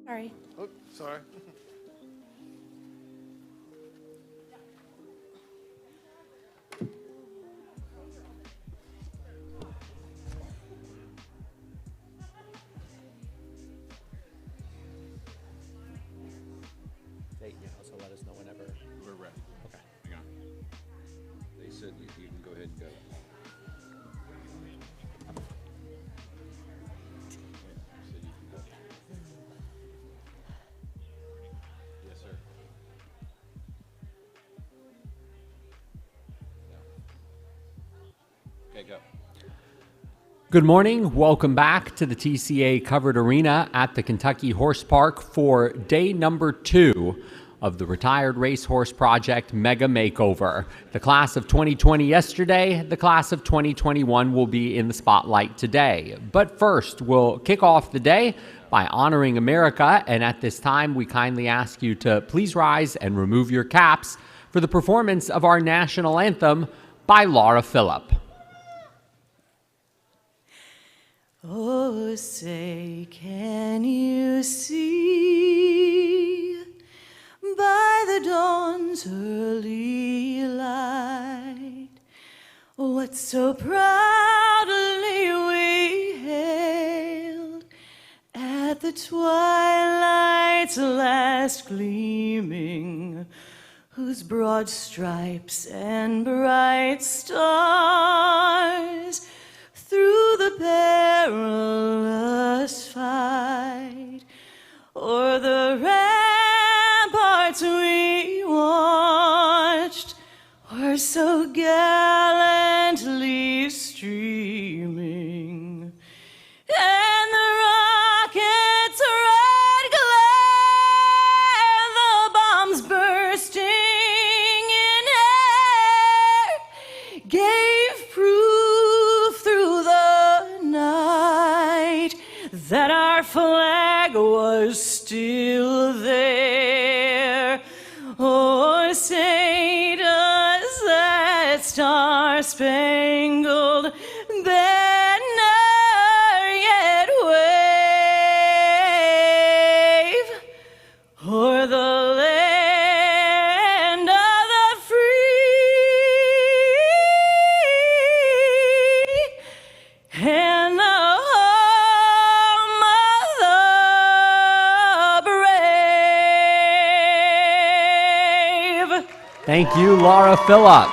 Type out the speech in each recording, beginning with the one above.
Sorry. Oh, sorry. You also let us know whenever. We're ready. Okay. Hang on. They said you can go ahead and go. They said you can go. Yes, sir. No. Okay, go. Good morning. Welcome back to the TCA Covered Arena at the Kentucky Horse Park for day number 2 of the Retired Racehorse Project Mega Makeover. The class of 2020 yesterday, the class of 2021 will be in the spotlight today. But first, we'll kick off the day by honoring America, and at this time, we kindly ask you to please rise and remove your caps for the performance of our national anthem by Laura Phillip. Oh, say, can you see by the dawn's early light what so proudly we hailed at the twilight's last gleaming, whose broad stripes and bright stars through the perilous fight o'er the ramparts we watched were so gallantly streaming, and the rockets' red glare, the bombs bursting in air, gave proof through the night that our flag was still there. Oh, say does that star-spangled banner yet wave o'er the land of the free and the home of the brave? Thank you, Laura Phillip.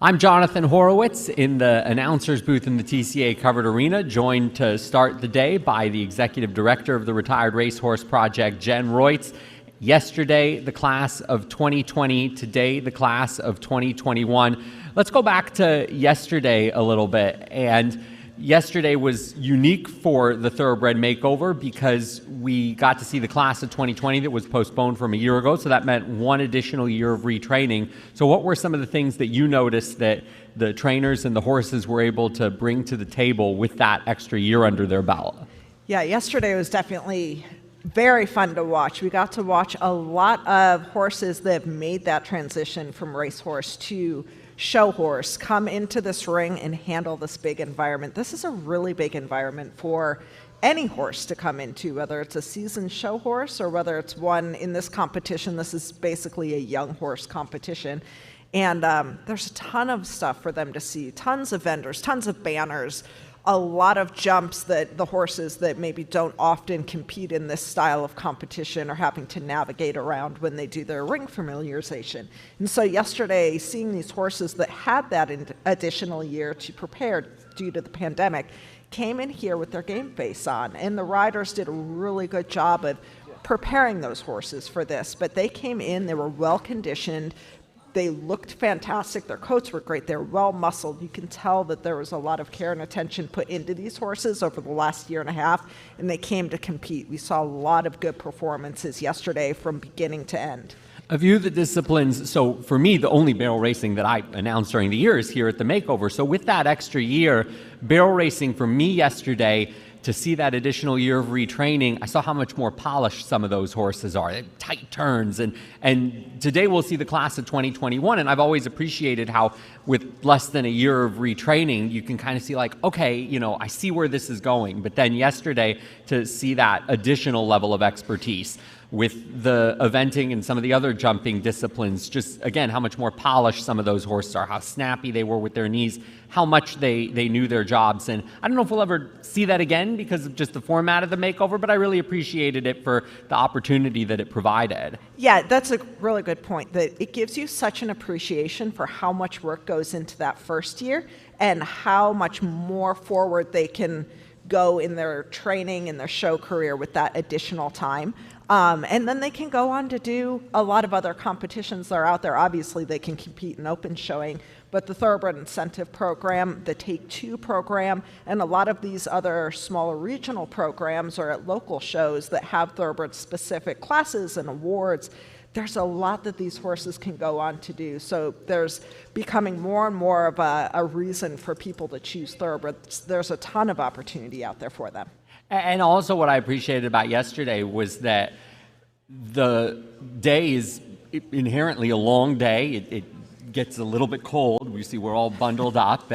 I'm Jonathan Horowitz in the announcer's booth in the TCA Covered Arena, joined to start the day by the executive director of the Retired Racehorse Project, Jen Reutz. Yesterday, the class of 2020, today, the class of 2021. Let's go back to yesterday a little bit. And yesterday was unique for the Thoroughbred Makeover because we got to see the class of 2020 that was postponed from a year ago, so that meant one additional year of retraining. So what were some of the things that you noticed that the trainers and the horses were able to bring to the table with that extra year under their belt? Yeah, yesterday was definitely very fun to watch. We got to watch a lot of horses that have made that transition from racehorse to show horse come into this ring and handle this big environment. This is a really big environment for any horse to come into, whether it's a seasoned show horse or whether it's one in this competition. This is basically a young horse competition. And there's a ton of stuff for them to see, tons of vendors, tons of banners, a lot of jumps that the horses that maybe don't often compete in this style of competition are having to navigate around when they do their ring familiarization. And so yesterday, seeing these horses that had that additional year to prepare due to the pandemic came in here with their game face on. And the riders did a really good job of preparing those horses for this. But they came in, they were well conditioned, they looked fantastic. Their coats were great. They were well muscled. You can tell that there was a lot of care and attention put into these horses over the last year and a half, and they came to compete. We saw a lot of good performances yesterday from beginning to end. A few of the disciplines, so for me, the only barrel racing that I announced during the year is here at the Makeover. So with that extra year, barrel racing for me yesterday to see that additional year of retraining, I saw how much more polished some of those horses are. Tight turns, and today we'll see the class of 2021, and I've always appreciated how with less than a year of retraining, you can kind of see like, okay, you know, I see where this is going. But then yesterday, to see that additional level of expertise with the eventing and some of the other jumping disciplines, just again, how much more polished some of those horses are, how snappy they were with their knees, how much they knew their jobs. And I don't know if we'll ever see that again because of just the format of the makeover, but I really appreciated it for the opportunity that it provided. Yeah, that's a really good point, that it gives you such an appreciation for how much work goes into that first year and how much more forward they can go in their training and their show career with that additional time. And then they can go on to do a lot of other competitions that are out there. Obviously, they can compete in open showing, but the Thoroughbred Incentive Program, the Take Two program, and a lot of these other smaller regional programs are at local shows that have Thoroughbred specific classes and awards. There's a lot that these horses can go on to do. So there's becoming more and more of a reason for people to choose Thoroughbreds. There's a ton of opportunity out there for them. And also what I appreciated about yesterday was that the day is inherently a long day. It gets a little bit cold. We see we're all bundled up.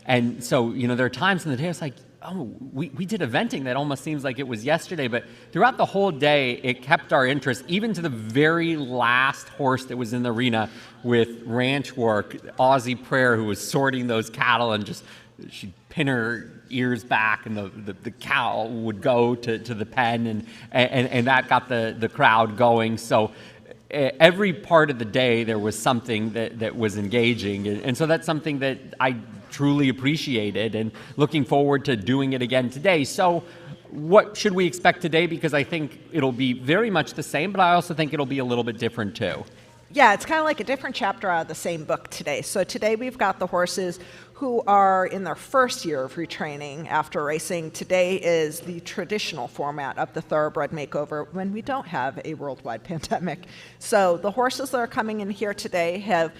And so, you know, there are times in the day it's like, oh, we did eventing that almost seems like it was yesterday. But throughout the whole day, it kept our interest, even to the very last horse that was in the arena with ranch work, Aussie Prayer, who was sorting those cattle and just, she'd pin her ears back and the cow would go to the pen and that got the crowd going. So every part of the day there was something that was engaging, and so that's something that I truly appreciated and looking forward to doing it again today. So what should we expect today? Because I think it'll be very much the same, but I also think it'll be a little bit different too. Yeah, it's kind of like a different chapter out of the same book today. So today we've got the horses who are in their first year of retraining after racing. Today is the traditional format of the Thoroughbred Makeover when we don't have a worldwide pandemic. So the horses that are coming in here today have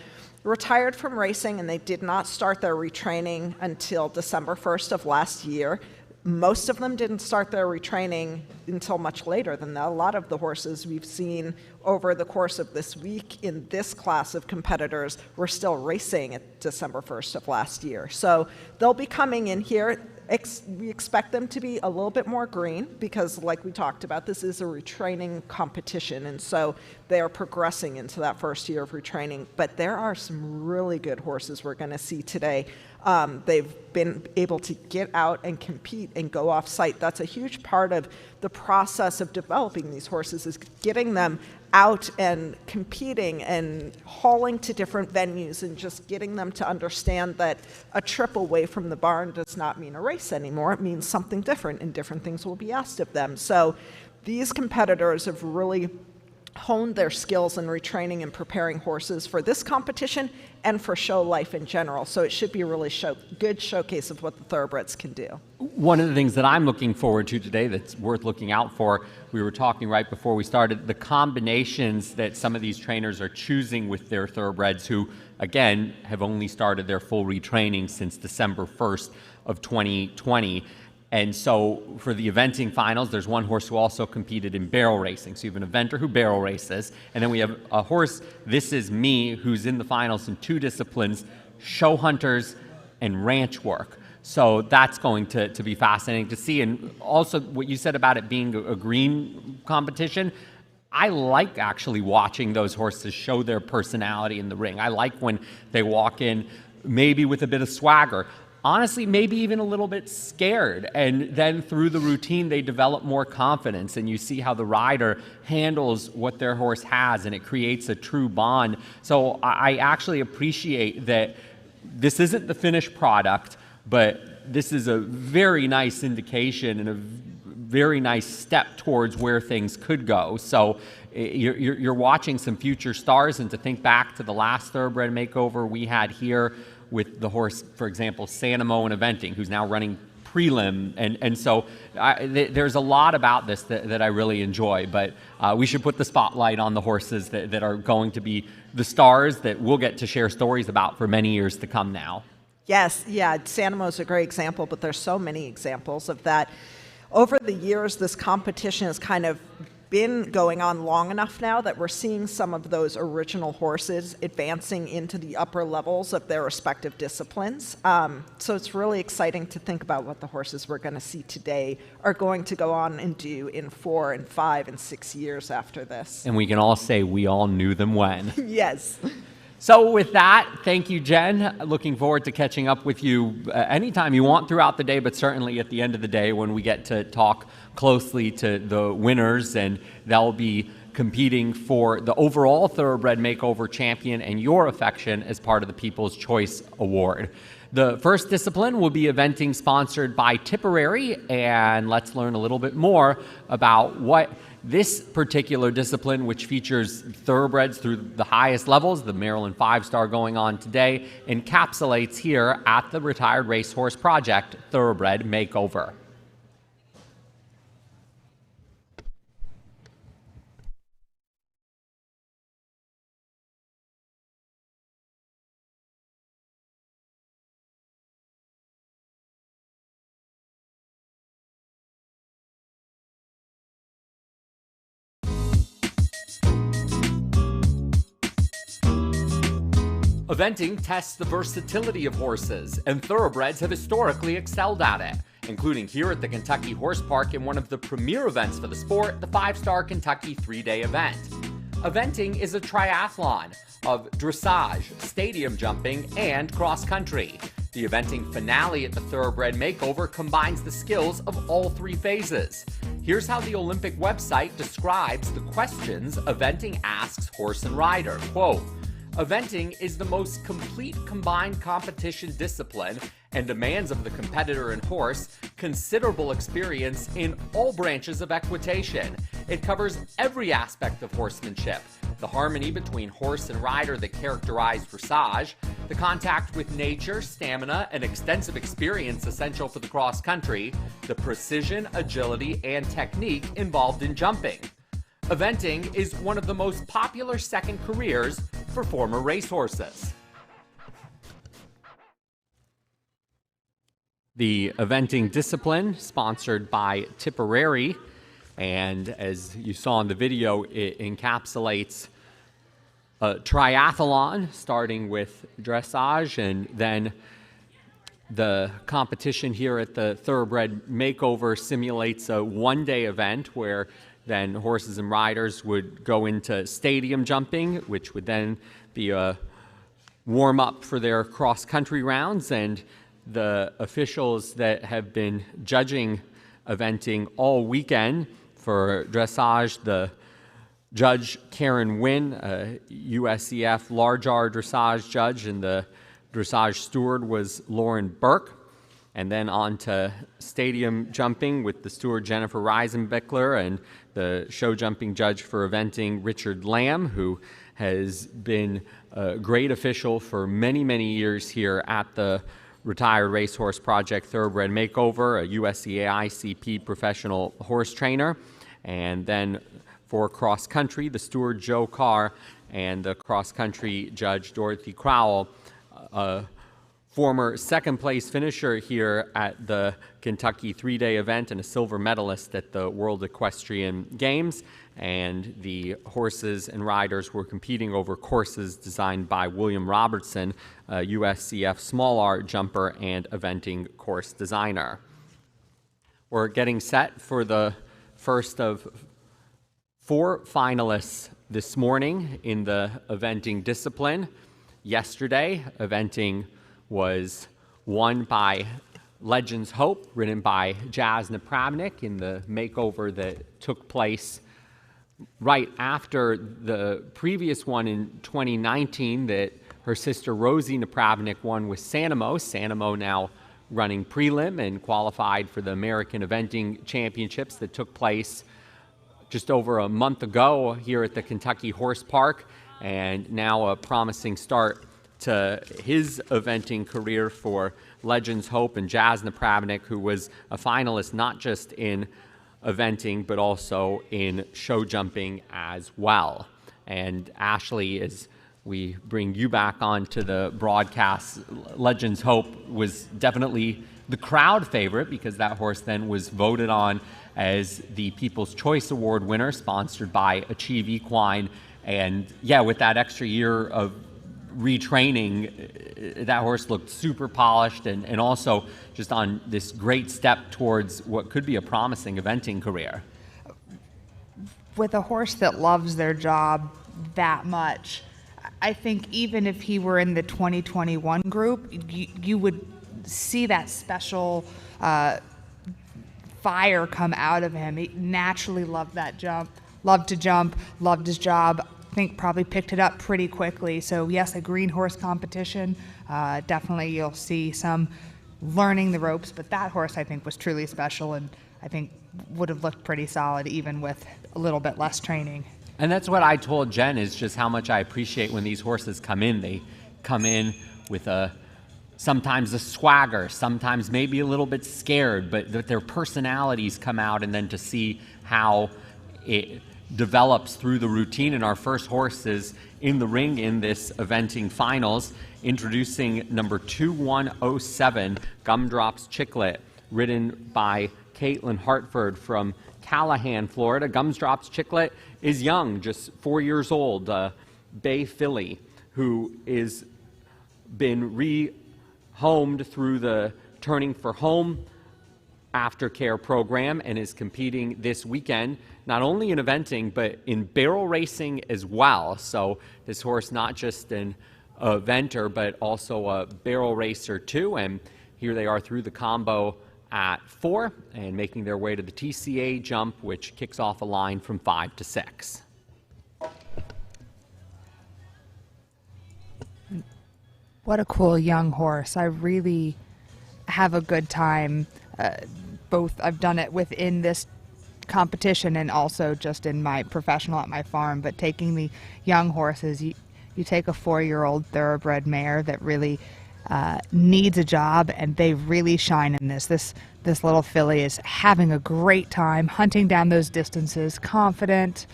retired from racing, and they did not start their retraining until December 1st of last year. Most of them didn't start their retraining until much later than that. A lot of the horses we've seen over the course of this week in this class of competitors were still racing at December 1st of last year. So they'll be coming in here. We expect them to be a little bit more green because, like we talked about, this is a retraining competition, and so they are progressing into that first year of retraining. But there are some really good horses we're going to see today. They've been able to get out and compete and go off site. That's a huge part of the process of developing these horses, is getting them out and competing and hauling to different venues and just getting them to understand that a trip away from the barn does not mean a race anymore. It means something different, and different things will be asked of them. So these competitors have really honed their skills in retraining and preparing horses for this competition and for show life in general. So it should be a really good showcase of what the thoroughbreds can do. One of the things that I'm looking forward to today that's worth looking out for, we were talking right before we started, the combinations that some of these trainers are choosing with their thoroughbreds who, again, have only started their full retraining since December 1st of 2020. And so for the eventing finals, there's one horse who also competed in barrel racing. So you have an eventer who barrel races, and then we have a horse, This Is Me, who's in the finals in two disciplines, show hunters and ranch work. So that's going to be fascinating to see. And also what you said about it being a green competition, I like actually watching those horses show their personality in the ring. I like when they walk in maybe with a bit of swagger. Honestly, maybe even a little bit scared, and then through the routine they develop more confidence, and you see how the rider handles what their horse has, and it creates a true bond. So I actually appreciate that this isn't the finished product, but this is a very nice indication and a very nice step towards where things could go. So you're watching some future stars, and to think back to the last Thoroughbred Makeover we had here with the horse, for example, Santa Mo in eventing, who's now running prelim. And so there's a lot about this that I really enjoy, but we should put the spotlight on the horses that are going to be the stars that we'll get to share stories about for many years to come now. Yes, yeah, Santa Mo's a great example, but there's so many examples of that. over the years, this competition has kind of been going on long enough now that we're seeing some of those original horses advancing into the upper levels of their respective disciplines. So it's really exciting to think about what the horses we're going to see today are going to go on and do in 4 and 5 and 6 years after this. And we can all say we all knew them when. Yes. So with that, thank you, Jen. Looking forward to catching up with you anytime you want throughout the day, but certainly at the end of the day when we get to talk closely to the winners, and they'll be competing for the overall Thoroughbred Makeover Champion and your affection as part of the People's Choice Award. The first discipline will be eventing sponsored by Tipperary, and let's learn a little bit more about what this particular discipline, which features thoroughbreds through the highest levels, the Maryland 5-star going on today, encapsulates here at the Retired Racehorse Project Thoroughbred Makeover. Eventing tests the versatility of horses, and thoroughbreds have historically excelled at it, including here at the Kentucky Horse Park in one of the premier events for the sport, the 5-star Kentucky 3-day event. Eventing is a triathlon of dressage, stadium jumping, and cross-country. The eventing finale at the Thoroughbred Makeover combines the skills of all 3 phases. Here's how the Olympic website describes the questions eventing asks horse and rider. Quote, eventing is the most complete combined competition discipline and demands of the competitor and horse considerable experience in all branches of equitation. It covers every aspect of horsemanship, the harmony between horse and rider that characterize dressage, the contact with nature, stamina, and extensive experience essential for the cross country, the precision, agility, and technique involved in jumping. Eventing is one of the most popular second careers for former racehorses. The eventing discipline, sponsored by Tipperary, and as you saw in the video, it encapsulates a triathlon, starting with dressage, and then the competition here at the Thoroughbred Makeover simulates a one-day event where then horses and riders would go into stadium jumping, which would then be a warm-up for their cross-country rounds. And the officials that have been judging eventing all weekend for dressage, the judge Karen Wynn, a USCF large R dressage judge, and the dressage steward was Lauren Burke. And then on to stadium jumping with the steward Jennifer Reisenbichler and the show jumping judge for eventing Richard Lamb, who has been a great official for many, many years here at the Retired Racehorse Project Thoroughbred Makeover, a USCA ICP professional horse trainer. And then for cross country, the steward Joe Carr and the cross country judge Dorothy Crowell, former second place finisher here at the Kentucky 3-day event and a silver medalist at the World Equestrian Games. And the horses and riders were competing over courses designed by William Robertson, a USCF small R jumper and eventing course designer. We're getting set for the first of 4 finalists this morning in the eventing discipline. Yesterday, eventing was won by Legends Hope, ridden by Jazz Napravnik in the makeover that took place right after the previous one in 2019 that her sister Rosie Napravnik won with Sanamo. Sanamo now running prelim and qualified for the American Eventing Championships that took place just over a month ago here at the Kentucky Horse Park, and now a promising start to his eventing career for Legends Hope and Jazz Napravnik, who was a finalist not just in eventing but also in show jumping as well. And Ashley, as we bring you back onto the broadcast, Legends Hope was definitely the crowd favorite, because that horse then was voted on as the People's Choice Award winner, sponsored by Achieve Equine. And yeah, with that extra year of retraining, that horse looked super polished and also just on this great step towards what could be a promising eventing career. With a horse that loves their job that much, I think even if he were in the 2021 group, you would see that special fire come out of him. He naturally loved that jump, loved to jump, loved his job. I think probably picked it up pretty quickly. So yes, a green horse competition, definitely you'll see some learning the ropes, but that horse I think was truly special, and I think would have looked pretty solid even with a little bit less training. And that's what I told Jen, is just how much I appreciate when these horses come in. They come in with sometimes a swagger, sometimes maybe a little bit scared, but their personalities come out, and then to see how it develops through the routine. And our first horse is in the ring in this eventing finals, introducing number 2107, Gumdrops Chicklet, ridden by Caitlin Hartford from Callahan, Florida. Gumdrops Chicklet is young, just 4 years old, bay filly, who is been rehomed through the Turning for Home aftercare program and is competing this weekend, not only in eventing, but in barrel racing as well. So this horse, not just an eventer, but also a barrel racer too. And here they are through the combo at 4 and making their way to the TCA jump, which kicks off a line from 5 to 6. What a cool young horse. I really have a good time. Both I've done it within this competition and also just in my professional at my farm, but taking the young horses, you take a 4-year-old thoroughbred mare that really needs a job, and they really shine in this. This little filly is having a great time, hunting down those distances, confident,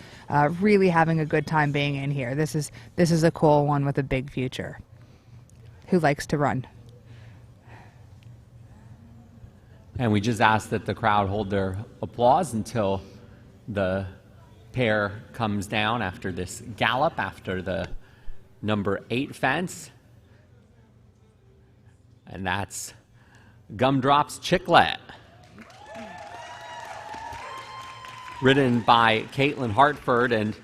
really having a good time being in here. This is a cool one with a big future. Who likes to run? And we just ask that the crowd hold their applause until the pair comes down after this gallop, after the number 8 fence. And that's Gumdrops Chicklet, ridden by Caitlin Hartford. And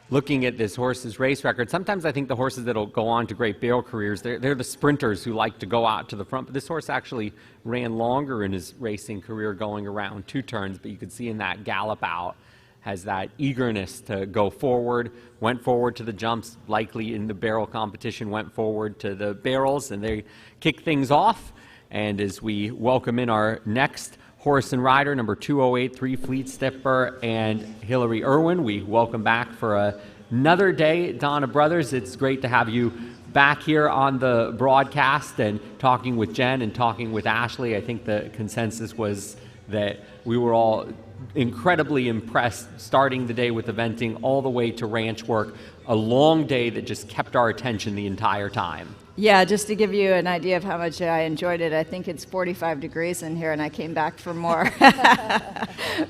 looking at this horse's race record, sometimes I think the horses that'll go on to great barrel careers, they're the sprinters who like to go out to the front. But this horse actually ran longer in his racing career, going around 2 turns. But you could see in that gallop out, has that eagerness to go forward, went forward to the jumps, likely in the barrel competition, went forward to the barrels, and they kick things off. And as we welcome in our next horse and rider, number 208, Three Fleet Stepper and Hillary Irwin, we welcome back for another day, Donna Brothers. It's great to have you back here on the broadcast and talking with Jen and talking with Ashley. I think the consensus was that we were all incredibly impressed, starting the day with eventing all the way to ranch work, a long day that just kept our attention the entire time. Yeah, just to give you an idea of how much I enjoyed it, I think it's 45 degrees in here, and I came back for more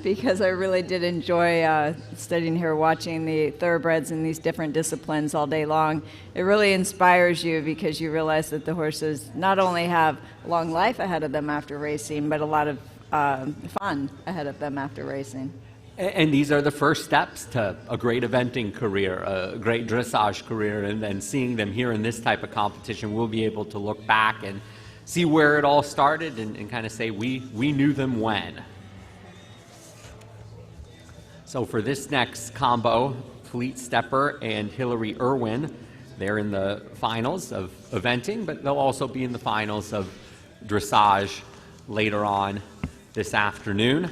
because I really did enjoy studying here, watching the thoroughbreds in these different disciplines all day long. It really inspires you because you realize that the horses not only have a long life ahead of them after racing, but a lot of fun ahead of them after racing. And these are the first steps to a great eventing career, a great dressage career, and then seeing them here in this type of competition, we'll be able to look back and see where it all started and kind of say we knew them when. So for this next combo, Fleet Stepper and Hillary Irwin, they're in the finals of eventing, but they'll also be in the finals of dressage later on this afternoon.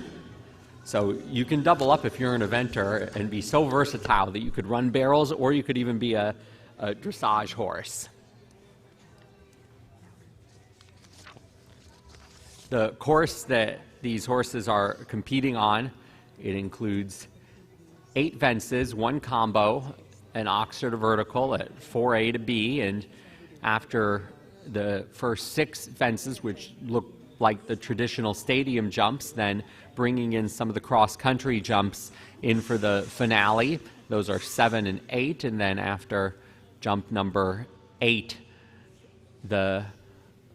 So you can double up if you're an eventer and be so versatile that you could run barrels, or you could even be a dressage horse. The course that these horses are competing on, it includes 8 fences, 1 combo, an oxer to vertical at 4A to B, and after the first 6 fences, which look like the traditional stadium jumps, then bringing in some of the cross-country jumps in for the finale. Those are 7 and 8, and then after jump number 8, the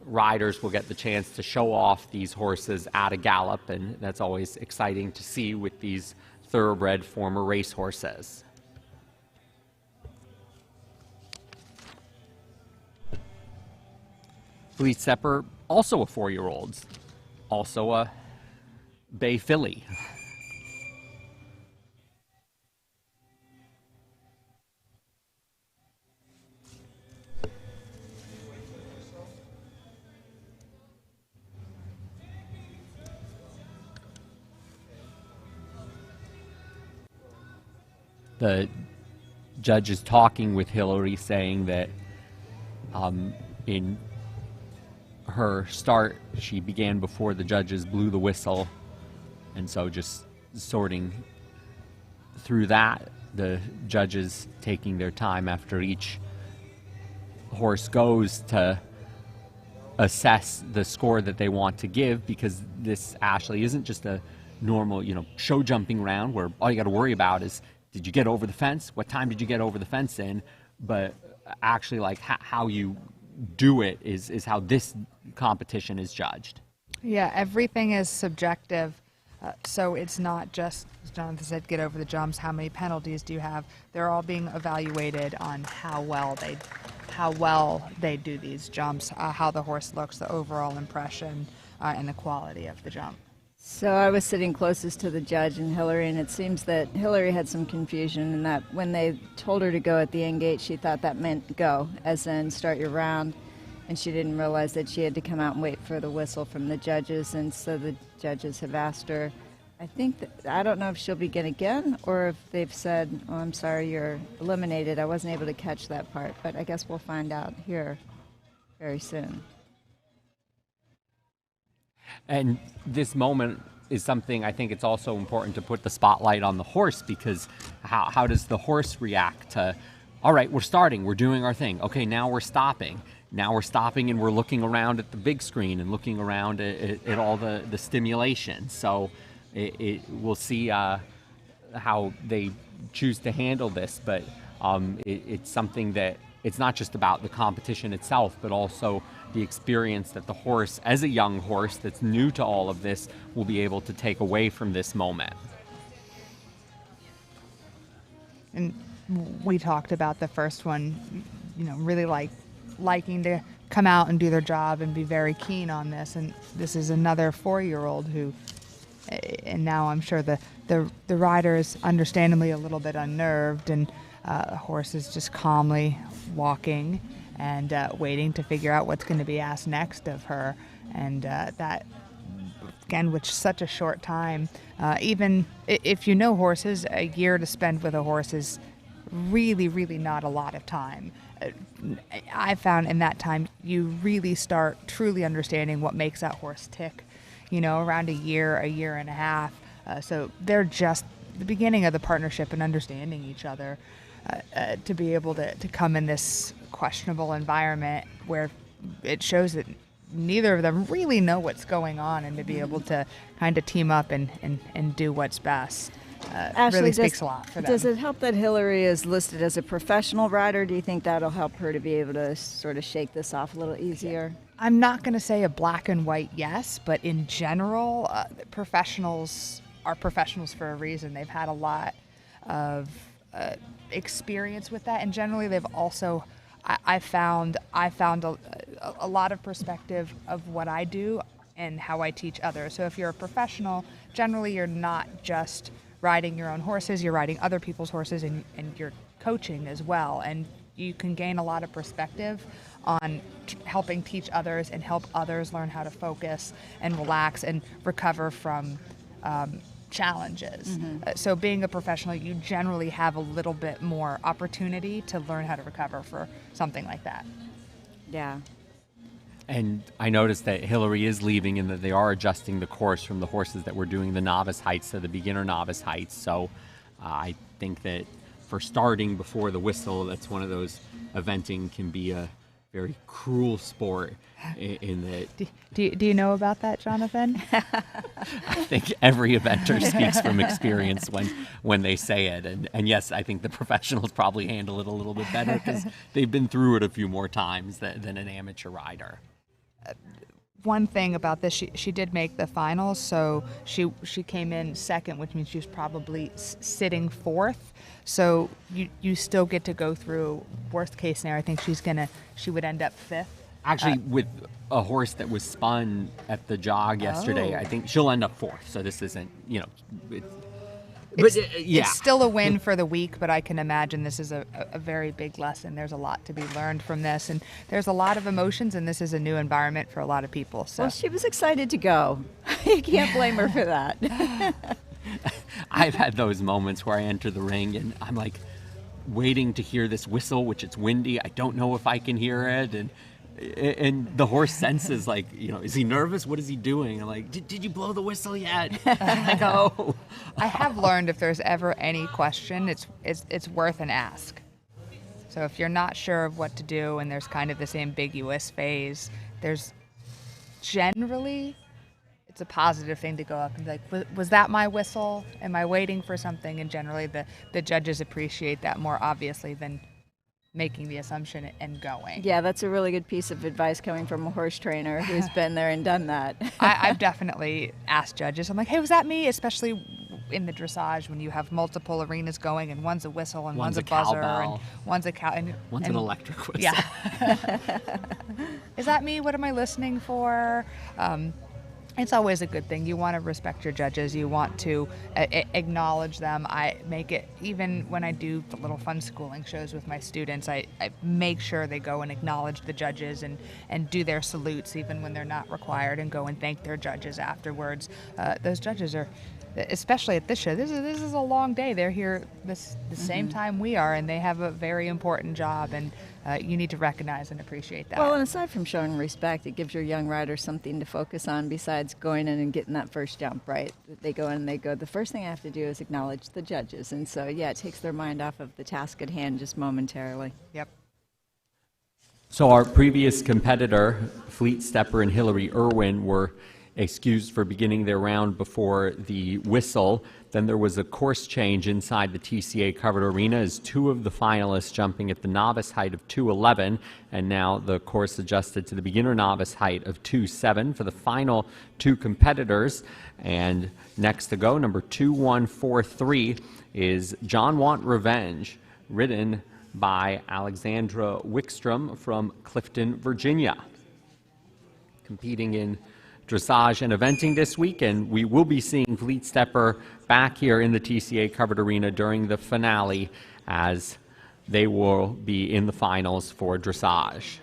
riders will get the chance to show off these horses at a gallop, and that's always exciting to see with these thoroughbred former race horses. Fleet Sepper, also a 4-year-old, also a Bay filly. The judge is talking with Hillary, saying that in her start, she began before the judges blew the whistle, and so just sorting through that, the judges taking their time after each horse goes to assess the score that they want to give, because this, Ashley, isn't just a normal, show jumping round where all you got to worry about is, did you get over the fence? What time did you get over the fence in? But actually, like, how you do it is how this competition is judged. Yeah, everything is subjective. So it's not just, as Jonathan said, get over the jumps. How many penalties do you have? They're all being evaluated on how well they do these jumps, how the horse looks, the overall impression, and the quality of the jump. So I was sitting closest to the judge and Hillary, and it seems that Hillary had some confusion in that when they told her to go at the end gate, she thought that meant go, as in start your round, and she didn't realize that she had to come out and wait for the whistle from the judges, and so the judges have asked her, I don't know if she'll begin again or if they've said, oh, I'm sorry, you're eliminated. I wasn't able to catch that part, but I guess we'll find out here very soon. And this moment is something I think it's also important to put the spotlight on the horse, because how does the horse react to, all right, we're starting, we're doing our thing. Okay, now we're stopping. Now we're stopping and we're looking around at the big screen and looking around at all the stimulation. So we'll see how they choose to handle this, but it's something that it's not just about the competition itself, but also the experience that the horse, as a young horse that's new to all of this, will be able to take away from this moment. And we talked about the first one, really liking to come out and do their job and be very keen on this. And this is another 4-year-old who, and now I'm sure the rider is understandably a little bit unnerved, and the horse is just calmly walking and waiting to figure out what's going to be asked next of her. And that, again, with such a short time, even if you know horses, a year to spend with a horse is really, really not a lot of time. I found in that time you really start truly understanding what makes that horse tick, around a year and a half. So they're just the beginning of the partnership and understanding each other. To be able to come in this questionable environment where it shows that neither of them really know what's going on, and to be able to kind of team up and do what's best Ashley, really speaks a lot for them. Does it help that Hillary is listed as a professional rider? Do you think that'll help her to be able to sort of shake this off a little easier? I'm not going to say a black and white yes, but in general, professionals are professionals for a reason. They've had a lot of experience with that, and generally they've also I found a lot of perspective of what I do and how I teach others. So if you're a professional, generally you're not just riding your own horses, you're riding other people's horses, and you're coaching as well, and you can gain a lot of perspective on helping teach others and help others learn how to focus and relax and recover from challenges. Mm-hmm. So being a professional, you generally have a little bit more opportunity to learn how to recover for something like that. Yeah. And I noticed that Hillary is leaving and that they are adjusting the course from the horses that were doing the novice heights to the beginner novice heights. So I think that for starting before the whistle, that's one of those eventing can be a very cruel sport in that Do you know about that, Jonathan? I think every eventer speaks from experience when they say it. And yes, I think the professionals probably handle it a little bit better because they've been through it a few more times than an amateur rider. One thing about this, she did make the finals, so she came in second, which means she was probably sitting fourth. So you still get to go through worst case scenario. I think she would end up fifth. Actually, with a horse that was spun at the jog yesterday, I think she'll end up fourth. So this isn't, It's still a win for the week, but I can imagine this is a very big lesson. There's a lot to be learned from this, and there's a lot of emotions, and this is a new environment for a lot of people. So Well, she was excited to go. You can't blame her for that. I've had those moments where I enter the ring and I'm like waiting to hear this whistle, which it's windy. I don't know if I can hear it, and the horse senses, like, is he nervous? What is he doing? I'm like, did you blow the whistle yet? I go. I have learned if there's ever any question, it's worth an ask. So if you're not sure of what to do and there's kind of this ambiguous phase, there's generally, it's a positive thing to go up and be like, was that my whistle? Am I waiting for something? And generally the judges appreciate that more obviously than making the assumption and going. Yeah, that's a really good piece of advice coming from a horse trainer who's been there and done that. I've definitely asked judges, I'm like, hey, was that me? Especially in the dressage when you have multiple arenas going and one's a whistle and one's a buzzer cowbell. and one's a cow and One's an electric whistle. Yeah. Is that me? What am I listening for? It's always a good thing. You want to respect your judges. You want to acknowledge them. I make it, even when I do the little fun schooling shows with my students, I make sure they go and acknowledge the judges and do their salutes even when they're not required, and go and thank their judges afterwards. Those judges are, especially at this show, this is a long day. They're here the same time we are, and they have a very important job, and you need to recognize and appreciate that. Well, and aside from showing respect, it gives your young riders something to focus on besides going in and getting that first jump, right? They go in and they go, the first thing I have to do is acknowledge the judges. And so, yeah, it takes their mind off of the task at hand just momentarily. Yep. So our previous competitor, Fleet Stepper and Hillary Irwin, were excused for beginning their round before the whistle. Then there was a course change inside the TCA Covered Arena as two of the finalists jumping at the novice height of 2:11, and now the course adjusted to the beginner novice height of 2:07 for the final two competitors. And next to go, number 2143 is John Want Revenge, ridden by Alexandra Wickstrom from Clifton, Virginia. Competing in dressage and eventing this week, and we will be seeing Fleet Stepper back here in the TCA Covered Arena during the finale, as they will be in the finals for dressage.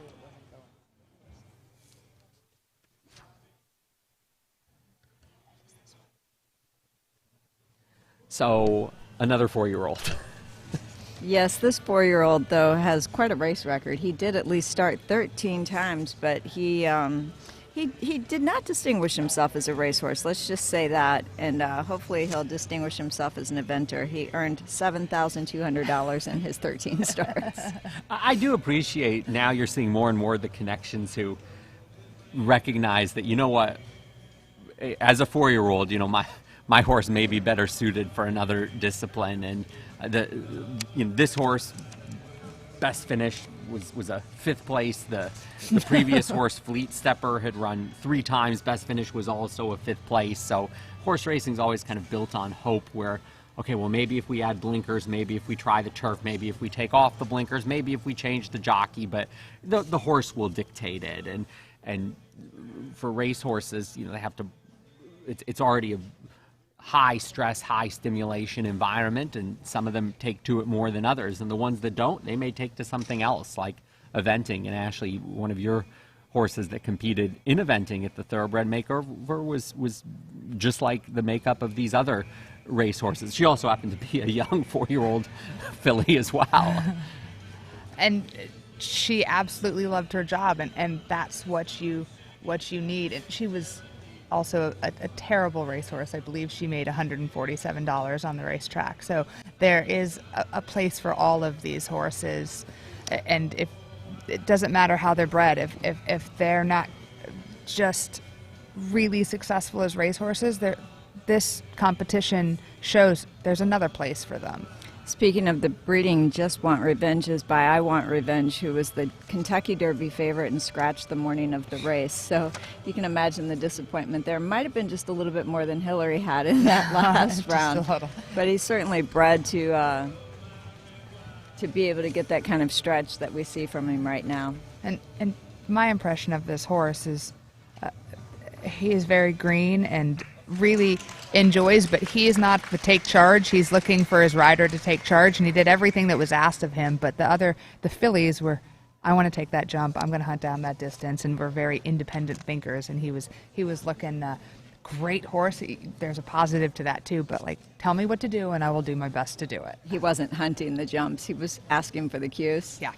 So, another 4-year-old. Yes, this 4-year-old, though, has quite a race record. He did at least start 13 times, but he did not distinguish himself as a racehorse, let's just say that, and hopefully he'll distinguish himself as an eventer. He earned $7,200 in his 13 starts. I do appreciate now you're seeing more and more of the connections who recognize that, you know what, as a 4-year-old, my horse may be better suited for another discipline, and this horse, best finish was a 5th place. The previous horse, Fleet Stepper, had run 3 times. Best finish was also a 5th place. So horse racing is always kind of built on hope, where, okay, well, maybe if we add blinkers, maybe if we try the turf, maybe if we take off the blinkers, maybe if we change the jockey, but the horse will dictate it. And for race horses, they have to, it's already a high stress, high stimulation environment, and some of them take to it more than others, and the ones that don't, they may take to something else like eventing. And Ashley, one of your horses that competed in eventing at the Thoroughbred Makeover was just like the makeup of these other race horses. She also happened to be a young 4-year-old filly as well. And she absolutely loved her job, and that's what you need. And she was also a terrible racehorse. I believe she made $147 on the racetrack. So there is a place for all of these horses. And if it doesn't matter how they're bred. If they're not just really successful as racehorses, this competition shows there's another place for them. Speaking of the breeding, Just Want Revenge is by I Want Revenge, who was the Kentucky Derby favorite and scratched the morning of the race. So you can imagine the disappointment there. Might have been just a little bit more than Hillary had in that last round. Just a little. But he's certainly bred to be able to get that kind of stretch that we see from him right now. And my impression of this horse is he is very green and really enjoys, but he is not to take charge. He's looking for his rider to take charge, and he did everything that was asked of him. But the fillies were, I want to take that jump, I'm going to hunt down that distance, and were very independent thinkers. And he was looking great horse. There's a positive to that too, but like, tell me what to do and I will do my best to do it. He wasn't hunting the jumps, he was asking for the cues. Yeah.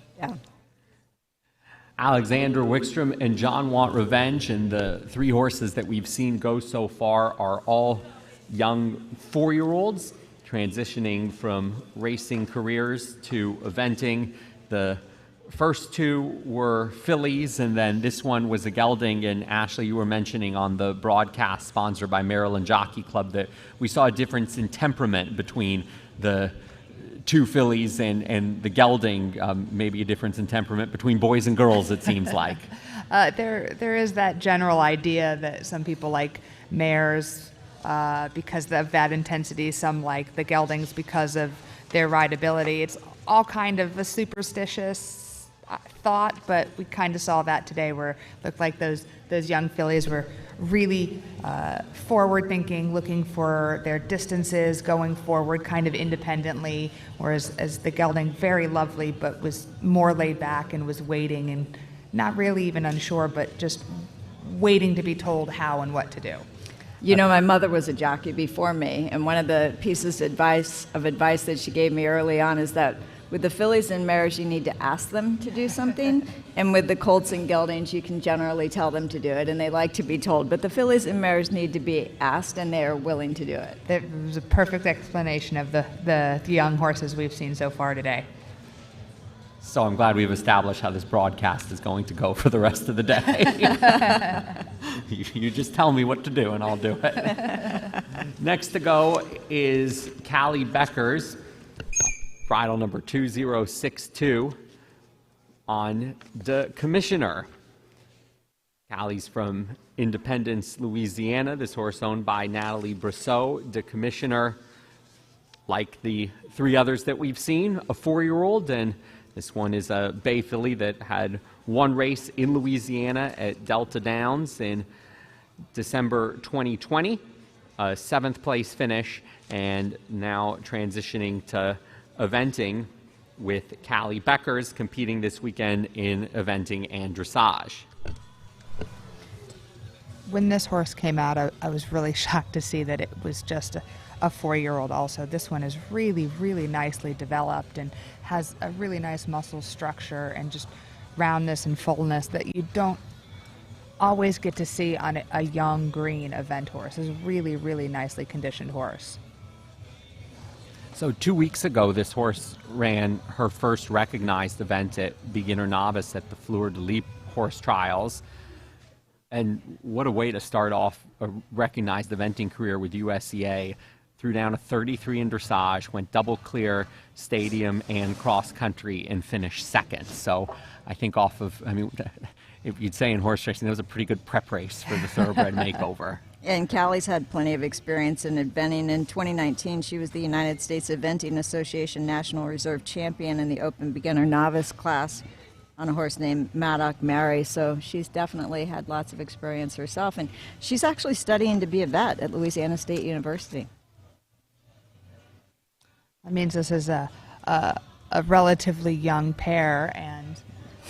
Alexander Wickstrom and John Want Revenge, and the 3 horses that we've seen go so far are all young 4-year-olds transitioning from racing careers to eventing. The first 2 were fillies, and then this one was a gelding. And Ashley, you were mentioning on the broadcast sponsored by Maryland Jockey Club that we saw a difference in temperament between the 2 fillies and the gelding, maybe a difference in temperament between boys and girls, it seems like. There is that general idea that some people like mares because of that intensity, some like the geldings because of their rideability. It's all kind of a superstitious thought, but we kind of saw that today where it looked like those young fillies were really forward thinking, looking for their distances, going forward kind of independently, whereas the gelding, very lovely, but was more laid back and was waiting and not really even unsure, but just waiting to be told how and what to do. You know, my mother was a jockey before me, and one of the pieces of advice that she gave me early on is that with the fillies and mares, you need to ask them to do something, and with the colts and geldings, you can generally tell them to do it, and they like to be told. But the fillies and mares need to be asked, and they are willing to do it. That was a perfect explanation of the young horses we've seen so far today. So I'm glad we've established how this broadcast is going to go for the rest of the day. You just tell me what to do and I'll do it. Next to go is Callie Beckers, bridle number 2062 on the Commissioner. Callie's from Independence, Louisiana. This horse owned by Natalie Brosseau. The Commissioner, like the 3 others that we've seen, a 4-year-old, and this one is a bay filly that had 1 race in Louisiana at Delta Downs in December 2020, a 7th place finish, and now transitioning to eventing with Callie Beckers competing this weekend in eventing and dressage. When this horse came out, I was really shocked to see that it was just a 4-year-old also. This one is really, really nicely developed and has a really nice muscle structure and just roundness and fullness that you don't always get to see on a young green event horse. It's a really, really nicely conditioned horse. So 2 weeks ago, this horse ran her first recognized event at beginner novice at the Fleur de Lis horse trials. And what a way to start off a recognized eventing career with USCA. Threw down a 33 in dressage, went double clear stadium and cross country, and finished 2nd. So I think if you'd say in horse racing, that was a pretty good prep race for the Thoroughbred Makeover. And Callie's had plenty of experience in eventing. In 2019, she was the United States Eventing Association National Reserve Champion in the Open Beginner Novice class on a horse named Maddock Mary. So she's definitely had lots of experience herself. And she's actually studying to be a vet at Louisiana State University. That means this is a relatively young pair, and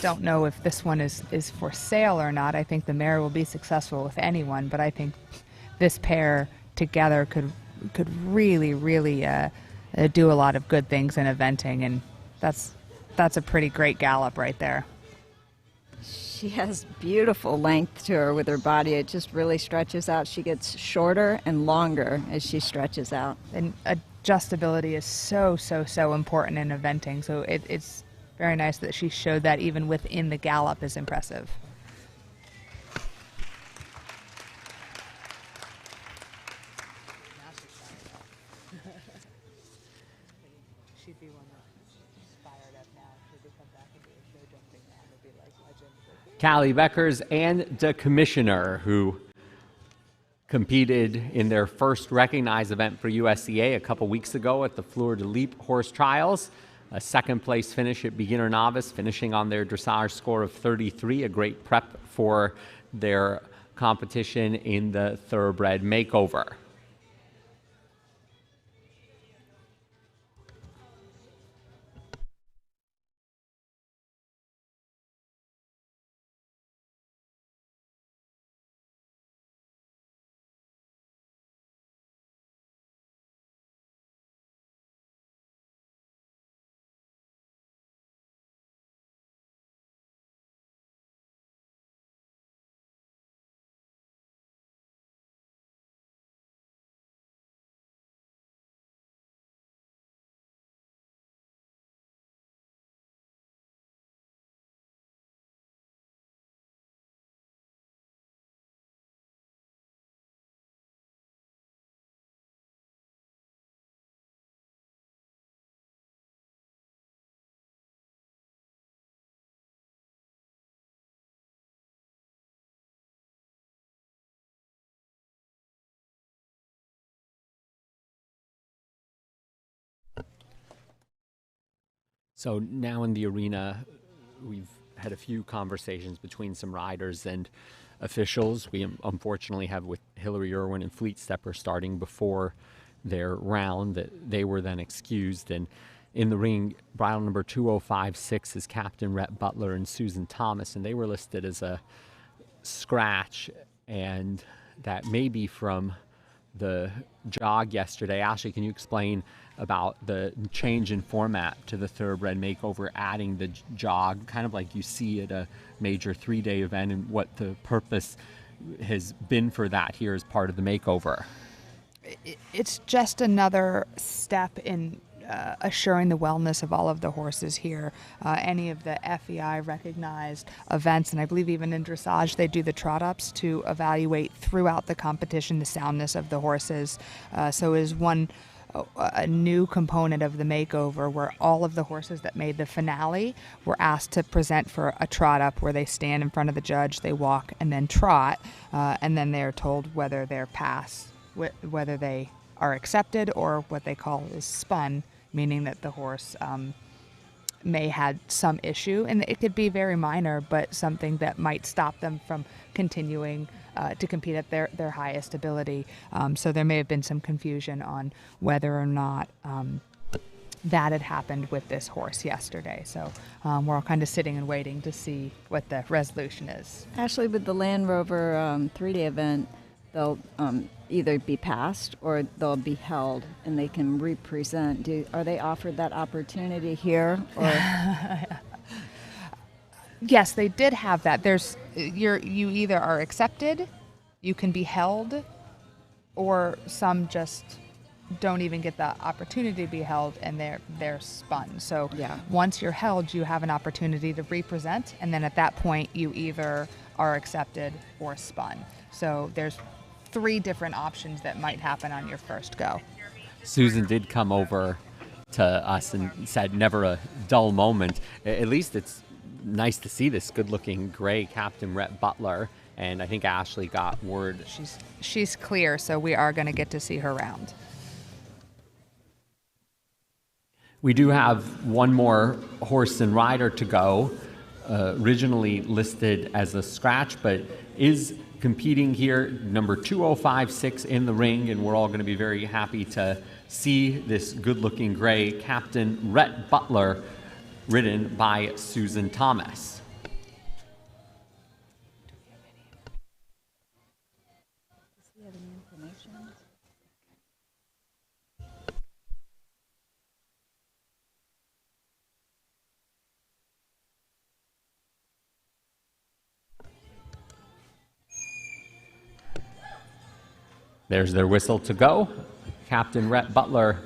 don't know if this one is for sale or not. I think the mare will be successful with anyone, but I think this pair together could really, really do a lot of good things in eventing, and that's a pretty great gallop right there. She has beautiful length to her with her body. It just really stretches out. She gets shorter and longer as she stretches out. And adjustability is so important in eventing, so it's very nice that she showed that even within the gallop is impressive. She'd be one that's fired up now. She could come back and do a show jumping now. It'd be like legend. Callie Beckers and the commissioner, who competed in their first recognized event for USCA a couple weeks ago at the Fleur de Lis horse trials. A second place finish at beginner novice, finishing on their dressage score of 33, a great prep for their competition in the Thoroughbred Makeover. So now in the arena, we've had a few conversations between some riders and officials. We unfortunately have with Hillary Irwin and Fleet Stepper starting before their round that they were then excused. And in the ring, bridle number 2056 is Captain Rhett Butler and Susan Thomas, and they were listed as a scratch, and that may be from the jog yesterday. Ashley, can you explain about the change in format to the Thoroughbred Makeover, adding the jog, kind of like you see at a major 3-day event, and what the purpose has been for that here as part of the makeover? It's just another step in assuring the wellness of all of the horses here. Any of the FEI recognized events, and I believe even in dressage they do the trot ups to evaluate throughout the competition the soundness of the horses. So is one a new component of the makeover where all of the horses that made the finale were asked to present for a trot up, where they stand in front of the judge, they walk and then trot, and then they're told whether they're pass, whether they are accepted, or what they call is spun, meaning that the horse may had some issue, and it could be very minor, but something that might stop them from continuing to compete at their highest ability. So there may have been some confusion on whether or not that had happened with this horse yesterday. So we're all kind of sitting and waiting to see what the resolution is. Ashley, with the Land Rover 3-day event, they'll either be passed or they'll be held, and they can represent. Are they offered that opportunity here? Or? Yes, they did have that. You either are accepted, you can be held, or some just don't even get the opportunity to be held, and they're spun. So yeah. Once you're held, you have an opportunity to represent, and then at that point you either are accepted or spun. So there's 3 different options that might happen on your first go. Susan did come over to us and said never a dull moment. At least it's nice to see this good-looking gray Captain Rhett Butler, and I think Ashley got word. She's clear, so we are going to get to see her round. We do have one more horse and rider to go, originally listed as a scratch, but is competing here, number 2056 in the ring, and we're all going to be very happy to see this good-looking gray Captain Rhett Butler, ridden by Susan Thomas. There's their whistle to go. Captain Rhett Butler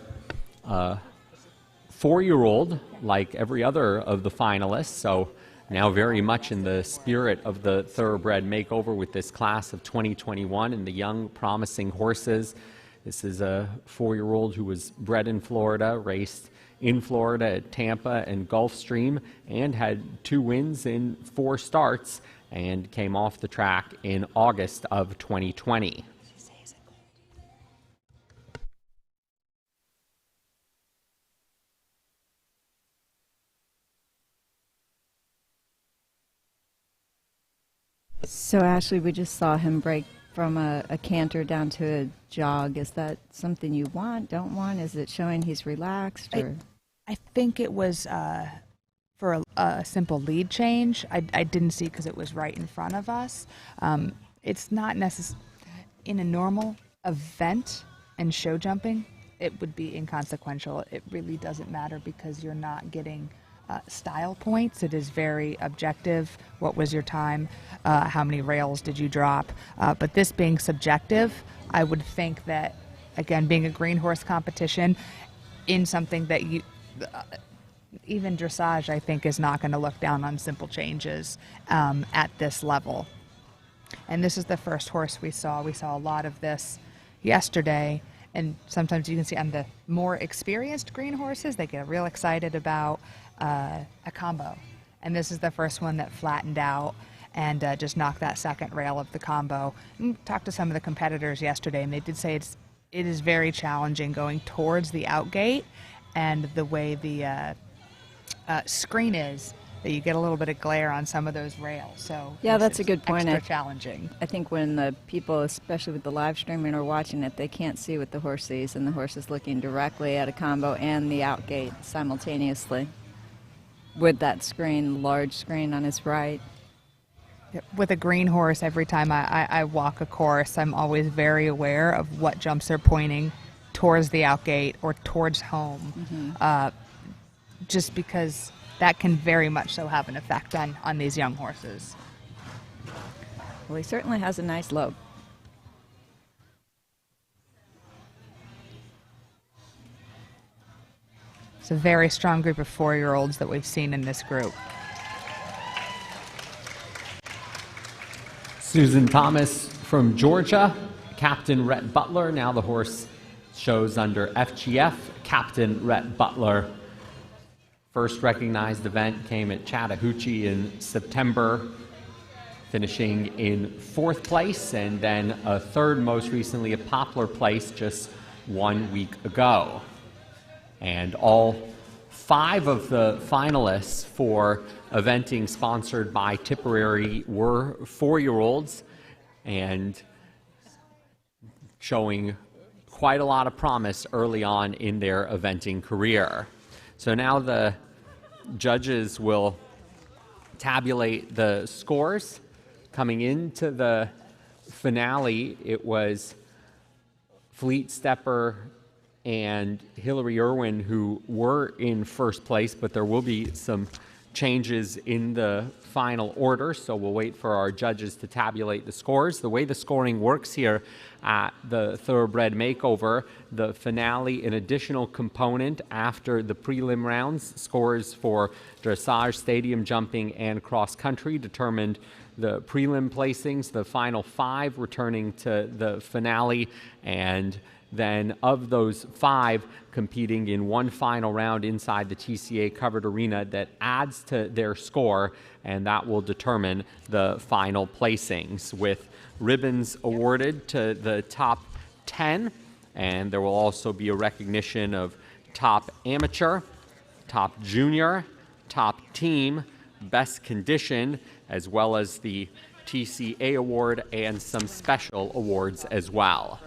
4-year-old, like every other of the finalists, so now very much in the spirit of the Thoroughbred Makeover with this class of 2021 and the young, promising horses. This is a 4-year-old who was bred in Florida, raced in Florida at Tampa and Gulfstream, and had 2 wins in 4 starts, and came off the track in August of 2020. So Ashley, we just saw him break from a canter down to a jog. Is that something you want, don't want? Is it showing he's relaxed? Or? I think it was for a simple lead change. I didn't see because it was right in front of us. It's not necessary in a normal event and show jumping. It would be inconsequential. It really doesn't matter because you're not getting style points. It is very objective. What was your time? How many rails did you drop? But this being subjective, I would think that, again, being a green horse competition in something that you, even dressage, I think, is not going to look down on simple changes at this level. And this is the first horse we saw. We saw a lot of this yesterday. And sometimes you can see on the more experienced green horses, they get real excited about a combo. And this is the first one that flattened out and just knocked that second rail of the combo. And talked to some of the competitors yesterday, and they did say it is very challenging going towards the outgate, and the way the screen is, that you get a little bit of glare on some of those rails. So yeah, that's a good point. Extra challenging. I think when the people, especially with the live streaming, are watching it, they can't see what the horse sees, and the horse is looking directly at a combo and the outgate simultaneously with that screen, large screen on his right. With a green horse, every time I walk a course, I'm always very aware of what jumps are pointing towards the outgate or towards home, just because that can very much so have an effect on these young horses. Well, he certainly has a nice lope. It's a very strong group of 4-year-olds that we've seen in this group. Susan Thomas from Georgia, Captain Rhett Butler. Now the horse shows under FGF, Captain Rhett Butler. First recognized event came at Chattahoochee in September, finishing in 4th place, and then a 3rd most recently at Poplar Place just 1 week ago. And all 5 of the finalists for eventing sponsored by Tipperary were 4-year-olds, and showing quite a lot of promise early on in their eventing career. So now the judges will tabulate the scores. Coming into the finale, it was Fleet Stepper and Hillary Irwin who were in 1st place, but there will be some changes in the final order, so we'll wait for our judges to tabulate the scores. The way the scoring works here at the Thoroughbred Makeover, the finale, an additional component after the prelim rounds, scores for dressage, stadium jumping, and cross country determined the prelim placings, the final 5 returning to the finale, and then of those 5 competing in one final round inside the TCA Covered Arena that adds to their score, and that will determine the final placings, with ribbons awarded to the top 10, and there will also be a recognition of top amateur, top junior, top team, best condition, as well as the TCA award and some special awards as well.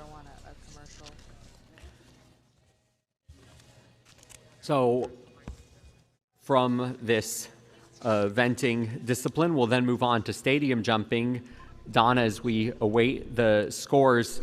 So from this eventing discipline, we'll then move on to stadium jumping. Donna, as we await the scores,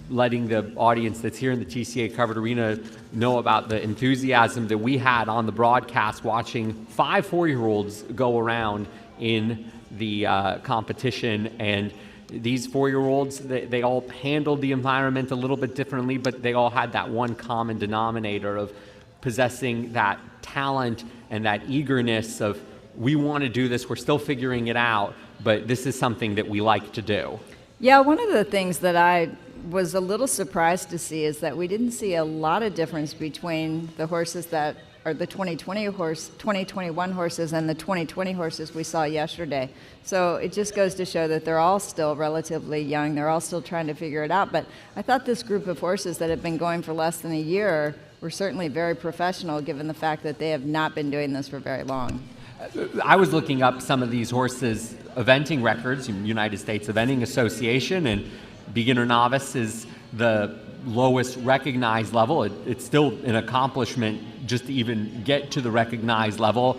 letting the audience that's here in the TCA Covered Arena know about the enthusiasm that we had on the broadcast watching 5 4-year-olds go around in the competition. And these 4-year-olds, they all handled the environment a little bit differently, but they all had that one common denominator of possessing that talent and that eagerness of, we want to do this, we're still figuring it out, but this is something that we like to do. Yeah, one of the things that I was a little surprised to see is that we didn't see a lot of difference between the horses that are the 2021 horses and the 2020 horses we saw yesterday. So it just goes to show that they're all still relatively young. They're all still trying to figure it out. But I thought this group of horses that have been going for less than a year were certainly very professional, given the fact that they have not been doing this for very long. I was looking up some of these horses' eventing records, United States Eventing Association, and beginner novice is the lowest recognized level. It's still an accomplishment just to even get to the recognized level.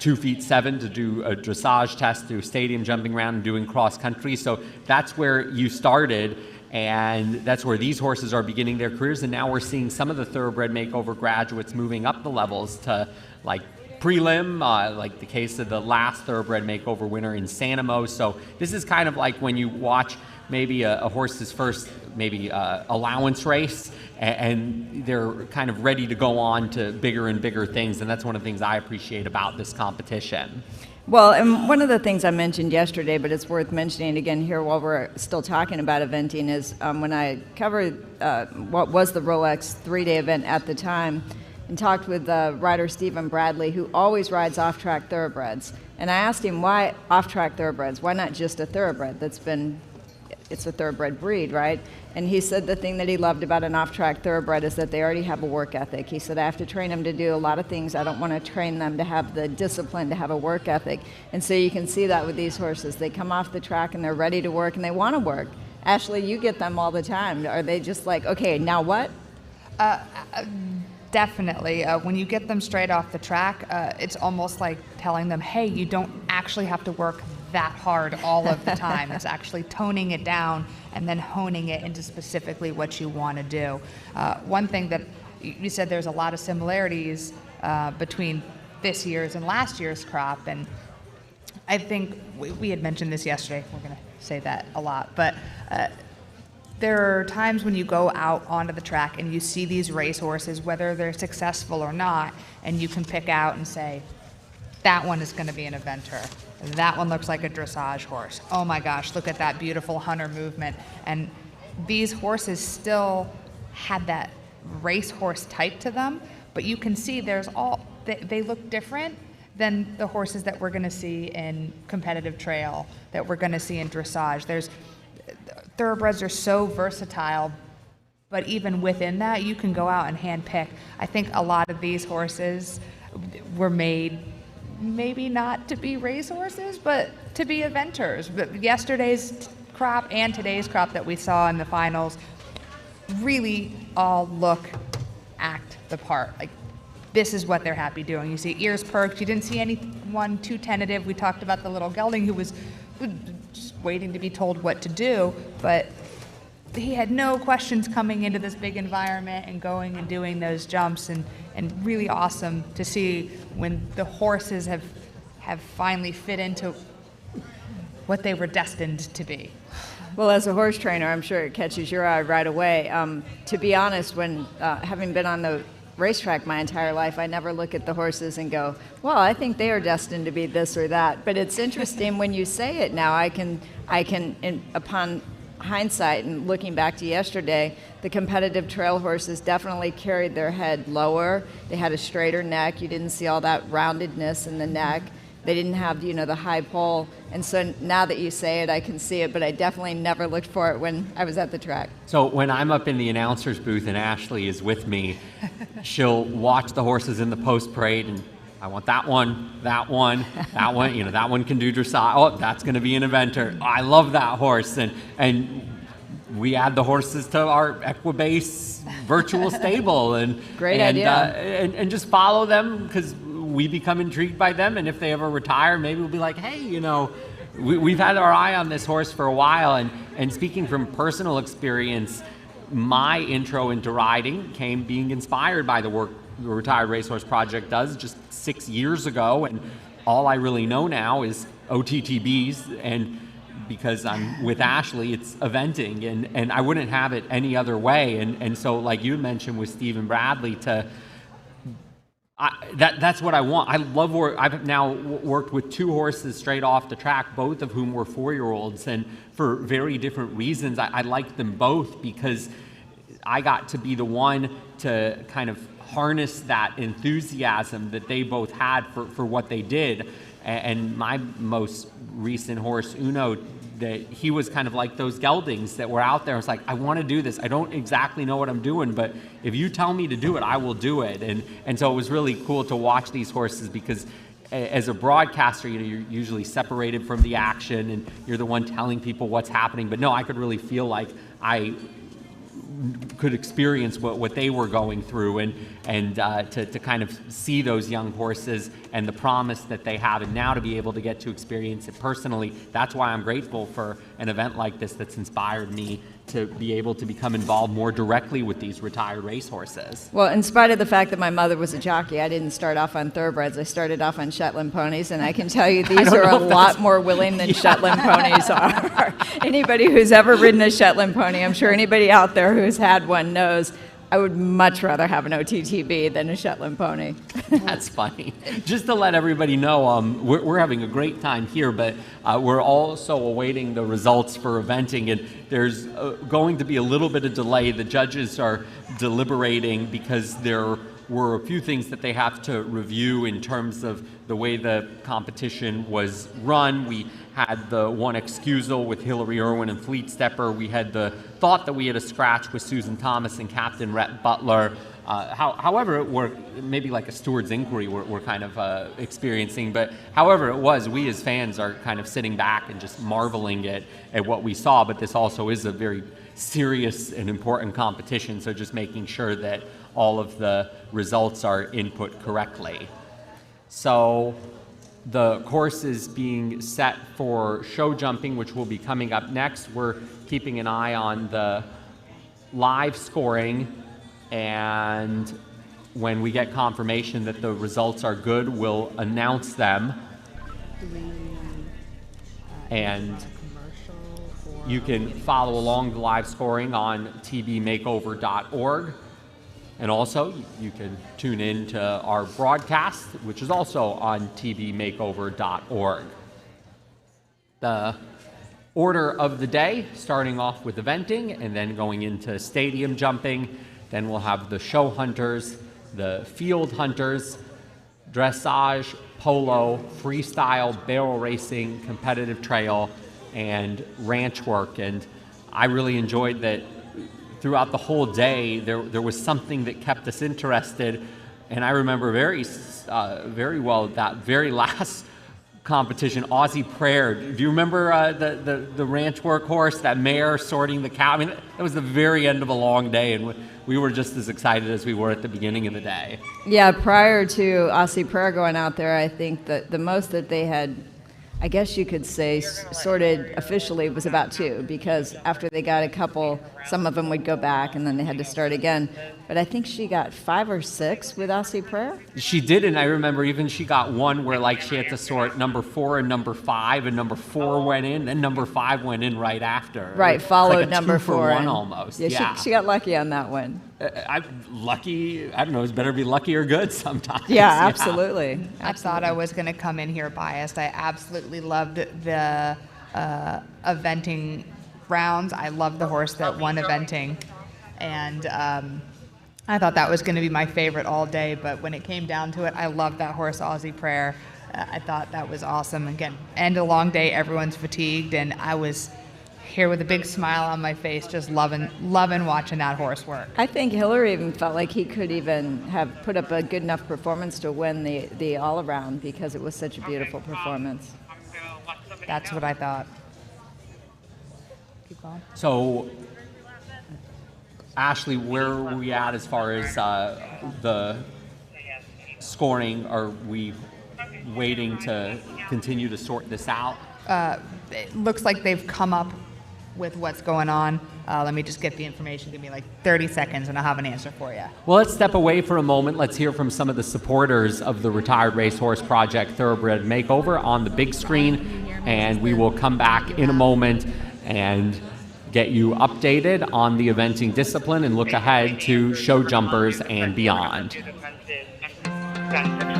2 feet 7 to do a dressage test, do stadium jumping around and doing cross country. So that's where you started, and that's where these horses are beginning their careers. And now we're seeing some of the Thoroughbred Makeover graduates moving up the levels to like prelim, like the case of the last Thoroughbred Makeover winner in Sanamo. So this is kind of like when you watch maybe a horse's first allowance race, and they're kind of ready to go on to bigger and bigger things, and that's one of the things I appreciate about this competition. Well, and one of the things I mentioned yesterday, but it's worth mentioning again here while we're still talking about eventing, is when I covered what was the Rolex 3-day event at the time, and talked with rider Stephen Bradley, who always rides off-track thoroughbreds. And I asked him, why off-track thoroughbreds? Why not just a thoroughbred it's a thoroughbred breed, right? And he said the thing that he loved about an off-track thoroughbred is that they already have a work ethic. He said, I have to train them to do a lot of things. I don't want to train them to have the discipline to have a work ethic. And so you can see that with these horses. They come off the track and they're ready to work and they want to work. Ashley, you get them all the time. Are they just like, okay, now what? Definitely. When you get them straight off the track, it's almost like telling them, hey, you don't actually have to work that hard all of the time. It's actually toning it down and then honing it into specifically what you want to do. One thing that you said, there's a lot of similarities between this year's and last year's crop, and I think we had mentioned this yesterday. We're going to say that a lot, but there are times when you go out onto the track and you see these racehorses, whether they're successful or not, and you can pick out and say, that one is going to be an eventer. That one looks like a dressage horse. Oh my gosh, look at that beautiful hunter movement. And these horses still had that racehorse type to them, but you can see they look different than the horses that we're going to see in competitive trail, that we're going to see in dressage. Thoroughbreds are so versatile, but even within that, you can go out and handpick. I think a lot of these horses were made maybe not to be racehorses, but to be eventers. But yesterday's crop and today's crop that we saw in the finals really all act the part. Like, this is what they're happy doing. You see ears perked. You didn't see anyone too tentative. We talked about the little gelding who was just waiting to be told what to do, but he had no questions coming into this big environment and going and doing those jumps, and really awesome to see when the horses have finally fit into what they were destined to be. Well, as a horse trainer, I'm sure it catches your eye right away. To be honest, when having been on the racetrack my entire life, I never look at the horses and go, well, I think they are destined to be this or that. But it's interesting when you say it now. I can, upon hindsight and looking back to yesterday, the competitive trail horses definitely carried their head lower. They had a straighter neck. You didn't see all that roundedness in the neck. They didn't have, the high pole. And so now that you say it, I can see it, but I definitely never looked for it when I was at the track. So when I'm up in the announcer's booth and Ashley is with me, she'll watch the horses in the post parade, and I want that one, that one, that one, that one can do dressage. Oh, that's going to be an eventer. I love that horse. And we add the horses to our Equibase virtual stable. Great idea. And just follow them, because we become intrigued by them, and if they ever retire, maybe we'll be like, hey, we've had our eye on this horse for a while. And speaking from personal experience, my intro into riding came being inspired by the work the Retired Racehorse Project does just 6 years ago, and all I really know now is OTTBs, and because I'm with Ashley, it's eventing, and I wouldn't have it any other way. And so, like you mentioned with Stephen Bradley, to That's what I want. I love I've now worked with 2 horses straight off the track, both of whom were 4-year-olds, and for very different reasons. I liked them both because I got to be the one to kind of harness that enthusiasm that they both had for what they did. And my most recent horse, Uno, that he was kind of like those geldings that were out there. It's like, I want to do this. I don't exactly know what I'm doing, but if you tell me to do it, I will do it. And so it was really cool to watch these horses because as a broadcaster, you're usually separated from the action and you're the one telling people what's happening. But no, I could really feel like I could experience what they were going through and to kind of see those young horses and the promise that they have, and now to be able to get to experience it personally. That's why I'm grateful for an event like this that's inspired me to be able to become involved more directly with these retired racehorses. Well, in spite of the fact that my mother was a jockey, I didn't start off on thoroughbreds. I started off on Shetland ponies, and I can tell you these are a lot more willing than Shetland ponies are. Anybody who's ever ridden a Shetland pony, I'm sure anybody out there who's had one knows, I would much rather have an OTTB than a Shetland pony. That's funny. Just to let everybody know, we're having a great time here, but we're also awaiting the results for eventing, and there's going to be a little bit of delay. The judges are deliberating because there were a few things that they have to review in terms of the way the competition was run. We had the one excusal with Hillary Irwin and Fleet Stepper. We had the thought that we had a scratch with Susan Thomas and Captain Rhett Butler. However, we're maybe like a steward's inquiry we're kind of experiencing, but however it was, we as fans are kind of sitting back and just marveling at what we saw. But this also is a very serious and important competition, so just making sure that all of the results are input correctly. So the course is being set for show jumping, which will be coming up next. We're keeping an eye on the live scoring, and when we get confirmation that the results are good, we'll announce them. And you can follow along the live scoring on tbmakeover.org. And also, you can tune in to our broadcast, which is also on tbmakeover.org. The order of the day, starting off with eventing and then going into stadium jumping. Then we'll have the show hunters, the field hunters, dressage, polo, freestyle, barrel racing, competitive trail, and ranch work. And I really enjoyed that throughout the whole day, there was something that kept us interested. And I remember very well that very last competition, Aussie Prayer. Do you remember the ranch work horse, that mare sorting the cow? I mean, it was the very end of a long day, and we were just as excited as we were at the beginning of the day. Yeah, prior to Aussie Prayer going out there, I think that the most that they had, I guess you could say, sorted officially was about 2, because after they got a couple, some of them would go back and then they had to start again. But I think she got 5 or 6 with Aussie Prayer. She did, and I remember even she got one where like she had to sort number 4 and number 5, and number 4 went in, then number 5 went in right after. Right, followed like number 2 4. for 1 almost. Yeah, she got lucky on that one. I'm lucky. I don't know. It's better be lucky or good sometimes. Yeah, absolutely. I thought I was going to come in here biased. I absolutely loved the eventing rounds. I loved the horse that won eventing, and I thought that was going to be my favorite all day. But when it came down to it, I loved that horse, Aussie Prayer. I thought that was awesome. Again, end a long day, everyone's fatigued, and I was here with a big smile on my face, just loving watching that horse work. I think Hillary even felt like he could even have put up a good enough performance to win the all-around, because it was such a beautiful performance. That's what I thought. Keep going. So, Ashley, where are we at as far as the scoring? Are we waiting to continue to sort this out? It looks like they've come up with what's going on. Let me just get the information. Give me like 30 seconds and I'll have an answer for you. Well, let's step away for a moment. Let's hear from some of the supporters of the Retired Racehorse Project Thoroughbred Makeover on the big screen, and we will come back in a moment and get you updated on the eventing discipline and look ahead to show jumpers and beyond.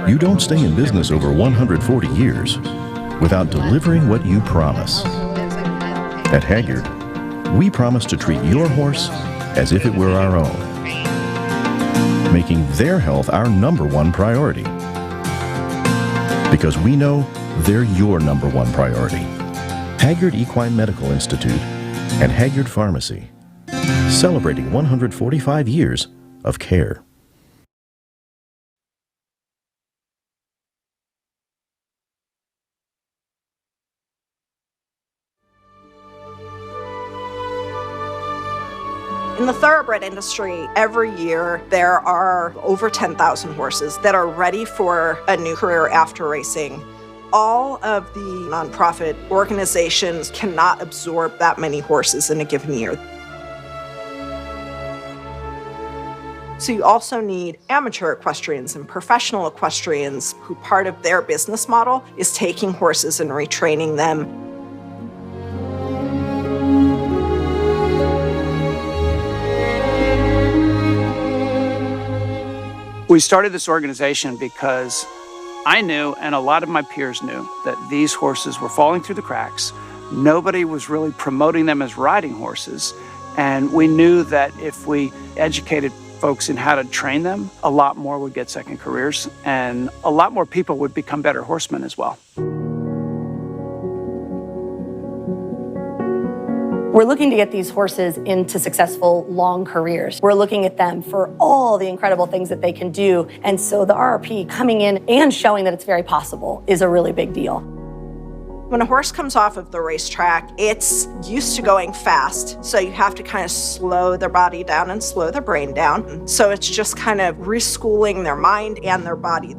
You don't stay in business over 140 years without delivering what you promise. At Hagyard, we promise to treat your horse as if it were our own, making their health our #1 priority. Because we know they're your #1 priority. Hagyard Equine Medical Institute and Hagyard Pharmacy, celebrating 145 years of care. In the thoroughbred industry, every year there are over 10,000 horses that are ready for a new career after racing. All of the nonprofit organizations cannot absorb that many horses in a given year. So you also need amateur equestrians and professional equestrians who part of their business model is taking horses and retraining them. We started this organization because I knew, and a lot of my peers knew, that these horses were falling through the cracks. Nobody was really promoting them as riding horses. And we knew that if we educated folks in how to train them, a lot more would get second careers, and a lot more people would become better horsemen as well. We're looking to get these horses into successful long careers. We're looking at them for all the incredible things that they can do. And so the RRP coming in and showing that it's very possible is a really big deal. When a horse comes off of the racetrack, it's used to going fast. So you have to kind of slow their body down and slow their brain down. So it's just kind of reschooling their mind and their body.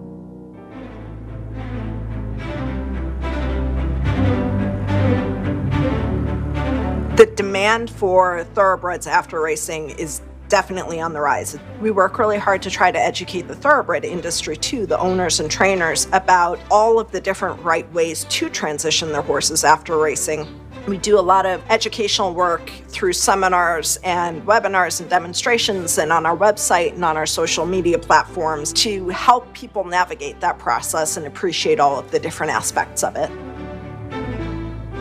The demand for thoroughbreds after racing is definitely on the rise. We work really hard to try to educate the thoroughbred industry too, the owners and trainers, about all of the different right ways to transition their horses after racing. We do a lot of educational work through seminars and webinars and demonstrations and on our website and on our social media platforms to help people navigate that process and appreciate all of the different aspects of it.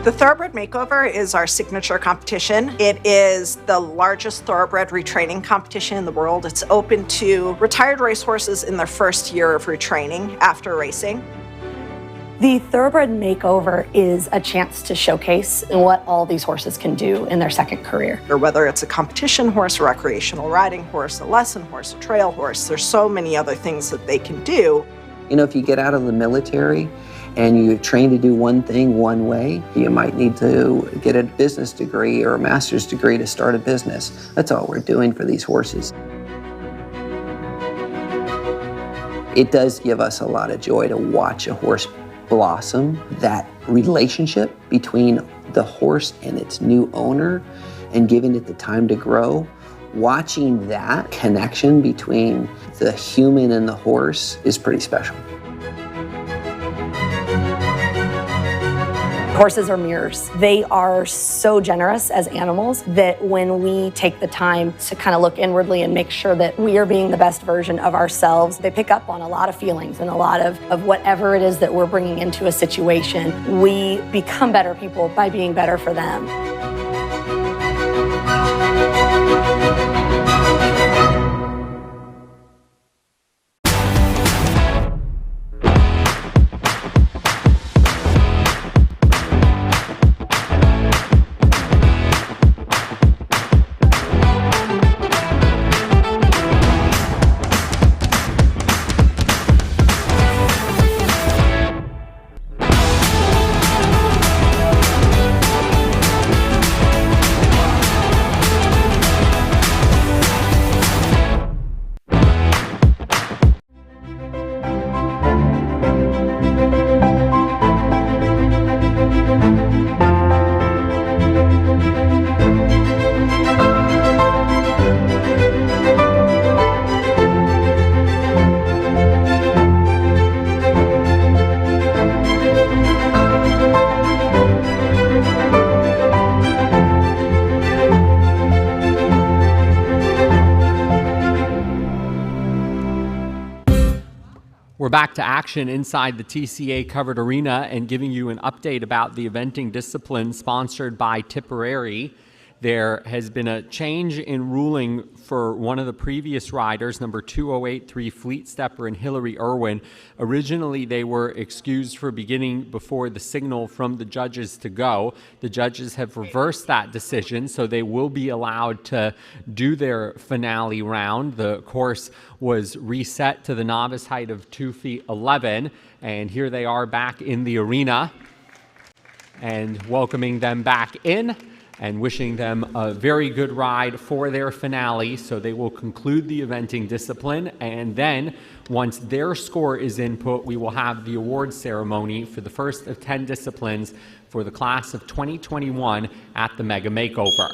The Thoroughbred Makeover is our signature competition. It is the largest thoroughbred retraining competition in the world. It's open to retired racehorses in their first year of retraining after racing. The Thoroughbred Makeover is a chance to showcase what all these horses can do in their second career. Or whether it's a competition horse, a recreational riding horse, a lesson horse, a trail horse, there's so many other things that they can do. You know, if you get out of the military and you're trained to do one thing one way, you might need to get a business degree or a master's degree to start a business. That's all we're doing for these horses. It does give us a lot of joy to watch a horse blossom, that relationship between the horse and its new owner and giving it the time to grow. Watching that connection between the human and the horse is pretty special. Horses are mirrors. They are so generous as animals that when we take the time to kind of look inwardly and make sure that we are being the best version of ourselves, they pick up on a lot of feelings and a lot of whatever it is that we're bringing into a situation. We become better people by being better for them. We're back to action inside the TCA Covered Arena and giving you an update about the eventing discipline sponsored by Tipperary. There has been a change in ruling for one of the previous riders, number 2083 Fleet Stepper and Hillary Irwin. Originally, they were excused for beginning before the signal from the judges to go. The judges have reversed that decision, so they will be allowed to do their finale round. The course was reset to the novice height of 2 feet 11, and here they are back in the arena and welcoming them back in and wishing them a very good ride for their finale. So they will conclude the eventing discipline, and then once their score is input, we will have the award ceremony for the first of 10 disciplines for the class of 2021 at the Mega Makeover.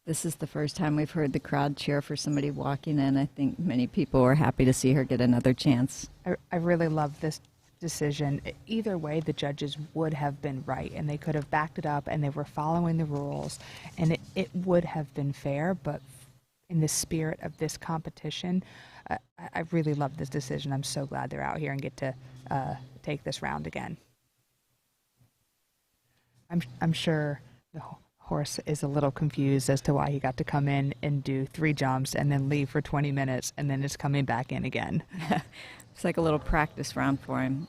This is the first time we've heard the crowd cheer for somebody walking in. I think many people were happy to see her get another chance. I really love this decision. Either way, the judges would have been right, and they could have backed it up, and they were following the rules, and it would have been fair. But in the spirit of this competition, I really love this decision. I'm so glad they're out here and get to take this round again. I'm sure the horse is a little confused as to why he got to come in and do 3 jumps and then leave for 20 minutes and then is coming back in again. It's like a little practice round for him.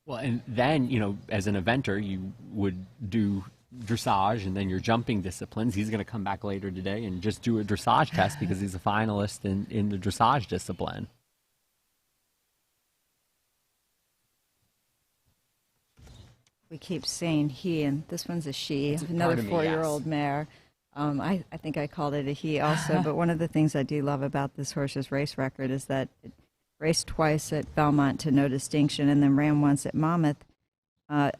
Well, and then, you know, as an eventer, you would do dressage and then your jumping disciplines. He's going to come back later today and just do a dressage test because he's a finalist in the dressage discipline. We keep saying he, and this one's a she, It's another part of me, 4-year-old mare. I think I called it a he also, but one of the things I do love about this horse's race record is that it raced twice at Belmont to no distinction and then ran once at Monmouth,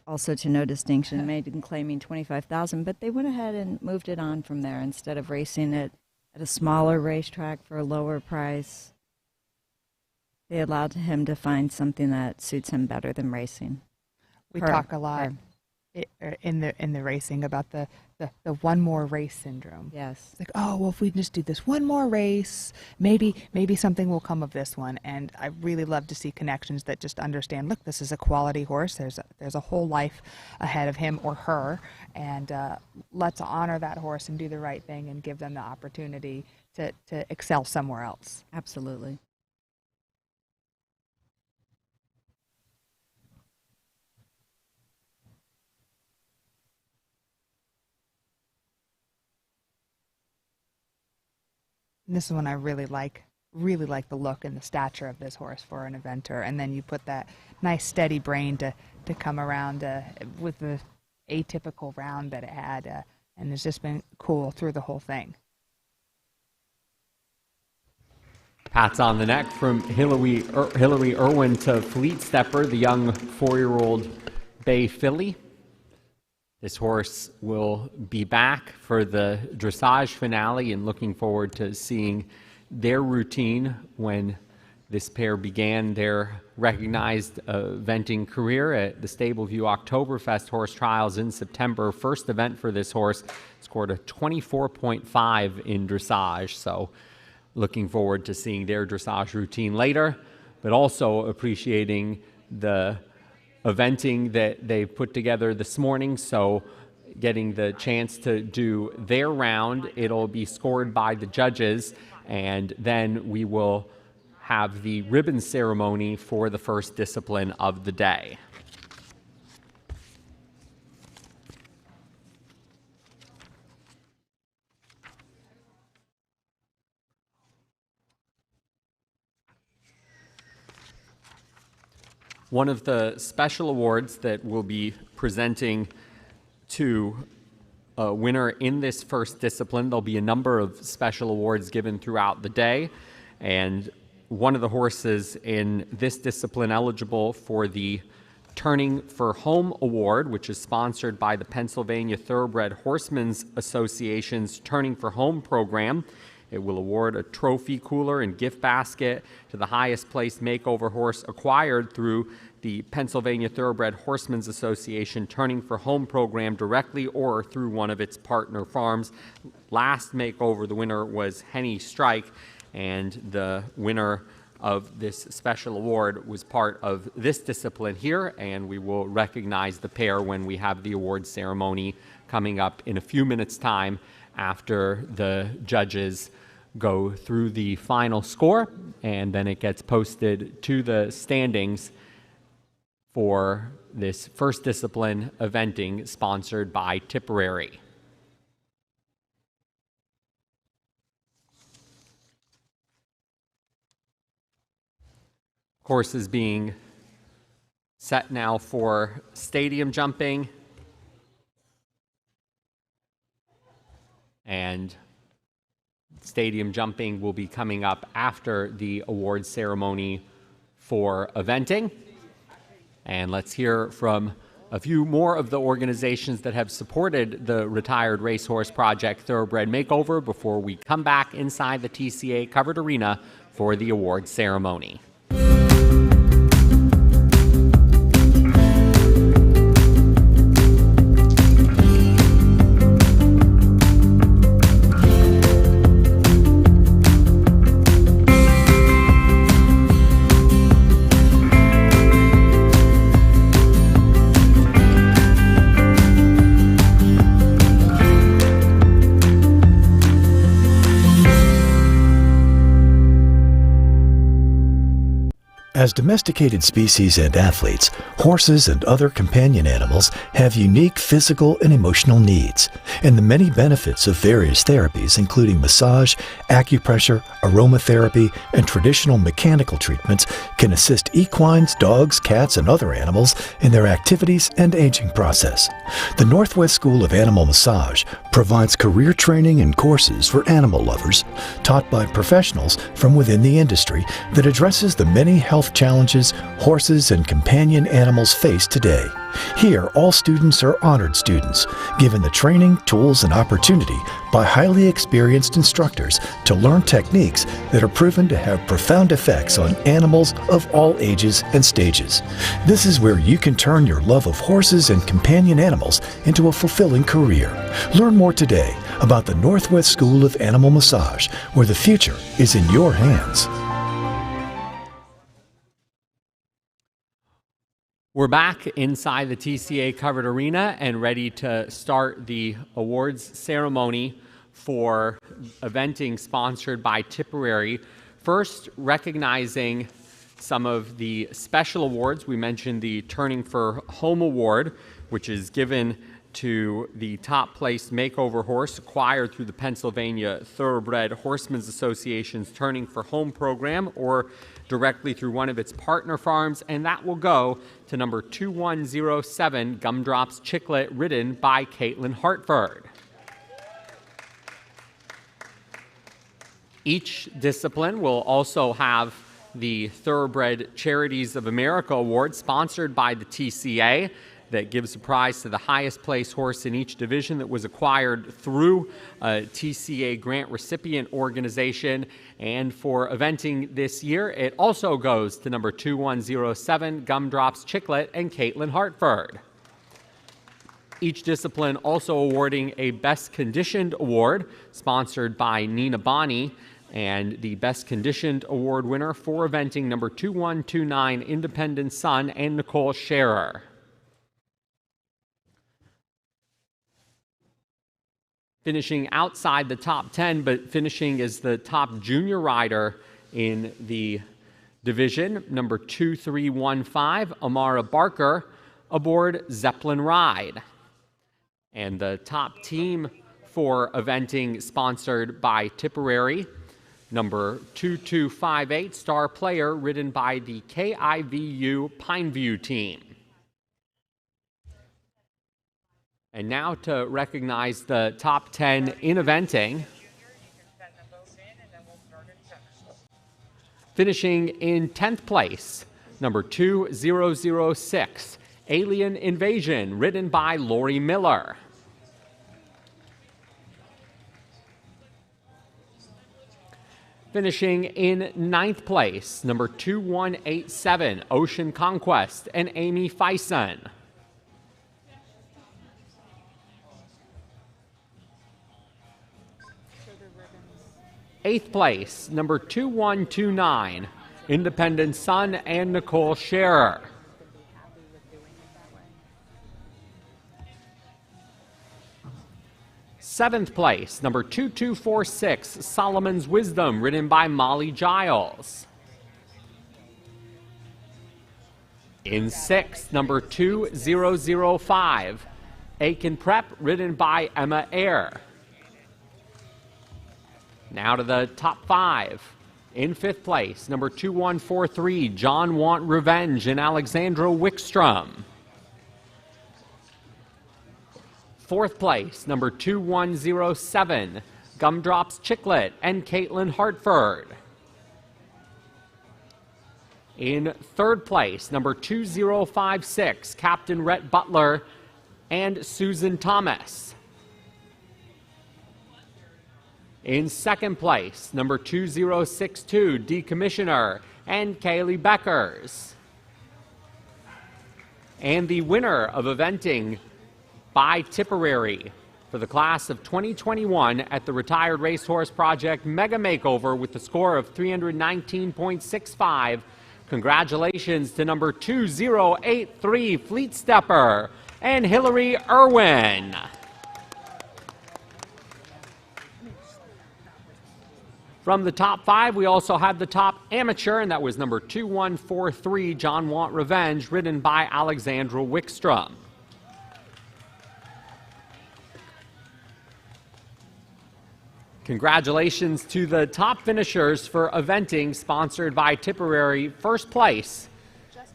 also to no distinction, made in claiming 25,000, but they went ahead and moved it on from there instead of racing it at a smaller racetrack for a lower price. They allowed him to find something that suits him better than racing. We talk a lot in the racing about the one more race syndrome. Yes. It's like, oh, well, if we just do this one more race, maybe something will come of this one. And I really love to see connections that just understand, look, this is a quality horse. There's a whole life ahead of him or her, and let's honor that horse and do the right thing and give them the opportunity to excel somewhere else. Absolutely. And this is one I really like the look and the stature of this horse for an eventer. And then you put that nice steady brain to come around with the atypical round that it had, and it's just been cool through the whole thing. Pats on the neck from Hillary Irwin to Fleet Stepper, the young 4-year-old bay filly. This horse will be back for the dressage finale, and looking forward to seeing their routine when this pair began their recognized eventing career at the Stableview Oktoberfest Horse Trials in September. First event for this horse, scored a 24.5 in dressage, so looking forward to seeing their dressage routine later, but also appreciating the eventing that they put together this morning, so getting the chance to do their round. It'll be scored by the judges, and then we will have the ribbon ceremony for the first discipline of the day. One of the special awards that we'll be presenting to a winner in this first discipline, there'll be a number of special awards given throughout the day, and one of the horses in this discipline eligible for the Turning for Home Award, which is sponsored by the Pennsylvania Thoroughbred Horsemen's Association's Turning for Home program. It will award a trophy cooler and gift basket to the highest placed makeover horse acquired through the Pennsylvania Thoroughbred Horsemen's Association Turning for Home program directly or through one of its partner farms. Last makeover, the winner was Henny Strike, and the winner of this special award was part of this discipline here, and we will recognize the pair when we have the award ceremony coming up in a few minutes' time after the judges go through the final score, and then it gets posted to the standings for this first discipline eventing sponsored by Tipperary. Course is being set now for stadium jumping, and stadium jumping will be coming up after the award ceremony for eventing. And let's hear from a few more of the organizations that have supported the Retired Racehorse Project Thoroughbred Makeover before we come back inside the TCA Covered Arena for the award ceremony. As domesticated species and athletes, horses and other companion animals have unique physical and emotional needs, and the many benefits of various therapies, including massage, acupressure, aromatherapy, and traditional mechanical treatments, can assist equines, dogs, cats, and other animals in their activities and aging process. The Northwest School of Animal Massage provides career training and courses for animal lovers, taught by professionals from within the industry, that addresses the many health challenges horses and companion animals face today. Here, all students are honored students, given the training, tools, and opportunity by highly experienced instructors to learn techniques that are proven to have profound effects on animals of all ages and stages. This is where you can turn your love of horses and companion animals into a fulfilling career. Learn more today about the Northwest School of Animal Massage, where the future is in your hands. We're back inside the TCA Covered Arena and ready to start the awards ceremony for eventing sponsored by Tipperary. First, recognizing some of the special awards. We mentioned the Turning for Home Award, which is given to the top placed makeover horse acquired through the Pennsylvania Thoroughbred Horsemen's Association's Turning for Home program, or directly through one of its partner farms, and that will go to number 2107 Gumdrops Chicklet, ridden by Caitlin Hartford. Each discipline will also have the Thoroughbred Charities of America Award, sponsored by the TCA, that gives a prize to the highest placed horse in each division that was acquired through a TCA grant recipient organization. And for eventing this year, it also goes to number 2107 Gumdrops Chicklet and Caitlin Hartford. Each discipline also awarding a Best Conditioned Award, sponsored by Nina Bonney, and the Best Conditioned Award winner for eventing number 2129 Independent Sun and Nicole Scherer. Finishing outside the top 10, but finishing as the top junior rider in the division, number 2315, Amara Barker, aboard Zeppelin Ride. And the top team for eventing sponsored by Tipperary, number 2258, Star Player, ridden by the KIVU Pineview team. And now to recognize the top 10 in eventing. Finishing in 10th place, number 2006, Alien Invasion, ridden by Lori Miller. Finishing in 9th place, number 2187, Ocean Conquest, and Amy Fison. 8th place, number 2129, Independent Sun and Nicole Scherer. 7th place, number 2246, Solomon's Wisdom, ridden by Molly Giles. In 6th, number 2005, Aiken Prep, ridden by Emma Eyre. Now to the top 5. In 5th place, number 2143, John Want Revenge and Alexandra Wickstrom. 4th place, number 2107, Gumdrops Chicklet and Caitlin Hartford. In 3rd place, number 2056, Captain Rhett Butler and Susan Thomas. In 2nd place, number 2062, Decommissioner and Kaylee Beckers. And the winner of eventing by Tipperary for the class of 2021 at the Retired Racehorse Project Mega Makeover with the score of 319.65. Congratulations to number 2083 Fleet Stepper and Hillary Irwin. From the top 5, we also had the top amateur, and that was number 2143 John Want Revenge, ridden by Alexandra Wickstrom. Congratulations to the top finishers for eventing sponsored by Tipperary. 1st place,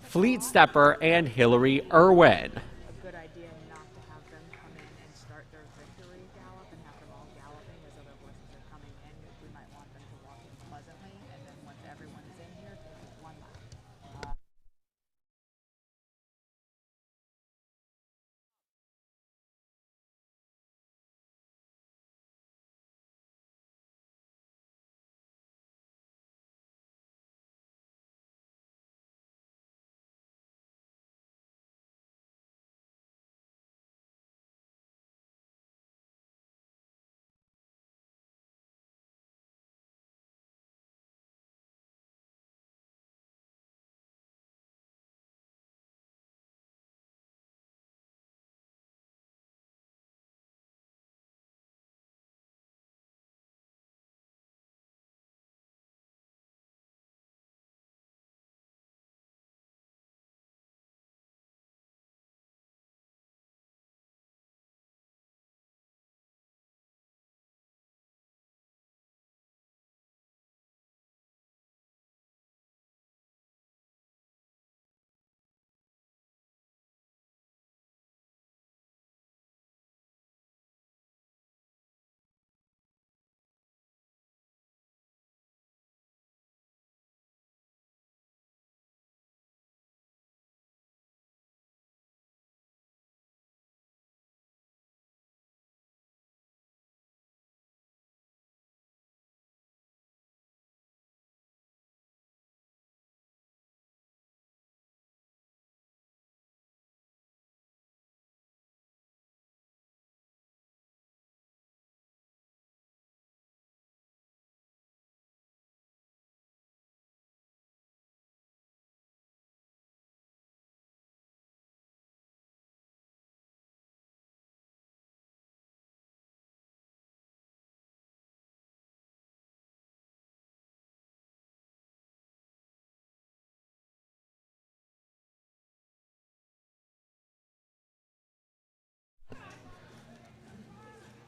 Fleet Stepper and Hillary Irwin. A good idea not to have them come in and start their victory gallop and have them all galloping as other horses are coming in. We might want them to walk in pleasantly, and then once everyone is in here, take one lap.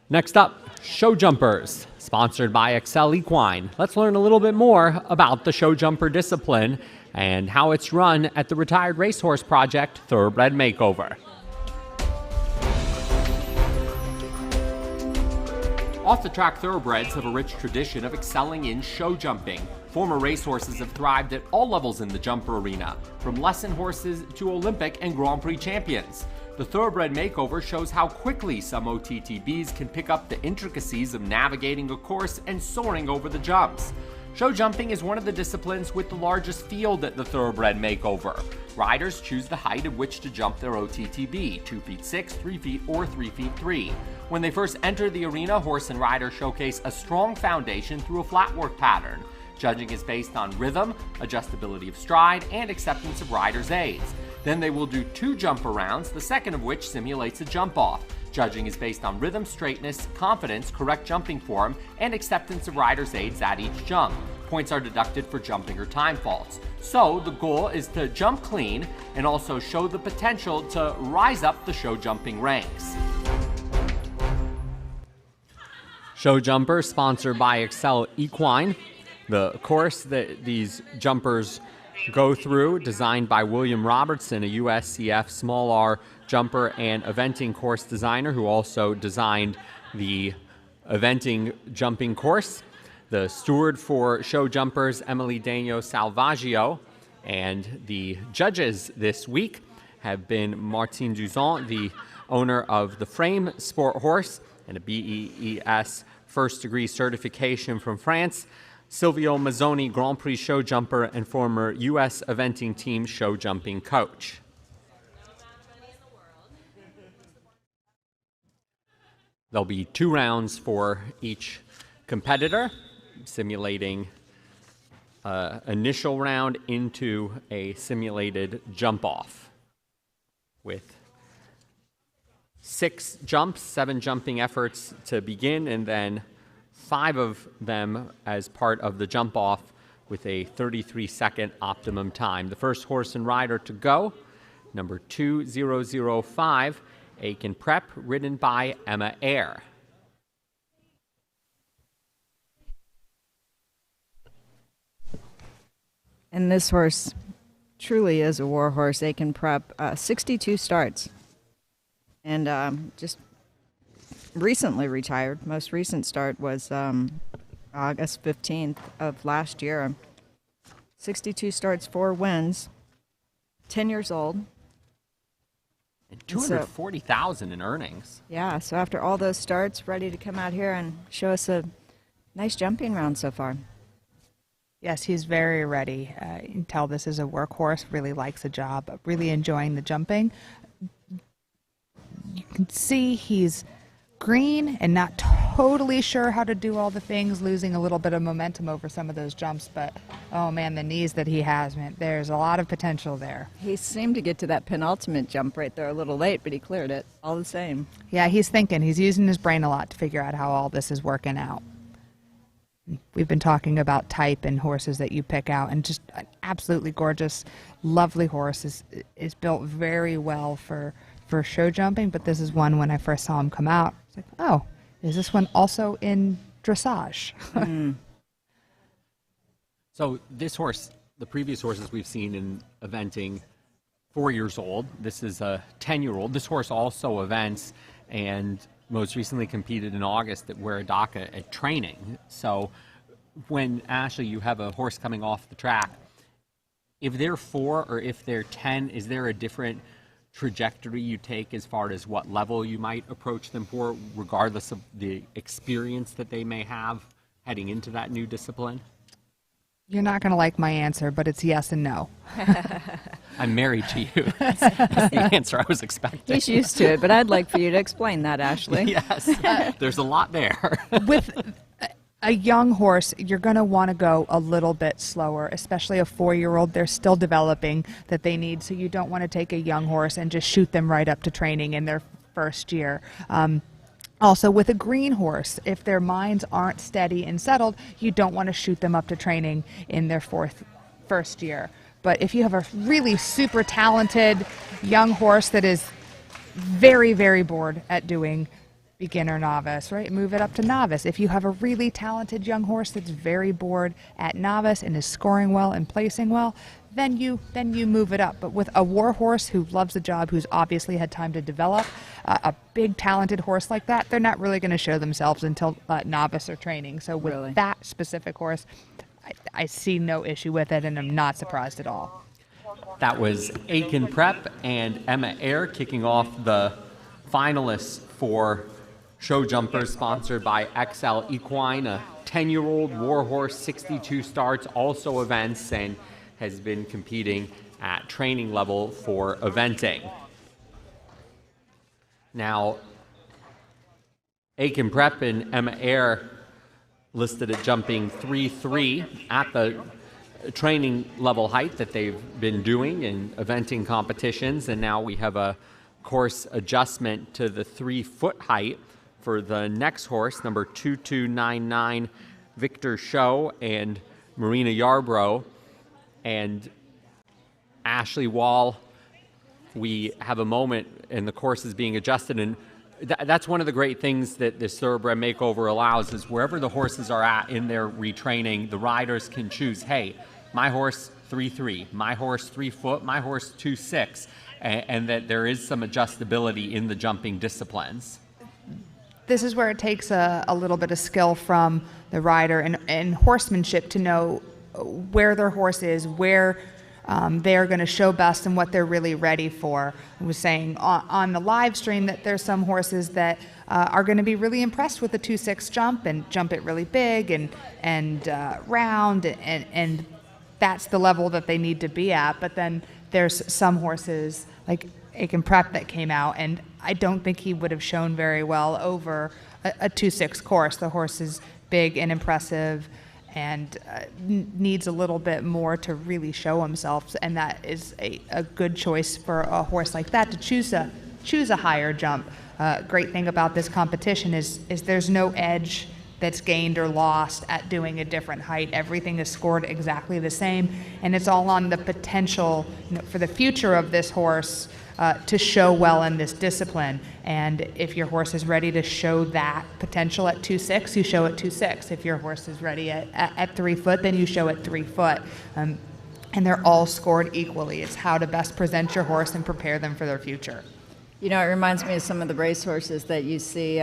Next up, Show Jumpers, sponsored by Excel Equine. Let's learn a little bit more about the show jumper discipline and how it's run at the Retired Racehorse Project Thoroughbred Makeover. Off-the-track thoroughbreds have a rich tradition of excelling in show jumping. Former racehorses have thrived at all levels in the jumper arena, from lesson horses to Olympic and Grand Prix champions. The Thoroughbred Makeover shows how quickly some OTTBs can pick up the intricacies of navigating a course and soaring over the jumps. Show jumping is one of the disciplines with the largest field at the Thoroughbred Makeover. Riders choose the height at which to jump their OTTB, 2 feet 6, 3 feet, or 3 feet 3. When they first enter the arena, horse and rider showcase a strong foundation through a flat work pattern. Judging is based on rhythm, adjustability of stride, and acceptance of rider's aids. Then they will do 2 jump rounds, the second of which simulates a jump off. Judging is based on rhythm, straightness, confidence, correct jumping form, and acceptance of rider's aids at each jump. Points are deducted for jumping or time faults. So the goal is to jump clean and also show the potential to rise up the show jumping ranks. Show Jumper, sponsored by Excel Equine. The course that these jumpers go through, designed by William Robertson, a USCF small R jumper and eventing course designer who also designed the eventing jumping course. The steward for show jumpers, Emily Dano Salvaggio, and the judges this week have been Martine Duzon, the owner of the Frame Sport Horse and a BEES first degree certification from France, Silvio Mazzoni, Grand Prix show jumper and former U.S. eventing team show jumping coach. There'll be 2 rounds for each competitor, simulating initial round into a simulated jump off with 6 jumps, 7 jumping efforts to begin, and then 5 of them as part of the jump off with a 33-second optimum time. The first horse and rider to go, number 2005, Aiken Prep, ridden by Emma Eyre. And this horse truly is a war horse, Aiken Prep. 62 starts. And just recently retired. Most recent start was August 15th of last year. 62 starts, 4 wins, 10 years old. And $240,000 in earnings. Yeah, so after all those starts, ready to come out here and show us a nice jumping round so far. Yes, he's very ready. You can tell this is a workhorse, really likes the job, really enjoying the jumping. You can see he's green and not totally sure how to do all the things, losing a little bit of momentum over some of those jumps, but oh man, the knees that he has, man, there's a lot of potential there. He seemed to get to that penultimate jump right there a little late, but he cleared it all the same. Yeah, he's thinking. He's using his brain a lot to figure out how all this is working out. We've been talking about type and horses that you pick out, and just an absolutely gorgeous, lovely horse is built very well for show jumping, but this is one when I first saw him come out, I was like, oh, is this one also in dressage? So this horse, the previous horses we've seen in eventing, 4 years old. This is a 10-year-old. This horse also events and most recently competed in August at Waradaka at training. So when, Ashley, you have a horse coming off the track, if they're 4 or if they're 10, is there a different trajectory you take as far as what level you might approach them for, regardless of the experience that they may have heading into that new discipline? You're not going to like my answer, but it's yes and no. I'm married to you. That's the answer I was expecting. He's used to it, but I'd like for you to explain that, Ashley. Yes, there's a lot there. With a young horse, you're going to want to go a little bit slower, especially a 4-year-old. They're still developing that they need, so you don't want to take a young horse and just shoot them right up to training in their first year. Also, with a green horse, if their minds aren't steady and settled, you don't want to shoot them up to training in their first year. But if you have a really super talented young horse that is very, very bored at doing beginner novice, right? Move it up to novice. If you have a really talented young horse that's very bored at novice and is scoring well and placing well, then you move it up. But with a war horse who loves the job, who's obviously had time to develop, a big talented horse like that, they're not really going to show themselves until novice or training. So with that specific horse, I see no issue with it, and I'm not surprised at all. That was Aiken Prep and Emma Eyre kicking off the finalists for Show Jumpers, sponsored by XL Equine, a 10-year-old Warhorse, 62 starts, also events, and has been competing at training level for eventing. Now, Aiken Prep and Emma Air listed at jumping 3-3 at the training level height that they've been doing in eventing competitions, and now we have a course adjustment to the 3-foot height for the next horse, number 2299, Victor Show and Marina Yarbrough. And Ashley Wall, we have a moment and the course is being adjusted, and that's one of the great things that this Thoroughbred Makeover allows, is wherever the horses are at in their retraining, the riders can choose, hey, my horse 3-3, my horse 3-foot, my horse 2-6, and that there is some adjustability in the jumping disciplines. This is where it takes a little bit of skill from the rider and horsemanship to know where their horse is, where they're going to show best and what they're really ready for. I was saying on the live stream that there's some horses that are going to be really impressed with the 2-6 jump and jump it really big and round, and that's the level that they need to be at. But then there's some horses like Aiken Prep that came out, and I don't think he would have shown very well over a 2-6 course. The horse is big and impressive and needs a little bit more to really show himself, and that is a good choice for a horse like that to choose a higher jump. Great thing about this competition is there's no edge that's gained or lost at doing a different height. Everything is scored exactly the same, and it's all on the potential, for the future of this horse to show well in this discipline. And if your horse is ready to show that potential at 2-6, you show it 2-6. If your horse is ready at 3-foot, then you show it 3-foot. And they're all scored equally. It's how to best present your horse and prepare them for their future. You know, it reminds me of some of the racehorses that you see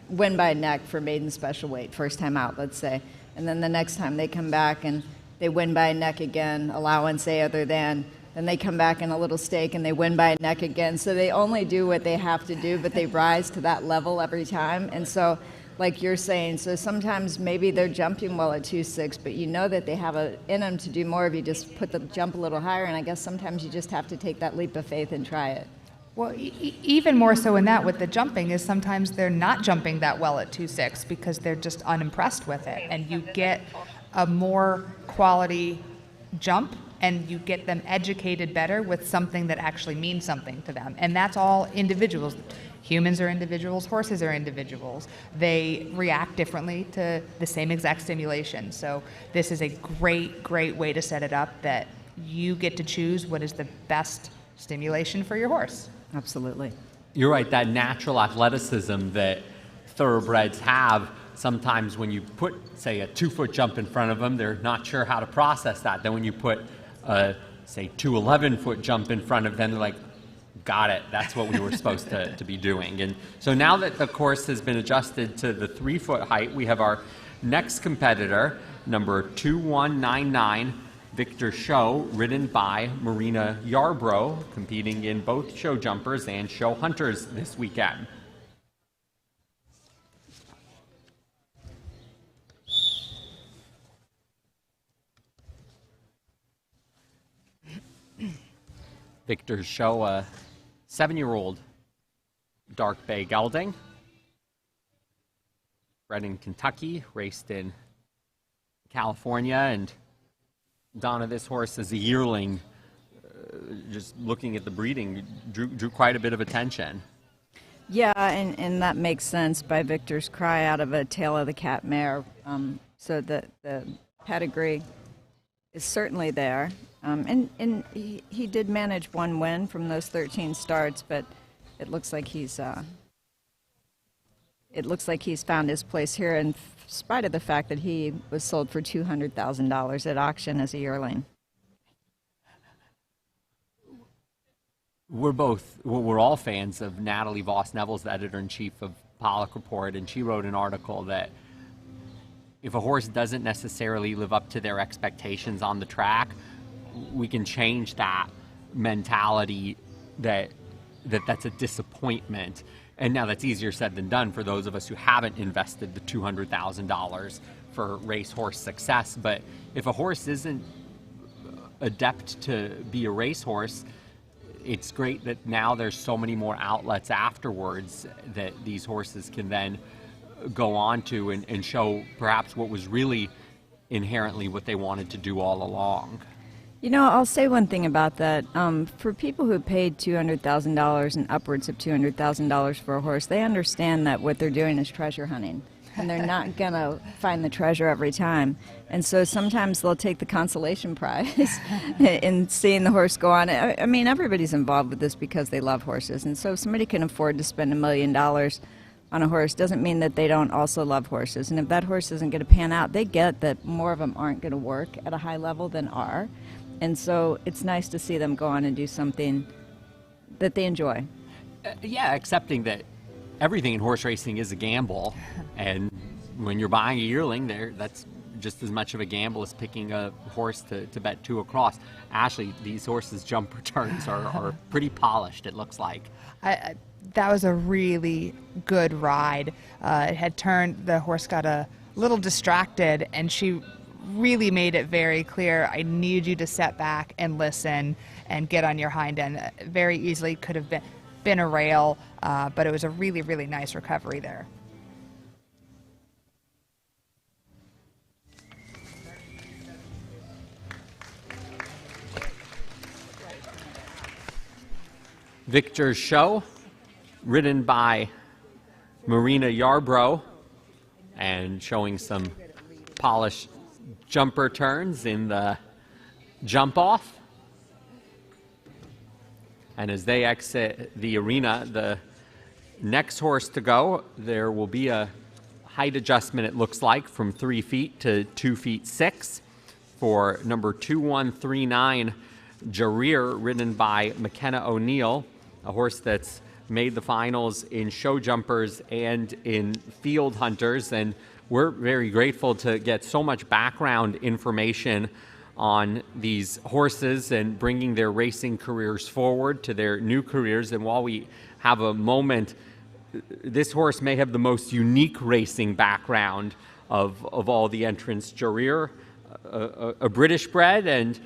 win by neck for maiden special weight, first time out, let's say. And then the next time they come back and they win by neck again, allowance A other than. Then they come back in a little stake and they win by neck again. So they only do what they have to do, but they rise to that level every time. And so, like you're saying, so sometimes maybe they're jumping well at 2-6, but you know that they have in them to do more if you just put the jump a little higher. And I guess sometimes you just have to take that leap of faith and try it. Well, even more so in that with the jumping is sometimes they're not jumping that well at 2-6 because they're just unimpressed with it. And you get a more quality jump and you get them educated better with something that actually means something to them. And that's all individuals. Humans are individuals, horses are individuals. They react differently to the same exact stimulation. So this is a great, great way to set it up that you get to choose what is the best stimulation for your horse. Absolutely. You're right, that natural athleticism that thoroughbreds have, sometimes when you put, say, a 2-foot jump in front of them, they're not sure how to process that. Then when you put a, say, 2 11-foot jump in front of them, they're like, got it, that's what we were supposed to be doing. And so now that the course has been adjusted to the 3-foot height, we have our next competitor, number 2199, Victor Show, ridden by Marina Yarbrough, competing in both show jumpers and show hunters this weekend. Victor Show, a 7-year-old dark bay gelding, bred in Kentucky, raced in California, and Donna, this horse is a yearling. Just looking at the breeding, drew quite a bit of attention. Yeah, and that makes sense by Victor's cry out of a tail of the cat mare. So the pedigree is certainly there. And he did manage one win from those 13 starts, but it looks like he's found his place here in spite of the fact that he was sold for $200,000 at auction as a yearling. We're all fans of Natalie Voss Neville's the editor-in-chief of Pollock Report, and she wrote an article that if a horse doesn't necessarily live up to their expectations on the track, we can change that mentality that's a disappointment. And now that's easier said than done for those of us who haven't invested the $200,000 for racehorse success. But if a horse isn't adept to be a racehorse, it's great that now there's so many more outlets afterwards that these horses can then go on to and show perhaps what was really inherently what they wanted to do all along. You know, I'll say one thing about that. For people who paid $200,000 and upwards of $200,000 for a horse, they understand that what they're doing is treasure hunting. And they're not going to find the treasure every time. And so sometimes they'll take the consolation prize in seeing the horse go on. I mean, everybody's involved with this because they love horses. And so if somebody can afford to spend $1 million on a horse, doesn't mean that they don't also love horses. And if that horse isn't going to pan out, they get that more of them aren't going to work at a high level than are. And so it's nice to see them go on and do something that they enjoy. Yeah, accepting that everything in horse racing is a gamble. And when you're buying a yearling, that's just as much of a gamble as picking a horse to bet 2 across. Ashley, these horses' jump returns are pretty polished, it looks like. That was a really good ride. It had turned, the horse got a little distracted, and she really made it very clear, I need you to step back and listen and get on your hind end. Very easily could have been a rail, but it was a really, really nice recovery there. Victor's Show, ridden by Marina Yarbrough, and showing some polished jumper turns in the jump off. And as they exit the arena, the next horse to go, there will be a height adjustment, it looks like, from 3 feet to 2 feet 6 for number 2139 Jareer, ridden by McKenna O'Neill, a horse that's made the finals in show jumpers and in field hunters. And we're very grateful to get so much background information on these horses and bringing their racing careers forward to their new careers. And while we have a moment, this horse may have the most unique racing background of all the entrants. Jareer, a British bred, and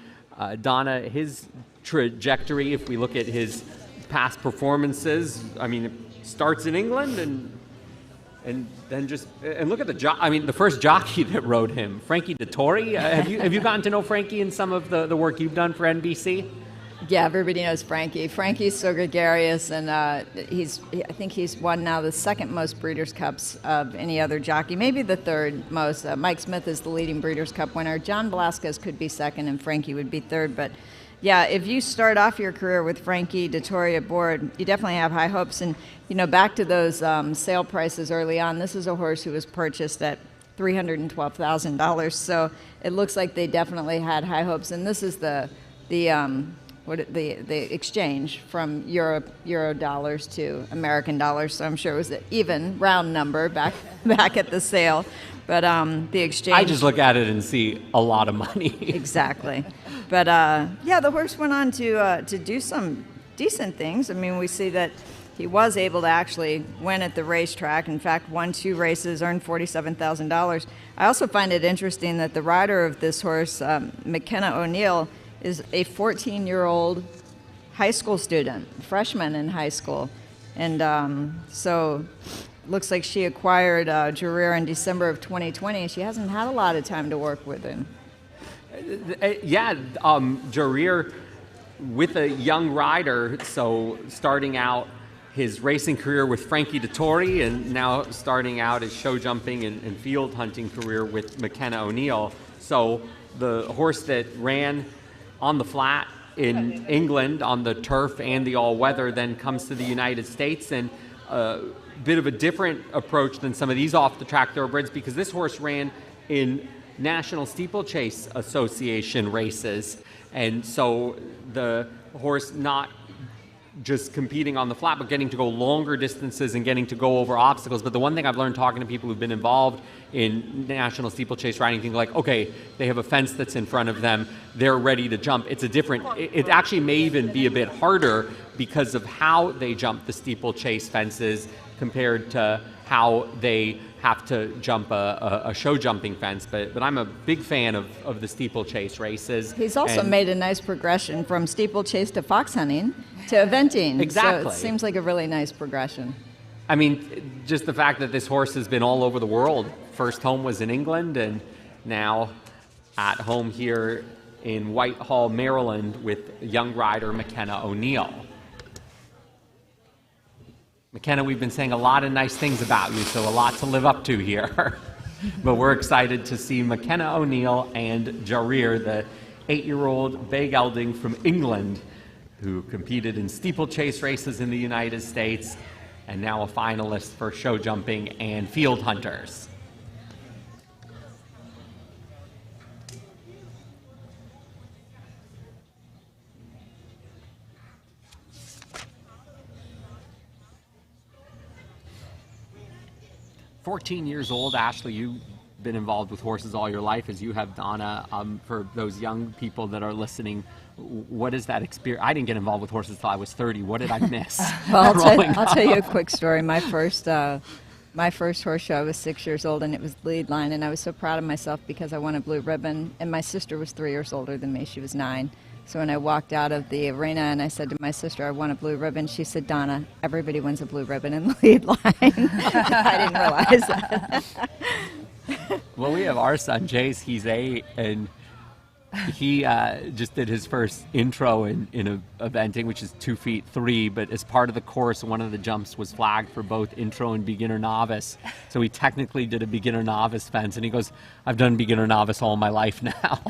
Donna, his trajectory, if we look at his past performances, I mean, it starts in England and then just, and look at the first jockey that rode him, Frankie Dettori. Have you gotten to know Frankie in some of the work you've done for NBC? Yeah, everybody knows Frankie. Frankie's so gregarious, and I think he's won now the second most Breeders' Cups of any other jockey, maybe the third most. Mike Smith is the leading Breeders' Cup winner. John Velasquez could be second, and Frankie would be third. But yeah, if you start off your career with Frankie Dettori aboard, you definitely have high hopes. And back to those sale prices early on, this is a horse who was purchased at $312,000. So it looks like they definitely had high hopes. And this is the exchange from euro dollars to American dollars. So I'm sure it was an even round number back at the sale. But the exchange, I just look at it and see a lot of money. Exactly. But yeah, the horse went on to do some decent things. I mean, we see that he was able to actually win at the racetrack. In fact, won 2 races, earned $47,000. I also find it interesting that the rider of this horse, McKenna O'Neill, is a 14-year-old high school student, freshman in high school. And so looks like she acquired Jareer in December of 2020. She hasn't had a lot of time to work with him. Yeah, Jareer with a young rider, so starting out his racing career with Frankie Dettori and now starting out his show jumping and field hunting career with McKenna O'Neill. So the horse that ran on the flat in England on the turf and the all-weather then comes to the United States, and a bit of a different approach than some of these off-the-track thoroughbreds, because this horse ran in National Steeplechase Association races, and so the horse not just competing on the flat, but getting to go longer distances and getting to go over obstacles. But the one thing I've learned talking to people who've been involved in national steeplechase riding, think like, okay, they have a fence that's in front of them, they're ready to jump. It's a different, it actually may even be a bit harder because of how they jump the steeplechase fences compared to how they have to jump a show jumping fence, but I'm a big fan of the steeplechase races. He's also made a nice progression from steeplechase to fox hunting to eventing. Exactly. So it seems like a really nice progression. I mean, just the fact that this horse has been all over the world. First home was in England, and now at home here in Whitehall, Maryland, with young rider McKenna O'Neill. McKenna, we've been saying a lot of nice things about you, so a lot to live up to here. But we're excited to see McKenna O'Neill and Jarir, the 8-year-old bay gelding from England, who competed in steeplechase races in the United States, and now a finalist for show jumping and field hunters. "14 years old, Ashley, you've been involved with horses all your life, as you have, Donna. For those young people that are listening, what is that experience? I didn't get involved with horses until I was 30. What did I miss?" Well, I'll tell you a quick story. My first horse show, I was 6 years old, and it was lead line, and I was so proud of myself because I won a blue ribbon, and my sister was 3 years older than me. She was 9. So when I walked out of the arena and I said to my sister, "I won a blue ribbon," she said, "Donna, everybody wins a blue ribbon in the lead line." I didn't realize that. Well, we have our son, Jace. He's 8, and he just did his first intro in eventing, which is 2 feet 3, but as part of the course, one of the jumps was flagged for both intro and beginner novice. So he technically did a beginner novice fence, and he goes, "I've done beginner novice all my life now."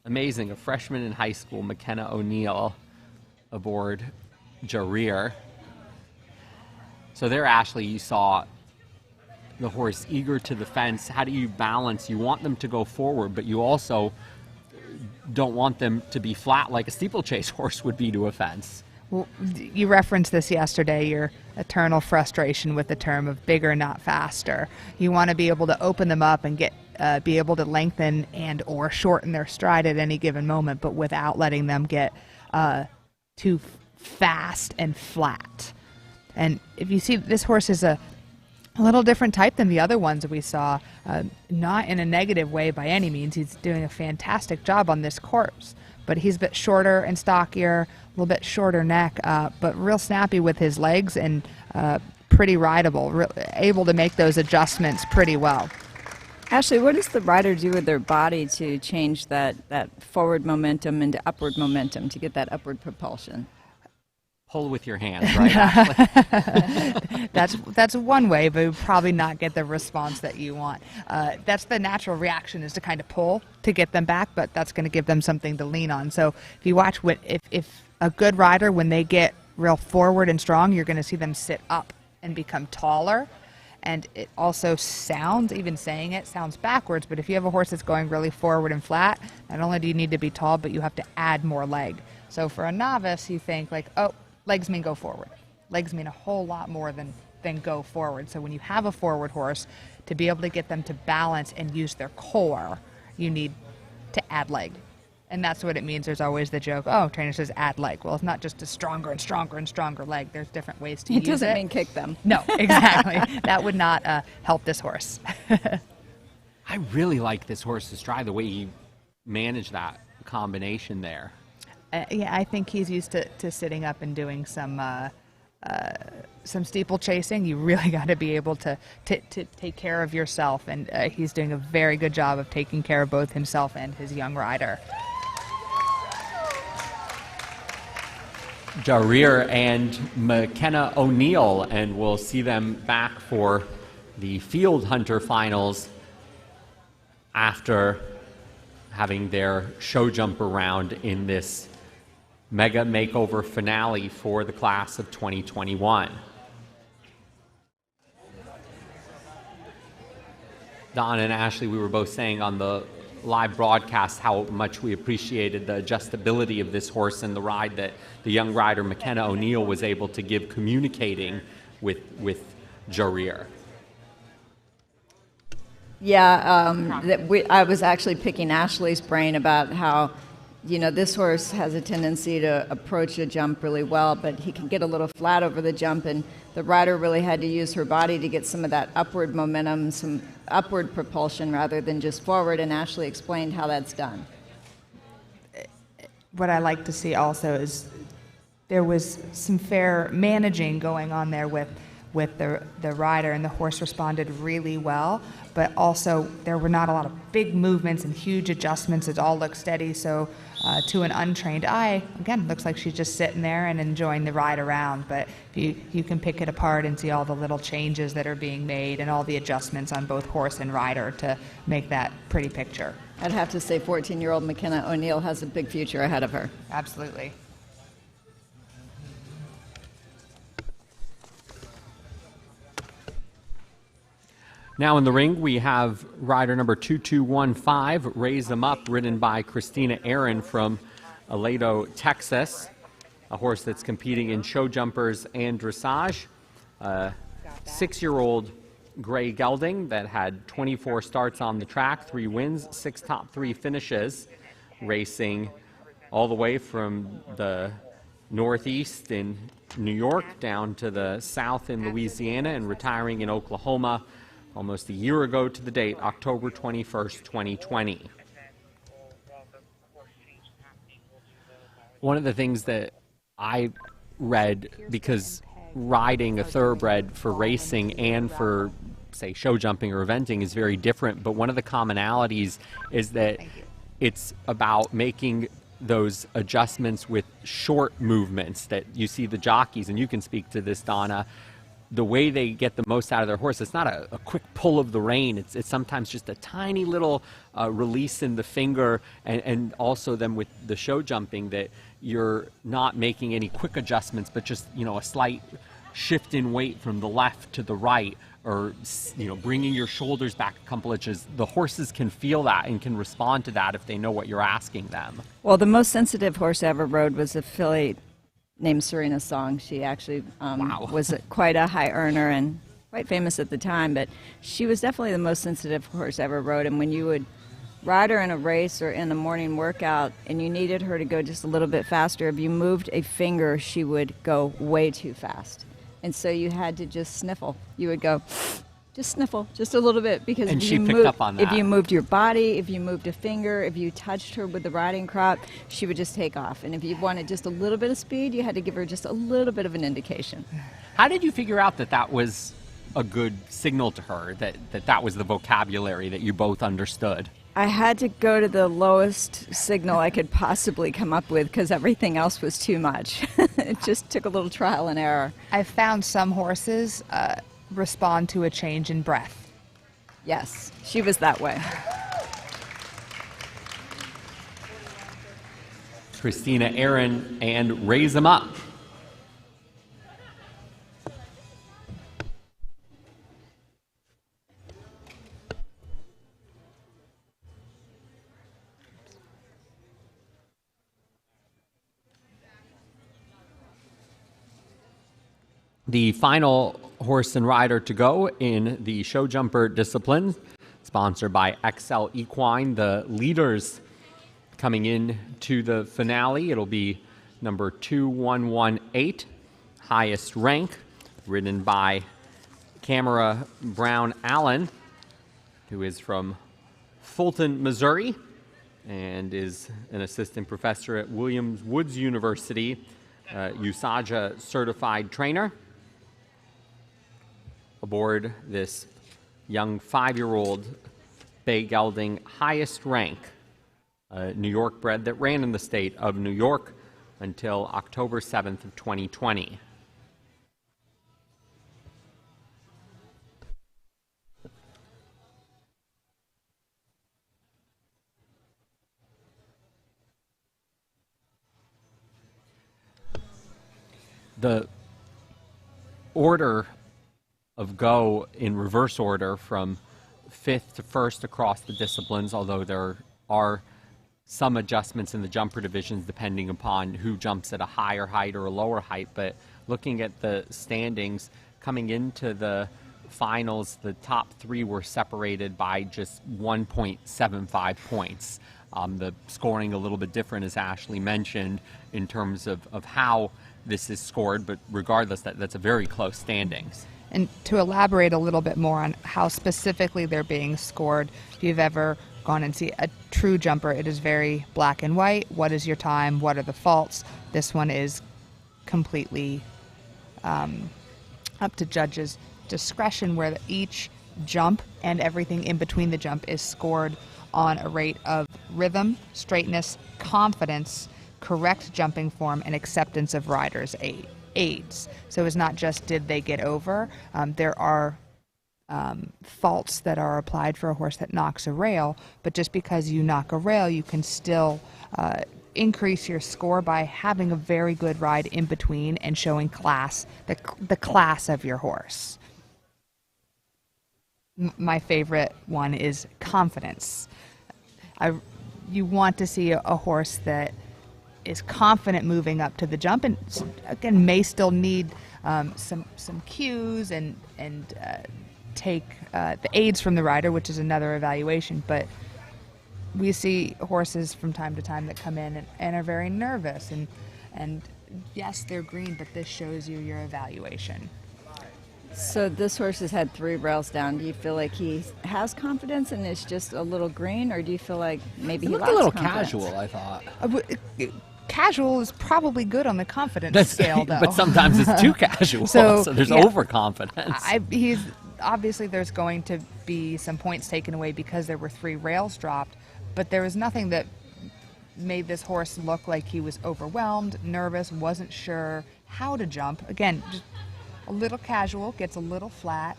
Amazing, a freshman in high school, McKenna O'Neill, aboard Jarir. So there, Ashley, you saw the horse eager to the fence. How do you balance? You want them to go forward, but you also don't want them to be flat like a steeplechase horse would be to a fence. Well, you referenced this yesterday, your eternal frustration with the term of bigger, not faster. You want to be able to open them up and be able to lengthen and or shorten their stride at any given moment, but without letting them get too fast and flat. And if you see, this horse is a little different type than the other ones that we saw, not in a negative way by any means. He's doing a fantastic job on this course, but he's a bit shorter and stockier, a little bit shorter neck, but real snappy with his legs and pretty rideable, able to make those adjustments pretty well. Ashley, what does the rider do with their body to change that forward momentum into upward momentum to get that upward propulsion? Pull with your hands, right, Ashley? That's one way, but you'll probably not get the response that you want. That's the natural reaction, is to kind of pull to get them back, but that's going to give them something to lean on. So if you watch, if a good rider, when they get real forward and strong, you're going to see them sit up and become taller. And it also sounds, even saying it, sounds backwards, but if you have a horse that's going really forward and flat, not only do you need to be tall, but you have to add more leg. So for a novice, you think like, oh, legs mean go forward. Legs mean a whole lot more than go forward. So when you have a forward horse, to be able to get them to balance and use their core, you need to add leg. And that's what it means. There's always the joke, oh, trainer says add leg. Well, it's not just a stronger and stronger and stronger leg. There's different ways to use it. It doesn't mean kick them. No, exactly. That would not help this horse. I really like this horse's stride, the way he managed that combination there. Yeah, I think he's used to sitting up and doing some steeplechasing. You really got to be able to take care of yourself, and he's doing a very good job of taking care of both himself and his young rider. Jarir and McKenna O'Neill, and we'll see them back for the Field Hunter finals after having their show jumper round in this Mega Makeover finale for the class of 2021. Don and Ashley, we were both saying on the live broadcast how much we appreciated the adjustability of this horse and the ride that the young rider McKenna O'Neill was able to give communicating with Jareer. Yeah, I was actually picking Ashley's brain about how, you know, this horse has a tendency to approach a jump really well, but he can get a little flat over the jump, and the rider really had to use her body to get some of that upward momentum, some upward propulsion rather than just forward, and Ashley explained how that's done. What I like to see also is there was some fair managing going on there with the rider, and the horse responded really well, but also there were not a lot of big movements and huge adjustments. It all looked steady, so to an untrained eye, again, looks like she's just sitting there and enjoying the ride around, but you can pick it apart and see all the little changes that are being made and all the adjustments on both horse and rider to make that pretty picture. I'd have to say 14-year-old McKenna O'Neill has a big future ahead of her. Absolutely. Now in the ring, we have rider number 2215, Raise 'Em Up, ridden by Christina Aaron from Aledo, Texas, a horse that's competing in show jumpers and dressage. 6-year-old gray gelding that had 24 starts on the track, 3 wins, 6 top 3 finishes, racing all the way from the northeast in New York down to the south in Louisiana and retiring in Oklahoma almost a year ago to the date, October 21st, 2020. One of the things that I read, because riding a thoroughbred for racing and for, say, show jumping or eventing is very different, but one of the commonalities is that it's about making those adjustments with short movements that you see the jockeys, and you can speak to this, Donna, the way they get the most out of their horse. It's not a quick pull of the rein. It's sometimes just a tiny little release in the finger, and also then with the show jumping that you're not making any quick adjustments, but just, you know, a slight shift in weight from the left to the right, or, you know, bringing your shoulders back a couple inches. The horses can feel that and can respond to that if they know what you're asking them. Well, the most sensitive horse I ever rode was a filly named Serena Song. She actually was quite a high earner and quite famous at the time, but she was definitely the most sensitive horse I ever rode. And when you would ride her in a race or in a morning workout and you needed her to go just a little bit faster, if you moved a finger, she would go way too fast. And so you had to just sniffle. You would go, just sniffle, just a little bit, because and if she you picked moved, up on that. if you moved your body, if you moved a finger, if you touched her with the riding crop, she would just take off. And if you wanted just a little bit of speed, you had to give her just a little bit of an indication. How did you figure out that that was a good signal to her, that was the vocabulary that you both understood? I had to go to the lowest signal I could possibly come up with because everything else was too much. It just took a little trial and error. I've found some horses respond to a change in breath. Yes, she was that way. Christina Aaron and Raise 'Em Up. The final horse and rider to go in the show jumper discipline, sponsored by XL Equine. The leaders coming in to the finale, it'll be number 2118, highest rank, ridden by Camera Brown Allen, who is from Fulton, Missouri, and is an assistant professor at Williams Woods University, USAJA certified trainer. Aboard this young 5-year-old bay gelding, highest rank, New York bred that ran in the state of New York until October 7th of 2020. The order of go in reverse order from 5th to 1st across the disciplines, although there are some adjustments in the jumper divisions depending upon who jumps at a higher height or a lower height, but looking at the standings coming into the finals, the top three were separated by just 1.75 points. The scoring a little bit different, as Ashley mentioned, in terms of how this is scored, but regardless, that's a very close standings. And to elaborate a little bit more on how specifically they're being scored, if you've ever gone and see a true jumper, it is very black and white. What is your time? What are the faults? This one is completely up to judges' discretion, where each jump and everything in between the jump is scored on a rate of rhythm, straightness, confidence, correct jumping form, and acceptance of riders' aids. So it's not just did they get over. There are faults that are applied for a horse that knocks a rail, but just because you knock a rail, you can still increase your score by having a very good ride in between and showing class, the class of your horse. My favorite one is confidence. You want to see a horse that is confident moving up to the jump, and again may still need some cues and take the aids from the rider, which is another evaluation. But we see horses from time to time that come in and are very nervous, and yes, they're green, but this shows you your evaluation. So this horse has had 3 rails down. Do you feel like he has confidence and is just a little green, or do you feel like maybe he lacks a little confidence? casual, I thought. Casual is probably good on the confidence scale, though. But sometimes it's too casual, so there's overconfidence. Obviously, there's going to be some points taken away because there were 3 rails dropped, but there was nothing that made this horse look like he was overwhelmed, nervous, wasn't sure how to jump. Again, just a little casual, gets a little flat,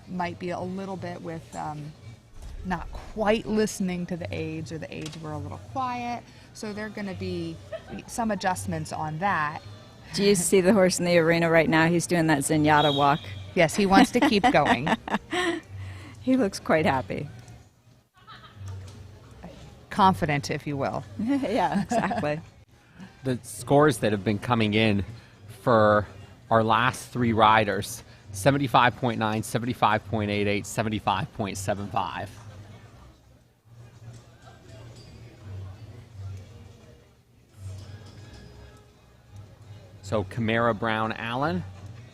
might be a little bit with not quite listening to the aids, or the aids were a little quiet. So there are going to be some adjustments on that. Do you see the horse in the arena right now? He's doing that zenyatta walk. Yes, he wants to keep going. He looks quite happy. Confident, if you will. Yeah, exactly. The scores that have been coming in for our last 3 riders, 75.9, 75.88, 75.75. So Camara, Brown, Allen,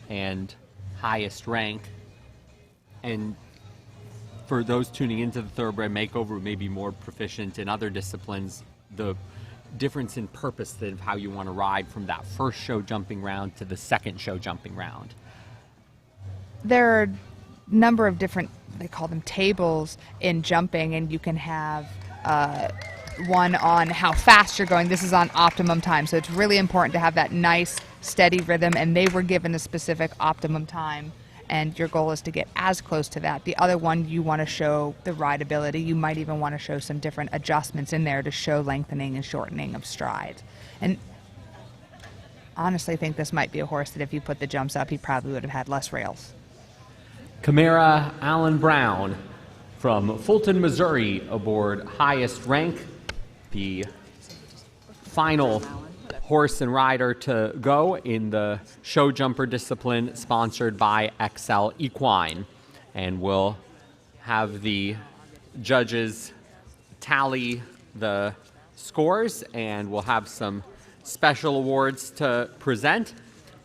and highest rank. And for those tuning into the Thoroughbred Makeover who may be more proficient in other disciplines, the difference in purpose of how you want to ride from that first show jumping round to the second show jumping round. There are a number of different, they call them tables in jumping, and you can have one on how fast you're going. This is on optimum time, so it's really important to have that nice steady rhythm, and they were given a specific optimum time, and your goal is to get as close to that. The other one, you want to show the rideability. You might even want to show some different adjustments in there to show lengthening and shortening of stride. And honestly, I think this might be a horse that if you put the jumps up, he probably would have had less rails. Camara, Allen Brown from Fulton, Missouri, aboard highest rank, the final horse and rider to go in the show jumper discipline, sponsored by XL Equine. And we'll have the judges tally the scores, and we'll have some special awards to present.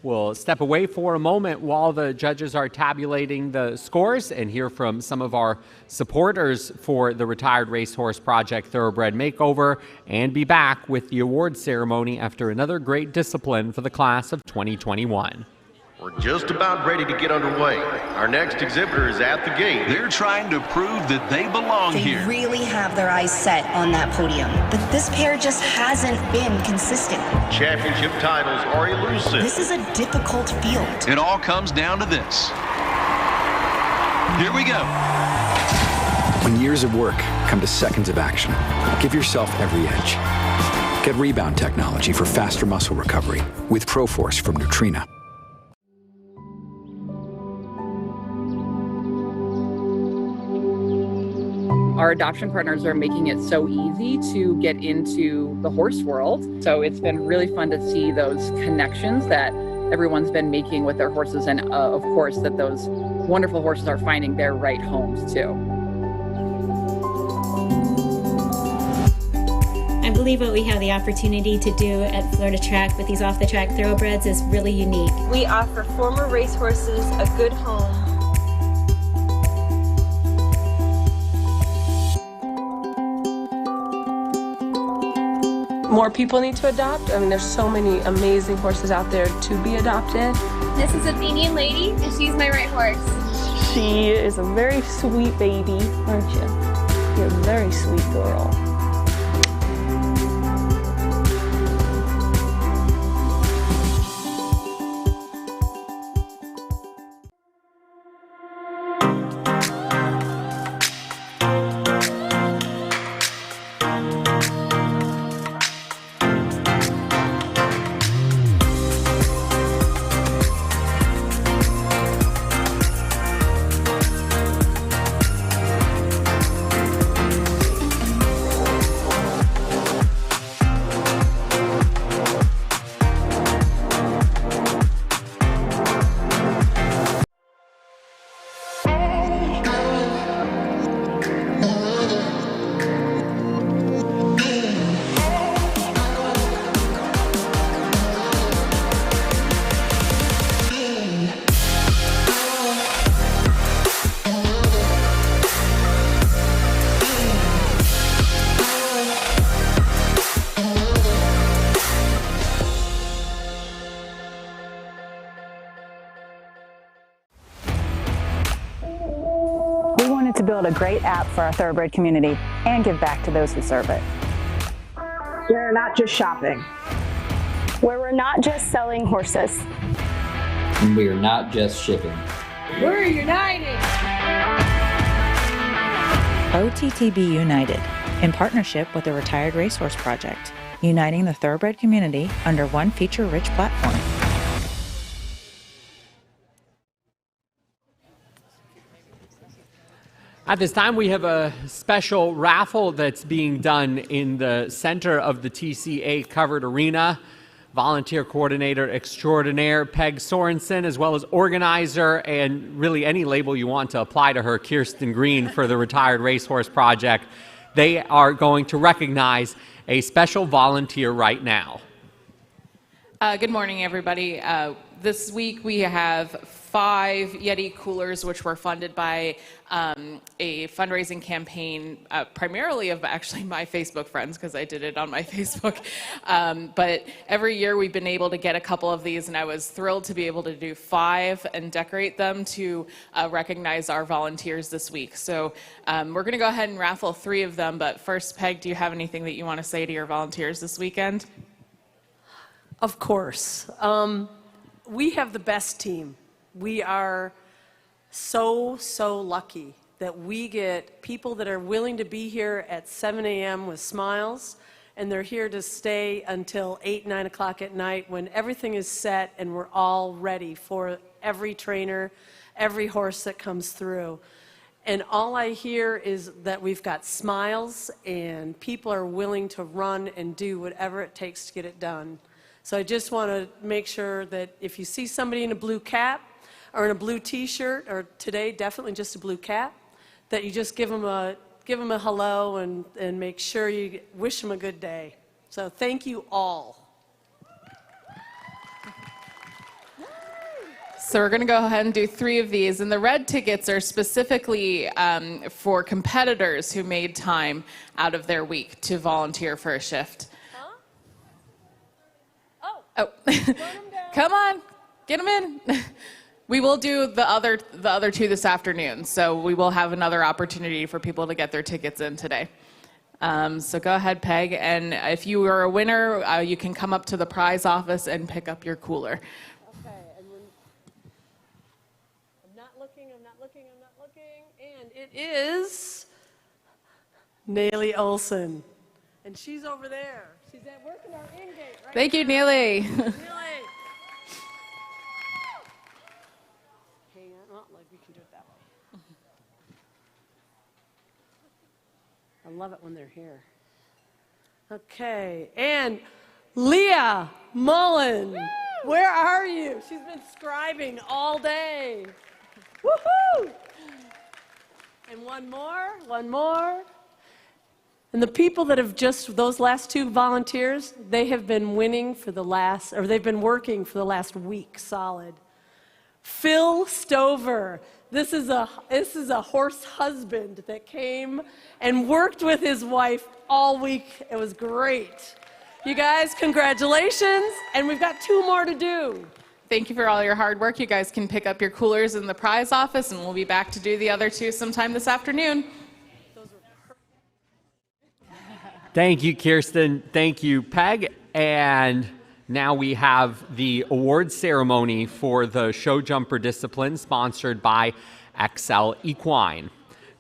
We'll step away for a moment while the judges are tabulating the scores and hear from some of our supporters for the Retired Racehorse Project Thoroughbred Makeover, and be back with the award ceremony after another great discipline for the class of 2021. We're just about ready to get underway. Our next exhibitor is at the gate. They're trying to prove that they belong here. They really have their eyes set on that podium, but this pair just hasn't been consistent. Championship titles are elusive. This is a difficult field. It all comes down to this. Here we go. When years of work come to seconds of action, give yourself every edge. Get rebound technology for faster muscle recovery with ProForce from Nutrena. Our adoption partners are making it so easy to get into the horse world. So it's been really fun to see those connections that everyone's been making with their horses, and of course that those wonderful horses are finding their right homes too. I believe what we have the opportunity to do at Florida Track with these off-the-track thoroughbreds is really unique. We offer former racehorses a good home. More people need to adopt. I mean, there's so many amazing horses out there to be adopted. This is Athenian lady, and she's my right horse. She is a very sweet baby, aren't you? You're a very sweet girl. To build a great app for our thoroughbred community and give back to those who serve it. We're not just shopping. Where we're not just selling horses. And we are not just shipping. We're united. OTTB United, in partnership with the Retired Racehorse Project, uniting the thoroughbred community under one feature-rich platform. At this time, we have a special raffle that's being done in the center of the TCA Covered Arena. Volunteer coordinator extraordinaire Peg Sorensen, as well as organizer and really any label you want to apply to her, Kirsten Green, for the Retired Racehorse Project. They are going to recognize a special volunteer right now. Good morning, everybody. This week we have 5 Yeti coolers, which were funded by a fundraising campaign, primarily of actually my Facebook friends, because I did it on my Facebook. But every year we've been able to get a couple of these, and I was thrilled to be able to do 5 and decorate them to recognize our volunteers this week. So we're going to go ahead and raffle 3 of them. But first, Peg, do you have anything that you want to say to your volunteers this weekend? Of course. We have the best team. We are so lucky that we get people that are willing to be here at 7 a.m. with smiles, and they're here to stay until 8, 9 o'clock at night when everything is set and we're all ready for every trainer, every horse that comes through. And all I hear is that we've got smiles and people are willing to run and do whatever it takes to get it done. So I just want to make sure that if you see somebody in a blue cap or in a blue t-shirt, or today definitely just a blue cap, that you just give them a hello and make sure you wish them a good day. So thank you all. So we're going to go ahead and do 3 of these. And the red tickets are specifically for competitors who made time out of their week to volunteer for a shift. Oh, come on, get them in. We will do the other 2 this afternoon, so we will have another opportunity for people to get their tickets in today. So go ahead, Peg, and if you are a winner, you can come up to the prize office and pick up your cooler. Okay, and I'm not looking, and it is Nayli Olson, and she's over there. She's working our in-gate right Thank now. you, Neely. Hey, like we can do it that way. I love it when they're here. Okay, and Leah Mullen, where are you? She's been scribing all day. Woohoo! And one more. And the people that have just, those last two volunteers, they have been winning for the last, or they've been working for the last week solid. Phil Stover. This is a horse husband that came and worked with his wife all week. It was great. You guys, congratulations. And we've got two more to do. Thank you for all your hard work. You guys can pick up your coolers in the prize office, and we'll be back to do the other two sometime this afternoon. Thank you, Kirsten. Thank you, Peg. And now we have the award ceremony for the show jumper discipline sponsored by XL Equine.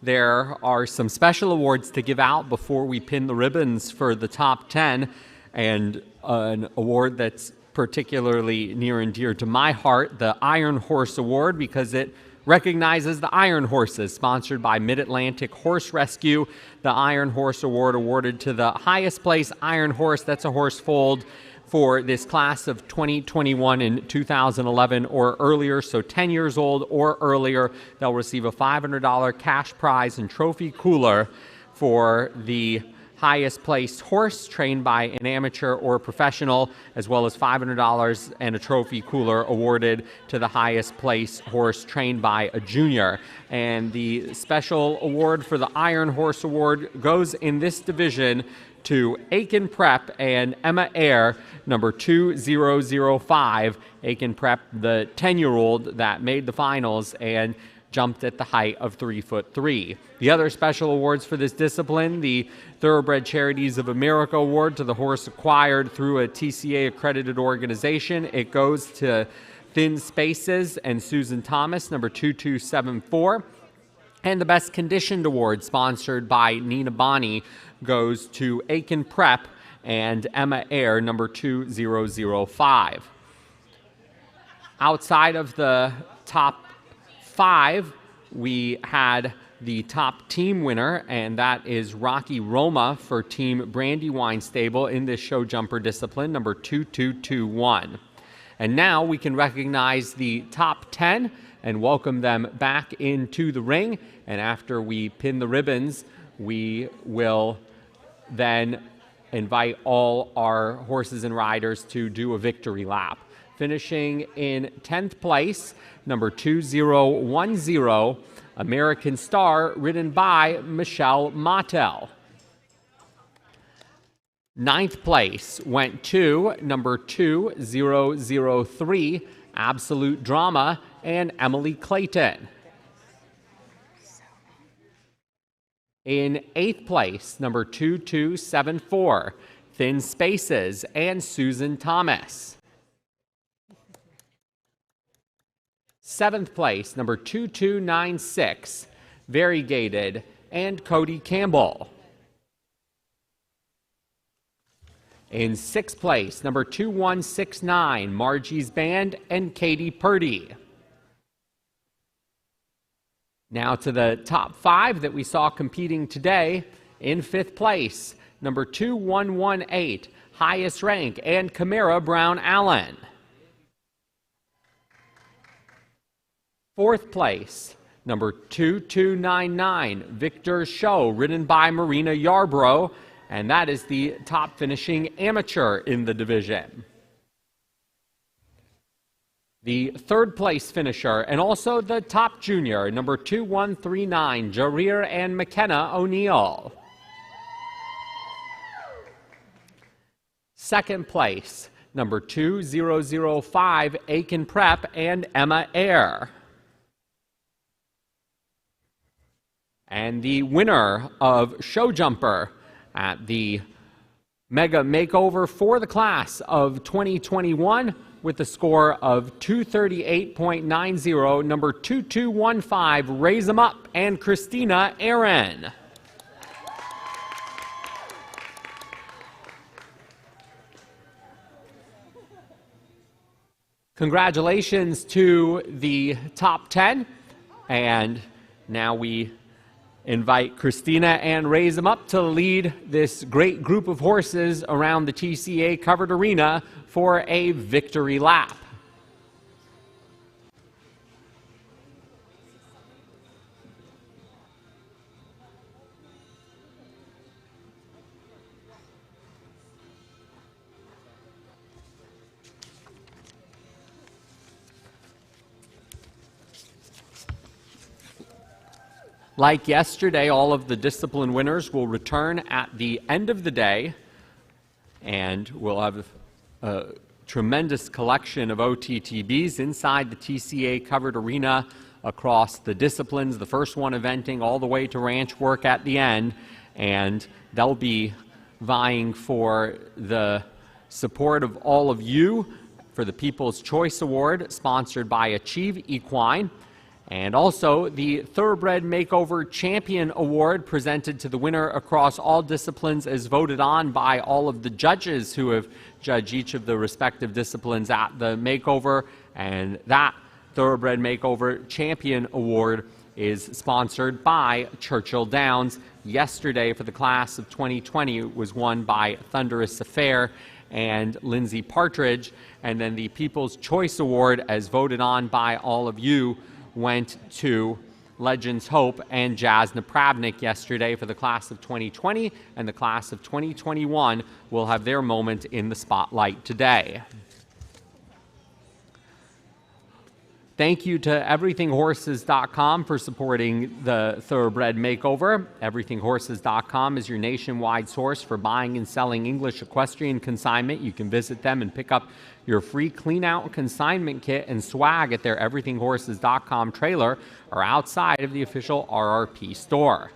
There are some special awards to give out before we pin the ribbons for the top 10, and an award that's particularly near and dear to my heart, the Iron Horse Award, because it recognizes the Iron Horses, sponsored by Mid-Atlantic Horse Rescue. The Iron Horse Award awarded to the highest place Iron Horse, that's a horse foaled, for this class of 2021 and 2011 or earlier, so 10 years old or earlier. They'll receive a $500 cash prize and trophy cooler for the highest placed horse trained by an amateur or professional, as well as $500 and a trophy cooler awarded to the highest placed horse trained by a junior. And the special award for the Iron Horse Award goes in this division to Aiken Prep and Emma Ayer, number 2005. Aiken Prep, the 10-year-old that made the finals and jumped at the height of 3'3". The other special awards for this discipline, the Thoroughbred Charities of America Award to the horse acquired through a TCA accredited organization. It goes to Thin Spaces and Susan Thomas, number 2274. And the Best Conditioned Award, sponsored by Nina Bonney, goes to Aiken Prep and Emma Ayer, number 2005. Outside of the top 5, we had the top team winner, and that is Rocky Roma for Team Brandywine Stable in this show jumper discipline, number 2221. And now we can recognize the top 10 and welcome them back into the ring. And after we pin the ribbons, we will then invite all our horses and riders to do a victory lap. Finishing in 10th place, number 2010, American Star, ridden by Michelle Mattel. 9th place went to number 2003, Absolute Drama, and Emily Clayton. In 8th place, number 2274, Thin Spaces, and Susan Thomas. 7th place, number 2296, Variegated, and Cody Campbell. In 6th place, number 2169, Margie's Band, and Katie Purdy. Now to the top 5 that we saw competing today. In 5th place, number 2118, Highest Rank, and Camara Brown Allen. 4th place, number 2299, Victor's Show, ridden by Marina Yarbrough, and that is the top finishing amateur in the division. The 3rd place finisher, and also the top junior, number 2139, Jareer and McKenna O'Neill. 2nd place, number 2005, Aiken Prep, and Emma Ayer. And the winner of Show Jumper at the Mega Makeover for the class of 2021 with a score of 238.90, number 2215, Raise 'em Up, and Christina Aaron. Congratulations to the top 10, and now we invite Christina and Raise 'em Up to lead this great group of horses around the TCA Covered Arena for a victory lap. Like yesterday, all of the discipline winners will return at the end of the day, and we'll have a tremendous collection of OTTBs inside the TCA Covered Arena across the disciplines, the first one eventing all the way to ranch work at the end, and they'll be vying for the support of all of you for the People's Choice Award, sponsored by Achieve Equine. And also the Thoroughbred Makeover Champion Award, presented to the winner across all disciplines, as voted on by all of the judges who have judged each of the respective disciplines at the makeover. And that Thoroughbred Makeover Champion Award is sponsored by Churchill Downs. Yesterday, for the class of 2020, it was won by Thunderous Affair and Lindsay Partridge. And then the People's Choice Award, as voted on by all of you, went to Legends Hope and Jazz Napravnik yesterday for the class of 2020, and the class of 2021 will have their moment in the spotlight today. Thank you to EverythingHorses.com for supporting the Thoroughbred Makeover. EverythingHorses.com is your nationwide source for buying and selling English equestrian consignment. You can visit them and pick up your free clean-out consignment kit and swag at their EverythingHorses.com trailer or outside of the official RRP store.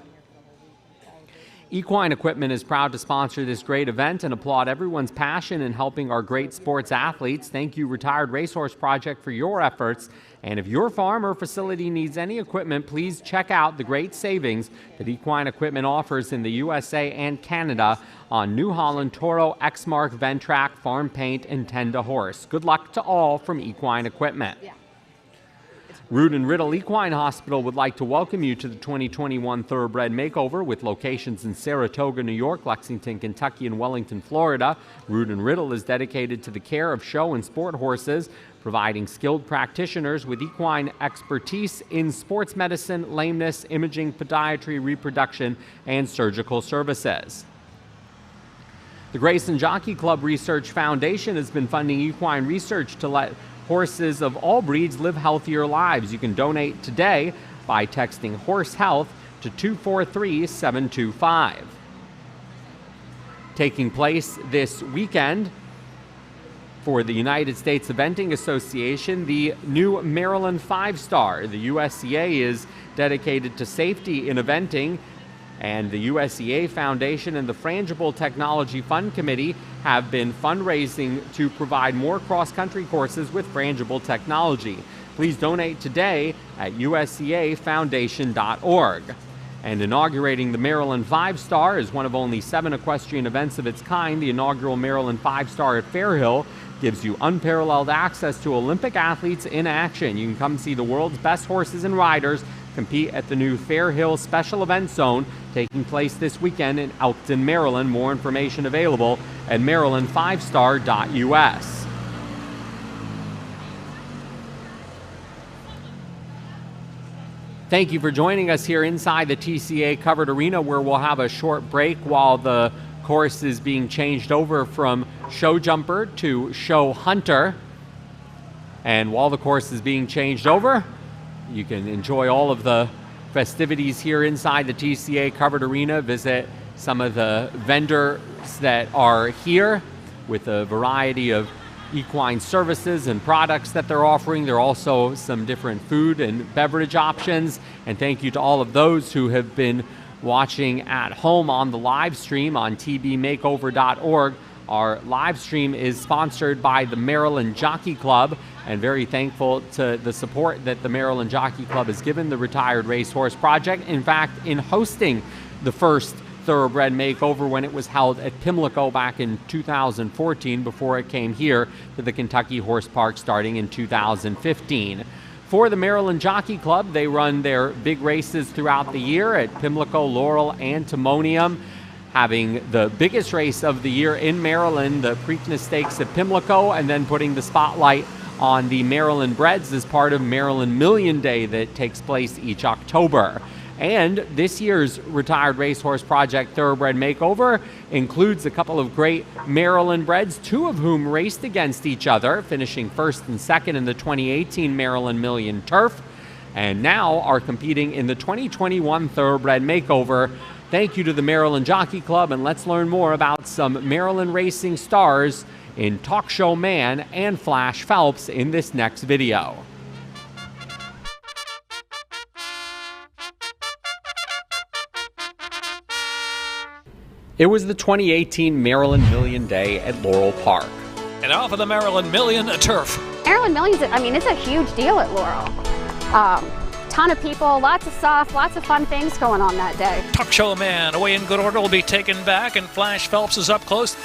Equine Equipment is proud to sponsor this great event and applaud everyone's passion in helping our great sports athletes. Thank you, Retired Racehorse Project, for your efforts. And if your farm or facility needs any equipment, please check out the great savings that Equine Equipment offers in the USA and Canada on New Holland, Toro, Exmark, Ventrac, Farm Paint, and Tend a Horse. Good luck to all from Equine Equipment. Root and Riddle Equine Hospital would like to welcome you to the 2021 Thoroughbred Makeover, with locations in Saratoga, New York, Lexington, Kentucky, and Wellington, Florida. Root and Riddle is dedicated to the care of show and sport horses, providing skilled practitioners with equine expertise in sports medicine, lameness, imaging, podiatry, reproduction, and surgical services. The Grayson Jockey Club Research Foundation has been funding equine research to let horses of all breeds live healthier lives. You can donate today by texting Horse Health to 243-725. Taking place this weekend for the United States Eventing Association, the new Maryland 5-Star. The USCA is dedicated to safety in eventing, and the USCA Foundation and the Frangible Technology Fund Committee have been fundraising to provide more cross-country courses with frangible technology. Please donate today at uscafoundation.org. And inaugurating the Maryland 5-Star is one of only 7 equestrian events of its kind. The inaugural Maryland 5-Star at Fairhill gives you unparalleled access to Olympic athletes in action. You can come see the world's best horses and riders compete at the new Fairhill Special Event Zone, taking place this weekend in Elkton, Maryland. More information available at maryland5star.us. Thank you for joining us here inside the TCA Covered Arena, where we'll have a short break while the course is being changed over from show jumper to show hunter. And while the course is being changed over, you can enjoy all of the festivities here inside the TCA Covered Arena. Visit some of the vendors that are here with a variety of equine services and products that they're offering. There are also some different food and beverage options. And thank you to all of those who have been watching at home on the live stream on tbmakeover.org. Our live stream is sponsored by the Maryland Jockey Club, and very thankful to the support that the Maryland Jockey Club has given the Retired Racehorse Project. In fact, in hosting the first Thoroughbred Makeover when it was held at Pimlico back in 2014, before it came here to the Kentucky Horse Park starting in 2015. For the Maryland Jockey Club, they run their big races throughout the year at Pimlico, Laurel, and Timonium, having the biggest race of the year in Maryland, the Preakness Stakes at Pimlico, and then putting the spotlight on the Maryland Breds as part of Maryland Million Day that takes place each October. And this year's Retired Racehorse Project Thoroughbred Makeover includes a couple of great Maryland breds, two of whom raced against each other, finishing first and second in the 2018 Maryland Million Turf, and now are competing in the 2021 Thoroughbred Makeover. Thank you to the Maryland Jockey Club, and let's learn more about some Maryland racing stars in Talk Show Man and Flash Phelps in this next video. It was the 2018 Maryland Million Day at Laurel Park. And off of the Maryland Million Turf. Maryland Million's, I mean, it's a huge deal at Laurel. Ton of people, lots of stuff, lots of fun things going on that day. Talk Show Man, away in good order, will be taken back, and Flash Phelps is up close.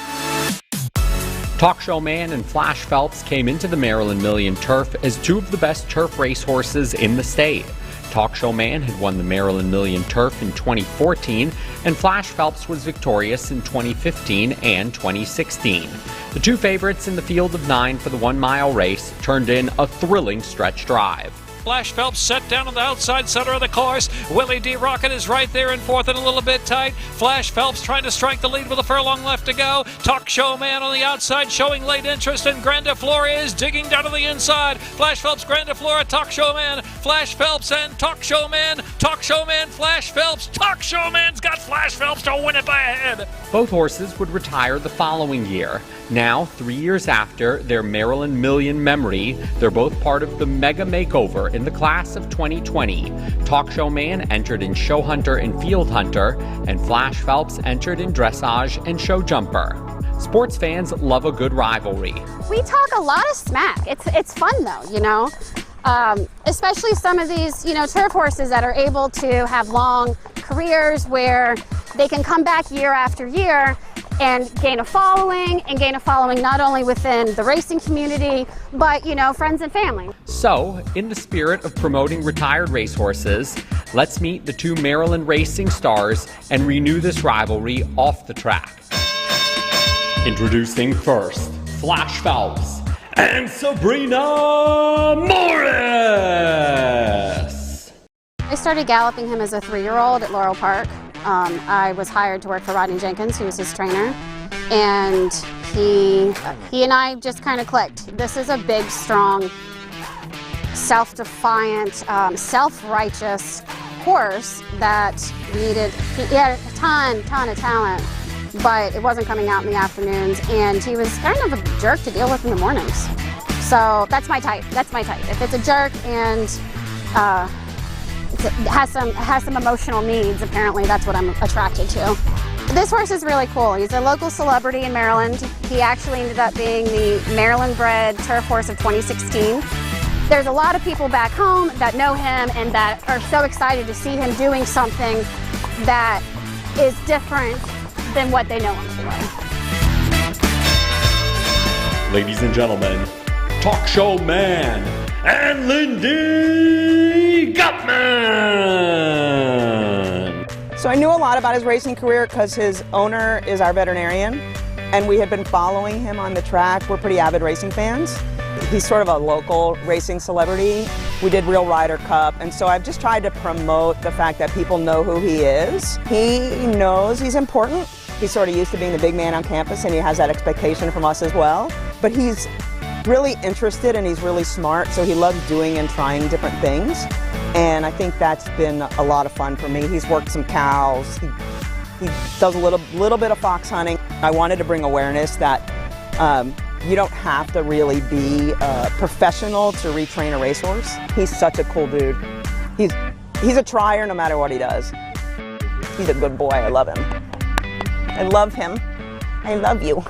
Talk Show Man and Flash Phelps came into the Maryland Million Turf as two of the best turf racehorses in the state. Talk Show Man had won the Maryland Million Turf in 2014, and Flash Phelps was victorious in 2015 and 2016. The two favorites in the field of 9 for the 1-mile race turned in a thrilling stretch drive. Flash Phelps set down on the outside center of the course. Willie D. Rocket is right there in fourth and a little bit tight. Flash Phelps trying to strike the lead with a furlong left to go. Talk Show Man on the outside showing late interest, and Grande Flora is digging down to the inside. Flash Phelps, Grande Flora, Talk Show Man, Flash Phelps, and Talk Show Man. Talk Show Man, Flash Phelps. Talk Show Man's got Flash Phelps to win it by a head. Both horses would retire the following year. Now, 3 years after their Maryland Million memory, they're both part of the Mega Makeover in the class of 2020. Talk Show Man entered in Show Hunter and Field Hunter, and Flash Phelps entered in Dressage and Show Jumper. Sports fans love a good rivalry. We talk a lot of smack. It's fun though, you know. Especially some of these, turf horses that are able to have long careers where they can come back year after year and gain a following not only within the racing community, but, friends and family. So, in the spirit of promoting retired racehorses, let's meet the two Maryland racing stars and renew this rivalry off the track. Introducing first, Flash Phelps and Sabrina Morris. I started galloping him as a 3-year-old at Laurel Park. I was hired to work for Rodney Jenkins, who was his trainer, and he and I just kind of clicked. This is a big, strong, self-defiant, self-righteous horse that needed. He had a ton of talent, but it wasn't coming out in the afternoons, and he was kind of a jerk to deal with in the mornings. So that's my type. That's my type. If it's a jerk and has some emotional needs, apparently that's what I'm attracted to. This horse is really cool. He's a local celebrity in Maryland. He actually ended up being the Maryland bred turf horse of 2016. There's a lot of people back home that know him and that are so excited to see him doing something that is different than what they know him for. Ladies and gentlemen, Talk Show Man and Lindy Gutman. So I knew a lot about his racing career because his owner is our veterinarian, and we had been following him on the track. We're pretty avid racing fans. He's sort of a local racing celebrity. We did Real Ryder Cup, and so I've just tried to promote the fact that people know who he is. He knows he's important. He's sort of used to being the big man on campus, and he has that expectation from us as well. But he's really interested and he's really smart, so he loves doing and trying different things. And I think that's been a lot of fun for me. He's worked some cows. He does a little bit of fox hunting. I wanted to bring awareness that you don't have to really be a professional to retrain a racehorse. He's such a cool dude. He's a trier no matter what he does. He's a good boy. I love him. I love him. I love you.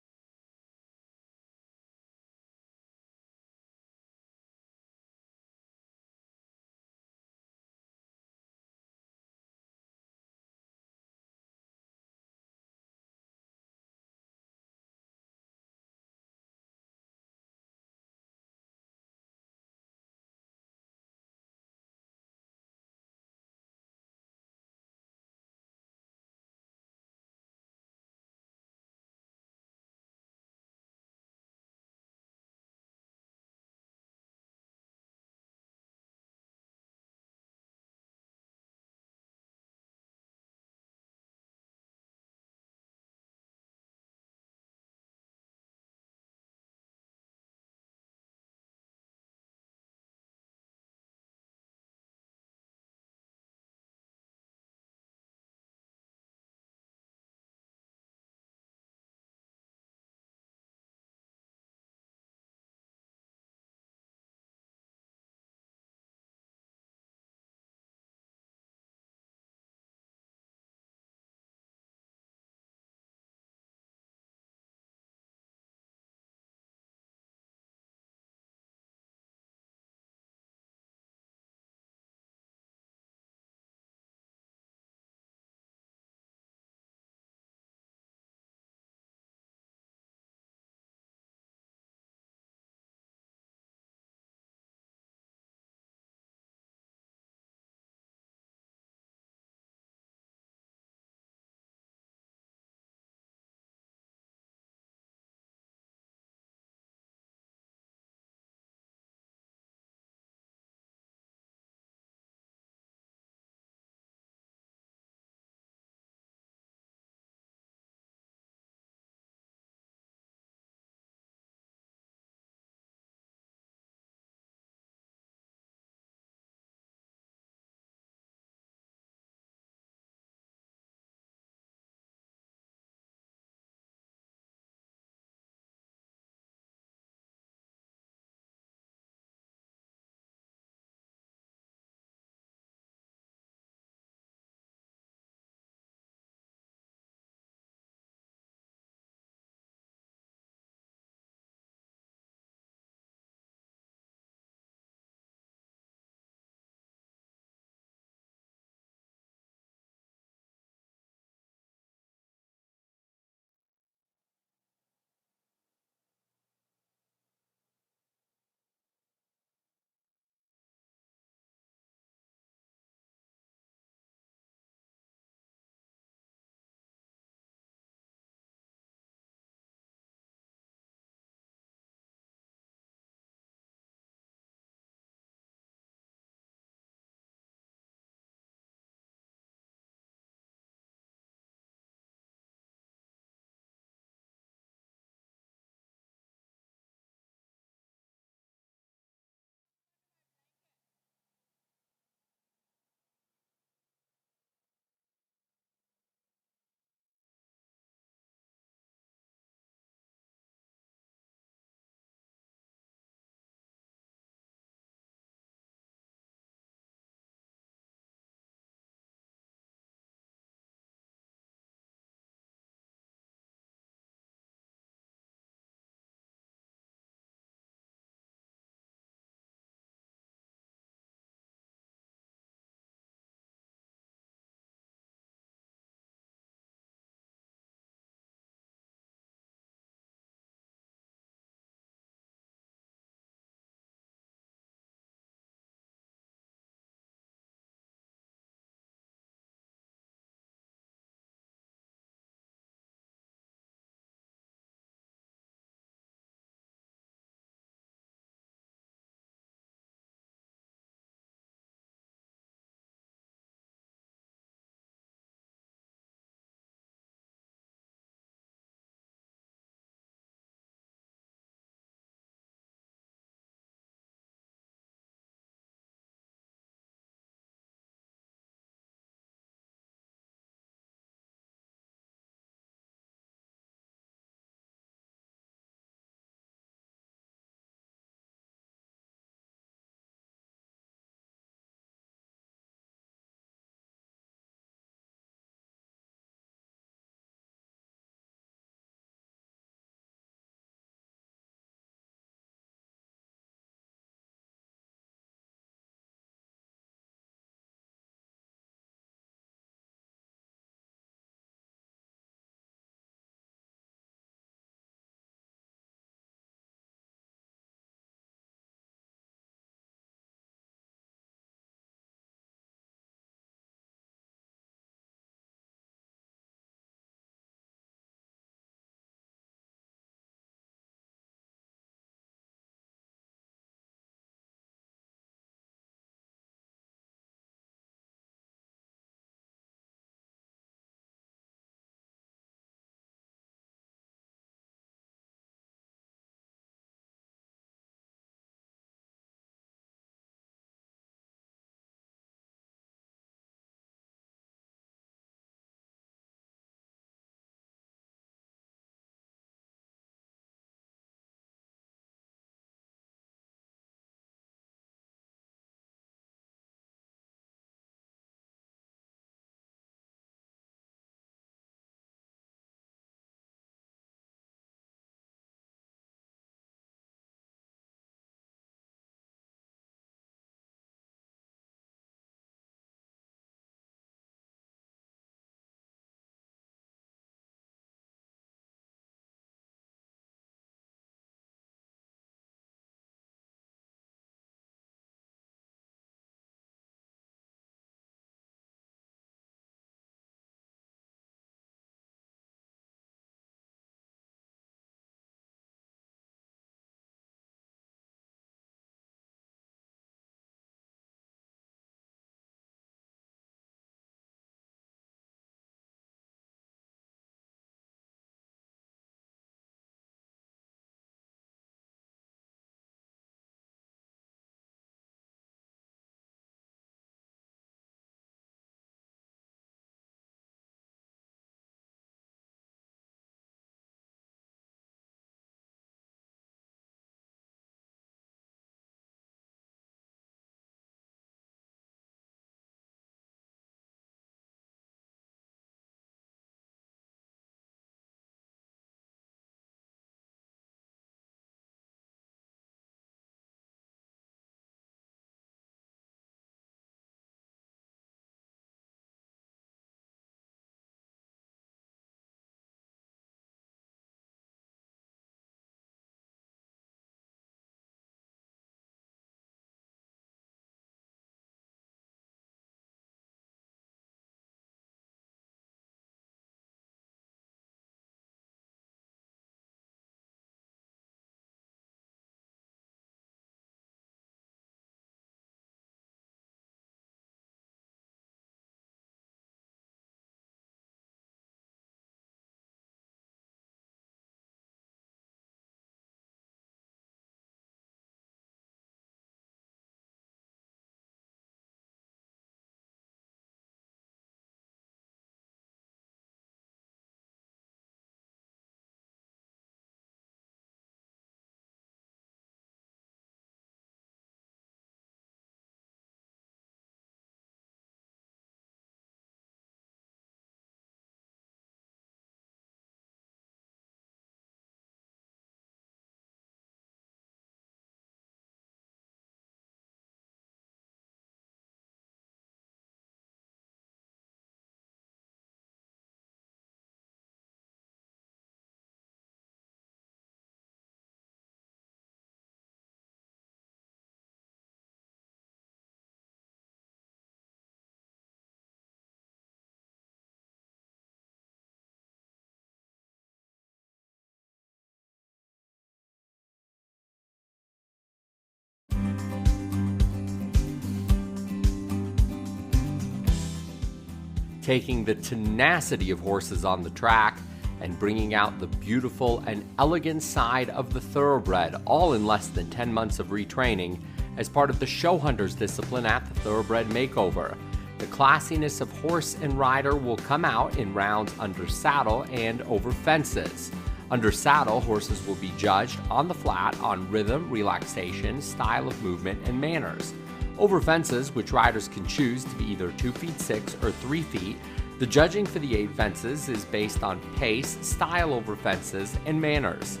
taking the tenacity of horses on the track and bringing out the beautiful and elegant side of the thoroughbred, all in less than 10 months of retraining as part of the show hunters discipline at the Thoroughbred Makeover. The classiness of horse and rider will come out in rounds under saddle and over fences. Under saddle, horses will be judged on the flat on rhythm, relaxation, style of movement, and manners. Over fences, which riders can choose to be either 2 feet 6 or 3 feet, the judging for the 8 fences is based on pace, style over fences, and manners.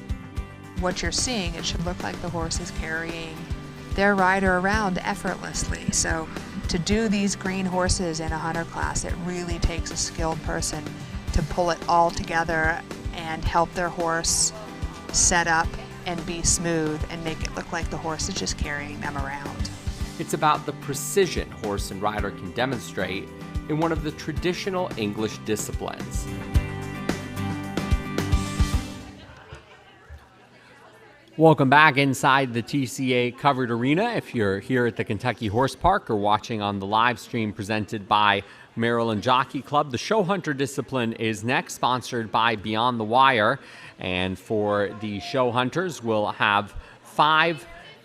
What you're seeing, it should look like the horse is carrying their rider around effortlessly. So to do these green horses in a hunter class, it really takes a skilled person to pull it all together and help their horse set up and be smooth and make it look like the horse is just carrying them around. It's about the precision horse and rider can demonstrate in one of the traditional English disciplines. Welcome back inside the TCA Covered Arena. If you're here at the Kentucky Horse Park or watching on the live stream presented by Maryland Jockey Club, the show hunter discipline is next, sponsored by Beyond the Wire. And for the show hunters, we'll have 5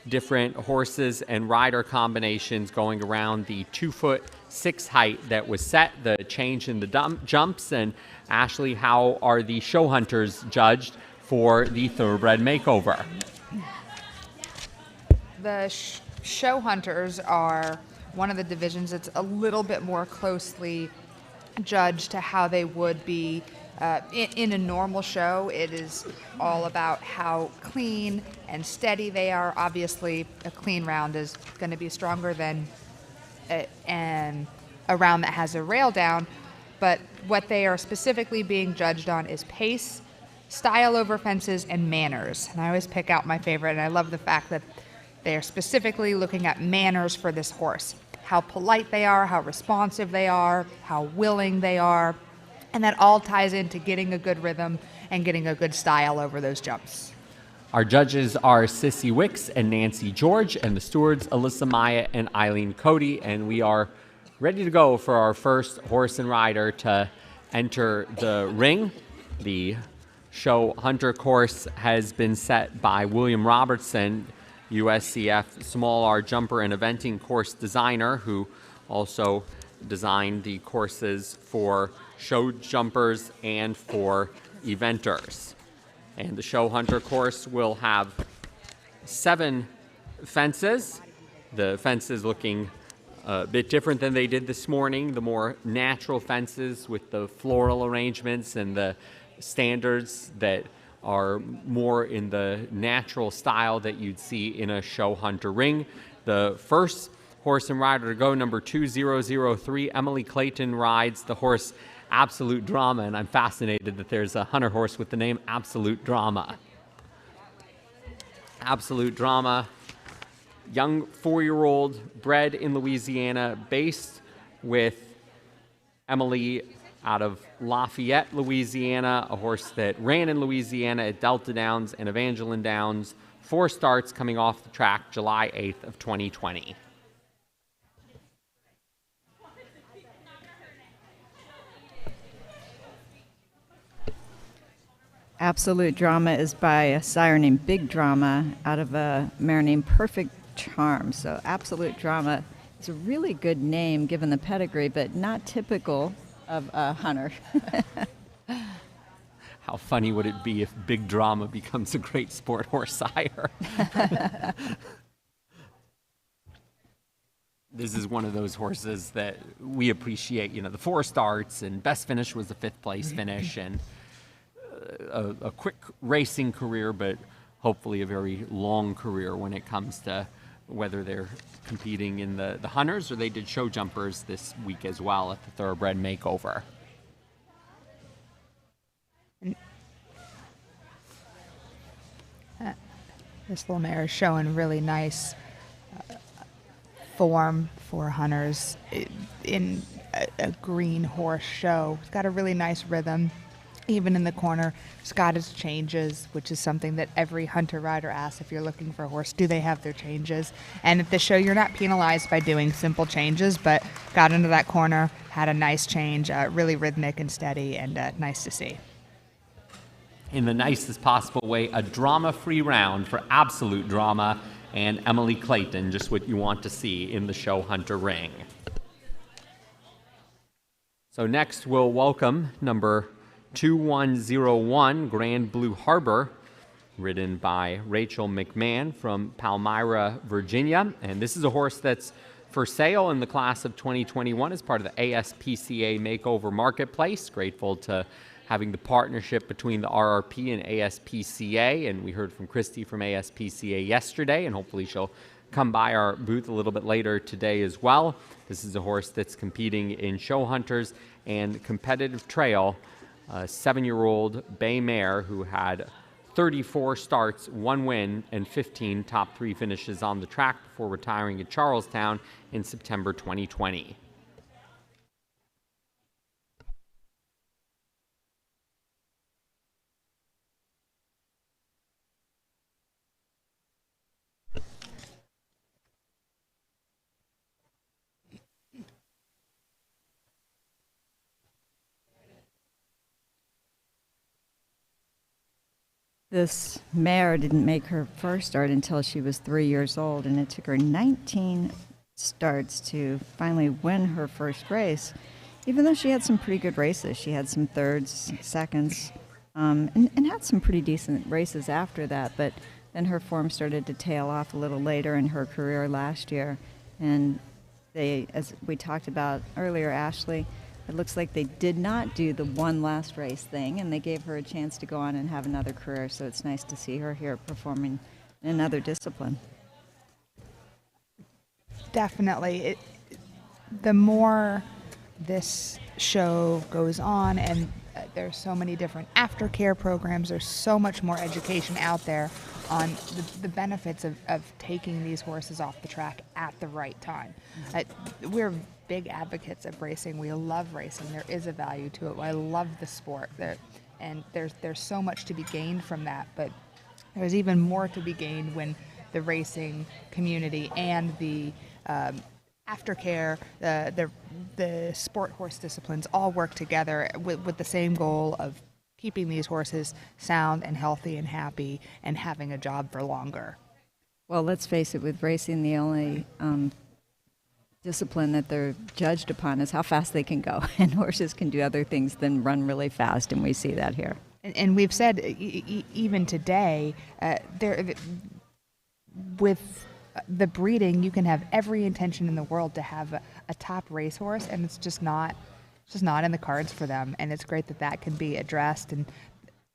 different horses and rider combinations going around the 2'6" height that was set, the change in the jumps. And Ashley, how are the show hunters judged for the Thoroughbred Makeover? The show hunters are one of the divisions that's a little bit more closely judged to how they would be in a normal show. It is all about how clean and steady they are. Obviously, a clean round is going to be stronger than a round that has a rail down, but what they are specifically being judged on is pace, style over fences, and manners. And I always pick out my favorite, and I love the fact that they're specifically looking at manners for this horse. How polite they are, how responsive they are, how willing they are. And that all ties into getting a good rhythm and getting a good style over those jumps. Our judges are Sissy Wicks and Nancy George, and the stewards Alyssa Maya and Eileen Cody. And we are ready to go for our first horse and rider to enter the ring. The show hunter course has been set by William Robertson, USCF Small R jumper and eventing course designer, who also designed the courses for show jumpers and for eventers. And the show hunter course will have 7 fences. The fences looking a bit different than they did this morning, the more natural fences with the floral arrangements and the standards that are more in the natural style that you'd see in a show hunter ring. The first horse and rider to go, number 2003, Emily Clayton, rides the horse Absolute Drama, and I'm fascinated that there's a hunter horse with the name Absolute Drama. Absolute Drama, young 4-year-old, bred in Louisiana, based with Emily out of Lafayette, Louisiana, a horse that ran in Louisiana at Delta Downs and Evangeline Downs. 4 starts coming off the track July 8th of 2020. Absolute Drama is by a sire named Big Drama out of a mare named Perfect Charm. So Absolute Drama is a really good name given the pedigree, but not typical of a hunter. How funny would it be if Big Drama becomes a great sport horse sire? This is one of those horses that we appreciate. You know, the 4 starts, and best finish was the 5th place finish, and a quick racing career, but hopefully a very long career when it comes to whether they're competing in the hunters or they did show jumpers this week as well at the Thoroughbred Makeover. This little mare is showing really nice form for hunters in a green horse show. It's got a really nice rhythm. Even in the corner, it's got its changes, which is something that every hunter rider asks if you're looking for a horse. Do they have their changes? And at the show, you're not penalized by doing simple changes, but got into that corner, had a nice change, really rhythmic and steady, and nice to see. In the nicest possible way, a drama-free round for absolute drama, and Emily Clayton, just what you want to see in the show hunter ring. So next, we'll welcome number 2101, Grand Blue Harbor, ridden by Rachel McMahon from Palmyra, Virginia. And this is a horse that's for sale in the class of 2021 as part of the ASPCA Makeover Marketplace. Grateful to having the partnership between the RRP and ASPCA. And we heard from Christy from ASPCA yesterday, and hopefully she'll come by our booth a little bit later today as well. This is a horse that's competing in show hunters and competitive trail. A 7-year-old bay mare who had 34 starts, 1 win, and 15 top 3 finishes on the track before retiring at Charlestown in September 2020. This mare didn't make her first start until she was 3 years old, and it took her 19 starts to finally win her first race, even though she had some pretty good races. She had some thirds, seconds, and had some pretty decent races after that, but then her form started to tail off a little later in her career last year. And they, as we talked about earlier, Ashley, it looks like they did not do the one last race thing, and they gave her a chance to go on and have another career, so it's nice to see her here performing in another discipline. Definitely. The more this show goes on, and there's so many different aftercare programs, there's so much more education out there on the benefits of taking these horses off the track at the right time. We're big advocates of racing. We love racing. There is a value to it. I love the sport. And there's so much to be gained from that, but there's even more to be gained when the racing community and the aftercare, the sport horse disciplines all work together with the same goal of keeping these horses sound and healthy and happy and having a job for longer. Well, let's face it, with racing, the only discipline that they're judged upon is how fast they can go, and horses can do other things than run really fast, and we see that here. And we've said even today, with the breeding, you can have every intention in the world to have a top racehorse, and it's just not in the cards for them. And it's great that can be addressed. And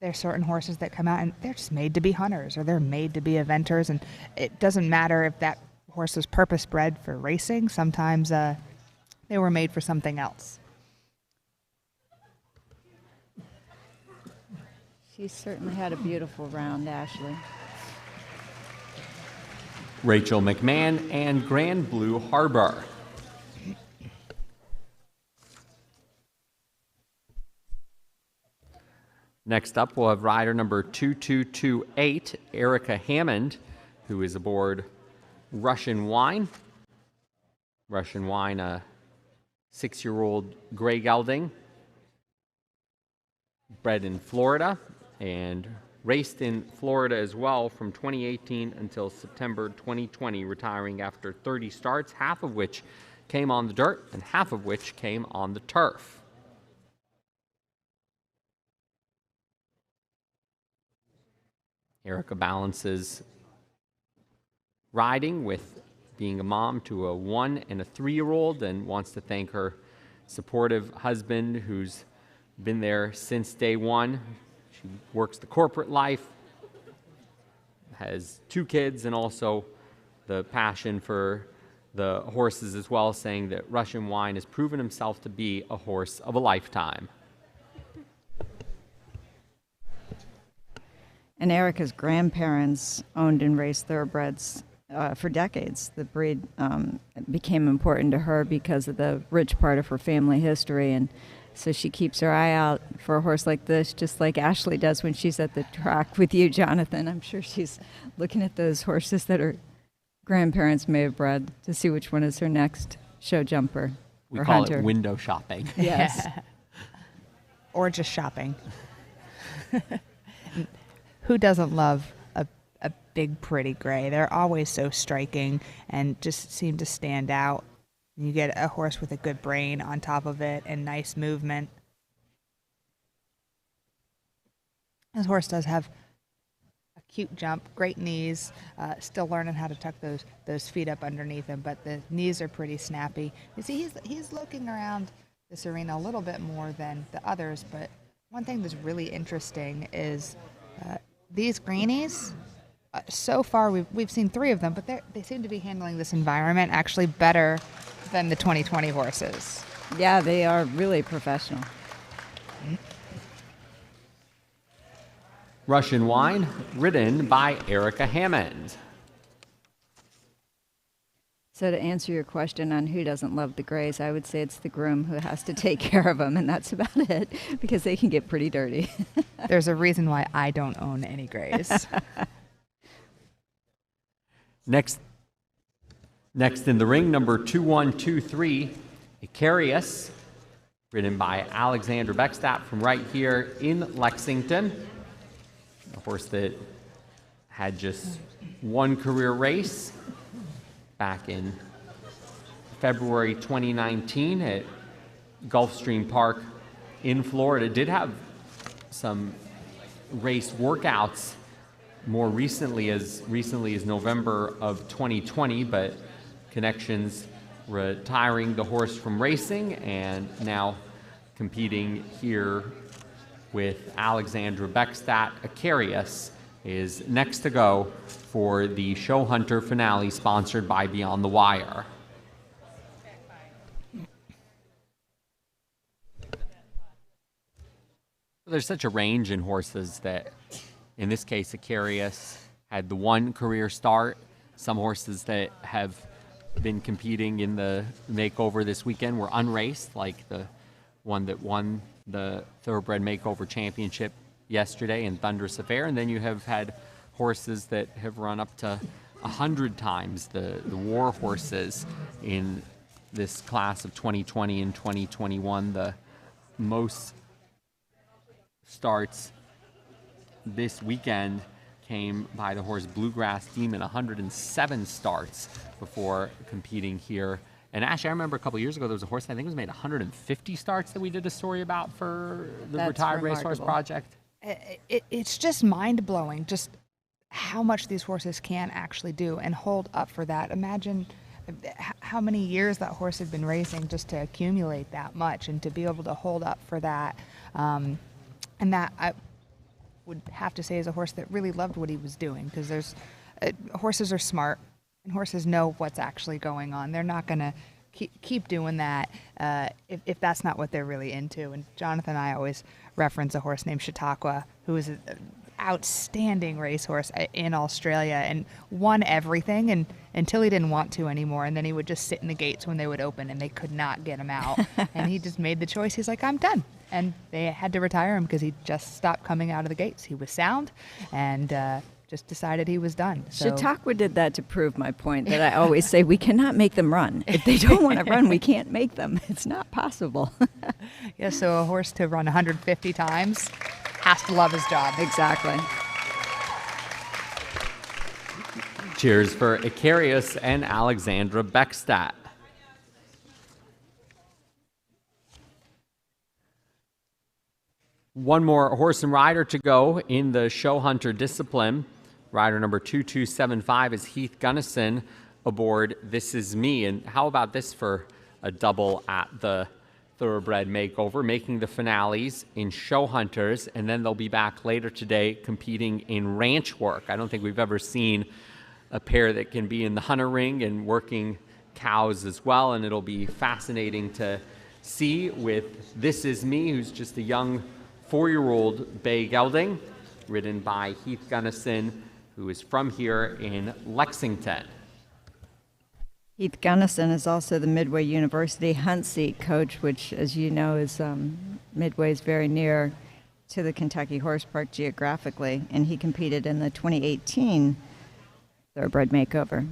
there's certain horses that come out and they're just made to be hunters, or they're made to be eventers, and it doesn't matter if that horse was purpose bred for racing. Sometimes they were made for something else. She certainly had a beautiful round, Ashley. Rachel McMahon and Grand Blue Harbor. Next up, we'll have rider number 2228, Erica Hammond, who is aboard Russian Wine. Russian Wine, a 6-year-old gray gelding, bred in Florida and raced in Florida as well from 2018 until September 2020, retiring after 30 starts, half of which came on the dirt and half of which came on the turf. Erica balances riding with being a mom to a 1- and 3-year-old, and wants to thank her supportive husband who's been there since day one. She works the corporate life, has 2 kids, and also the passion for the horses as well, saying that Russian Wine has proven himself to be a horse of a lifetime. And Erica's grandparents owned and raced thoroughbreds for decades. The breed became important to her because of the rich part of her family history, and So she keeps her eye out for a horse like this, just like Ashley does when she's at the track with you, Jonathan. I'm sure she's looking at those horses that her grandparents may have bred to see which one is her next show jumper We or call hunter. it window shopping. Yes. Or just shopping. Who doesn't love a big, pretty gray? They're always so striking and just seem to stand out. You get a horse with a good brain on top of it and nice movement. This horse does have a cute jump, great knees, still learning how to tuck those feet up underneath him, but the knees are pretty snappy. You see, he's looking around this arena a little bit more than the others, but one thing that's really interesting is these greenies. So far, we've seen 3 of them, but they seem to be handling this environment actually better than the 2020 horses. Yeah, they are really professional. Russian Wine, ridden by Erica Hammond. So to answer your question on who doesn't love the grays, I would say it's the groom who has to take care of them, and that's about it, because they can get pretty dirty. There's a reason why I don't own any grays. Next in the ring, number 2123, Icarius, ridden by Alexandra Beckstadt from right here in Lexington. A horse that had just one career race back in February 2019 at Gulfstream Park in Florida. Did have some race workouts more recently as November of 2020, but Connections retiring the horse from racing and now competing here with Alexandra Beckstadt. Icarius is next to go for the Show Hunter finale sponsored by Beyond the Wire. There's such a range in horses that, in this case, Icarius had the one career start. Some horses that have been competing in the makeover this weekend were unraced, like the one that won the Thoroughbred Makeover Championship yesterday in Thunderous Affair. And then you have had horses that have run up to 100 times the war horses in this class of 2020 and 2021. The most starts this weekend came by the horse Bluegrass Demon, 107 starts before competing here. And actually, I remember a couple years ago, there was a horse that I think was made 150 starts that we did a story about for the Retired Racehorse Project. It's just mind-blowing, just how much these horses can actually do and hold up for that. Imagine how many years that horse had been racing just to accumulate that much and to be able to hold up for that. And that I would have to say is a horse that really loved what he was doing, because horses are smart and horses know what's actually going on. They're not going to keep doing that if that's not what they're really into. And Jonathan and I always reference a horse named Chautauqua, who is an outstanding racehorse in Australia and won everything and until he didn't want to anymore, and then he would just sit in the gates when they would open and they could not get him out. And he just made the choice. He's like, I'm done. And they had to retire him because he just stopped coming out of the gates. He was sound and just decided he was done. So. Chautauqua did that to prove my point that I always say we cannot make them run. If they don't want to run, we can't make them. It's not possible. Yeah, so a horse to run 150 times has to love his job. Exactly. Cheers for Icarius and Alexandra Beckstadt. One more horse and rider to go in the Show Hunter discipline. Rider number 2275 is Heath Gunnison aboard This Is Me. And how about this for a double at the Thoroughbred Makeover, making the finales in Show Hunters, and then they'll be back later today competing in ranch work. I don't think we've ever seen a pair that can be in the hunter ring and working cows as well, and it'll be fascinating to see with This Is Me, who's just a young 4-year-old bay gelding, ridden by Heath Gunnison, who is from here in Lexington. Heath Gunnison is also the Midway University hunt seat coach, which, as you know, is Midway is very near to the Kentucky Horse Park geographically, and he competed in the 2018 Thoroughbred Makeover.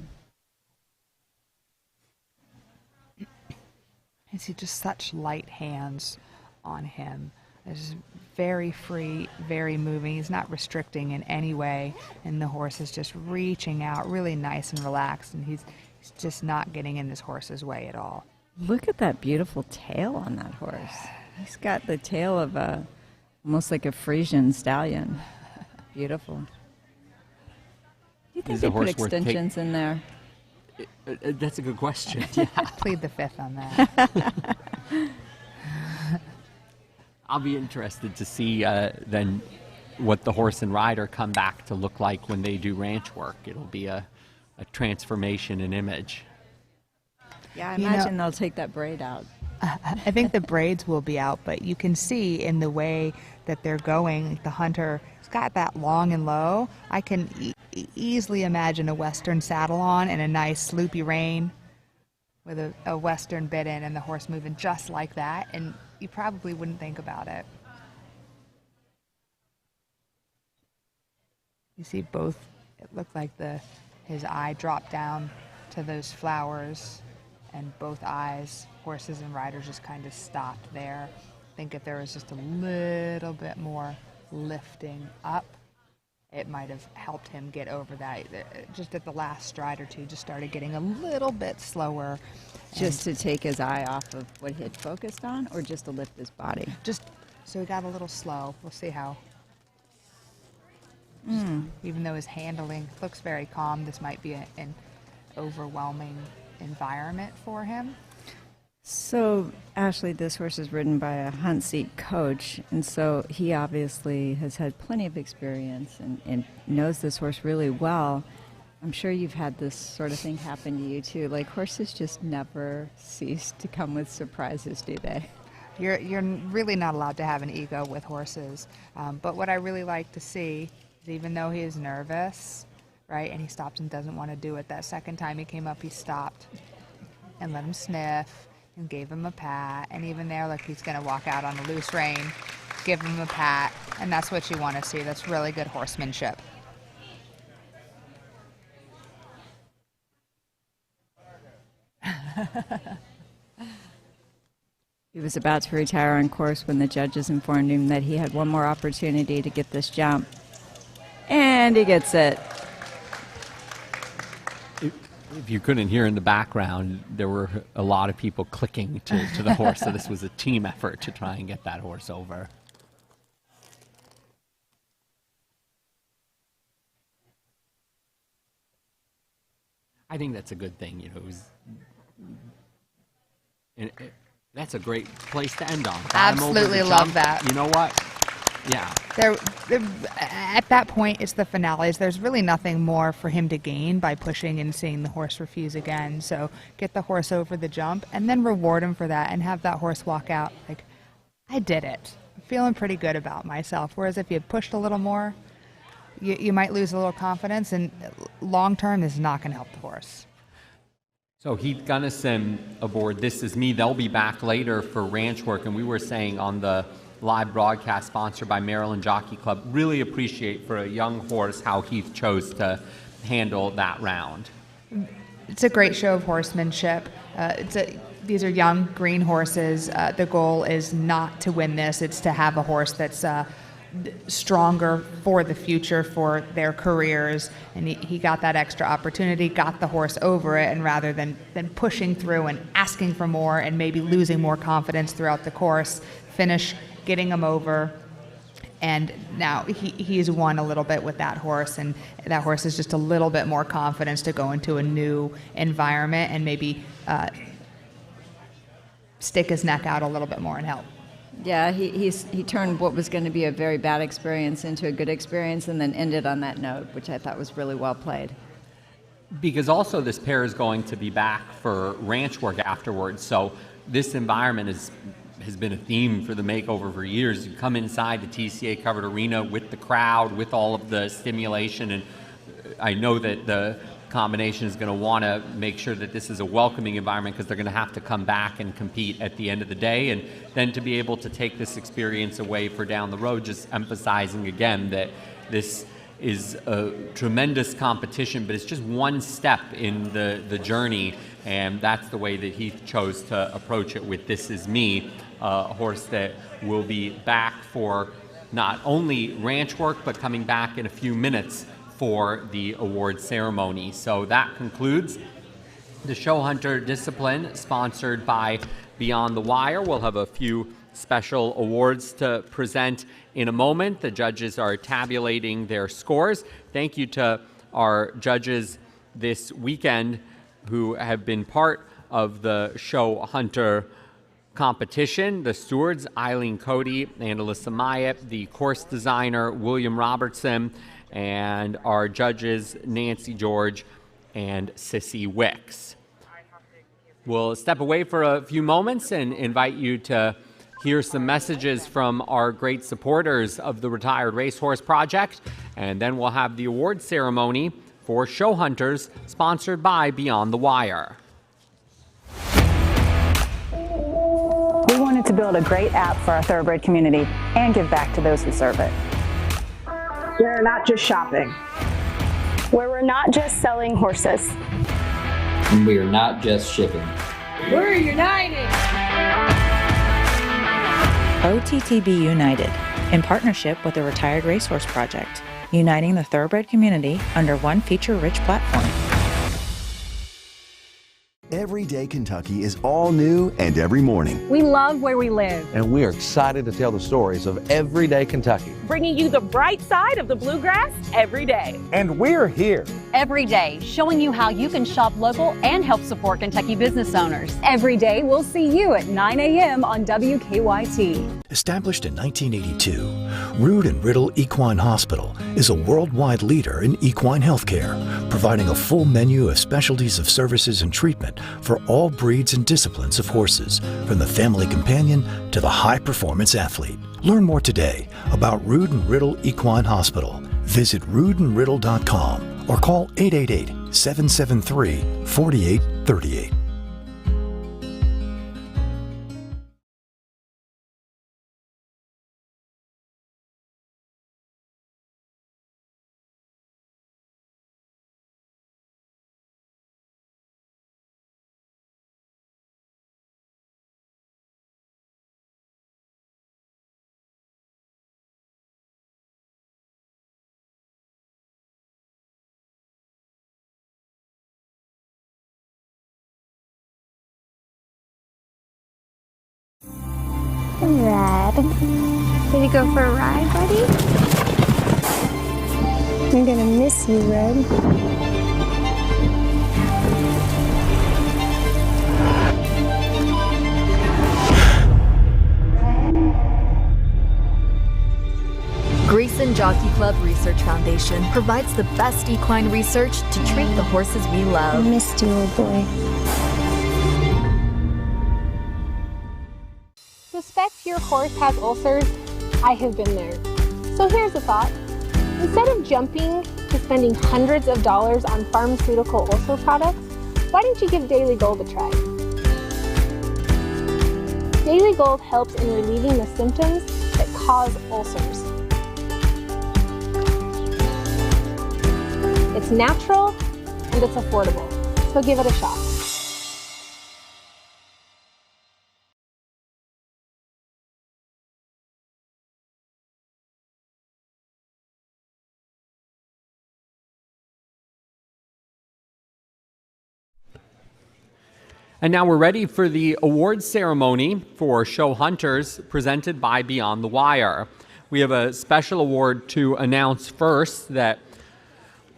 I see just such light hands on him. It's very free, very moving. He's not restricting in any way, and the horse is just reaching out, really nice and relaxed, and he's just not getting in this horse's way at all. Look at that beautiful tail on that horse. He's got the tail of almost like a Frisian stallion. Beautiful. Do you think they put extensions in there? That's a good question. Yeah. Plead the fifth on that. I'll be interested to see then what the horse and rider come back to look like when they do ranch work. It'll be a transformation in image. Yeah, I imagine they'll take that braid out. I think the braids will be out, but you can see in the way that they're going, the hunter has got that long and low. I can easily imagine a Western saddle on and a nice loopy rein with a Western bit in and the horse moving just like that, and you probably wouldn't think about it. You see both, it looked like his eye dropped down to those flowers, and both eyes, horses and riders, just kind of stopped there. I think if there was just a little bit more lifting up, it might have helped him get over that. Just at the last stride or two, just started getting a little bit slower. Just to take his eye off of what he had focused on, or just to lift his body? Just so he got a little slow. We'll see how. Even though his handling looks very calm, this might be an overwhelming environment for him. So, Ashley, this horse is ridden by a hunt seat coach, and so he obviously has had plenty of experience and knows this horse really well. I'm sure you've had this sort of thing happen to you too. Like, horses just never cease to come with surprises, do they? You're really not allowed to have an ego with horses. But what I really like to see is, even though he is nervous, right, and he stops and doesn't want to do it, that second time he came up, he stopped and let him sniff and gave him a pat. And even there, like, he's going to walk out on a loose rein, give him a pat, and that's what you want to see. That's really good horsemanship. He was about to retire on course when the judges informed him that he had one more opportunity to get this jump. And he gets it. If you couldn't hear in the background, there were a lot of people clicking to the horse, so this was a team effort to try and get that horse over. I think that's a good thing, you know. That's a great place to end on. Absolutely love that. You know what? Yeah. At that point, it's the finales. There's really nothing more for him to gain by pushing and seeing the horse refuse again. So get the horse over the jump and then reward him for that and have that horse walk out like, I did it. I'm feeling pretty good about myself. Whereas if you pushed a little more, you might lose a little confidence, and long term, this is not going to help the horse. So Heath Gunnison aboard This Is Me. They'll be back later for ranch work, and we were saying on the live broadcast sponsored by Maryland Jockey Club, really appreciate for a young horse how Heath chose to handle that round. It's a great show of horsemanship. These are young green horses. The goal is not to win this. It's to have a horse that's stronger for the future, for their careers, and he got that extra opportunity, got the horse over it, and rather than pushing through and asking for more and maybe losing more confidence throughout the course, finish getting him over. And now he's won a little bit with that horse, and that horse is just a little bit more confidence to go into a new environment and maybe stick his neck out a little bit more and help. Yeah, he turned what was going to be a very bad experience into a good experience and then ended on that note, which I thought was really well played. Because also this pair is going to be back for ranch work afterwards, so this environment has been a theme for the makeover for years. You come inside the TCA Covered Arena with the crowd, with all of the stimulation, and I know that the combination is going to want to make sure that this is a welcoming environment, because they're going to have to come back and compete at the end of the day. And then to be able to take this experience away for down the road, just emphasizing again that this is a tremendous competition, but it's just one step in the journey, and that's the way that he chose to approach it with This Is Me, a horse that will be back for not only ranch work, but coming back in a few minutes for the award ceremony. So that concludes the show hunter discipline, sponsored by Beyond the Wire. We'll have a few special awards to present in a moment. The judges are tabulating their scores. Thank you to our judges this weekend who have been part of the show hunter competition. The stewards, Eileen Cody and Alyssa Myatt, the course designer, William Robertson, and our judges, Nancy George and Sissy Wicks. We'll step away for a few moments and invite you to hear some messages from our great supporters of the Retired Racehorse Project, and then we'll have the award ceremony for show hunters, sponsored by Beyond the Wire. We wanted to build a great app for our thoroughbred community and give back to those who serve it. We're not just shopping. Where we're not just selling horses. And we are not just shipping. We're united. OTTB United, in partnership with the Retired Racehorse Project, uniting the thoroughbred community under one feature-rich platform. Everyday Kentucky is all new and every morning. We love where we live. And we are excited to tell the stories of everyday Kentucky. Bringing you the bright side of the bluegrass every day. And we're here. Every day, showing you how you can shop local and help support Kentucky business owners. Every day, we'll see you at 9 a.m. on WKYT. Established in 1982, Rood and Riddle Equine Hospital is a worldwide leader in equine healthcare, providing a full menu of specialties of services and treatment for all breeds and disciplines of horses, from the family companion to the high-performance athlete. Learn more today about Rood and Riddle Equine Hospital. Visit roodandriddle.com or call 888-773-4838. Red. Ready to go for a ride, buddy? I'm gonna miss you, Red. Grayson Jockey Club Research Foundation provides the best equine research to treat the horses we love. I missed you, old boy. Suspect your horse has ulcers? I have been there. So here's a thought. Instead of jumping to spending hundreds of dollars on pharmaceutical ulcer products, why don't you give Daily Gold a try? Daily Gold helps in relieving the symptoms that cause ulcers. It's natural and it's affordable, so give it a shot. And now we're ready for the awards ceremony for show hunters, presented by Beyond the Wire. We have a special award to announce first that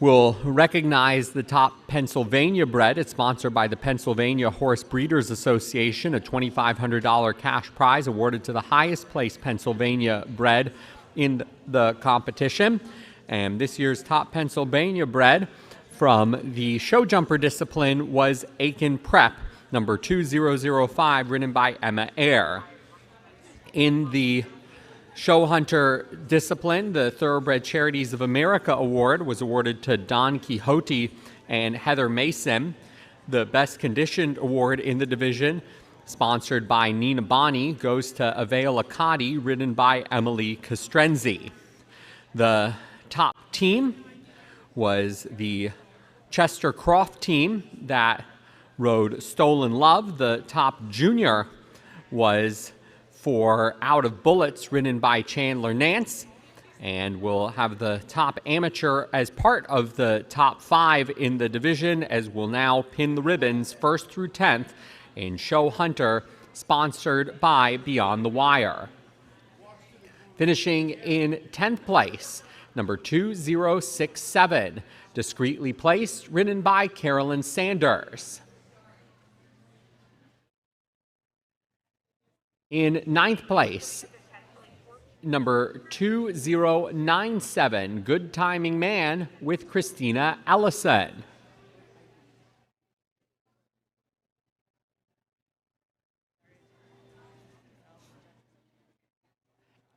will recognize the top Pennsylvania bred. It's sponsored by the Pennsylvania Horse Breeders Association, a $2,500 cash prize awarded to the highest placed Pennsylvania bred in the competition. And this year's top Pennsylvania bred from the show jumper discipline was Aiken Prep, number 2005, ridden by Emma Eyre. In the show hunter discipline, the Thoroughbred Charities of America award was awarded to Don Quixote and Heather Mason. The Best Conditioned Award in the division, sponsored by Nina Bonney, goes to Avail Akati, ridden by Emily Castrenzi. The top team was the Chester Croft team that rode Stolen Love. The top junior was for Out of Bullets, ridden by Chandler Nance. And we'll have the top amateur as part of the top 5 in the division, as we'll now pin the ribbons 1st through 10th in Show Hunter, sponsored by Beyond the Wire. Finishing in 10th place, number 2067, discreetly placed, ridden by Carolyn Sanders. In 9th place, number 2097, Good Timing Man, with Christina Ellison.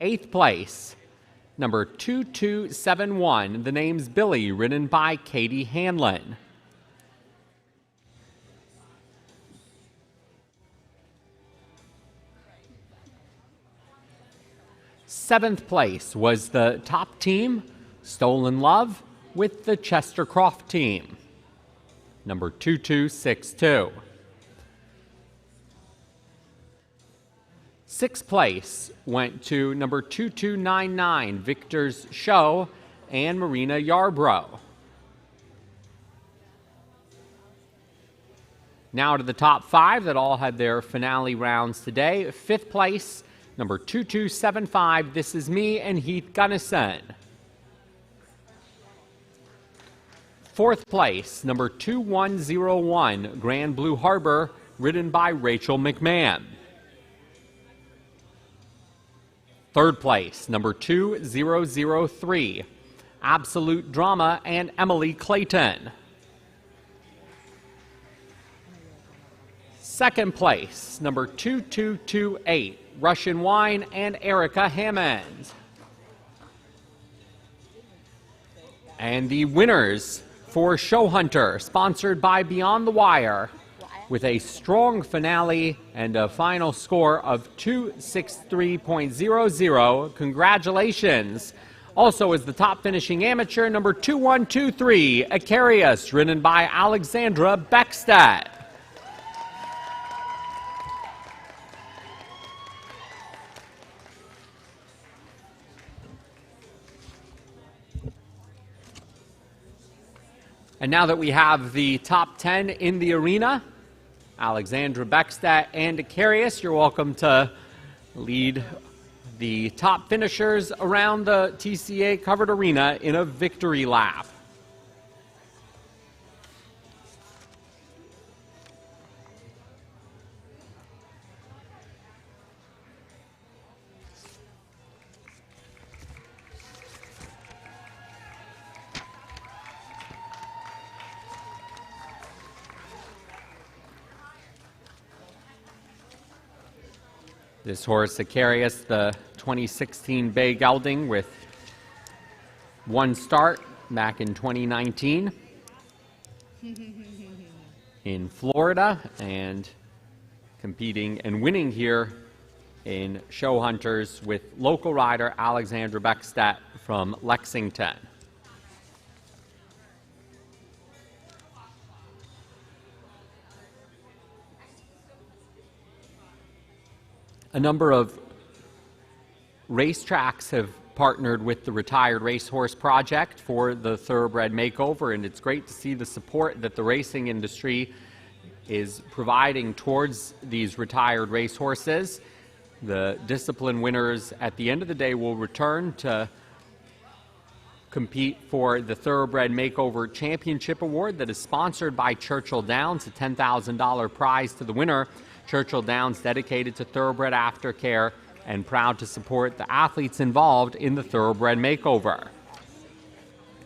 Eighth place, number 2271, The Name's Billy, ridden by Katie Hanlon. Seventh place was the top team, Stolen Love, with the Chester Croft team, number 2262. Sixth place went to number 2299, Victor's Show, and Marina Yarbrough. Now to the top 5 that all had their finale rounds today. Fifth place, number 2275, This Is Me, and Heath Gunnison. Fourth place, number 2101, Grand Blue Harbor, ridden by Rachel McMahon. Third place, number 2003, Absolute Drama, and Emily Clayton. Second place, number 2228, Russian Wine, and Erica Hammond. And the winners for Show Hunter, sponsored by Beyond the Wire, with a strong finale and a final score of 263.00. Congratulations. Also as the top finishing amateur, number 2123, Acarius, ridden by Alexandra Beckstedt. And now that we have the top 10 in the arena, Alexandra Beckstedt and Acarius, you're welcome to lead the top finishers around the TCA Covered Arena in a victory lap. This horse, Acarius, the 2016 Bay Gelding, with one start back in 2019 in Florida, and competing and winning here in Show Hunters with local rider Alexandra Beckstedt from Lexington. A number of racetracks have partnered with the Retired Racehorse Project for the Thoroughbred Makeover, and it's great to see the support that the racing industry is providing towards these retired racehorses. The discipline winners at the end of the day will return to compete for the Thoroughbred Makeover Championship Award that is sponsored by Churchill Downs, a $10,000 prize to the winner. Churchill Downs, dedicated to thoroughbred aftercare and proud to support the athletes involved in the Thoroughbred Makeover.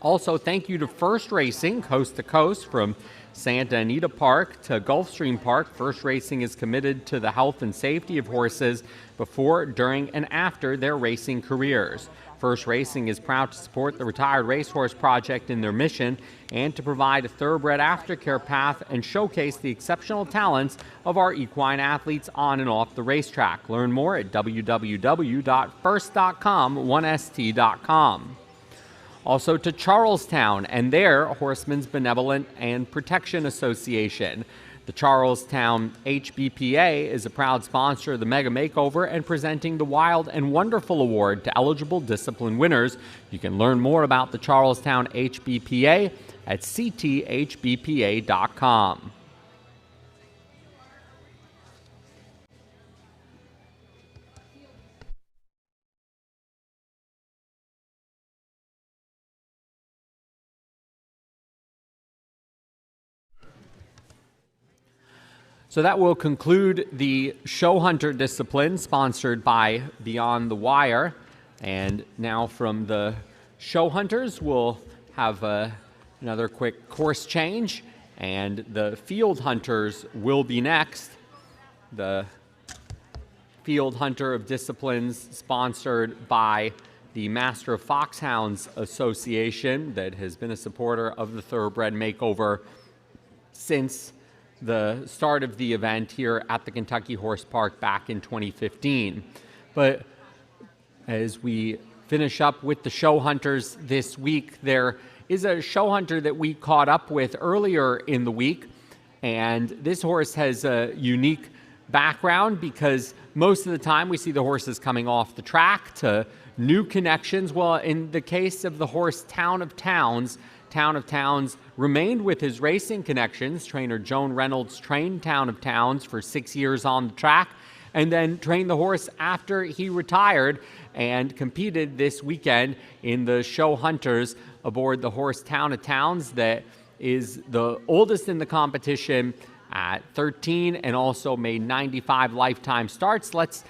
Also, thank you to First Racing, coast to coast from Santa Anita Park to Gulfstream Park, First Racing is committed to the health and safety of horses before, during, and after their racing careers. First Racing is proud to support the Retired Racehorse Project in their mission and to provide a thoroughbred aftercare path and showcase the exceptional talents of our equine athletes on and off the racetrack. Learn more at www.first.com1st.com. Also to Charlestown and their Horsemen's Benevolent and Protection Association. The Charlestown HBPA is a proud sponsor of the Mega Makeover and presenting the Wild and Wonderful Award to eligible discipline winners. You can learn more about the Charlestown HBPA at cthbpa.com. So that will conclude the show hunter discipline sponsored by Beyond the Wire. And now from the show hunters, we'll have another quick course change, and the field hunters will be next. The field hunter of disciplines sponsored by the Master of Foxhounds Association that has been a supporter of the Thoroughbred Makeover since the start of the event here at the Kentucky Horse Park back in 2015. But as we finish up with the show hunters this week, there is a show hunter that we caught up with earlier in the week, and this horse has a unique background because most of the time we see the horses coming off the track to new connections. Well, in the case of the horse Town of Towns remained with his racing connections. Trainer Joan Reynolds trained Town of Towns for 6 years on the track and then trained the horse after he retired and competed this weekend in the show hunters aboard the horse Town of Towns that is the oldest in the competition at 13 and also made 95 lifetime starts. Let's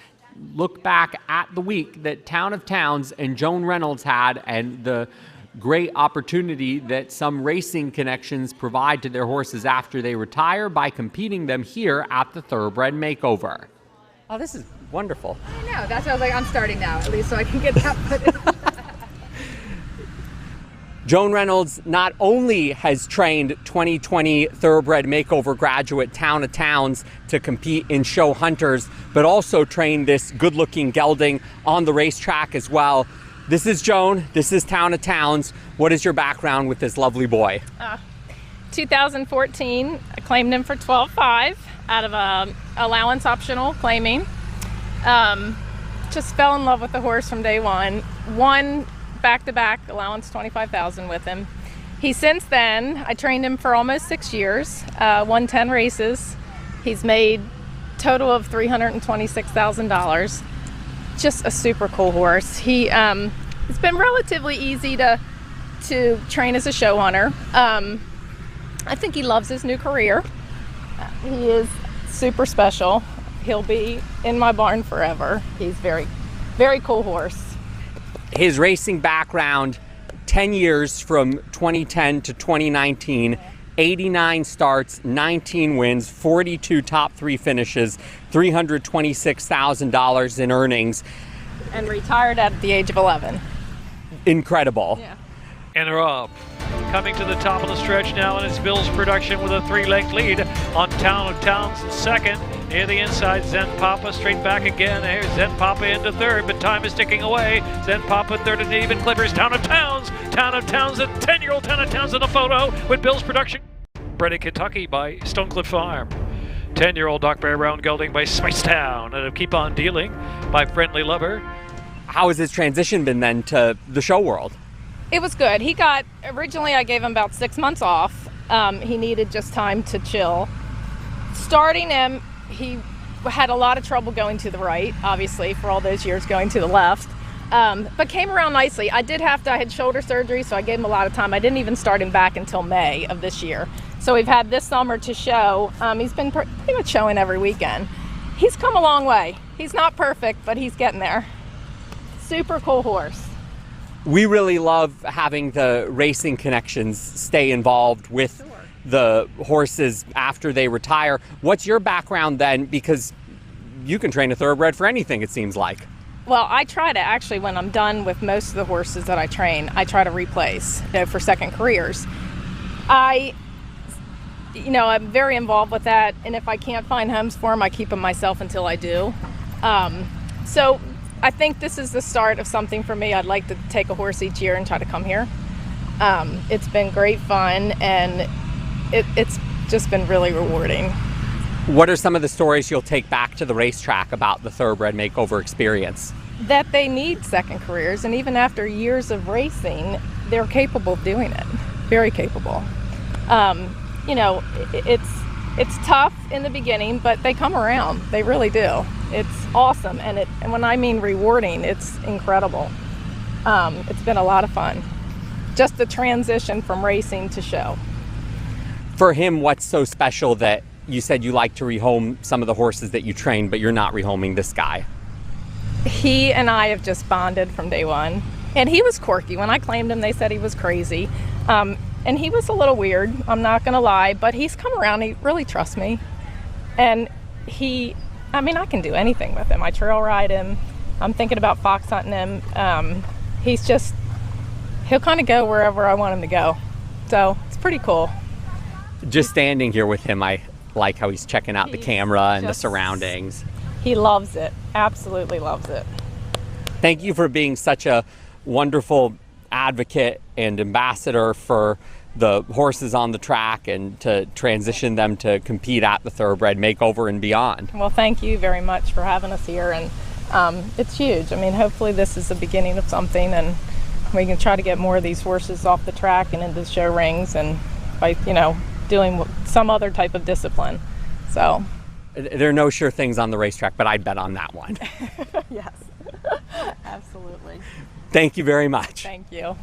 look back at the week that Town of Towns and Joan Reynolds had and the great opportunity that some racing connections provide to their horses after they retire by competing them here at the Thoroughbred Makeover. Oh, this is wonderful. I know, that's why I was like, I'm starting now, at least so I can get that put in. Joan Reynolds not only has trained 2020 Thoroughbred Makeover graduate Town of Towns to compete in show hunters, but also trained this good-looking gelding on the racetrack as well. This is Joan, this is Town of Towns. What is your background with this lovely boy? 2014, I claimed him for 12.5 out of a allowance optional claiming. Just fell in love with the horse from day one. Won back-to-back allowance 25,000 with him. Since then, I trained him for almost 6 years, won 10 races. He's made total of $326,000. Just a super cool horse. It's been relatively easy to train as a show hunter. I think he loves his new career. He is super special. He'll be in my barn forever. He's very, very cool horse. His racing background, 10 years from 2010 to 2019, 89 starts, 19 wins, 42 top 3 finishes, $326,000 in earnings. And retired at the age of 11. Incredible. Yeah. And they're up. Coming to the top of the stretch now, and it's Bill's Production with a 3-length lead on Town of Towns in second. Near the inside, Zen Papa straight back again. Here's Zen Papa into third, but time is ticking away. Zen Papa third and even Clippers. Town of Towns, the 10-year-old Town of Towns in the photo with Bill's Production. Bred in Kentucky by Stonecliff Farm. 10-year-old Doc Bear Brown gelding by Spicetown, and Keep On Dealing by Friendly Lover. How has his transition been then to the show world? It was good. Originally I gave him about 6 months off. He needed just time to chill. Starting him, he had a lot of trouble going to the right, obviously, for all those years going to the left, but came around nicely. I had shoulder surgery, so I gave him a lot of time. I didn't even start him back until May of this year. So we've had this summer to show. He's been pretty much showing every weekend. He's come a long way. He's not perfect, but he's getting there. Super cool horse. We really love having the racing connections stay involved with the horses after they retire. What's your background then? Because you can train a thoroughbred for anything, it seems like. Well, I try to actually, when I'm done with most of the horses that I train, I try to replace, for second careers. I'm very involved with that, and if I can't find homes for them, I keep them myself until I do. So I think this is the start of something for me. I'd like to take a horse each year and try to come here. It's been great fun, and it's just been really rewarding. What are some of the stories you'll take back to the racetrack about the Thoroughbred Makeover experience? That They need second careers, and even after years of racing, they're capable of doing it. Very capable. It's tough in the beginning, but they come around. They really do. It's awesome, and when I mean rewarding, it's incredible. It's been a lot of fun. Just the transition from racing to show. For him, what's so special that you said you like to rehome some of the horses that you train, but you're not rehoming this guy? He and I have just bonded from day one. And he was quirky. When I claimed him, they said he was crazy. And he was a little weird, I'm not gonna lie, but he's come around, he really trusts me. And I can do anything with him. I trail ride him. I'm thinking about fox hunting him. He'll kind of go wherever I want him to go. So it's pretty cool. Just standing here with him, I like how he's checking out the camera and the surroundings. He loves it, absolutely loves it. Thank you for being such a wonderful advocate and ambassador for the horses on the track and to transition them to compete at the Thoroughbred Makeover and beyond. Well, thank you very much for having us here, and it's huge. Hopefully this is the beginning of something, and we can try to get more of these horses off the track and into show rings, and by doing some other type of discipline. So there are no sure things on the racetrack, but I'd bet on that one. Yes, absolutely. Thank you very much. Thank you.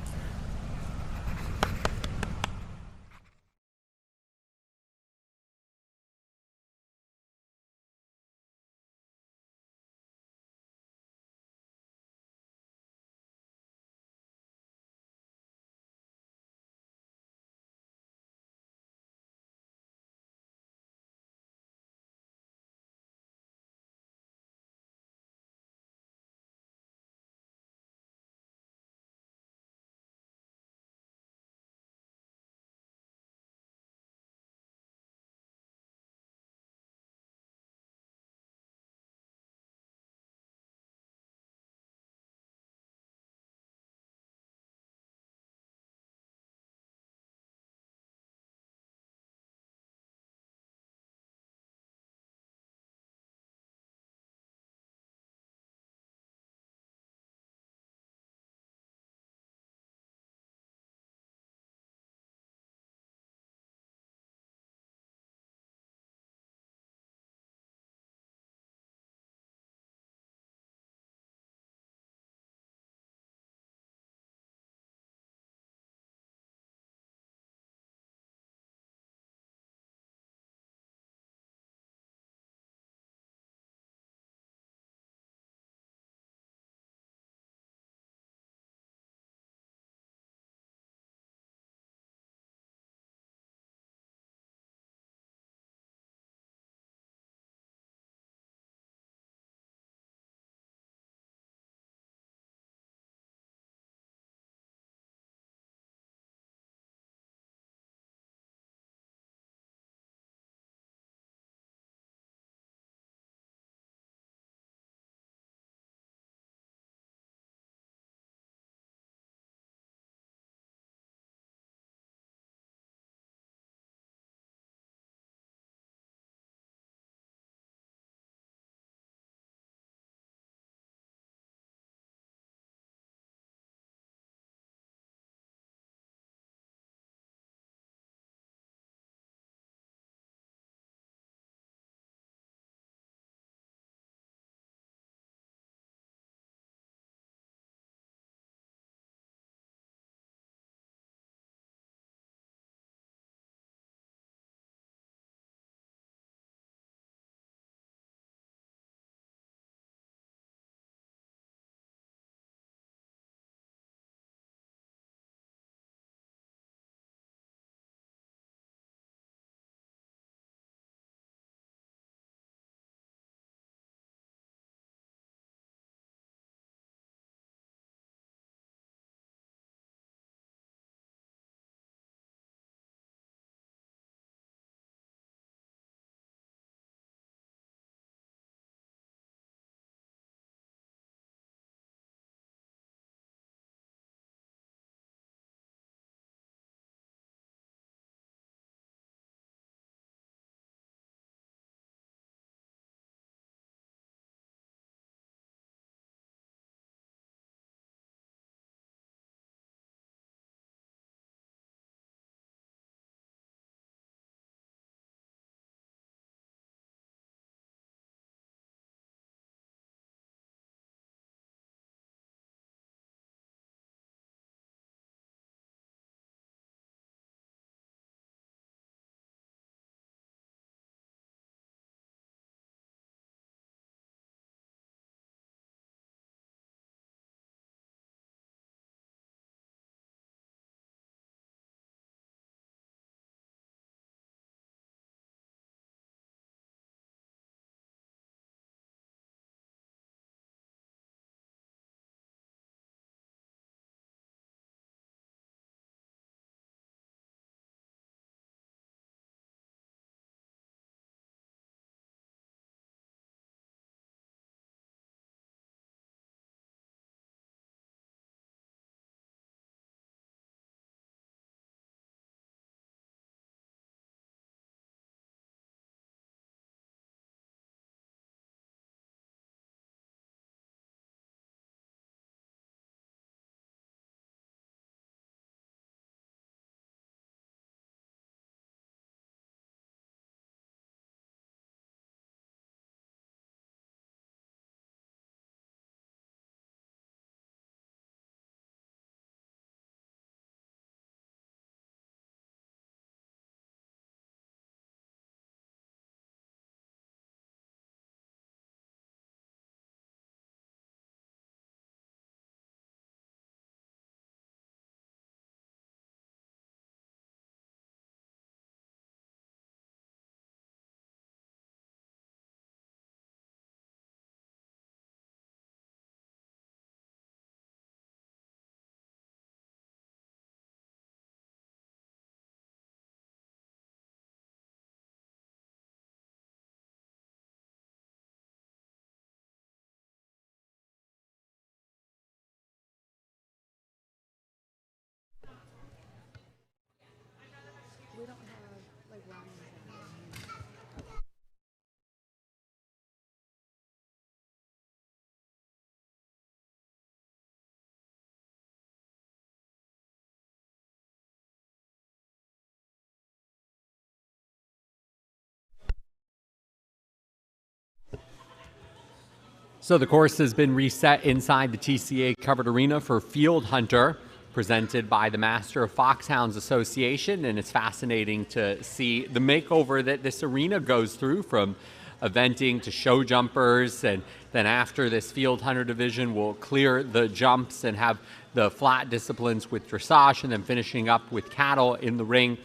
So the course has been reset inside the TCA Covered Arena for Field Hunter, presented by the Master of Foxhounds Association, and it's fascinating to see the makeover that this arena goes through, from eventing to show jumpers, and then after this Field Hunter division will clear the jumps and have the flat disciplines with dressage, and then finishing up with cattle in the ring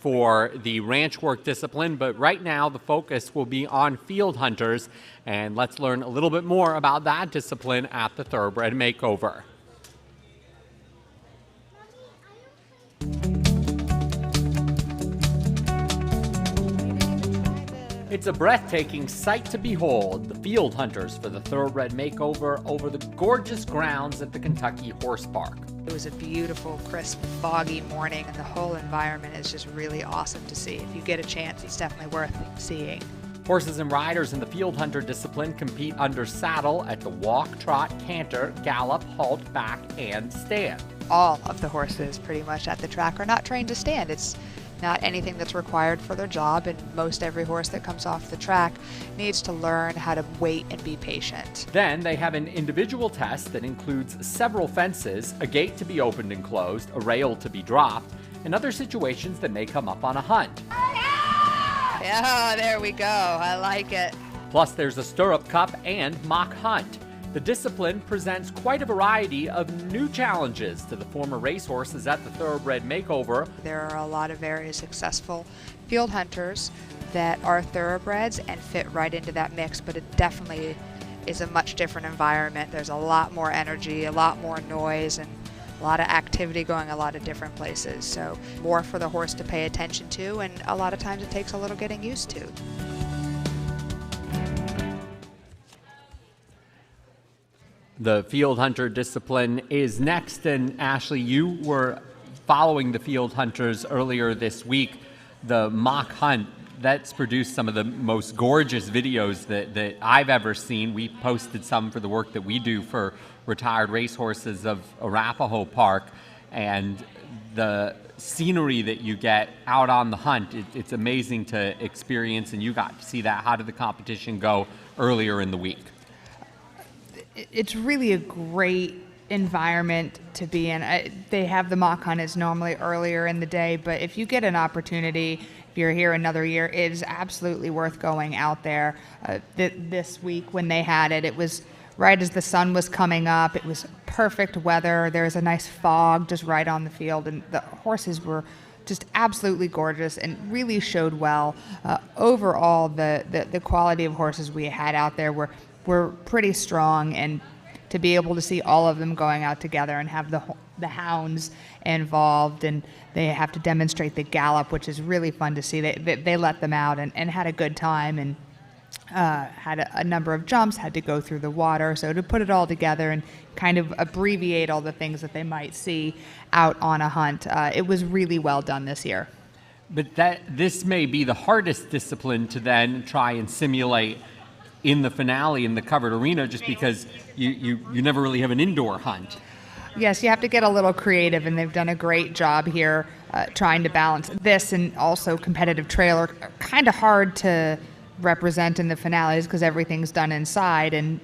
for the ranch work discipline. But right now the focus will be on Field Hunters, and let's learn a little bit more about that discipline at the Thoroughbred Makeover. It's a breathtaking sight to behold, the Field Hunters for the Thoroughbred Makeover over the gorgeous grounds at the Kentucky Horse Park. It was a beautiful, crisp, foggy morning, and the whole environment is just really awesome to see. If you get a chance, it's definitely worth seeing. Horses and riders in the Field Hunter discipline compete under saddle at the walk, trot, canter, gallop, halt, back, and stand. All of the horses pretty much at the track are not trained to stand. It's not anything that's required for their job, and most every horse that comes off the track needs to learn how to wait and be patient. Then they have an individual test that includes several fences, a gate to be opened and closed, a rail to be dropped, and other situations that may come up on a hunt. Yeah, there we go. I like it. Plus there's a stirrup cup and mock hunt. The discipline presents quite a variety of new challenges to the former racehorses at the Thoroughbred Makeover. There are a lot of very successful field hunters that are thoroughbreds and fit right into that mix, but it definitely is a much different environment. There's a lot more energy, a lot more noise, and a lot of activity going a lot of different places. So more for the horse to pay attention to, and a lot of times it takes a little getting used to. The Field Hunter discipline is next, and Ashley, you were following the Field Hunters earlier this week. The mock hunt, that's produced some of the most gorgeous videos that I've ever seen. We posted some for the work that we do for retired racehorses of Arapahoe Park, and the scenery that you get out on the hunt, it's amazing to experience, and you got to see that. How did the competition go earlier in the week? It's really a great environment to be in. They have the mock hunt is normally earlier in the day, but if you get an opportunity, if you're here another year, it is absolutely worth going out there. This week when they had it, it was right as the sun was coming up. It was perfect weather. There was a nice fog just right on the field, and the horses were just absolutely gorgeous and really showed well. Overall, the quality of horses we had out there were pretty strong, and to be able to see all of them going out together and have the hounds involved, and they have to demonstrate the gallop, which is really fun to see. They let them out and had a good time, and had a number of jumps, had to go through the water. So to put it all together and kind of abbreviate all the things that they might see out on a hunt, it was really well done this year. But this may be the hardest discipline to then try and simulate in the finale in the covered arena, just because you never really have an indoor hunt. Yes, you have to get a little creative, and they've done a great job here trying to balance this and also competitive trail are kind of hard to represent in the finales because everything's done inside, and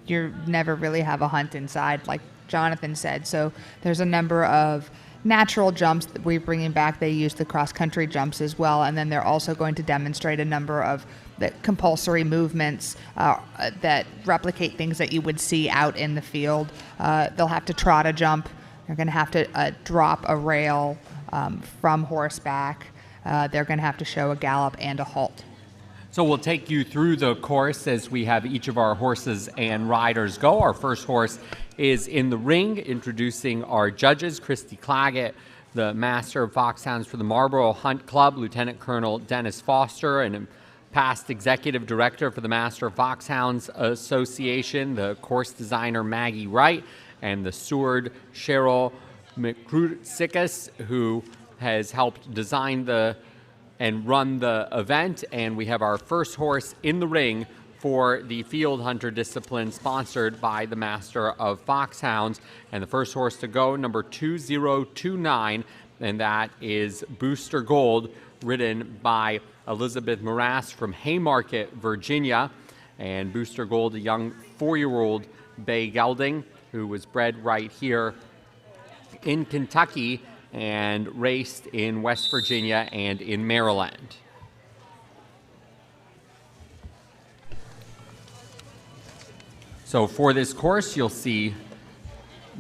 you never really have a hunt inside, like Jonathan said. So there's a number of natural jumps that we're bringing back. They use the cross-country jumps as well, and then they're also going to demonstrate a number of the compulsory movements that replicate things that you would see out in the field. They'll have to trot a jump. They're going to have to drop a rail from horseback. They're going to have to show a gallop and a halt. So we'll take you through the course as we have each of our horses and riders go. Our first horse is in the ring, introducing our judges, Christy Claggett, the Master of Foxhounds for the Marlboro Hunt Club, Lieutenant Colonel Dennis Foster, and past executive director for the Master of Foxhounds Association, the course designer Maggie Wright, and the steward Cheryl McCrutsikas, who has helped design and run the event. And we have our first horse in the ring for the Field Hunter discipline, sponsored by the Master of Foxhounds. And the first horse to go, number 2029, and that is Booster Gold, ridden by Elizabeth Morass from Haymarket, Virginia. And Booster Gold, a young 4-year-old bay gelding who was bred right here in Kentucky and raced in West Virginia and in Maryland. So for this course, you'll see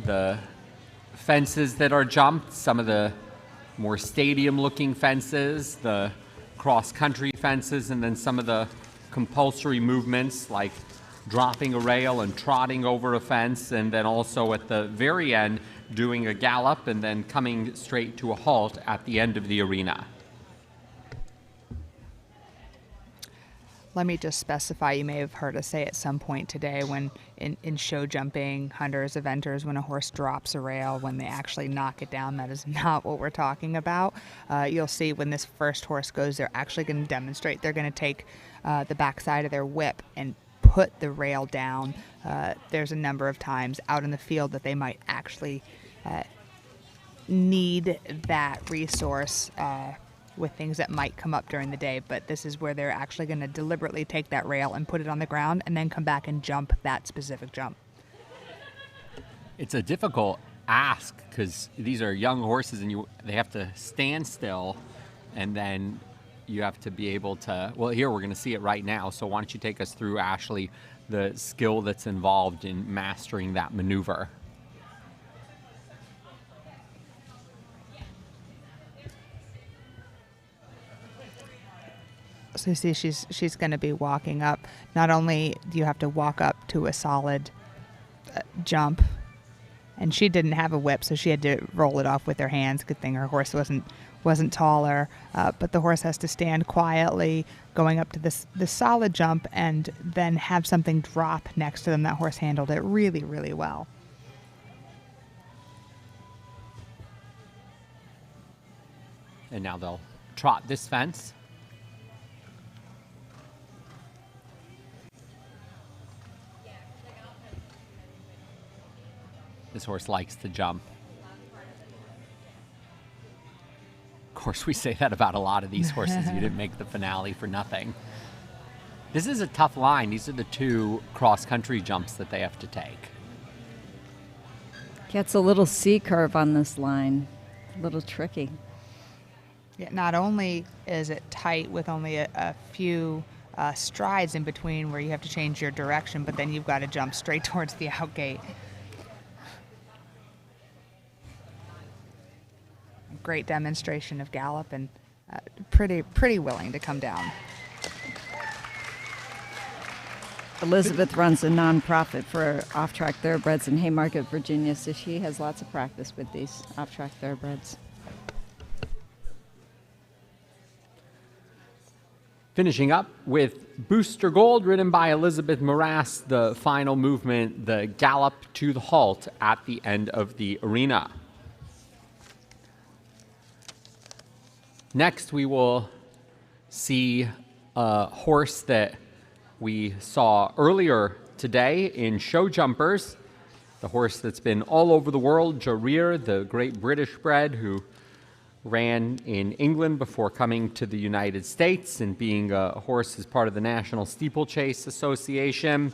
the fences that are jumped, some of the more stadium-looking fences, the cross-country fences, and then some of the compulsory movements like dropping a rail and trotting over a fence, and then also at the very end doing a gallop and then coming straight to a halt at the end of the arena. Let me just specify, you may have heard us say at some point today when in show jumping, hunters, eventers, when a horse drops a rail, when they actually knock it down, that is not what we're talking about. You'll see when this first horse goes, they're actually going to demonstrate. They're going to take the backside of their whip and put the rail down. There's a number of times out in the field that they might actually need that resource with things that might come up during the day, but this is where they're actually going to deliberately take that rail and put it on the ground and then come back and jump that specific jump. It's a difficult ask because these are young horses and they have to stand still, and then you have to be able to, well, here we're going to see it right now, so why don't you take us through, Ashley, the skill that's involved in mastering that maneuver. So you see she's going to be walking up. Not only do you have to walk up to a solid jump, and she didn't have a whip, so she had to roll it off with her hands. Good thing her horse wasn't taller, but the horse has to stand quietly going up to this solid jump and then have something drop next to them. That horse handled it really, really well. And now they'll trot this fence. This horse likes to jump. Of course, we say that about a lot of these horses. You didn't make the finale for nothing. This is a tough line. These are the 2 cross-country jumps that they have to take. Gets a little C curve on this line. A little tricky. Yeah, not only is it tight with only a few strides in between where you have to change your direction, but then you've got to jump straight towards the outgate. Great demonstration of gallop and pretty willing to come down. Elizabeth runs a nonprofit for off-track thoroughbreds in Haymarket, Virginia, so she has lots of practice with these off-track thoroughbreds. Finishing up with Booster Gold, ridden by Elizabeth Morass, the final movement, the gallop to the halt at the end of the arena. Next, we will see a horse that we saw earlier today in show jumpers, the horse that's been all over the world, Jarir, the great British bred who ran in England before coming to the United States and being a horse as part of the National Steeplechase Association,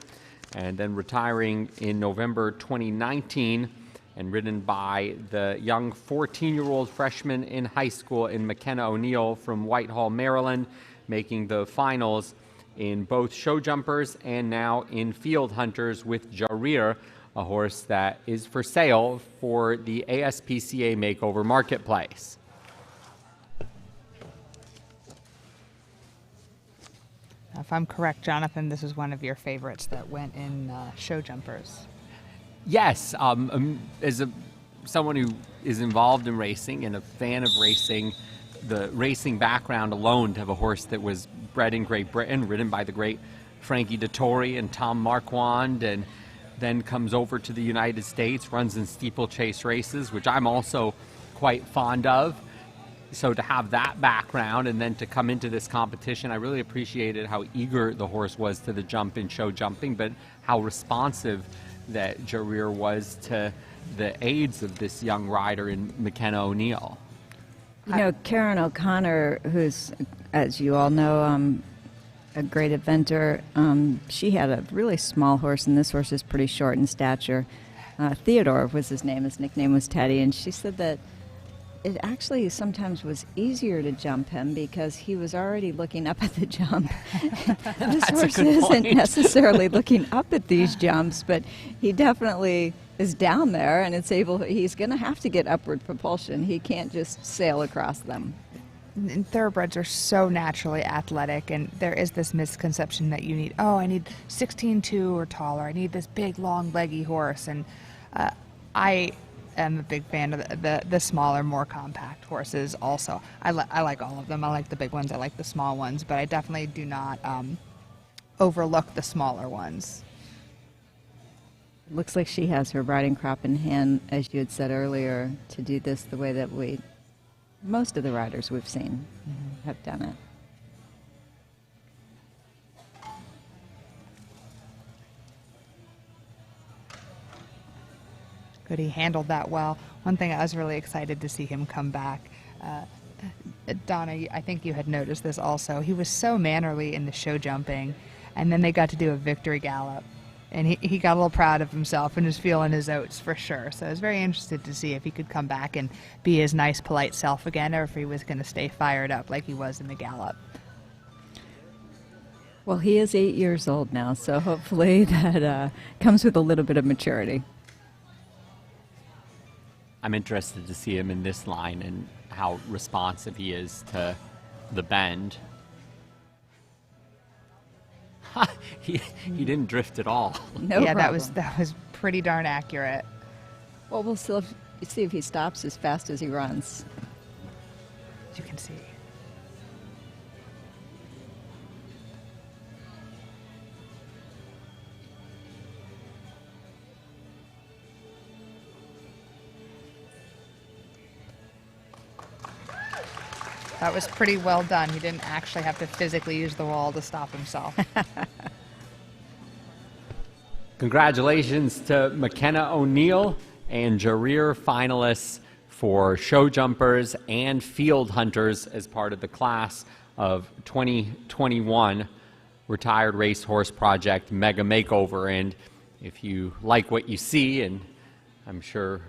and then retiring in November 2019 and ridden by the young 14-year-old freshman in high school in McKenna O'Neill from Whitehall, Maryland, making the finals in both show jumpers and now in field hunters with Jarir, a horse that is for sale for the ASPCA Makeover Marketplace. If I'm correct, Jonathan, this is one of your favorites that went in show jumpers. Yes, as someone who is involved in racing and a fan of racing, the racing background alone to have a horse that was bred in Great Britain, ridden by the great Frankie Dettori and Tom Marquand, and then comes over to the United States, runs in steeplechase races, which I'm also quite fond of. So to have that background and then to come into this competition, I really appreciated how eager the horse was to the jump in show jumping, but how responsive that Jarir was to the aids of this young rider in McKenna O'Neill. You know, Karen O'Connor, who's, as you all know, a great eventer. She had a really small horse, and this horse is pretty short in stature. Theodore was his name. His nickname was Teddy, and she said that it actually sometimes was easier to jump him because he was already looking up at the jump. This horse isn't necessarily looking up at these jumps, but he definitely is down there, and he's going to have to get upward propulsion. He can't just sail across them. And thoroughbreds are so naturally athletic, and there is this misconception that you need, I need 16'2" or taller. I need this big, long, leggy horse. And I am a big fan of the smaller, more compact horses also. I like all of them. I like the big ones. I like the small ones, but I definitely do not overlook the smaller ones. Looks like she has her riding crop in hand, as you had said earlier, to do this the way that most of the riders we've seen have done it. Good, he handled that well. One thing I was really excited to see him come back. Donna, I think you had noticed this also. He was so mannerly in the show jumping, and then they got to do a victory gallop. And he got a little proud of himself and was feeling his oats for sure. So I was very interested to see if he could come back and be his nice, polite self again, or if he was going to stay fired up like he was in the gallop. Well, he is 8 years old now, so hopefully that comes with a little bit of maturity. I'm interested to see him in this line and how responsive he is to the bend. He didn't drift at all. No yeah, problem. that was pretty darn accurate. Well, we'll still see if he stops as fast as he runs. As you can see. That was pretty well done. He didn't actually have to physically use the wall to stop himself. Congratulations to McKenna O'Neill and Jareer finalists for show jumpers and field hunters as part of the class of 2021 Retired Racehorse Project Mega Makeover. And if you like what you see, and I'm sure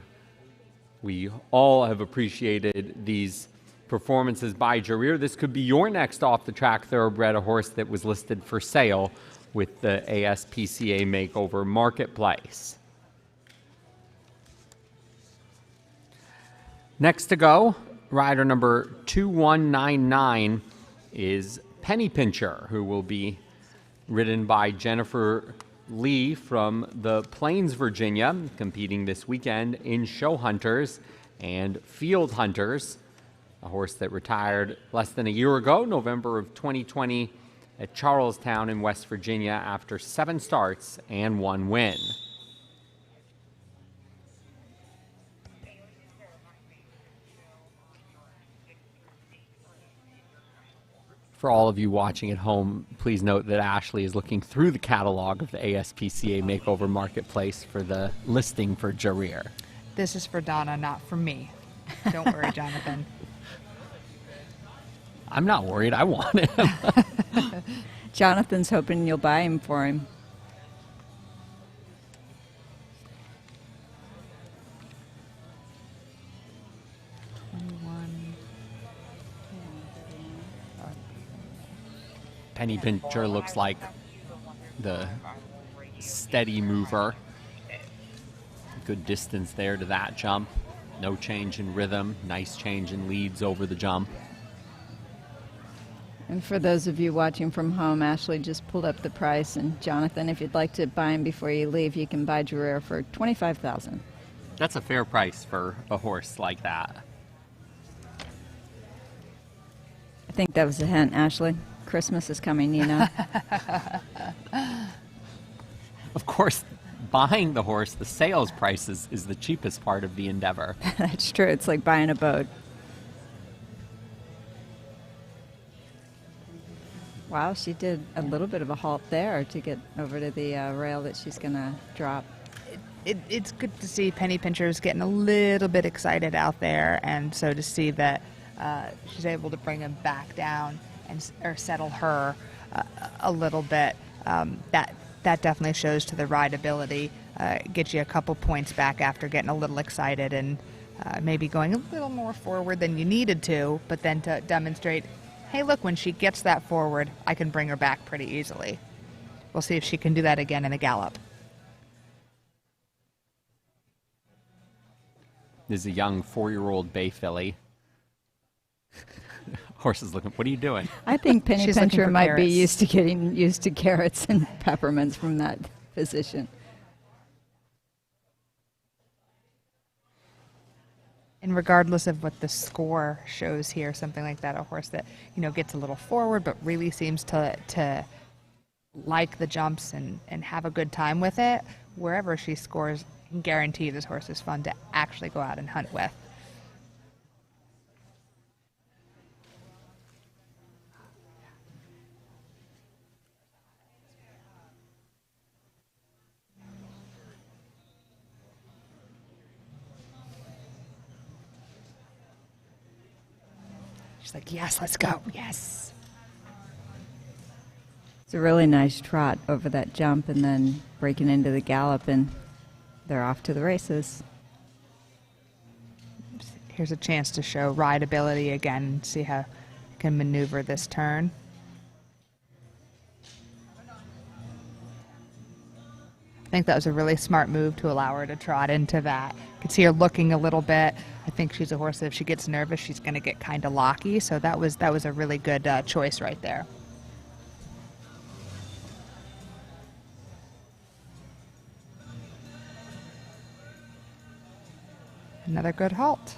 we all have appreciated these performances by Jareer, this could be your next off-the-track thoroughbred, a horse that was listed for sale with the ASPCA Makeover Marketplace. Next to go, rider number 2199 is Penny Pincher, who will be ridden by Jennifer Lee from the Plains, Virginia, competing this weekend in show hunters and field hunters. A horse that retired less than a year ago, November of 2020, at Charlestown in West Virginia after 7 starts and 1 win. For all of you watching at home, please note that Ashley is looking through the catalog of the ASPCA Makeover Marketplace for the listing for Jareer. This is for Donna, not for me. Don't worry, Jonathan. I'm not worried. I want him. Jonathan's hoping you'll buy him for him. Penny Pincher looks like the steady mover. Good distance there to that jump. No change in rhythm. Nice change in leads over the jump. And for those of you watching from home, Ashley just pulled up the price. And Jonathan, if you'd like to buy him before you leave, you can buy Jareer for $25,000. That's a fair price for a horse like that. I think that was a hint, Ashley. Christmas is coming, you know. Of course, buying the horse, the sales price is the cheapest part of the endeavor. That's true. It's like buying a boat. Wow, she did a little bit of a halt there to get over to the rail that she's going to drop. It's good to see Penny Pincher's getting a little bit excited out there, and so to see that she's able to bring him back down or settle her a little bit. That definitely shows to the rideability. Gets you a couple points back after getting a little excited and maybe going a little more forward than you needed to, but then to demonstrate, hey, look, when she gets that forward, I can bring her back pretty easily. We'll see if she can do that again in the gallop. This is a young 4-year-old bay filly. Horse is looking, what are you doing? I think Penny She's looking Pincher for might be carrots. used to getting used to carrots and peppermints from that position. And regardless of what the score shows here, something like that, a horse that, gets a little forward but really seems to like the jumps and have a good time with it, wherever she scores, I can guarantee this horse is fun to actually go out and hunt with. She's like, yes, let's go, yes. It's a really nice trot over that jump and then breaking into the gallop, and they're off to the races. Here's a chance to show rideability again and see how you can maneuver this turn. I think that was a really smart move to allow her to trot into that. You can see her looking a little bit. I think she's a horse that if she gets nervous, she's going to get kind of locky. So that was a really good choice right there. Another good halt.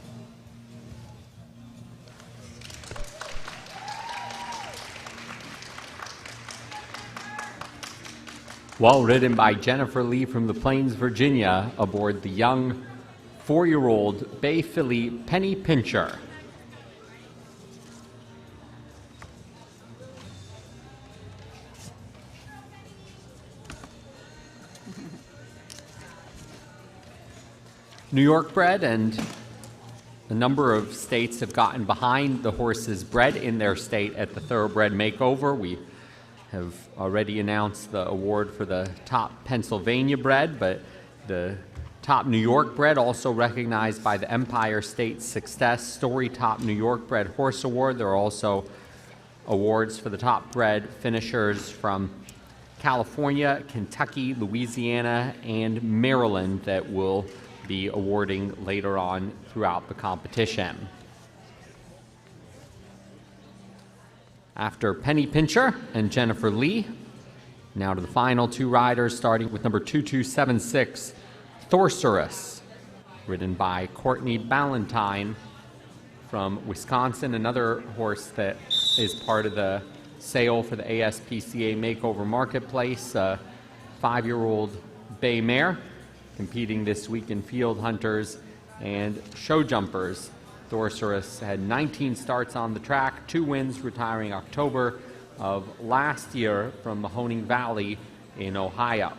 Well ridden by Jennifer Lee from the Plains, Virginia, aboard the young 4-year-old bay filly Penny Pincher. New York bred, and a number of states have gotten behind the horses bred in their state at the Thoroughbred Makeover. We have already announced the award for the top Pennsylvania bred, but the top New York bred, also recognized by the Empire State Success Story Top New York Bred Horse Award. There are also awards for the top bred finishers from California, Kentucky, Louisiana, and Maryland that will be awarding later on throughout the competition. After Penny Pincher and Jennifer Lee, now to the final two riders, starting with number 2276, Thoroughbred, ridden by Courtney Ballantyne from Wisconsin, another horse that is part of the sale for the ASPCA Makeover Marketplace, a 5-year-old bay mare, competing this week in Field Hunters and Show Jumpers. Thoroughbred had 19 starts on the track, 2 wins, retiring October of last year from Mahoning Valley in Ohio.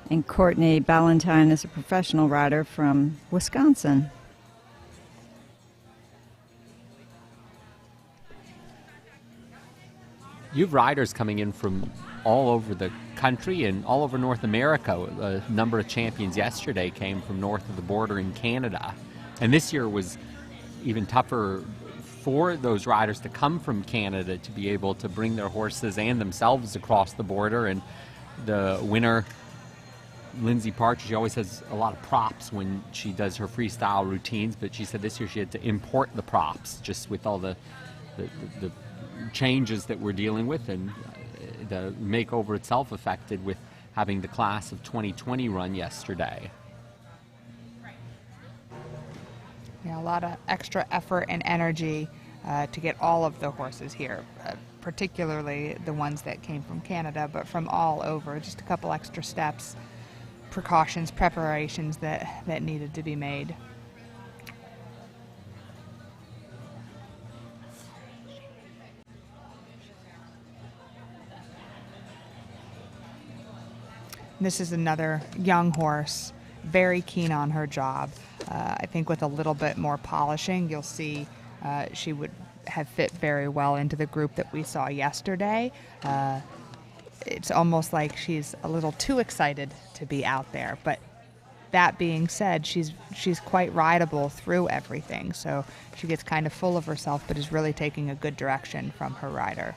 And Courtney Ballantyne is a professional rider from Wisconsin. You have riders coming in from all over the country and all over North America. A number of champions yesterday came from north of the border in Canada. And this year was even tougher for those riders to come from Canada to be able to bring their horses and themselves across the border. And the winner, Lindsay Partridge, she always has a lot of props when she does her freestyle routines, but she said this year she had to import the props just with all the changes that we're dealing with, and the makeover itself affected with having the class of 2020 run yesterday. Yeah, a lot of extra effort and energy to get all of the horses here, particularly the ones that came from Canada, but from all over. Just a couple extra steps, precautions, preparations that needed to be made. This is another young horse very keen on her job. I think with a little bit more polishing, you'll see she would have fit very well into the group that we saw yesterday. It's almost like she's a little too excited to be out there, but that being said, she's quite rideable through everything, so she gets kind of full of herself, but is really taking a good direction from her rider.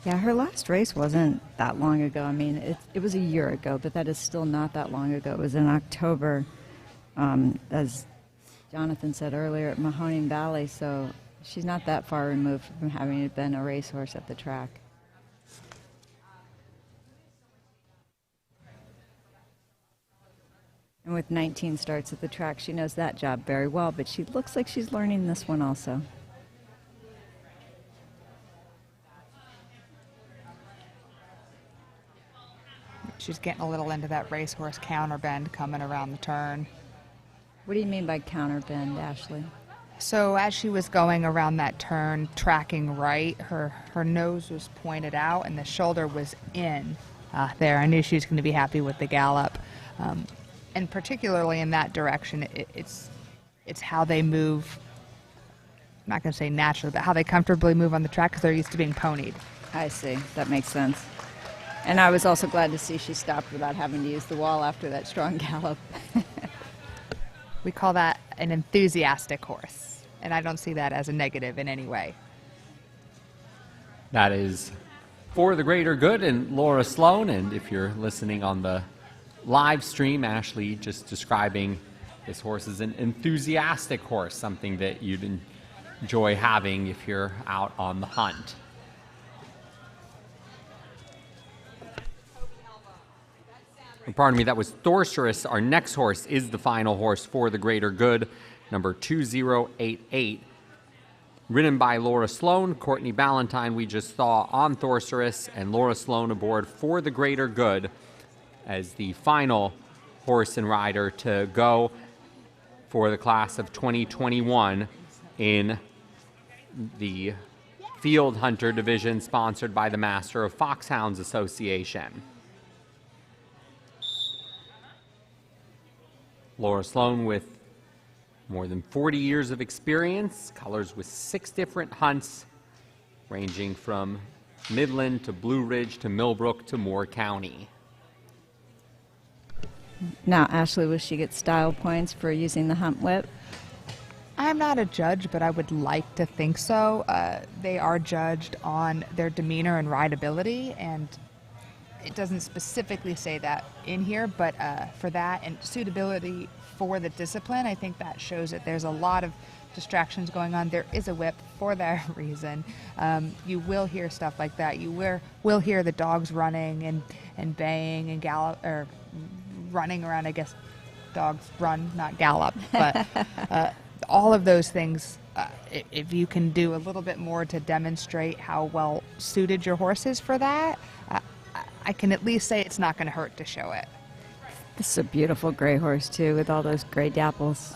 Yeah, her last race wasn't that long ago. I mean, it was a year ago, but that is still not that long ago. It was in October, as Jonathan said earlier, at Mahoning Valley, so she's not that far removed from having been a racehorse at the track. And with 19 starts at the track, she knows that job very well, but she looks like she's learning this one also. She's getting a little into that racehorse counterbend coming around the turn. What do you mean by counterbend, Ashley? So as she was going around that turn, tracking right, her nose was pointed out and the shoulder was in there. I knew she was going to be happy with the gallop. And particularly in that direction, it's how they move, I'm not going to say naturally, but how they comfortably move on the track because they're used to being ponied. I see. That makes sense. And I was also glad to see she stopped without having to use the wall after that strong gallop. We call that an enthusiastic horse, and I don't see that as a negative in any way. That is For the Greater Good and Laura Sloan, and if you're listening on the live stream, Ashley just describing this horse as an enthusiastic horse, something that you'd enjoy having if you're out on the hunt. Pardon me, that was Thorcerus. Our next horse is the final horse For the Greater Good, number 2088. Ridden by Laura Sloan. Courtney Ballantyne we just saw on Thorcerus, and Laura Sloan aboard For the Greater Good as the final horse and rider to go for the class of 2021 in the Field Hunter division sponsored by the Master of Foxhounds Association. Laura Sloan with more than 40 years of experience, colors with 6 different hunts, ranging from Midland to Blue Ridge to Millbrook to Moore County. Now, Ashley, will she get style points for using the hunt whip? I'm not a judge, but I would like to think so. They are judged on their demeanor and rideability, and it doesn't specifically say that in here, but for that and suitability for the discipline, I think that shows that there's a lot of distractions going on. There is a whip for that reason. You will hear stuff like that. You will hear the dogs running and baying and gallop, or running around. I guess dogs run, not gallop. But all of those things, if you can do a little bit more to demonstrate how well suited your horse is for that, I can at least say it's not going to hurt to show it. This is a beautiful gray horse, too, with all those gray dapples.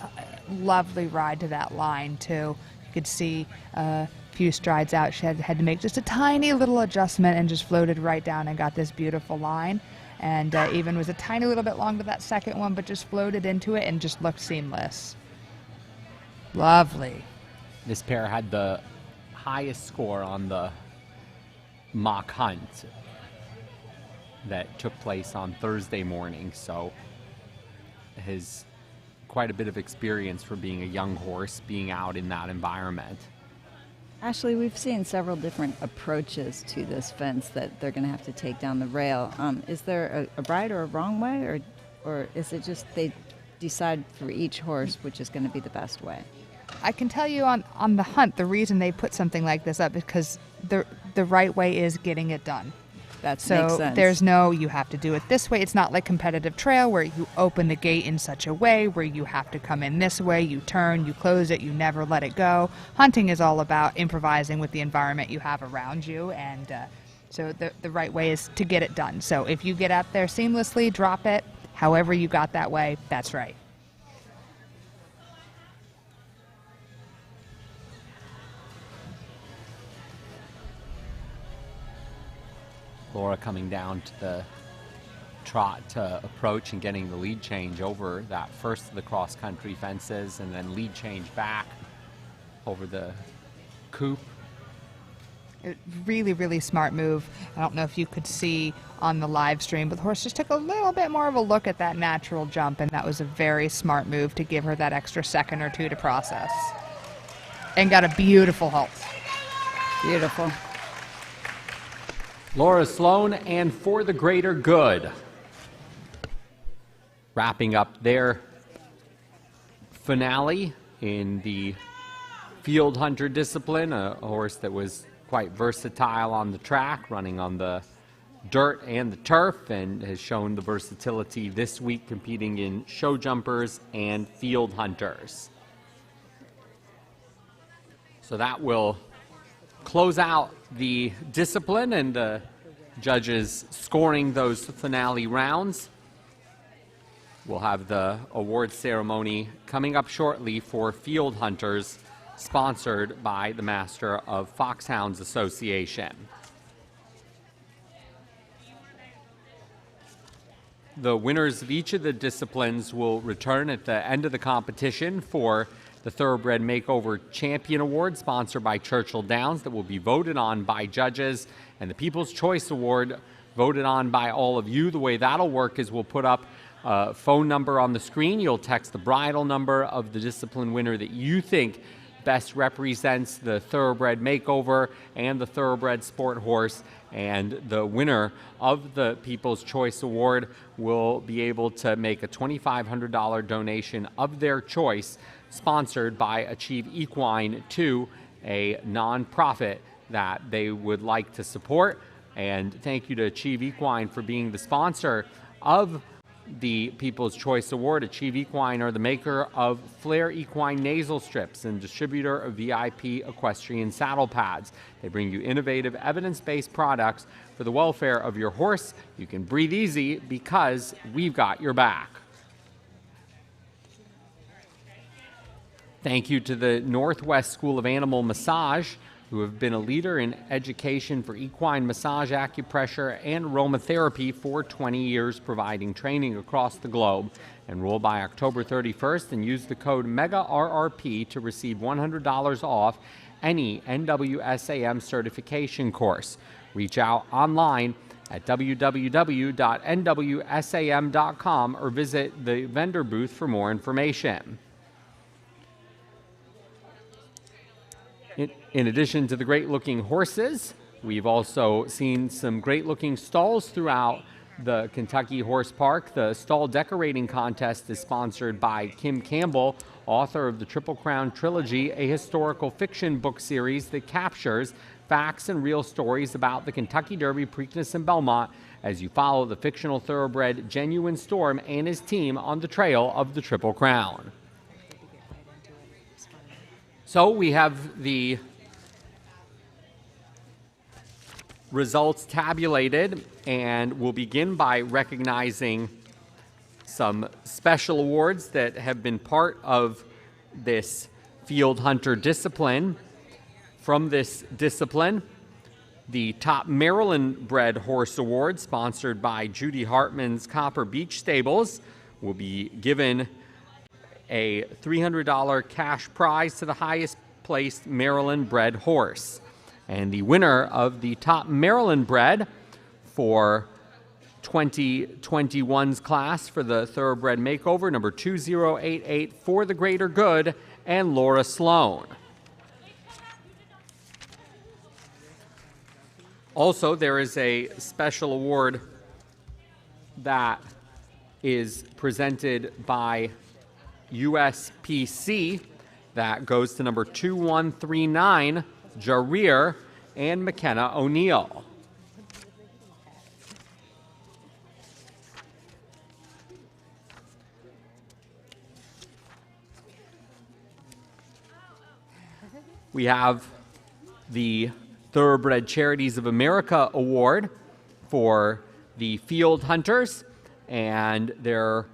Lovely ride to that line, too. You could see a few strides out. She had to make just a tiny little adjustment and just floated right down and got this beautiful line. And even was a tiny little bit long to that second one, but just floated into it and just looked seamless. Lovely. This pair had the highest score on the mock hunt that took place on Thursday morning, so has quite a bit of experience for being a young horse, being out in that environment. Ashley, we've seen several different approaches to this fence that they're going to have to take down the rail. Is there a right or a wrong way, or is it just they decide for each horse which is going to be the best way? I can tell you on the hunt, the reason they put something like this up is because the right way is getting it done. That makes sense. There's no, you have to do it this way. It's not like competitive trail where you open the gate in such a way where you have to come in this way, you turn, you close it, you never let it go. Hunting is all about improvising with the environment you have around you, and so the right way is to get it done. So if you get out there seamlessly, drop it, however you got that way, that's right. Laura coming down to the trot to approach and getting the lead change over that first of the cross-country fences, and then lead change back over the coop. Really, really smart move. I don't know if you could see on the live stream, but the horse just took a little bit more of a look at that natural jump, and that was a very smart move to give her that extra second or two to process. And got a beautiful halt. Beautiful. Laura Sloan and For the Greater Good, wrapping up their finale in the field hunter discipline, a horse that was quite versatile on the track, running on the dirt and the turf, and has shown the versatility this week competing in show jumpers and field hunters. So that will close out the discipline and the judges scoring those finale rounds. We'll have the award ceremony coming up shortly for field hunters, sponsored by the Master of Foxhounds Association. The winners of each of the disciplines will return at the end of the competition for the Thoroughbred Makeover Champion Award, sponsored by Churchill Downs, that will be voted on by judges, and the People's Choice Award voted on by all of you. The way that'll work is we'll put up a phone number on the screen. You'll text the bridle number of the discipline winner that you think best represents the Thoroughbred Makeover and the Thoroughbred Sport Horse, and the winner of the People's Choice Award will be able to make a $2,500 donation of their choice, sponsored by Achieve Equine, to a nonprofit that they would like to support. And thank you to Achieve Equine for being the sponsor of the People's Choice Award. Achieve Equine are the maker of Flair Equine nasal strips and distributor of VIP equestrian saddle pads. They bring you innovative, evidence-based products for the welfare of your horse. You can breathe easy because we've got your back. Thank you to the Northwest School of Animal Massage, who have been a leader in education for equine massage, acupressure, and aromatherapy for 20 years, providing training across the globe. Enroll by October 31st and use the code MEGARRP to receive $100 off any NWSAM certification course. Reach out online at www.nwsam.com or visit the vendor booth for more information. In addition to the great-looking horses, we've also seen some great-looking stalls throughout the Kentucky Horse Park. The stall decorating contest is sponsored by Kim Campbell, author of the Triple Crown Trilogy, a historical fiction book series that captures facts and real stories about the Kentucky Derby, Preakness, and Belmont as you follow the fictional thoroughbred Genuine Storm and his team on the trail of the Triple Crown. So we have the results tabulated, and we'll begin by recognizing some special awards that have been part of this field hunter discipline. From this discipline, the top Maryland bred horse award, sponsored by Judy Hartman's Copper Beach Stables, will be given a $300 cash prize to the highest placed Maryland bred horse. And the winner of the top Maryland bred for 2021's class for the Thoroughbred Makeover, number 2088, For the Greater Good, and Laura Sloan. Also, there is a special award that is presented by USPC that goes to number 2139, Jareer and McKenna O'Neill. We have the Thoroughbred Charities of America Award for the field hunters, and there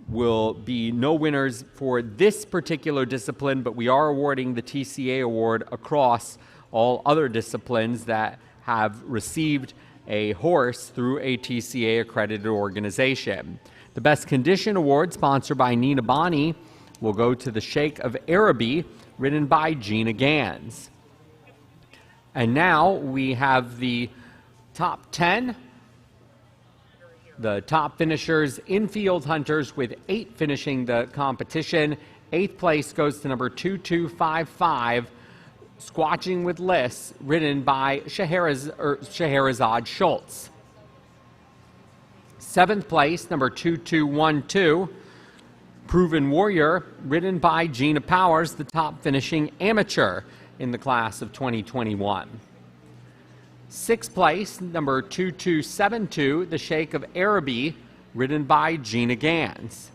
will be no winners for this particular discipline, but we are awarding the TCA award across all other disciplines that have received a horse through a TCA accredited organization. The Best Condition Award, sponsored by Nina Bonney, will go to the Sheikh of Araby, ridden by Gina Gans. And now we have the top 10. The top finishers in Field Hunters, with 8 finishing the competition. 8th place goes to number 2255, Squatching with Liss, ridden by Scheherazade Schultz. 7th place, number 2212, Proven Warrior, ridden by Gina Powers, the top finishing amateur in the class of 2021. 6th place, number 2272, the Sheikh of Araby, ridden by Gina Gans.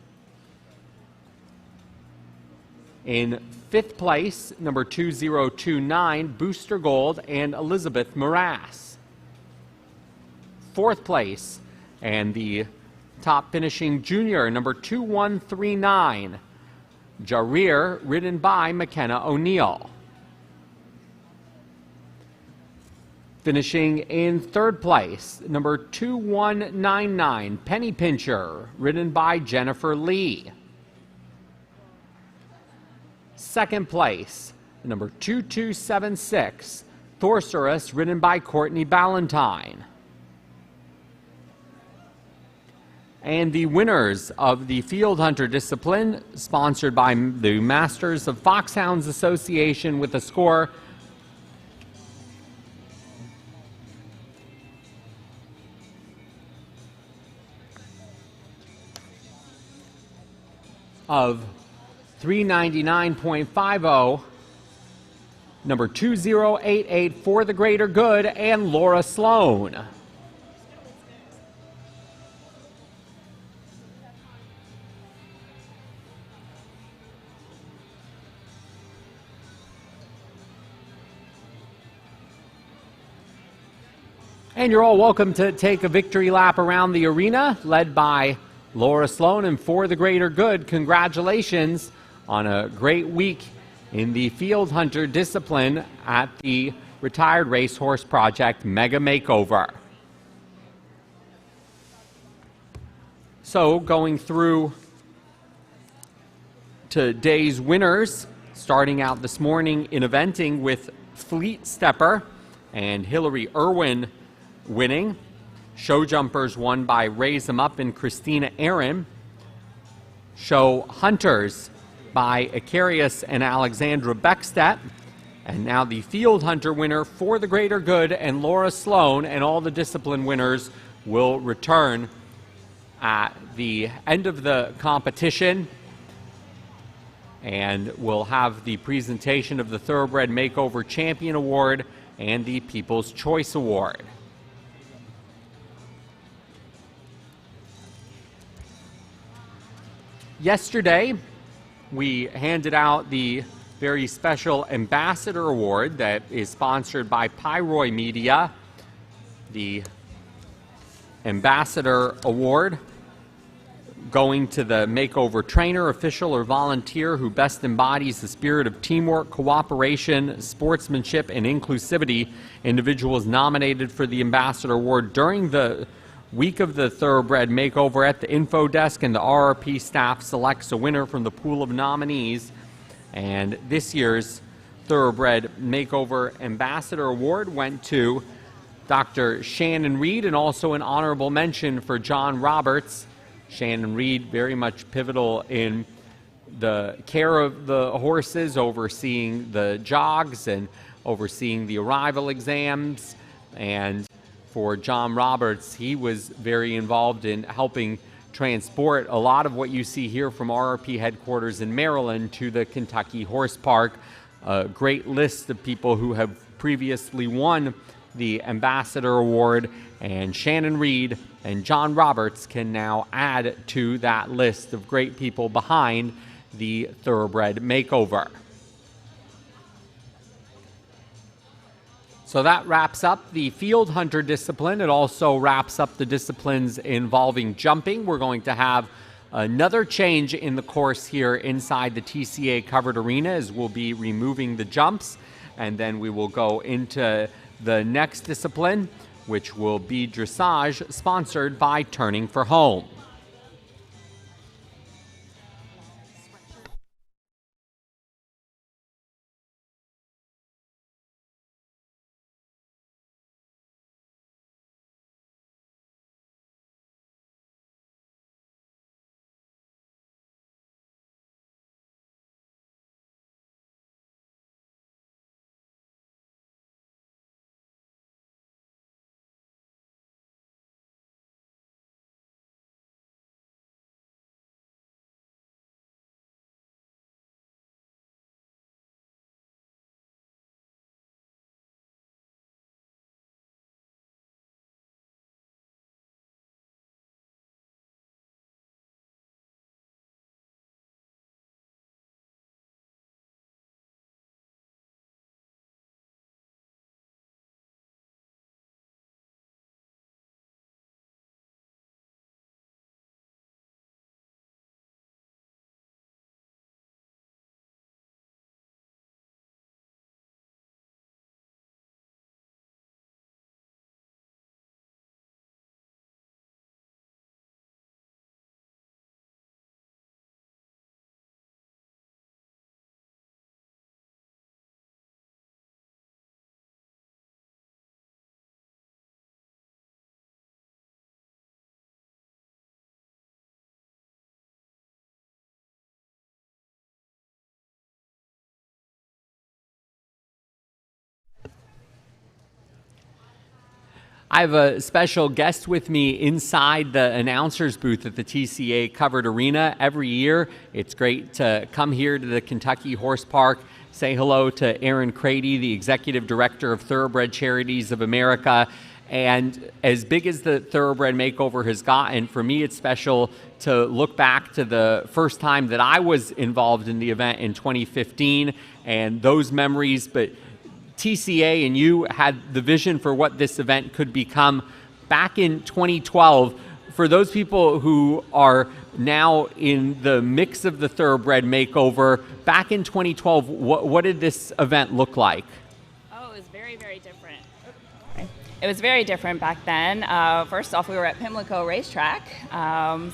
In 5th place, number 2029, Booster Gold and Elizabeth Morass. 4th place, and the top finishing junior, number 2139, Jarir, ridden by McKenna O'Neill. Finishing in 3rd place, number 2199, Penny Pincher, ridden by Jennifer Lee. 2nd place, number 2276, Thorsaurus, ridden by Courtney Ballantyne. And the winners of the Field Hunter discipline, sponsored by the Masters of Foxhounds Association, with a score of 399.50, number 2088, For the Greater Good, and Laura Sloan. And you're all welcome to take a victory lap around the arena, led by Laura Sloan and For the Greater Good. Congratulations on a great week in the Field Hunter discipline at the Retired Racehorse Project Mega Makeover. So going through today's winners, starting out this morning in eventing with Fleet Stepper and Hillary Irwin winning. Show Jumpers won by Raise 'em Up and Christina Aaron. Show Hunters by Icarius and Alexandra Beckstedt. And now the Field Hunter winner, For the Greater Good, and Laura Sloan, and all the discipline winners will return at the end of the competition. And we'll have the presentation of the Thoroughbred Makeover Champion Award and the People's Choice Award. Yesterday, we handed out the very special Ambassador Award that is sponsored by Pyroy Media. The Ambassador Award going to the makeover trainer, official, or volunteer who best embodies the spirit of teamwork, cooperation, sportsmanship, and inclusivity. Individuals nominated for the Ambassador Award during the week of the Thoroughbred Makeover at the info desk, and the RRP staff selects a winner from the pool of nominees. And this year's Thoroughbred Makeover Ambassador Award went to Dr. Shannon Reed, and also an honorable mention for John Roberts. Shannon Reed, very much pivotal in the care of the horses, overseeing the jogs and overseeing the arrival exams. And for John Roberts, he was very involved in helping transport a lot of what you see here from RRP headquarters in Maryland to the Kentucky Horse Park. A great list of people who have previously won the Ambassador Award, and Shannon Reed and John Roberts can now add to that list of great people behind the Thoroughbred Makeover. So that wraps up the Field Hunter discipline. It also wraps up the disciplines involving jumping. We're going to have another change in the course here inside the TCA Covered Arena, as we'll be removing the jumps, and then we will go into the next discipline, which will be dressage sponsored by Turning for Home. I have a special guest with me inside the announcer's booth at the TCA Covered Arena. Every year, it's great to come here to the Kentucky Horse Park, say hello to Aaron Crady, the Executive Director of Thoroughbred Charities of America. And as big as the Thoroughbred Makeover has gotten, for me it's special to look back to the first time that I was involved in the event in 2015 and those memories. But TCA and you had the vision for what this event could become back in 2012. For those people who are now in the mix of the Thoroughbred Makeover, back in 2012, what did this event look like? Oh, it was very, very different. It was very different back then. First off, we were at Pimlico Racetrack,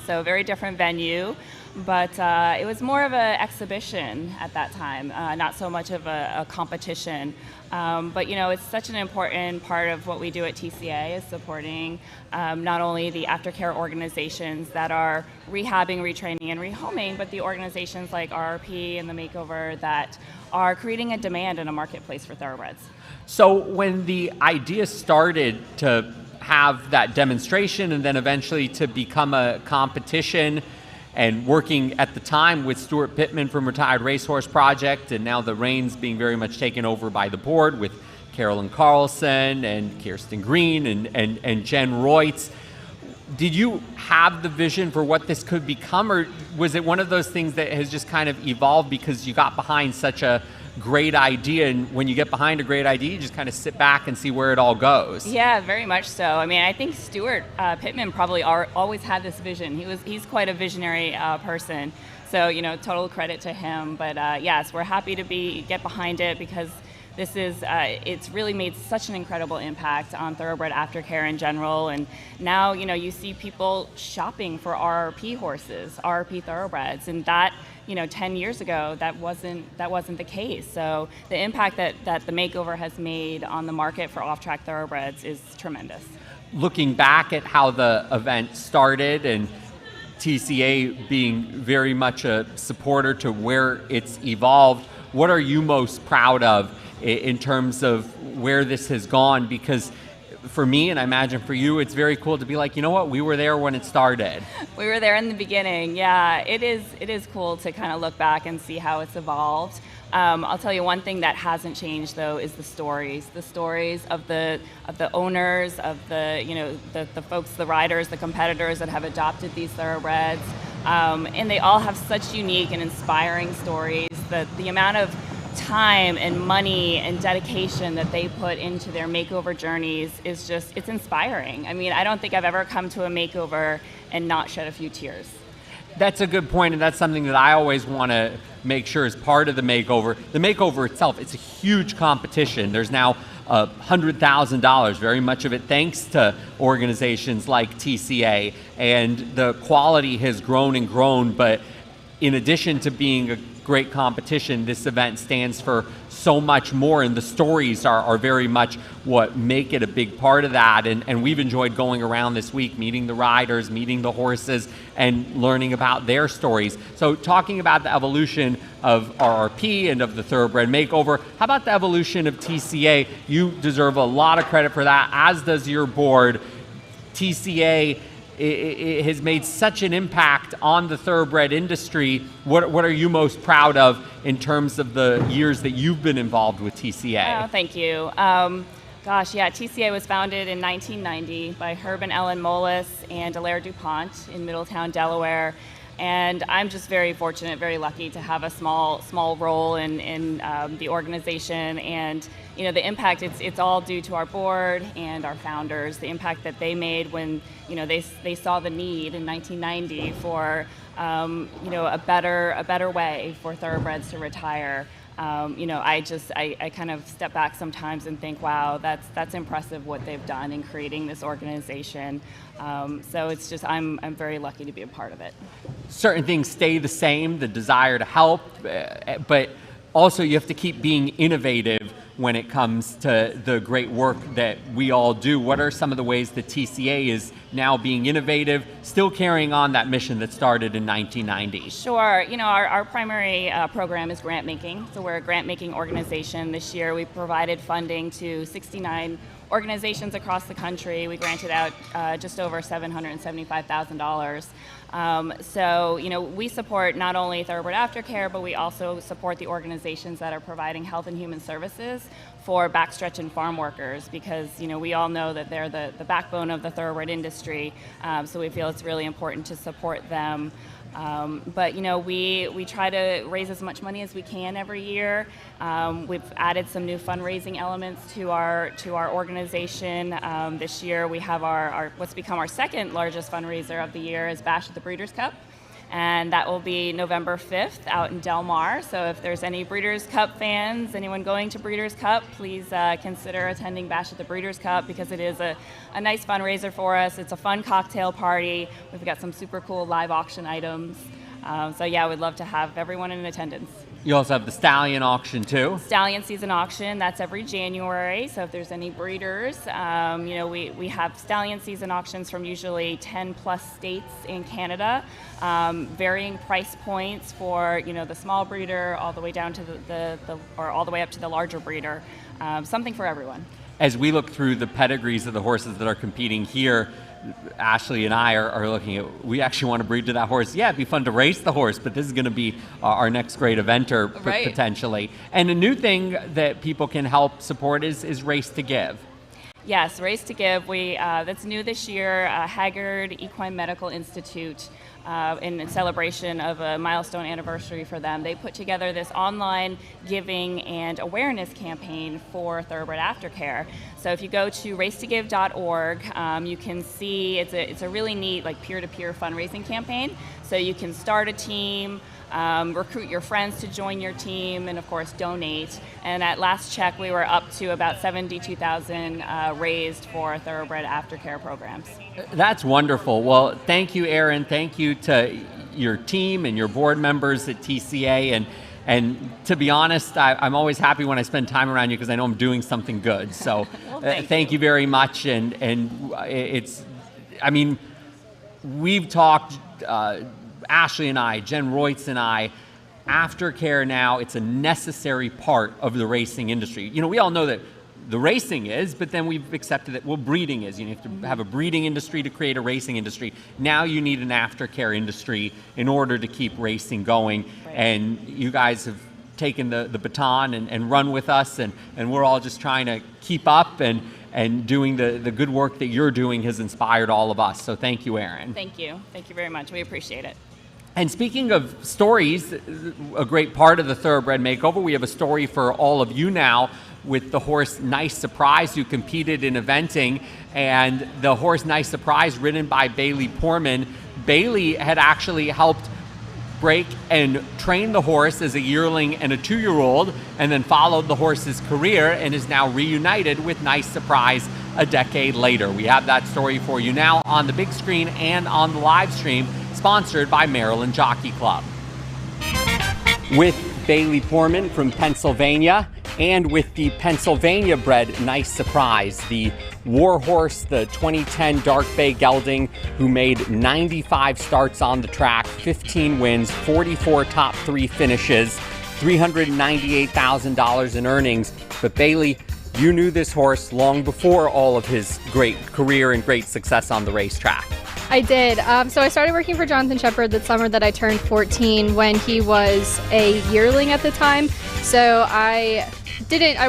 so very different venue. But it was more of an exhibition at that time, not so much of a competition. But, you know, it's such an important part of what we do at TCA is supporting not only the aftercare organizations that are rehabbing, retraining, and rehoming, but the organizations like RRP and the Makeover that are creating a demand in a marketplace for thoroughbreds. So when the idea started to have that demonstration and then eventually to become a competition, and working at the time with Stuart Pittman from Retired Racehorse Project, and now the reins being very much taken over by the board with Carolyn Carlson and Kirsten Green and Jen Reutz. Did you have the vision for what this could become, or was it one of those things that has just kind of evolved because you got behind such a great idea, and when you get behind a great idea, you just kind of sit back and see where it all goes? Yeah, very much so. I mean, I think Stuart Pittman probably always had this vision. He's quite a visionary person. So, you know, total credit to him. But yes, we're happy to get behind it because this is, it's really made such an incredible impact on thoroughbred aftercare in general. And now, you know, you see people shopping for RRP horses, RRP thoroughbreds, and that, you know, 10 years ago, that wasn't the case. So the impact that the Makeover has made on the market for off-track thoroughbreds is tremendous. Looking back at how the event started and TCA being very much a supporter to where it's evolved, what are you most proud of in terms of where this has gone? Because for me, and I imagine for you, it's very cool to be like, you know what, we were there when it started. We were there in the beginning. Yeah, it is cool to kind of look back and see how it's evolved. I'll tell you one thing that hasn't changed though is the stories of the owners, of the folks, the riders, the competitors that have adopted these thoroughbreds, and they all have such unique and inspiring stories. The amount of time and money and dedication that they put into their makeover journeys is just, it's inspiring. I mean, I don't think I've ever come to a makeover and not shed a few tears. That's a good point, and that's something that I always want to make sure is part of the makeover. The makeover itself, it's a huge competition. There's now $100,000, very much of it thanks to organizations like TCA, and the quality has grown and grown, but in addition to being a great competition, this event stands for so much more, and the stories are very much what make it a big part of that. And we've enjoyed going around this week, meeting the riders, meeting the horses, and learning about their stories. So talking about the evolution of RRP and of the Thoroughbred Makeover, how about the evolution of TCA? You deserve a lot of credit for that, as does your board. TCA it has made such an impact on the thoroughbred industry. What are you most proud of in terms of the years that you've been involved with TCA? Oh, thank you. Gosh, yeah, TCA was founded in 1990 by Herb and Ellen Moelis and Alaire DuPont in Middletown, Delaware. And I'm just very fortunate, very lucky to have a small role in the organization. And you know, the impact, it's all due to our board and our founders, the impact that they made when, you know, they saw the need in 1990 for, you know, a better way for thoroughbreds to retire. You know, I kind of step back sometimes and think, wow, that's impressive what they've done in creating this organization. So it's just, I'm very lucky to be a part of it. Certain things stay the same, the desire to help, but also you have to keep being innovative when it comes to the great work that we all do. What are some of the ways that TCA is now being innovative, still carrying on that mission that started in 1990? Sure. You know, our primary program is grant making. So we're a grant making organization. This year we provided funding to 69 organizations across the country. We granted out just over $775,000. So, you know, we support not only Thoroughbred Aftercare, but we also support the organizations that are providing health and human services for backstretch and farm workers, because, you know, we all know that they're the backbone of the thoroughbred industry. So we feel it's really important to support them. But you know, we try to raise as much money as we can every year. We've added some new fundraising elements to our organization. This year we have our what's become our second largest fundraiser of the year is Bash at the Breeders' Cup. And that will be November 5th out in Del Mar. So if there's any Breeders' Cup fans, anyone going to Breeders' Cup, please consider attending Bash at the Breeders' Cup, because it is a nice fundraiser for us. It's a fun cocktail party. We've got some super cool live auction items. So yeah, we'd love to have everyone in attendance. You also have the Stallion auction too. Stallion season auction, that's every January. So if there's any breeders, you know, we have Stallion season auctions from usually 10 plus states in Canada. Varying price points for, you know, the small breeder all the way down to or all the way up to the larger breeder. Something for everyone. As we look through the pedigrees of the horses that are competing here, Ashley and I are looking at, we actually want to breed to that horse. Yeah, it'd be fun to race the horse, but this is going to be our next great eventer potentially. And a new thing that people can help support is Race to Give. Yes, Race to Give. That's new this year. Haggard Equine Medical Institute, in celebration of a milestone anniversary for them, they put together this online giving and awareness campaign for Thoroughbred Aftercare. So if you go to racetogive.org, you can see it's a really neat, like, peer-to-peer fundraising campaign. So you can start a team, recruit your friends to join your team, and of course donate. And at last check, we were up to about $72,000 raised for Thoroughbred Aftercare programs. That's wonderful. Well, thank you, Erin. Thank you to your team and your board members at TCA. And to be honest, I'm always happy when I spend time around you, because I know I'm doing something good. So well, thank you very much. And it's, I mean, we've talked, Ashley and I, Jen Royts and I, aftercare now, it's a necessary part of the racing industry. You know, we all know that the racing is, but then we've accepted that, well, breeding is. You have to have a breeding industry to create a racing industry. Now you need an aftercare industry in order to keep racing going. Right. And you guys have taken the baton and run with us, and we're all just trying to keep up, and doing the good work that you're doing has inspired all of us. So thank you, Erin. Thank you. Thank you very much. We appreciate it. And speaking of stories, a great part of the Thoroughbred Makeover, we have a story for all of you now with the horse Nice Surprise, who competed in eventing. And the horse Nice Surprise, ridden by Bailey Poorman, Bailey had actually helped break and train the horse as a yearling and a 2-year-old, and then followed the horse's career and is now reunited with Nice Surprise a decade later. We have that story for you now on the big screen and on the live stream, sponsored by Maryland Jockey Club. With Bailey Poorman from Pennsylvania, and with the Pennsylvania bred Nice Surprise, the war horse, the 2010 Dark Bay Gelding, who made 95 starts on the track, 15 wins, 44 top 3 finishes, $398,000 in earnings. But Bailey, you knew this horse long before all of his great career and great success on the racetrack. I did. So I started working for Jonathan Shepard the summer that I turned 14 when he was a yearling at the time. So I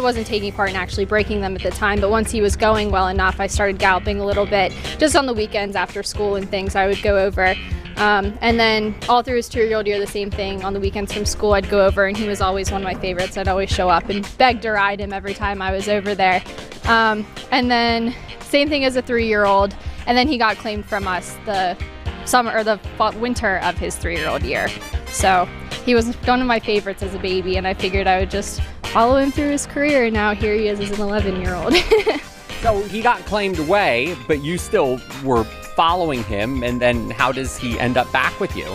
wasn't taking part in actually breaking them at the time, but once he was going well enough, I started galloping a little bit. Just on the weekends after school and things, I would go over. And then all through his 2-year-old year, the same thing. On the weekends from school, I'd go over, and he was always one of my favorites. I'd always show up and beg to ride him every time I was over there. And then same thing as a 3-year-old. And then he got claimed from us the winter of his 3-year-old year. So he was one of my favorites as a baby, and I figured I would just follow him through his career, and now here he is as an 11-year-old. So he got claimed away, but you still were following him, and then how does he end up back with you?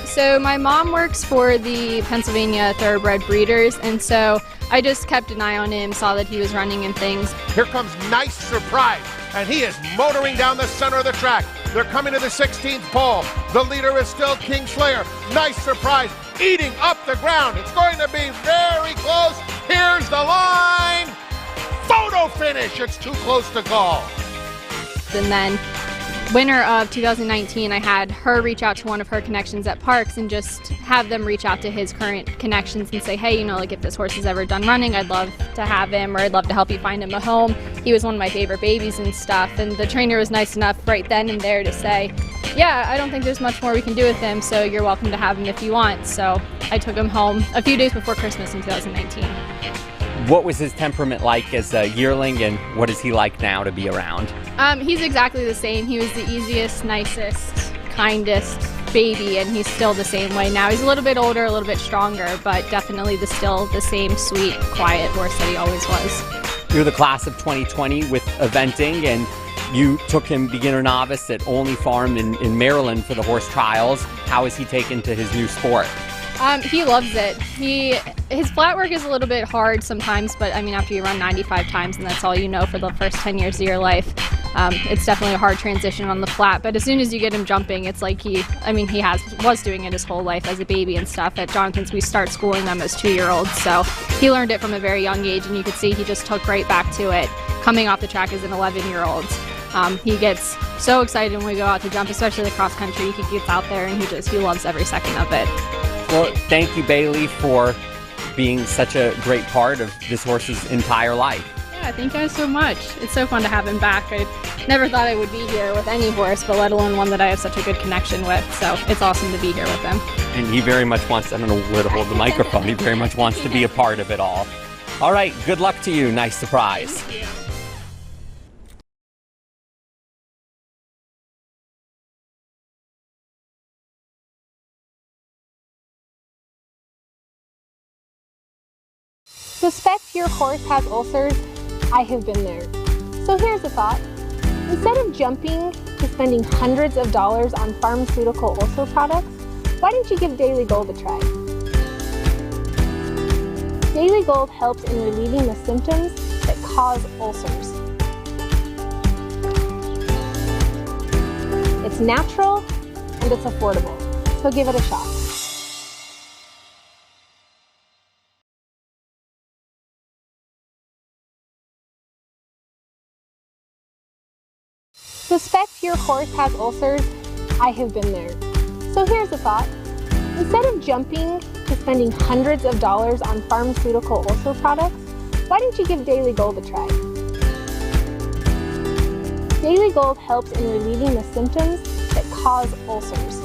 So my mom works for the Pennsylvania Thoroughbred breeders, and so I just kept an eye on him, saw that he was running and things. Here comes Nice Surprise, and he is motoring down the center of the track. They're coming to the 16th pole. The leader is still King Slayer. Nice Surprise eating up the ground. It's going to be very close. Here's the line. Photo finish. It's too close to call. And then winter of 2019, I had her reach out to one of her connections at Parks and just have them reach out to his current connections and say, hey, like if this horse has ever done running, I'd love to have him, or I'd love to help you find him a home. He was one of my favorite babies and stuff, and the trainer was nice enough right then and there to say, yeah, I don't think there's much more we can do with him, so you're welcome to have him if you want. So I took him home a few days before Christmas in 2019. What was his temperament like as a yearling, and what is he like now to be around? He's exactly the same. He was the easiest, nicest, kindest baby, and he's still the same way now. He's a little bit older, a little bit stronger, but definitely still the same sweet, quiet horse that he always was. You're the class of 2020 with eventing, and you took him beginner novice at Olney Farm in Maryland for the horse trials. How has he taken to his new sport? He loves it. His flat work is a little bit hard sometimes, but I mean, after you run 95 times and that's all you know for the first 10 years of your life, it's definitely a hard transition on the flat. But as soon as you get him jumping, it's like he was doing it his whole life as a baby and stuff. At Jonathan's, we start schooling them as 2-year-olds, so he learned it from a very young age, and you could see he just took right back to it coming off the track as an 11-year-old. He gets so excited when we go out to jump, especially the cross country. He gets out there and he loves every second of it. Well, thank you, Bailey, for being such a great part of this horse's entire life. Yeah, thank you guys so much. It's so fun to have him back. I never thought I would be here with any horse, but let alone one that I have such a good connection with. So it's awesome to be here with him. And he very much wants, I don't know where to hold the microphone, he very much wants to be a part of it all. All right, good luck to you. Nice Surprise. Thank you. Suspect your horse has ulcers? I have been there. So here's a thought. Instead of jumping to spending hundreds of dollars on pharmaceutical ulcer products, why don't you give Daily Gold a try? Daily Gold helps in relieving the symptoms that cause ulcers. It's natural and it's affordable, so give it a shot. Suspect your horse has ulcers? I have been there. So here's a thought. Instead of jumping to spending hundreds of dollars on pharmaceutical ulcer products, why don't you give Daily Gold a try? Daily Gold helps in relieving the symptoms that cause ulcers.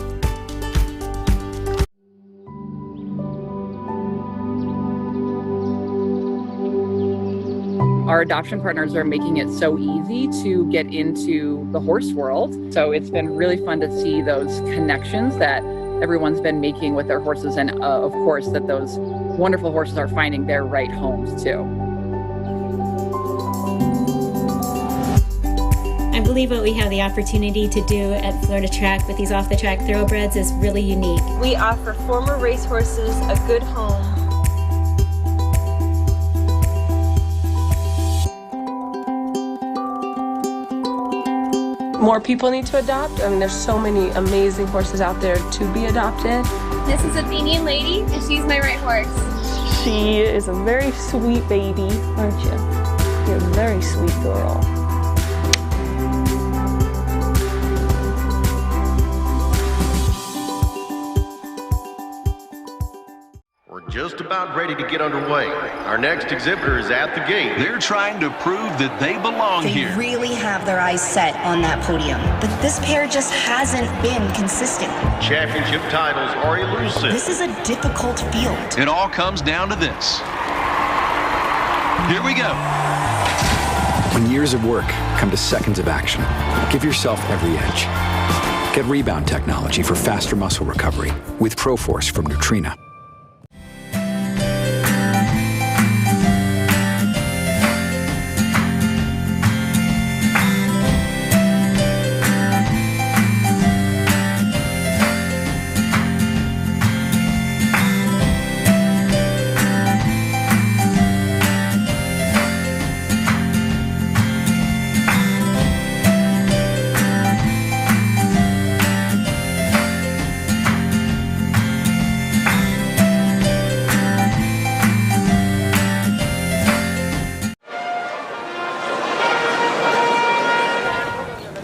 our adoption partners are making it so easy to get into the horse world. So it's been really fun to see those connections that everyone's been making with their horses, and of course that those wonderful horses are finding their right homes too. I believe what we have the opportunity to do at Florida Track with these off-the-track thoroughbreds is really unique. We offer former racehorses a good home. More people need to adopt. I mean, there's so many amazing horses out there to be adopted. This is Athenian Lady, and she's my right horse. She is a very sweet baby, aren't you? You're a very sweet girl. Just about ready to get underway. Our next exhibitor is at the gate. They're trying to prove that they belong here. They really have their eyes set on that podium, but this pair just hasn't been consistent. Championship titles are elusive. This is a difficult field. It all comes down to this. Here we go. When years of work come to seconds of action, give yourself every edge. Get rebound technology for faster muscle recovery with ProForce from Nutrina.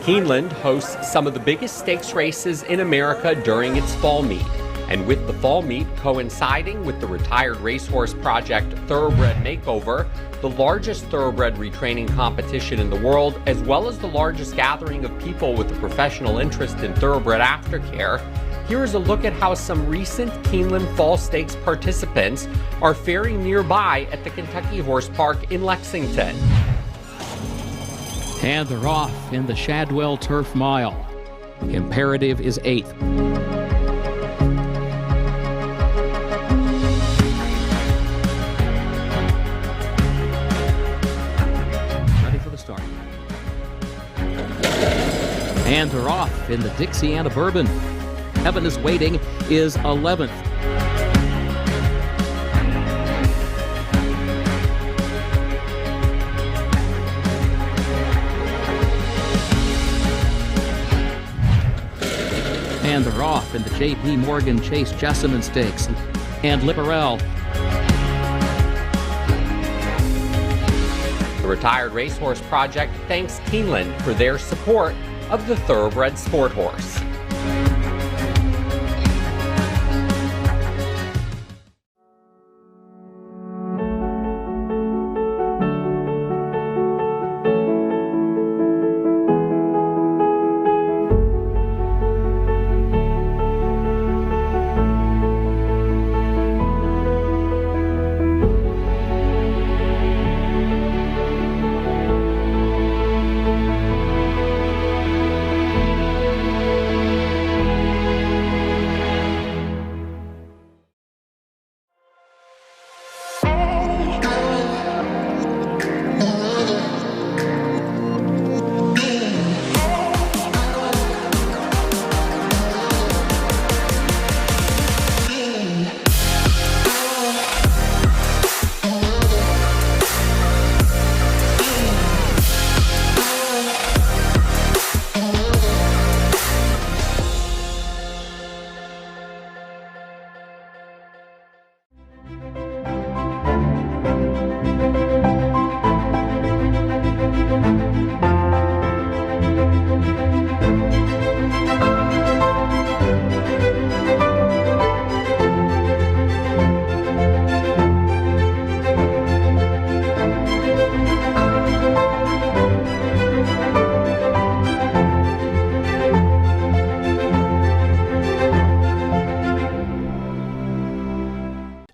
Keeneland hosts some of the biggest stakes races in America during its fall meet. And with the fall meet coinciding with the retired racehorse project Thoroughbred Makeover, the largest thoroughbred retraining competition in the world, as well as the largest gathering of people with a professional interest in thoroughbred aftercare, here is a look at how some recent Keeneland Fall Stakes participants are faring nearby at the Kentucky Horse Park in Lexington. And they're off in the Shadwell Turf Mile. Imperative is 8th. Ready for the start. And they're off in the Dixiana Bourbon. Heaven is Waiting is 11th. And they're off in the J.P. Morgan Chase Jessamine Stakes. And Liberal. The Retired Racehorse Project thanks Keeneland for their support of the thoroughbred sport horse.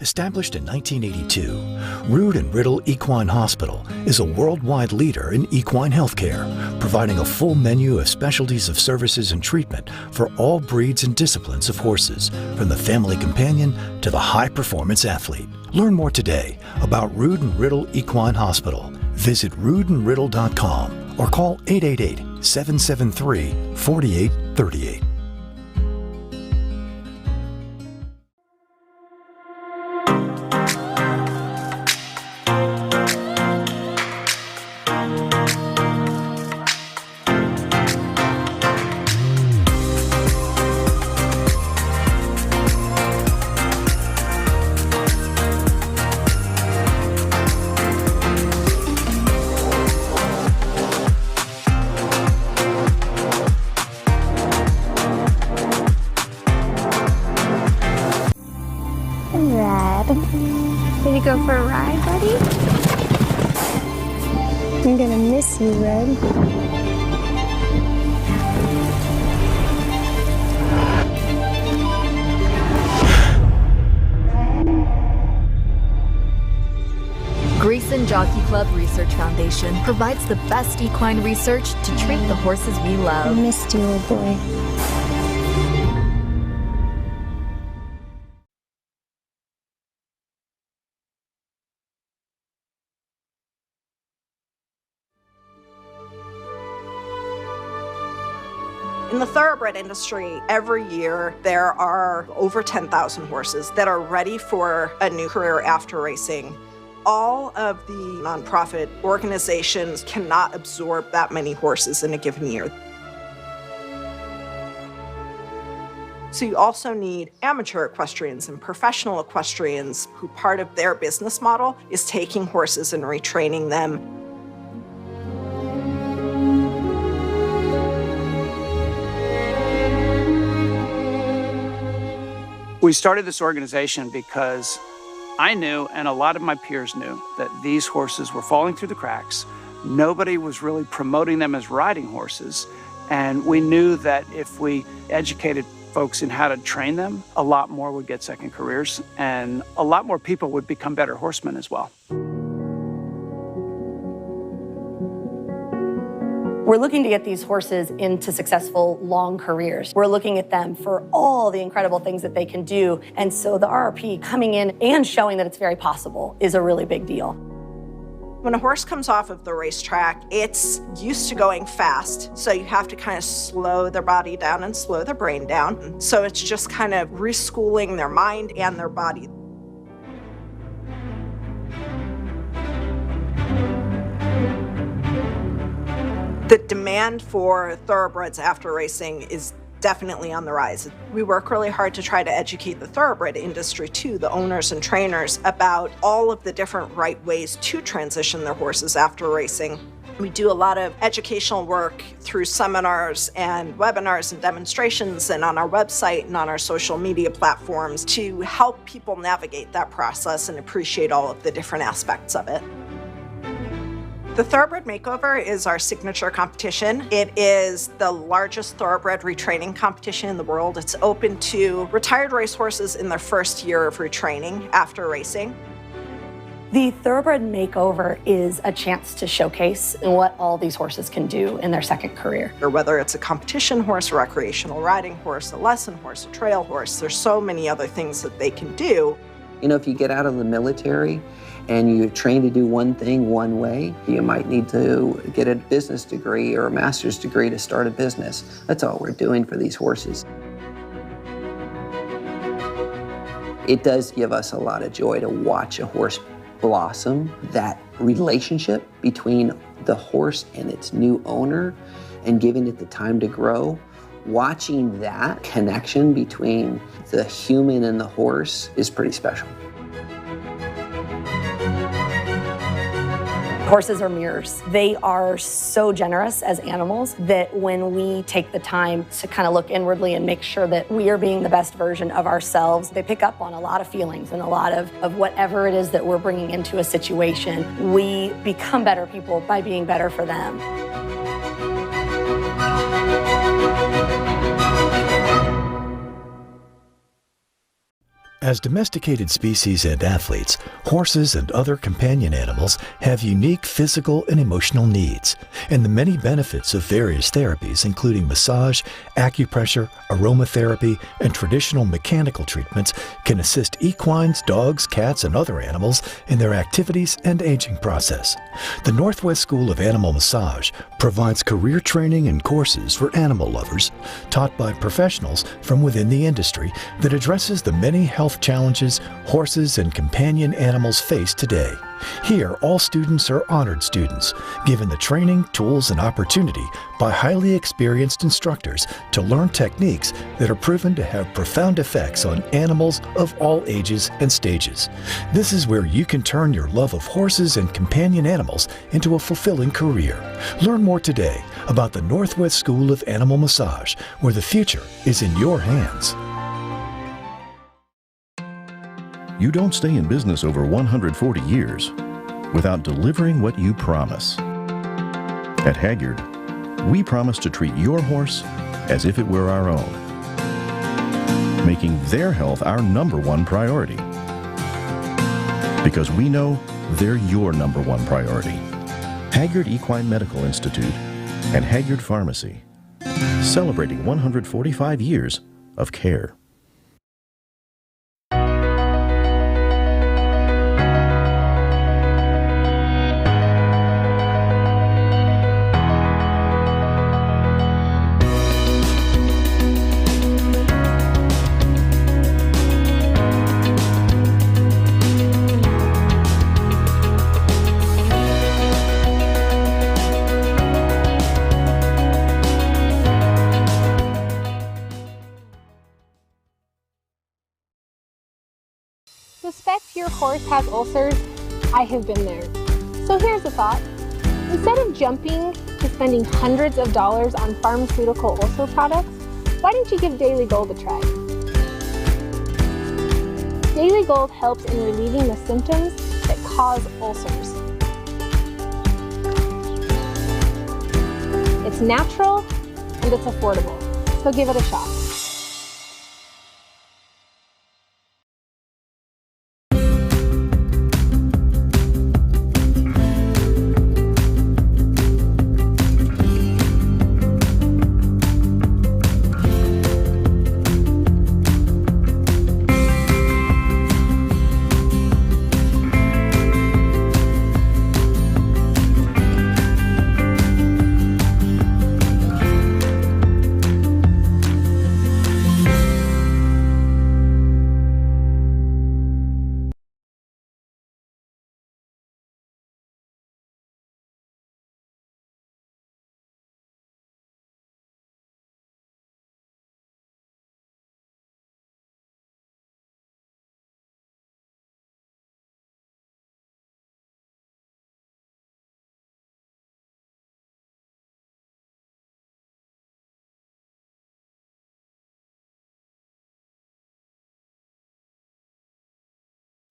Established in 1982, Rood and Riddle Equine Hospital is a worldwide leader in equine healthcare, providing a full menu of specialties of services and treatment for all breeds and disciplines of horses, from the family companion to the high-performance athlete. Learn more today about Rood and Riddle Equine Hospital. Visit roodandriddle.com or call 888-773-4838. Ready to go for a ride, buddy? I'm gonna miss you, Red. Grayson Jockey Club Research Foundation provides the best equine research to treat the horses we love. I missed you, old boy. In the thoroughbred industry, every year there are over 10,000 horses that are ready for a new career after racing. All of the nonprofit organizations cannot absorb that many horses in a given year. So you also need amateur equestrians and professional equestrians who part of their business model is taking horses and retraining them. We started this organization because I knew, and a lot of my peers knew, that these horses were falling through the cracks. Nobody was really promoting them as riding horses. And we knew that if we educated folks in how to train them, a lot more would get second careers, and a lot more people would become better horsemen as well. We're looking to get these horses into successful long careers. We're looking at them for all the incredible things that they can do. And so the RRP coming in and showing that it's very possible is a really big deal. When a horse comes off of the racetrack, it's used to going fast. So you have to kind of slow their body down and slow their brain down. So it's just kind of reschooling their mind and their body. The demand for thoroughbreds after racing is definitely on the rise. We work really hard to try to educate the thoroughbred industry too, the owners and trainers, about all of the different right ways to transition their horses after racing. We do a lot of educational work through seminars and webinars and demonstrations and on our website and on our social media platforms to help people navigate that process and appreciate all of the different aspects of it. The Thoroughbred Makeover is our signature competition. It is the largest thoroughbred retraining competition in the world. It's open to retired racehorses in their first year of retraining after racing. The Thoroughbred Makeover is a chance to showcase what all these horses can do in their second career. Or whether it's a competition horse, a recreational riding horse, a lesson horse, a trail horse, there's so many other things that they can do. You know, if you get out of the military and you're trained to do one thing one way, you might need to get a business degree or a master's degree to start a business. That's all we're doing for these horses. It does give us a lot of joy to watch a horse blossom, that relationship between the horse and its new owner and giving it the time to grow. Watching that connection between the human and the horse is pretty special. Horses are mirrors. They are so generous as animals that when we take the time to kind of look inwardly and make sure that we are being the best version of ourselves, they pick up on a lot of feelings and a lot of whatever it is that we're bringing into a situation. We become better people by being better for them. As domesticated species and athletes, horses and other companion animals have unique physical and emotional needs, and the many benefits of various therapies, including massage, acupressure, aromatherapy, and traditional mechanical treatments, can assist equines, dogs, cats, and other animals in their activities and aging process. The Northwest School of Animal Massage provides career training and courses for animal lovers, taught by professionals from within the industry, that addresses the many health challenges horses and companion animals face today. Here, all students are honored students, given the training, tools, and opportunity by highly experienced instructors to learn techniques that are proven to have profound effects on animals of all ages and stages. This is where you can turn your love of horses and companion animals into a fulfilling career. Learn more today about the Northwest School of Animal Massage, where the future is in your hands. You don't stay in business over 140 years without delivering what you promise. At Hagyard, we promise to treat your horse as if it were our own, making their health our #1 priority. Because we know they're your #1 priority. Hagyard Equine Medical Institute and Hagyard Pharmacy, celebrating 145 years of care. Suspect your horse has ulcers? I have been there. So here's a thought. Instead of jumping to spending hundreds of dollars on pharmaceutical ulcer products, why don't you give Daily Gold a try? Daily Gold helps in relieving the symptoms that cause ulcers. It's natural and it's affordable, so give it a shot.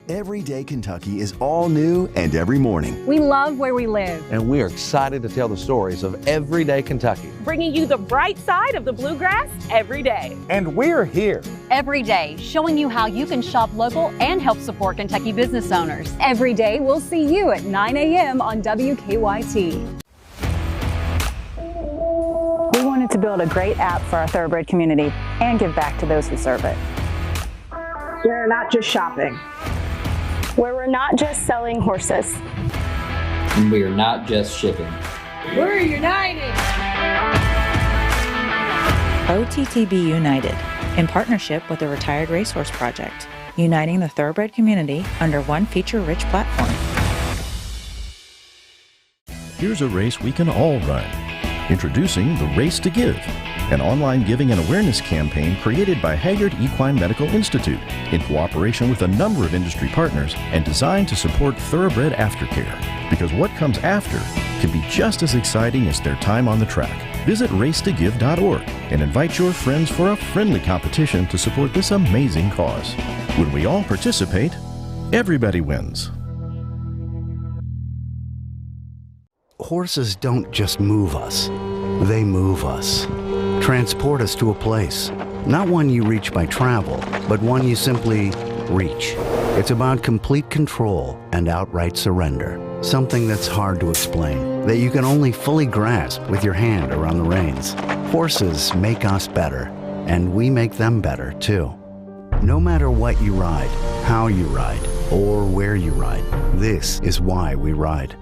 Everyday Kentucky is all new and every morning. We love where we live. And we are excited to tell the stories of everyday Kentucky. Bringing you the bright side of the bluegrass every day. And we're here. Every day, showing you how you can shop local and help support Kentucky business owners. Every day, we'll see you at 9 a.m. on WKYT. We wanted to build a great app for our thoroughbred community and give back to those who serve it. We're not just shopping. Where we're not just selling horses. And we are not just shipping. We're united. OTTB United, in partnership with the Retired Racehorse Project, uniting the thoroughbred community under one feature-rich platform. Here's a race we can all run. Introducing the Race to Give, an online giving and awareness campaign created by Hagyard Equine Medical Institute in cooperation with a number of industry partners and designed to support thoroughbred aftercare. Because what comes after can be just as exciting as their time on the track. Visit racetogive.org and invite your friends for a friendly competition to support this amazing cause. When we all participate, everybody wins. Horses don't just move us, they move us. Transport us to a place, not one you reach by travel, but one you simply reach. It's about complete control and outright surrender. Something that's hard to explain, that you can only fully grasp with your hand around the reins. Horses make us better, and we make them better too. No matter what you ride, how you ride, or where you ride, this is why we ride.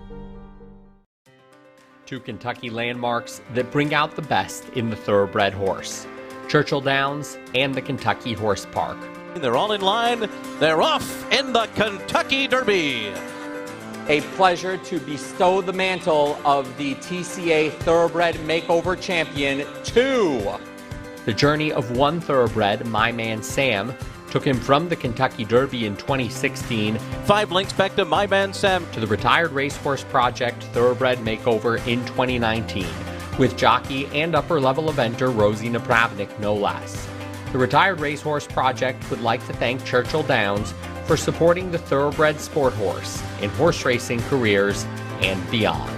Two Kentucky landmarks that bring out the best in the thoroughbred horse: Churchill Downs and the Kentucky Horse Park. They're all in line. They're off in the Kentucky Derby. A pleasure to bestow the mantle of the TCA Thoroughbred Makeover Champion to the journey of one thoroughbred, My Man Sam, took him from the Kentucky Derby in 2016. 5 lengths back to My Man Sam. To the Retired Racehorse Project Thoroughbred Makeover in 2019, with jockey and upper-level eventer Rosie Napravnik, no less. The Retired Racehorse Project would like to thank Churchill Downs for supporting the thoroughbred sport horse in horse racing careers and beyond.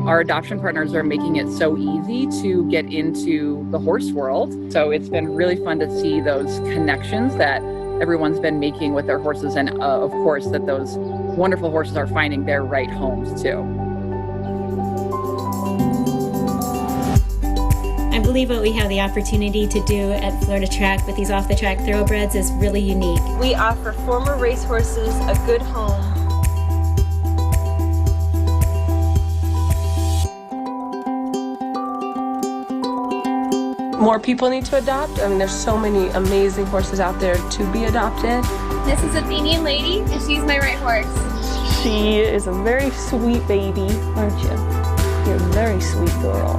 Our adoption partners are making it so easy to get into the horse world. So it's been really fun to see those connections that everyone's been making with their horses. And of course, that those wonderful horses are finding their right homes too. I believe what we have the opportunity to do at Florida Track with these off-the-track thoroughbreds is really unique. We offer former racehorses a good home. More people need to adopt. I mean, there's so many amazing horses out there to be adopted. This is Athenian Lady, and she's my right horse. She is a very sweet baby, aren't you? You're a very sweet girl.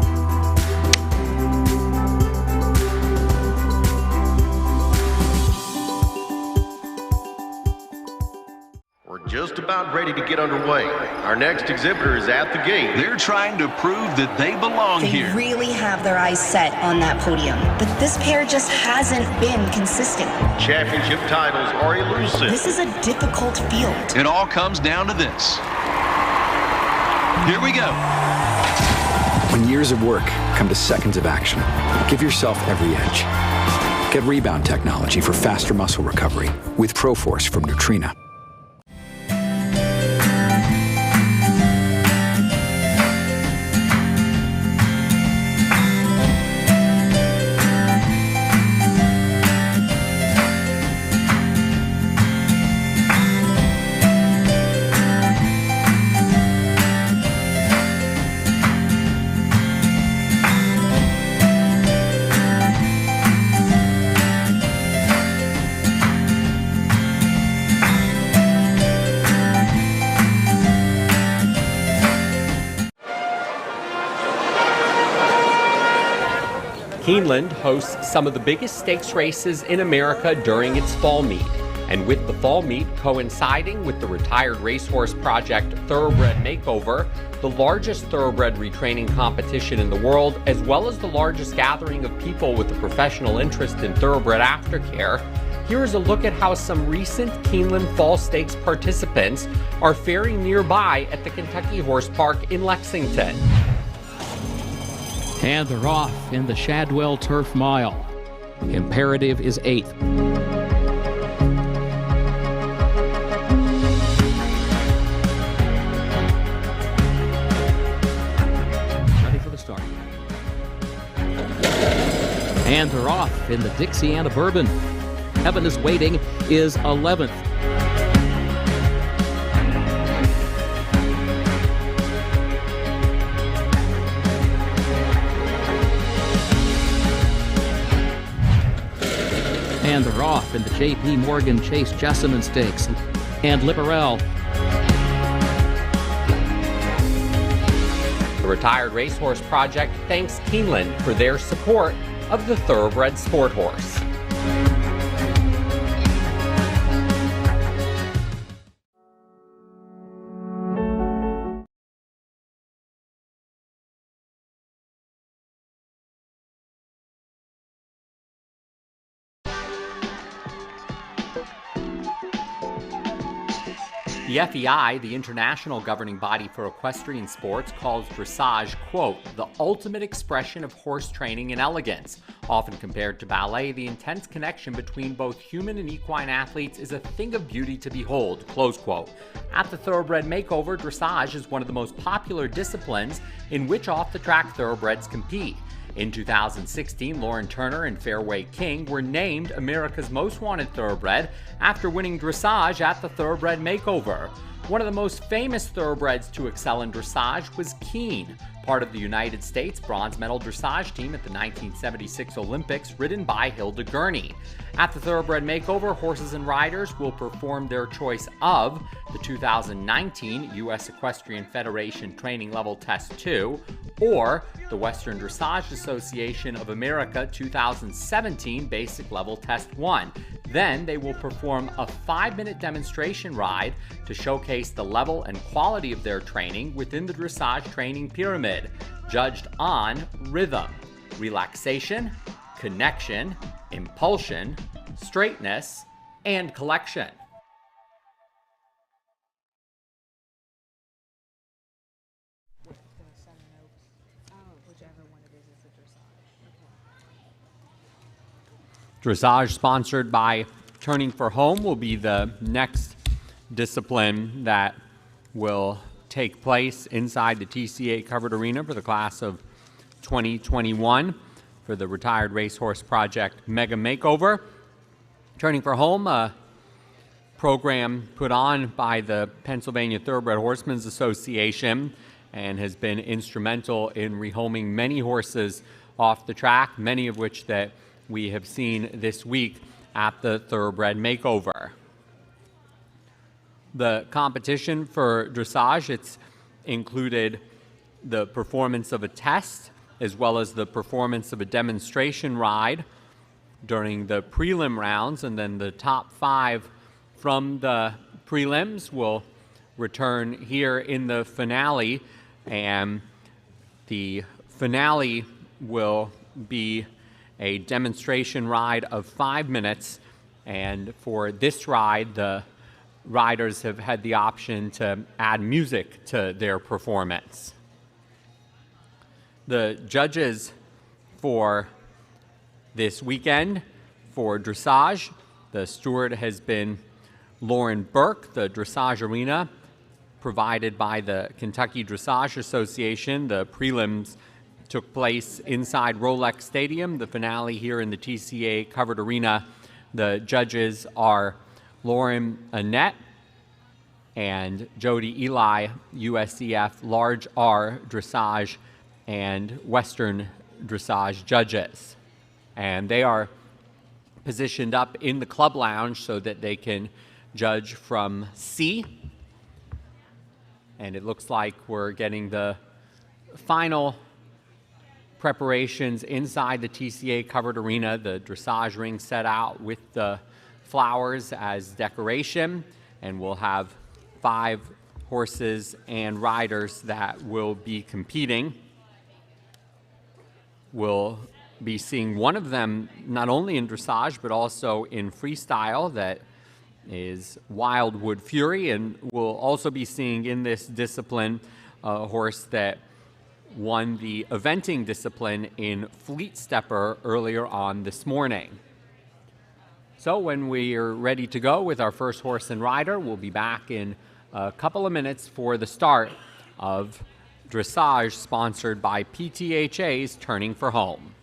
Just about ready to get underway. Our next exhibitor is at the gate. They're trying to prove that they belong here. They really have their eyes set on that podium, but this pair just hasn't been consistent. Championship titles are elusive. This is a difficult field. It all comes down to this. Here we go. When years of work come to seconds of action, give yourself every edge. Get rebound technology for faster muscle recovery with ProForce from Nutrena. Keeneland hosts some of the biggest stakes races in America during its fall meet. And with the fall meet coinciding with the Retired Racehorse Project Thoroughbred Makeover, the largest thoroughbred retraining competition in the world, as well as the largest gathering of people with a professional interest in thoroughbred aftercare, here is a look at how some recent Keeneland Fall Stakes participants are faring nearby at the Kentucky Horse Park in Lexington. And they're off in the Shadwell Turf Mile. Imperative is 8th. Ready for the start. And they're off in the Dixie and a Bourbon. Heaven is Waiting is 11th. And they're off in the J.P. Morgan Chase Jessamine Stakes. And Liberell. The Retired Racehorse Project thanks Keeneland for their support of the Thoroughbred Sport Horse. The FEI, the international governing body for equestrian sports, calls dressage, quote, the ultimate expression of horse training and elegance. Often compared to ballet, the intense connection between both human and equine athletes is a thing of beauty to behold, close quote. At the Thoroughbred Makeover, dressage is one of the most popular disciplines in which off-the-track thoroughbreds compete. In 2016, Lauren Turner and Fairway King were named America's Most Wanted Thoroughbred after winning dressage at the Thoroughbred Makeover. One of the most famous thoroughbreds to excel in dressage was Keene, part of the United States bronze medal dressage team at the 1976 Olympics, ridden by Hilda Gurney. At the Thoroughbred Makeover, horses and riders will perform their choice of the 2019 U.S. Equestrian Federation Training Level Test 2 or the Western Dressage Association of America 2017 Basic Level Test 1. Then they will perform a 5-minute demonstration ride to showcase the level and quality of their training within the dressage training pyramid, judged on rhythm, relaxation, connection, impulsion, straightness, and collection. Dressage, sponsored by Turning for Home, will be the next discipline that will take place inside the TCA Covered Arena for the class of 2021 for the Retired Racehorse Project Mega Makeover. Turning for Home, a program put on by the Pennsylvania Thoroughbred Horsemen's Association, and has been instrumental in rehoming many horses off the track, many of which that we have seen this week at the Thoroughbred Makeover. The competition for dressage, it's included the performance of a test as well as the performance of a demonstration ride during the prelim rounds, and then the top 5 from the prelims will return here in the finale, and the finale will be a demonstration ride of 5 minutes, and for this ride, the riders have had the option to add music to their performance. The judges for this weekend for dressage, the steward has been Lauren Burke. The dressage arena provided by the Kentucky Dressage Association. The prelims took place inside Rolex Stadium. The finale here in the TCA Covered Arena. The judges are Lauren Annette and Jody Eli, USCF Large R Dressage and Western Dressage judges. And they are positioned up in the club lounge so that they can judge from C. And it looks like we're getting the final preparations inside the TCA Covered Arena. The dressage ring set out with the flowers as decoration, and we'll have 5 horses and riders that will be competing. We'll be seeing one of them not only in dressage but also in freestyle, that is Wildwood Fury, and we'll also be seeing in this discipline a horse that won the eventing discipline in Fleet Stepper earlier on this morning. So when we are ready to go with our first horse and rider, we'll be back in a couple of minutes for the start of dressage, sponsored by PTHA's Turning for Home.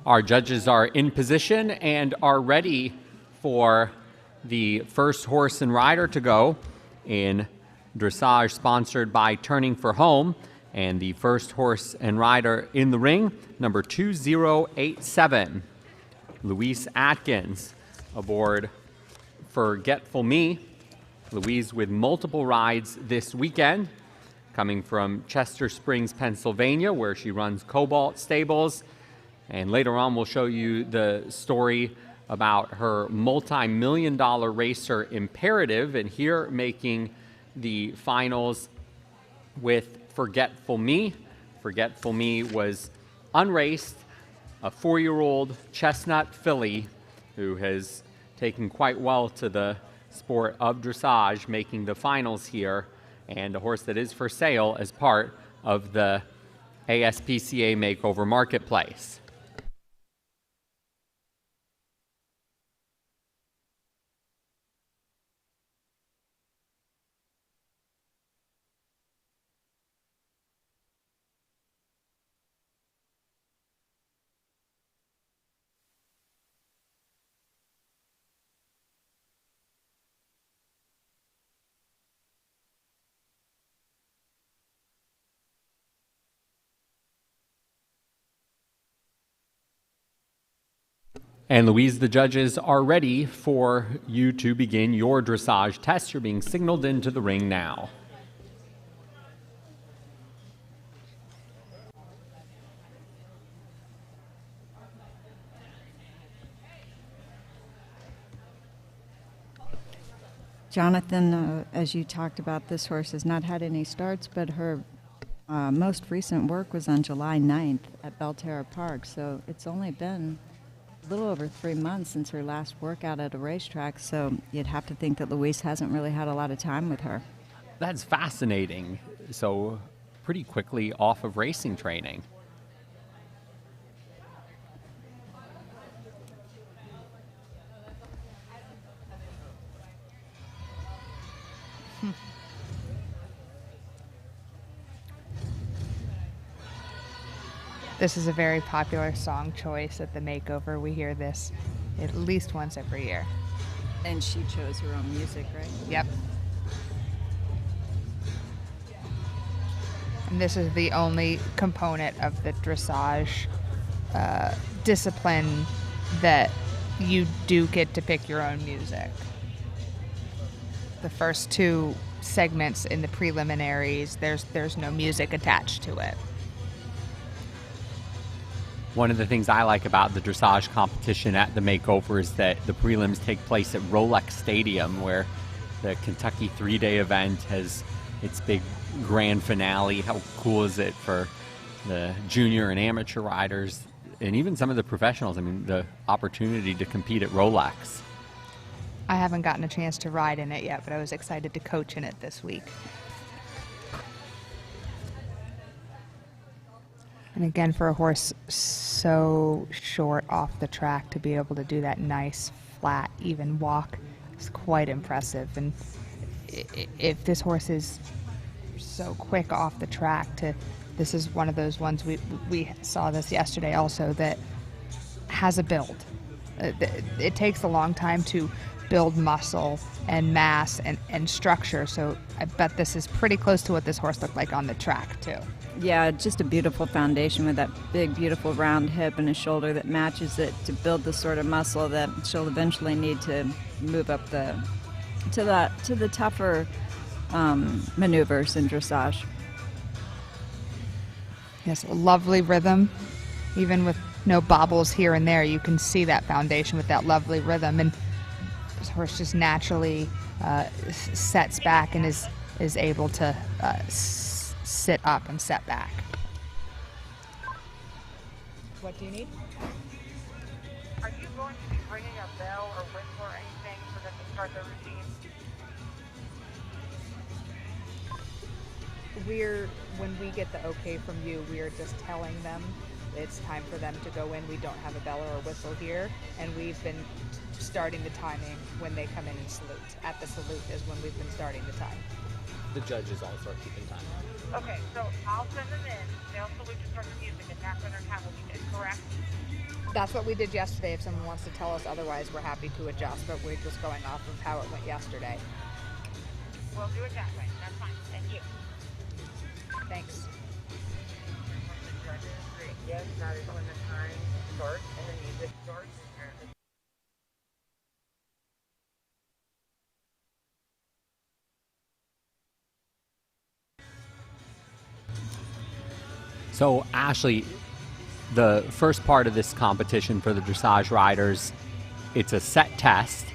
Our judges are in position and are ready for the first horse and rider to go in dressage sponsored by Turning for Home. And the first horse and rider in the ring, number 2087, Louise Atkins, aboard Forgetful Me. Louise with multiple rides this weekend, coming from Chester Springs, Pennsylvania, where she runs Cobalt Stables. And later on, we'll show you the story about her multi-million-dollar racer Imperative, and here making the finals with Forgetful Me. Forgetful Me was unraced, a 4-year-old chestnut filly who has taken quite well to the sport of dressage, making the finals here, and a horse that is for sale as part of the ASPCA Makeover Marketplace. And Louise, the judges are ready for you to begin your dressage test. You're being signaled into the ring now. Jonathan, as you talked about, this horse has not had any starts, but her most recent work was on July 9th at Belterra Park, so it's only been a little over 3 months since her last workout at a racetrack, so you'd have to think that Louise hasn't really had a lot of time with her. That's fascinating. So pretty quickly off of racing training. This is a very popular song choice at the makeover. We hear this at least once every year. And she chose her own music, right? Yep. And this is the only component of the dressage discipline that you do get to pick your own music. The first two segments in the preliminaries, there's no music attached to it. One of the things I like about the dressage competition at the makeover is that the prelims take place at Rolex Stadium, where the Kentucky 3-day event has its big grand finale. How cool is it for the junior and amateur riders, and even some of the professionals? I mean, the opportunity to compete at Rolex. I haven't gotten a chance to ride in it yet, but I was excited to coach in it this week. And again, for a horse so short off the track to be able to do that nice, flat, even walk is quite impressive. And if this horse is so quick off the track, this is one of those ones, we saw this yesterday also, that has a build. It takes a long time to build muscle and mass and structure, so I bet this is pretty close to what this horse looked like on the track too. Yeah, just a beautiful foundation with that big, beautiful round hip and a shoulder that matches it to build the sort of muscle that she'll eventually need to move up to the tougher maneuvers in dressage. Yes, lovely rhythm. Even with no bobbles here and there, you can see that foundation with that lovely rhythm. And this horse just naturally sets back and is able to sit up and set back. What do you need? Are you going to be ringing a bell or whistle or anything for them to start their routine? When we get the okay from you, we are just telling them it's time for them to go in. We don't have a bell or a whistle here, and we've been starting the timing when they come in and salute. At the salute is when we've been starting the time. the judges all start keeping time. Okay, so I'll send them in. They'll salute to start the music, and that's when our time will be correct? That's what we did yesterday. If someone wants to tell us otherwise, we're happy to adjust, but we're just going off of how it went yesterday. We'll do it that way. That's fine. Thank you. Thanks. Yes, that is when the time starts and the music starts. So, Ashley, the first part of this competition for the dressage riders, it's a set test.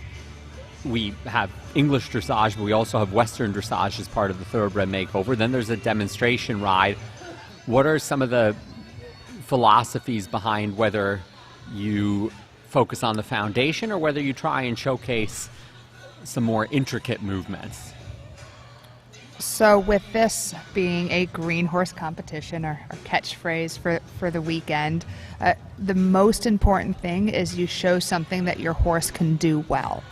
We have English dressage, but we also have Western dressage as part of the Thoroughbred Makeover. Then there's a demonstration ride. What are some of the philosophies behind whether you focus on the foundation or whether you try and showcase some more intricate movements? So with this being a green horse competition, our catchphrase for the weekend, the most important thing is you show something that your horse can do well.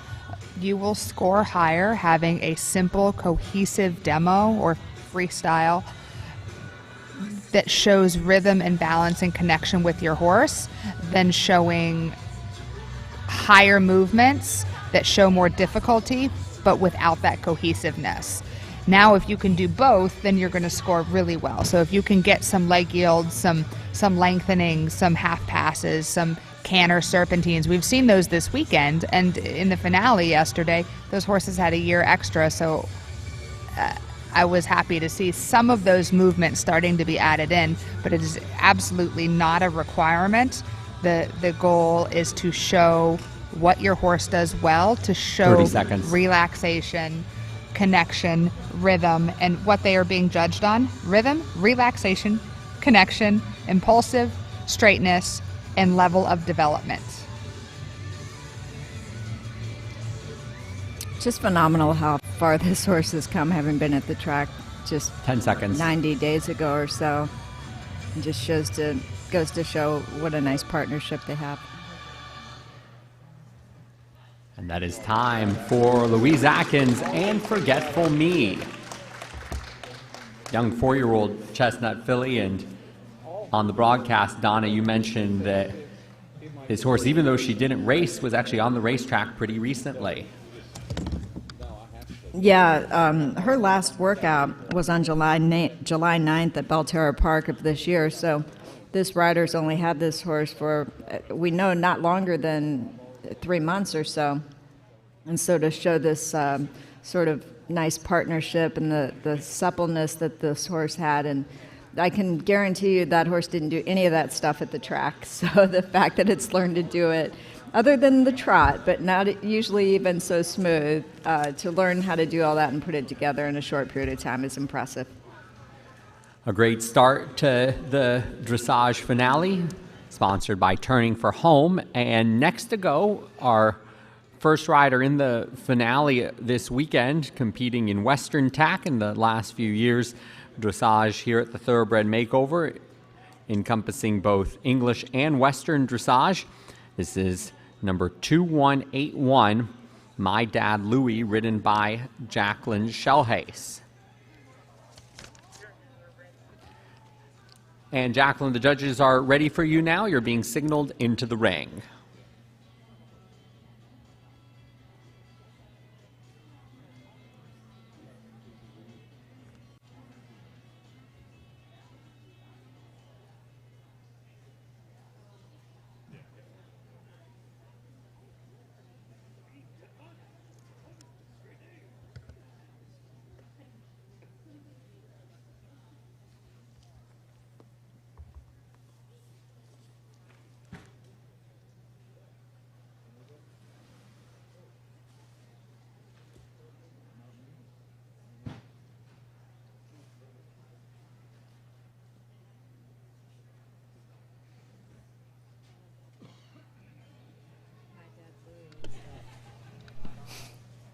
You will score higher having a simple, cohesive demo or freestyle that shows rhythm and balance and connection with your horse than showing higher movements that show more difficulty but without that cohesiveness. Now, if you can do both, then you're going to score really well. So if you can get some leg yields, some lengthening, some half passes, some canter serpentines, we've seen those this weekend, and in the finale yesterday, those horses had a year extra, so I was happy to see some of those movements starting to be added in, but it is absolutely not a requirement. The goal is to show what your horse does well, to show 30 seconds. Relaxation, connection, rhythm, and what they are being judged on: rhythm, relaxation, connection, impulsive, straightness, and level of development. Just phenomenal how far this horse has come, having been at the track just 10 seconds 90 days ago or so. It just goes to show what a nice partnership they have. And that is time for Louise Atkins and Forgetful Me. Young 4-year-old chestnut filly, and on the broadcast, Donna, you mentioned that this horse, even though she didn't race, was actually on the racetrack pretty recently. Yeah, her last workout was on July 9th at Belterra Park of this year, so this rider's only had this horse for, we know, not longer than 3 months or so. And so to show this sort of nice partnership and the suppleness that this horse had, and I can guarantee you that horse didn't do any of that stuff at the track. So the fact that it's learned to do it, other than the trot, but not usually even so smooth, to learn how to do all that and put it together in a short period of time is impressive. A great start to the dressage finale, sponsored by Turning for Home. And next to go, our first rider in the finale this weekend, competing in Western tack in the last few years, dressage here at the Thoroughbred Makeover, encompassing both English and Western dressage. This is number 2181, My Dad Louie, ridden by Jacqueline Shellhace. And Jacqueline, the judges are ready for you now. You're being signaled into the ring.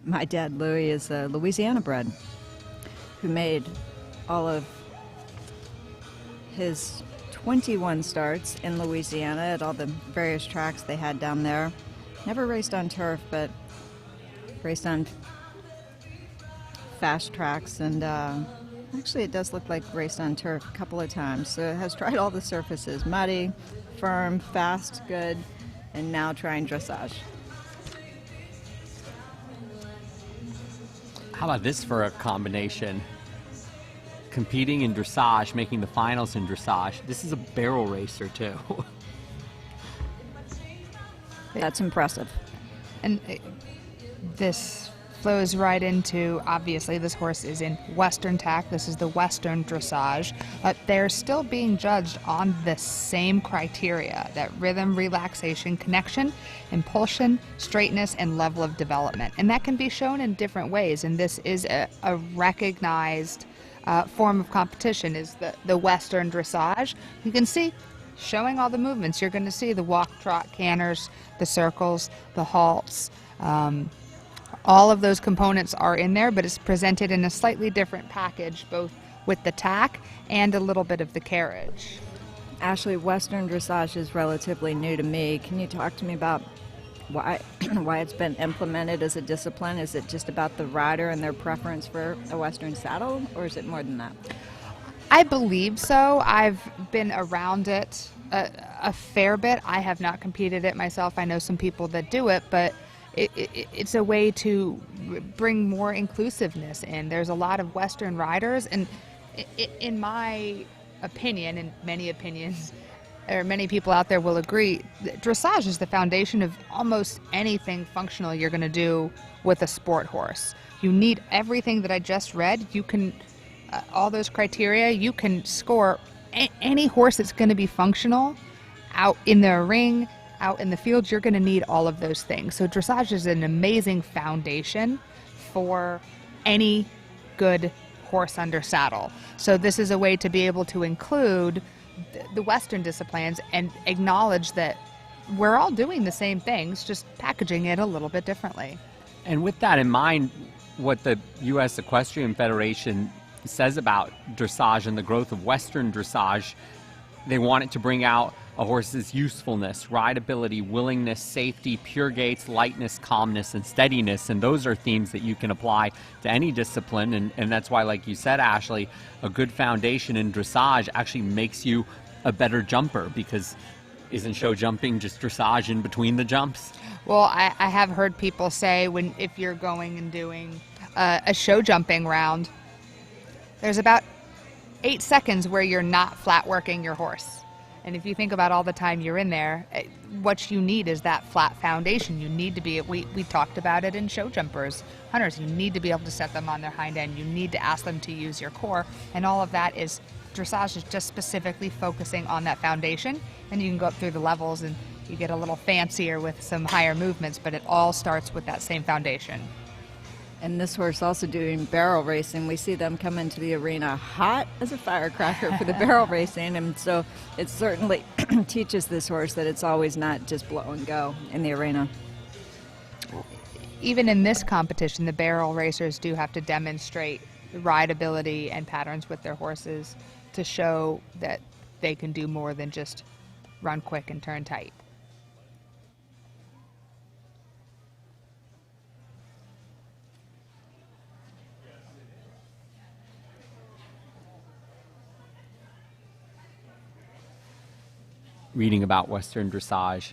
My Dad Louie is a Louisiana bred who made all of his 21 starts in Louisiana at all the various tracks they had down there. Never raced on turf, but raced on fast tracks, and actually it does look like raced on turf a couple of times. So it has tried all the surfaces: muddy, firm, fast, good, and now trying dressage. How about this for a combination? Competing in dressage, making the finals in dressage. This is a barrel racer too. That's impressive. And this flows right into, obviously, this horse is in Western tack. This is the Western dressage. They're still being judged on the same criteria: that rhythm, relaxation, connection, impulsion, straightness, and level of development. And that can be shown in different ways. And this is a recognized form of competition, is the Western dressage. You can see, showing all the movements, you're going to see the walk, trot, canters, the circles, the halts. All of those components are in there, but it's presented in a slightly different package, both with the tack and a little bit of the carriage. Ashley, Western dressage is relatively new to me. Can you talk to me about why it's been implemented as a discipline? Is it just about the rider and their preference for a Western saddle, or is it more than that? I believe so. I've been around it a fair bit. I have not competed it myself. I know some people that do it, but it's a way to bring more inclusiveness in. There's a lot of Western riders, and in my opinion, and many opinions, or many people out there will agree, dressage is the foundation of almost anything functional you're going to do with a sport horse. You need everything that I just read. You can, all those criteria, you can score any horse that's going to be functional out in the ring, out in the field. You're going to need all of those things. So dressage is an amazing foundation for any good horse under saddle. So this is a way to be able to include the Western disciplines and acknowledge that we're all doing the same things, just packaging it a little bit differently. And with that in mind, what the U.S. Equestrian Federation says about dressage and the growth of Western dressage, they want it to bring out a horse's usefulness, rideability, willingness, safety, pure gaits, lightness, calmness, and steadiness. And those are themes that you can apply to any discipline. And that's why, like you said, Ashley, a good foundation in dressage actually makes you a better jumper, because isn't show jumping just dressage in between the jumps? Well, I have heard people say, if you're going and doing a show jumping round, there's about 8 seconds where you're not flat working your horse. And if you think about all the time you're in there, what you need is that flat foundation. You need to be, we talked about it in show jumpers, hunters, you need to be able to set them on their hind end. You need to ask them to use your core. And all of that is, dressage is just specifically focusing on that foundation. And you can go up through the levels and you get a little fancier with some higher movements, but it all starts with that same foundation. And this horse also doing barrel racing. We see them come into the arena hot as a firecracker for the barrel racing. And so it certainly teaches this horse that it's always not just blow and go in the arena. Even in this competition, the barrel racers do have to demonstrate rideability and patterns with their horses to show that they can do more than just run quick and turn tight. Reading about Western dressage,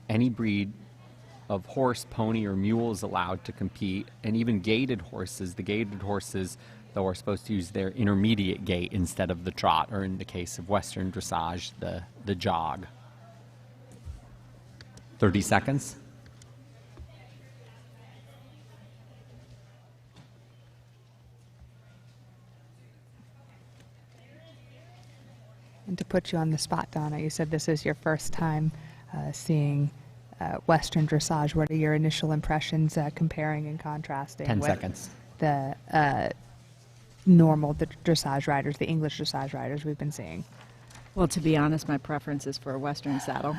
any breed of horse, pony, or mule is allowed to compete, and even gaited horses. The gaited horses, though, are supposed to use their intermediate gait instead of the trot, or in the case of Western dressage, the jog. 30 seconds. And to put you on the spot, Donna, you said this is your first time seeing Western dressage. What are your initial impressions comparing and contrasting 10 with seconds. The normal dressage riders, the English dressage riders we've been seeing? Well, to be honest, my preference is for a Western saddle.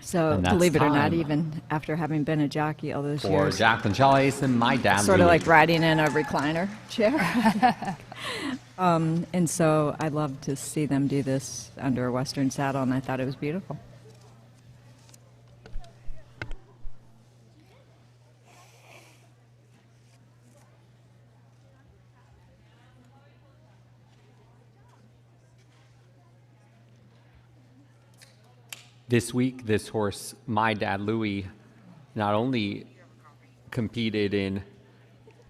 So, And believe it or that's not, time. even after having been a jockey all those For years. Jacqueline Chalice and my dad. Sort of like riding in a recliner chair. And so I love to see them do this under a Western saddle, and I thought it was beautiful. This week, this horse, My Dad Louie, not only competed in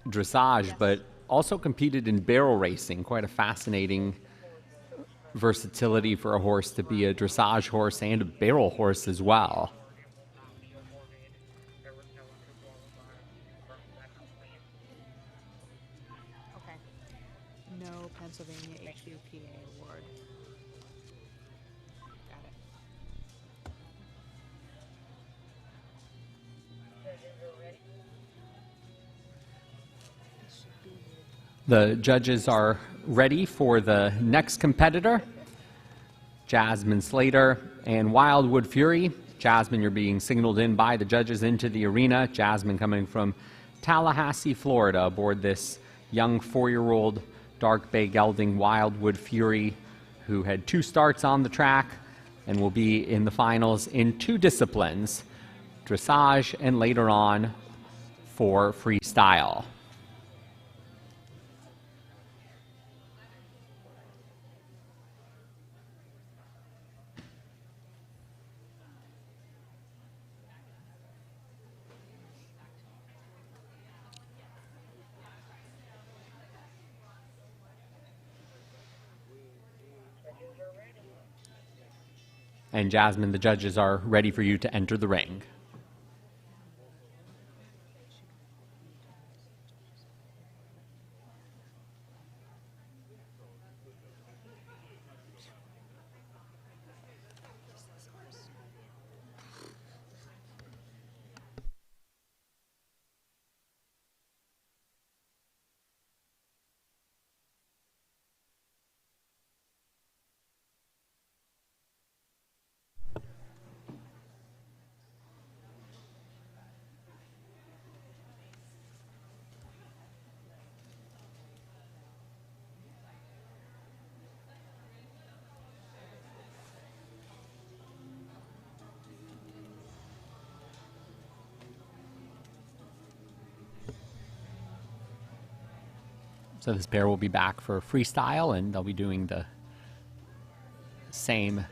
dressage, but also competed in barrel racing. Quite a fascinating versatility for a horse to be a dressage horse and a barrel horse as well. Okay. No Pennsylvania HUPA award. Got it. The judges are ready for the next competitor, Jasmine Slater and Wildwood Fury. Jasmine, you're being signaled in by the judges into the arena. Jasmine coming from Tallahassee, Florida, aboard this young 4-year-old dark bay gelding Wildwood Fury, who had 2 starts on the track and will be in the finals in 2 disciplines, dressage and later on for freestyle. And Jasmine, the judges are ready for you to enter the ring. So this pair will be back for freestyle, and they'll be doing the same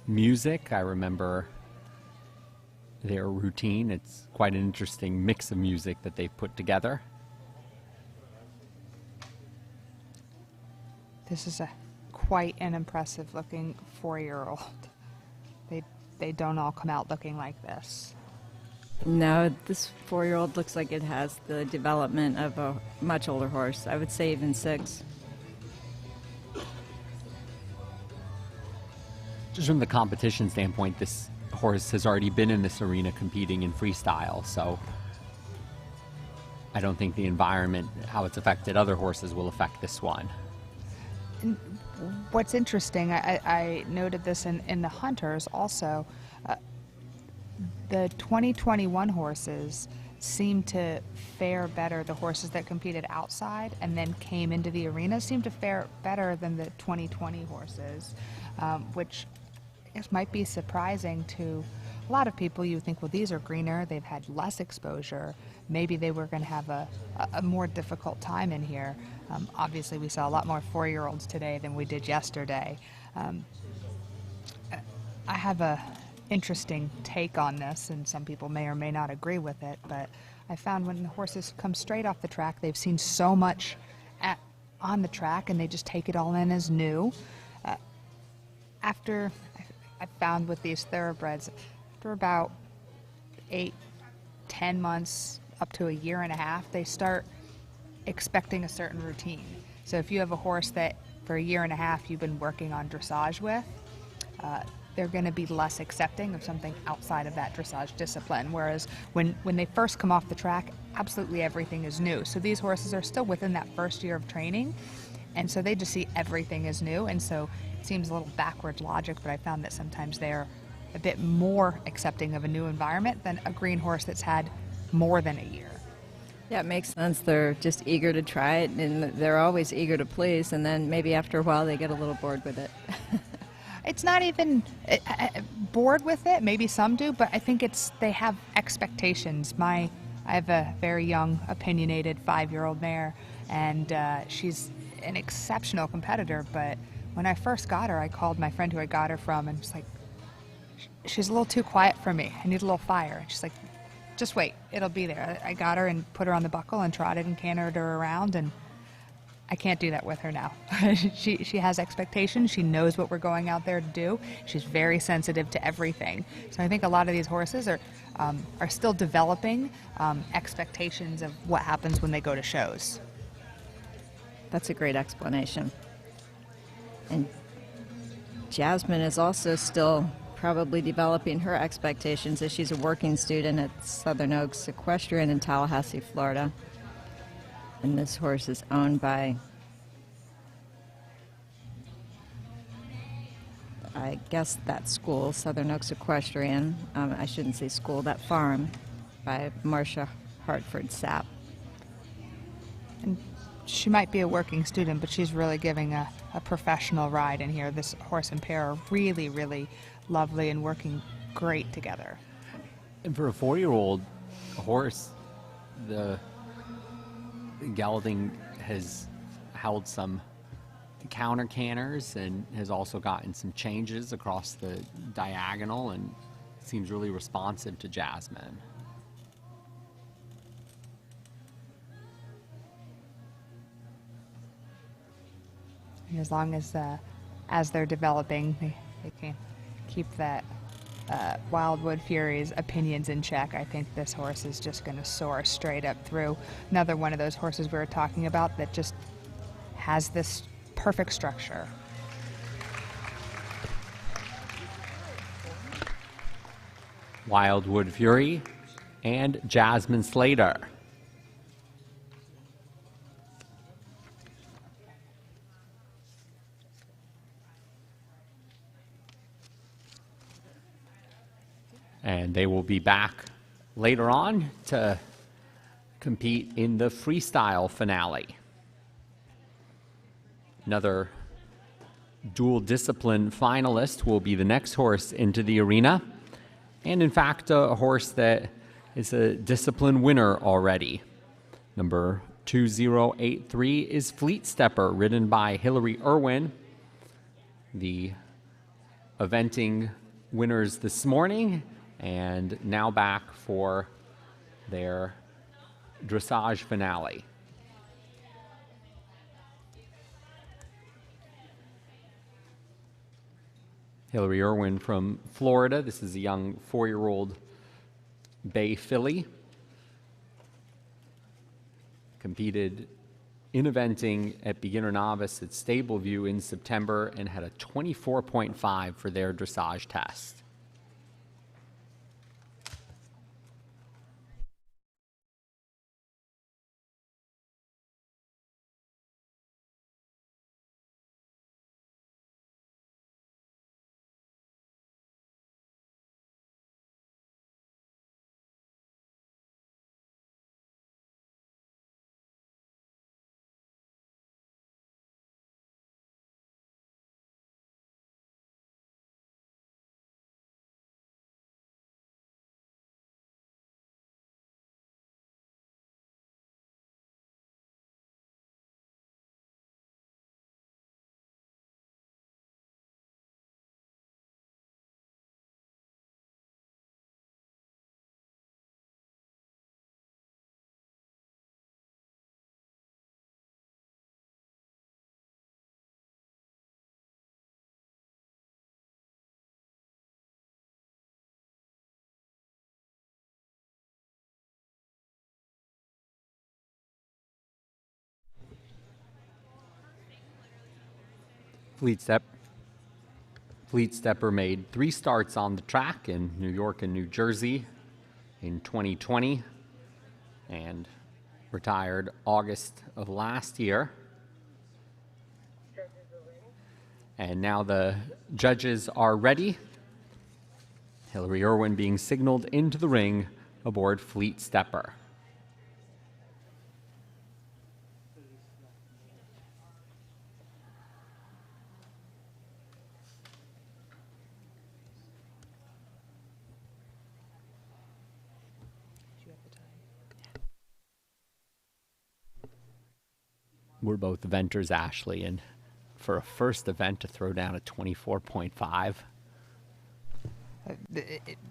music. I remember their routine. It's quite an interesting mix of music that they've put together. This is quite an impressive looking 4-year-old. They don't all come out looking like this. No, this 4-year-old looks like it has the development of a much older horse. I would say even 6. Just from the competition standpoint, this horse has already been in this arena competing in freestyle, so I don't think the environment, how it's affected other horses, will affect this one. And what's interesting, I noted this in the Hunters also, the 2021 horses seem to fare better. The horses that competed outside and then came into the arena seem to fare better than the 2020 horses, which I guess might be surprising to a lot of people. You would think, well, these are greener, they've had less exposure, maybe they were going to have a more difficult time in here. Obviously, we saw a lot more 4-year-olds today than we did yesterday. I have a interesting take on this, and some people may or may not agree with it, but I found when the horses come straight off the track, they've seen so much on the track, and they just take it all in as new. After, I found with these thoroughbreds, after about 8-10 months, up to a year and a half, they start expecting a certain routine. So if you have a horse that for a year and a half you've been working on dressage with, they're going to be less accepting of something outside of that dressage discipline. Whereas when they first come off the track, absolutely everything is new. So these horses are still within that first year of training, and so they just see everything as new. And so it seems a little backwards logic, but I found that sometimes they're a bit more accepting of a new environment than a green horse that's had more than a year. Yeah, it makes sense. They're just eager to try it, and they're always eager to please, and then maybe after a while they get a little bored with it. It's not even bored with it. Maybe some do, but I think they have expectations. I have a very young, opinionated 5-year-old mare, and she's an exceptional competitor, but when I first got her, I called my friend who I got her from and was like, she's a little too quiet for me. I need a little fire. And she's like, just wait, it'll be there. I got her and put her on the buckle and trotted and cantered her around, and I can't do that with her now. She has expectations. She knows what we're going out there to do. She's very sensitive to everything. So I think a lot of these horses are still developing expectations of what happens when they go to shows. That's a great explanation. And Jasmine is also still probably developing her expectations as she's a working student at Southern Oaks Equestrian in Tallahassee, Florida. And this horse is owned by, I guess, that school, Southern Oaks Equestrian. I shouldn't say school, that farm, by Marcia Hartford Sapp. And she might be a working student, but she's really giving a professional ride in here. This horse and pair are really, really lovely and working great together. And for a 4-year-old horse, the gelding has held some counter canters and has also gotten some changes across the diagonal and seems really responsive to Jasmine. And as long as they're developing, they can keep that Wildwood Fury's opinions in check. I think this horse is just going to soar straight up through. Another one of those horses we were talking about that just has this perfect structure. Wildwood Fury and Jasmine Slater. And they will be back later on to compete in the freestyle finale. Another dual discipline finalist will be the next horse into the arena. And in fact, a horse that is a discipline winner already. Number 2083 is Fleet Stepper, ridden by Hillary Irwin. The eventing winners this morning, and now back for their dressage finale. Hillary Irwin from Florida. This is a young 4-year-old bay filly. Competed in eventing at beginner novice at Stableview in September and had a 24.5 for their dressage test. Fleet Stepper made 3 starts on the track in New York and New Jersey in 2020 and retired August of last year. And now the judges are ready. Hillary Irwin being signaled into the ring aboard Fleet Stepper. We're both eventers, Ashley, and for a first event to throw down a 24.5.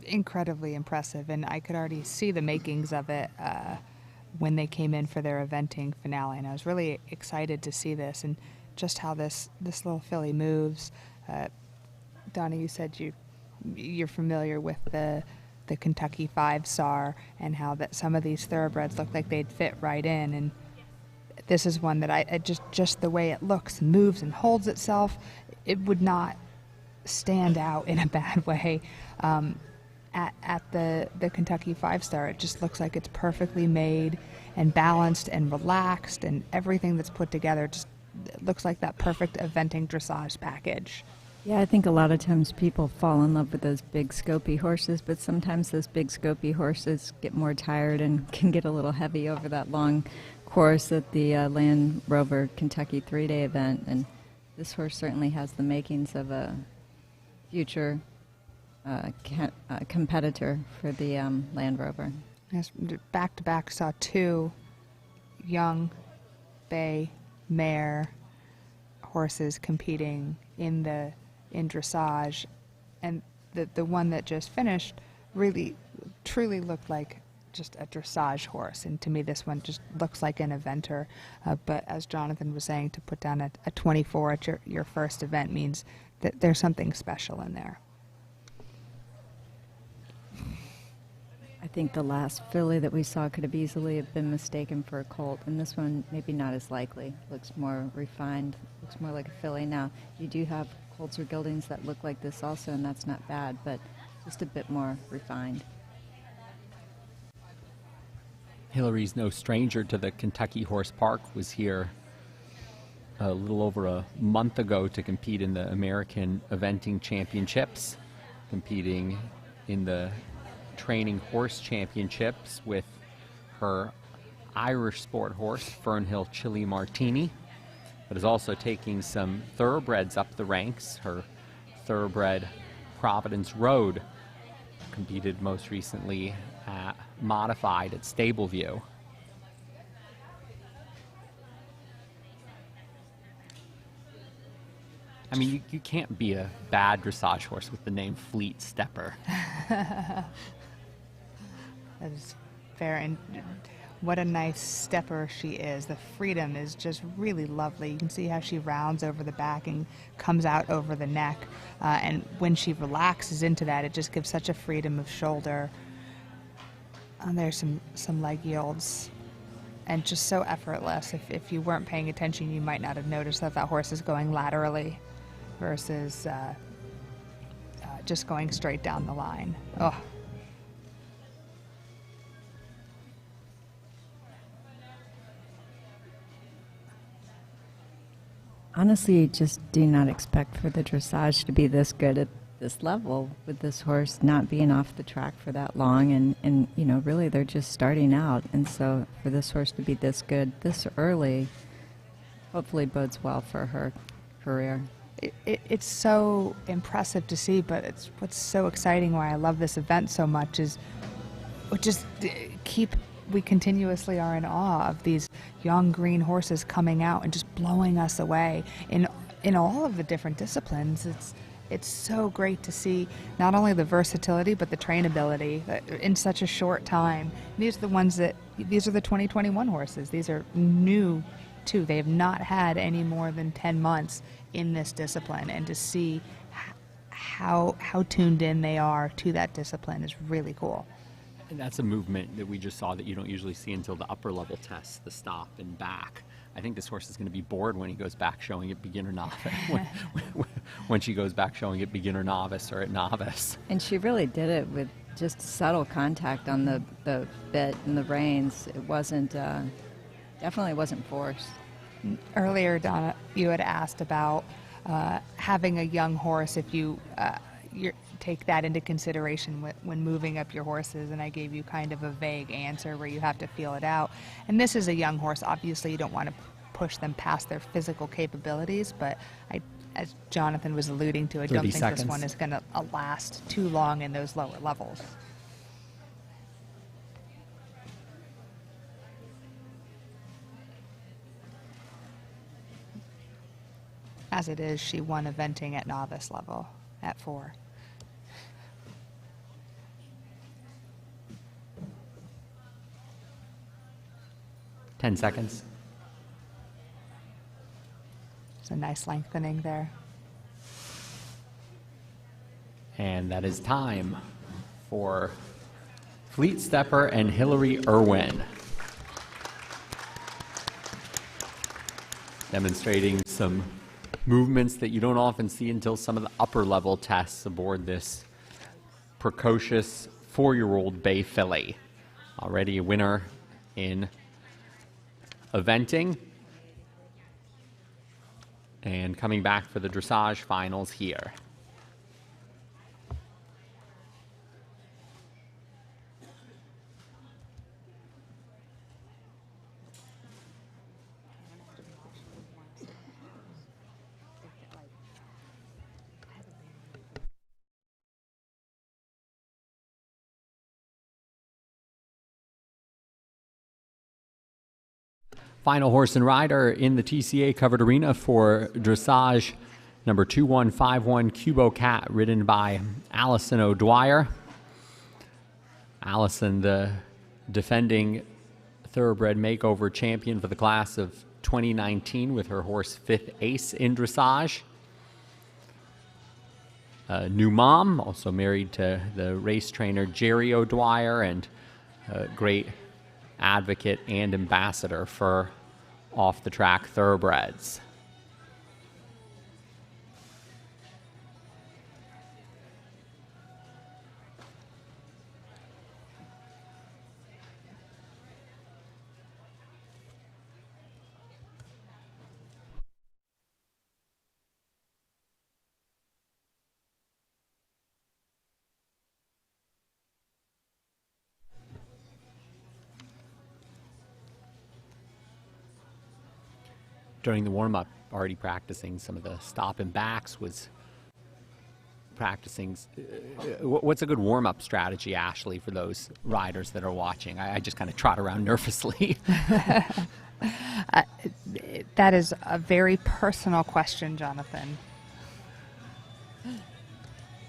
Incredibly impressive, and I could already see the makings of it when they came in for their eventing finale, and I was really excited to see this and just how this little filly moves. Donna, you said you're familiar with the Kentucky 5-star and how that some of these thoroughbreds look like they'd fit right in, and this is one that I just the way it looks and moves and holds itself, it would not stand out in a bad way. At the Kentucky 5-star, it just looks like it's perfectly made and balanced and relaxed, and everything that's put together just looks like that perfect eventing dressage package. Yeah, I think a lot of times people fall in love with those big scopy horses, but sometimes those big scopy horses get more tired and can get a little heavy over that long course at the Land Rover Kentucky 3-day event, and this horse certainly has the makings of a future competitor for the Land Rover. Yes, back-to-back saw two young bay mare horses competing in dressage, and the one that just finished really truly looked like just a dressage horse, and to me this one just looks like an eventer, but as Jonathan was saying, to put down a 24 at your first event means that there's something special in there. I think the last filly that we saw could have easily have been mistaken for a colt, and this one maybe not as likely. Looks more refined, looks more like a filly. Now, you do have colts or geldings that look like this also, and that's not bad, but just a bit more refined. Hillary's no stranger to the Kentucky Horse Park, was here a little over a month ago to compete in the American Eventing Championships, competing in the Training Horse Championships with her Irish sport horse, Fernhill Chili Martini, but is also taking some thoroughbreds up the ranks. Her thoroughbred Providence Road competed most recently modified at Stableview. I mean, you can't be a bad dressage horse with the name Fleet Stepper. That is fair, and what a nice stepper she is. The freedom is just really lovely. You can see how she rounds over the back and comes out over the neck, and when she relaxes into that, it just gives such a freedom of shoulder. There's some leg yields, and just so effortless. If you weren't paying attention, you might not have noticed that horse is going laterally versus just going straight down the line. Oh. Honestly, you just do not expect for the dressage to be this good at this level with this horse not being off the track for that long, and you know, really they're just starting out, and so for this horse to be this good this early hopefully bodes well for her career. It's so impressive to see, but it's what's so exciting, why I love this event so much, is we continuously are in awe of these young green horses coming out and just blowing us away in all of the different disciplines. It's so great to see not only the versatility but the trainability in such a short time. These are the 2021 horses. These are new too. They have not had any more than 10 months in this discipline, and to see how tuned in they are to that discipline is really cool. And that's a movement that we just saw that you don't usually see until the upper level tests, the stop and back. I think this horse is going to be bored when he goes back showing it beginner novice, when she goes back showing it beginner novice or at novice. And she really did it with just subtle contact on the bit and the reins. It wasn't, definitely wasn't forced. Earlier, Donna, you had asked about having a young horse, if you take that into consideration when moving up your horses, and I gave you kind of a vague answer where you have to feel it out. And this is a young horse. Obviously, you don't want to push them past their physical capabilities, but as Jonathan was alluding to, I don't think this one is going to last too long in those lower levels. As it is, she won eventing at novice level at 4. Ten seconds. It's a nice lengthening there. And that is time for Fleet Stepper and Hillary Irwin. Demonstrating some movements that you don't often see until some of the upper level tests aboard this precocious 4-year-old Bay filly. Already a winner in eventing and coming back for the dressage finals here. Final horse and rider in the TCA Covered Arena for dressage, number 2151 Cubo Cat, ridden by Allison O'Dwyer. Allison, the defending Thoroughbred Makeover Champion for the class of 2019 with her horse Fifth Ace in dressage. New mom, also married to the race trainer Jerry O'Dwyer, and a great advocate and ambassador for off-the-track thoroughbreds. During the warm-up, already practicing some of the stop and backs, was practicing. What's a good warm-up strategy, Ashley, for those riders that are watching? I just kind of trot around nervously. That is a very personal question, Jonathan.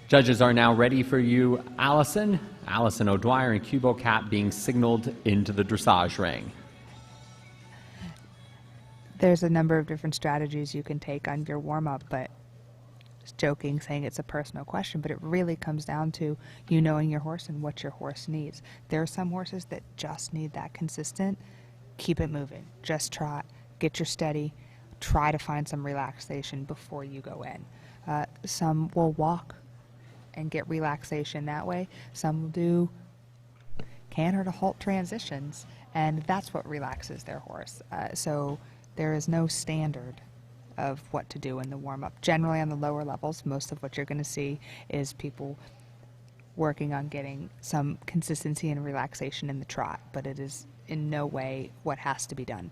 Judges are now ready for you, Allison. Allison O'Dwyer and Cubo Cat being signaled into the dressage ring. There's a number of different strategies you can take on your warm-up, but just joking, saying it's a personal question, but it really comes down to you knowing your horse and what your horse needs. There are some horses that just need that consistent, keep it moving, just trot, get your steady, try to find some relaxation before you go in. Some will walk and get relaxation that way. Some will do canter to halt transitions, and that's what relaxes their horse. So there is no standard of what to do in the warm-up. Generally on the lower levels, most of what you're going to see is people working on getting some consistency and relaxation in the trot, but it is in no way what has to be done.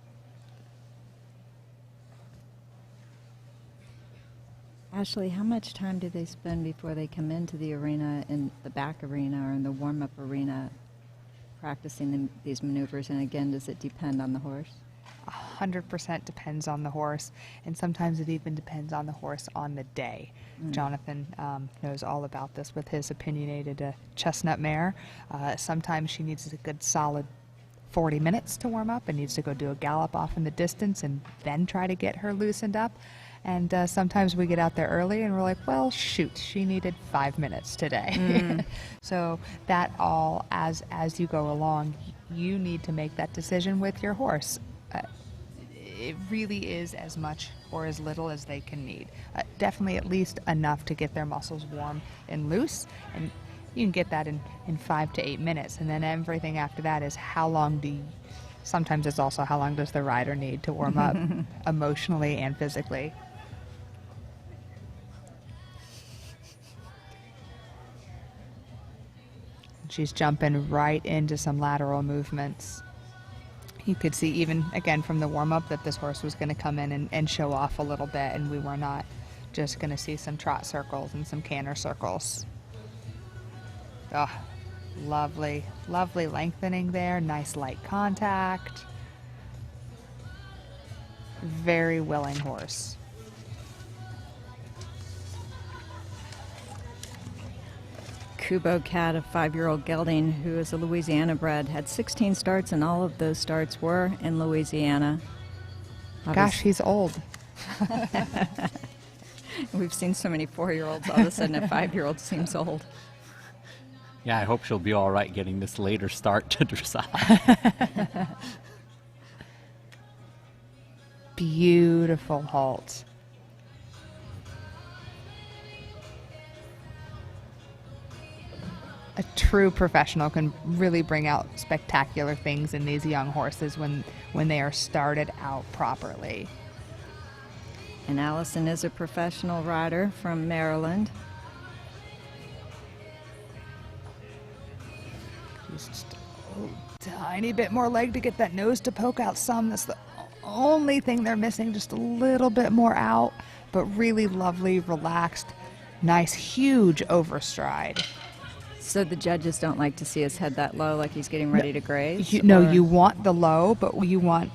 Ashley, how much time do they spend before they come into the arena, in the back arena or in the warm-up arena, practicing these maneuvers? And again, does it depend on the horse? 100% depends on the horse, and sometimes it even depends on the horse on the day. Jonathan knows all about this with his opinionated chestnut mare. Sometimes she needs a good solid 40 minutes to warm up and needs to go do a gallop off in the distance and then try to get her loosened up. And sometimes we get out there early and we're like, well, shoot, she needed 5 minutes today. So that all, as you go along, you need to make that decision with your horse. It really is as much or as little as they can need. Definitely at least enough to get their muscles warm and loose, and you can get that in 5 to 8 minutes, and then everything after that is how long sometimes it's also how long does the rider need to warm up emotionally and physically. She's jumping right into some lateral movements. You could see even, again, from the warm-up that this horse was going to come in and show off a little bit, and we were not just going to see some trot circles and some canter circles. Oh, lovely, lovely lengthening there. Nice light contact. Very willing horse. Kubo Cat, a 5-year-old gelding who is a Louisiana bred, had 16 starts, and all of those starts were in Louisiana. Gosh, he's old. We've seen so many 4-year-olds, all of a sudden a 5-year-old seems old. Yeah, I hope she'll be all right getting this later start to dressage. Beautiful halt. A true professional can really bring out spectacular things in these young horses when they are started out properly. And Allison is a professional rider from Maryland. Just a tiny bit more leg to get that nose to poke out some. That's the only thing they're missing, just a little bit more out, but really lovely, relaxed, nice, huge overstride. So the judges don't like to see his head that low, like he's getting ready to graze? You want the low, but you want,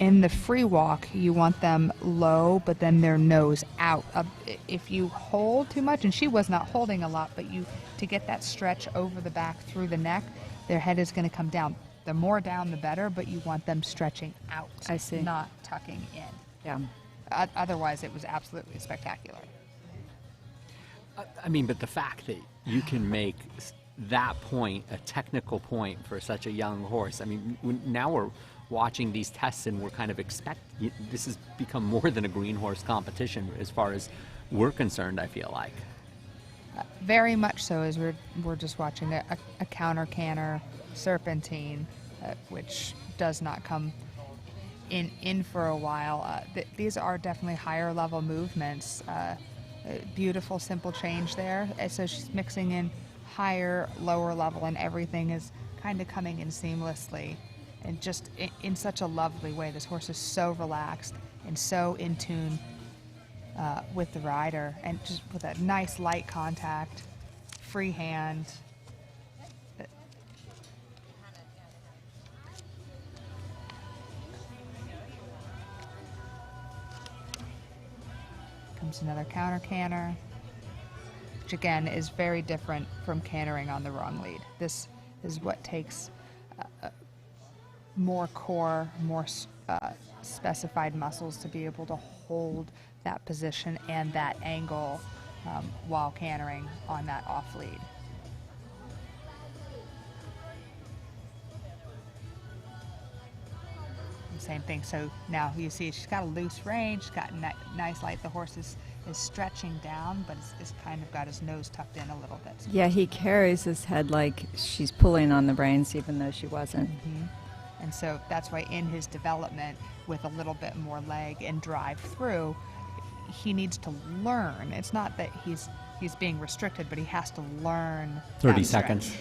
in the free walk, you want them low, but then their nose out. If you hold too much, and she was not holding a lot, but to get that stretch over the back through the neck, their head is going to come down. The more down, the better, but you want them stretching out. I see. Not tucking in. Yeah. Otherwise, it was absolutely spectacular. I mean, but the fact that you can make that point a technical point for such a young horse. I mean, now we're watching these tests and we're kind of this has become more than a green horse competition as far as we're concerned, I feel like. Very much so, as we're just watching a counter canter serpentine, which does not come in for a while. These are definitely higher level movements. Beautiful, simple change there. So she's mixing in higher, lower level, and everything is kind of coming in seamlessly and just in such a lovely way. This horse is so relaxed and so in tune with the rider, and just with a nice light contact, free hand. Comes another counter canter, which again is very different from cantering on the wrong lead. This is what takes more core, more specified muscles to be able to hold that position and that angle while cantering on that off lead. Same thing. So now you see she's got a loose rein, she's got nice light. The horse is stretching down, but it's kind of got his nose tucked in a little bit. Yeah, he carries his head like she's pulling on the reins, even though she wasn't. Mm-hmm. And so that's why in his development, with a little bit more leg and drive through, he needs to learn. It's not that he's being restricted, but he has to learn. 30 seconds.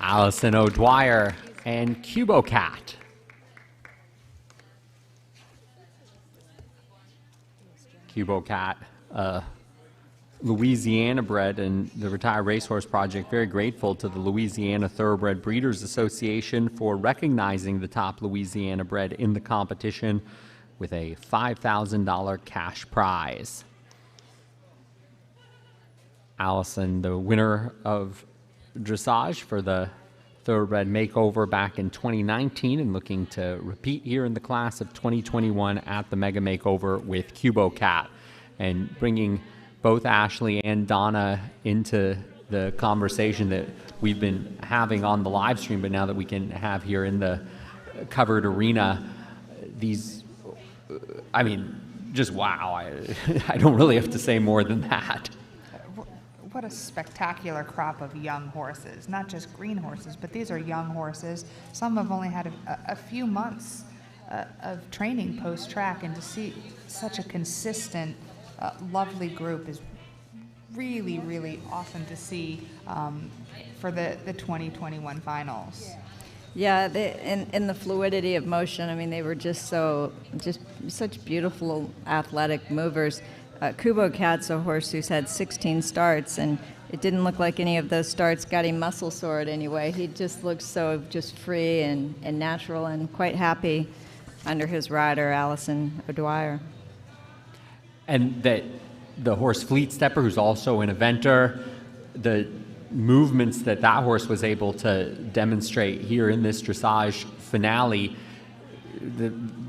Allison O'Dwyer and Kubo Cat. Kubo Cat, Louisiana bred, and the Retired Racehorse Project very grateful to the Louisiana Thoroughbred Breeders Association for recognizing the top Louisiana bred in the competition with a $5,000 cash prize. Allison, the winner of dressage for the Thoroughbred Makeover back in 2019, and looking to repeat here in the class of 2021 at the Mega Makeover with Kubo Cat, and bringing both Ashley and Donna into the conversation that we've been having on the live stream, but now that we can have here in the covered arena. These, I mean, just wow. I don't really have to say more than that. What a spectacular crop of young horses, not just green horses, but these are young horses. Some have only had a few months of training post-track, and to see such a consistent, lovely group is really, really awesome to see for the 2021 finals. Yeah, in the fluidity of motion, I mean, they were just such beautiful athletic movers. Kubo Cat's a horse who's had 16 starts, and it didn't look like any of those starts got him muscle sore in any way. He just looked so just free and natural and quite happy under his rider, Allison O'Dwyer. And that the horse Fleet Stepper, who's also an eventer, the movements that horse was able to demonstrate here in this dressage finale,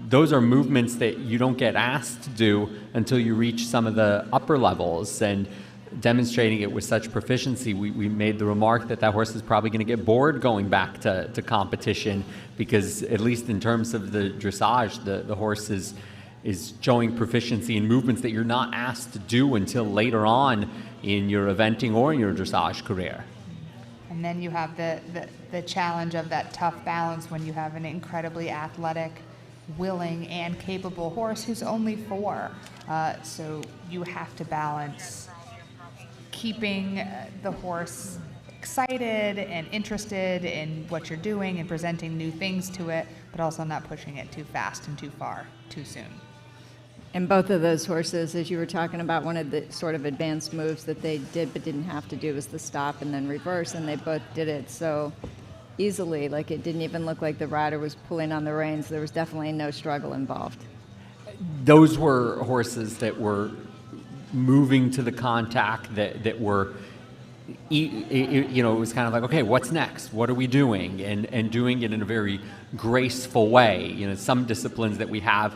those are movements that you don't get asked to do until you reach some of the upper levels, and demonstrating it with such proficiency, we made the remark that horse is probably going to get bored going back to competition, because at least in terms of the dressage, the horse is showing proficiency in movements that you're not asked to do until later on in your eventing or in your dressage career. And then you have the challenge of that tough balance when you have an incredibly athletic, willing, and capable horse who's only 4. So you have to balance keeping the horse excited and interested in what you're doing and presenting new things to it, but also not pushing it too fast and too far too soon. And both of those horses, as you were talking about, one of the sort of advanced moves that they did but didn't have to do was the stop and then reverse, and they both did it so easily. Like, it didn't even look like the rider was pulling on the reins. There was definitely no struggle involved. Those were horses that were moving to the contact, that were, it was kind of like, okay, what's next? What are we doing? And doing it in a very graceful way. Some disciplines that we have,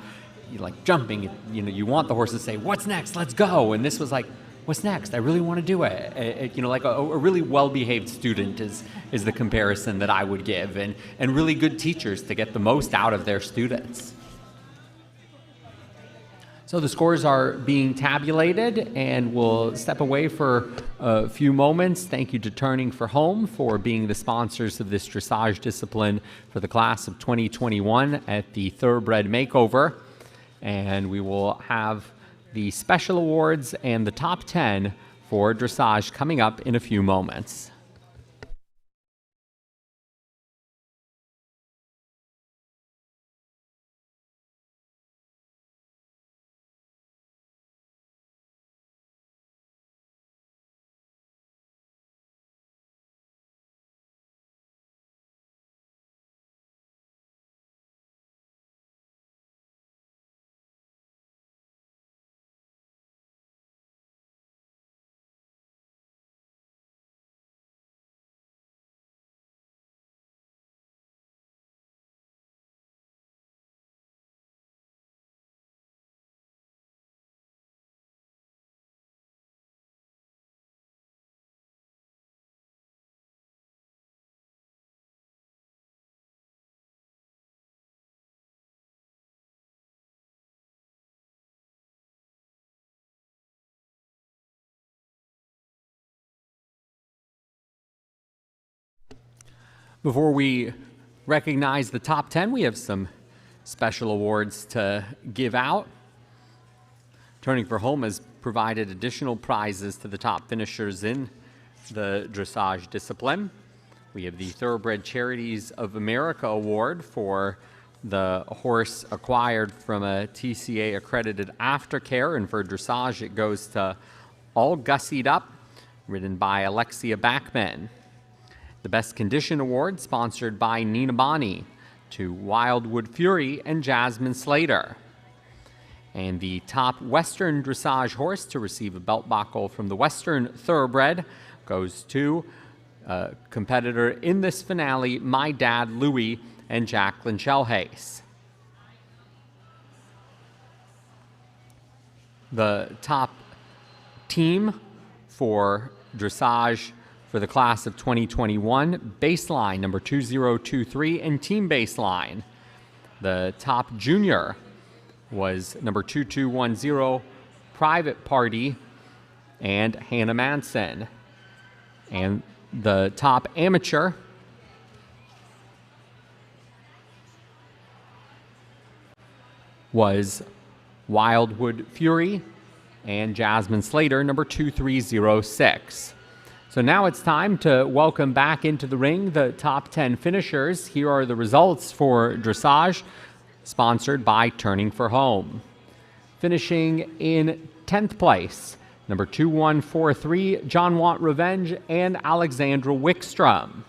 like jumping, you want the horse to say, what's next? Let's go. And this was like, what's next? I really want to do it. Like a really well-behaved student is the comparison that I would give, and really good teachers to get the most out of their students. So the scores are being tabulated, and we'll step away for a few moments. Thank you to Turning for Home for being the sponsors of this dressage discipline for the class of 2021 at the Thoroughbred Makeover. And we will have the special awards and the top 10 for dressage coming up in a few moments. Before we recognize the top 10, we have some special awards to give out. Turning for Home has provided additional prizes to the top finishers in the dressage discipline. We have the Thoroughbred Charities of America Award for the horse acquired from a TCA accredited aftercare, and for dressage it goes to All Gussied Up, ridden by Alexia Backman. The Best Condition Award, sponsored by Nina Bonney, to Wildwood Fury and Jasmine Slater. And the top Western dressage horse to receive a belt buckle from the Western Thoroughbred goes to a competitor in this finale, My Dad Louie and Jacqueline Shelhace. The top team for dressage for the class of 2021, Baseline number 2023 and Team Baseline. The top junior was number 2210, Private Party and Hannah Manson. And the top amateur was Wildwood Fury and Jasmine Slater, number 2306. So now it's time to welcome back into the ring the top 10 finishers. Here are the results for dressage, sponsored by Turning for Home. Finishing in 10th place, number 2143, John Want Revenge and Alexandra Wickstrom.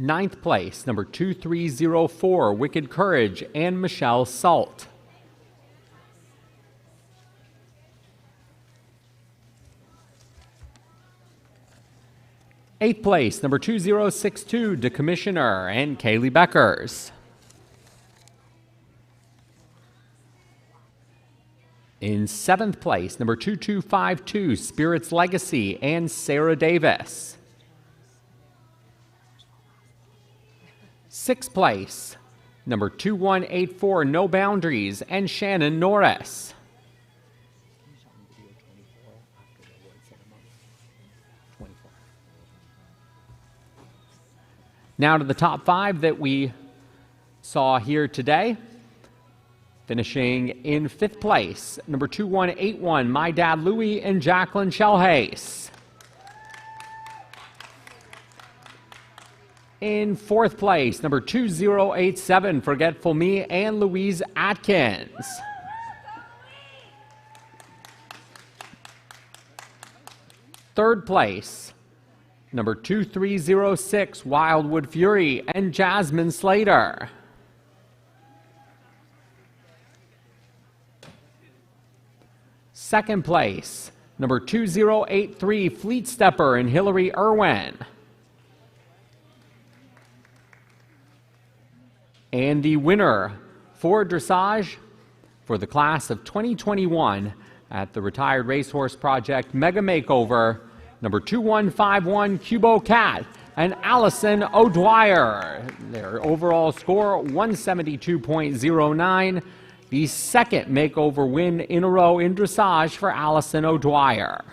Ninth place, number 2304, Wicked Courage and Michelle Salt. Eighth place, number 2062, De Commissioner and Kaylee Beckers. In seventh place, number 2252, Spirit's Legacy and Sarah Davis. Sixth place, number 2184, No Boundaries and Shannon Norris. Now to the top 5 that we saw here today. Finishing in 5th place, number 2181, My Dad Louie and Jacqueline Shellhace. In 4th place, number 2087, Forgetful Me and Louise Atkins. Third place, number 2306, Wildwood Fury and Jasmine Slater. Second place, number 2083, Fleet Stepper and Hillary Irwin. And the winner for dressage for the class of 2021 at the Retired Racehorse Project Mega Makeover, number 2151, Cubo Cat and Allison O'Dwyer. Their overall score, 172.09. The second makeover win in a row in dressage for Allison O'Dwyer.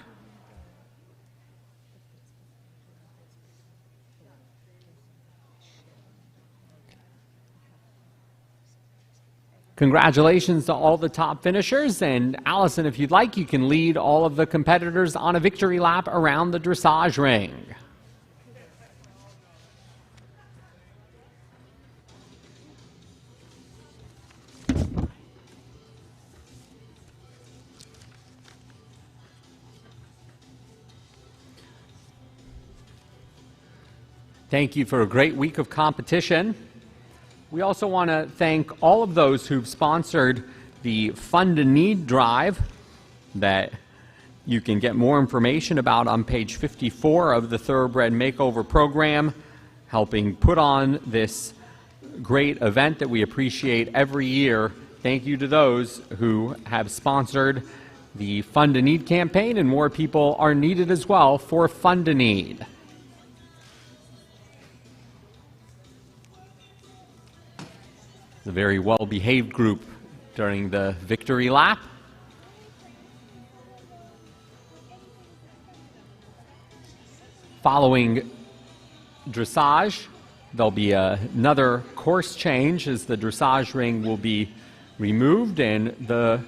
Congratulations to all the top finishers, and Allison, if you'd like, you can lead all of the competitors on a victory lap around the dressage ring. Thank you for a great week of competition. We also want to thank all of those who've sponsored the Fund a Need drive that you can get more information about on page 54 of the Thoroughbred Makeover program, helping put on this great event that we appreciate every year. Thank you to those who have sponsored the Fund a Need campaign, and more people are needed as well for Fund a Need. A very well-behaved group during the victory lap. Following dressage, there'll be another course change as the dressage ring will be removed and the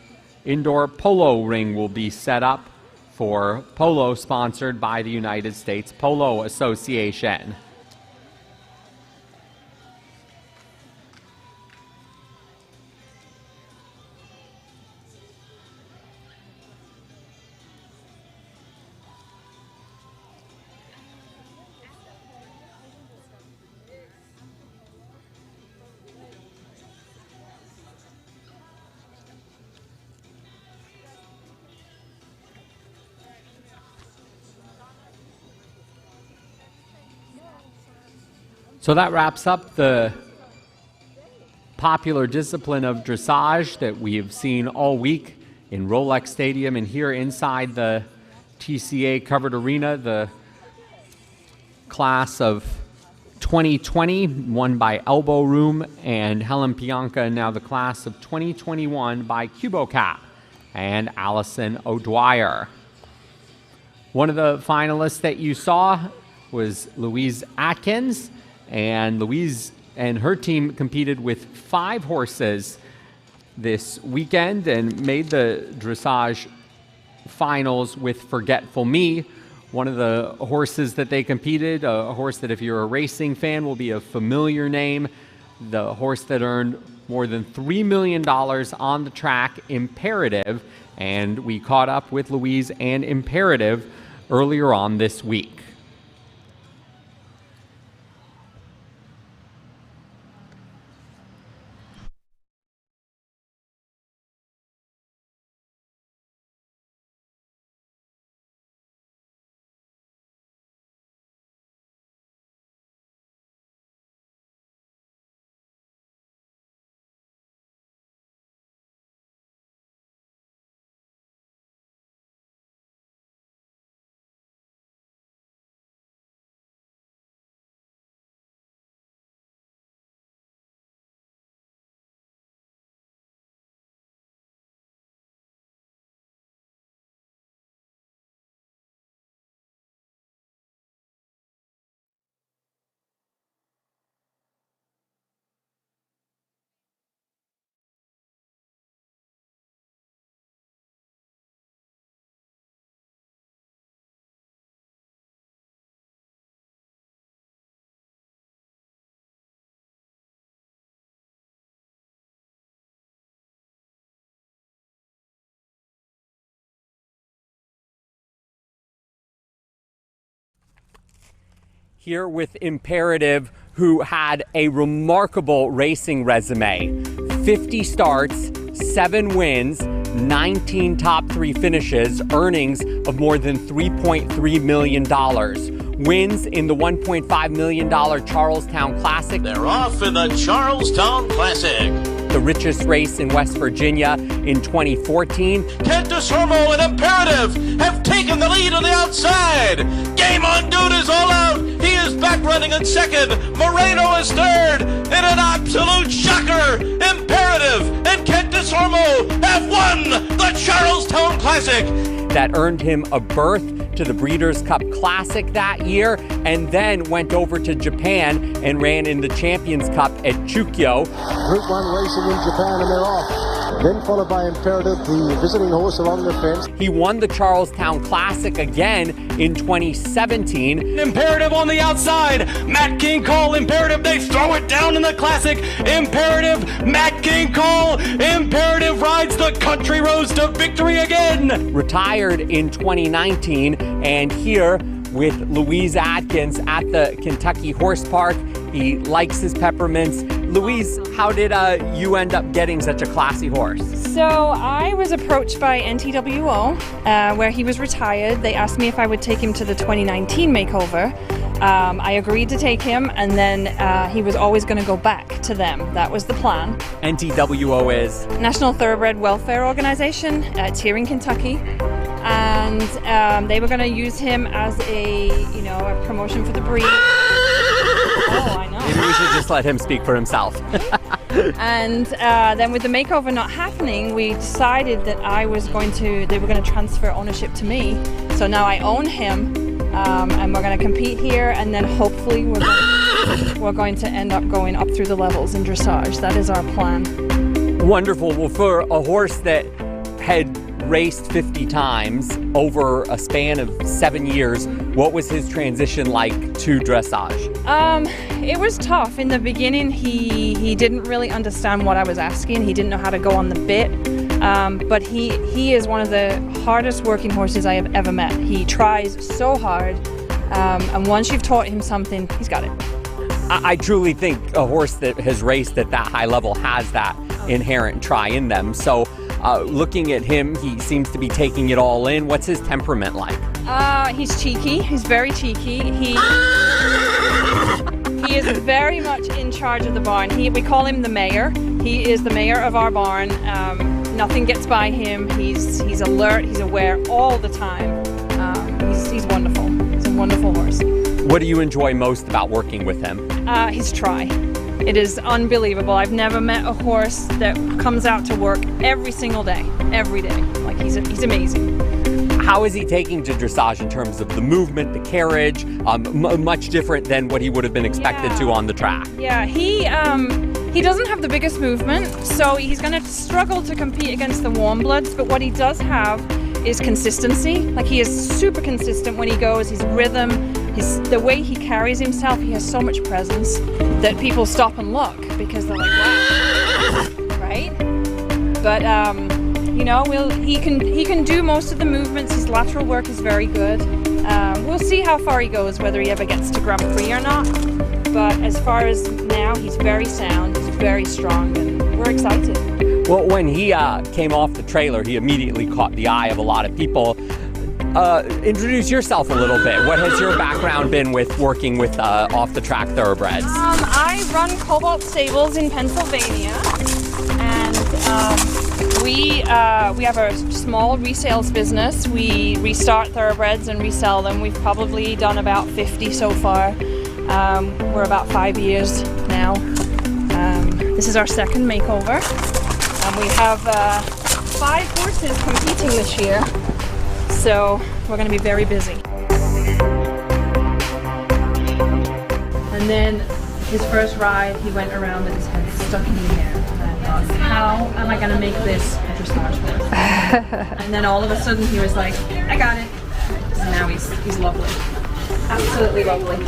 indoor polo ring will be set up for polo, sponsored by the United States Polo Association. So that wraps up the popular discipline of dressage that we have seen all week in Rolex Stadium and here inside the TCA Covered Arena. The class of 2020 won by Elbow Room and Helen Pianca, and now the class of 2021 by CuboCat and Allison O'Dwyer. One of the finalists that you saw was Louise Atkins, and Louise and her team competed with 5 horses this weekend and made the dressage finals with Forgetful Me, one of the horses that they competed, a horse that if you're a racing fan will be a familiar name, the horse that earned more than $3 million on the track, Imperative, and we caught up with Louise and Imperative earlier on this week. Here with Imperative, who had a remarkable racing resume. 50 starts, 7 wins, 19 top 3 finishes, earnings of more than $3.3 million. Wins in the $1.5 million Charlestown Classic. They're off in the Charlestown Classic. The richest race in West Virginia in 2014. Kent DeSormo and Imperative have taken the lead on the outside. Game on Dude is all out. He is back running in second. Moreno is third. In an absolute shocker, Imperative and Kent DeSormo have won the Charlestown Classic. That earned him a berth to the Breeders' Cup Classic that year, and then went over to Japan and ran in the Champions Cup at Chukyo. Group 1 racing in Japan, and they're off. Then followed by Imperative, the visiting horse along the fence. He won the Charlestown Classic again in 2017. Imperative on the outside. Matt King Cole, Imperative, they throw it down in the Classic. Imperative, Matt King Cole, Imperative rides the country roads to victory again. Retired in 2019, and here with Louise Atkins at the Kentucky Horse Park. He likes his peppermints. Louise, how did you end up getting such a classy horse? So I was approached by NTWO, where he was retired. They asked me if I would take him to the 2019 makeover. I agreed to take him, and then he was always going to go back to them. That was the plan. NTWO is? National Thoroughbred Welfare Organization. It's here in Kentucky. And they were going to use him as a promotion for the breed. Oh, I know. Maybe we should just let him speak for himself. And then with the makeover not happening, we decided that they were going to transfer ownership to me. So now I own him, and we're going to compete here, and then hopefully we're going to end up going up through the levels in dressage. That is our plan. Wonderful. Well, for a horse that had raced 50 times over a span of 7 years, what was his transition like to dressage? It was tough. In the beginning, he didn't really understand what I was asking. He didn't know how to go on the bit. But he is one of the hardest working horses I have ever met. He tries so hard, and once you've taught him something, he's got it. I truly think a horse that has raced at that high level has that inherent try in them. So looking at him, he seems to be taking it all in. What's his temperament like? He's cheeky. He's very cheeky. He is very much in charge of the barn. We call him the mayor. He is the mayor of our barn. Nothing gets by him. He's alert. He's aware all the time. He's wonderful. He's a wonderful horse. What do you enjoy most about working with him? His try. It is unbelievable. I've never met a horse that comes out to work every single day, every day. Like he's amazing. How is he taking to dressage in terms of the movement, the carriage, much different than what he would have been expected to on the track? Yeah, he doesn't have the biggest movement, so he's going to struggle to compete against the warm bloods, but what he does have is consistency. Like, he is super consistent when he goes, his rhythm, the way he carries himself, he has so much presence that people stop and look because they're like, wow, right? But you know, he can do most of the movements. His lateral work is very good. We'll see how far he goes, whether he ever gets to Grand Prix or not. But as far as now, he's very sound, he's very strong, and we're excited. Well, when he came off the trailer, he immediately caught the eye of a lot of people. Introduce yourself a little bit. What has your background been with working with off-the-track thoroughbreds? I run Cobalt Stables in Pennsylvania, and we have a small resales business. We restart thoroughbreds and resell them. We've probably done about 50 so far. We're about 5 years now. This is our second makeover. We have 5 horses competing this year. So we're going to be very busy. And then his first ride, he went around with his head stuck in the air. And I thought, how am I going to make this a dressage horse? And then all of a sudden he was like, I got it. And now he's lovely. Absolutely lovely.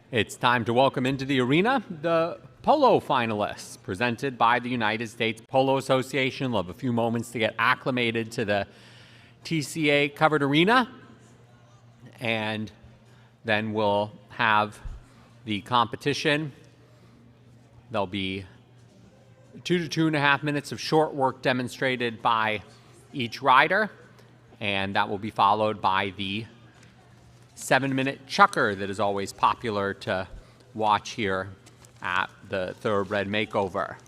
It's time to welcome into the arena the polo finalists presented by the United States Polo Association. We'll have a few moments to get acclimated to the TCA Covered Arena, and then we'll have the competition. There'll be 2 to 2.5 minutes of short work demonstrated by each rider, and that will be followed by the 7-minute chucker that is always popular to watch here at the Thoroughbred Makeover. Do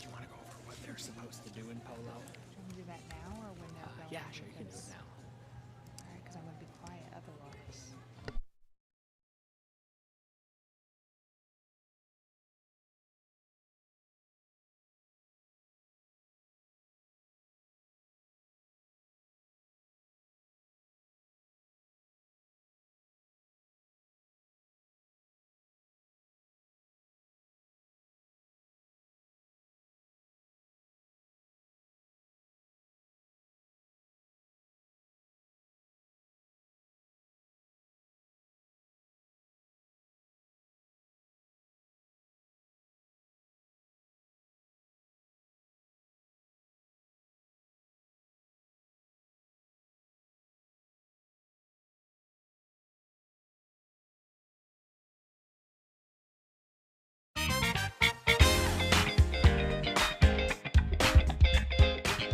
you want to go over what they're supposed to do in polo? Can we do that now or when they're going? Yeah, sure, you can do it now. All right, because I'm going to be quiet otherwise.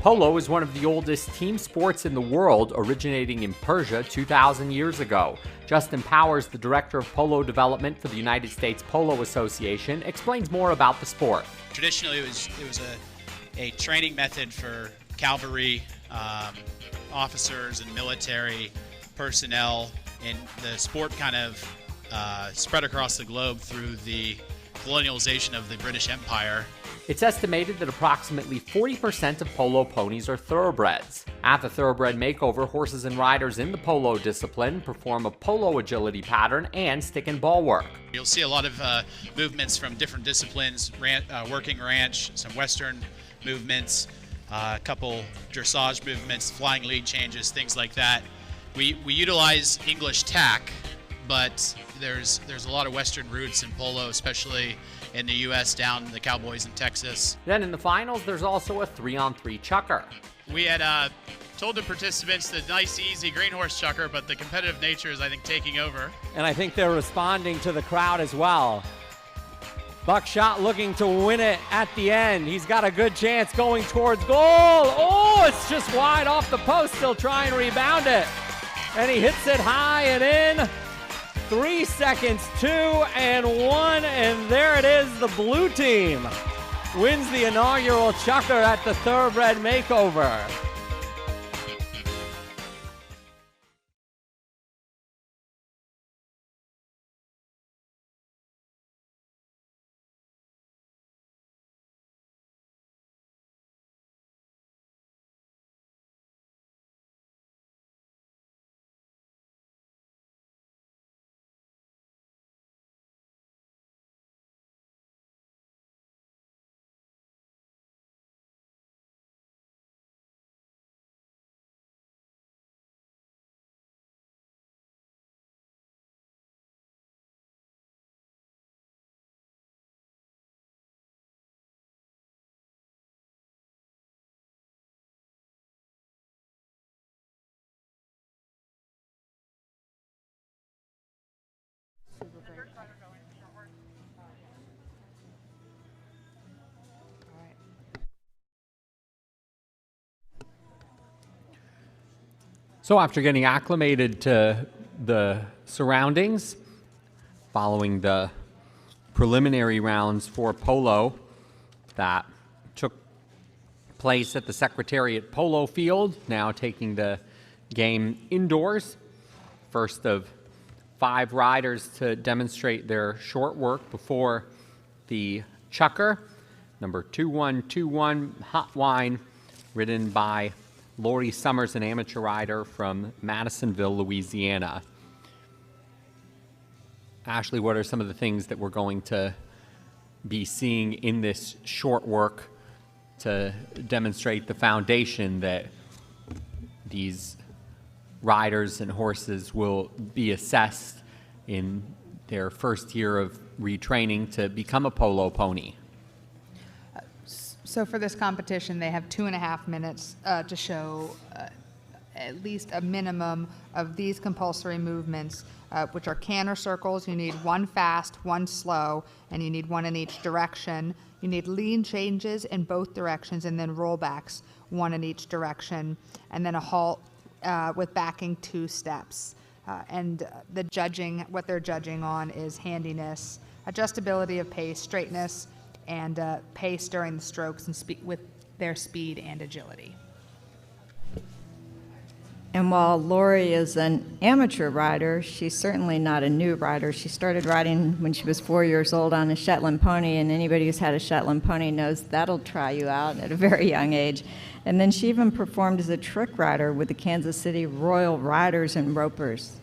Polo is one of the oldest team sports in the world, originating in Persia 2,000 years ago. Justin Powers, the director of polo development for the United States Polo Association, explains more about the sport. Traditionally, it was a training method for cavalry officers and military personnel, and the sport kind of spread across the globe through the colonialization of the British Empire. It's estimated that approximately 40% of polo ponies are thoroughbreds. At the Thoroughbred Makeover, horses and riders in the polo discipline perform a polo agility pattern and stick and ball work. You'll see a lot of movements from different disciplines, working ranch, some Western movements, a couple dressage movements, flying lead changes, things like that. We utilize English tack, but there's a lot of Western roots in polo, especially in the U.S. down the Cowboys in Texas. Then in the finals, there's also a 3-on-3 chucker. We had told the participants the nice, easy green horse chucker, but the competitive nature is, I think, taking over. And I think they're responding to the crowd as well. Buckshot looking to win it at the end. He's got a good chance going towards goal. Oh, it's just wide off the post, still trying to rebound it. And he hits it high and in. 3 seconds, 2 and 1, and there it is. The blue team wins the inaugural chucker at the Thoroughbred Makeover. So after getting acclimated to the surroundings, following the preliminary rounds for polo that took place at the Secretariat Polo Field, now taking the game indoors. First of 5 riders to demonstrate their short work before the chucker. Number 2121, Hot Wine, ridden by Lori Summers, an amateur rider from Madisonville, Louisiana. Ashley, what are some of the things that we're going to be seeing in this short work to demonstrate the foundation that these riders and horses will be assessed in their first year of retraining to become a polo pony. So for this competition, they have 2.5 minutes to show at least a minimum of these compulsory movements, which are canter circles. You need one fast, one slow, and you need one in each direction. You need lean changes in both directions, and then rollbacks, one in each direction, and then a halt with backing 2 steps. And the judging, what they're judging on is handiness, adjustability of pace, straightness, and pace during the strokes, and with their speed and agility. And while Lori is an amateur rider, she's certainly not a new rider. She started riding when she was 4 years old on a Shetland pony, and anybody who's had a Shetland pony knows that'll try you out at a very young age. And then she even performed as a trick rider with the Kansas City Royal Riders and Ropers.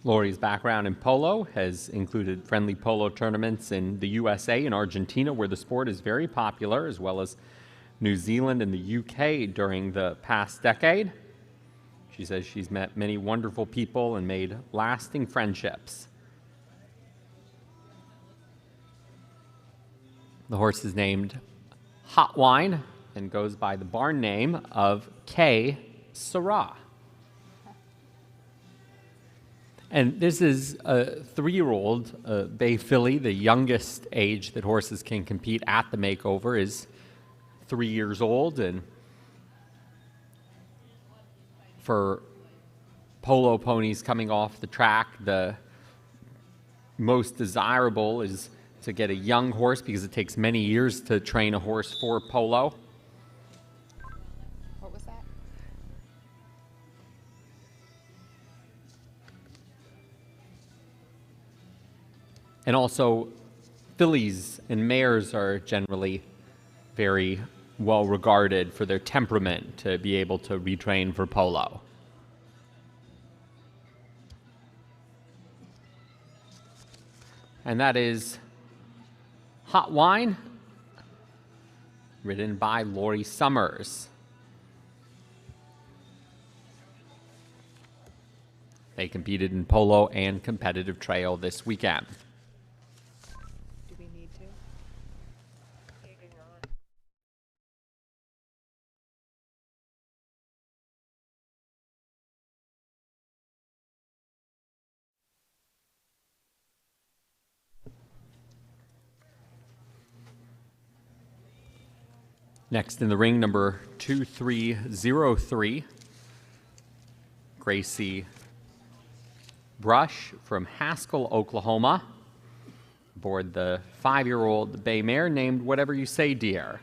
Lori's background in polo has included friendly polo tournaments in the USA and Argentina, where the sport is very popular, as well as New Zealand and the UK during the past decade. She says she's met many wonderful people and made lasting friendships. The horse is named Hot Wine and goes by the barn name of K. Sarah. And this is a 3-year-old bay filly. The youngest age that horses can compete at the makeover is 3 years old. And for polo ponies coming off the track, the most desirable is to get a young horse, because it takes many years to train a horse for polo. What was that? And also, fillies and mares are generally very well regarded for their temperament to be able to retrain for polo. And that is Hot Wine, ridden by Lori Summers. They competed in polo and competitive trail this weekend. Do we need to? Next in the ring, number 2303, Gracie Brush from Haskell, Oklahoma, aboard the 5-year-old bay mare named Whatever You Say, Dear.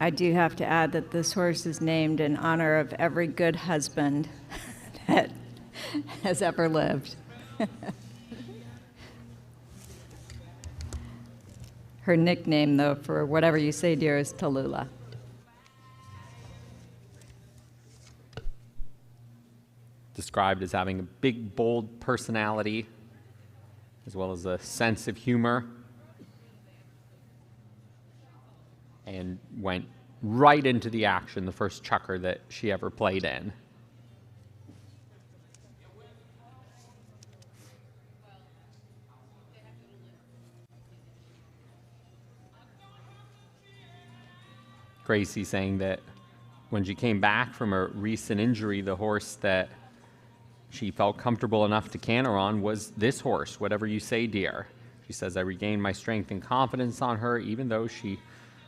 I do have to add that this horse is named in honor of every good husband that has ever lived. Her nickname, though, for Whatever You Say, Dear, is Tallulah. Described as having a big, bold personality, as well as a sense of humor, and went right into the action the first chukker that she ever played in. Gracie saying that when she came back from a recent injury, the horse that she felt comfortable enough to canter on was this horse, Whatever You Say, Dear. She says, I regained my strength and confidence on her, even though she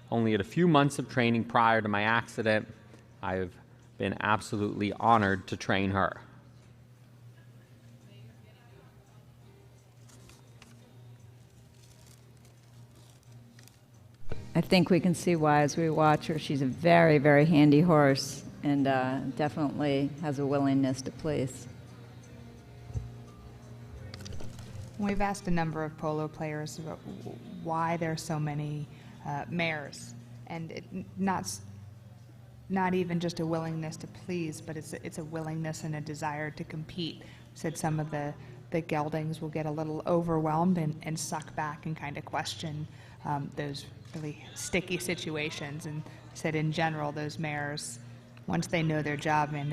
only had a few months of training prior to my accident. I have been absolutely honored to train her. I think we can see why as we watch her. She's a very, very handy horse, and definitely has a willingness to please. We've asked a number of polo players about why there are so many mares, and not even just a willingness to please, but it's a willingness and a desire to compete. Said some of the geldings will get a little overwhelmed and suck back and kind of question those really sticky situations, and said in general those mares, once they know their job, man,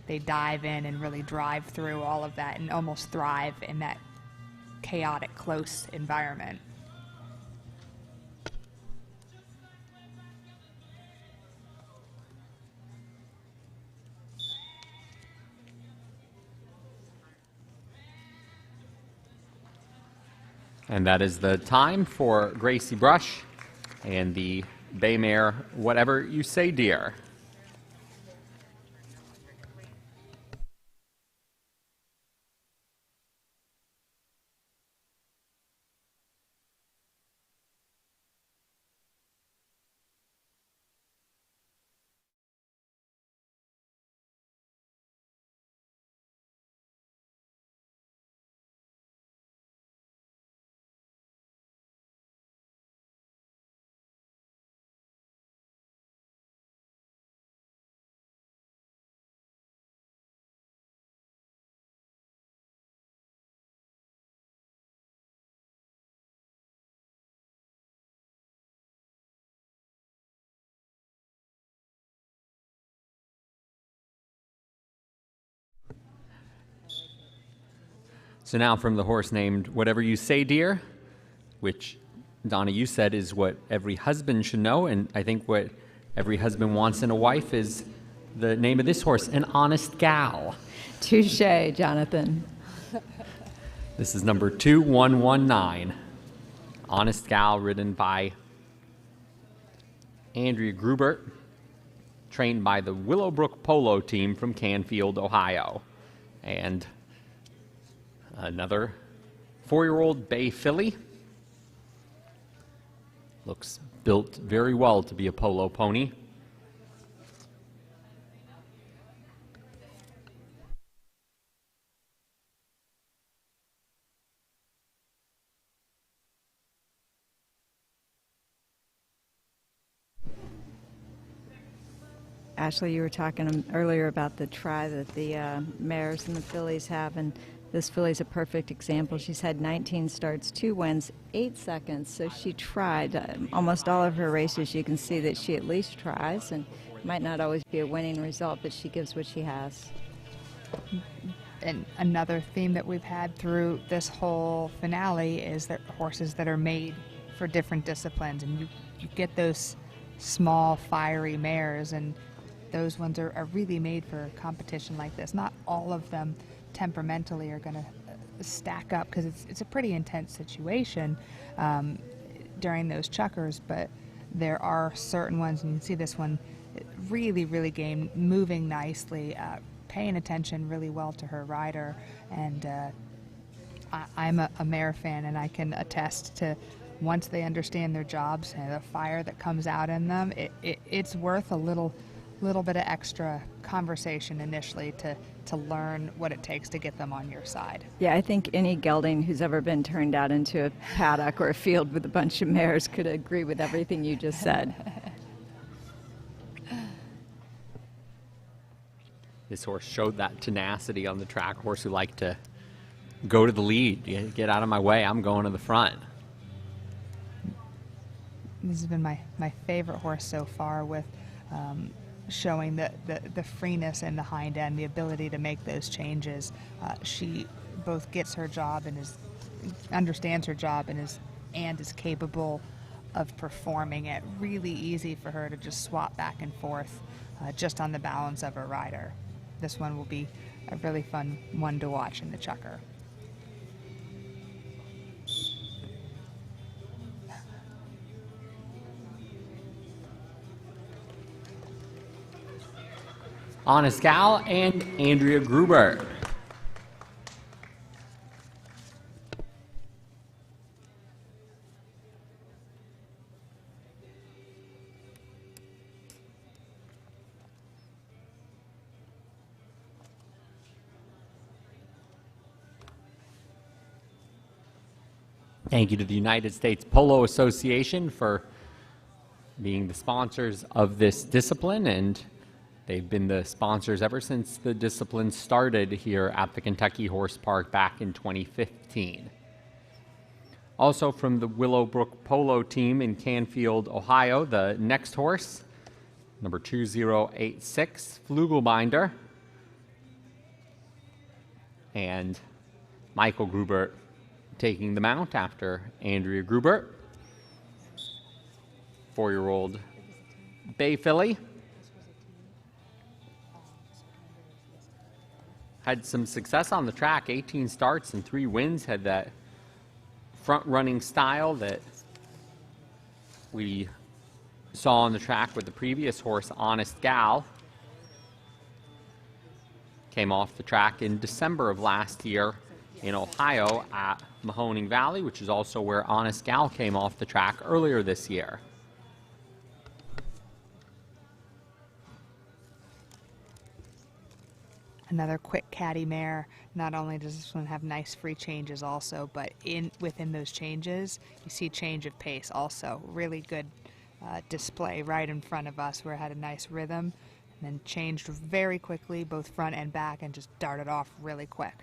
they dive in and really drive through all of that and almost thrive in that chaotic, close environment. And that is the time for Gracie Brush and the bay mare, Whatever You Say, Dear. So now from the horse named Whatever You Say, Dear, which, Donna, you said is what every husband should know, and I think what every husband wants in a wife is the name of this horse, An Honest Gal. Touche, Jonathan. This is number 2119. Honest Gal, ridden by Andrea Grubert, trained by the Willowbrook Polo team from Canfield, Ohio. And another 4-year-old bay filly. Looks built very well to be a polo pony. Ashley, you were talking earlier about the try that the mares and the fillies have, and this filly's a perfect example. She's had 19 starts, 2 wins, 8 seconds, so she tried. Almost all of her races, you can see that she at least tries, and it might not always be a winning result, but she gives what she has. And another theme that we've had through this whole finale is that horses that are made for different disciplines, and you get those small, fiery mares, and those ones are really made for a competition like this. Not all of them temperamentally are going to stack up, because it's a pretty intense situation during those chukkers, but there are certain ones, and you can see this one really game, moving nicely, paying attention really well to her rider, and I'm a mare fan, and I can attest to once they understand their jobs and the fire that comes out in them, it's worth a little bit of extra conversation initially to learn what it takes to get them on your side. Yeah, I think any gelding who's ever been turned out into a paddock or a field with a bunch of mares could agree with everything you just said. This horse showed that tenacity on the track, a horse who liked to go to the lead. Get out of my way, I'm going to the front. This has been my favorite horse so far, with showing the freeness in the hind end, the ability to make those changes. She both gets her job and understands her job and is capable of performing it. Really easy for her to just swap back and forth just on the balance of her rider. This one will be a really fun one to watch in the chukker. Honest Gal and Andrea Gruber. Thank you to the United States Polo Association for being the sponsors of this discipline, and they've been the sponsors ever since the discipline started here at the Kentucky Horse Park back in 2015. Also from the Willowbrook Polo team in Canfield, Ohio, the next horse, number 2086, Flugelbinder. And Michael Grubert taking the mount after Andrea Grubert. 4-year-old Bay Filly. Had some success on the track, 18 starts and 3 wins, had that front-running style that we saw on the track with the previous horse, Honest Gal. Came off the track in December of last year in Ohio at Mahoning Valley, which is also where Honest Gal came off the track earlier this year. Another quick caddy mare. Not only does this one have nice free changes also, but within those changes, you see change of pace also. Really good display right in front of us where it had a nice rhythm, and then changed very quickly, both front and back, and just darted off really quick.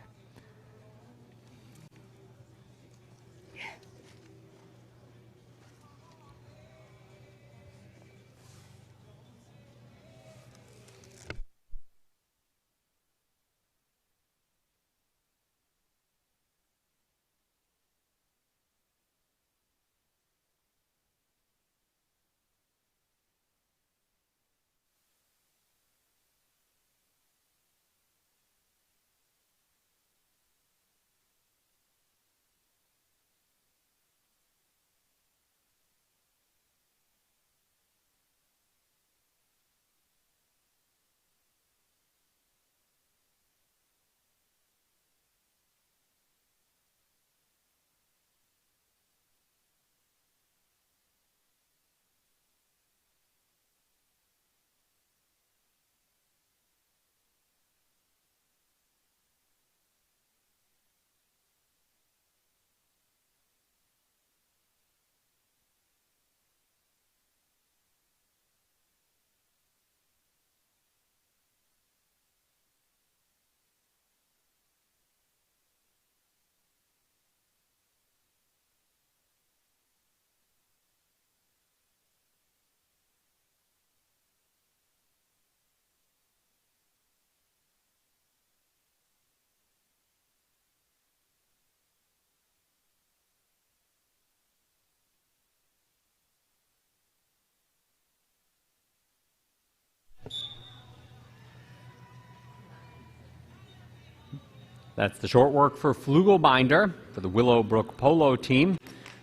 That's the short work for Flugelbinder for the Willowbrook Polo team.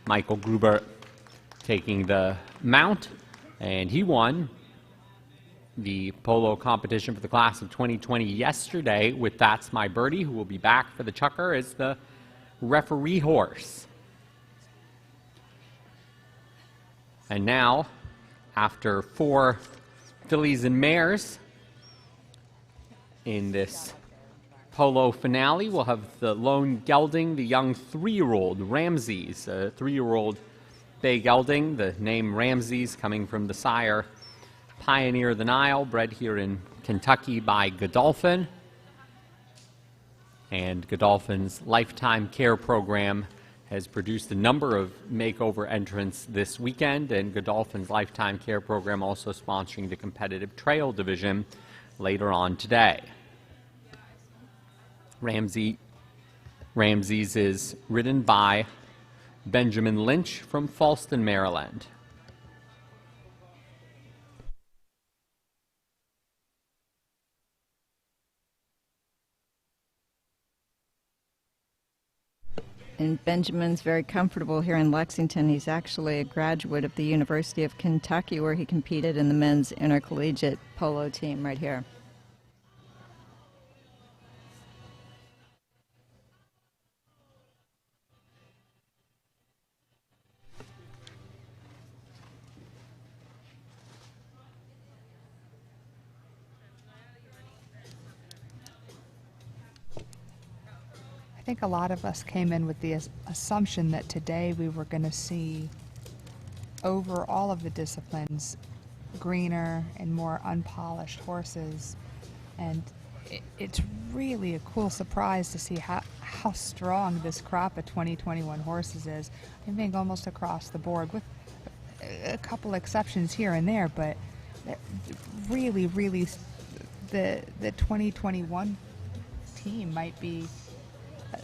Michael Gruber taking the mount, and he won the polo competition for the class of 2020 yesterday with That's My Birdie, who will be back for the Chucker as the referee horse. And now, after 4 fillies and mares in this polo finale, we'll have the lone gelding, the young 3-year-old Ramses, a 3-year-old bay gelding, the name Ramses coming from the sire Pioneer of the Nile, bred here in Kentucky by Godolphin. And Godolphin's Lifetime Care Program has produced a number of makeover entrants this weekend, and Godolphin's Lifetime Care Program also sponsoring the competitive trail division later on today. Ramses is ridden by Benjamin Lynch from Falston, Maryland. And Benjamin's very comfortable here in Lexington. He's actually a graduate of the University of Kentucky, where he competed in the men's intercollegiate polo team right here. I think a lot of us came in with the assumption that today we were going to see over all of the disciplines, greener and more unpolished horses. And it's really a cool surprise to see how strong this crop of 2021 horses is. I think almost across the board, with a couple exceptions here and there, but really the 2021 team might be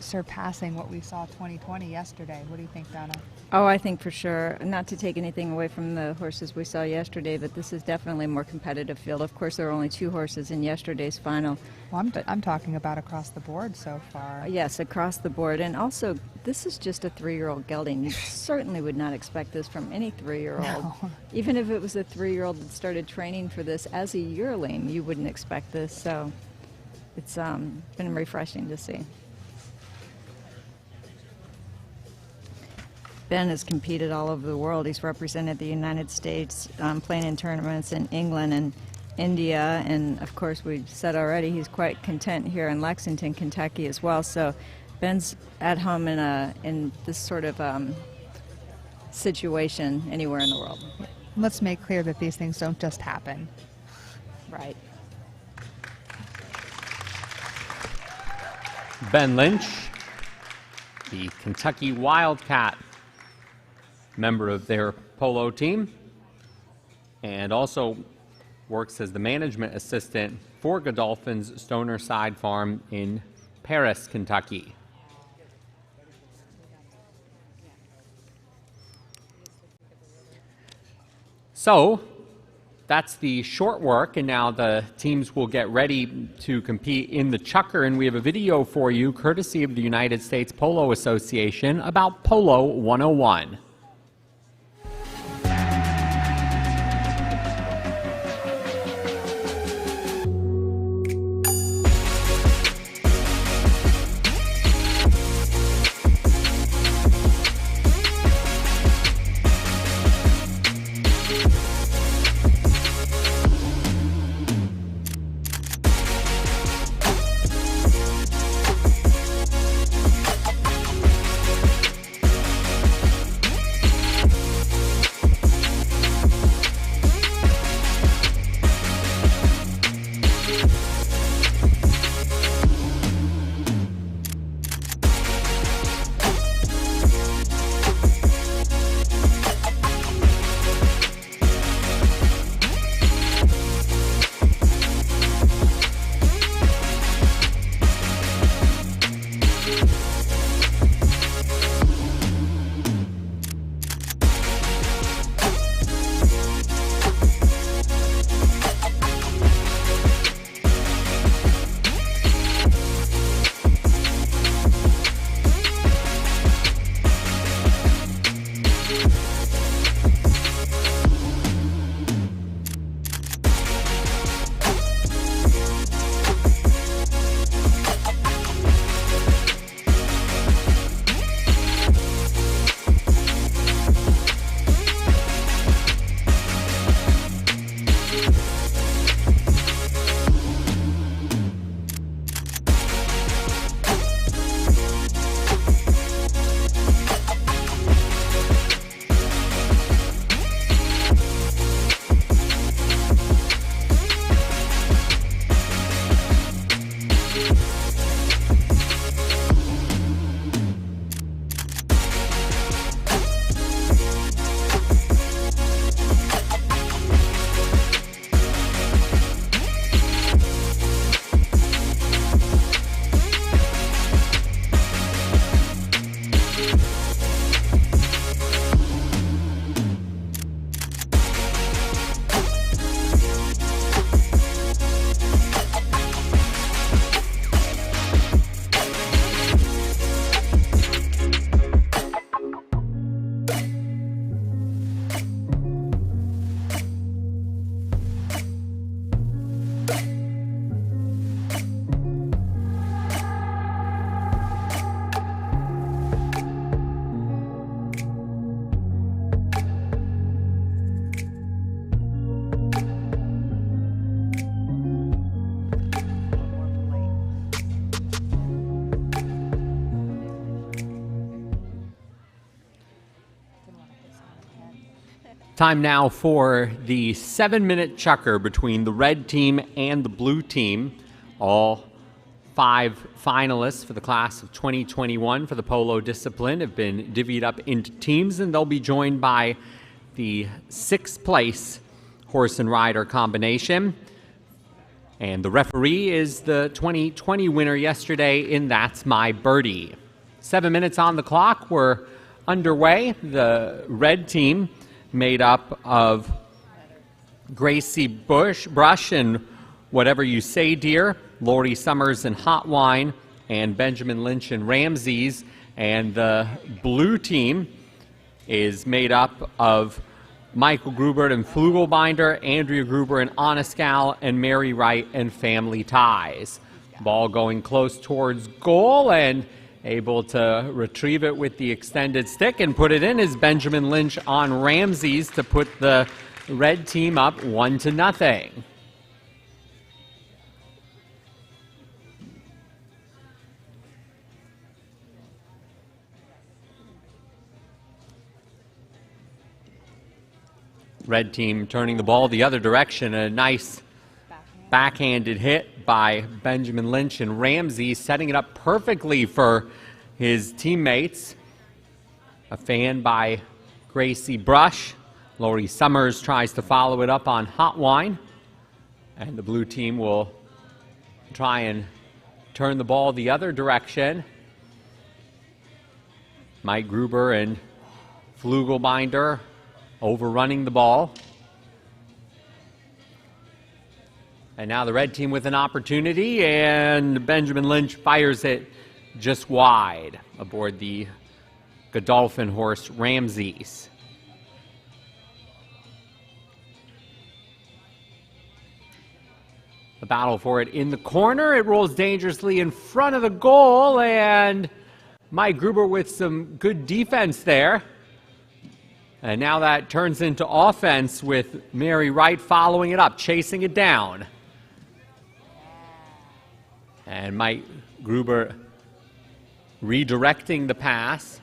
surpassing what we saw 2020 yesterday. What do you think, Donna? Oh, I think for sure. Not to take anything away from the horses we saw yesterday, but this is definitely a more competitive field. Of course, there were only 2 horses in yesterday's final. Well, I'm talking about across the board so far. Yes, across the board. And also, this is just a 3-year-old gelding. You certainly would not expect this from any 3-year-old. No. Even if it was a 3-year-old that started training for this as a yearling, you wouldn't expect this. So it's been refreshing to see. Ben has competed all over the world. He's represented the United States, playing in tournaments in England and India, and of course we've said already he's quite content here in Lexington, Kentucky as well. So Ben's at home in this sort of situation anywhere in the world. Let's make clear that these things don't just happen. Right. Ben Lynch, the Kentucky Wildcat, member of their polo team, and also works as the management assistant for Godolphin's Stoner Side Farm in Paris, Kentucky. So that's the short work, and now the teams will get ready to compete in the chukker, and we have a video for you courtesy of the United States Polo Association about Polo 101. Time now for the 7-minute chukker between the red team and the blue team. All 5 finalists for the class of 2021 for the polo discipline have been divvied up into teams, and they'll be joined by the 6th place horse and rider combination. And the referee is the 2020 winner yesterday in That's My Birdie. 7 minutes on the clock. We're underway. The red team, made up of Gracie Brush and Whatever You Say Dear, Lori Summers and Hot Wine, and Benjamin Lynch and Ramses. And the blue team is made up of Michael Gruber and Flugelbinder, Andrea Gruber and Honest Gal, and Mary Wright and Family Ties. Ball going close towards goal, and able to retrieve it with the extended stick and put it in is Benjamin Lynch on Ramses to put the red team up 1-0. Red team turning the ball the other direction. A nice backhanded hit by Benjamin Lynch, and Ramsey setting it up perfectly for his teammates. A fan by Gracie Brush. Lori Summers tries to follow it up on Hot Wine. And the blue team will try and turn the ball the other direction. Mike Gruber and Flugelbinder overrunning the ball. And now the red team with an opportunity, and Benjamin Lynch fires it just wide aboard the Godolphin horse Ramses. The battle for it in the corner. It rolls dangerously in front of the goal, and Mike Gruber with some good defense there. And now that turns into offense with Mary Wright following it up, chasing it down. And Mike Gruber redirecting the pass.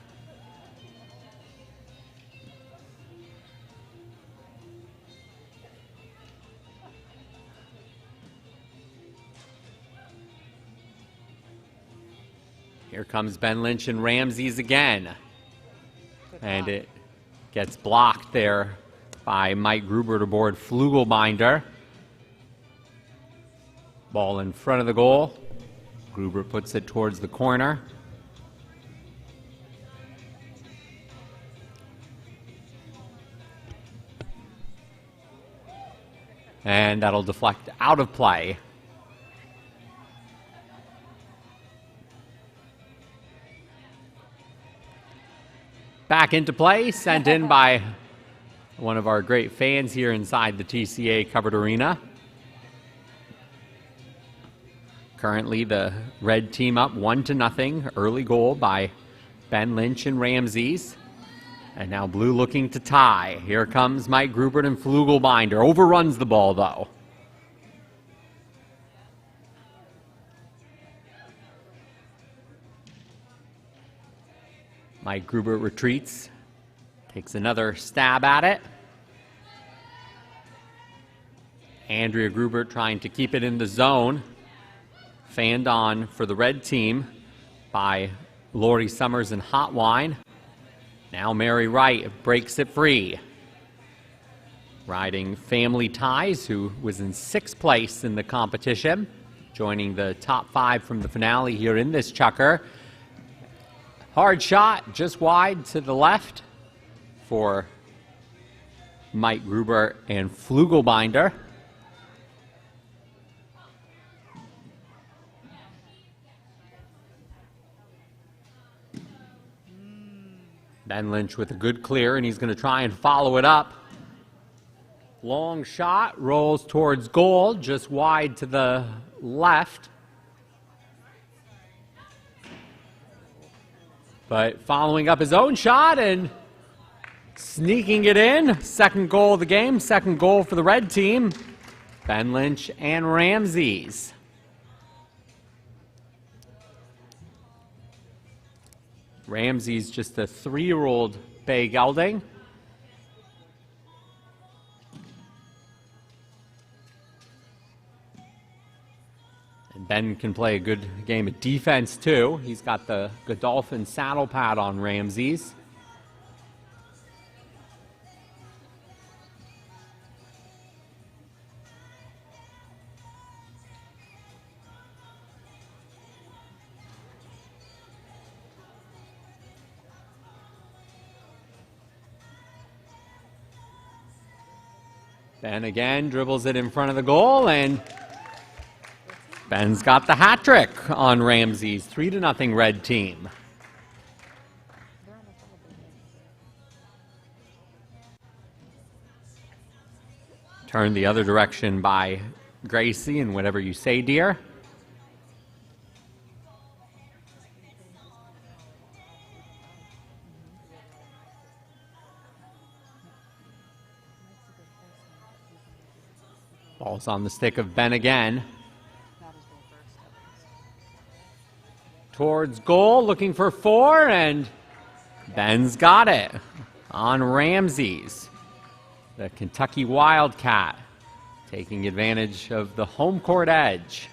Here comes Ben Lynch and Ramses again. And it gets blocked there by Mike Gruber to board Flugelbinder. Ball in front of the goal. Gruber puts it towards the corner. And that'll deflect out of play. Back into play, sent in by one of our great fans here inside the TCA Covered Arena. Currently the red team up 1-0, early goal by Ben Lynch and Ramses. And now blue looking to tie. Here comes Mike Gruber and Flugelbinder. Overruns the ball though. Mike Gruber retreats, takes another stab at it. Andrea Gruber trying to keep it in the zone. Fanned on for the red team by Lori Summers and Hot Wine. Now Mary Wright breaks it free. Riding Family Ties, who was in 6th place in the competition, joining the top 5 from the finale here in this chukker. Hard shot, just wide to the left for Mike Gruber and Flugelbinder. Ben Lynch with a good clear, and he's going to try and follow it up. Long shot, rolls towards goal, just wide to the left. But following up his own shot and sneaking it in. Second goal of the game, second goal for the red team. Ben Lynch and Ramses. Ramses just a 3-year-old bay gelding. Ben can play a good game of defense, too. He's got the Godolphin saddle pad on Ramses. Ben again dribbles it in front of the goal, and Ben's got the hat trick on Ramses. 3-0 red team. Turn the other direction by Gracie, and whatever you say, dear. Ball's on the stick of Ben again. Towards goal, looking for 4, and Ben's got it on Ramses. The Kentucky Wildcat taking advantage of the home court edge.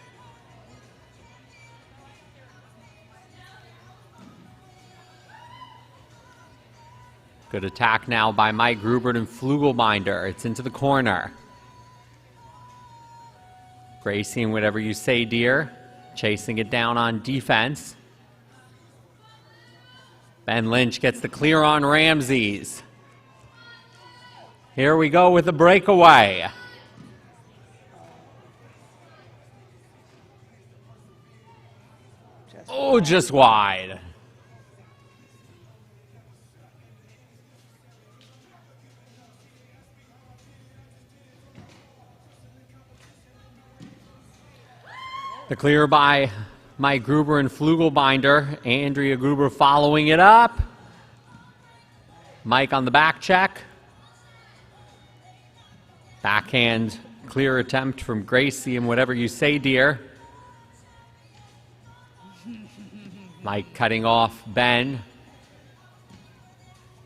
Good attack now by Mike Grubert and Flugelbinder. It's into the corner. Gracie and whatever you say, dear, chasing it down on defense. Ben Lynch gets the clear on Ramses. Here we go with the breakaway. Oh, just wide. The clear by Mike Gruber and Flugelbinder. Andrea Gruber following it up. Mike on the back check. Backhand clear attempt from Gracie and whatever you say, dear. Mike cutting off Ben.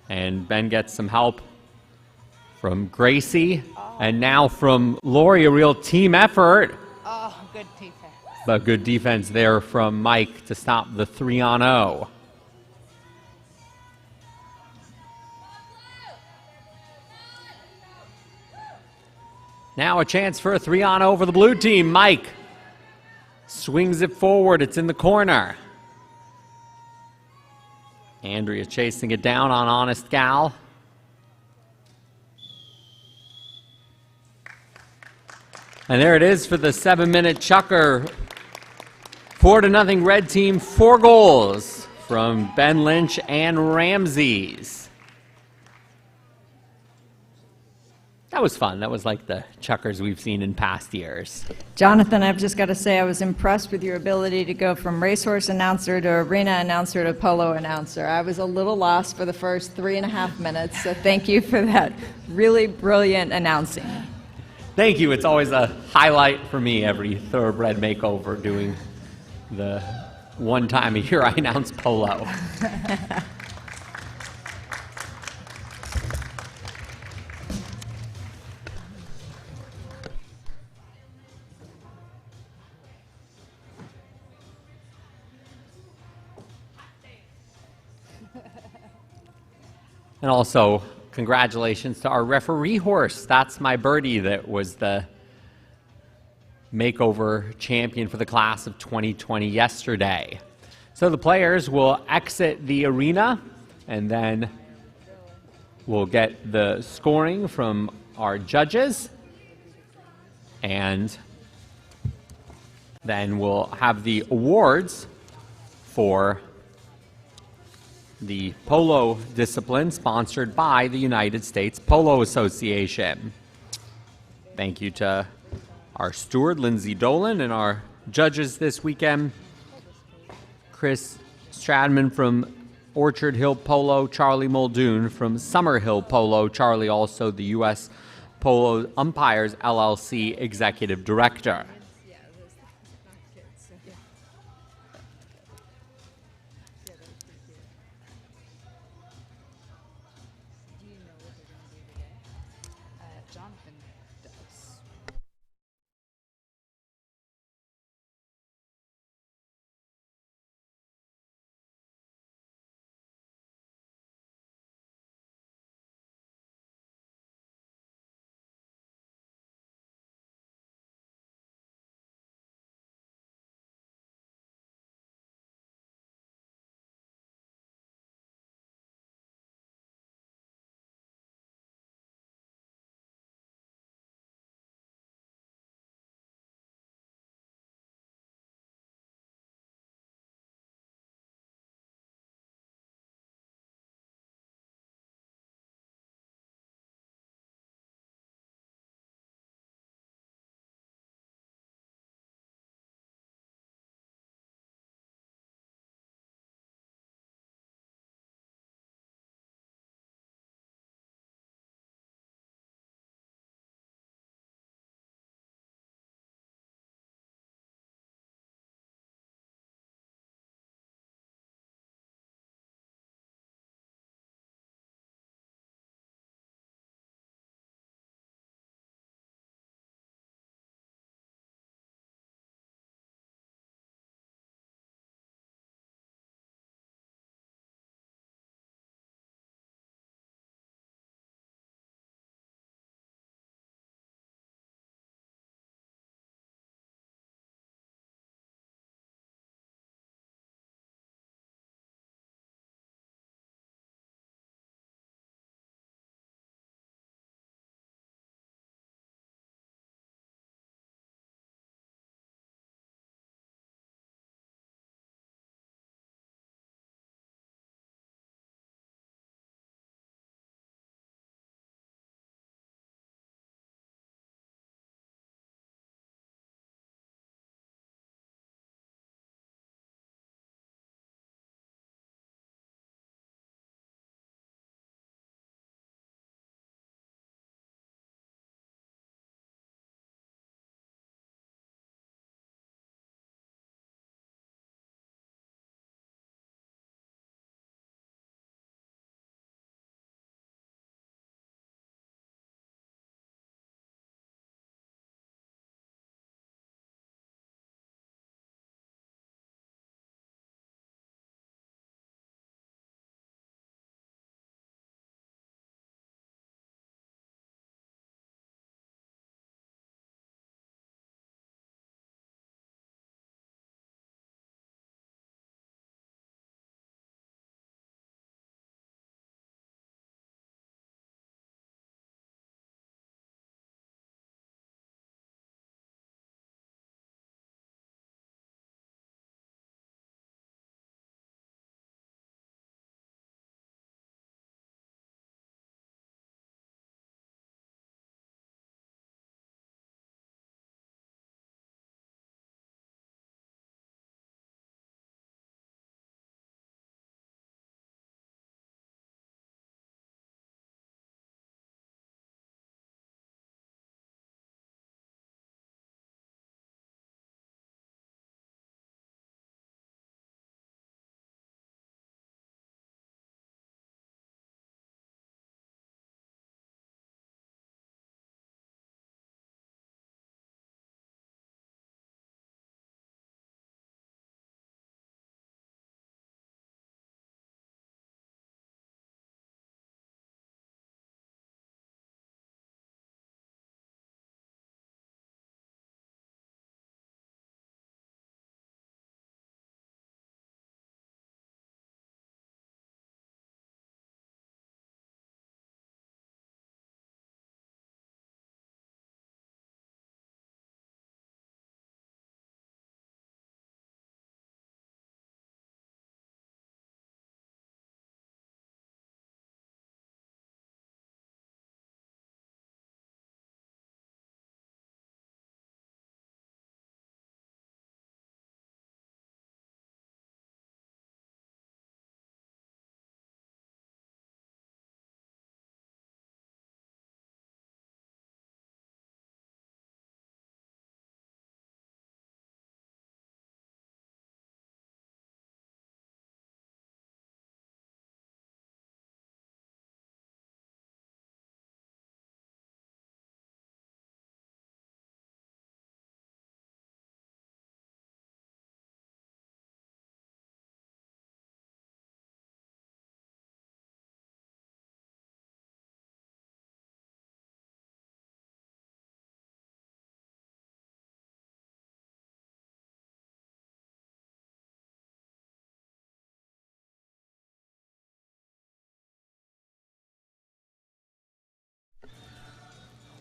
And Ben gets some help from Gracie. And now from Lori, a real team effort. Oh, good defense. But good defense there from Mike to stop the 3-on-0. Now a chance for a 3-on-0 for the blue team. Mike swings it forward. It's in the corner. Andrea chasing it down on Honest Gal. And there it is for the 7-minute chukker. 4-0 red team, 4 goals from Ben Lynch and Ramses. That was fun. That was like the chukkers we've seen in past years. Jonathan, I've just got to say I was impressed with your ability to go from racehorse announcer to arena announcer to polo announcer. I was a little lost for the first 3.5 minutes, so thank you for that really brilliant announcing. Thank you. It's always a highlight for me every Thoroughbred Makeover, doing the one time a year I announce polo. And also, congratulations to our referee horse. That's my birdie that was the makeover champion for the class of 2020 yesterday. So the players will exit the arena, and then we'll get the scoring from our judges, and then we'll have the awards for the polo discipline, sponsored by the United States Polo Association. Thank you to our steward, Lindsay Dolan, and our judges this weekend, Chris Stradman from Orchard Hill Polo, Charlie Muldoon from Summerhill Polo, Charlie also the U.S. Polo Umpires LLC Executive Director.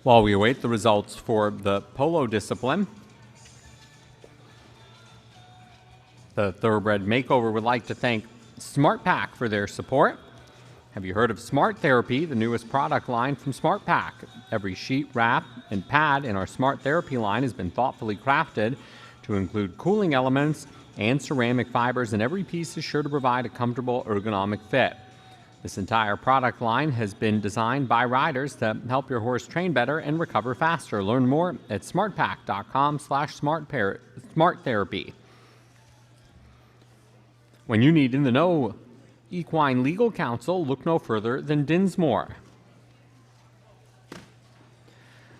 While we await the results for the polo discipline, the Thoroughbred Makeover would like to thank SmartPak for their support. Have you heard of Smart Therapy, the newest product line from SmartPak? Every sheet, wrap, and pad in our Smart Therapy line has been thoughtfully crafted to include cooling elements and ceramic fibers, and every piece is sure to provide a comfortable, ergonomic fit. This entire product line has been designed by riders to help your horse train better and recover faster. Learn more at smartpak.com/smarttherapy. When you need in the know equine legal counsel, look no further than Dinsmore.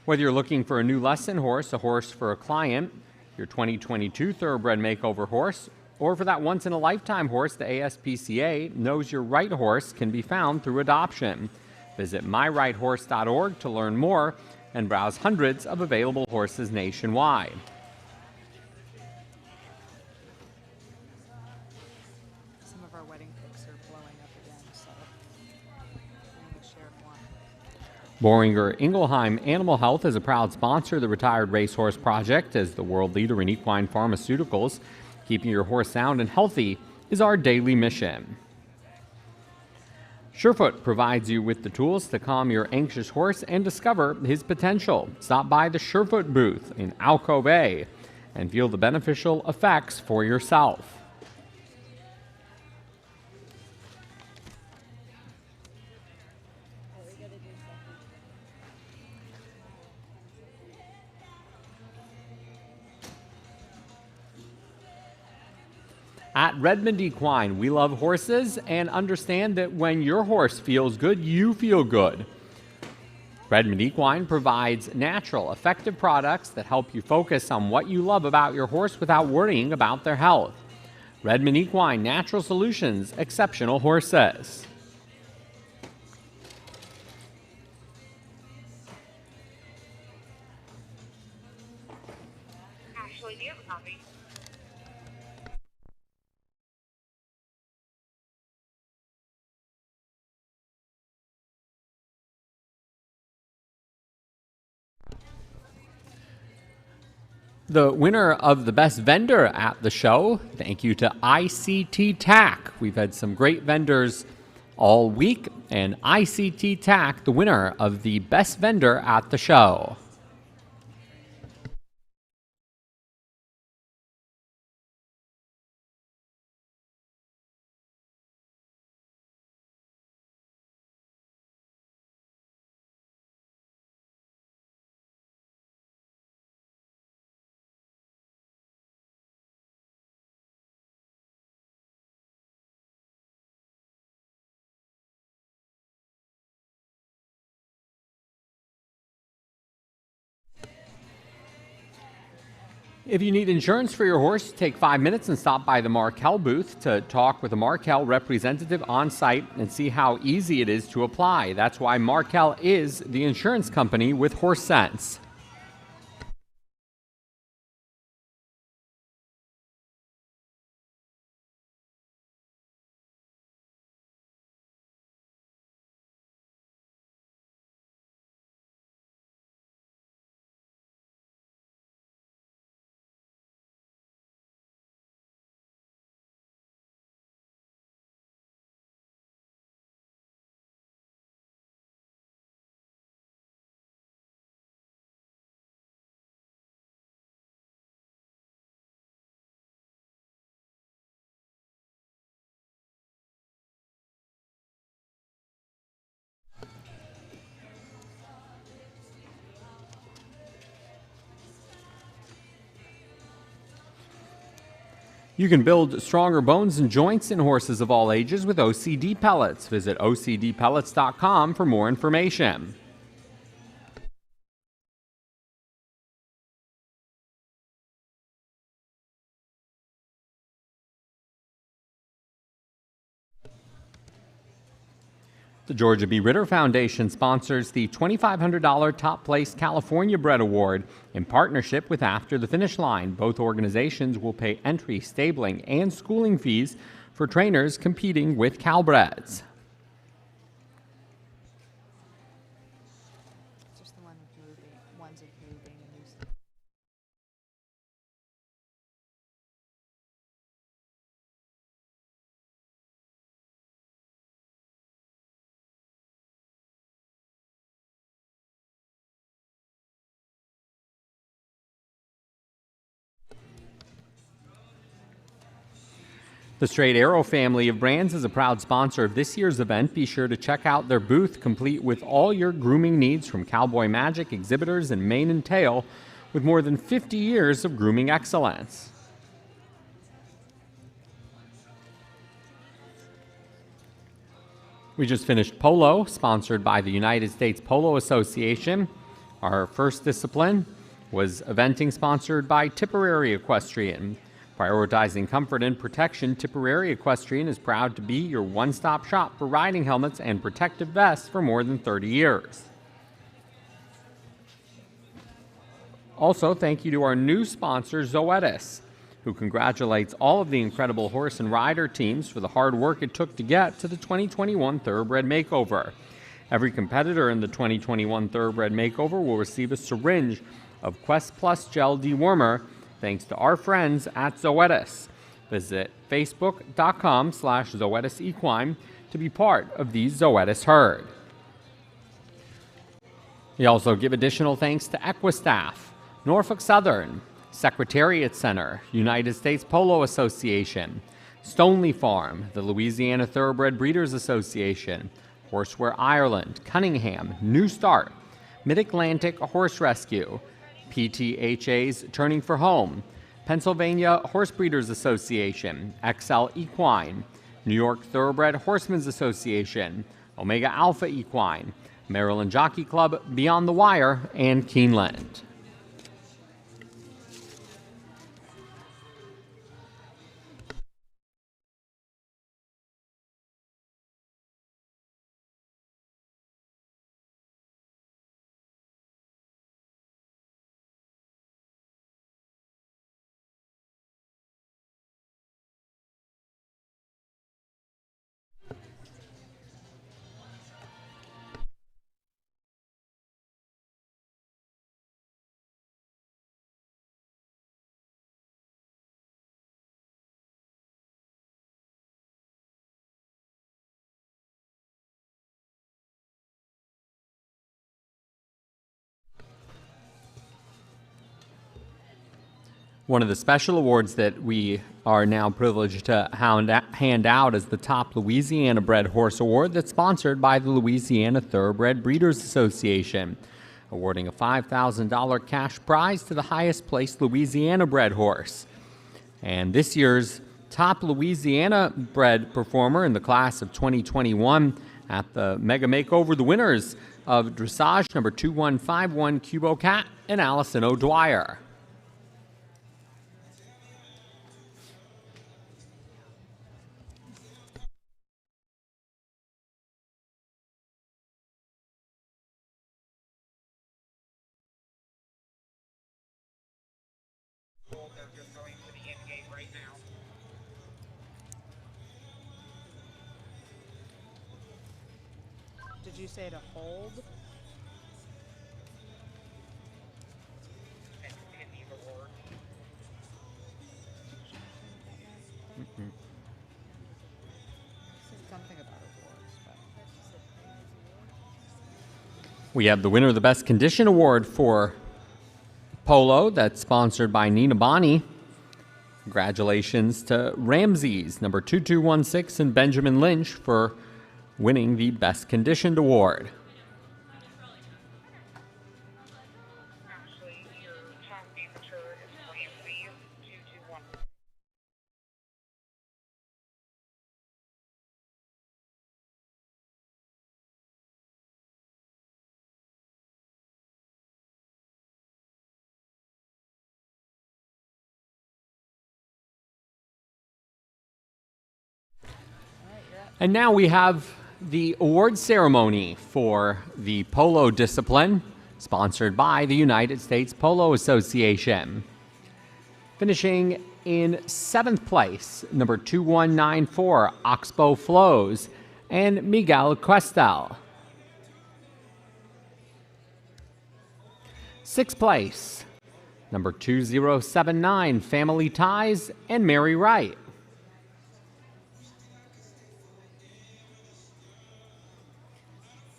Whether you're looking for a new lesson horse, a horse for a client, your 2022 Thoroughbred Makeover horse, or for that once-in-a-lifetime horse, the ASPCA knows your right horse can be found through adoption. Visit myrighthorse.org to learn more and browse hundreds of available horses nationwide. Some of our wedding pics are blowing up again, so the sheriff wants. Boehringer Ingelheim Animal Health is a proud sponsor of the Retired Racehorse Project. As the world leader in equine pharmaceuticals, keeping your horse sound and healthy is our daily mission. Surefoot provides you with the tools to calm your anxious horse and discover his potential. Stop by the Surefoot booth in Alcove Bay and feel the beneficial effects for yourself. At Redmond Equine, we love horses and understand that when your horse feels good, you feel good. Redmond Equine provides natural, effective products that help you focus on what you love about your horse without worrying about their health. Redmond Equine Natural Solutions, exceptional horses. Ashley, do you have a copy? The winner of the best vendor at the show, thank you to ICT TAC. We've had some great vendors all week, and ICT TAC, the winner of the best vendor at the show. If you need insurance for your horse, take 5 minutes and stop by the Markel booth to talk with a Markel representative on site and see how easy it is to apply. That's why Markel is the insurance company with horse sense. You can build stronger bones and joints in horses of all ages with OCD pellets. Visit OCDpellets.com for more information. The Georgia B. Ritter Foundation sponsors the $2,500 Top Place California Bred Award in partnership with After the Finish Line. Both organizations will pay entry, stabling, and schooling fees for trainers competing with Calbreds. It's just the one with The Straight Arrow family of brands is a proud sponsor of this year's event. Be sure to check out their booth, complete with all your grooming needs from Cowboy Magic exhibitors and mane and tail, with more than 50 years of grooming excellence. We just finished polo, sponsored by the United States Polo Association. Our first discipline was eventing, sponsored by Tipperary Equestrian. Prioritizing comfort and protection, Tipperary Equestrian is proud to be your one-stop shop for riding helmets and protective vests for more than 30 years. Also, thank you to our new sponsor, Zoetis, who congratulates all of the incredible horse and rider teams for the hard work it took to get to the 2021 Thoroughbred Makeover. Every competitor in the 2021 Thoroughbred Makeover will receive a syringe of Quest Plus Gel Dewormer, thanks to our friends at Zoetis. Visit facebook.com/Zoetis Equine to be part of the Zoetis herd. We also give additional thanks to Equistaff, Norfolk Southern, Secretariat Center, United States Polo Association, Stoneleigh Farm, the Louisiana Thoroughbred Breeders Association, Horseware Ireland, Cunningham, New Start, Mid-Atlantic Horse Rescue, PTHA's Turning for Home, Pennsylvania Horse Breeders Association, XL Equine, New York Thoroughbred Horsemen's Association, Omega Alpha Equine, Maryland Jockey Club, Beyond the Wire, and Keeneland. One of the special awards that we are now privileged to hand out is the Top Louisiana Bred Horse Award that's sponsored by the Louisiana Thoroughbred Breeders Association, awarding a $5,000 cash prize to the highest placed Louisiana bred horse. And this year's top Louisiana bred performer in the class of 2021 at the Mega Makeover, the winners of dressage number 2151 Cubo Cat and Allison O'Dwyer. Did you say to hold? Something about awards, but we have the winner of the Best Condition Award for Polo, that's sponsored by Nina Bonney. Congratulations to Ramses, number 2216, and Benjamin Lynch for winning the Best Conditioned Award. And now we have the award ceremony for the polo discipline, sponsored by the United States Polo Association. Finishing in 7th place, number 2194, Oxbow Flows, and Miguel Questel. 6th place, number 2079, Family Ties, and Mary Wright.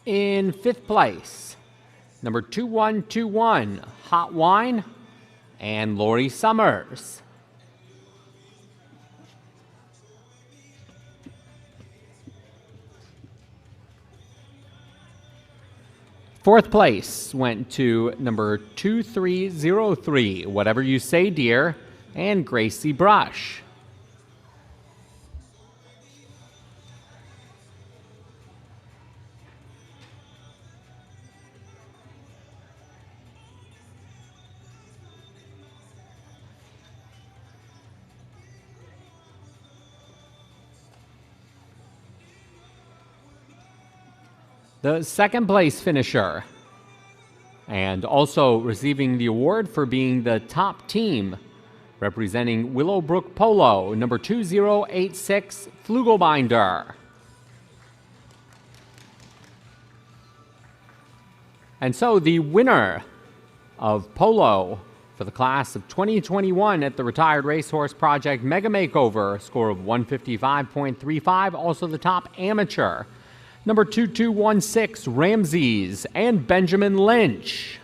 In 5th place, number 2121, Hot Wine, and Lori Summers. Fourth place went to number 2303, Whatever You Say, Dear, and Gracie Brush. The second place finisher, and also receiving the award for being the top team, representing Willowbrook Polo, number 2086, Flugelbinder. And so the winner of Polo for the class of 2021 at the Retired Racehorse Project Mega Makeover, score of 155.35, also the top amateur, number 2216, Ramses and Benjamin Lynch.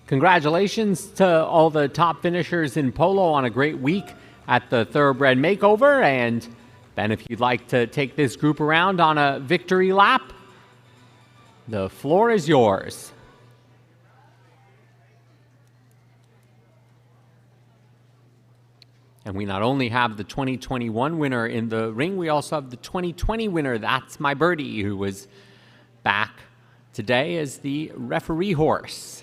Congratulations to all the top finishers in polo on a great week at the Thoroughbred Makeover. And Ben, if you'd like to take this group around on a victory lap, the floor is yours. And we not only have the 2021 winner in the ring, we also have the 2020 winner. That's My Birdie, who was back today as the referee horse.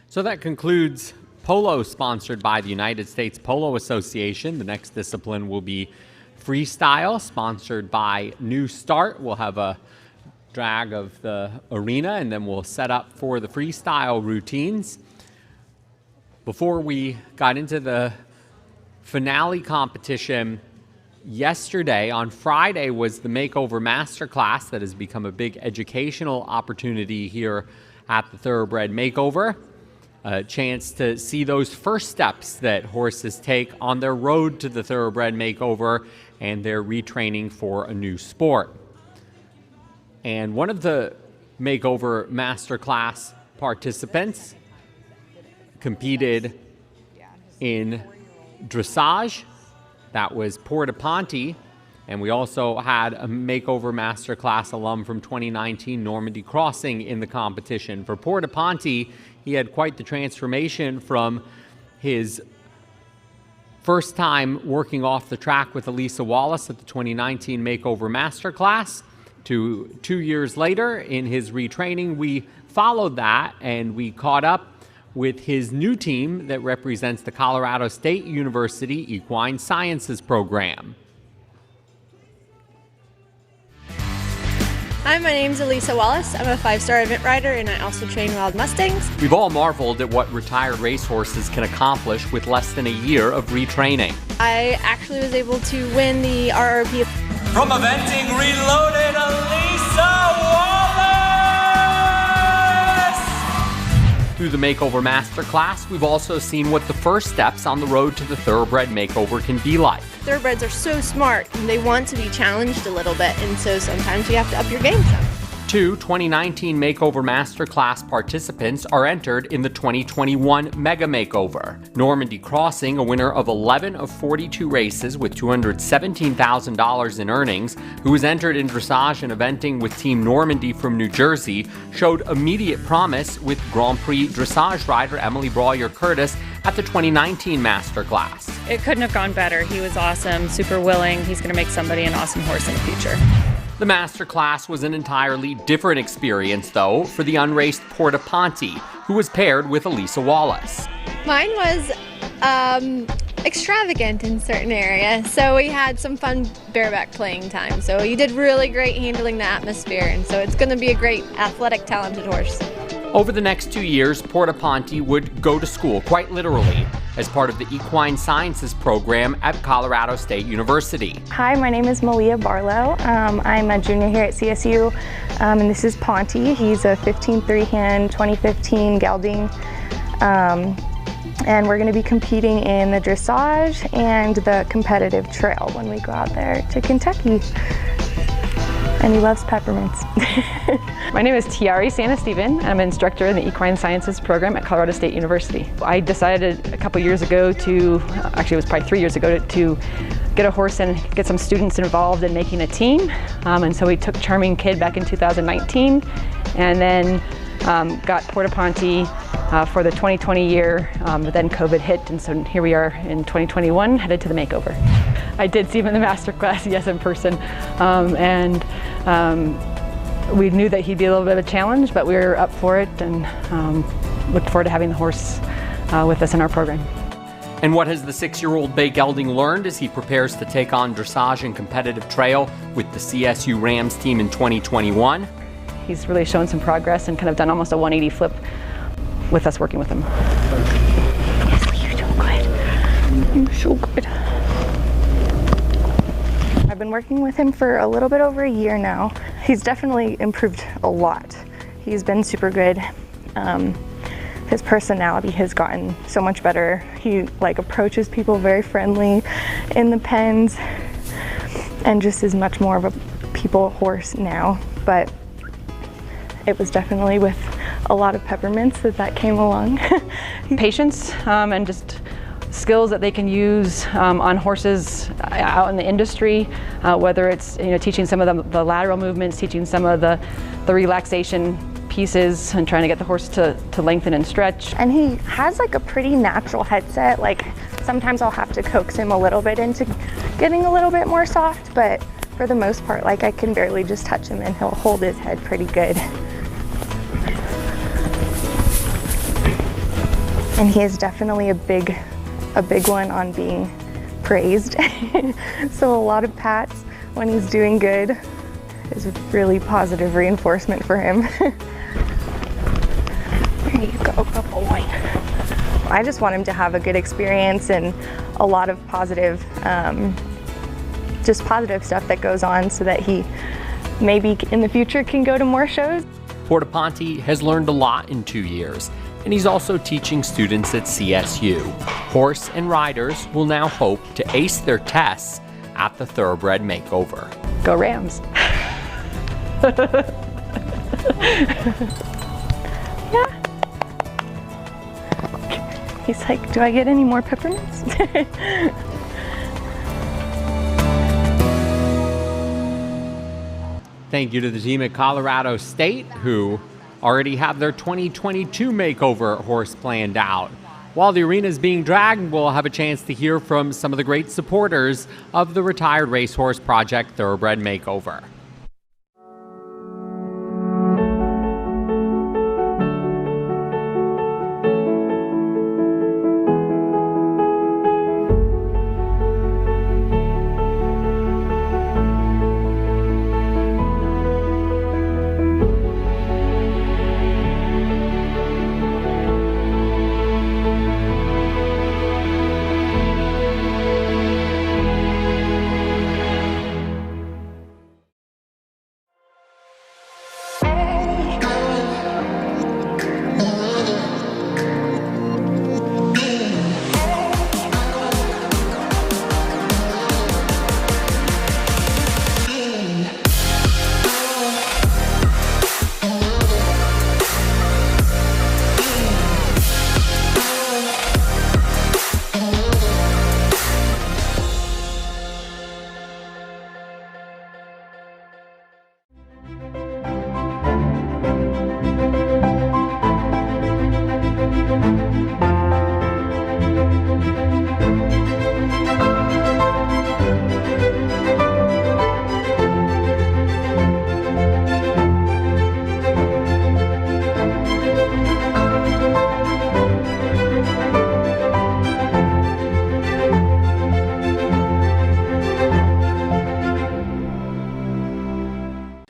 So that concludes polo, sponsored by the United States Polo Association. The next discipline will be freestyle, sponsored by New Start. We'll have a drag of the arena, and then we'll set up for the freestyle routines. Before we got into the finale competition yesterday, on Friday was the Makeover Masterclass that has become a big educational opportunity here at the Thoroughbred Makeover. A chance to see those first steps that horses take on their road to the Thoroughbred Makeover and their retraining for a new sport. And one of the Makeover Masterclass participants competed in dressage. That was Porta Ponte. And we also had a Makeover Masterclass alum from 2019, Normandy Crossing, in the competition. For Porta Ponte, he had quite the transformation from his first time working off the track with Elisa Wallace at the 2019 Makeover Masterclass to 2 years later in his retraining. We followed that and we caught up with his new team that represents the Colorado State University Equine Sciences program. Hi, my name's Elisa Wallace. I'm a 5-star event rider and I also train wild Mustangs. We've all marveled at what retired racehorses can accomplish with less than a year of retraining. I actually was able to win the RRP. From Eventing Reloaded, Elisa Wallace! Through the Makeover Masterclass, we've also seen what the first steps on the road to the Thoroughbred Makeover can be like. Thoroughbreds are so smart and they want to be challenged a little bit, and so sometimes you have to up your game some. 2 2019 Makeover Masterclass participants are entered in the 2021 Mega Makeover. Normandy Crossing, a winner of 11 of 42 races with $217,000 in earnings, who was entered in dressage and eventing with Team Normandy from New Jersey, showed immediate promise with Grand Prix dressage rider Emily Brauer-Curtis at the 2019 Masterclass. It couldn't have gone better. He was awesome, super willing. He's going to make somebody an awesome horse in the future. The Masterclass was an entirely different experience, though, for the unraced Porta Ponte, who was paired with Elisa Wallace. Mine was extravagant in certain areas, so we had some fun bareback playing time. So you did really great handling the atmosphere, and so it's going to be a great athletic, talented horse. Over the next 2 years, Porta Ponte would go to school, quite literally, as part of the Equine Sciences program at Colorado State University. Hi, my name is Malia Barlow. I'm a junior here at CSU, and this is Ponte. He's a 15 hand 2015 gelding, and we're going to be competing in the dressage and the competitive trail when we go out there to Kentucky. And he loves peppermints. My name is Tiari Sanesteven. I'm an instructor in the Equine Sciences program at Colorado State University. I decided a couple years ago actually it was probably 3 years ago, to get a horse and get some students involved in making a team. And so we took Charming Kid back in 2019 and then got Porta Ponte for the 2020 year, but then COVID hit, and so here we are in 2021, headed to the makeover. I did see him in the masterclass, yes, in person, and we knew that he'd be a little bit of a challenge, but we were up for it and looked forward to having the horse with us in our program. And what has the 6-year-old bay gelding learned as he prepares to take on dressage and competitive trail with the CSU Rams team in 2021? He's really shown some progress and kind of done almost a 180 flip with us working with him. You're so good. You're so good. I've been working with him for a little bit over a year now. He's definitely improved a lot. He's been super good. His personality has gotten so much better. He approaches people very friendly in the pens and just is much more of a people horse now. But it was definitely with a lot of peppermints that came along. Patience and just skills that they can use on horses out in the industry, whether it's teaching some of the lateral movements, teaching some of the relaxation pieces, and trying to get the horse to lengthen and stretch. And he has a pretty natural headset. Sometimes I'll have to coax him a little bit into getting a little bit more soft, but for the most part, I can barely just touch him and he'll hold his head pretty good. And he is definitely a big one on being praised. So a lot of pats when he's doing good is a really positive reinforcement for him. There you go, good boy. I just want him to have a good experience and a lot of positive, just positive stuff that goes on so that he maybe in the future can go to more shows. Porta Ponte has learned a lot in 2 years, and he's also teaching students at CSU. Horse and riders will now hope to ace their tests at the Thoroughbred Makeover. Go Rams! Yeah. He's like, do I get any more peppermints? Thank you to the team at Colorado State, who already have their 2022 makeover horse planned out. While the arena is being dragged, we'll have a chance to hear from some of the great supporters of the retired racehorse project Thoroughbred Makeover.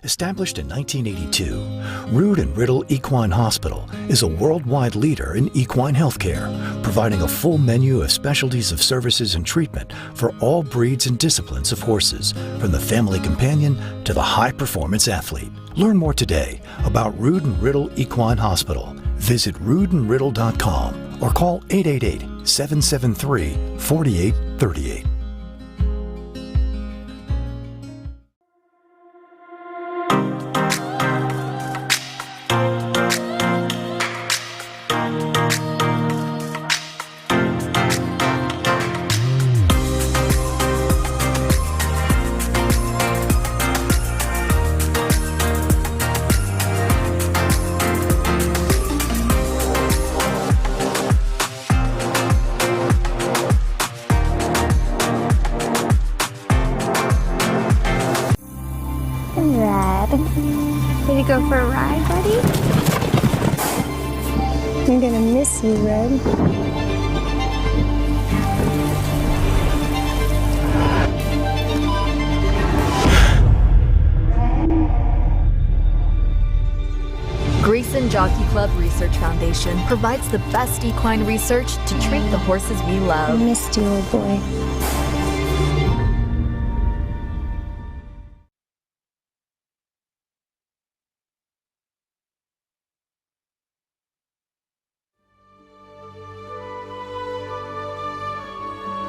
Established in 1982, Rood and Riddle Equine Hospital is a worldwide leader in equine healthcare, providing a full menu of specialties of services and treatment for all breeds and disciplines of horses, from the family companion to the high-performance athlete. Learn more today about Rood and Riddle Equine Hospital. Visit roodandriddle.com or call 888-773-4838. Ready to go for a ride, buddy? I'm gonna miss you, Red. Grayson Jockey Club Research Foundation provides the best equine research to treat the horses we love. I missed you, old boy.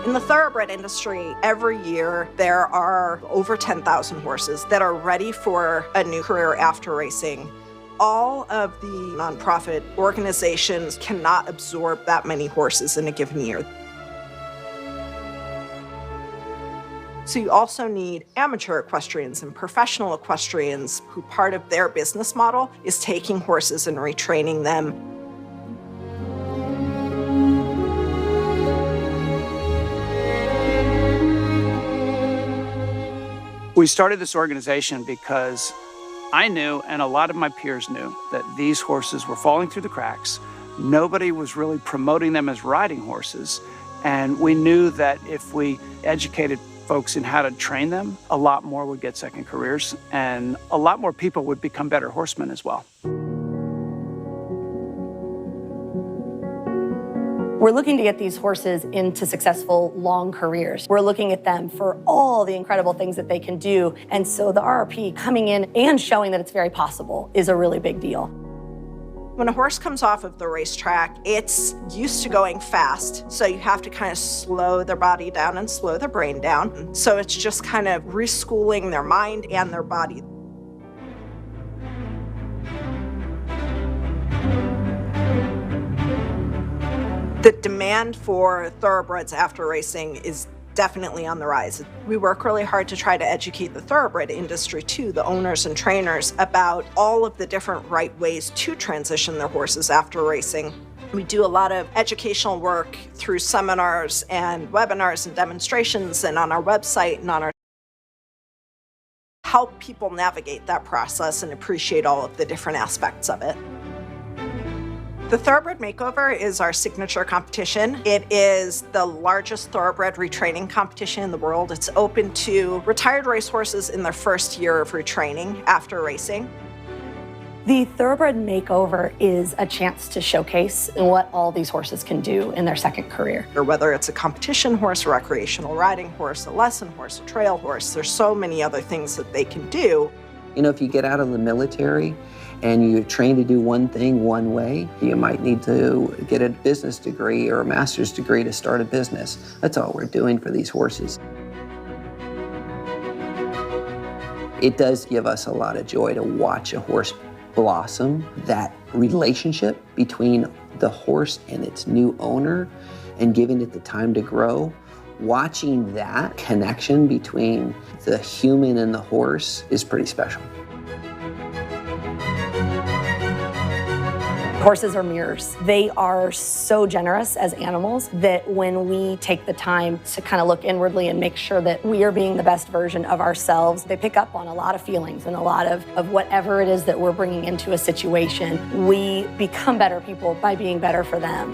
In the thoroughbred industry, every year there are over 10,000 horses that are ready for a new career after racing. All of the nonprofit organizations cannot absorb that many horses in a given year. So you also need amateur equestrians and professional equestrians who part of their business model is taking horses and retraining them. We started this organization because I knew, and a lot of my peers knew, that these horses were falling through the cracks. Nobody was really promoting them as riding horses. And we knew that if we educated folks in how to train them, a lot more would get second careers, and a lot more people would become better horsemen as well. We're looking to get these horses into successful long careers. We're looking at them for all the incredible things that they can do. And so the RRP coming in and showing that it's very possible is a really big deal. When a horse comes off of the racetrack, it's used to going fast. So you have to kind of slow their body down and slow their brain down. So it's just kind of reschooling their mind and their body. The demand for thoroughbreds after racing is definitely on the rise. We work really hard to try to educate the thoroughbred industry too, the owners and trainers, about all of the different right ways to transition their horses after racing. We do a lot of educational work through seminars and webinars and demonstrations and on our website and on our help people navigate that process and appreciate all of the different aspects of it. The Thoroughbred Makeover is our signature competition. It is the largest thoroughbred retraining competition in the world. It's open to retired racehorses in their first year of retraining after racing. The Thoroughbred Makeover is a chance to showcase what all these horses can do in their second career. Or whether it's a competition horse, a recreational riding horse, a lesson horse, a trail horse, there's so many other things that they can do. You know, if you get out of the military and you're trained to do one thing one way, you might need to get a business degree or a master's degree to start a business. That's all we're doing for these horses. It does give us a lot of joy to watch a horse blossom, that relationship between the horse and its new owner and giving it the time to grow. Watching that connection between the human and the horse is pretty special. Horses are mirrors. They are so generous as animals that when we take the time to kind of look inwardly and make sure that we are being the best version of ourselves, they pick up on a lot of feelings and a lot of whatever it is that we're bringing into a situation. We become better people by being better for them.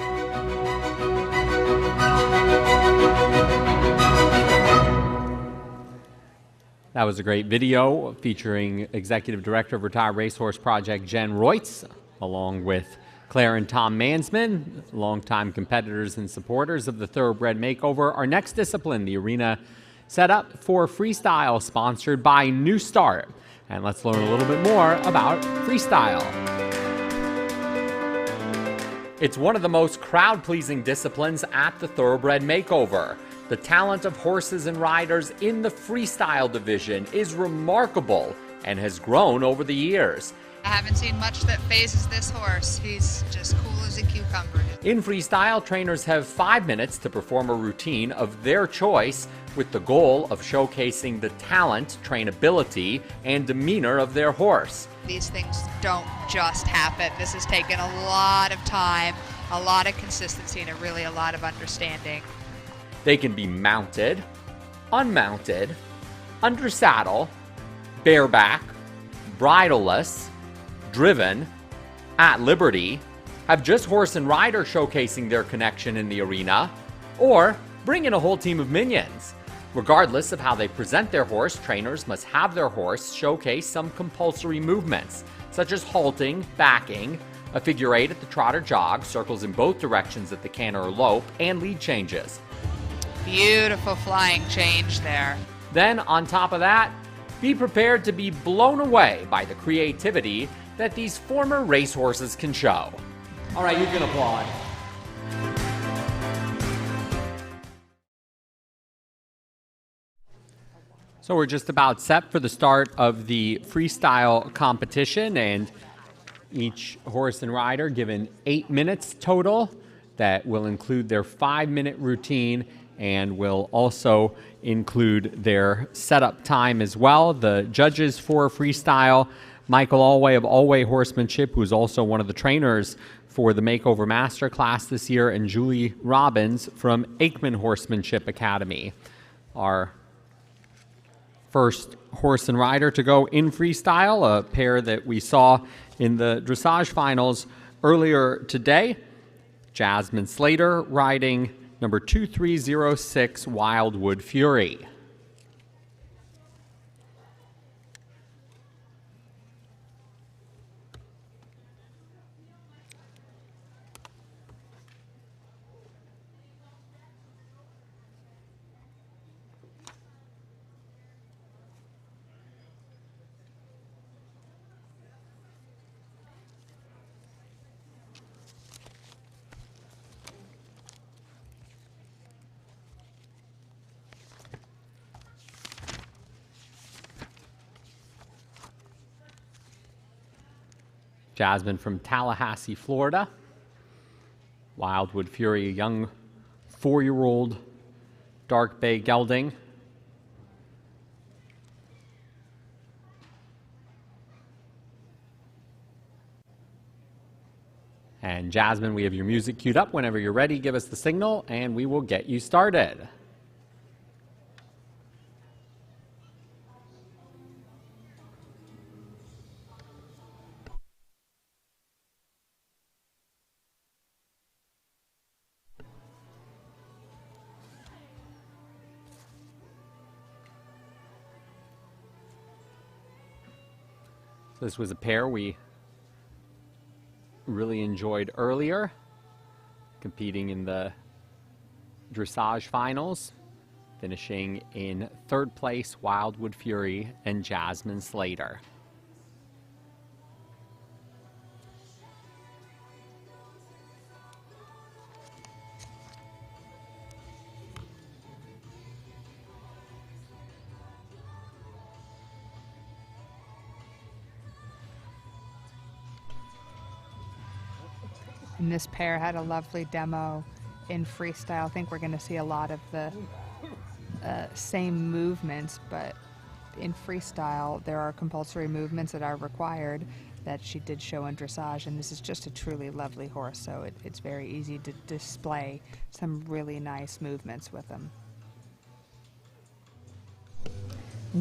That was a great video featuring Executive Director of Retired Racehorse Project Jen Reutz, along with Claire and Tom Mansman, longtime competitors and supporters of the Thoroughbred Makeover. Our next discipline, the arena set up for freestyle, sponsored by New Start. And let's learn a little bit more about freestyle. It's one of the most crowd-pleasing disciplines at the Thoroughbred Makeover. The talent of horses and riders in the freestyle division is remarkable and has grown over the years. I haven't seen much that phases this horse. He's just cool as a cucumber. In freestyle, trainers have 5 minutes to perform a routine of their choice with the goal of showcasing the talent, trainability, and demeanor of their horse. These things don't just happen. This has taken a lot of time, a lot of consistency, and really a lot of understanding. They can be mounted, unmounted, under saddle, bareback, bridleless, driven, at liberty, have just horse and rider showcasing their connection in the arena, or bring in a whole team of minions. Regardless of how they present their horse, trainers must have their horse showcase some compulsory movements, such as halting, backing, a figure 8 at the trot or jog, circles in both directions at the canter or lope, and lead changes. Beautiful flying change there. Then, on top of that, be prepared to be blown away by the creativity that these former racehorses can show. All right, you can applaud. So we're just about set for the start of the freestyle competition, and each horse and rider given 8 minutes total. That will include their 5-minute routine and will also include their setup time as well. The judges for freestyle: Michael Alway of Alway Horsemanship, who is also one of the trainers for the Makeover Master class this year, and Julie Robbins from Aikman Horsemanship Academy. Our first horse and rider to go in freestyle, a pair that we saw in the dressage finals earlier today. Jasmine Slater riding number 2306 Wildwood Fury. Jasmine from Tallahassee, Florida. Wildwood Fury, a young 4-year-old dark bay gelding. And Jasmine, we have your music queued up. Whenever you're ready, give us the signal and we will get you started. This was a pair we really enjoyed earlier, competing in the dressage finals, finishing in 3rd place, Wildwood Fury and Jasmine Slater. And this pair had a lovely demo in freestyle. I think we're going to see a lot of the same movements, but in freestyle there are compulsory movements that are required that she did show in dressage, and this is just a truly lovely horse, so it's very easy to display some really nice movements with them.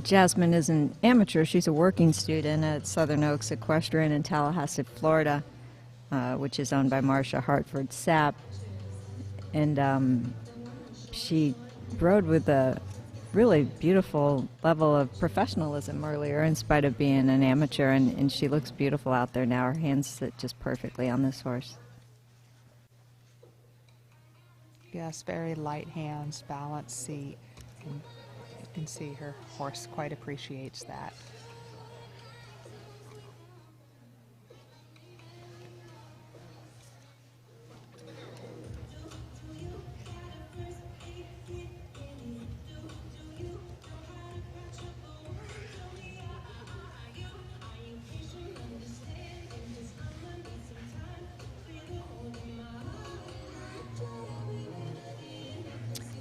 Jasmine is an amateur. She's a working student at Southern Oaks Equestrian in Tallahassee, Florida, which is owned by Marcia Hartford Sapp. And she rode with a really beautiful level of professionalism earlier in spite of being an amateur, and she looks beautiful out there now. Her hands sit just perfectly on this horse. Yes, very light hands, balanced seat. And you can see her horse quite appreciates that.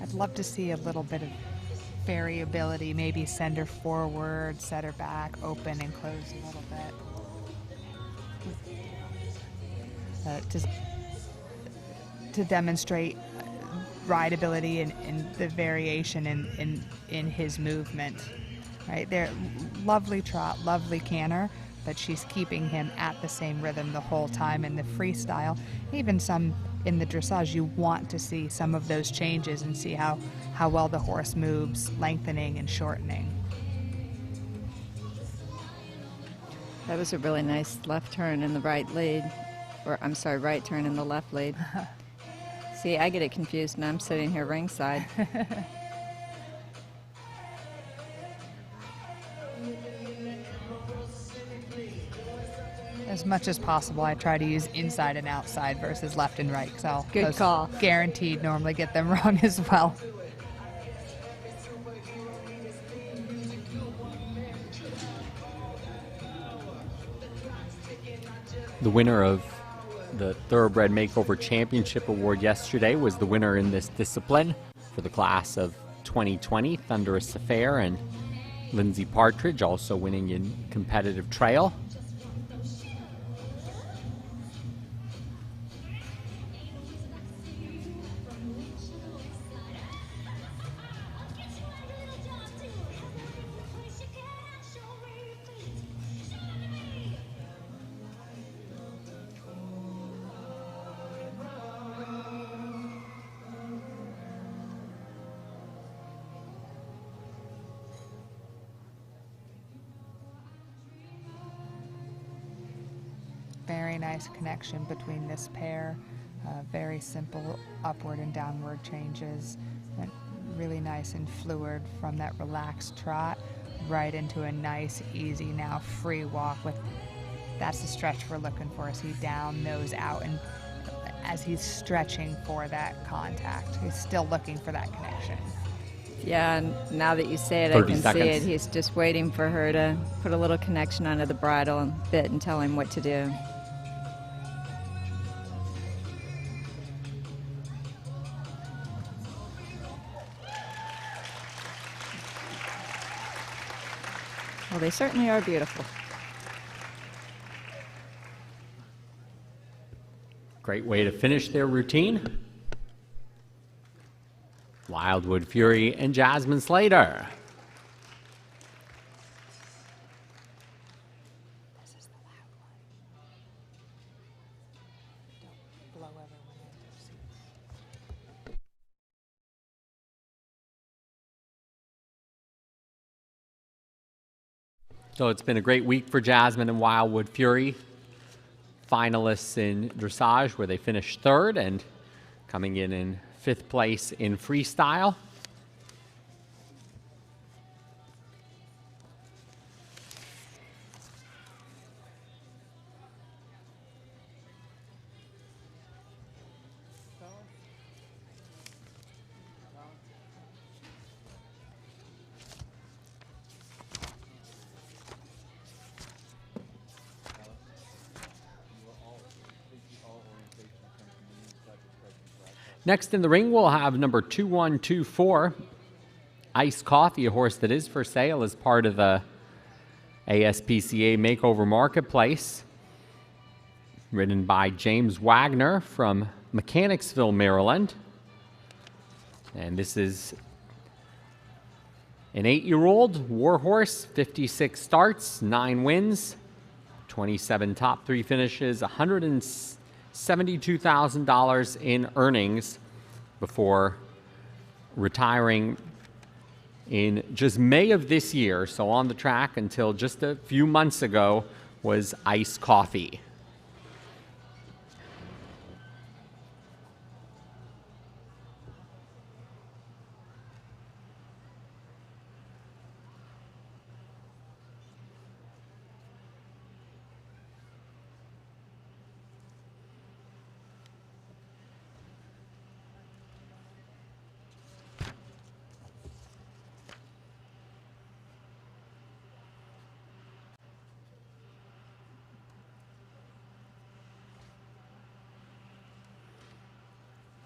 I'd love to see a little bit of variability, maybe send her forward, set her back, open and close a little bit. To demonstrate rideability and the variation in his movement. Right there, lovely trot, lovely canter, but she's keeping him at the same rhythm the whole time in the freestyle. Even some in the dressage, you want to see some of those changes and see how well the horse moves, lengthening and shortening. That was a really nice left turn in the right lead, or I'm sorry, right turn in the left lead. See, I get it confused and I'm sitting here ringside. As much as possible, I try to use inside and outside versus left and right, because I'll Good call. Guaranteed normally get them wrong as well. The winner of the Thoroughbred Makeover Championship Award yesterday was the winner in this discipline for the class of 2020, Thunderous Affair, and Lindsay Partridge also winning in competitive trail. Very nice connection between this pair. Very simple upward and downward changes. And really nice and fluid from that relaxed trot right into a nice, easy, now free walk. That's the stretch we're looking for, as he down, nose out, and as he's stretching for that contact. He's still looking for that connection. Yeah, and now that you say it, I 30 can seconds. see it. He's just waiting for her to put a little connection onto the bridle and bit and tell him what to do. Well, they certainly are beautiful. Great way to finish their routine. Wildwood Fury and Jasmine Slater. So it's been a great week for Jasmine and Wildwood Fury. Finalists in dressage, where they finished third, and coming in fifth place in freestyle. Next in the ring, we'll have number 2124, Iced Coffee, a horse that is for sale as part of the ASPCA Makeover Marketplace. Ridden by James Wagner from Mechanicsville, Maryland. And this is an 8-year-old war horse, 56 starts, 9 wins, 27 top 3 finishes, $172,000 in earnings before retiring in just May of this year, so on the track until just a few months ago, was Ice Coffee.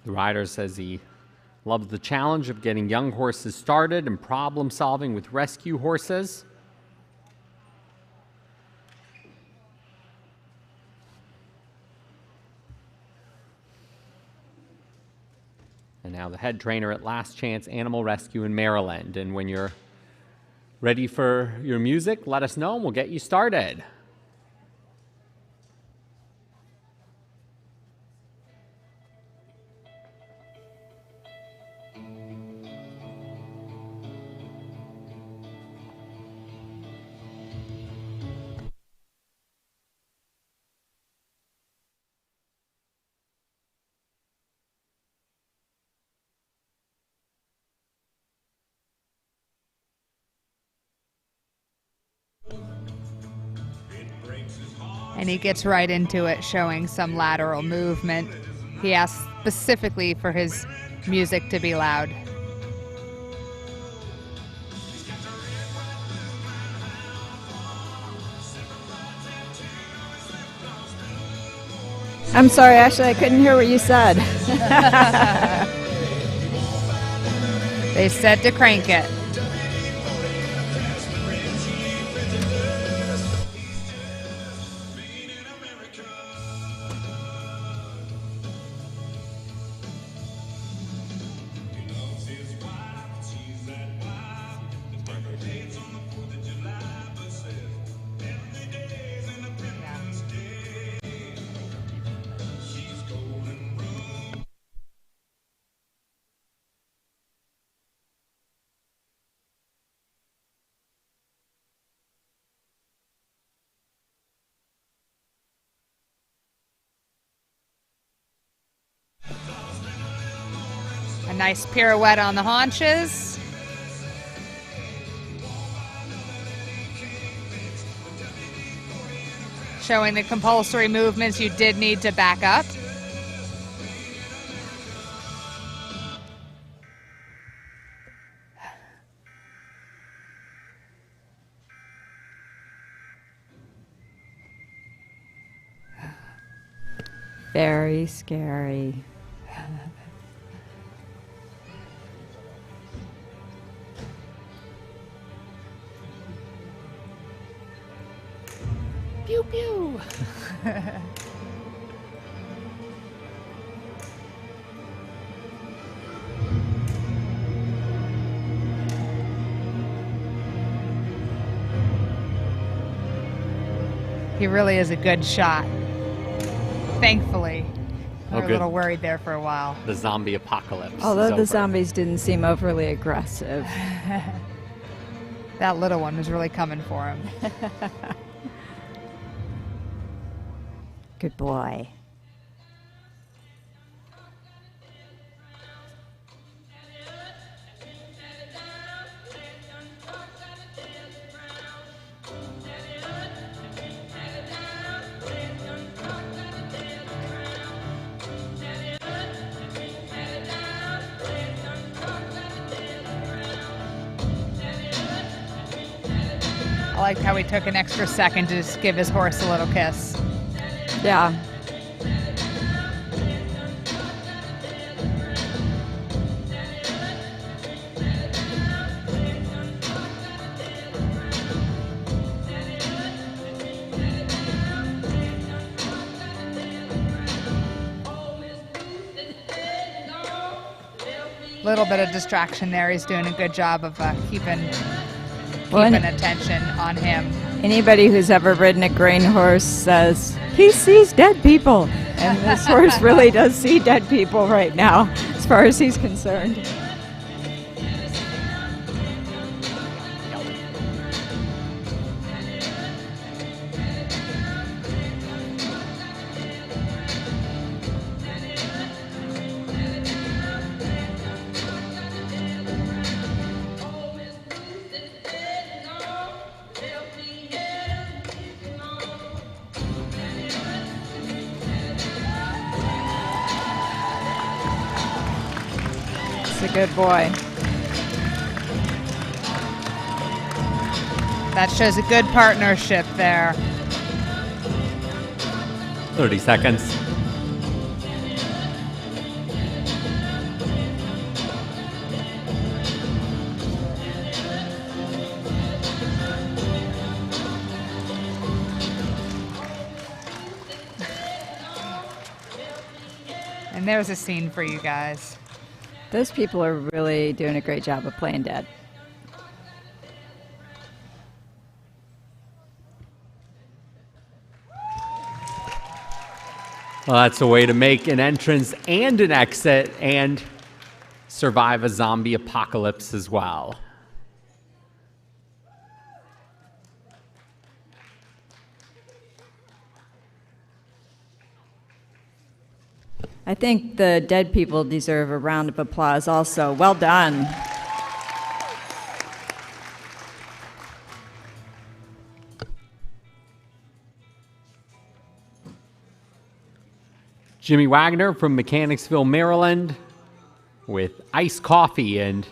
The rider says he loves the challenge of getting young horses started and problem solving with rescue horses. And now the head trainer at Last Chance Animal Rescue in Maryland. And when you're ready for your music, let us know and we'll get you started. And he gets right into it, showing some lateral movement. He asks specifically for his music to be loud. I'm sorry, Ashley, I couldn't hear what you said. They said to crank it. A nice pirouette on the haunches. Showing the compulsory movements you did need to back up. Very scary. Pew pew. He really is a good shot. Thankfully. We were a little worried there for a while. The zombie apocalypse. Although the zombies didn't seem overly aggressive. That little one was really coming for him. Good boy. I liked how he took an extra second to just give his horse a little kiss. Yeah. Little bit of distraction there. He's doing a good job of keeping attention on him. Anybody who's ever ridden a grain horse says, he sees dead people. And this horse really does see dead people right now, as far as he's concerned. a good boy. That shows a good partnership there. 30 seconds. And there's a scene for you guys. Those people are really doing a great job of playing dead. Well, that's a way to make an entrance and an exit and survive a zombie apocalypse as well. I think the dead people deserve a round of applause also. Well done. Jimmy Wagner from Mechanicsville, Maryland, with iced coffee and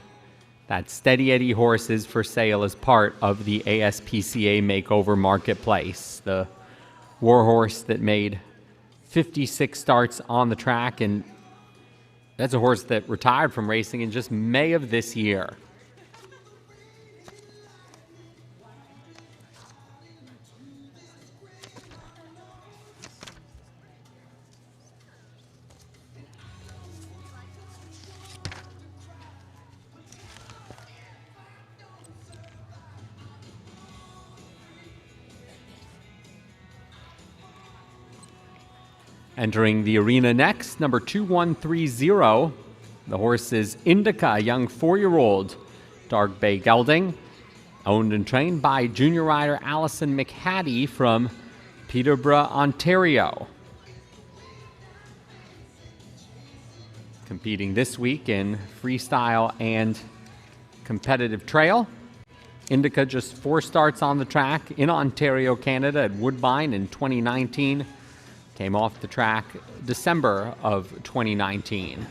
that Steady Eddie horse is for sale as part of the ASPCA Makeover Marketplace. The war horse that made 56 starts on the track, and that's a horse that retired from racing in just May of this year. Entering the arena next, number 2130. The horse is Indica, a young 4-year-old dark bay gelding, owned and trained by junior rider Allison McHattie from Peterborough, Ontario. Competing this week in freestyle and competitive trail. Indica just 4 starts on the track in Ontario, Canada at Woodbine in 2019. Came off the track December of 2019.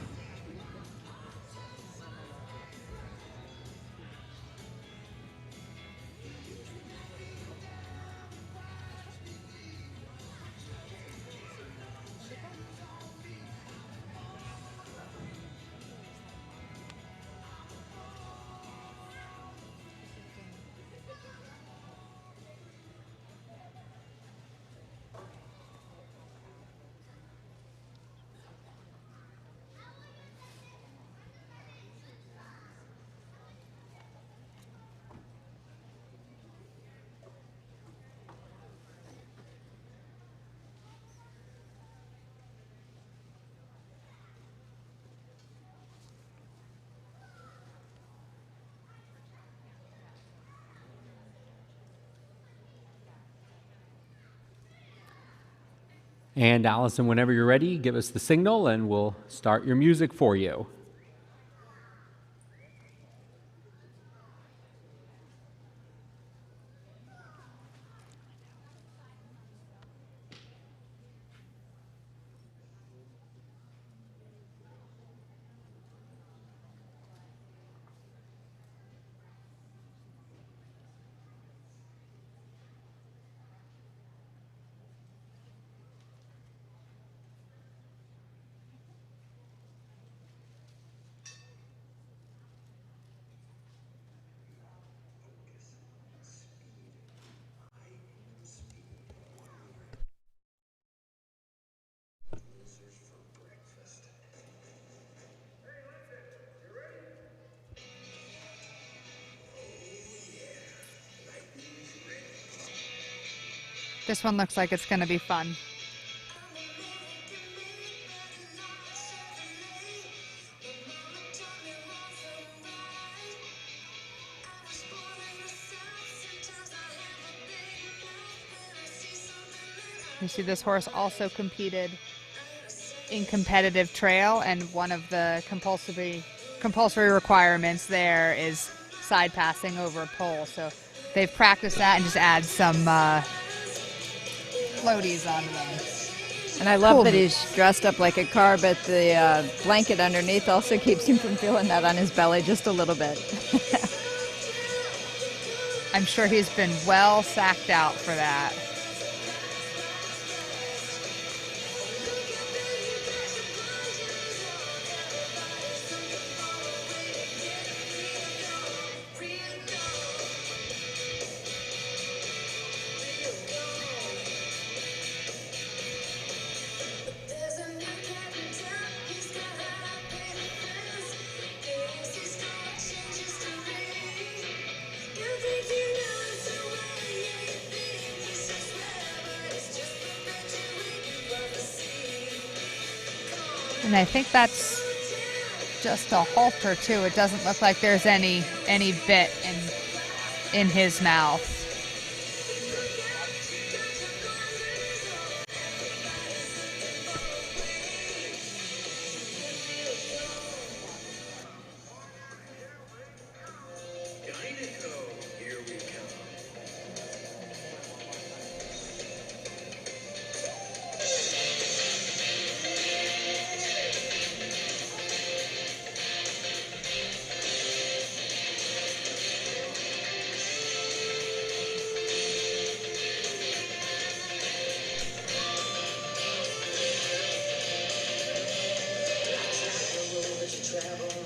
And Allison, whenever you're ready, give us the signal and we'll start your music for you. This one looks like it's going to be fun. You see this horse also competed in competitive trail, and one of the compulsory requirements there is side passing over a pole. So they've practiced that and just add some floaties onto them. And I love that he's dressed up like a car, but the blanket underneath also keeps him from feeling that on his belly just a little bit. I'm sure he's been well sacked out for that. And I think that's just a halter too. It doesn't look like there's any bit in his mouth.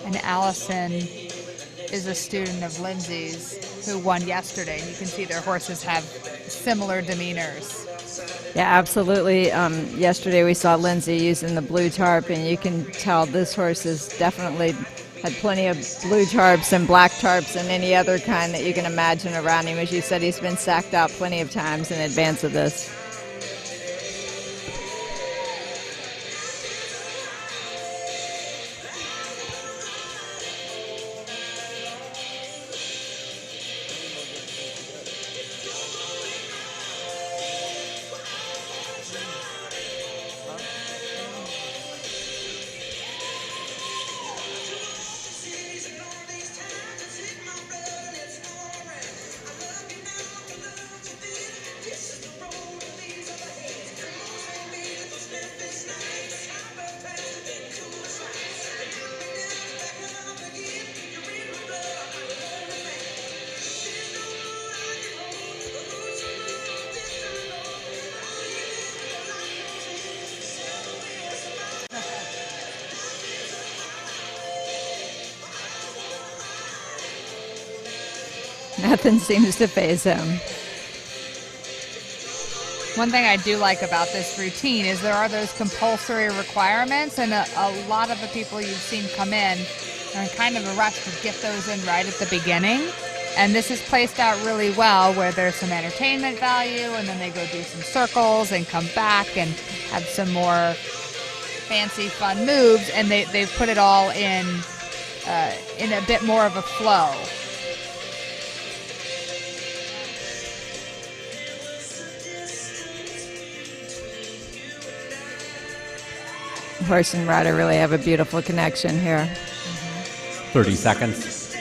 And Allison is a student of Lindsay's who won yesterday. You can see their horses have similar demeanors. Yeah, absolutely. Yesterday we saw Lindsay using the blue tarp, and you can tell this horse has definitely had plenty of blue tarps and black tarps and any other kind that you can imagine around him. As you said, he's been sacked out plenty of times in advance of this. Nothing seems to faze him. One thing I do like about this routine is there are those compulsory requirements, and a lot of the people you've seen come in are in kind of a rush to get those in right at the beginning. And this is placed out really well, where there's some entertainment value, and then they go do some circles and come back and have some more fancy, fun moves, and they've put it all in a bit more of a flow. Horse and rider really have a beautiful connection here. 30 seconds.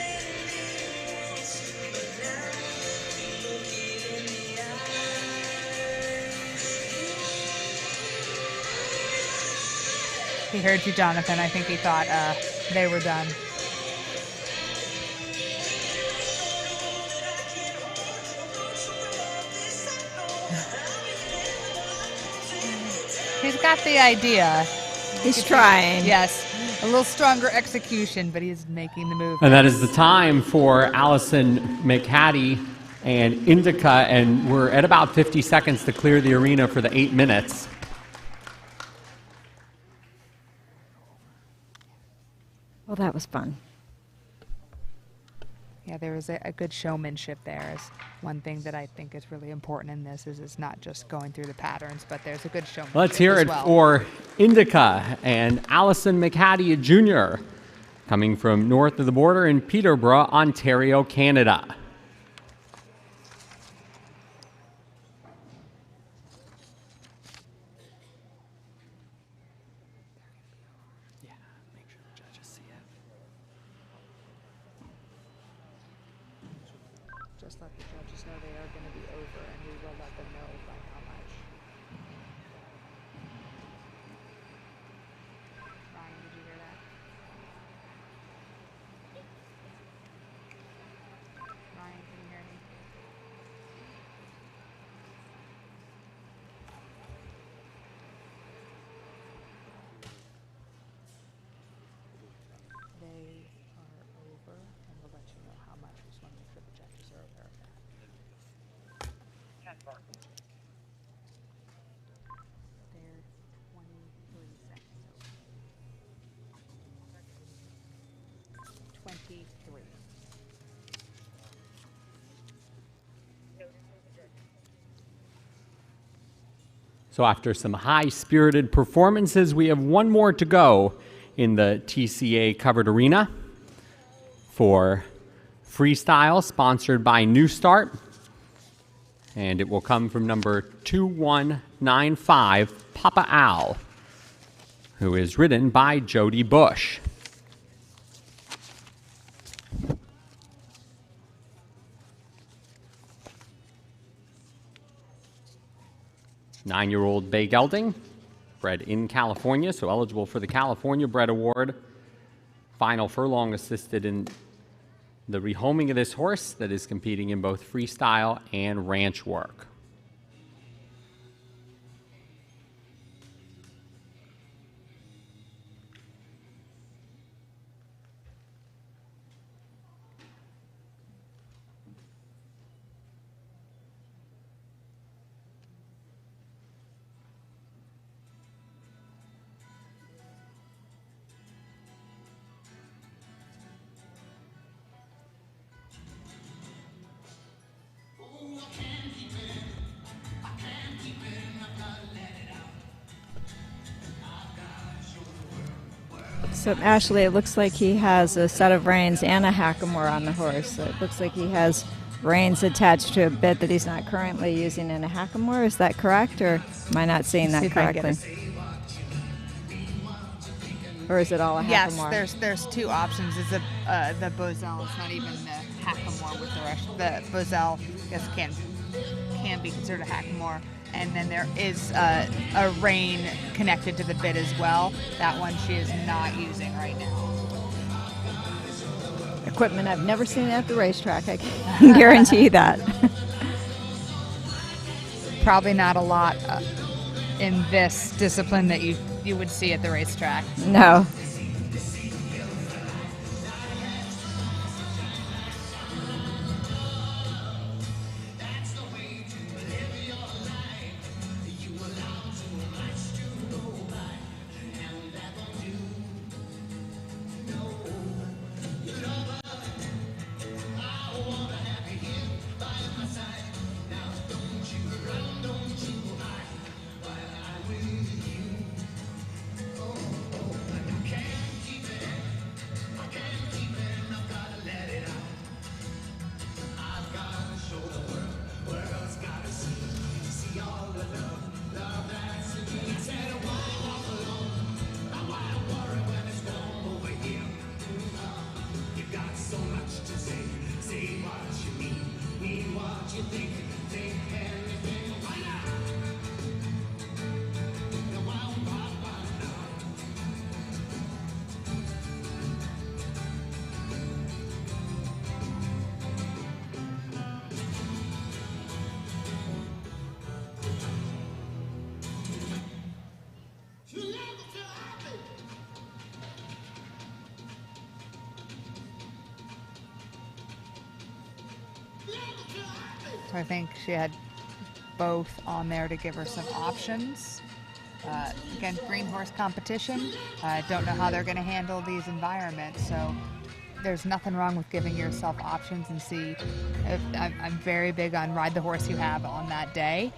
He heard you, Jonathan. I think he thought they were done. He's got the idea. He's trying. Yes. A little stronger execution, but he's making the move. And that is the time for Allison McHattie and Indica, and we're at about 50 seconds to clear the arena for the 8 minutes. Well, that was fun. Yeah, there was a good showmanship there. Is one thing that I think is really important in this is it's not just going through the patterns, but there's a good showmanship. Let's hear it for Indica and Allison McHattie Jr. coming from north of the border in Peterborough, Ontario, Canada. Just let the judges know they are going to be over, and we will let them know by how much. So after some high-spirited performances, we have one more to go in the TCA Covered Arena for freestyle, sponsored by New Start. And it will come from number 2195, Papa Al, who is ridden by Jody Bush. Nine-year-old Bay Gelding, bred in California, so eligible for the California Bred Award. Final furlong assisted in the rehoming of this horse that is competing in both freestyle and ranch work. So Ashley, it looks like he has a set of reins and a hackamore on the horse. So it looks like he has reins attached to a bit that he's not currently using in a hackamore. Is that correct, or am I not seeing that correctly? Or is it all a hackamore? Yes, there's two options. Is the Bozell is not even the hackamore with the rest. The Bozell, I guess, can be considered a hackamore. And then there is a rein connected to the bit as well. That one she is not using right now. Equipment I've never seen at the racetrack, I can guarantee that. Probably not a lot in this discipline that you would see at the racetrack. No. So I think she had both on there to give her some options. Again, green horse competition. Don't know how they're going to handle these environments, so there's nothing wrong with giving yourself options and see. I'm very big on ride the horse you have on that day.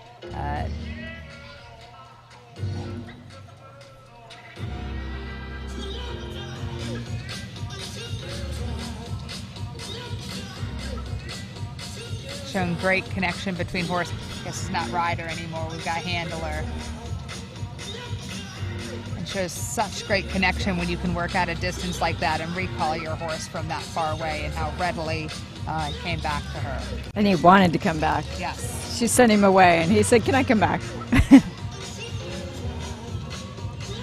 Showing great connection between horse. I guess it's not rider anymore. We've got handler. And shows such great connection when you can work at a distance like that and recall your horse from that far away, and how readily it came back to her. And he wanted to come back. Yes. She sent him away, and he said, "Can I come back?"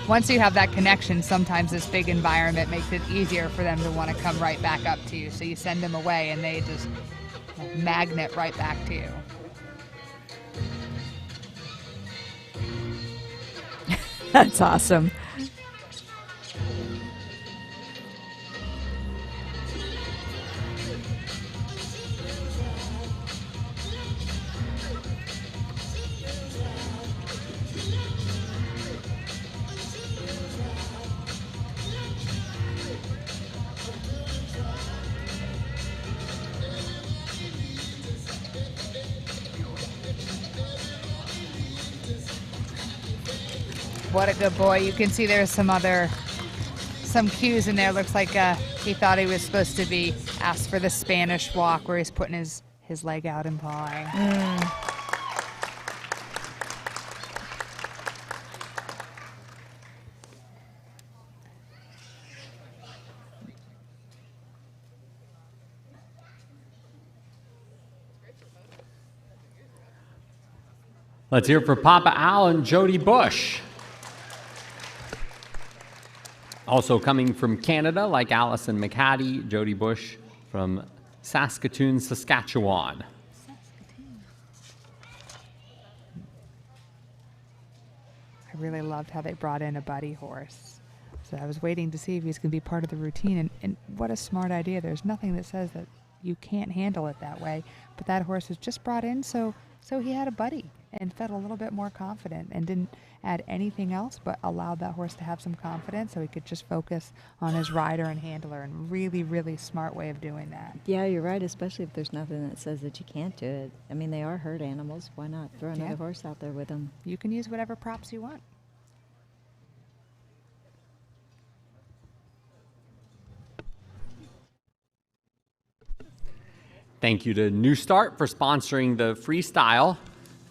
Once you have that connection, sometimes this big environment makes it easier for them to want to come right back up to you. So you send them away, and they just magnet right back to you. That's awesome. What a good boy. You can see there's some cues in there. Looks like he thought he was supposed to be asked for the Spanish walk where he's putting his leg out and pawing. Let's hear it for Papa Al and Jody Bush. Also coming from Canada, like Allison McHattie, Jody Bush from Saskatoon, Saskatchewan. I really loved how they brought in a buddy horse. So I was waiting to see if he's going to be part of the routine, and what a smart idea. There's nothing that says that you can't handle it that way, but that horse was just brought in so he had a buddy and felt a little bit more confident and didn't add anything else but allowed that horse to have some confidence so he could just focus on his rider and handler, and really, really smart way of doing that. Yeah, you're right, especially if there's nothing that says that you can't do it. I mean, they are herd animals. Why not throw another horse out there with them? You can use whatever props you want. Thank you to New Start for sponsoring the freestyle,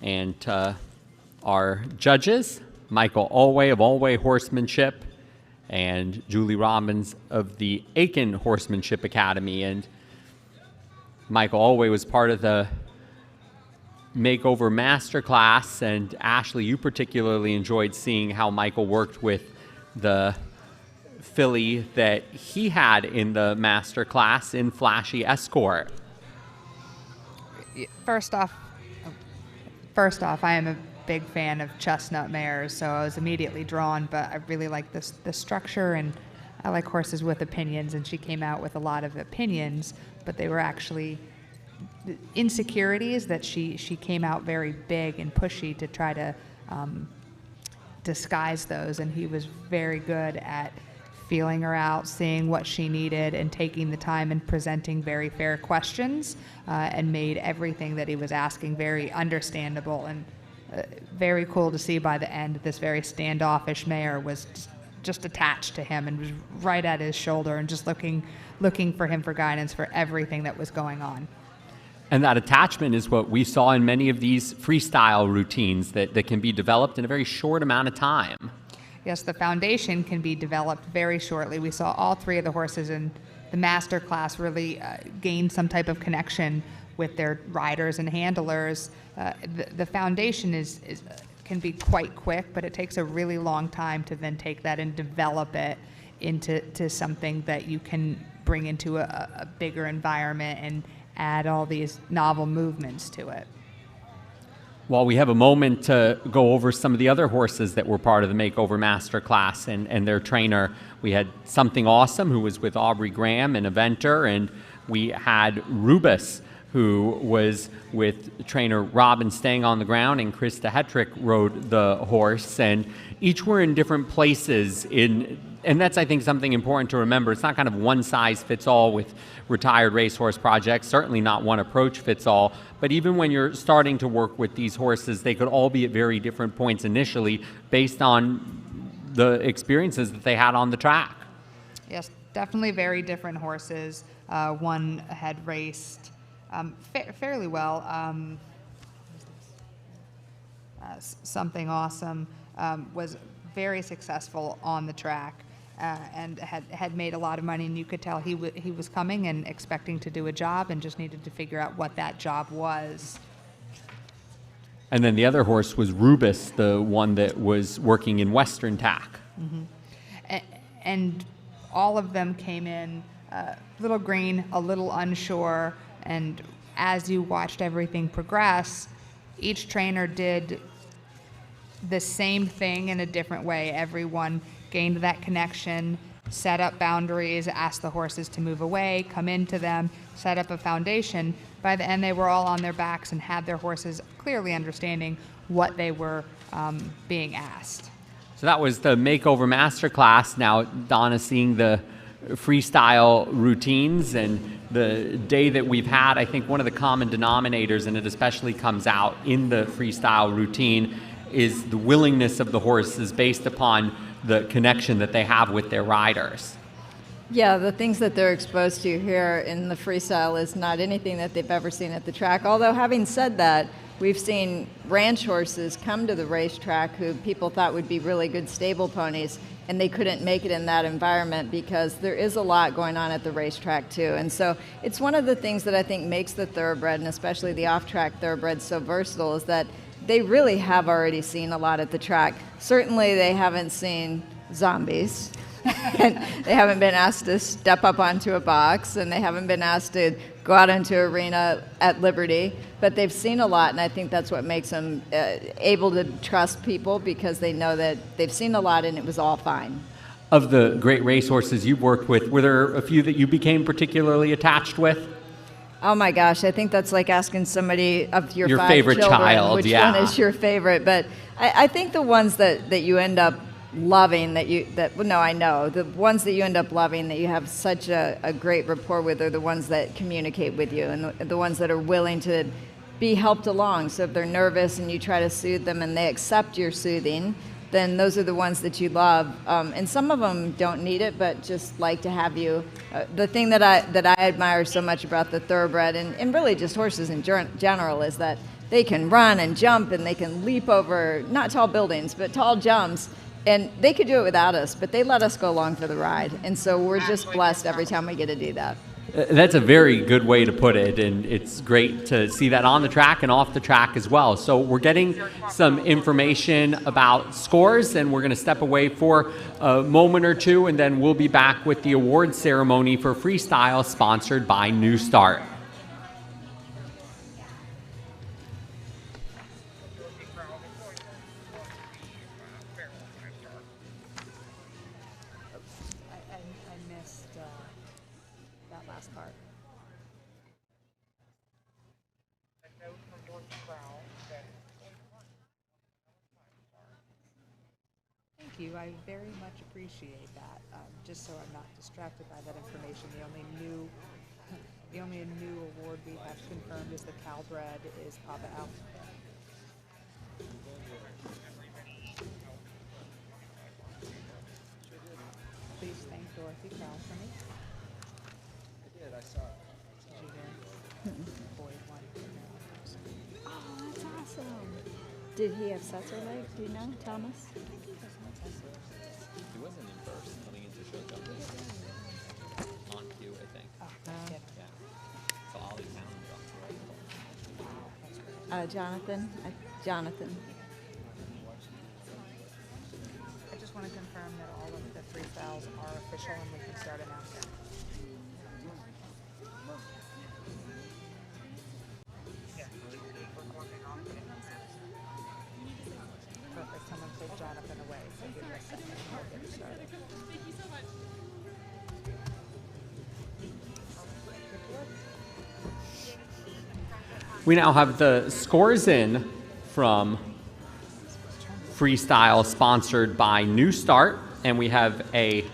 and to our judges, Michael Alway of Alway Horsemanship and Julie Robbins of the Aiken Horsemanship Academy. And Michael Alway was part of the Makeover Masterclass, and Ashley, you particularly enjoyed seeing how Michael worked with the filly that he had in the Masterclass in Flashy Escort. First off, I am a big fan of chestnut mares, so I was immediately drawn, but I really like the structure, and I like horses with opinions, and she came out with a lot of opinions, but they were actually insecurities that she came out very big and pushy to try to disguise those, and he was very good at feeling her out, seeing what she needed, and taking the time and presenting very fair questions, and made everything that he was asking very understandable, and very cool to see by the end this very standoffish mare was just attached to him and was right at his shoulder and just looking for him for guidance for everything that was going on. And that attachment is what we saw in many of these freestyle routines that can be developed in a very short amount of time. Yes, the foundation can be developed very shortly. We saw all three of the horses in the master class really gain some type of connection with their riders and handlers. The foundation can be quite quick, but it takes a really long time to then take that and develop it into something that you can bring into a bigger environment and add all these novel movements to it. While we have a moment to go over some of the other horses that were part of the Makeover Masterclass and their trainer, we had Something Awesome, who was with Aubrey Graham, an eventer, and we had Rubus, who was with trainer Robin Stang on the ground, and Krista Hetrick rode the horse, and each were in different places and that's, I think, something important to remember. It's not kind of one size fits all with retired racehorse projects, certainly not one approach fits all, but even when you're starting to work with these horses, they could all be at very different points initially based on the experiences that they had on the track. Yes, definitely very different horses. One had raced fairly well. Something Awesome was very successful on the track. And had made a lot of money, and you could tell he was coming and expecting to do a job and just needed to figure out what that job was. And then the other horse was Rubus, the one that was working in Western tack. Mm-hmm. And all of them came in a little green, a little unsure, and as you watched everything progress, each trainer did the same thing in a different way. Everyone gained that connection, set up boundaries, asked the horses to move away, come into them, set up a foundation. By the end, they were all on their backs and had their horses clearly understanding what they were being asked. So that was the Makeover Masterclass. Now, Donna, seeing the freestyle routines and the day that we've had, I think one of the common denominators, and it especially comes out in the freestyle routine, is the willingness of the horses based upon the connection that they have with their riders. Yeah, the things that they're exposed to here in the freestyle is not anything that they've ever seen at the track. Although, having said that, we've seen ranch horses come to the racetrack who people thought would be really good stable ponies, and they couldn't make it in that environment because there is a lot going on at the racetrack too. And so it's one of the things that I think makes the thoroughbred, and especially the off-track thoroughbred, so versatile, is that they really have already seen a lot at the track. Certainly they haven't seen zombies. And they haven't been asked to step up onto a box, and they haven't been asked to go out into an arena at Liberty, but they've seen a lot, and I think that's what makes them able to trust people, because they know that they've seen a lot and it was all fine. Of the great racehorses you've worked with, were there a few that you became particularly attached with? Oh my gosh, I think that's like asking somebody of your 5 favorite children, child, which yeah. one is your favorite. But I think the ones that you end up loving, the ones that you end up loving, that you have such a great rapport with, are the ones that communicate with you, and the ones that are willing to be helped along. So if they're nervous and you try to soothe them and they accept your soothing, then those are the ones that you love. And some of them don't need it, but just like to have you. The thing that I admire so much about the thoroughbred, and really just horses in general, is that they can run and jump, and they can leap over, not tall buildings, but tall jumps. And they could do it without us, but they let us go along for the ride. And so we're just blessed every time we get to do that. That's a very good way to put it, and it's great to see that on the track and off the track as well. So we're getting some information about scores, and we're going to step away for a moment or two, and then we'll be back with the award ceremony for freestyle, sponsored by New Start. Thank you. I very much appreciate that. Just so I'm not distracted by that information, the only new award we have confirmed is the Calbred is Papa Al. Please thank Dorothy Crowell for me. I did. I saw it. Did you hear? Boyd won. Oh, that's awesome. Did he have Setzer leg? Do you know, Thomas? He wasn't in first coming into show jumping. On cue, I think. Oh, yeah. So Ollie Town dropped the right. Jonathan. I just want to confirm that all of the freestyles are official and we can start announcing. Perfect. Someone pulled Jonathan away, so give me a second. We'll get started. Thank you so much. We now have the scores in from freestyle, sponsored by New Start, and we have a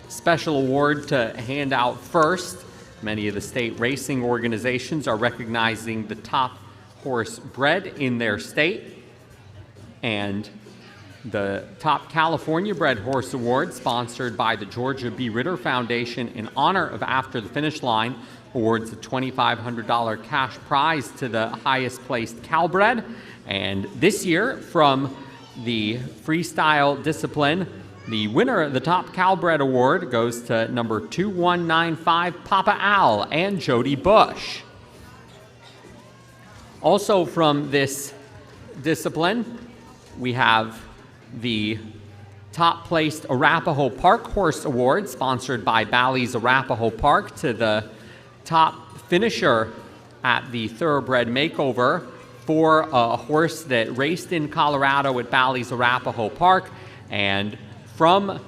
special award to hand out first. Many of the state racing organizations are recognizing the top horse bred in their state, and the top California bred horse award, sponsored by the Georgia B. Ritter Foundation in honor of After the Finish Line, awards a $2,500 cash prize to the highest placed Calbred. And this year, from the freestyle discipline, the winner of the top Calbred award goes to number 2195 Papa Al and Jody Bush. Also from this discipline, we have the top placed Arapahoe Park Horse Award, sponsored by Bally's Arapahoe Park, to the top finisher at the Thoroughbred Makeover for a horse that raced in Colorado at Bally's Arapahoe Park. And from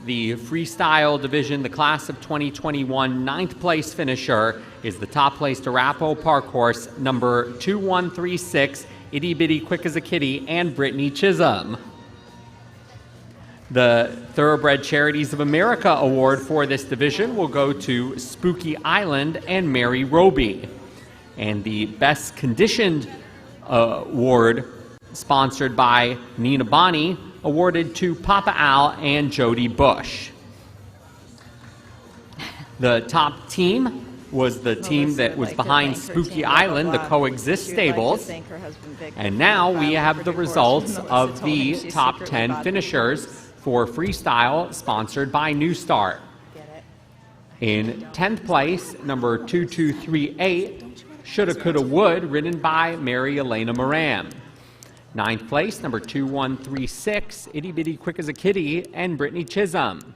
the freestyle division, the class of 2021 ninth place finisher is the top placed Arapahoe Park horse, number 2136, Itty Bitty Quick as a Kitty, and Brittany Chisholm. The Thoroughbred Charities of America award for this division will go to Spooky Island and Mary Roby. And the Best Conditioned award sponsored by Nina Bonney, awarded to Papa Al and Jody Bush. The top team was the team that was behind Spooky Island, the Coexist stables. And now we have the results of the top 10 finishers for freestyle, sponsored by New Start. In 10th place, number 2238, Shoulda Coulda Would, ridden by Mary Elena Moran. 9th place, number 2136, Itty Bitty Quick as a Kitty, and Brittany Chisholm.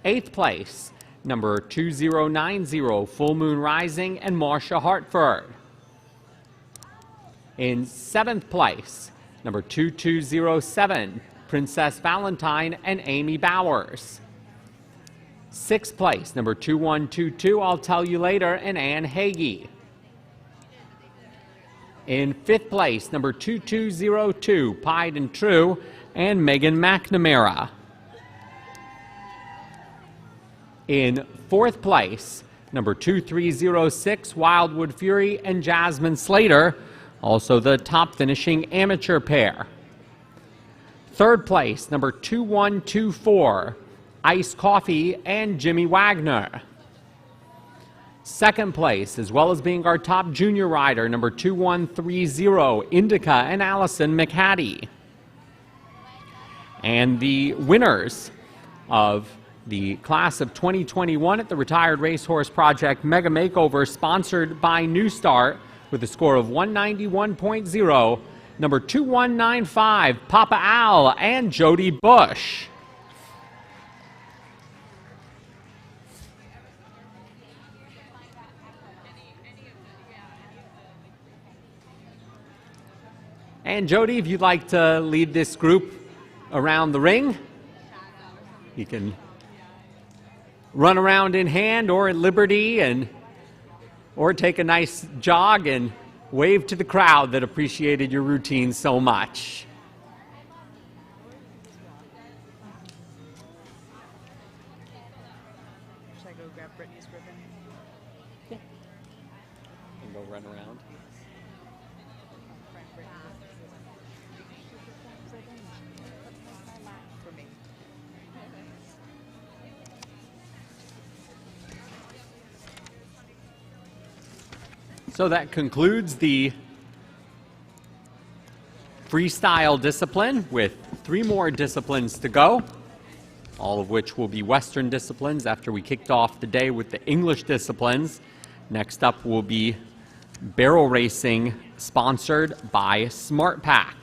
8th place, number 2090, Full Moon Rising, and Marsha Hartford. In 7th place, number 2207, Princess Valentine and Amy Bowers. 6th place, number 2122, I'll Tell You Later, and Ann Hagee. In 5th place, number 2202, Pied and True, and Megan McNamara. In 4th place, number 2306, Wildwood Fury and Jasmine Slater, also the top finishing amateur pair. 3rd place, number 2124, Ice Coffee and Jimmy Wagner. 2nd place, as well as being our top junior rider, number 2130, Indica and Allison McHattie. And the winners of the class of 2021 at the Retired Racehorse Project Mega Makeover, sponsored by New Start, with a score of 191.0, number 2195, Papa Al and Jody Bush. And Jody, if you'd like to lead this group around the ring, you can run around in hand or at liberty, or take a nice jog and wave to the crowd that appreciated your routine so much. Should I go grab Brittany's ribbon? Yeah. And go run around. So that concludes the freestyle discipline, with 3 more disciplines to go, all of which will be Western disciplines after we kicked off the day with the English disciplines. Next up will be barrel racing, sponsored by Smart Pack.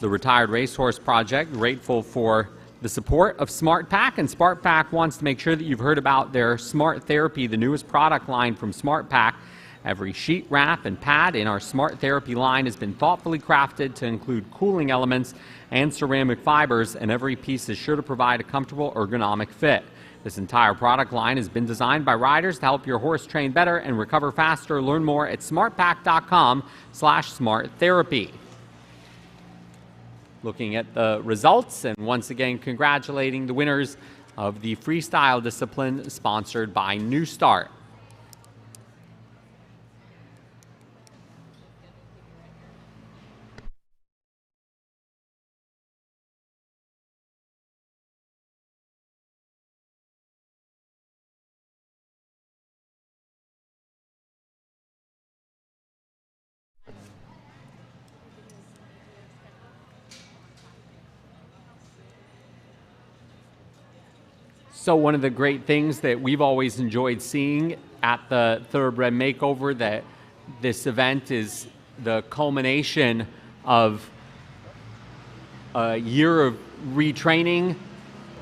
The Retired Racehorse Project, grateful for the support of Smart Pack, and Smart Pack wants to make sure that you've heard about their Smart Therapy, the newest product line from Smart Pack. Every sheet, wrap, and pad in our Smart Therapy line has been thoughtfully crafted to include cooling elements and ceramic fibers, and every piece is sure to provide a comfortable ergonomic fit. This entire product line has been designed by riders to help your horse train better and recover faster. Learn more at smartpack.com/smarttherapy. Looking at the results, and once again congratulating the winners of the freestyle discipline, sponsored by New Start. So one of the great things that we've always enjoyed seeing at the Thoroughbred Makeover, that this event is the culmination of a year of retraining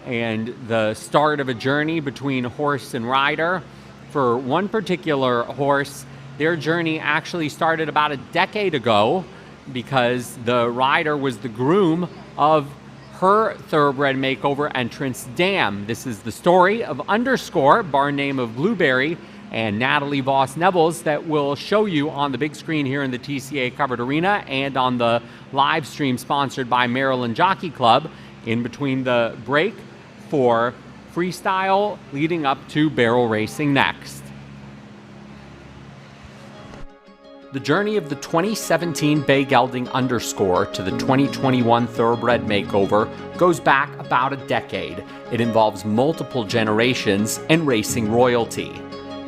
and the start of a journey between horse and rider. For one particular horse, their journey actually started about a decade ago, because the rider was the groom of her Thoroughbred Makeover entrance, Dam. This is the story of Underscore, barn name of Blueberry, and Natalie Voss Nevels, that we'll show you on the big screen here in the TCA Covered Arena and on the live stream sponsored by Maryland Jockey Club, in between the break for freestyle leading up to barrel racing next. The journey of the 2017 Bay Gelding Underscore to the 2021 Thoroughbred Makeover goes back about a decade. It involves multiple generations and racing royalty.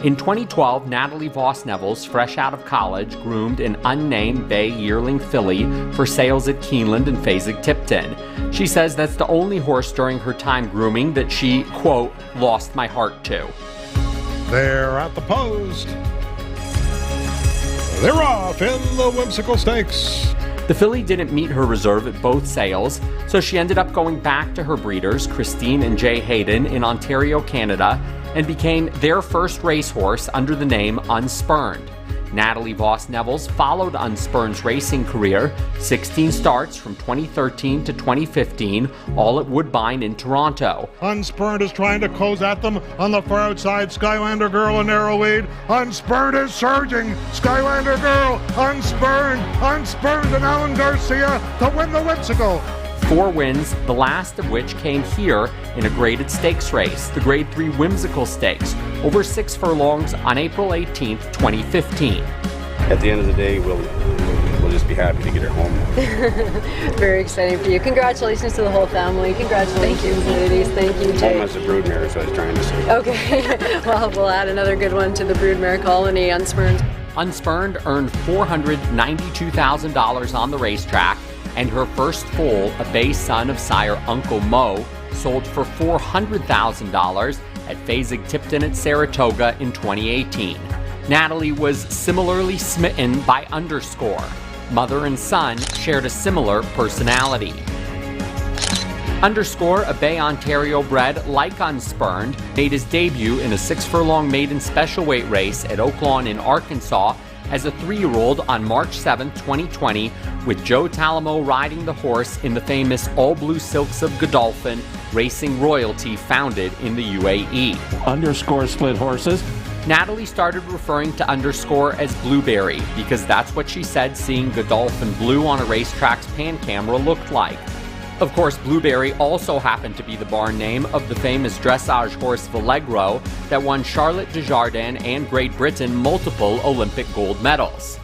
In 2012, Natalie Voss Nevels, fresh out of college, groomed an unnamed Bay yearling filly for sales at Keeneland and Fasig-Tipton. She says that's the only horse during her time grooming that she, quote, lost my heart to. They're at the post. They're off in the Whimsical Stakes. The filly didn't meet her reserve at both sales, so she ended up going back to her breeders, Christine and Jay Hayden, in Ontario, Canada, and became their first racehorse under the name Unspurned. Natalie Voss Nevels followed Unspurned's racing career, 16 starts from 2013 to 2015, all at Woodbine in Toronto. Unspurned is trying to close at them on the far outside. Skylander Girl a narrow lead. Unspurned is surging. Skylander Girl, Unspurned, and Alan Garcia to win the Whimsical. 4 wins, the last of which came here in a graded stakes race, the Grade 3 Whimsical Stakes, over 6 furlongs on April 18, 2015. At the end of the day, we'll just be happy to get her home. Very exciting for you. Congratulations to the whole family. Congratulations, ladies. Thank you, Jay. Home as a broodmare, so I was trying to say. Okay, well, we'll add another good one to the broodmare colony, Unspurned. Unspurned earned $492,000 on the racetrack, and her first foal, a bay son of sire Uncle Mo, sold for $400,000 at Fasig-Tipton at Saratoga in 2018. Natalie was similarly smitten by Underscore. Mother and son shared a similar personality. Underscore, a Bay Ontario bred like Unspurned, made his debut in a 6-furlong maiden special weight race at Oaklawn in Arkansas as a 3-year-old on March 7, 2020, with Joe Talamo riding the horse in the famous All Blue Silks of Godolphin, racing royalty founded in the UAE. Underscore split horses. Natalie started referring to Underscore as Blueberry because that's what she said seeing Godolphin Blue on a racetrack's pan camera looked like. Of course, Blueberry also happened to be the barn name of the famous dressage horse Vallegro that won Charlotte Desjardins and Great Britain multiple Olympic gold medals.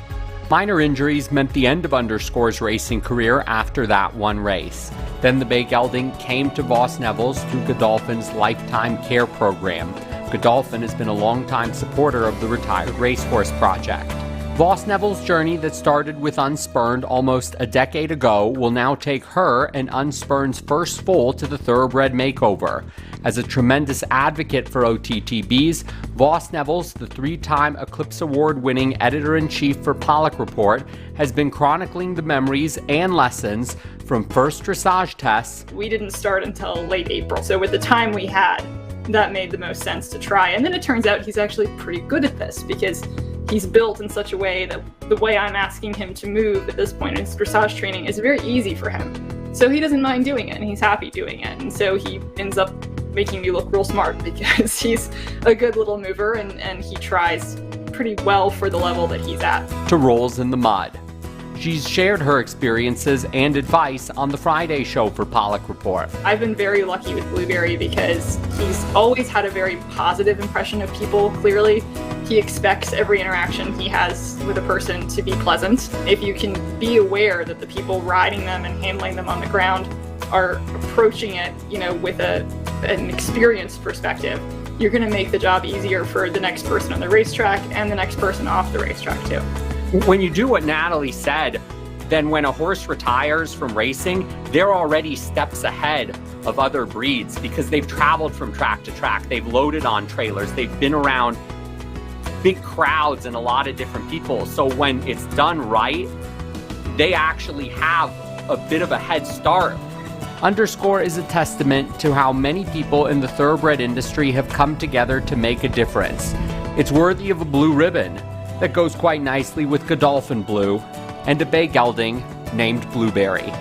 Minor injuries meant the end of Underscore's racing career after that one race. Then the Bay Gelding came to Voss Nevels through Godolphin's Lifetime Care Program. Godolphin has been a longtime supporter of the Retired Racehorse Project. Voss Nevels' journey that started with Unspurned almost a decade ago will now take her and Unspurned's first foal to the Thoroughbred Makeover. As a tremendous advocate for OTTBs, Voss Nevels, the 3-time Eclipse Award-winning editor-in-chief for Pollock Report, has been chronicling the memories and lessons from first dressage tests. We didn't start until late April, so with the time we had, that made the most sense to try. And then it turns out he's actually pretty good at this because he's built in such a way that the way I'm asking him to move at this point in his dressage training is very easy for him. So he doesn't mind doing it, and he's happy doing it. And so he ends up making me look real smart because he's a good little mover and he tries pretty well for the level that he's at. To rolls in the mud. She's shared her experiences and advice on the Friday show for Pollock Report. I've been very lucky with Blueberry because he's always had a very positive impression of people, clearly. He expects every interaction he has with a person to be pleasant. If you can be aware that the people riding them and handling them on the ground are approaching it, with an experienced perspective, you're going to make the job easier for the next person on the racetrack and the next person off the racetrack too. When you do what Natalie said, then when a horse retires from racing, they're already steps ahead of other breeds because they've traveled from track to track. They've loaded on trailers. They've been around big crowds and a lot of different people. So when it's done right, they actually have a bit of a head start. Underscore is a testament to how many people in the thoroughbred industry have come together to make a difference. It's worthy of a blue ribbon that goes quite nicely with Godolphin Blue and a Bay Gelding named Blueberry.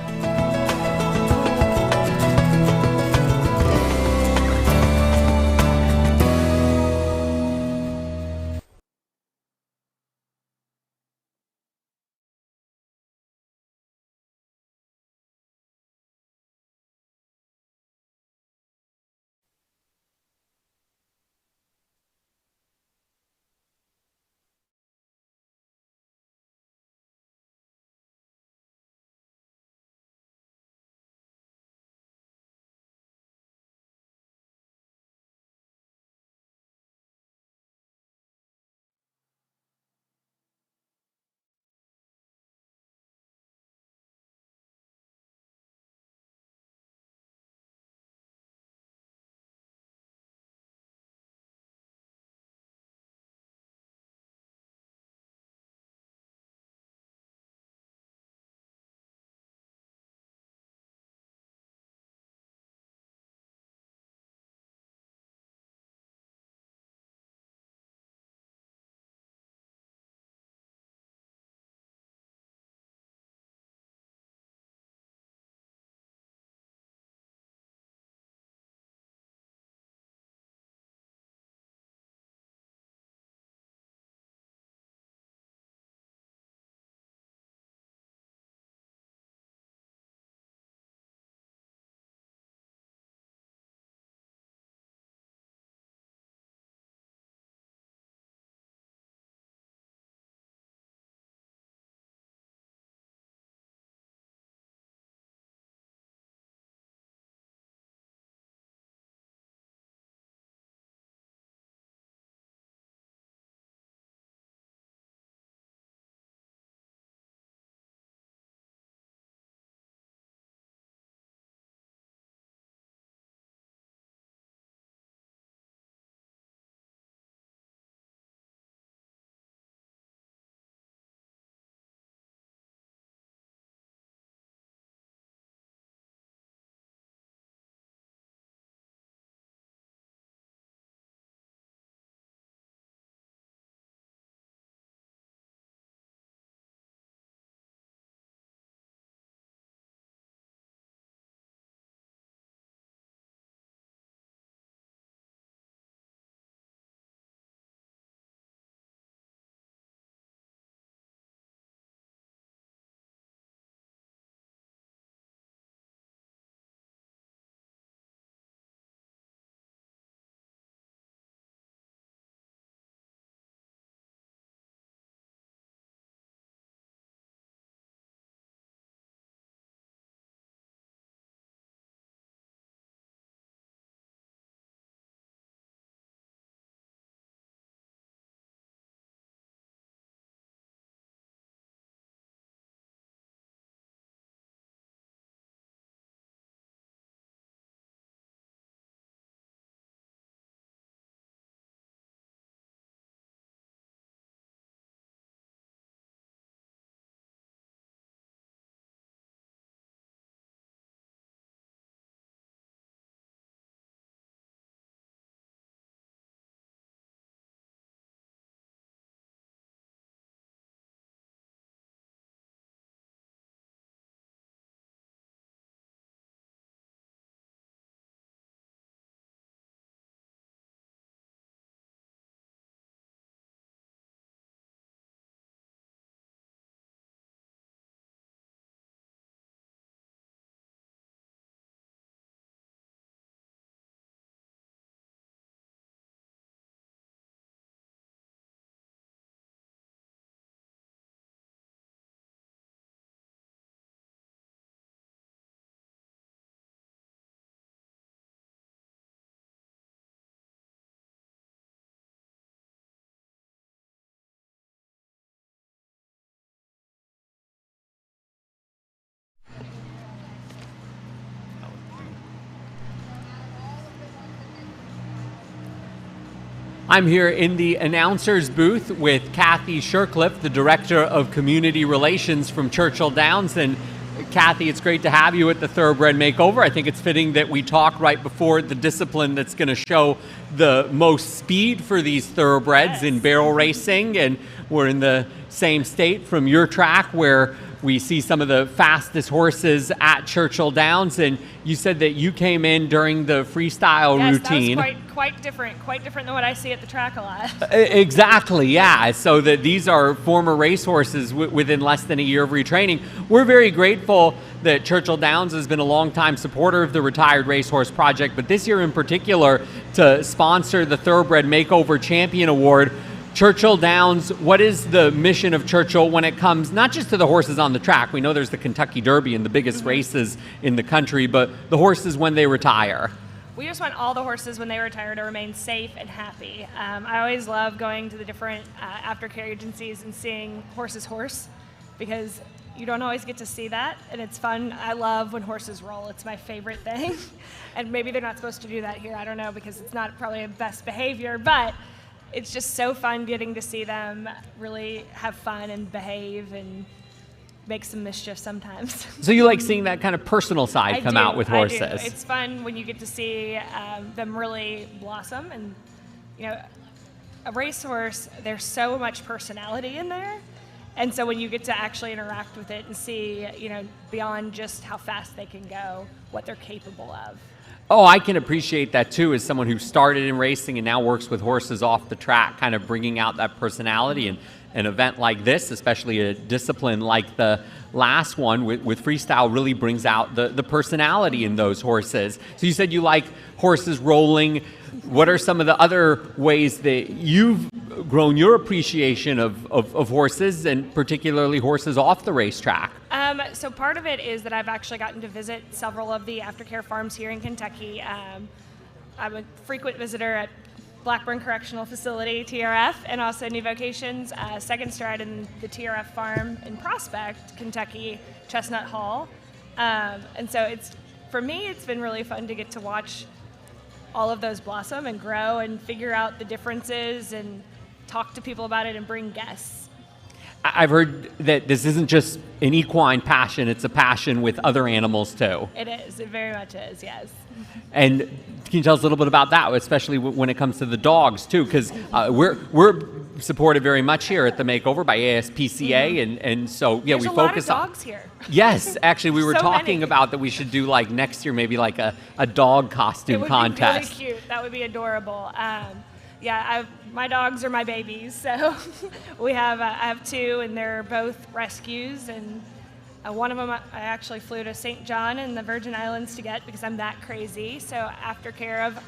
I'm here in the announcer's booth with Kathy Shercliffe, the Director of Community Relations from Churchill Downs. And Kathy, it's great to have you at the Thoroughbred Makeover. I think it's fitting that we talk right before the discipline that's going to show the most speed for these thoroughbreds in barrel racing. And we're in the same state from your track where we see some of the fastest horses at Churchill Downs, and you said that you came in during the freestyle routine. That was quite different than what I see at the track a lot. Exactly, yeah. So that these are former racehorses within less than a year of retraining. We're very grateful that Churchill Downs has been a longtime supporter of the Retired Racehorse Project, but this year in particular to sponsor the Thoroughbred Makeover Champion Award. Churchill Downs, what is the mission of Churchill when it comes not just to the horses on the track? We know there's the Kentucky Derby and the biggest races in the country, but the horses when they retire. We just want all the horses when they retire to remain safe and happy. I always love going to the different aftercare agencies and seeing horses horse, because you don't always get to see that, and it's fun. I love when horses roll. It's my favorite thing. And maybe they're not supposed to do that here, I don't know, because it's not probably a best behavior, but it's just so fun getting to see them really have fun and behave and make some mischief sometimes. So you like seeing that kind of personal side come out with horses? I do. It's fun when you get to see them really blossom. And, you know, a racehorse, there's so much personality in there. And so when you get to actually interact with it and see, you know, beyond just how fast they can go, what they're capable of. Oh, I can appreciate that too, as someone who started in racing and now works with horses off the track, kind of bringing out that personality. And an event like this, especially a discipline like the last one with freestyle, really brings out the personality in those horses. So you said you like horses rolling. What are some of the other ways that you've grown your appreciation of horses, and particularly horses off the racetrack? So part of it is that I've actually gotten to visit several of the aftercare farms here in Kentucky. I'm a frequent visitor at Blackburn Correctional Facility, TRF, and also New Vocations, second stride in the TRF farm in Prospect, Kentucky, Chestnut Hall. And so for me, it's been really fun to get to watch all of those blossom and grow and figure out the differences and talk to people about it and bring guests. I've heard that this isn't just an equine passion, it's a passion with other animals too. It is, it very much is, yes. And can you tell us a little bit about that, especially when it comes to the dogs too? Because we're supported very much here at the Makeover by ASPCA, and so yeah, There's we focus a lot of dogs here. Yes, actually, we were So talking many. about that we should do like next year, maybe like a dog costume contest. It would be really cute. That would be adorable. My dogs are my babies, so I have two, and they're both rescues, and one of them I actually flew to St. John and the Virgin Islands to get because I'm that crazy. So aftercare of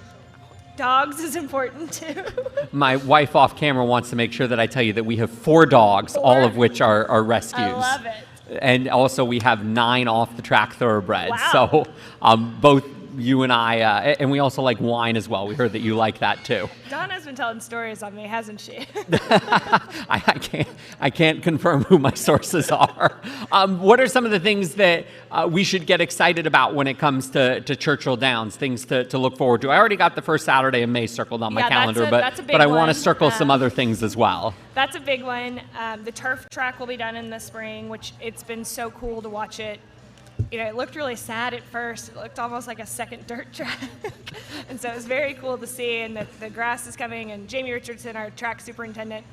dogs is important too. My wife off camera wants to make sure that I tell you that we have 4 dogs, all of which are rescues. I love it. And also we have 9 off the track thoroughbreds. Wow. So both you and I, and we also like wine as well. We heard that you like that too. Donna's been telling stories on me, hasn't she? I can't confirm who my sources are. What are some of the things that we should get excited about when it comes to Churchill Downs, things to look forward to? I already got the first Saturday in May circled on my calendar, that's a big but I want to one. circle some other things as well. That's a big one. The turf track will be done in the spring, which it's been so cool to watch it. You know, it looked really sad at first. It looked almost like a second dirt track. And so it was very cool to see, and the grass is coming, and Jamie Richardson, our track superintendent,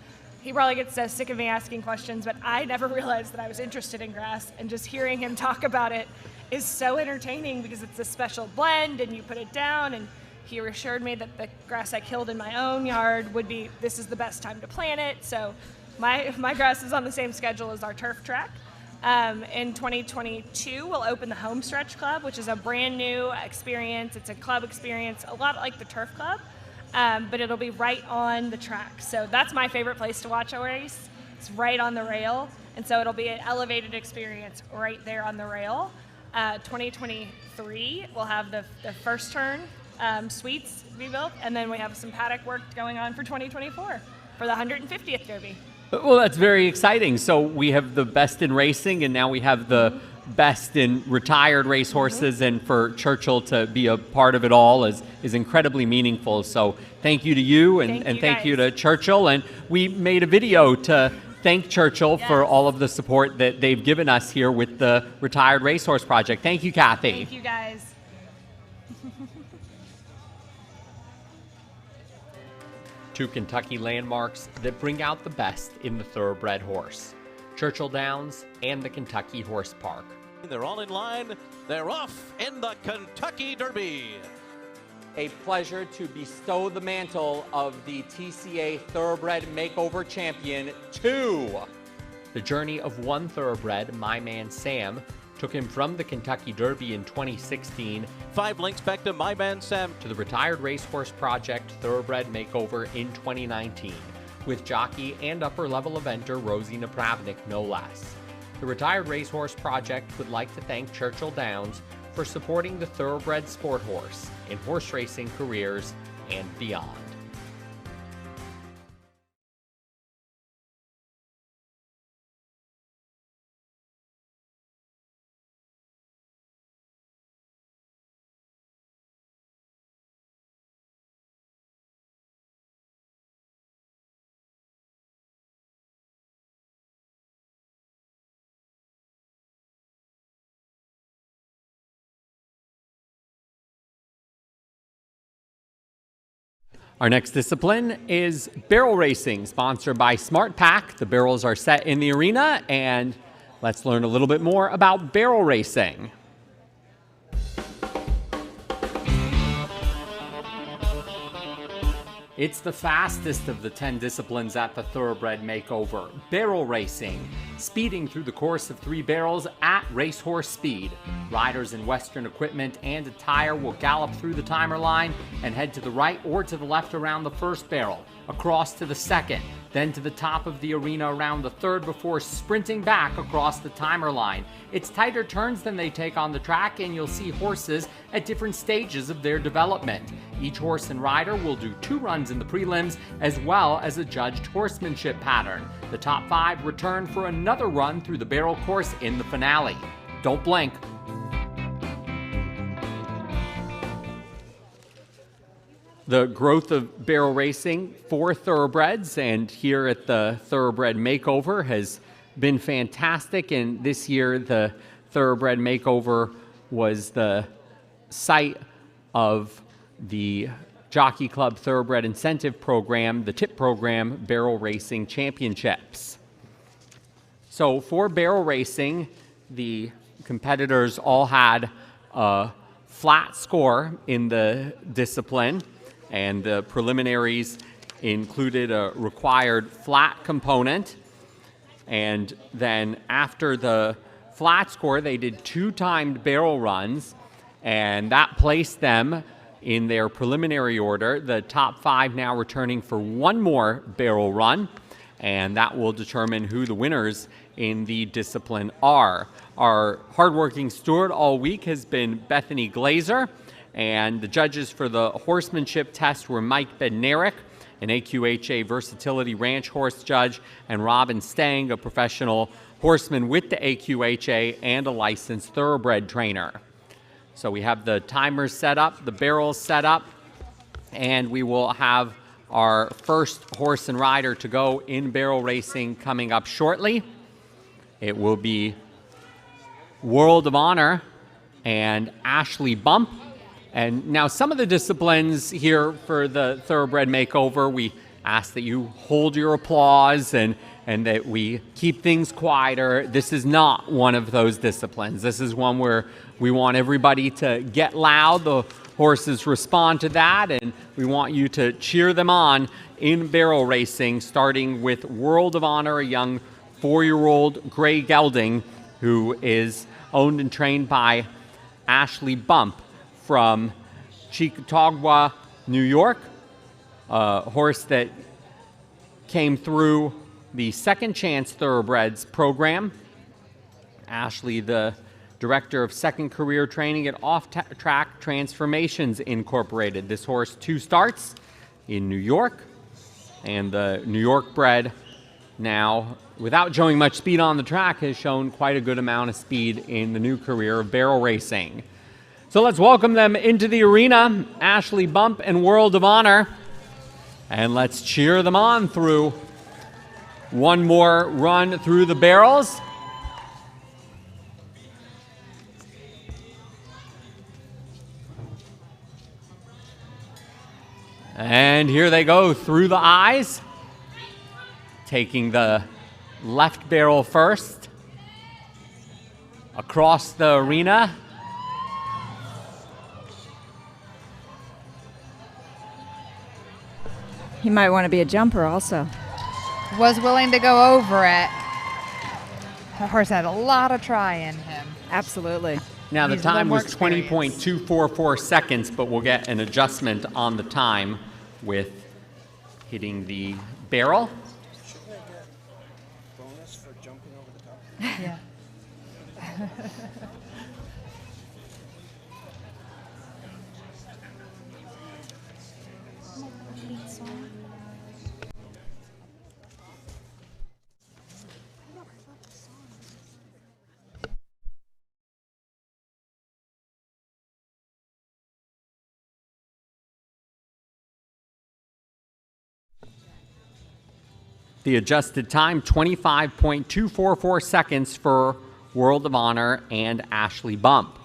he probably gets sick of me asking questions, but I never realized that I was interested in grass, and just hearing him talk about it is so entertaining because it's a special blend and you put it down, and he assured me that the grass I killed in my own yard this is the best time to plant it. So my grass is on the same schedule as our turf track. In 2022, we'll open the Home Stretch Club, which is a brand new experience. It's a club experience, a lot like the Turf Club, but it'll be right on the track. So that's my favorite place to watch a race. It's right on the rail, and so it'll be an elevated experience right there on the rail. 2023, we'll have the first turn suites be built, and then we have some paddock work going on for 2024 for the 150th Derby. Well, that's very exciting. So we have the best in racing, and now we have the best in retired racehorses, and for Churchill to be a part of it all is incredibly meaningful. So thank you to you, and thank you to Churchill. And we made a video to thank Churchill for all of the support that they've given us here with the Retired Racehorse Project. Thank you, Kathy. Thank you, guys. Two Kentucky landmarks that bring out the best in the thoroughbred horse: Churchill Downs and the Kentucky Horse Park. They're all in line. They're off in the Kentucky Derby. A pleasure to bestow the mantle of the TCA Thoroughbred Makeover Champion to the journey of one thoroughbred, My Man Sam, took him from the Kentucky Derby in 2016. 5 links back to My Man Sam. To the Retired Racehorse Project Thoroughbred Makeover in 2019, with jockey and upper-level eventer Rosie Napravnik, no less. The Retired Racehorse Project would like to thank Churchill Downs for supporting the thoroughbred sport horse in horse racing careers and beyond. Our next discipline is barrel racing, sponsored by Smart Pack. The barrels are set in the arena, and let's learn a little bit more about barrel racing. It's the fastest of the 10 disciplines at the Thoroughbred Makeover, barrel racing, speeding through the course of 3 barrels at racehorse speed. Riders in Western equipment and attire will gallop through the timer line and head to the right or to the left around the first barrel, across to the second, then to the top of the arena around the third before sprinting back across the timer line. It's tighter turns than they take on the track, and you'll see horses at different stages of their development. Each horse and rider will do 2 runs in the prelims, as well as a judged horsemanship pattern. The top 5 return for another run through the barrel course in the finale. Don't blink. The growth of barrel racing for thoroughbreds, and here at the Thoroughbred Makeover, has been fantastic. And this year, the Thoroughbred Makeover was the site of the Jockey Club Thoroughbred Incentive Program, the TIP Program Barrel Racing Championships. So for barrel racing, the competitors all had a flat score in the discipline, and the preliminaries included a required flat component. And then after the flat score, they did 2 timed barrel runs, and that placed them in their preliminary order. The top 5 now returning for 1 more barrel run, and that will determine who the winners in the discipline are. Our hardworking steward all week has been Bethany Glazer, and the judges for the horsemanship test were Mike Bednarik, an AQHA Versatility Ranch horse judge, and Robin Stang, a professional horseman with the AQHA and a licensed thoroughbred trainer. So we have the timers set up, the barrels set up, and we will have our first horse and rider to go in barrel racing coming up shortly. It will be World of Honor and Ashley Bump. And now some of the disciplines here for the Thoroughbred Makeover, we ask that you hold your applause and that we keep things quieter. This is not one of those disciplines. This is one where we want everybody to get loud. The horses respond to that, and we want you to cheer them on in barrel racing, starting with World of Honor, a young 4-year-old Gray Gelding who is owned and trained by Ashley Bump from Chicotagua, New York, a horse that came through the Second Chance Thoroughbreds program. Ashley, the director of Second Career Training at Off Track Transformations Incorporated. This horse 2 starts in New York, and the New York bred now, without showing much speed on the track, has shown quite a good amount of speed in the new career of barrel racing. So let's welcome them into the arena, Ashley Bump and World of Honor, and let's cheer them on through one more run through the barrels. And here they go through the eyes, taking the left barrel first, across the arena. He might want to be a jumper also. Was willing to go over it. The horse had a lot of try in him. Absolutely. Now, the He's a little time more was 20.244 seconds, but we'll get an adjustment on the time with hitting the barrel. Shouldn't I get bonus for jumping over the top? Yeah. The adjusted time, 25.244 seconds for World of Honor and Ashley Bump.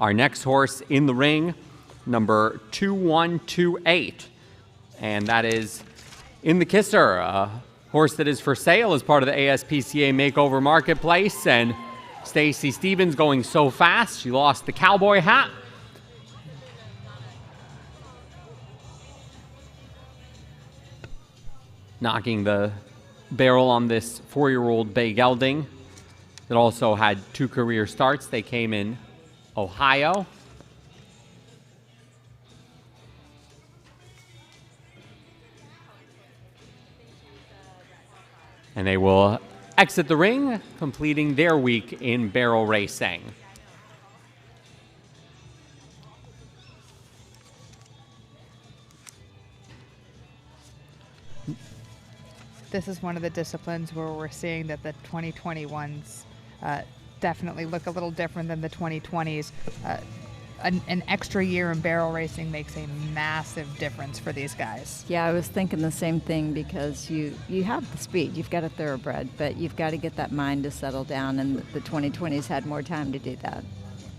Our next horse in the ring, number 2128, and that is In the Kisser, a horse that is for sale as part of the ASPCA Makeover Marketplace. And Stacy Stevens going so fast, she lost the cowboy hat. Knocking the barrel on this 4-year-old bay gelding that also had 2 career starts. They came in Ohio. And they will exit the ring, completing their week in barrel racing. This is one of the disciplines where we're seeing that the 2021s definitely look a little different than the 2020s. An extra year in barrel racing makes a massive difference for these guys. Yeah, I was thinking the same thing because you have the speed. You've got a thoroughbred, but you've got to get that mind to settle down, and the 2020s had more time to do that.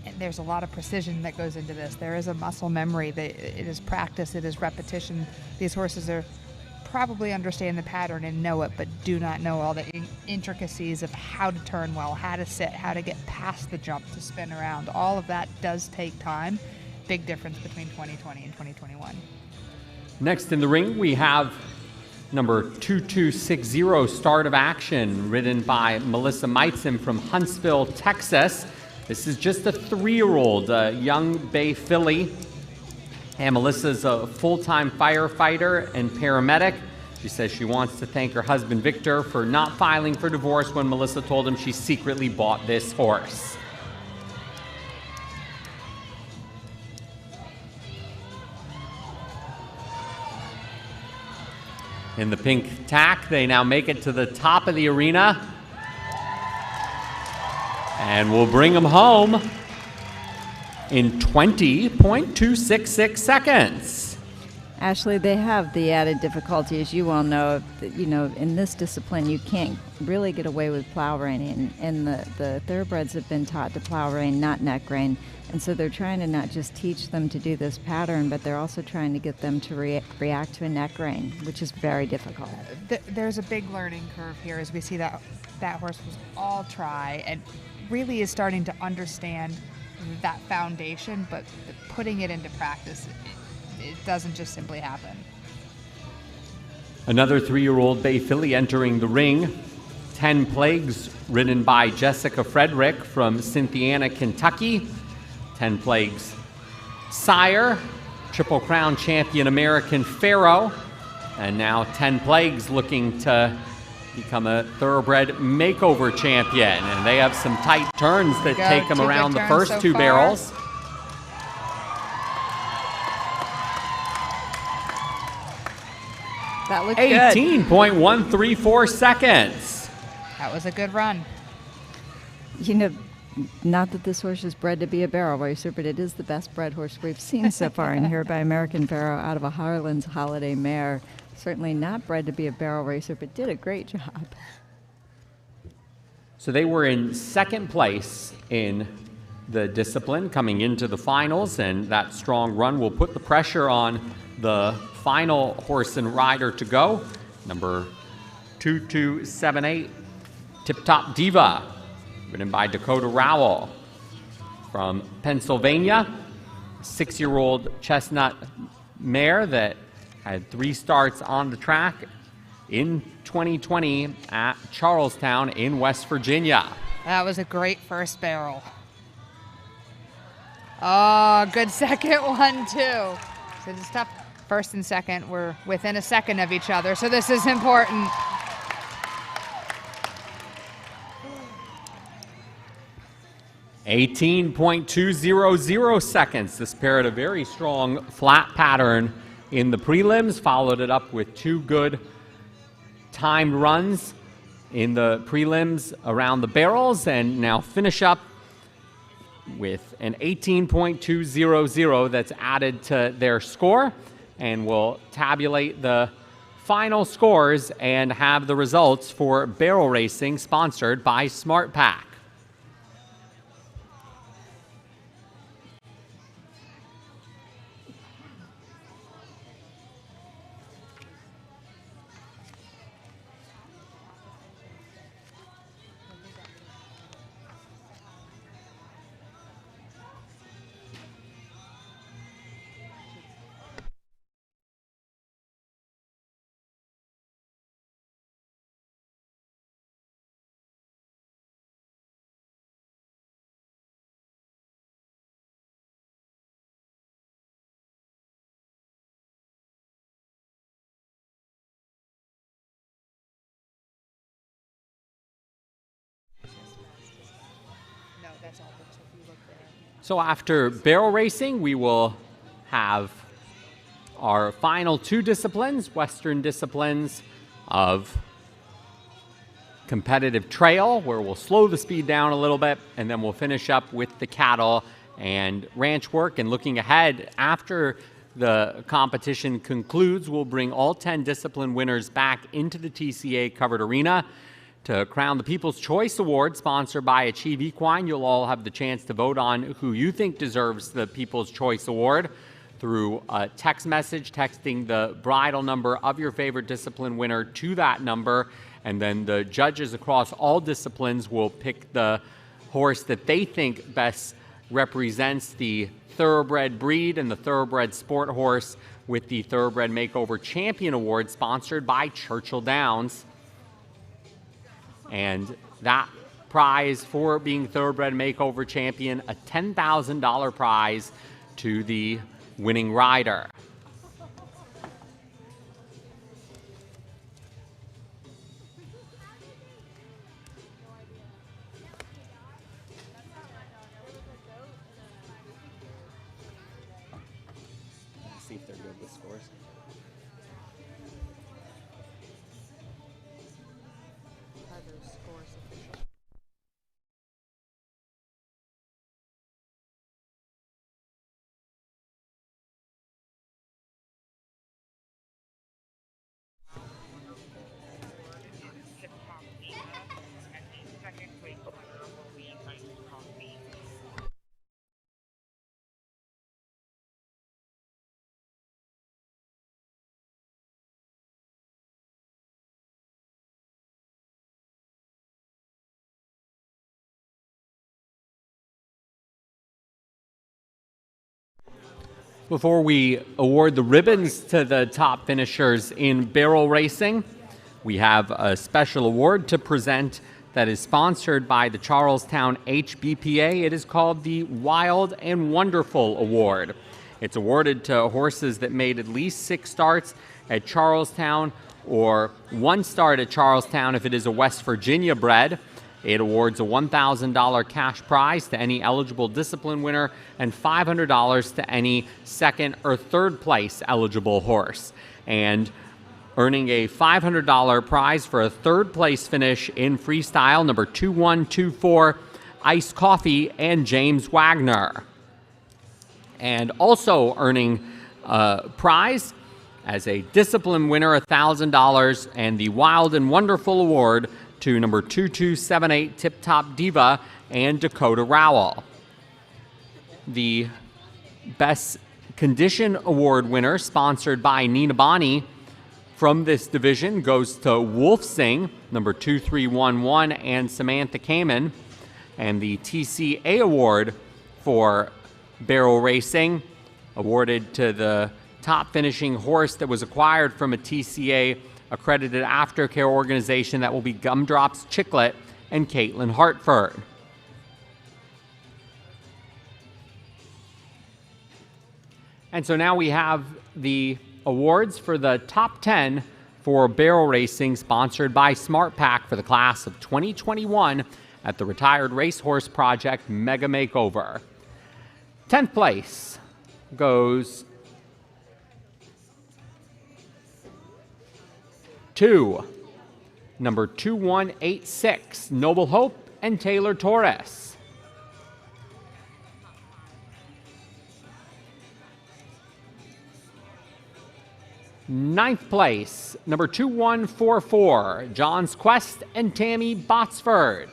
And there's a lot of precision that goes into this. There is a muscle memory. It is practice. It is repetition. These horses are probably understand the pattern and know it, but do not know all the intricacies of how to turn well, how to sit, how to get past the jump to spin around. All of that does take time. Big difference between 2020 and 2021. Next in the ring, we have number 2260, Start of Action, ridden by Melissa Meitzen from Huntsville, Texas. This is just a 3-year-old, young bay filly. And Melissa's a full-time firefighter and paramedic. She says she wants to thank her husband, Victor, for not filing for divorce when Melissa told him she secretly bought this horse. In the pink tack, they now make it to the top of the arena. And we'll bring them home in 20.266 seconds. Ashley, they have the added difficulty, as you all know, that, in this discipline, you can't really get away with plow reining. And the thoroughbreds have been taught to plow rein, not neck rein. And so they're trying to not just teach them to do this pattern, but they're also trying to get them to react to a neck rein, which is very difficult. There's a big learning curve here as we see that horse was all try and really is starting to understand that foundation, but putting it into practice, it doesn't just simply happen. Another 3-year-old bay filly entering the ring. 10 Plagues, ridden by Jessica Frederick from Cynthiana, Kentucky. 10 Plagues sire, Triple Crown champion American Pharaoh. And now 10 Plagues looking to become a Thoroughbred Makeover Champion. And they have some tight turns that take them around the first 2 barrels. That looked good. 18.134 seconds. That was a good run. You know, not that this horse is bred to be a barrel racer, but it is the best bred horse we've seen so far in here by American Barrow out of a Harlan's Holiday mare. Certainly not bred to be a barrel racer, but did a great job. So they were in second place in the discipline coming into the finals, and that strong run will put the pressure on the final horse and rider to go. Number 2278, Tip Top Diva, ridden by Dakota Rowell from Pennsylvania. 6-year-old chestnut mare that had 3 starts on the track in 2020 at Charlestown in West Virginia. That was a great first barrel. Oh, good second one, too. So it's tough. First and second were within a second of each other, so this is important. .200 seconds. This pair had a very strong flat pattern in the prelims, followed it up with 2 good timed runs in the prelims around the barrels, and now finish up with an 18.200 that's added to their score, and we'll tabulate the final scores and have the results for barrel racing sponsored by Smart Pack. So after barrel racing, we will have our final 2 disciplines, Western disciplines of competitive trail, where we'll slow the speed down a little bit, and then we'll finish up with the cattle and ranch work. And looking ahead, after the competition concludes, we'll bring all 10 discipline winners back into the TCA Covered Arena to crown the People's Choice Award, sponsored by Achieve Equine. You'll all have the chance to vote on who you think deserves the People's Choice Award through a text message, texting the bridle number of your favorite discipline winner to that number, and then the judges across all disciplines will pick the horse that they think best represents the thoroughbred breed and the thoroughbred sport horse with the Thoroughbred Makeover Champion Award, sponsored by Churchill Downs. And that prize for being Thoroughbred Makeover Champion, a $10,000 prize to the winning rider. Let's see if they're good with scores. Before we award the ribbons to the top finishers in barrel racing, we have a special award to present that is sponsored by the Charlestown HBPA. It is called the Wild and Wonderful Award. It's awarded to horses that made at least 6 starts at Charlestown, or 1 start at Charlestown if it is a West Virginia bred. It awards a $1,000 cash prize to any eligible discipline winner and $500 to any second or third place eligible horse. And earning a $500 prize for a third place finish in freestyle, number 2124, Iced Coffee and James Wagner. And also earning a prize as a discipline winner, $1,000, and the Wild and Wonderful Award to number 2278, Tip Top Diva and Dakota Rowell. The Best Condition Award winner, sponsored by Nina Bonney, from this division goes to Wolf Singh, number 2311, and Samantha Kamen. And the TCA Award for barrel racing, awarded to the top finishing horse that was acquired from a TCA accredited aftercare organization, that will be Gumdrops Chicklet and Caitlin Hartford. And so now we have the awards for the top 10 for barrel racing, sponsored by Smart Pack for the class of 2021 at the Retired Racehorse Project Mega Makeover. 10th place goes to number 2186, Noble Hope and Taylor Torres. Ninth place, number 2144, John's Quest and Tammy Botsford.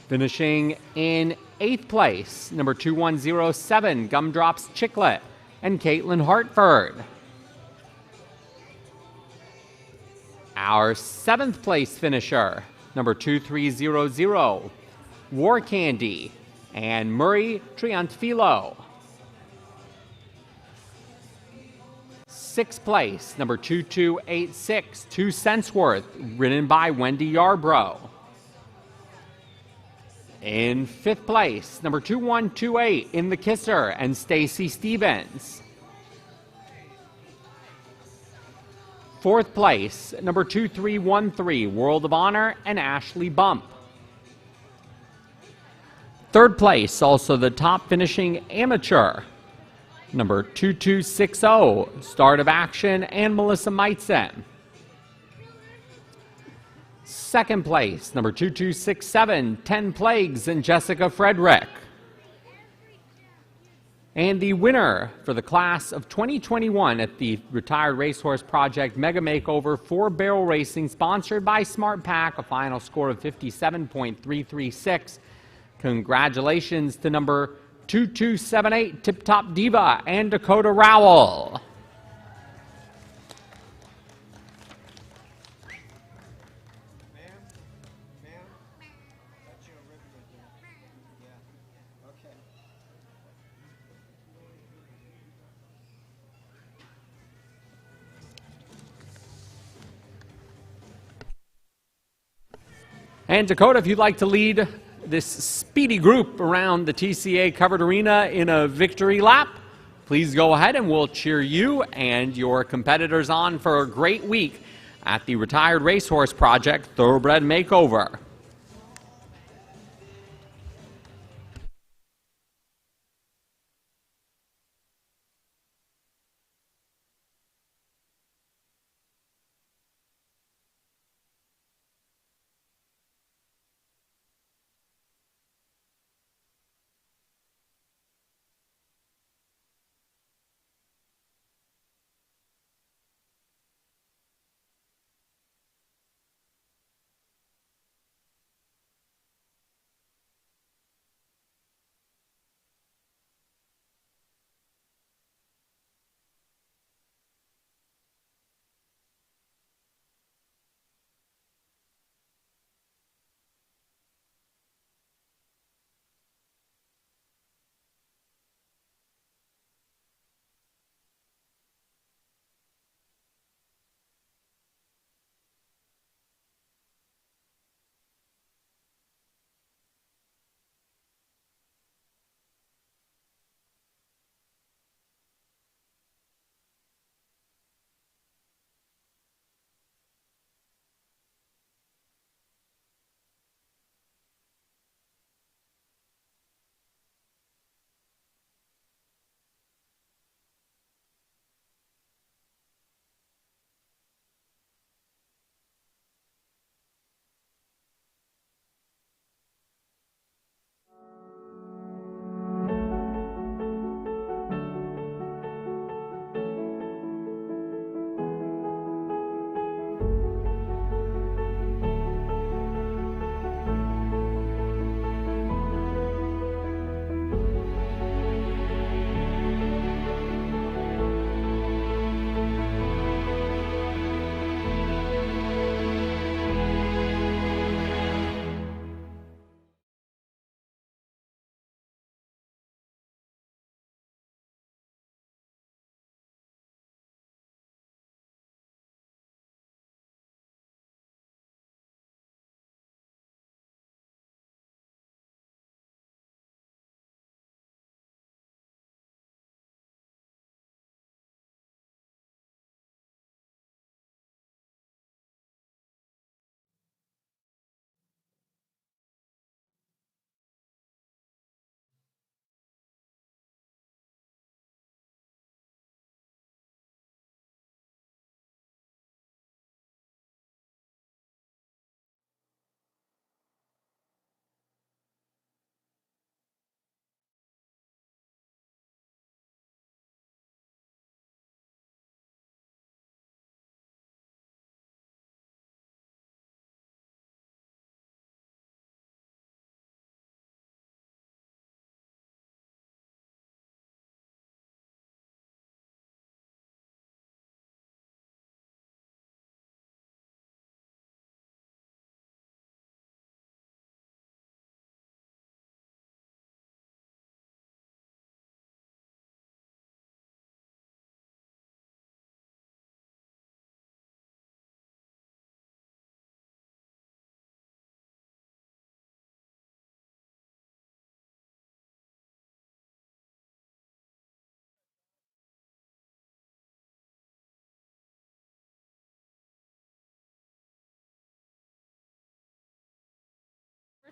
Finishing in 8th place, number 2107, Gumdrops Chicklet and Caitlin Hartford. Our 7th place finisher, number 2300, War Candy and Murray Triantfilo. 6th place, number 2286, 2 cents worth, ridden by Wendy Yarbrough. In 5th place, number 2128, In the Kisser and Stacy Stevens. 4th place, number 2313, World of Honor and Ashley Bump. 3rd place, also the top finishing amateur, number 2260, Start of Action and Melissa Meitzen. 2nd place, number 2267, 10 Plagues and Jessica Frederick. And the winner for the class of 2021 at the Retired Racehorse Project Mega Makeover for barrel racing, sponsored by Smart Pack, a final score of 57.336. Congratulations to number 2278, Tip Top Diva and Dakota Rowell. And Dakota, if you'd like to lead this speedy group around the TCA Covered Arena in a victory lap, please go ahead and we'll cheer you and your competitors on for a great week at the Retired Racehorse Project Thoroughbred Makeover.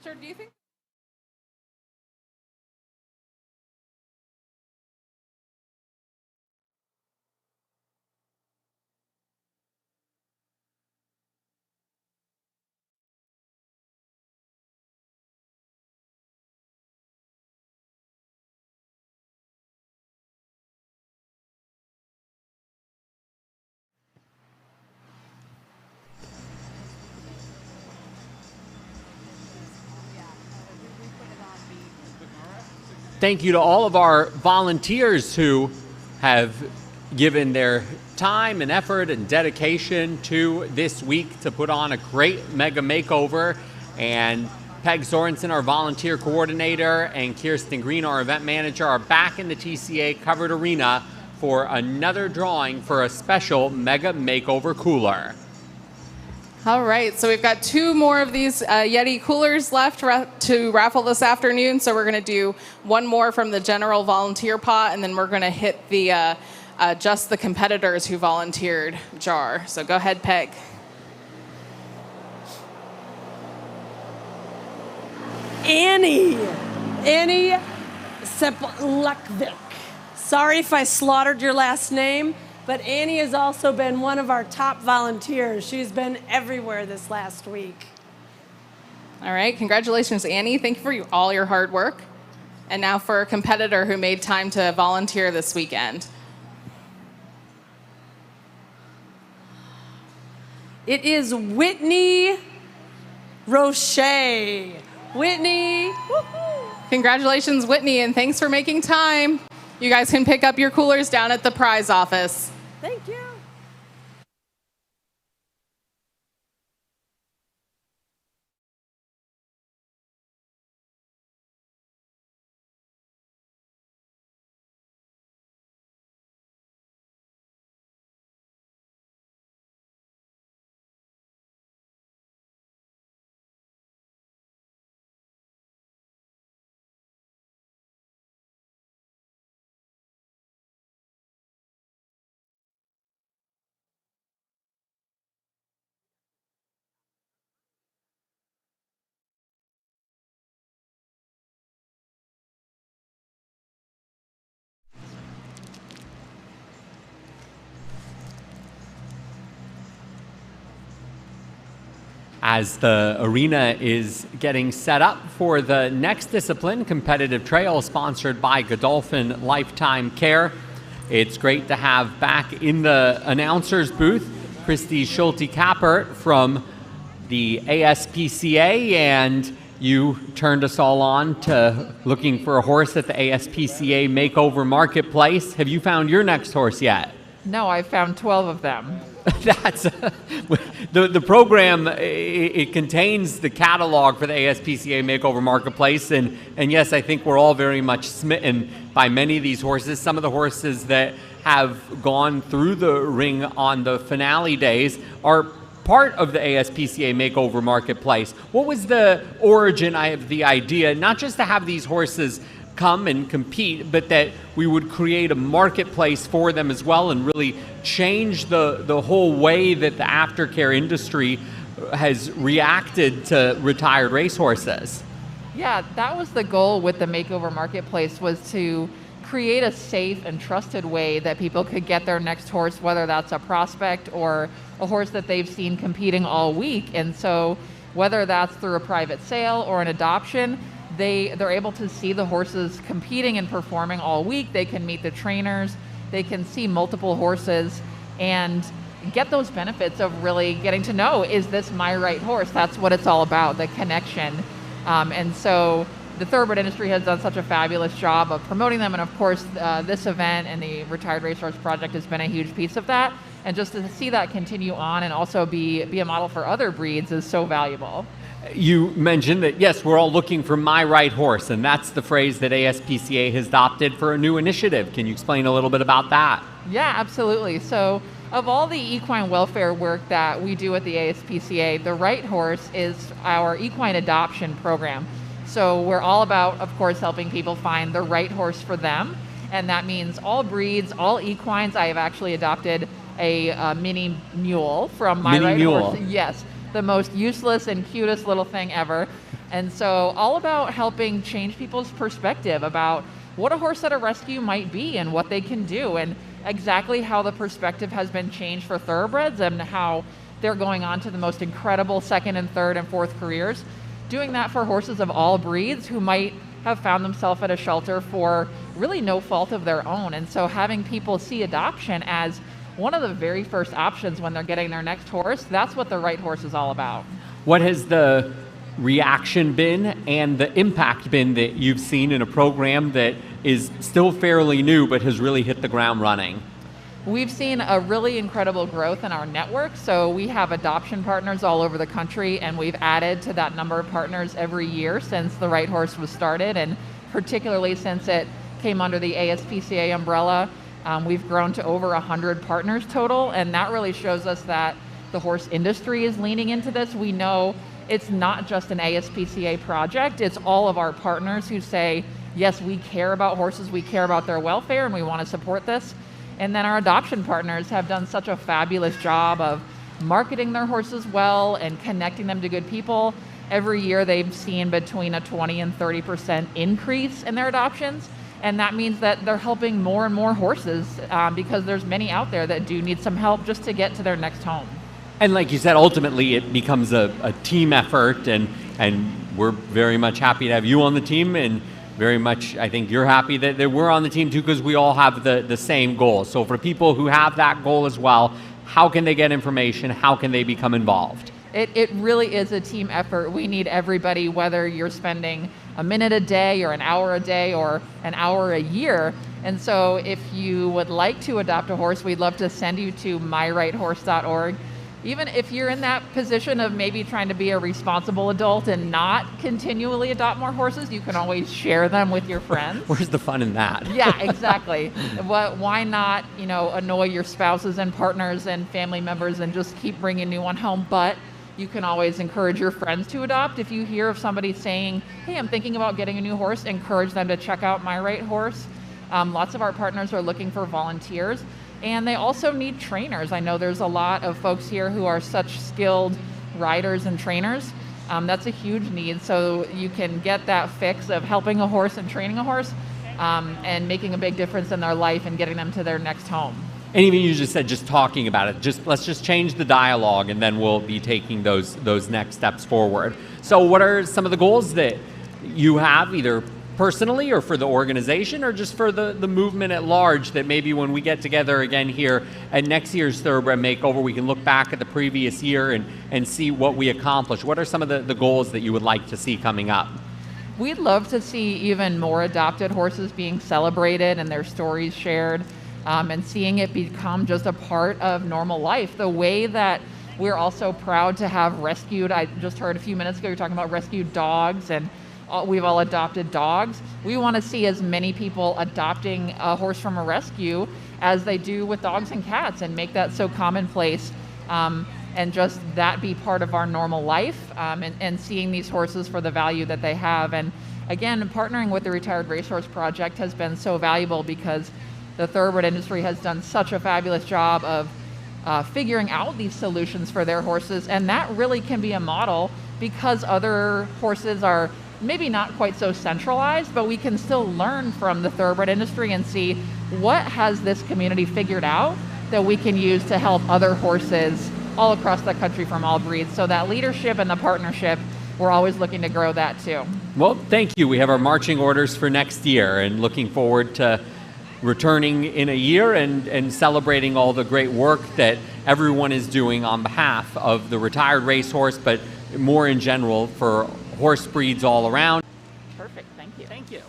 Richard, do you think? Thank you to all of our volunteers who have given their time and effort and dedication to this week to put on a great mega makeover. And Peg Sorensen, our volunteer coordinator, and Kirsten Green, our event manager, are back in the TCA Covered Arena for another drawing for a special mega makeover cooler. All right, so we've got 2 more of these Yeti coolers left to raffle this afternoon. So we're going to do 1 more from the general volunteer pot, and then we're going to hit the just the competitors who volunteered jar. So go ahead, Peg. Annie Seplakvik. Sorry if I slaughtered your last name, but Annie has also been one of our top volunteers. She's been everywhere this last week. All right, congratulations, Annie. Thank you for all your hard work. And now for a competitor who made time to volunteer this weekend. It is Whitney Roche. Whitney. Woo-hoo. Congratulations, Whitney, and thanks for making time. You guys can pick up your coolers down at the prize office. Thank you. As the arena is getting set up for the next discipline, competitive trail, sponsored by Godolphin Lifetime Care. It's great to have back in the announcer's booth Christy Schulte-Kappert from the ASPCA, and you turned us all on to looking for a horse at the ASPCA Makeover Marketplace. Have you found your next horse yet? No, I found 12 of them. That's the program. It contains the catalog for the ASPCA Makeover Marketplace, and yes, I think we're all very much smitten by many of these horses. Some of the horses that have gone through the ring on the finale days are part of the ASPCA Makeover Marketplace. What was the origin of the idea, not just to have these horses come and compete, but that we would create a marketplace for them as well and really change the whole way that the aftercare industry has reacted to retired racehorses? Yeah, that was the goal with the Makeover Marketplace, was to create a safe and trusted way that people could get their next horse, whether that's a prospect or a horse that they've seen competing all week. And so whether that's through a private sale or an adoption, they're able to see the horses competing and performing all week. They can meet the trainers, they can see multiple horses and get those benefits of really getting to know, is this my right horse? That's what it's all about, the connection. And so the thoroughbred industry has done such a fabulous job of promoting them. And of course, this event and the Retired Racehorse Project has been a huge piece of that. And just to see that continue on and also be a model for other breeds is so valuable. You mentioned that, yes, we're all looking for my right horse, and that's the phrase that ASPCA has adopted for a new initiative. Can you explain a little bit about that? Yeah, absolutely. So of all the equine welfare work that we do at the ASPCA, the right horse is our equine adoption program. So we're all about, of course, helping people find the right horse for them. And that means all breeds, all equines. I have actually adopted a mini mule from my right horse. Yes. The most useless and cutest little thing ever. And so all about helping change people's perspective about what a horse at a rescue might be and what they can do, and exactly how the perspective has been changed for thoroughbreds and how they're going on to the most incredible second and third and fourth careers. Doing that for horses of all breeds who might have found themselves at a shelter for really no fault of their own. And so having people see adoption as one of the very first options when they're getting their next horse, that's what the right horse is all about. What has the reaction been and the impact been that you've seen in a program that is still fairly new but has really hit the ground running? We've seen a really incredible growth in our network. So we have adoption partners all over the country, and we've added to that number of partners every year since the Right Horse was started, and particularly since it came under the ASPCA umbrella. We've grown to over 100 partners total, and that really shows us that the horse industry is leaning into this. We know it's not just an ASPCA project, it's all of our partners who say, yes, we care about horses, we care about their welfare, and we want to support this. And then our adoption partners have done such a fabulous job of marketing their horses well and connecting them to good people. Every year they've seen between a 20 and 30% increase in their adoptions. And that means that they're helping more and more horses because there's many out there that do need some help just to get to their next home. And like you said, ultimately it becomes a team effort, and we're very much happy to have you on the team, and very much, I think you're happy that we're on the team too, because we all have the same goal. So for people who have that goal as well, how can they get information? How can they become involved? It really is a team effort. We need everybody, whether you're spending a minute a day or an hour a day or an hour a year. And so if you would like to adopt a horse, we'd love to send you to myrighthorse.org. Even if you're in that position of maybe trying to be a responsible adult and not continually adopt more horses, you can always share them with your friends. Where's the fun in that? Yeah, exactly. Why not, annoy your spouses and partners and family members and just keep bringing new one home? But you can always encourage your friends to adopt. If you hear of somebody saying, hey, I'm thinking about getting a new horse, encourage them to check out My Right Horse. Lots of our partners are looking for volunteers. And they also need trainers. I know there's a lot of folks here who are such skilled riders and trainers. That's a huge need. So you can get that fix of helping a horse and training a horse and making a big difference in their life and getting them to their next home. And even you just said, just talking about it, let's just change the dialogue, and then we'll be taking those next steps forward. So what are some of the goals that you have, either personally or for the organization or just for the movement at large, that maybe when we get together again here at next year's Thoroughbred Makeover, we can look back at the previous year and see what we accomplished? What are some of the goals that you would like to see coming up? We'd love to see even more adopted horses being celebrated and their stories shared, and seeing it become just a part of normal life. The way that we're also proud to have rescued, I just heard a few minutes ago, you're talking about rescued dogs, and we've all adopted dogs. We want to see as many people adopting a horse from a rescue as they do with dogs and cats, and make that so commonplace, and just that be part of our normal life, and seeing these horses for the value that they have. And again, partnering with the Retired Racehorse Project has been so valuable because the thoroughbred industry has done such a fabulous job of figuring out these solutions for their horses, and that really can be a model because other horses are maybe not quite so centralized, but we can still learn from the thoroughbred industry and see what has this community figured out that we can use to help other horses all across the country from all breeds. So that leadership and the partnership, we're always looking to grow that too. Well, thank you. We have our marching orders for next year, and looking forward to returning in a year and celebrating all the great work that everyone is doing on behalf of the retired racehorse, but more in general for horse breeds all around. Perfect, thank you. Thank you.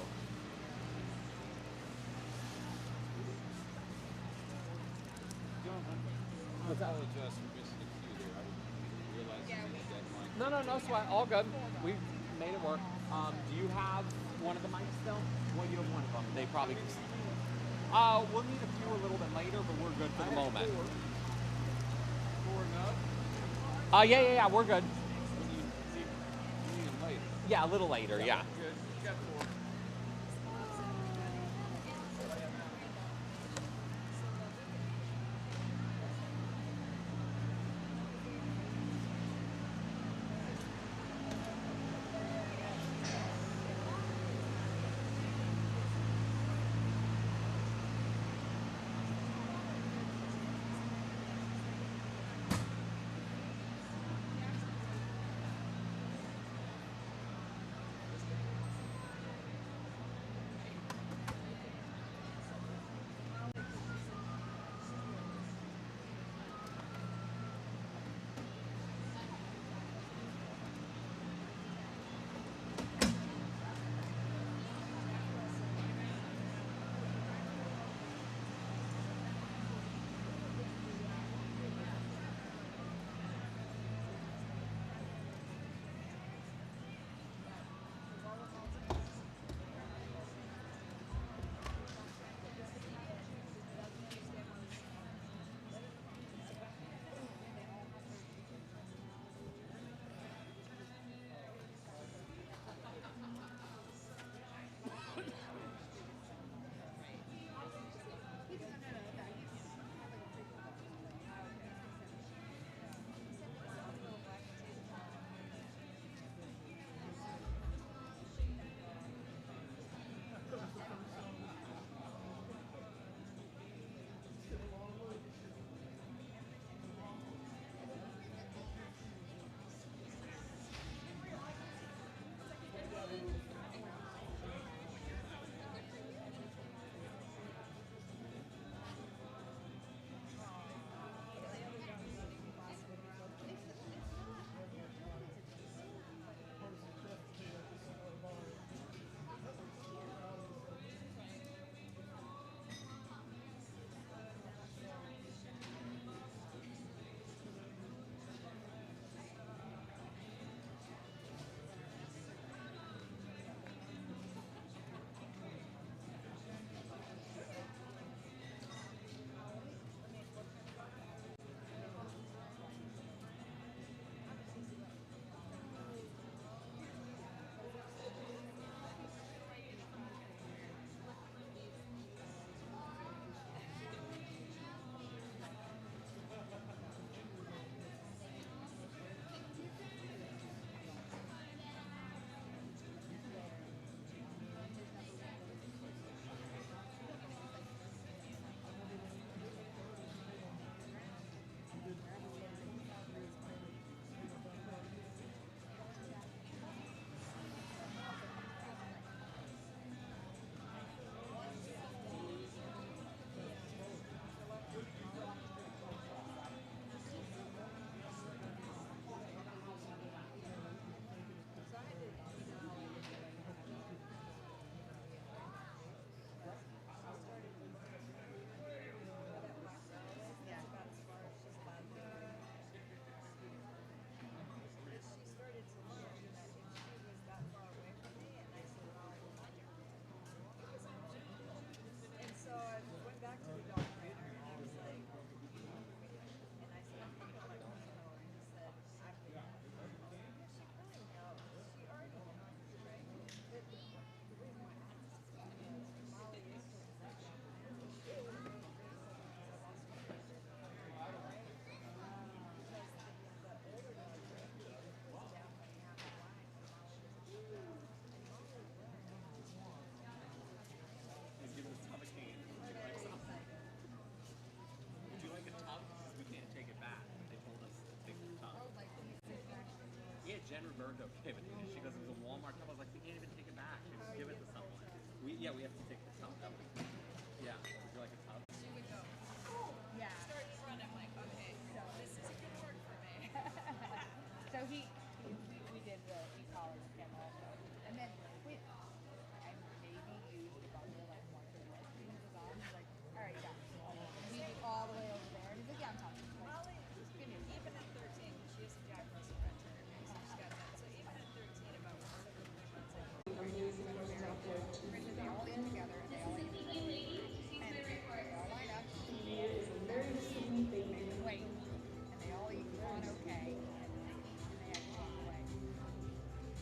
No sweat, all good. We made it work. Do you have one of the mics still? Well, you have one of them. They probably can. We'll need a few a little bit later, but we're good for the moment. Yeah, we're good. Yeah, a little later, yeah. weren't okay with it. She goes, it was a Walmart cup. I was like, we can't even take it back. Just give it to someone. We have to take the cup. Yeah. Would you like a cup? Yeah. Start running like, okay, so this isn't gonna work for me. So we did the e-collar with him also, and then I maybe used the bundle like once or twice. He was on. He's like, all right, yeah. We did all the way over there, and he's like, yeah, I'm talking. Molly, even at 13, she has a Jack Russell Red Terrier, so she's got that. So even at 13, about once every 3 months, I'm using the horses out there. They all eat together, and they all eat together, and they all line up. He is a very sweet baby. Wait, and they all eat on okay.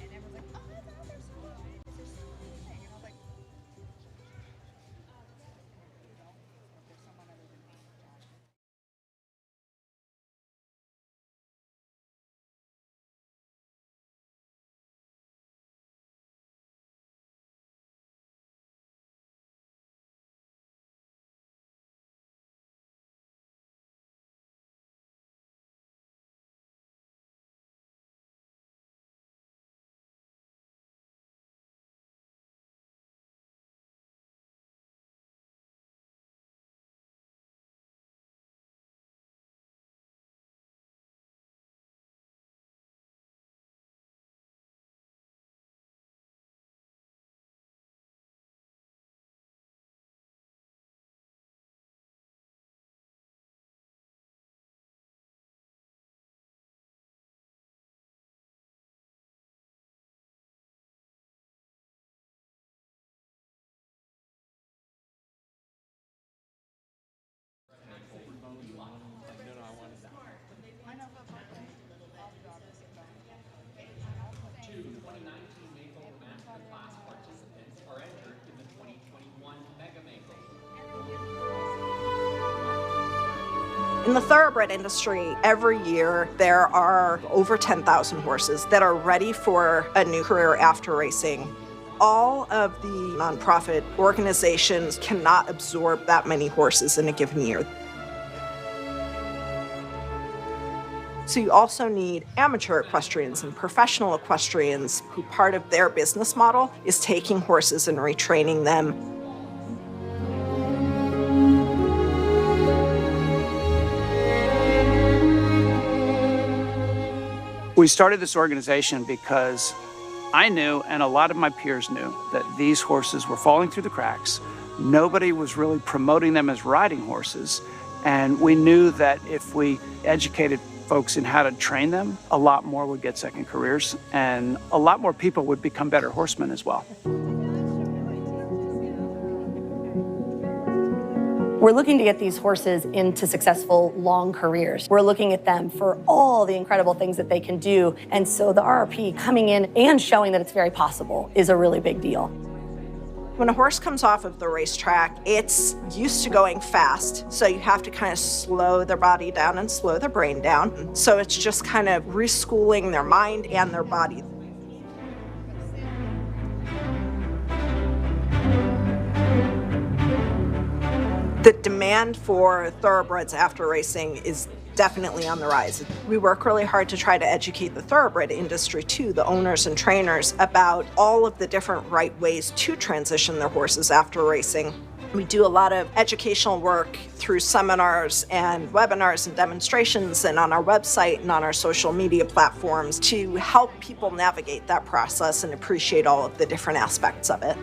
And everyone's like, oh, my God, they're so good. They're so amazing. And I was like, there's someone other than me, Josh. In the thoroughbred industry, every year there are over 10,000 horses that are ready for a new career after racing. All of the nonprofit organizations cannot absorb that many horses in a given year. So you also need amateur equestrians and professional equestrians who part of their business model is taking horses and retraining them. We started this organization because I knew, and a lot of my peers knew, that these horses were falling through the cracks. Nobody was really promoting them as riding horses. And we knew that if we educated folks in how to train them, a lot more would get second careers, and a lot more people would become better horsemen as well. We're looking to get these horses into successful long careers. We're looking at them for all the incredible things that they can do. And so the RRP coming in and showing that it's very possible is a really big deal. When a horse comes off of the racetrack, it's used to going fast. So you have to kind of slow their body down and slow their brain down. So it's just kind of reschooling their mind and their body. The demand for thoroughbreds after racing is definitely on the rise. We work really hard to try to educate the thoroughbred industry too, the owners and trainers, about all of the different right ways to transition their horses after racing. We do a lot of educational work through seminars and webinars and demonstrations and on our website and on our social media platforms to help people navigate that process and appreciate all of the different aspects of it.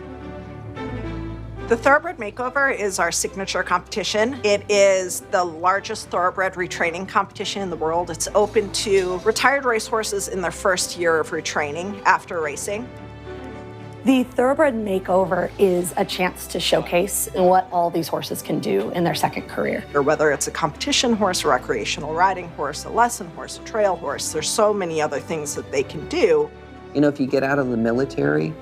The Thoroughbred Makeover is our signature competition. It is the largest thoroughbred retraining competition in the world. It's open to retired racehorses in their first year of retraining after racing. The Thoroughbred Makeover is a chance to showcase what all these horses can do in their second career. Or whether it's a competition horse, a recreational riding horse, a lesson horse, a trail horse, there's so many other things that they can do. You know, if you get out of the military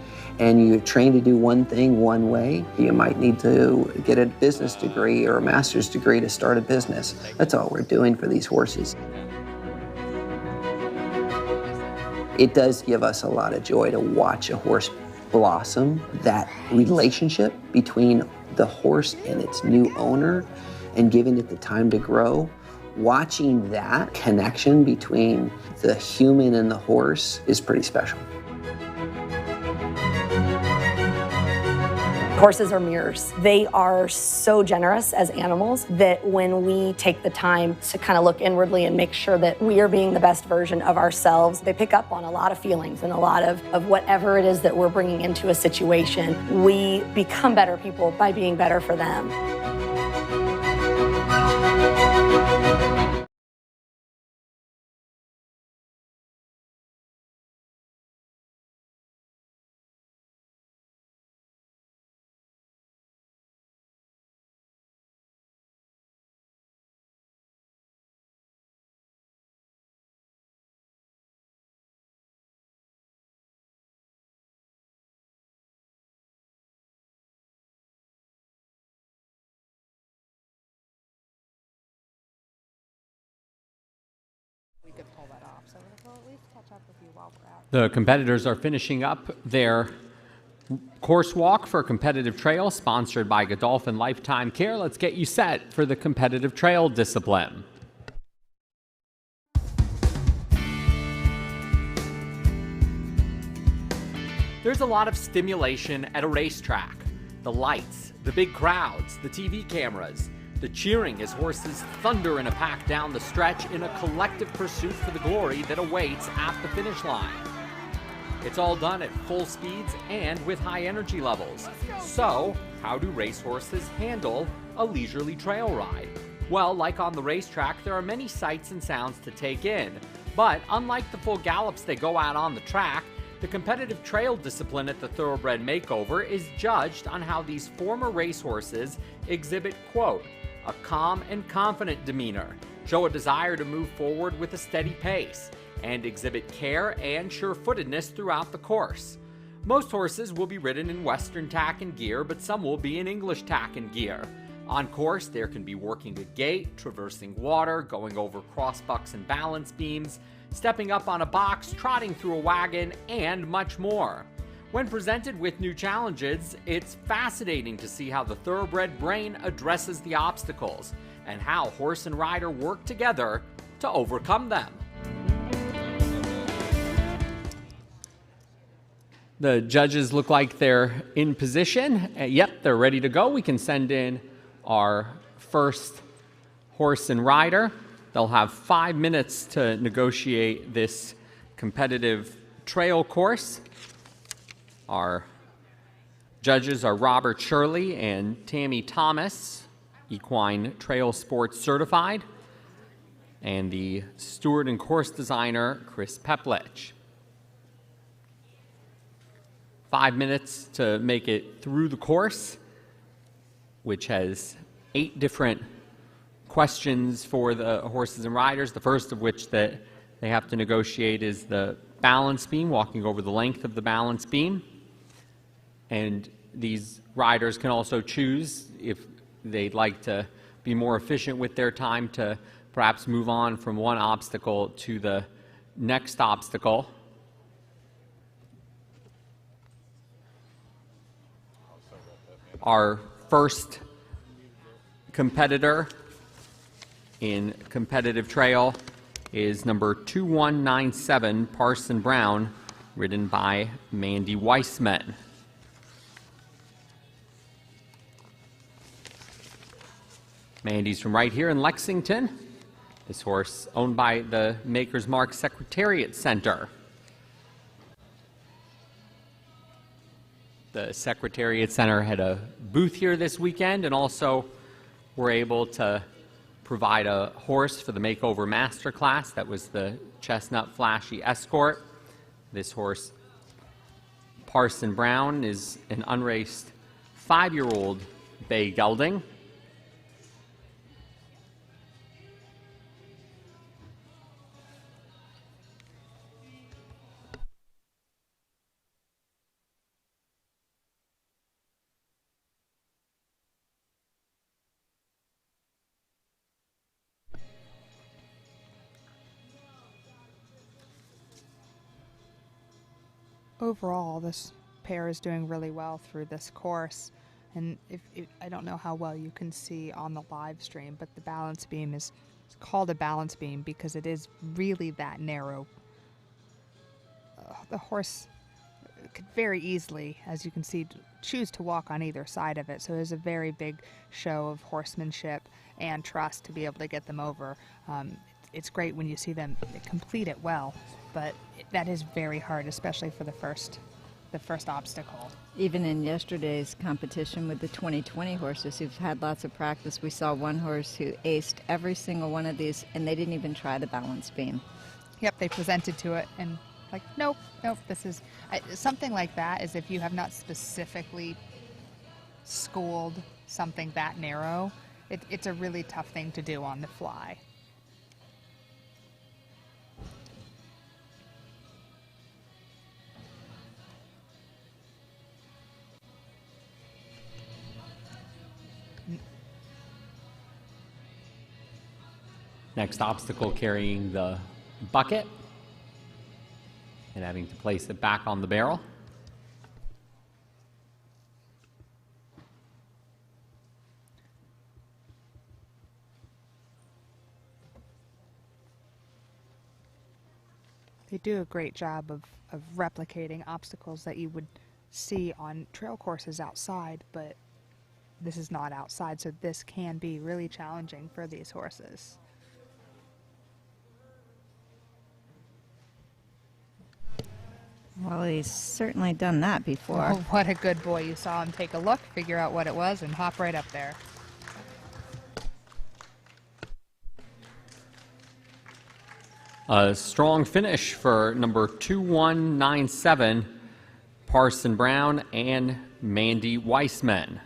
and you're trained to do one thing one way, you might need to get a business degree or a master's degree to start a business. That's all we're doing for these horses. It does give us a lot of joy to watch a horse blossom. That relationship between the horse and its new owner and giving it the time to grow watching that connection between the human and the horse is pretty special. Horses are mirrors. They are so generous as animals that when we take the time to kind of look inwardly and make sure that we are being the best version of ourselves, they pick up on a lot of feelings and a lot of whatever it is that we're bringing into a situation. We become better people by being better for them. We could pull that off, so we'll at least catch up with you while we're out. The competitors are finishing up their course walk for competitive trail, sponsored by Godolphin Lifetime Care. Let's get you set for the competitive trail discipline. There's a lot of stimulation at a racetrack. The lights, the big crowds, the TV cameras, the cheering as horses thunder in a pack down the stretch in a collective pursuit for the glory that awaits at the finish line. It's all done at full speeds and with high energy levels. So, how do racehorses handle a leisurely trail ride? Well, like on the racetrack, there are many sights and sounds to take in. But unlike the full gallops they go out on the track, the competitive trail discipline at the Thoroughbred Makeover is judged on how these former racehorses exhibit, quote, a calm and confident demeanor, show a desire to move forward with a steady pace, and exhibit care and sure-footedness throughout the course. Most horses will be ridden in Western tack and gear, but some will be in English tack and gear. On course, there can be working a gate, traversing water, going over crossbucks and balance beams, stepping up on a box, trotting through a wagon, and much more. When presented with new challenges, it's fascinating to see how the thoroughbred brain addresses the obstacles and how horse and rider work together to overcome them. The judges look like they're in position. Yep, they're ready to go. We can send in our first horse and rider. They'll have 5 minutes to negotiate this competitive trail course. Our judges are Robert Shirley and Tammy Thomas, equine trail sports certified, and the steward and course designer, Chris Peplich. 5 minutes to make it through the course, which has 8 different questions for the horses and riders, the first of which that they have to negotiate is the balance beam, walking over the length of the balance beam. And these riders can also choose, if they'd like to be more efficient with their time, to perhaps move on from one obstacle to the next obstacle. Our first competitor in competitive trail is number 2197, Parson Brown, ridden by Mandy Weissman. Mandy's from right here in Lexington. This horse owned by the Maker's Mark Secretariat Center. The Secretariat Center had a booth here this weekend and also were able to provide a horse for the Makeover Masterclass. That was the Chestnut Flashy Escort. This horse, Parson Brown, is an unraced 5-year-old bay gelding. Overall, this pair is doing really well through this course, and if I don't know how well you can see on the live stream, but the balance beam is It's called a balance beam because it is really that narrow. The horse could very easily, as you can see, choose to walk on either side of it. So there's a very big show of horsemanship and trust to be able to get them over. It's great when you see them complete it well, but that is very hard, especially for the first obstacle. Even in yesterday's competition with the 2020 horses who've had lots of practice, we saw one horse who aced every single one of these, and they didn't even try the balance beam. Yep, they presented to it and like, nope, this is... something like that is if you have not specifically schooled something that narrow, it's a really tough thing to do on the fly. Next obstacle, carrying the bucket and having to place it back on the barrel. They do a great job of replicating obstacles that you would see on trail courses outside, but this is not outside, so this can be really challenging for these horses. Well, he's certainly done that before. Oh, what a good boy. You saw him take a look, figure out what it was, and hop right up there. A strong finish for number 2197, Parson Brown and Mandy Weissman.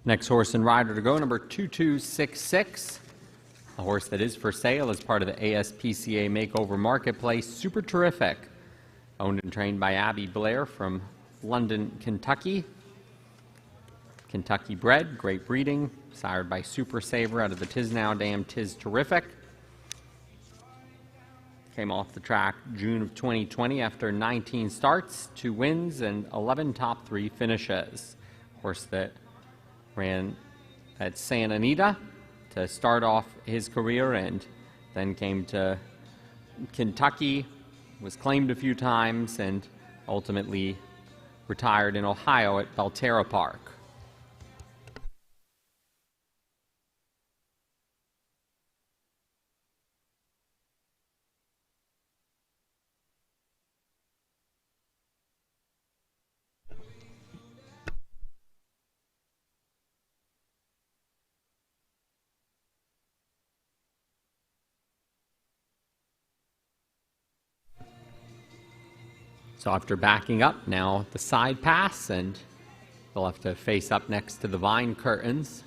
Next horse and rider to go, number 2266. A horse that is for sale as part of the ASPCA Makeover Marketplace. Super Terrific. Owned and trained by Abby Blair from London, Kentucky. Kentucky bred, great breeding. Sired by Super Saver out of the Tisnow Dam Tis Terrific. Came off the track June of 2020 after 19 starts, 2 wins, and 11 top 3 finishes. Horse that ran at Santa Anita to start off his career and then came to Kentucky, was claimed a few times, and ultimately retired in Ohio at Belterra Park. So after backing up, now the side pass, and they'll have to face up next to the vine curtains.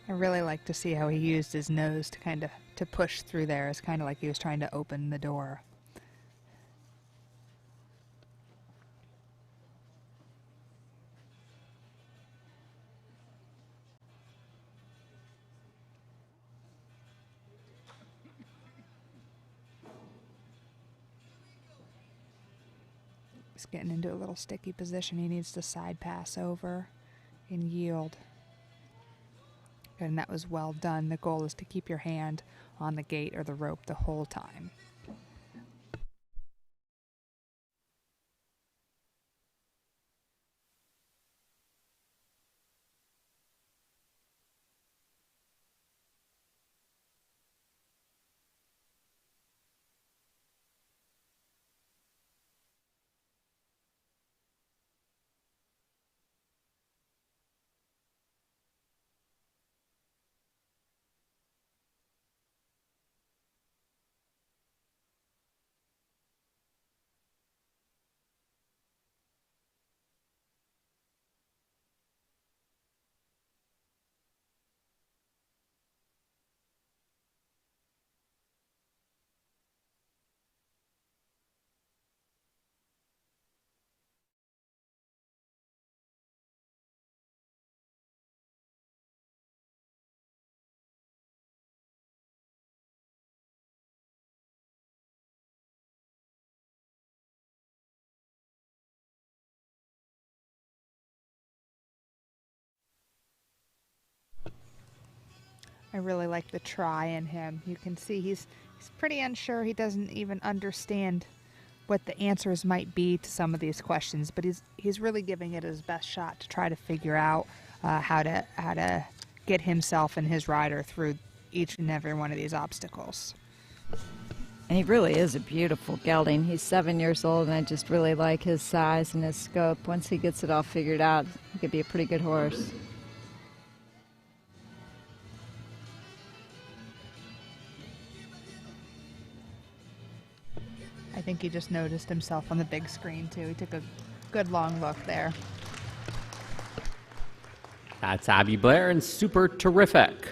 I really like to see how he used his nose to kind of to push through there. It's kind of like he was trying to open the door. He's getting into a little sticky position. He needs to side pass over and yield. And that was well done. The goal is to keep your hand on the gate or the rope the whole time. I really like the try in him. You can see he's pretty unsure. He doesn't even understand what the answers might be to some of these questions, but he's really giving it his best shot to try to figure out how to get himself and his rider through each and every one of these obstacles. And he really is a beautiful gelding. He's 7 years old, and I just really like his size and his scope. Once he gets it all figured out, he could be a pretty good horse. I think he just noticed himself on the big screen, too. He took a good long look there. That's Abby Blair and Super Terrific.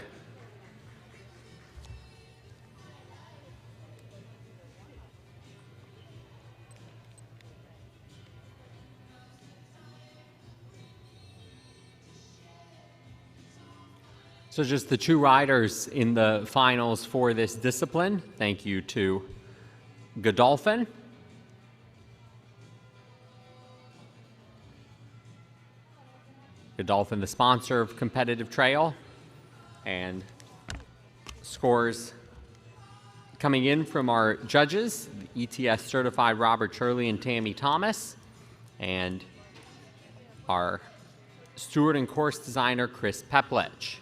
So just the two riders in the finals for this discipline. Thank you to Godolphin. Godolphin, the sponsor of Competitive Trail. And scores coming in from our judges, the ETS certified Robert Shirley and Tammy Thomas, and our steward and course designer, Chris Peplich.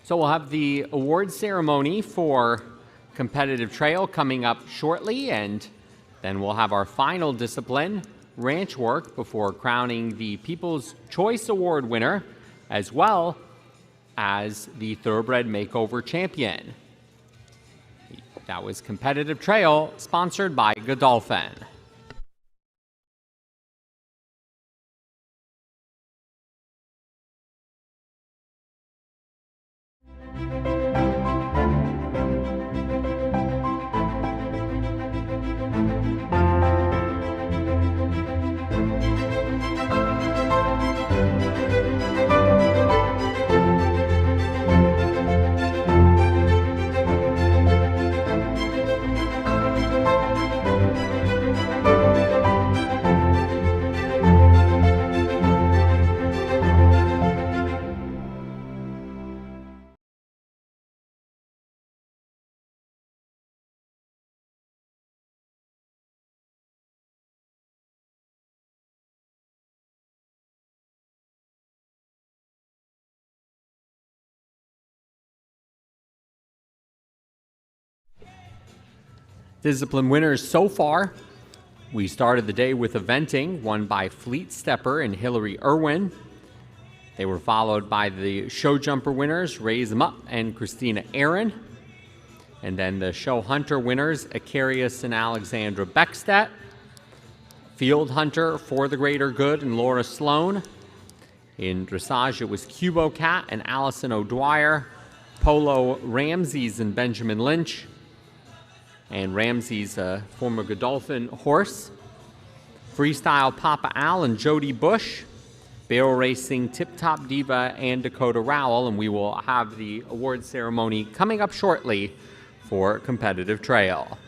So we'll have the award ceremony for Competitive Trail coming up shortly, and then we'll have our final discipline, ranch work, before crowning the People's Choice Award winner, as well as the Thoroughbred Makeover Champion. That was Competitive Trail, sponsored by Godolphin. Discipline winners so far. We started the day with eventing, won by Fleet Stepper and Hillary Irwin. They were followed by the show jumper winners, Raise 'em Up and Christina Aaron. And then the show hunter winners, Icarius and Alexandra Beckstedt. Field hunter for the greater good and Laura Sloan. In dressage, it was Cubo Cat and Allison O'Dwyer. Polo, Ramses and Benjamin Lynch. And Ramsey's a former Godolphin horse. Freestyle, Papa Al and Jody Bush. Barrel racing, Tip Top Diva and Dakota Rowell. And we will have the award ceremony coming up shortly for Competitive Trail.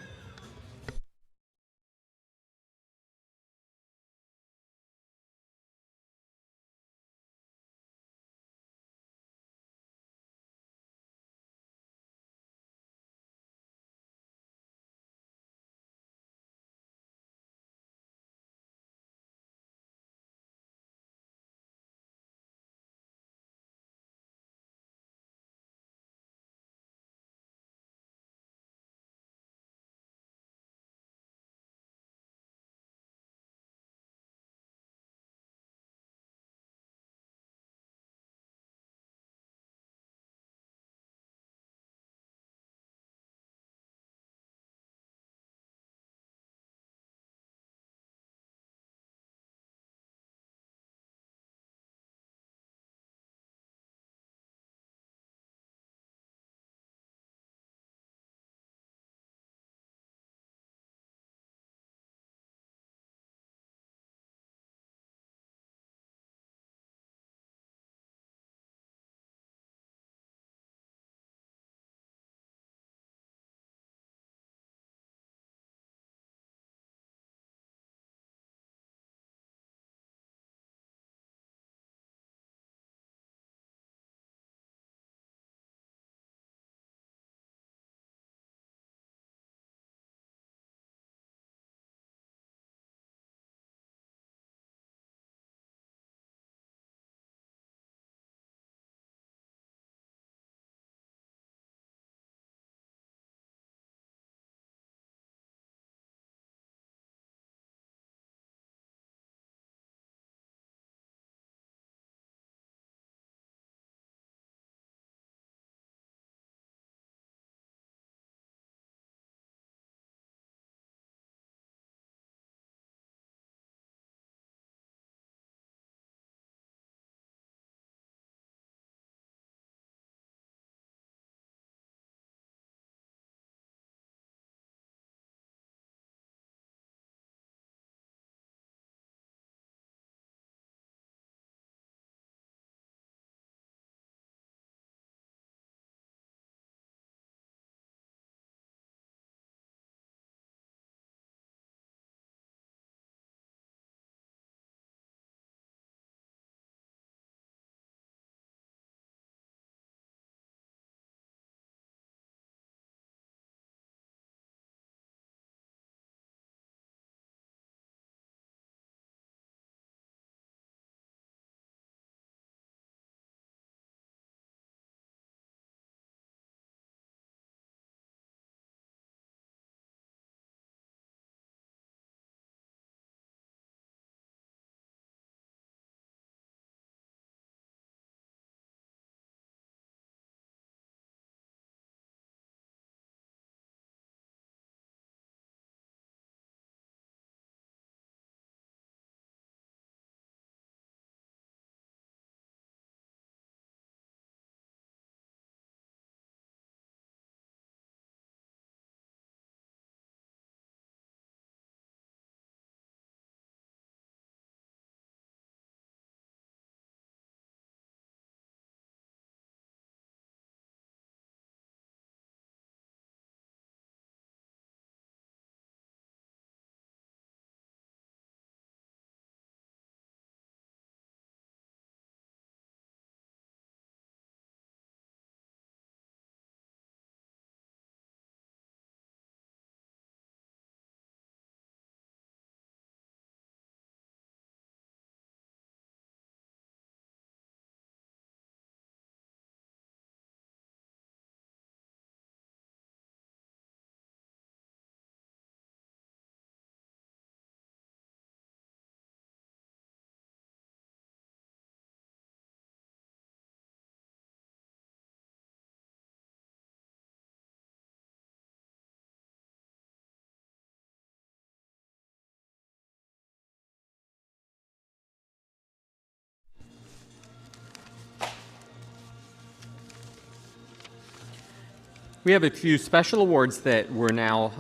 We have a few special awards that we're now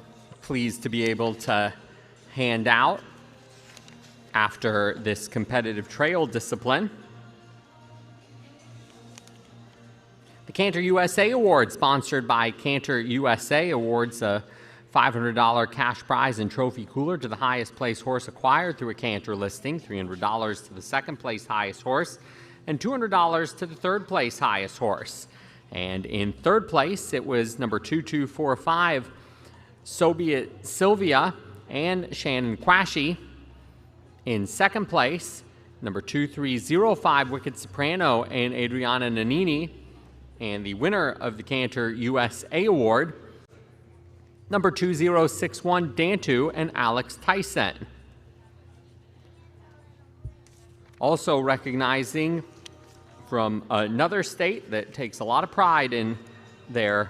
pleased to be able to hand out after this competitive trail discipline. The Canter USA Award, sponsored by Canter USA, awards a $500 cash prize and trophy cooler to the highest place horse acquired through a Canter listing, $300 to the second place highest horse, and $200 to the third place highest horse. And in third place, it was number 2245, Soviet Sylvia and Shannon Quashie. In second place, number 2305, Wicked Soprano and Adriana Nannini. And the winner of the Canter USA Award, number 2061, Dantu and Alex Tyson. Also recognizing from another state that takes a lot of pride in their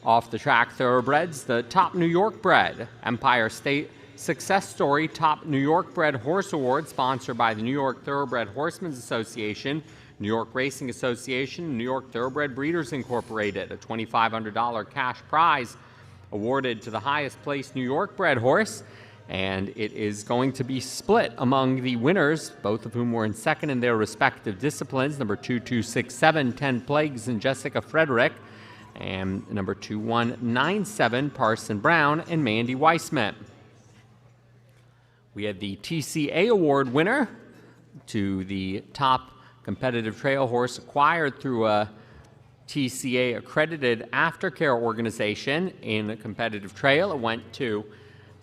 off-the-track thoroughbreds, the Top New York Bred Empire State Success Story Top New York Bred Horse Award, sponsored by the New York Thoroughbred Horsemen's Association, New York Racing Association, New York Thoroughbred Breeders Incorporated, a $2,500 cash prize awarded to the highest placed New York bred horse. And it is going to be split among the winners, both of whom were in second in their respective disciplines, number 2267, 10 Plagues and Jessica Frederick, and number 2197, Parson Brown and Mandy Weissman. We had the TCA Award winner to the top competitive trail horse acquired through a TCA accredited aftercare organization in a competitive trail. It went to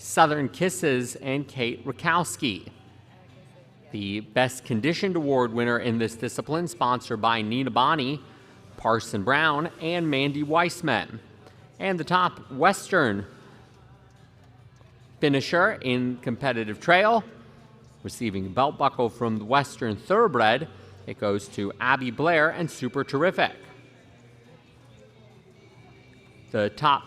Southern Kisses and Kate Rakowski. The Best Conditioned Award winner in this discipline, sponsored by Nina Bonney, Parson Brown, and Mandy Weissman. And the top Western finisher in competitive trail, receiving a belt buckle from the Western Thoroughbred, it goes to Abby Blair and Super Terrific. The top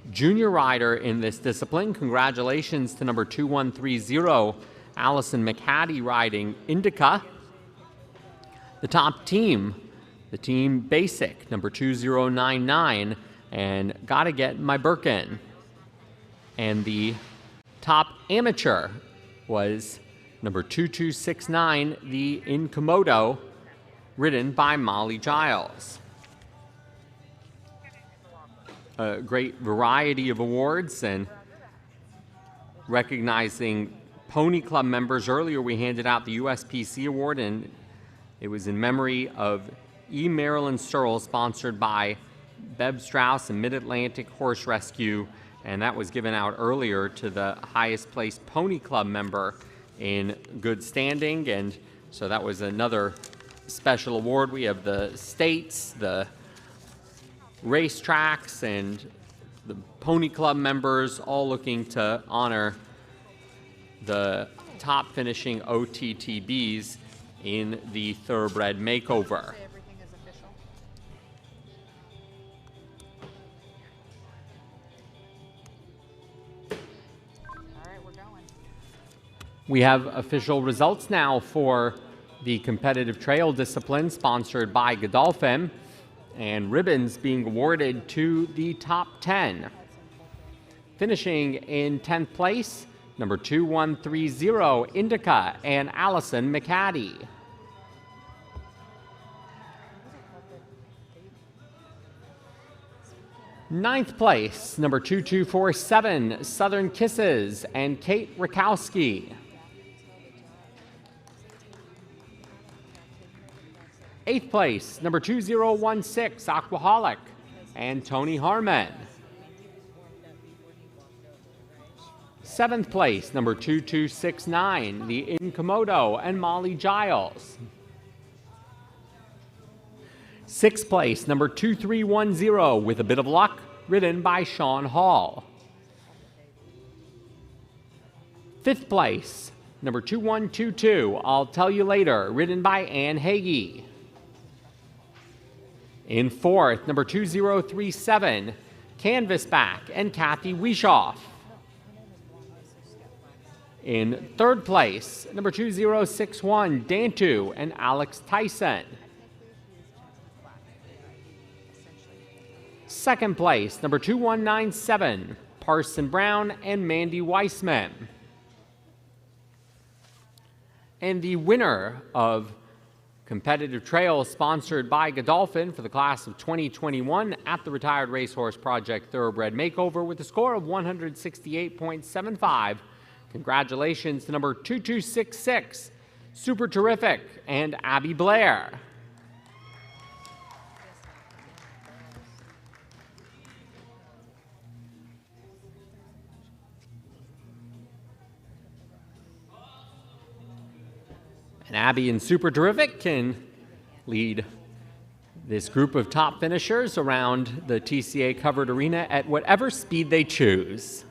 junior rider in this discipline, congratulations to number 2130, Allison McHattie, riding Indica. The top team, the team basic, number 2099, and Gotta Get My Birkin. And the top amateur was number 2269, the Incomodo, ridden by Molly Giles. A great variety of awards, and recognizing Pony Club members. Earlier we handed out the USPC Award, and it was in memory of E. Marilyn Searle, sponsored by Bev Strauss and Mid-Atlantic Horse Rescue, and that was given out earlier to the highest placed Pony Club member in good standing. And so that was another special award. We have the states, the racetracks, and the Pony Club members all looking to honor the top finishing OTTBs in the Thoroughbred Makeover. We have official results now for the competitive trail discipline, sponsored by Godolphin, and ribbons being awarded to the top 10. Finishing in 10th place, number 2130, Indica and Allison McHattie. Ninth place, number 2247, Southern Kisses and Kate Rakowski. 8th place, number 2016, Aquaholic and Tony Harmon. 7th place, number 2269, the Incomodo and Molly Giles. 6th place, number 2310, With a Bit of Luck, ridden by Sean Hall. 5th place, number 2122, I'll Tell You Later, ridden by Ann Hagee. In 4th, number 2037, Canvasback and Kathy Wishoff. In 3rd place, number 2061, Dantu and Alex Tyson. Second place, number 2197, Parson Brown and Mandy Weissman. And the winner of competitive trail sponsored by Godolphin for the class of 2021 at the Retired Racehorse Project Thoroughbred Makeover with a score of 168.75. Congratulations to number 2266, Super Terrific, and Abby Blair. And Abby and Super Terrific can lead this group of top finishers around the TCA Covered Arena at whatever speed they choose.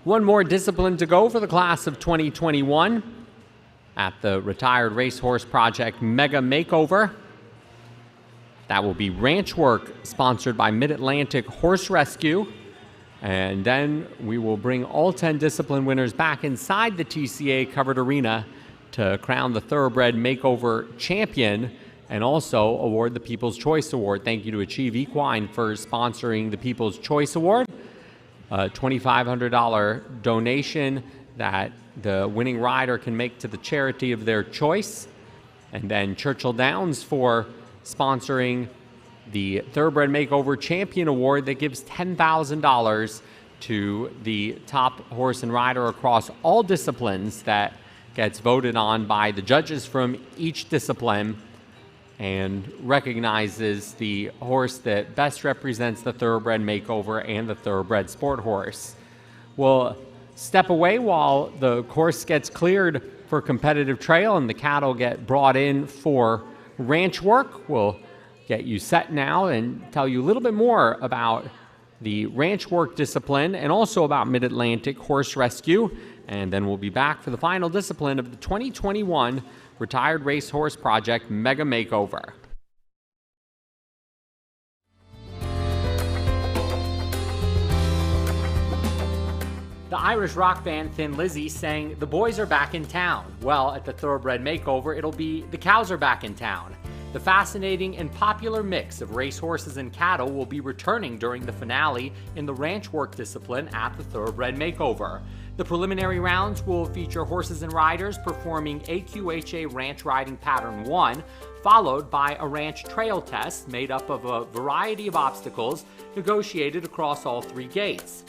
One more discipline to go for the class of 2021 at the Retired Racehorse Project Mega Makeover. That will be ranch work sponsored by Mid-Atlantic Horse Rescue. And then we will bring all 10 discipline winners back inside the TCA Covered Arena to crown the Thoroughbred Makeover Champion and also award the People's Choice Award. Thank you to Achieve Equine for sponsoring the People's Choice Award. A $2,500 donation that the winning rider can make to the charity of their choice. And then Churchill Downs for sponsoring the Thoroughbred Makeover Champion Award that gives $10,000 to the top horse and rider across all disciplines that gets voted on by the judges from each discipline and recognizes the horse that best represents the Thoroughbred Makeover and the Thoroughbred Sport Horse. We'll step away while the course gets cleared for competitive trail and the cattle get brought in for ranch work. We'll get you set now and tell you a little bit more about the ranch work discipline and also about Mid-Atlantic Horse Rescue. And then we'll be back for the final discipline of the 2021 Retired Racehorse Project Mega Makeover. The Irish rock band Thin Lizzy sang "The Boys Are Back in Town." Well, at the Thoroughbred Makeover, it'll be "The Cows Are Back in Town." The fascinating and popular mix of racehorses and cattle will be returning during the finale in the ranch work discipline at the Thoroughbred Makeover. The preliminary rounds will feature horses and riders performing AQHA Ranch Riding Pattern 1, followed by a ranch trail test made up of a variety of obstacles negotiated across all 3 gates.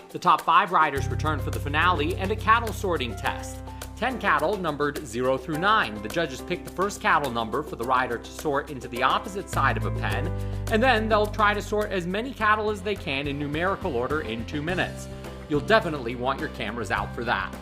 The top 5 riders return for the finale and a cattle sorting test. 10 cattle numbered 0 through 9. The judges pick the first cattle number for the rider to sort into the opposite side of a pen, and then they'll try to sort as many cattle as they can in numerical order in 2 minutes. You'll definitely want your cameras out for that.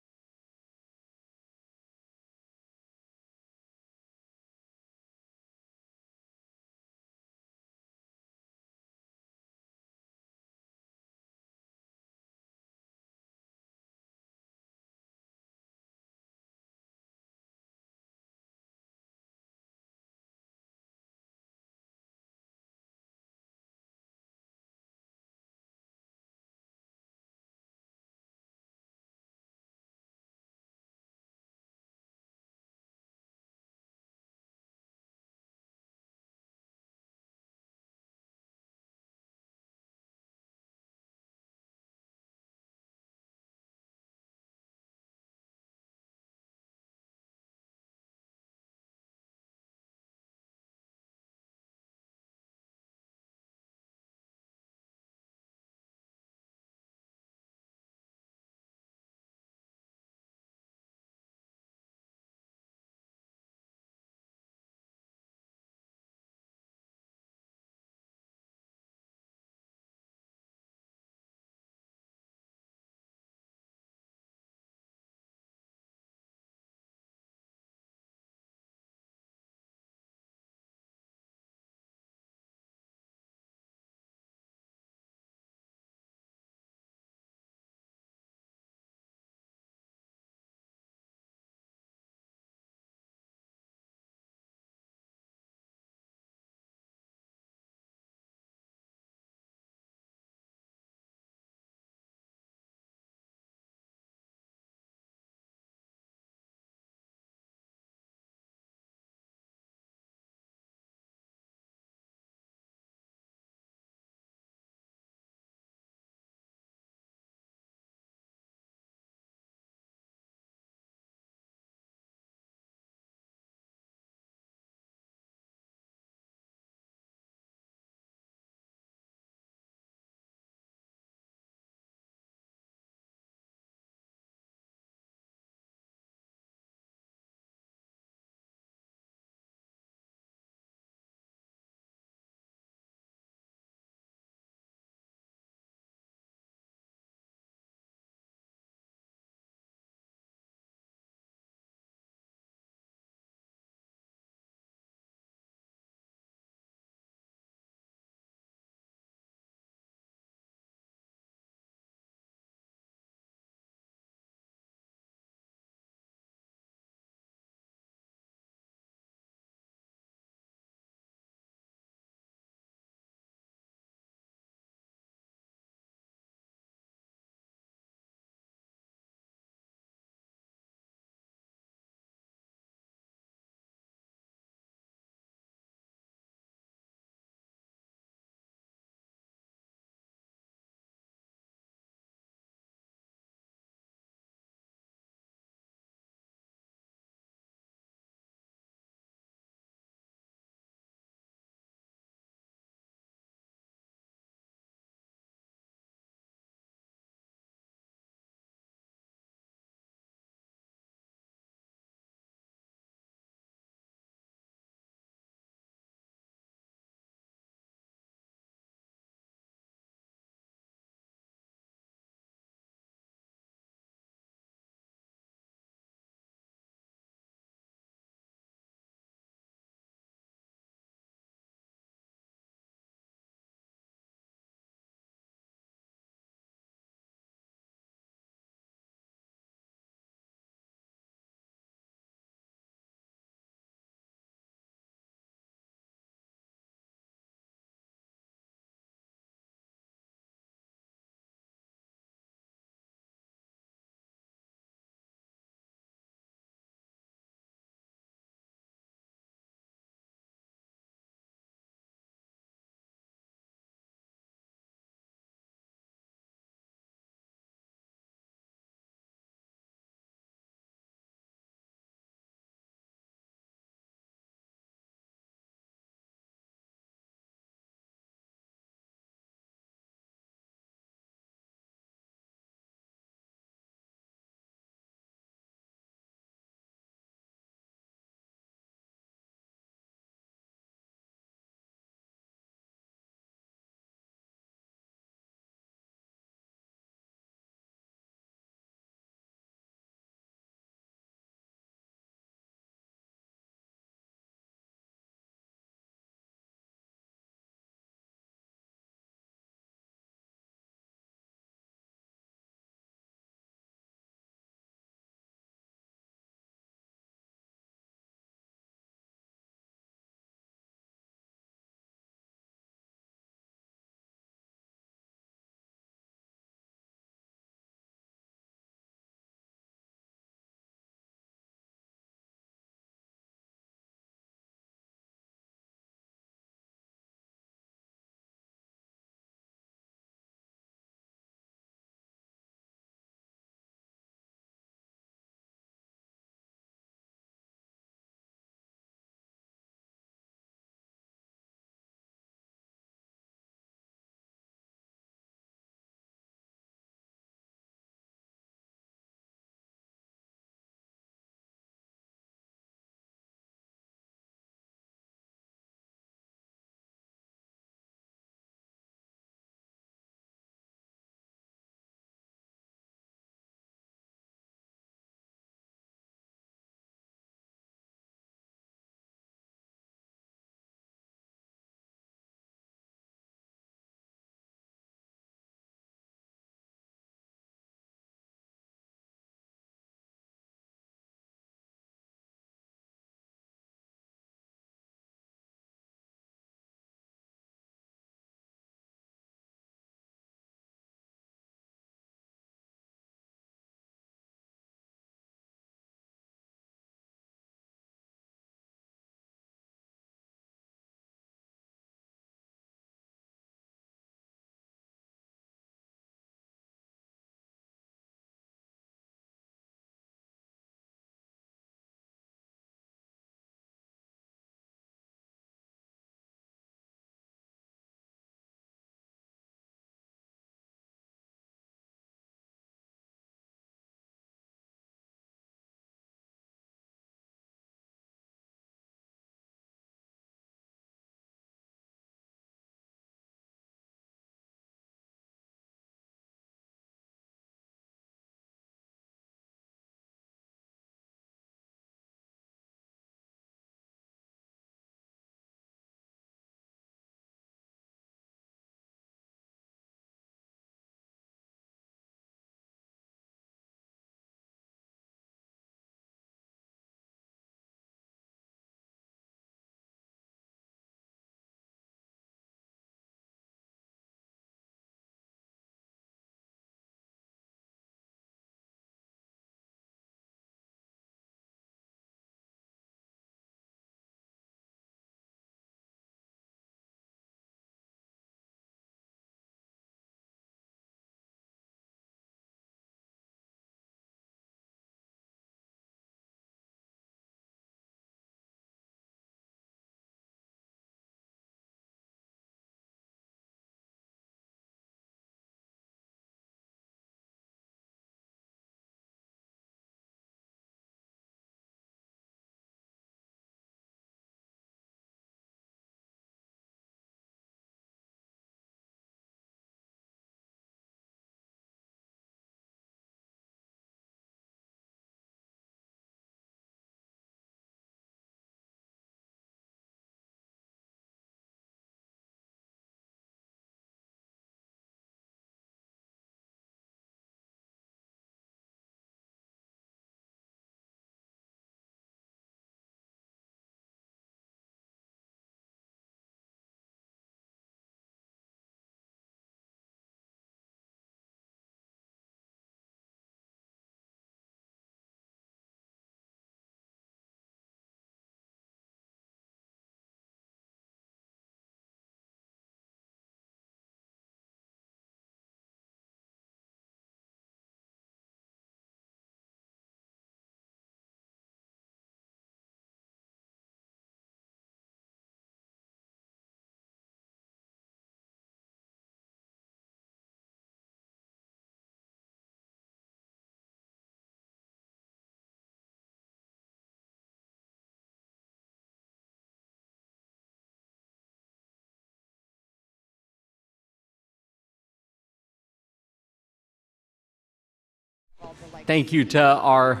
Thank you to our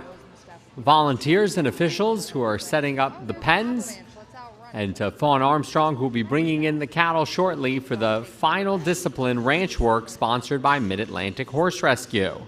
volunteers and officials who are setting up the pens, and to Fawn Armstrong, who will be bringing in the cattle shortly for the final discipline, ranch work, sponsored by Mid-Atlantic Horse Rescue.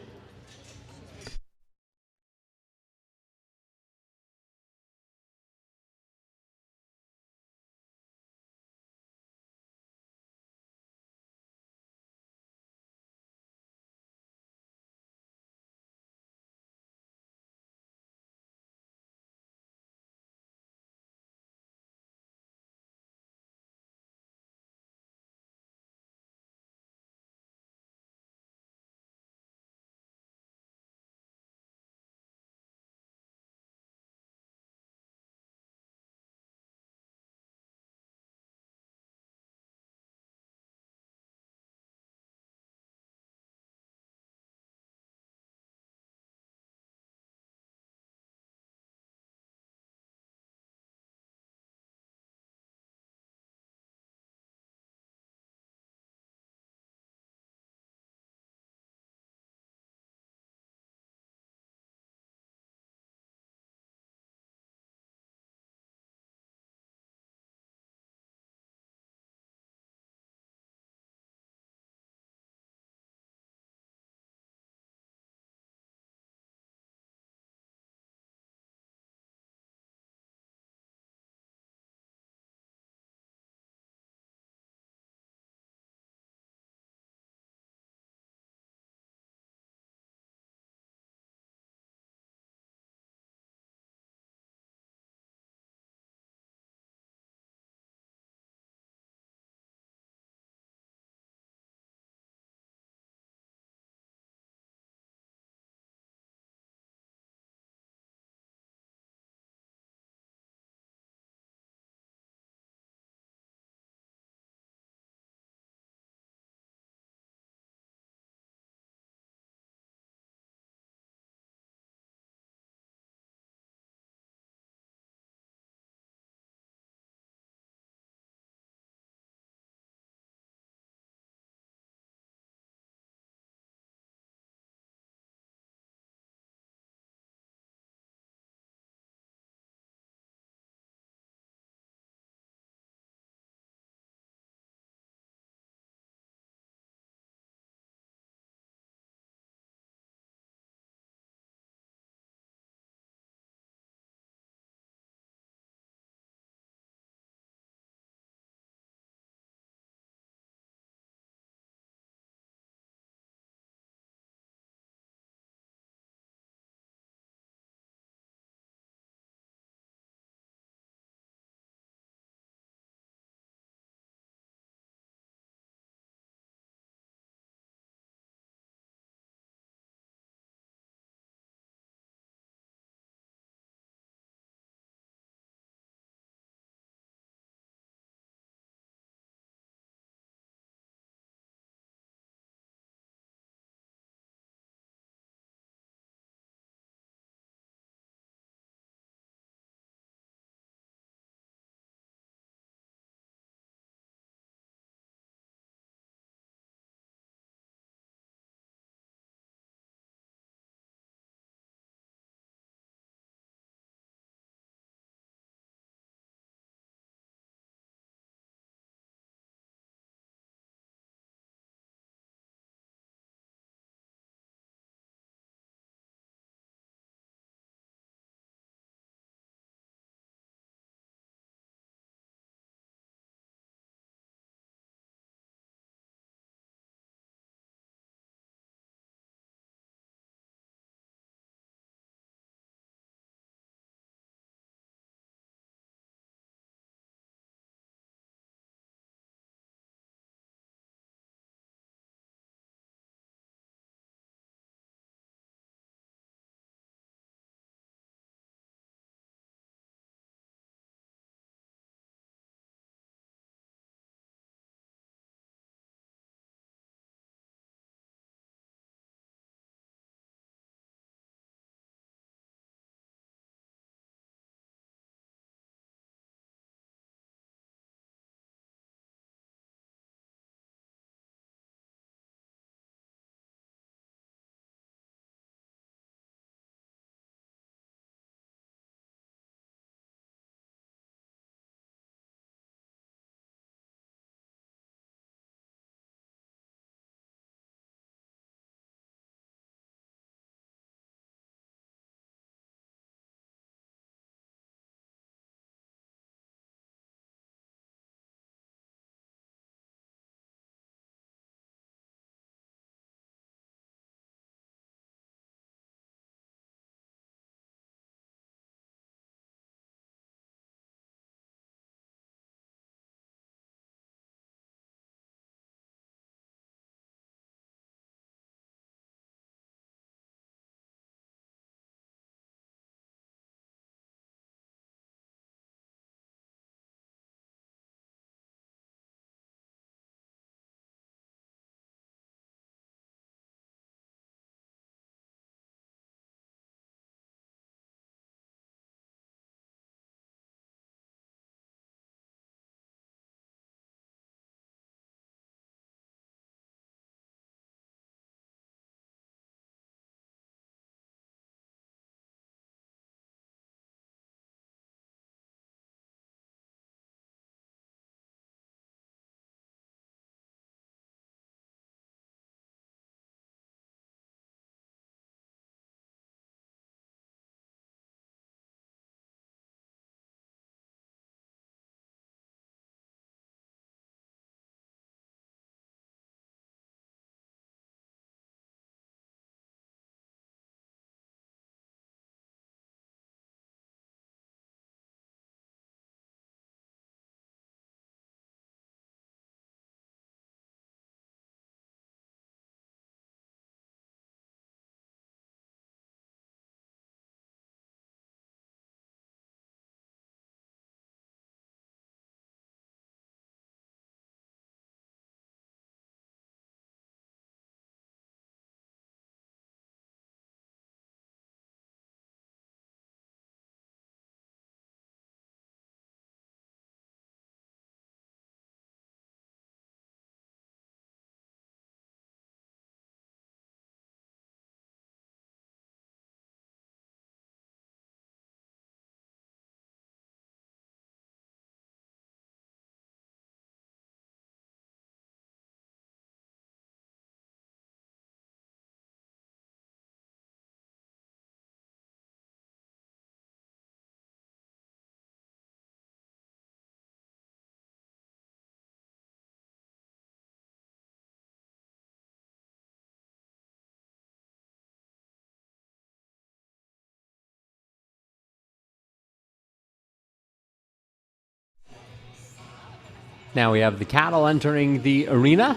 Now we have the cattle entering the arena.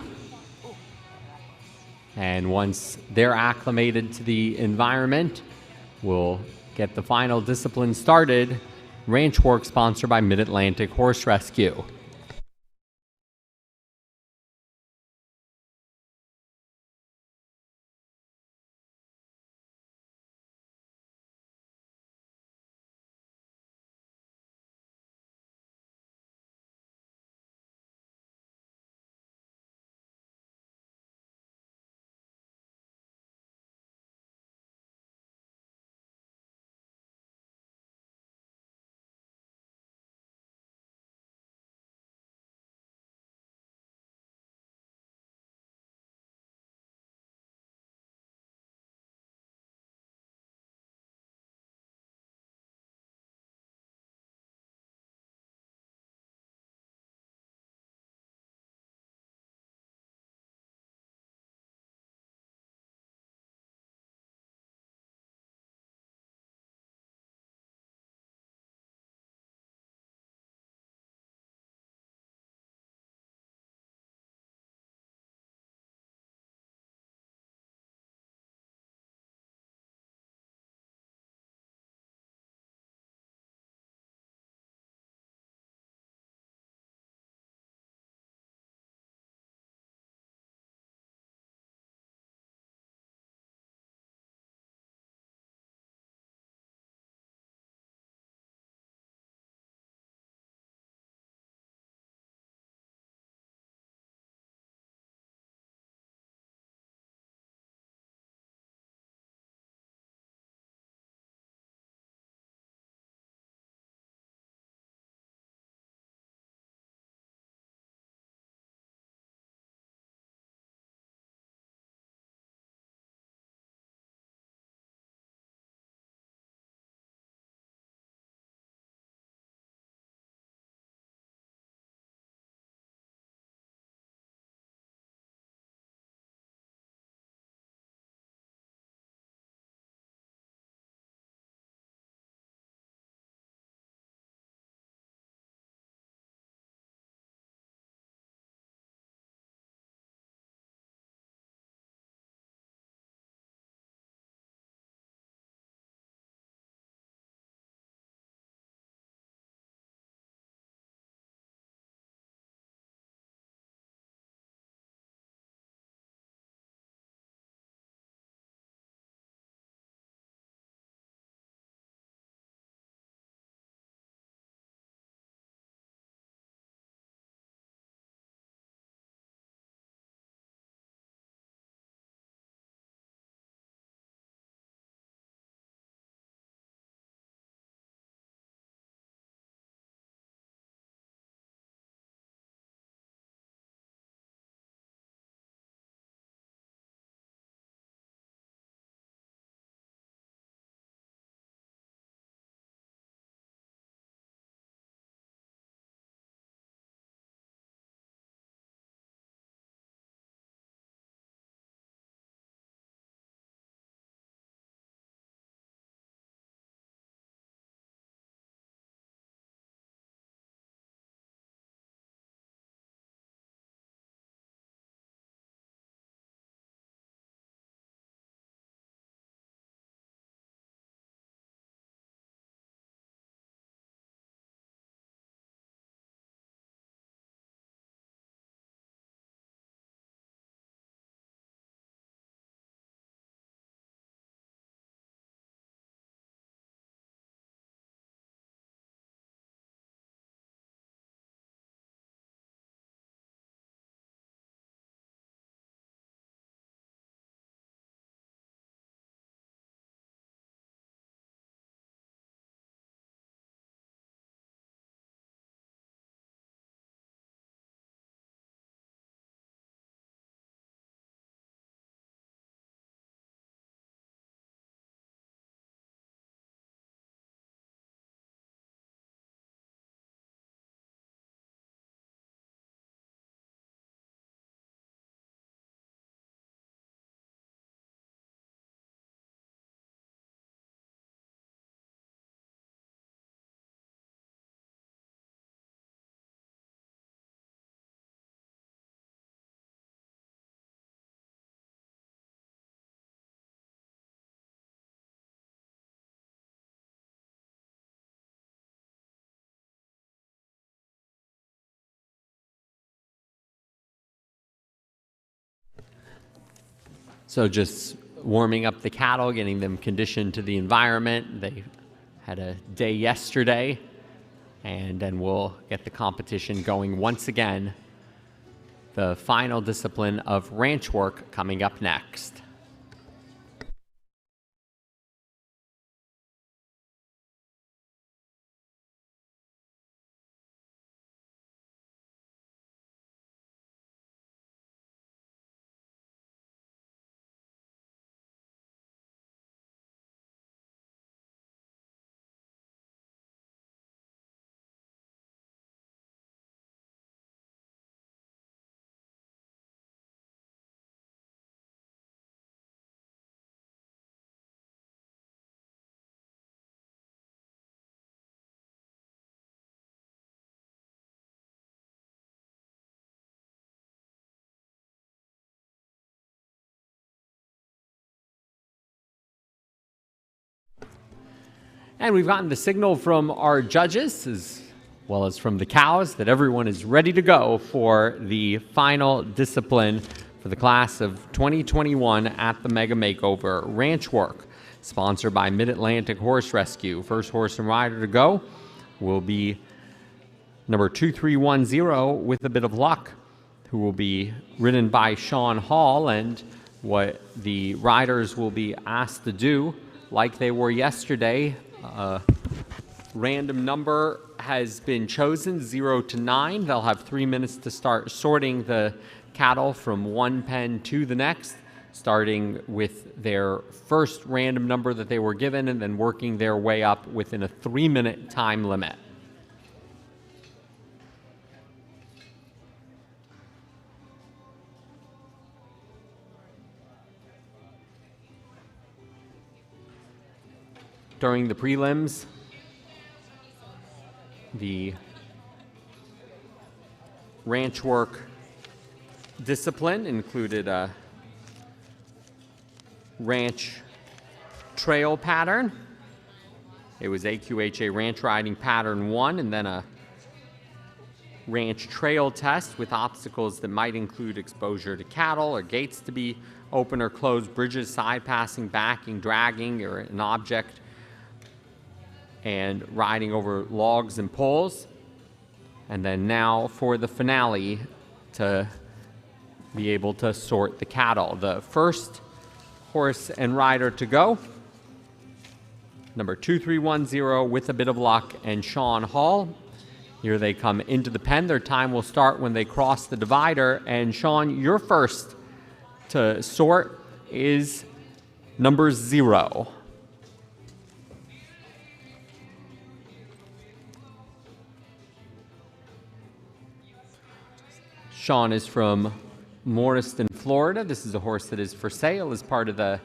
And once they're acclimated to the environment, we'll get the final discipline started. Ranch Work sponsored by Mid-Atlantic Horse Rescue. So just warming up the cattle, getting them conditioned to the environment. They had a day yesterday, and then we'll get the competition going once again. The final discipline of ranch work coming up next. And we've gotten the signal from our judges, as well as from the cows, that everyone is ready to go for the final discipline for the class of 2021 at the Mega Makeover Ranch Work, sponsored by Mid-Atlantic Horse Rescue. First horse and rider to go will be number 2310, With a Bit of Luck, who will be ridden by Sean Hall. And what the riders will be asked to do, like they were yesterday, random number has been chosen, 0 to 9. They'll have 3 minutes to start sorting the cattle from one pen to the next, starting with their first random number that they were given and then working their way up within a 3-minute time limit. During the prelims, the ranch work discipline included a ranch trail pattern. It was AQHA ranch riding pattern 1, and then a ranch trail test with obstacles that might include exposure to cattle or gates to be open or closed, bridges, side passing, backing, dragging, or an object, and riding over logs and poles. And then now for the finale, to be able to sort the cattle. The first horse and rider to go, number 2310, With a Bit of Luck, and Sean Hall. Here they come into the pen. Their time will start when they cross the divider. And Sean, your first to sort is number 0. Sean is from Morriston, Florida. This is a horse that is for sale as part of the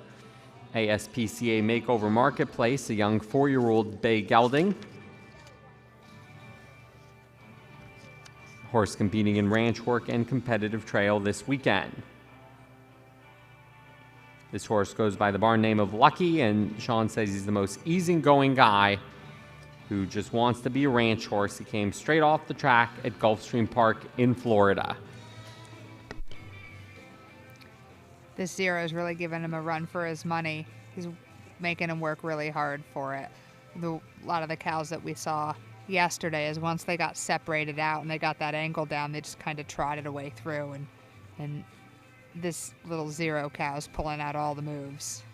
ASPCA Makeover Marketplace, a young 4-year-old bay gelding. Horse competing in ranch work and competitive trail this weekend. This horse goes by the barn name of Lucky, and Sean says he's the most easygoing guy who just wants to be a ranch horse. He came straight off the track at Gulfstream Park in Florida. This 0 is really giving him a run for his money. He's making him work really hard for it. A lot of the cows that we saw yesterday is once they got separated out and they got that angle down, they just kind of trotted away through, and this little 0 cow is pulling out all the moves.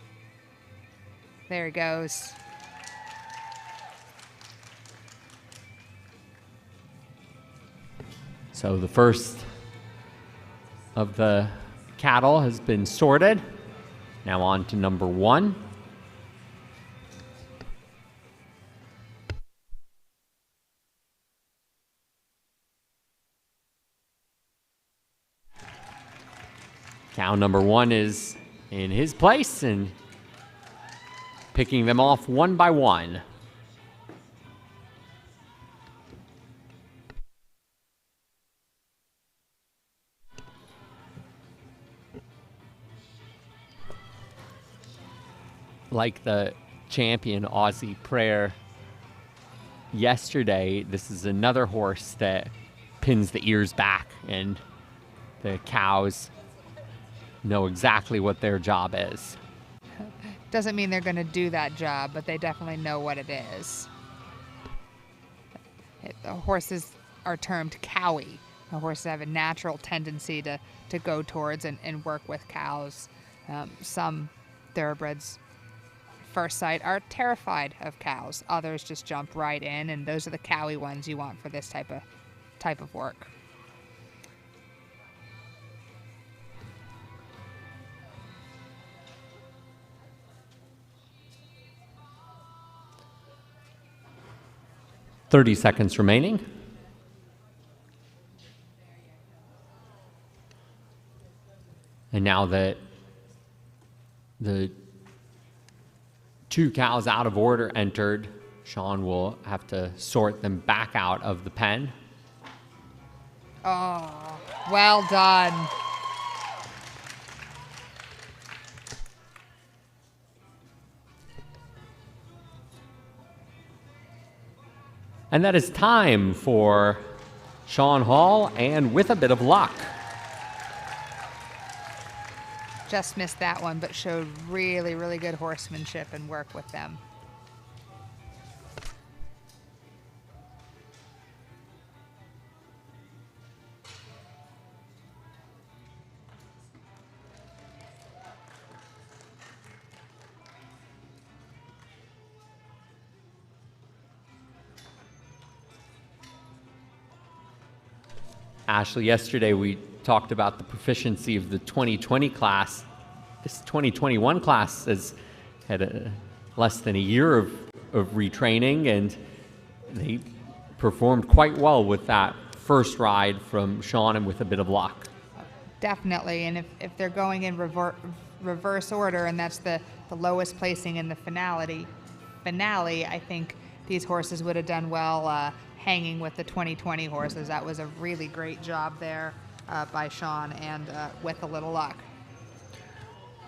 There he goes. So the first of the cattle has been sorted. Now on to number 1. Cow number 1 is in his place and picking them off one by one. Like the champion Aussie Prayer yesterday, this is another horse that pins the ears back, and the cows know exactly what their job is. Doesn't mean they're going to do that job, but they definitely know what it is. The horses are termed cowy. The horses have a natural tendency to go towards and work with cows. Some thoroughbreds, first sight, are terrified of cows. Others just jump right in, and those are the cowy ones you want for this type of work. "30 seconds remaining. And now that the two cows out of order entered, Sean will have to sort them back out of the pen. Oh, well done. And that is time for Sean Hall, and with a bit of luck. Just missed that one, but showed really, really good horsemanship and work with them. Ashley, yesterday we talked about the proficiency of the 2020 class. This 2021 class has had less than a year of retraining, and they performed quite well with that first ride from Sean, and with a bit of luck. Definitely, and if they're going in reverse order, and that's the lowest placing in the finale, I think these horses would have done well hanging with the 2020 horses. That was a really great job there by Sean, and with a little luck.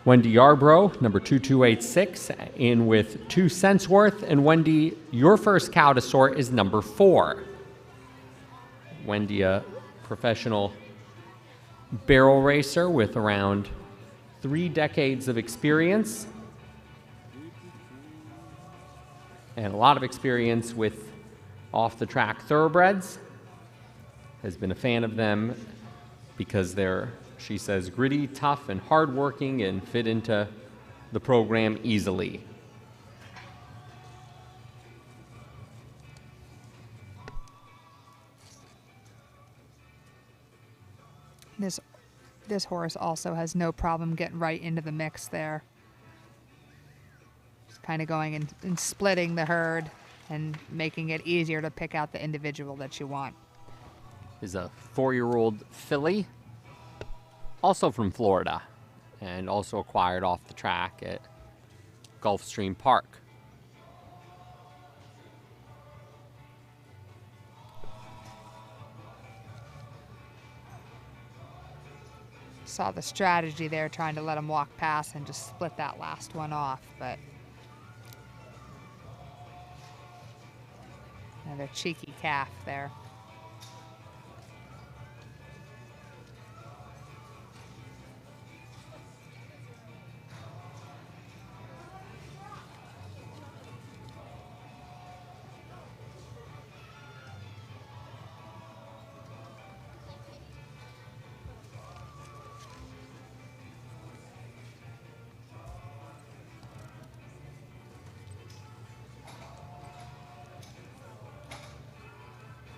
Wendy Yarbrough, number 2286, in with 2 cents worth. And Wendy, your first cow to sort is number 4. Wendy, a professional barrel racer with around 3 decades of experience, and a lot of experience with off-the-track thoroughbreds. Has been a fan of them because they're, she says, gritty, tough, and hardworking, and fit into the program easily. This horse also has no problem getting right into the mix there. Just kind of going and splitting the herd and making it easier to pick out the individual that you want. Is a 4-year-old filly, also from Florida, and also acquired off the track at Gulfstream Park. Saw the strategy there, trying to let him walk past and just split that last one off, but another cheeky calf there.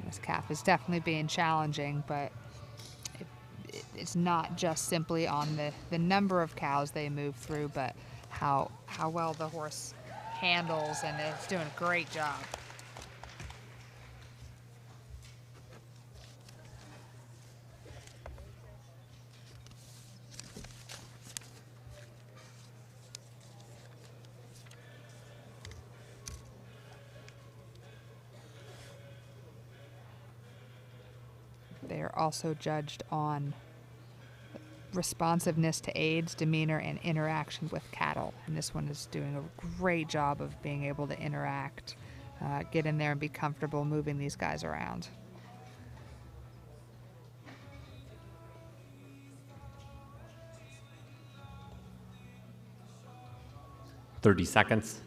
This calf is definitely being challenging, but it's not just simply on the number of cows they move through, but how well the horse handles, and it's doing a great job. They are also judged on responsiveness to aids, demeanor, and interaction with cattle. And this one is doing a great job of being able to interact, get in there and be comfortable moving these guys around. 30 seconds.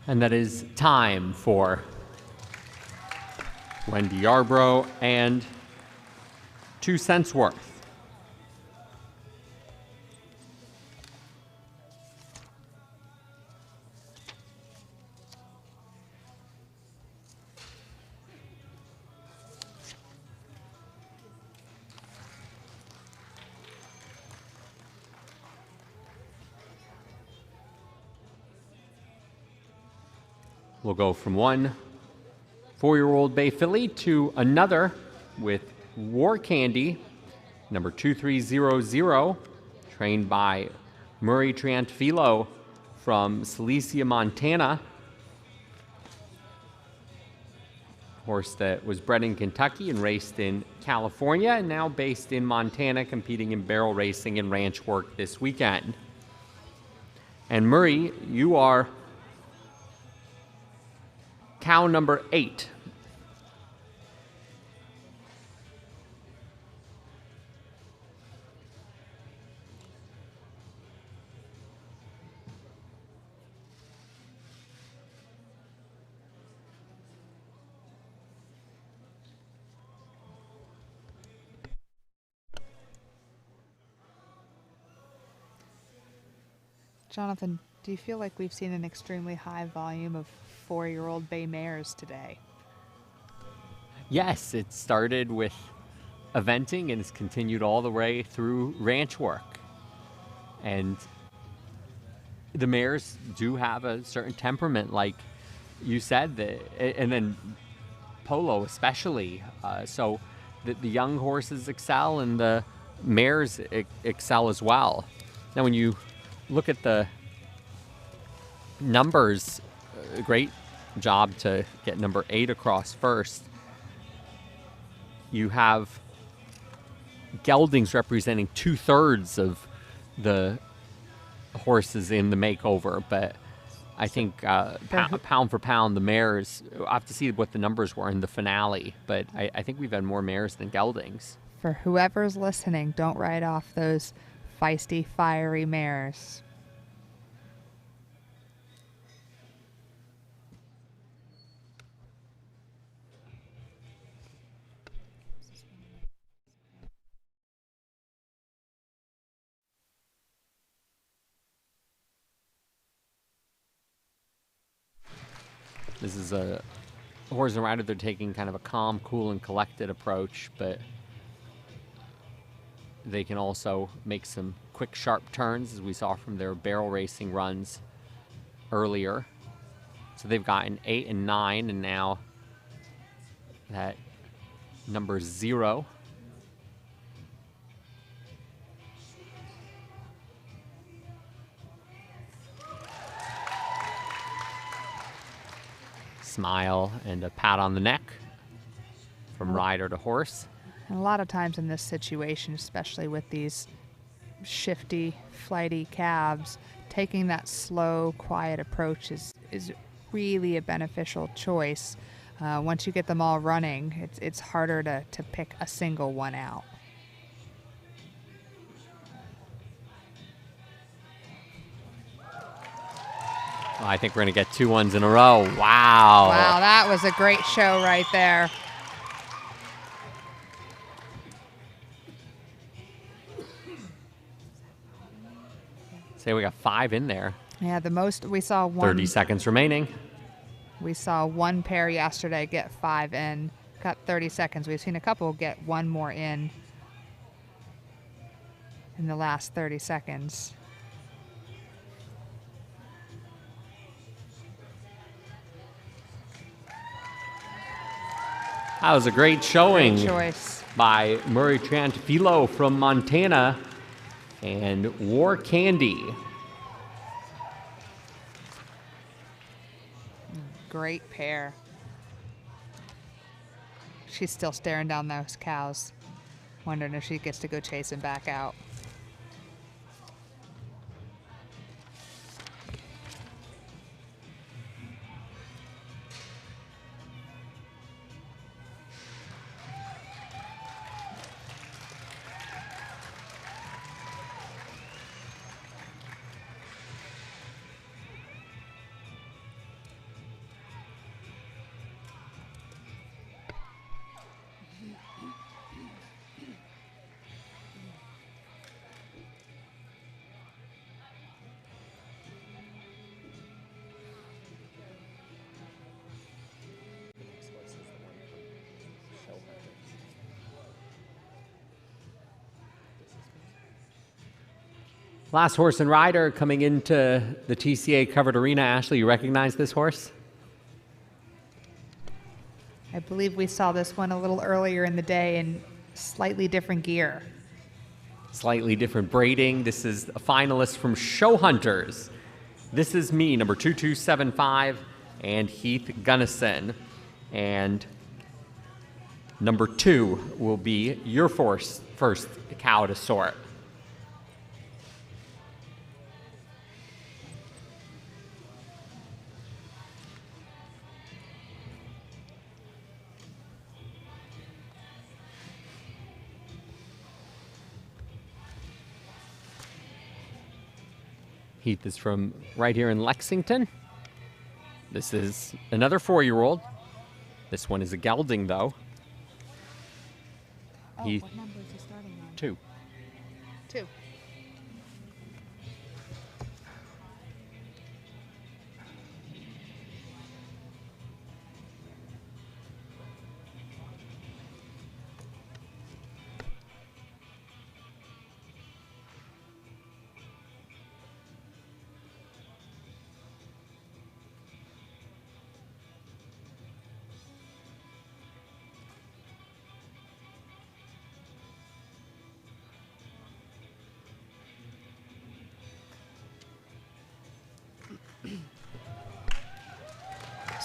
And that is time for Wendy Yarbrough and 2 cents worth. We'll go from one 4-year-old Bay filly to another with War Candy, number 2300, trained by Murray Triantafilo from Silesia, Montana. Horse that was bred in Kentucky and raced in California and now based in Montana, competing in barrel racing and ranch work this weekend. And Murray, you are cow number 8. Jonathan, do you feel like we've seen an extremely high volume of 4-year-old bay mares today? Yes, it started with eventing and it's continued all the way through ranch work. And the mares do have a certain temperament, like you said, and then polo especially. So the young horses excel and the mares excel as well. Now when you look at the numbers, a great job to get number 8 across first. You have geldings representing 2/3 of the horses in the makeover, but I think pound for pound, the mares, I'll have to see what the numbers were in the finale, but I think we've had more mares than geldings. For whoever's listening, don't write off those feisty, fiery mares. This is a horse and rider. They're taking kind of a calm, cool, and collected approach, but they can also make some quick, sharp turns, as we saw from their barrel racing runs earlier. So they've gotten 8 and 9, and now that number 0. Smile and a pat on the neck from rider to horse. And a lot of times in this situation, especially with these shifty, flighty calves, taking that slow, quiet approach is really a beneficial choice. Once you get them all running, it's harder to pick a single one out. I think we're going to get 2 ones in a row. Wow. Wow, that was a great show right there. Say we got 5 in there. Yeah, the most we saw 30 seconds remaining. We saw one pair yesterday get 5 in. Got 30 seconds. We've seen a couple get 1 more in the last 30 seconds. That was a great showing. Great choice by Murray Triantafilo from Montana and War Candy. great pair. She's still staring down those cows, wondering if she gets to go chase him back out. Last horse and rider coming into the TCA Covered Arena. Ashley, you recognize this horse? I believe we saw this one a little earlier in the day in slightly different gear. Slightly different braiding. This is a finalist from Show Hunters. This is me, number 2275, and Heath Gunnison. And number 2 will be your first cow to sort. Heath is from right here in Lexington. This is another 4-year-old. This one is a gelding, though. What number is he starting on? 2. 2.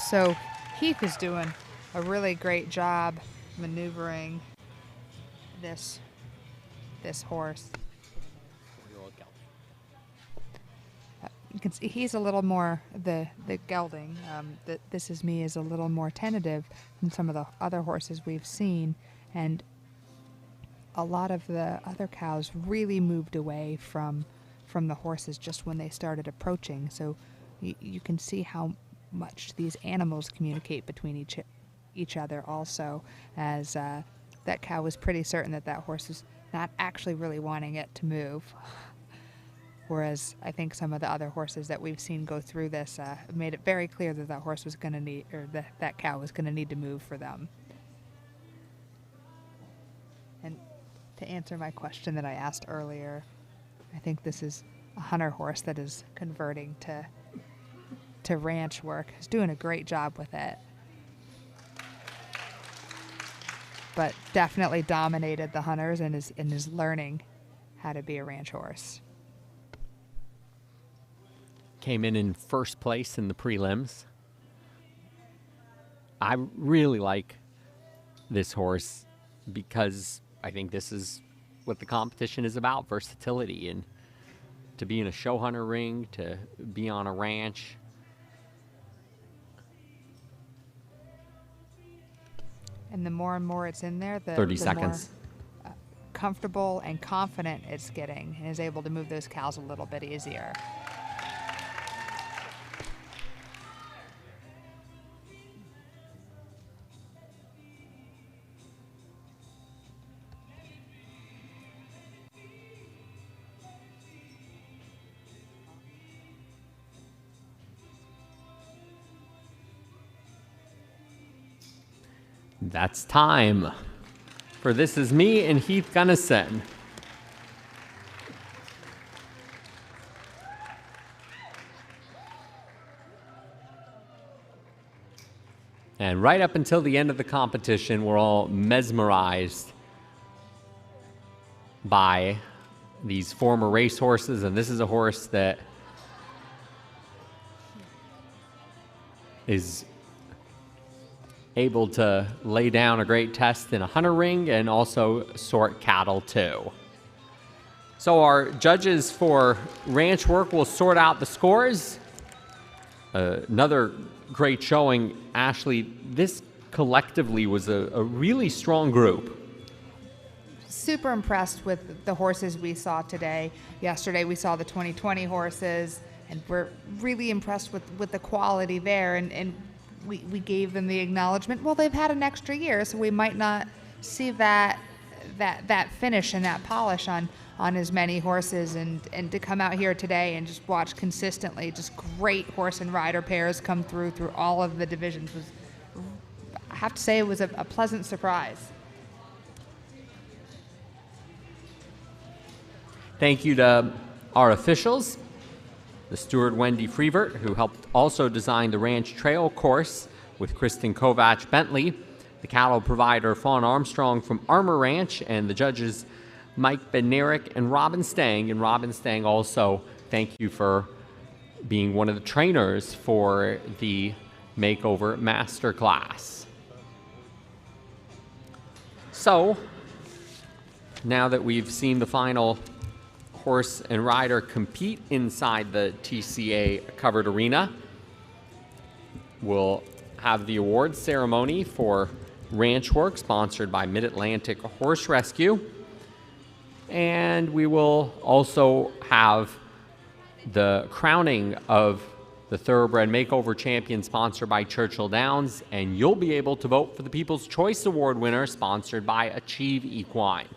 So Heath is doing a really great job maneuvering this horse. You can see he's a little more, the gelding, This Is Me is a little more tentative than some of the other horses we've seen, and a lot of the other cows really moved away from the horses just when they started approaching. So you can see how much these animals communicate between each other also, as that cow was pretty certain that horse was not actually really wanting it to move. Whereas I think some of the other horses that we've seen go through this made it very clear that that horse was going to need, or that cow was going to need to move for them. And to answer my question that I asked earlier, I think this is a hunter horse that is converting to ranch work. He's doing a great job with it, but definitely dominated the hunters and is learning how to be a ranch horse. Came in first place in the prelims. I really like this horse because I think this is what the competition is about, versatility, and to be in a show hunter ring, to be on a ranch. And the more and more it's in there, the 30 the seconds. More comfortable and confident it's getting, and is able to move those cows a little bit easier. That's time for This Is Me and Heath Gunnison. And right up until the end of the competition, we're all mesmerized by these former racehorses, and this is a horse that is able to lay down a great test in a hunter ring and also sort cattle too. So our judges for ranch work will sort out the scores. Another great showing, Ashley. This collectively was a really strong group. Super impressed with the horses we saw today. Yesterday we saw the 2020 horses, and we're really impressed with the quality there. And we gave them the acknowledgement. Well, they've had an extra year, so we might not see that finish and that polish on as many horses. And to come out here today and just watch consistently just great horse and rider pairs come through all of the divisions was, I have to say, it was a pleasant surprise. Thank you to our officials, the steward Wendy Freevert, who helped also design the ranch trail course with Kristen Kovach Bentley, the cattle provider Fawn Armstrong from Armor Ranch, and the judges Mike Bednarik and Robin Stang. And Robin Stang also, thank you for being one of the trainers for the Makeover Masterclass. So, now that we've seen the final horse and rider compete inside the TCA Covered Arena, we'll have the awards ceremony for ranch work sponsored by Mid-Atlantic Horse Rescue. And we will also have the crowning of the Thoroughbred Makeover Champion sponsored by Churchill Downs, and you'll be able to vote for the People's Choice Award winner sponsored by Achieve Equine.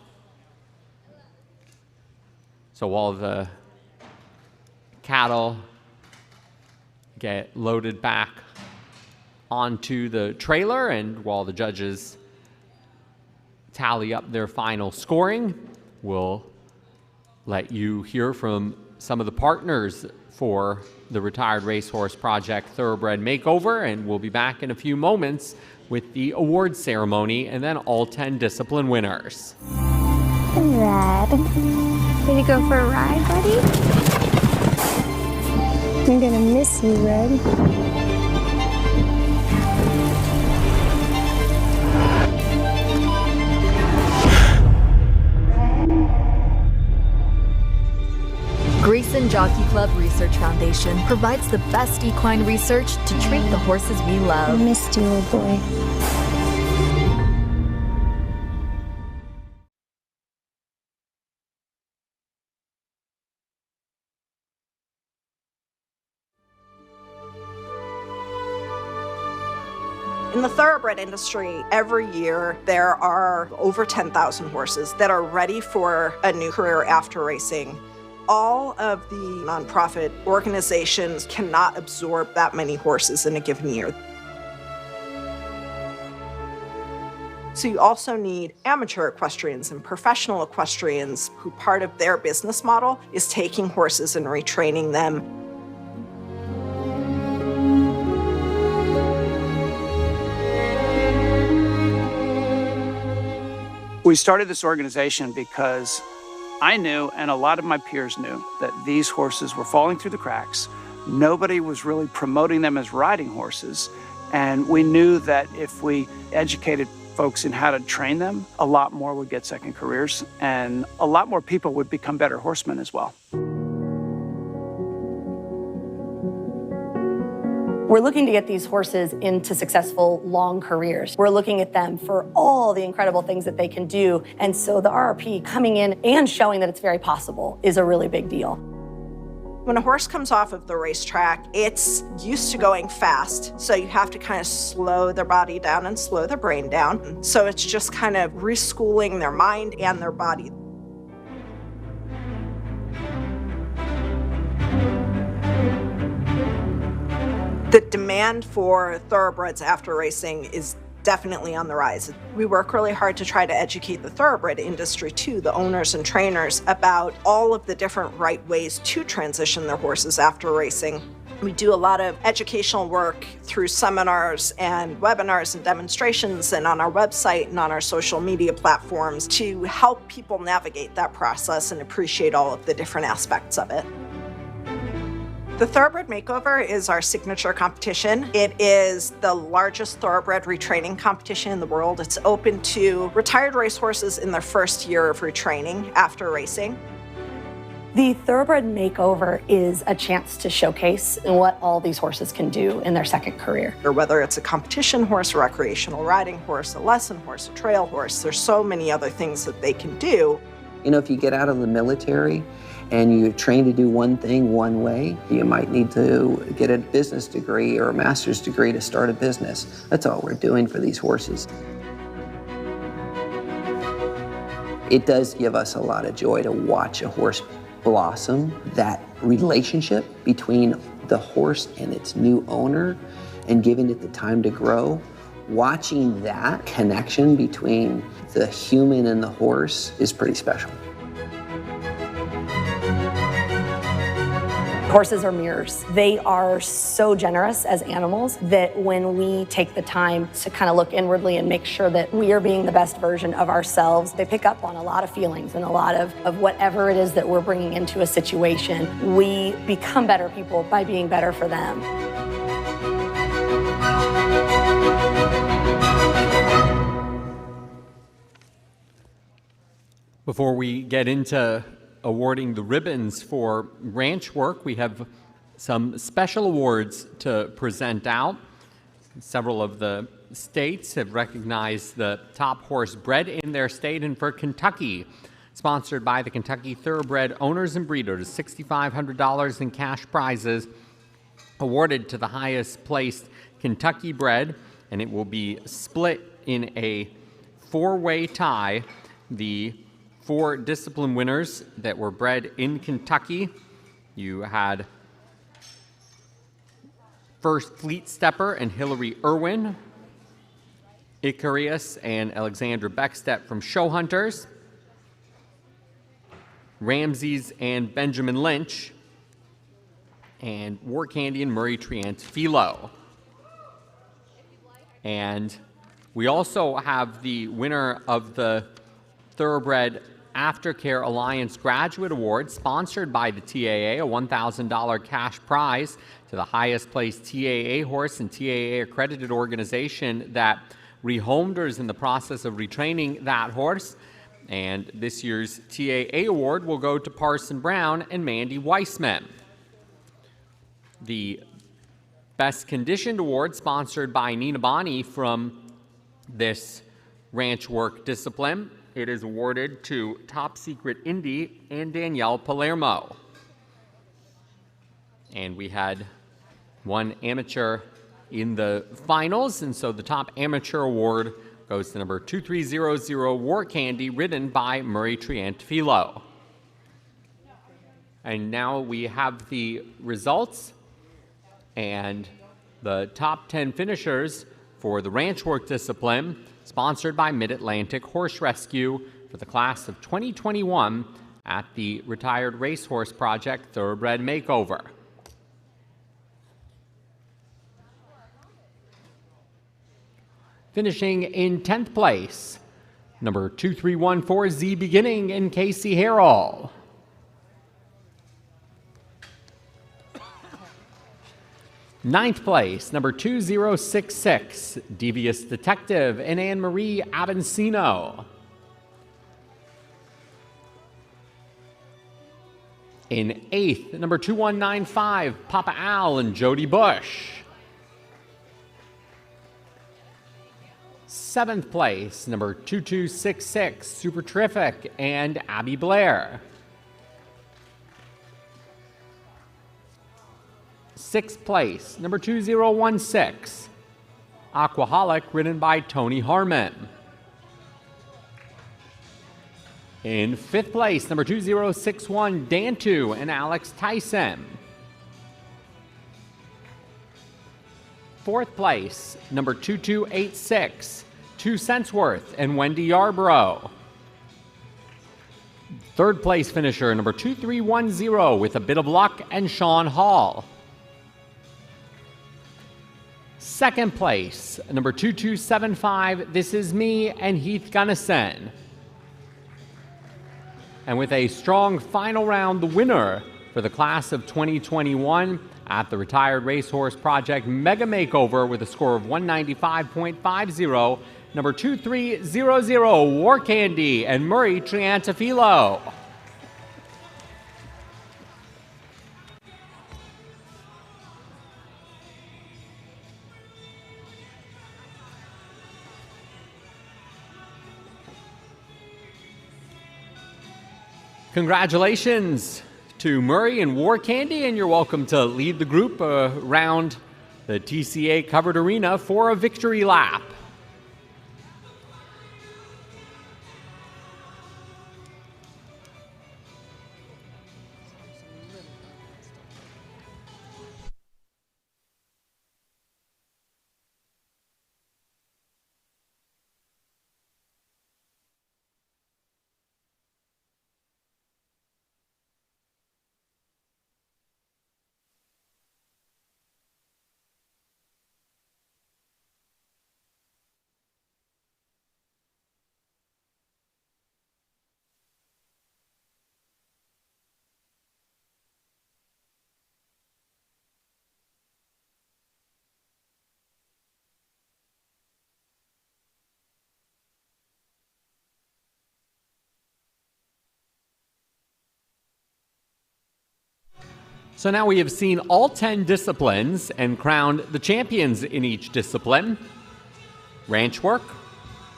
So while the cattle get loaded back onto the trailer and while the judges tally up their final scoring, we'll let you hear from some of the partners for the Retired Racehorse Project Thoroughbred Makeover, and we'll be back in a few moments with the awards ceremony and then all 10 discipline winners. Red. Ready to go for a ride, buddy? I'm gonna miss you, Red. Grayson Jockey Club Research Foundation provides the best equine research to treat the horses we love. I missed you, old boy. In the thoroughbred industry, every year there are over 10,000 horses that are ready for a new career after racing. All of the nonprofit organizations cannot absorb that many horses in a given year. So you also need amateur equestrians and professional equestrians who part of their business model is taking horses and retraining them. We started this organization because I knew, and a lot of my peers knew, that these horses were falling through the cracks. Nobody was really promoting them as riding horses. And we knew that if we educated folks in how to train them, a lot more would get second careers, and a lot more people would become better horsemen as well. We're looking to get these horses into successful long careers. We're looking at them for all the incredible things that they can do. And so the RRP coming in and showing that it's very possible is a really big deal. When a horse comes off of the racetrack, it's used to going fast. So you have to kind of slow their body down and slow their brain down. So it's just kind of reschooling their mind and their body. The demand for thoroughbreds after racing is definitely on the rise. We work really hard to try to educate the thoroughbred industry too, the owners and trainers, about all of the different right ways to transition their horses after racing. We do a lot of educational work through seminars and webinars and demonstrations and on our website and on our social media platforms to help people navigate that process and appreciate all of the different aspects of it. The Thoroughbred Makeover is our signature competition. It is the largest thoroughbred retraining competition in the world. It's open to retired racehorses in their first year of retraining after racing. The Thoroughbred Makeover is a chance to showcase what all these horses can do in their second career. Or whether it's a competition horse, a recreational riding horse, a lesson horse, a trail horse, there's so many other things that they can do. You know, if you get out of the military and you're trained to do one thing one way, you might need to get a business degree or a master's degree to start a business. That's all we're doing for these horses. It does give us a lot of joy to watch a horse blossom. That relationship between the horse and its new owner and giving it the time to grow. Watching that connection between the human and the horse is pretty special. Horses are mirrors. They are so generous as animals that when we take the time to kind of look inwardly and make sure that we are being the best version of ourselves, they pick up on a lot of feelings and a lot of whatever it is that we're bringing into a situation. We become better people by being better for them. Before we get into awarding the ribbons for ranch work, we have some special awards to present out. Several of the states have recognized the top horse bred in their state, and for Kentucky, sponsored by the Kentucky Thoroughbred Owners and Breeders, $6,500 in cash prizes awarded to the highest placed Kentucky bred, and it will be split in a four-way tie. The 4 discipline winners that were bred in Kentucky. You had First Fleet Stepper and Hillary Irwin, Icarius and Alexandra Beckstedt from Show Hunters, Ramses and Benjamin Lynch, and War Candy and Murray Triant Philo. And we also have the winner of the Thoroughbred Aftercare Alliance Graduate Award, sponsored by the TAA, a $1,000 cash prize to the highest placed TAA horse and TAA accredited organization that rehomed or is in the process of retraining that horse. And this year's TAA award will go to Parson Brown and Mandy Weissman. The Best Conditioned Award, sponsored by Nina Bonney from this ranch work discipline. It is awarded to Top Secret Indy and Danielle Palermo. And we had one amateur in the finals, and so the top amateur award goes to number 2300 War Candy, ridden by Murray Triant Philo. And now we have the results and the top 10 finishers for the ranch work discipline, sponsored by Mid-Atlantic Horse Rescue for the class of 2021 at the Retired Racehorse Project Thoroughbred Makeover. Finishing in 10th place, number 2314Z Beginning in Casey Harrell. 9th place, number 2066, Devious Detective and Anne-Marie Avancino. In 8th, number 2195, Papa Al and Jody Bush. 7th place, number 2266, Super Terrific and Abby Blair. 6th place, number 2016, Aquaholic, ridden by Tony Harmon. In 5th place, number 2061, Dantu and Alex Tyson. 4th place, number 2286, 2 Cents Worth and Wendy Yarbrough. 3rd place finisher, number 2310, With a Bit of Luck and Sean Hall. 2nd place, number 2275, This Is Me and Heath Gunnison. And with a strong final round, the winner for the class of 2021 at the Retired Racehorse Project Mega Makeover with a score of 195.50, number 2300, War Candy and Murray Triantafilo. Congratulations to Murray and War Candy, and you're welcome to lead the group around the TCA Covered Arena for a victory lap. So now we have seen all 10 disciplines and crowned the champions in each discipline. Ranch work,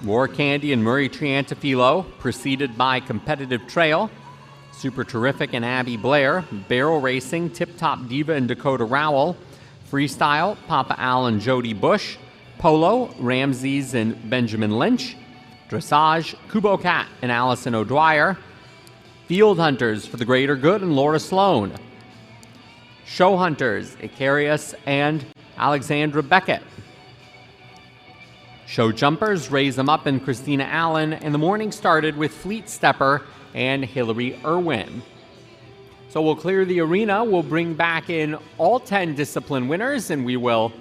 War Candy and Murray Triantafilo, preceded by competitive trail, Super Terrific and Abby Blair, barrel racing, Tip Top Diva and Dakota Rowell, freestyle, Papa Al and Jody Bush, polo, Ramses and Benjamin Lynch, dressage, Kubo Cat and Allison O'Dwyer, field hunters for the greater good and Laura Sloan, show hunters, Icarius and Alexandra Beckett. Show jumpers, Raise 'em Up and Christina Allen, and the morning started with Fleet Stepper and Hillary Irwin. So we'll clear the arena, we'll bring back in all 10 discipline winners, and we will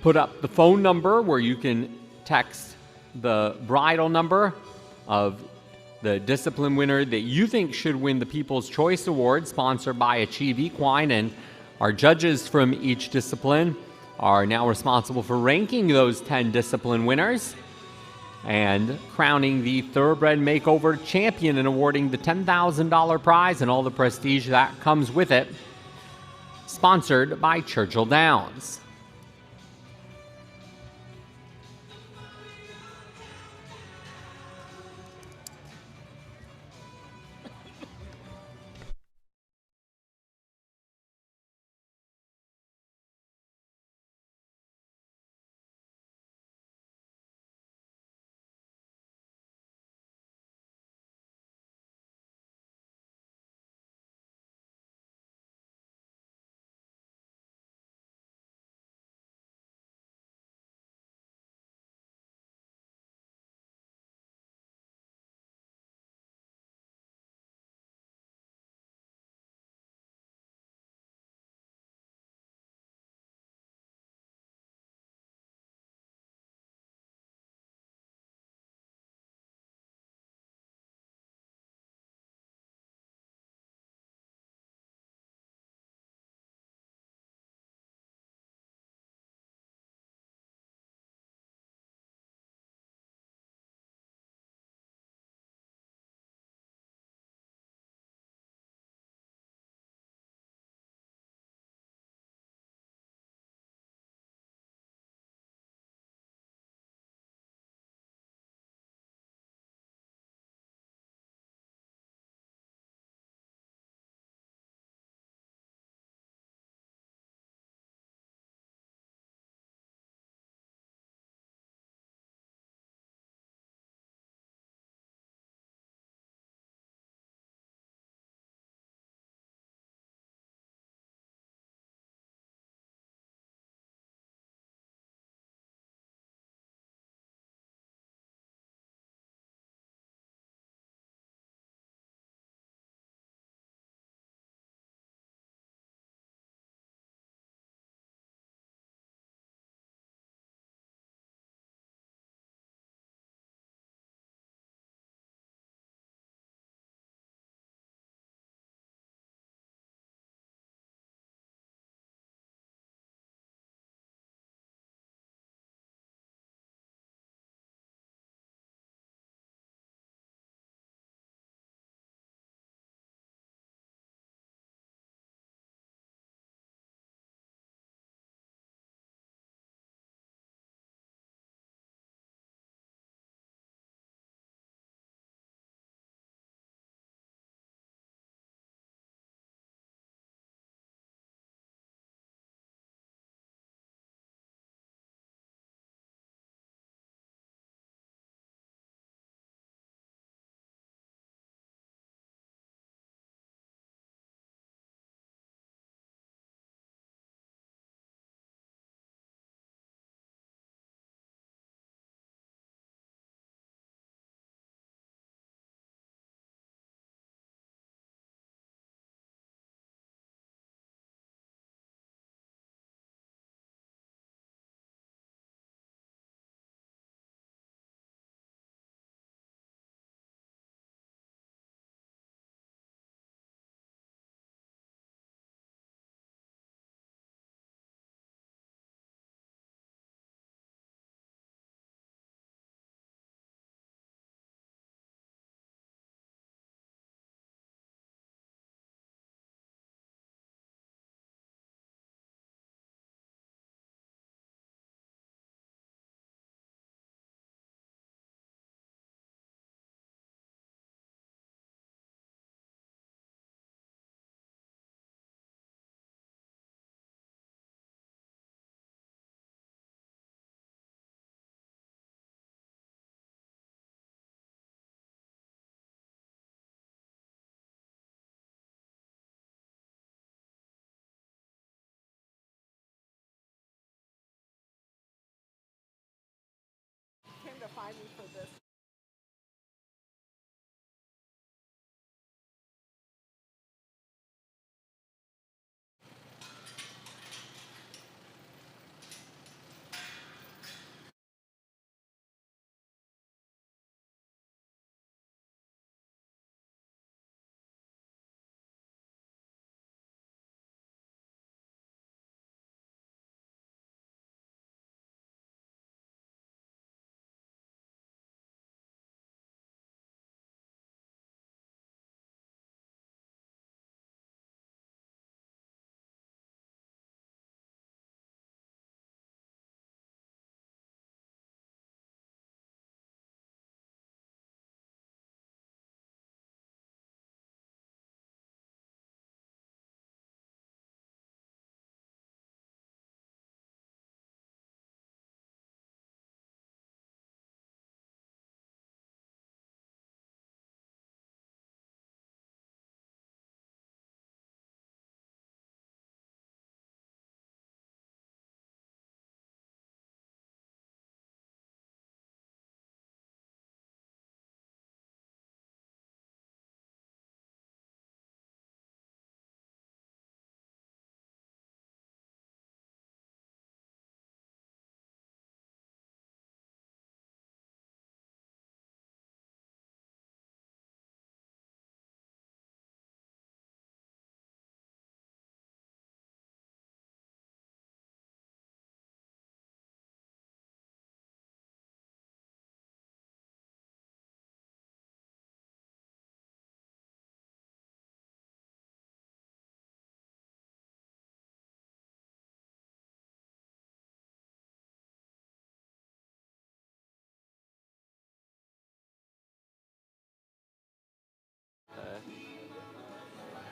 put up the phone number where you can text the bridal number of the discipline winner that you think should win the People's Choice Award, sponsored by Achieve Equine. And our judges from each discipline are now responsible for ranking those 10 discipline winners and crowning the Thoroughbred Makeover Champion and awarding the $10,000 prize and all the prestige that comes with it, sponsored by Churchill Downs. timing for this.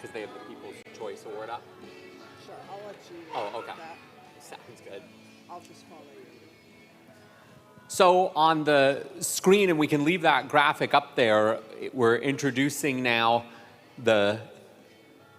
Because they have the People's Choice Award up? Sure, I'll let you. Oh, okay. That. Sounds good. I'll just follow you. So on the screen, and we can leave that graphic up there, we're introducing now the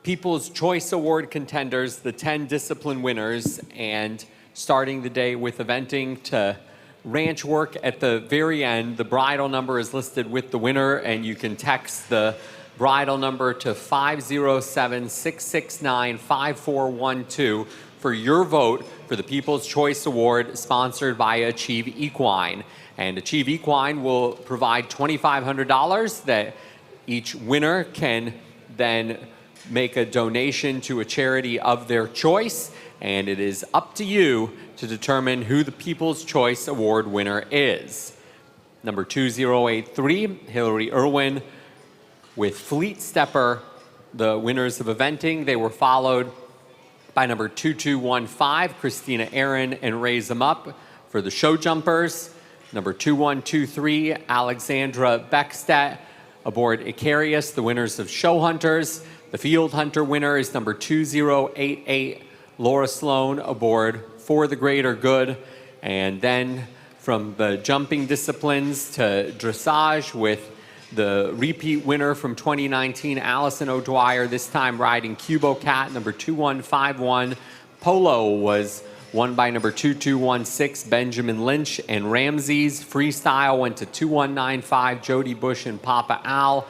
People's Choice Award contenders, the 10 discipline winners, and starting the day with eventing to ranch work at the very end. The bridle number is listed with the winner, and you can text the bridle number to 507-669-5412 for your vote for the People's Choice Award sponsored by Achieve Equine. And Achieve Equine will provide $2,500 that each winner can then make a donation to a charity of their choice. And it is up to you to determine who the People's Choice Award winner is. Number 2083, Hillary Irwin with Fleet Stepper, the winners of eventing. They were followed by number 2215, Christina Aaron and Raise 'Em Up for the show jumpers. Number 2123, Alexandra Beckstedt aboard Icarius, the winners of show hunters. The field hunter winner is number 2088, Laura Sloan aboard For the Greater Good. And then from the jumping disciplines to dressage with the repeat winner from 2019, Allison O'Dwyer, this time riding Cubo Cat, number 2151. Polo was won by number 2216, Benjamin Lynch and Ramses. Freestyle went to 2195, Jody Bush and Papa Al.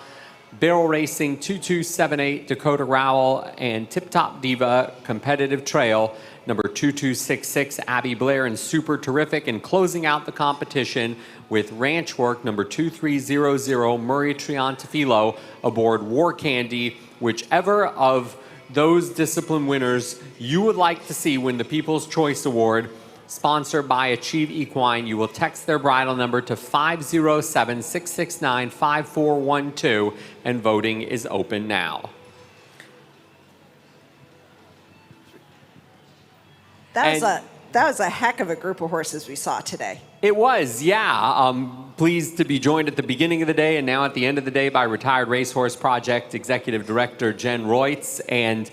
Barrel Racing, 2278, Dakota Rowell, and Tip Top Diva Competitive Trail, number 2266, Abby Blair and Super Terrific. And closing out the competition with Ranch Work, number 2300, Murray Triantafilo aboard War Candy. Whichever of those discipline winners you would like to see win the People's Choice Award, sponsored by Achieve Equine, you will text their bridle number to 507-669-5412, and voting is open now. That was a heck of a group of horses we saw today. It was, yeah. Pleased to be joined at the beginning of the day and now at the end of the day by retired Racehorse Project Executive Director Jen Reutz. And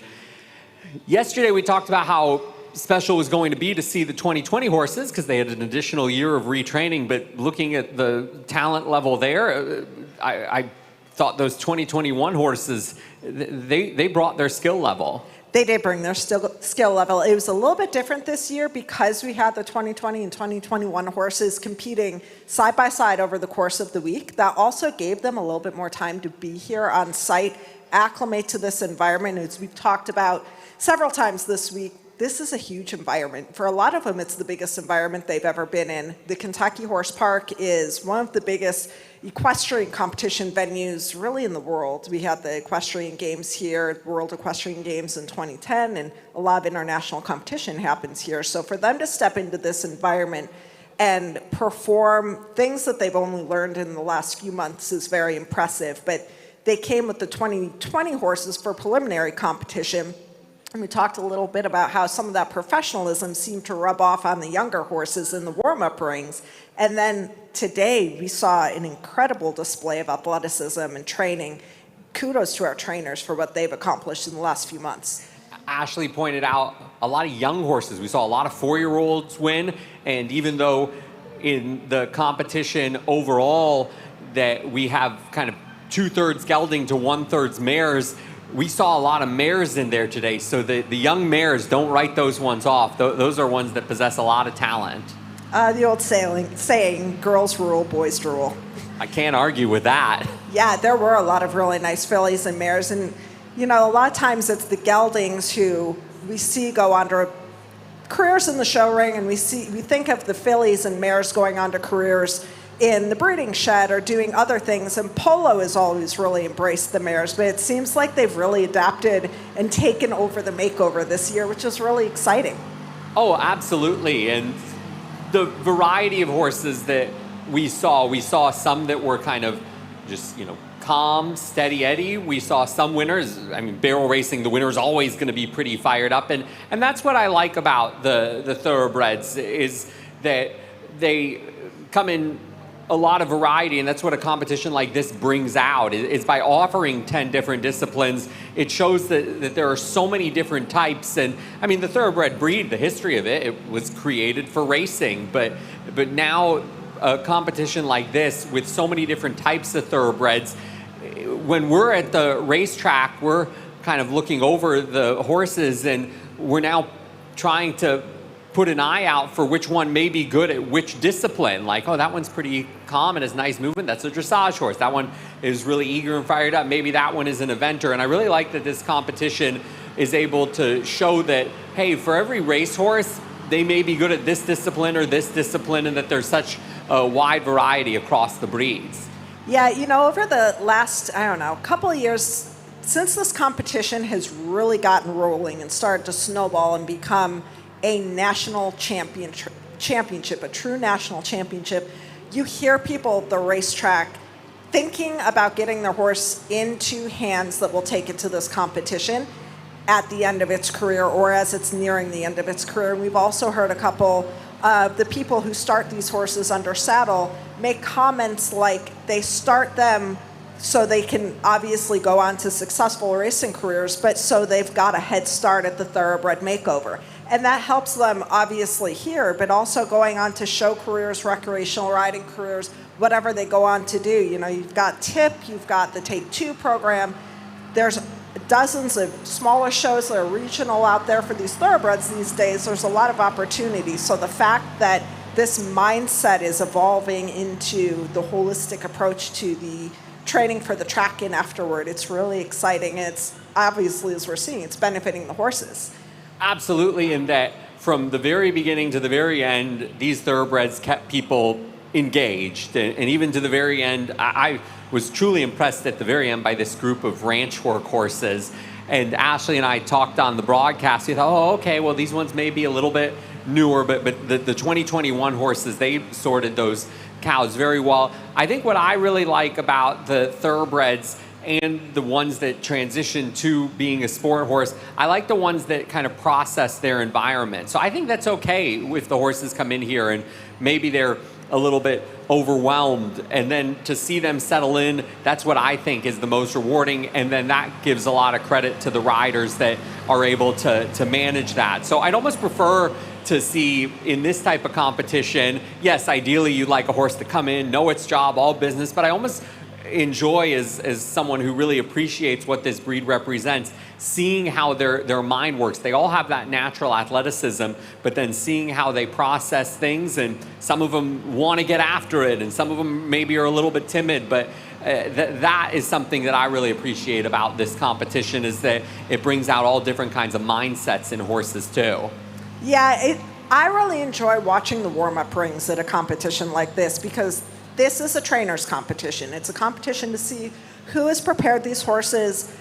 yesterday we talked about how special it was going to be to see the 2020 horses because they had an additional year of retraining. But looking at the talent level there, I thought those 2021 horses, they brought their skill level. They did bring their skill level. It was a little bit different this year because we had the 2020 and 2021 horses competing side by side over the course of the week. That also gave them a little bit more time to be here on site, acclimate to this environment. As we've talked about several times this week, this is a huge environment. For a lot of them, it's the biggest environment they've ever been in. The Kentucky Horse Park is one of the biggest equestrian competition venues really in the world. We had the equestrian games here, World Equestrian Games in 2010, and a lot of international competition happens here. So for them to step into this environment and perform things that they've only learned in the last few months is very impressive. But they came with the 2020 horses for preliminary competition. And we talked a little bit about how some of that professionalism seemed to rub off on the younger horses in the warm-up rings. And then today we saw an incredible display of athleticism and training. Kudos to our trainers for what they've accomplished in the last few months. Ashley pointed out a lot of young horses. We saw a lot of 4-year-olds win, and even though in the competition overall that we have kind of 2/3 gelding to 1/3 mares, we saw a lot of mares in there today. So the young mares, don't write those ones off. Those are ones that possess a lot of talent. The old saying, girls rule, boys drool. I can't argue with that. Yeah, there were a lot of really nice fillies and mares. And, you know, a lot of times it's the geldings who we see go on to careers in the show ring, and we think of the fillies and mares going on to careers in the breeding shed or doing other things. And polo has always really embraced the mares, but it seems like they've really adapted and taken over the makeover this year, which is really exciting. Oh, absolutely. And the variety of horses that we saw some that were kind of just, you know, calm, steady Eddie. We saw some winners. I mean, barrel racing, the winner is always going to be pretty fired up. And that's what I like about the thoroughbreds, is that they come in a lot of variety, and that's what a competition like this brings out. Is by offering 10 different disciplines, it shows that there are so many different types. And I mean, the thoroughbred breed, the history of it was created for racing, but now a competition like this with so many different types of thoroughbreds, when we're at the racetrack, we're kind of looking over the horses, and we're now trying to put an eye out for which one may be good at which discipline. Like, oh, that one's pretty calm and has nice movement. That's a dressage horse. That one is really eager and fired up. Maybe that one is an eventer. And I really like that this competition is able to show that, hey, for every racehorse, they may be good at this discipline or this discipline, and that there's such a wide variety across the breeds. Yeah, you know, over the last, couple of years, since this competition has really gotten rolling and started to snowball and become a national championship, a true national championship, you hear people at the racetrack thinking about getting their horse into hands that will take it to this competition at the end of its career or as it's nearing the end of its career. And we've also heard a couple of the people who start these horses under saddle make comments like they start them so they can obviously go on to successful racing careers, but so they've got a head start at the Thoroughbred Makeover. And that helps them obviously here, but also going on to show careers, recreational riding careers, whatever they go on to do. You know, you've got TIP, you've got the Take 2 program. There's dozens of smaller shows that are regional out there for these thoroughbreds these days. There's a lot of opportunity. So the fact that this mindset is evolving into the holistic approach to the training for the track and afterward, it's really exciting. And it's obviously, as we're seeing, it's benefiting the horses. Absolutely, in that from the very beginning to the very end, these thoroughbreds kept people engaged. And even to the very end, I was truly impressed at the very end by this group of ranch fork horses. And Ashley and I talked on the broadcast. We thought, oh, okay, well, these ones may be a little bit newer, but the 2021 horses, they sorted those cows very well. I think what I really like about the thoroughbreds and the ones that transition to being a sport horse, I like the ones that kind of process their environment. So I think that's okay if the horses come in here and maybe they're a little bit overwhelmed, and then to see them settle in, that's what I think is the most rewarding, and then that gives a lot of credit to the riders that are able to manage that. So I'd almost prefer to see in this type of competition, yes, ideally you'd like a horse to come in, know its job, all business, but I almost enjoy as someone who really appreciates what this breed represents, seeing how their mind works. They all have that natural athleticism, but then seeing how they process things, and some of them want to get after it, and some of them maybe are a little bit timid, but that is something that I really appreciate about this competition, is that it brings out all different kinds of mindsets in horses too. Yeah, I really enjoy watching the warm-up rings at a competition like this, because this is a trainer's competition. It's a competition to see who has prepared these horses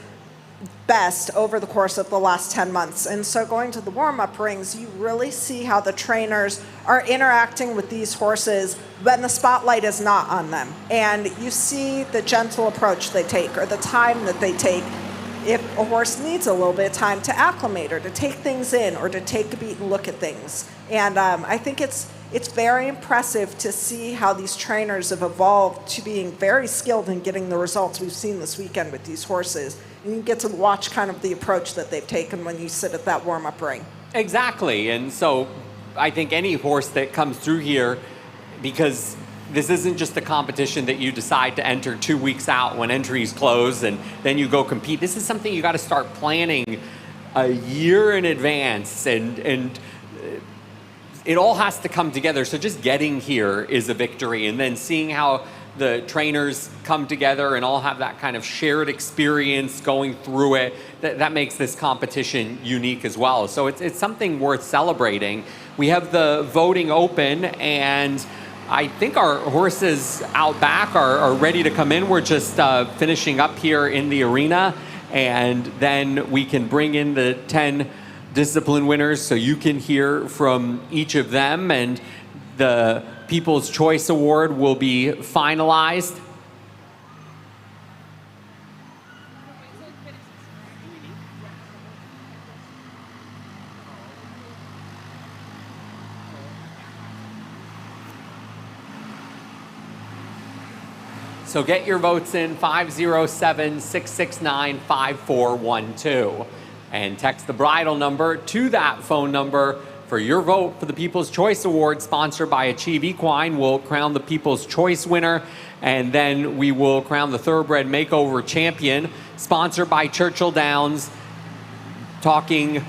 best over the course of the last 10 months. And so going to the warm-up rings, you really see how the trainers are interacting with these horses when the spotlight is not on them. And you see the gentle approach they take, or the time that they take, if a horse needs a little bit of time to acclimate, or to take things in, or to take a beat and look at things. And I think it's very impressive to see how these trainers have evolved to being very skilled in getting the results we've seen this weekend with these horses. And you get to watch kind of the approach that they've taken when you sit at that warm-up ring. Exactly, and so I think any horse that comes through here, because this isn't just a competition that you decide to enter 2 weeks out when entries close and then you go compete. This is something you got to start planning a year in advance, and it all has to come together. So just getting here is a victory, and then seeing how the trainers come together and all have that kind of shared experience going through it, that makes this competition unique as well. So it's something worth celebrating. We have the voting open, and I think our horses out back are ready to come in. We're just finishing up here in the arena, and then we can bring in the 10 discipline winners so you can hear from each of them, and the People's Choice Award will be finalized. So get your votes in 507-669-5412 and text the bridle number to that phone number for your vote for the People's Choice Award, sponsored by Achieve Equine. We'll crown the People's Choice winner, and then we will crown the Thoroughbred Makeover Champion, sponsored by Churchill Downs. Talking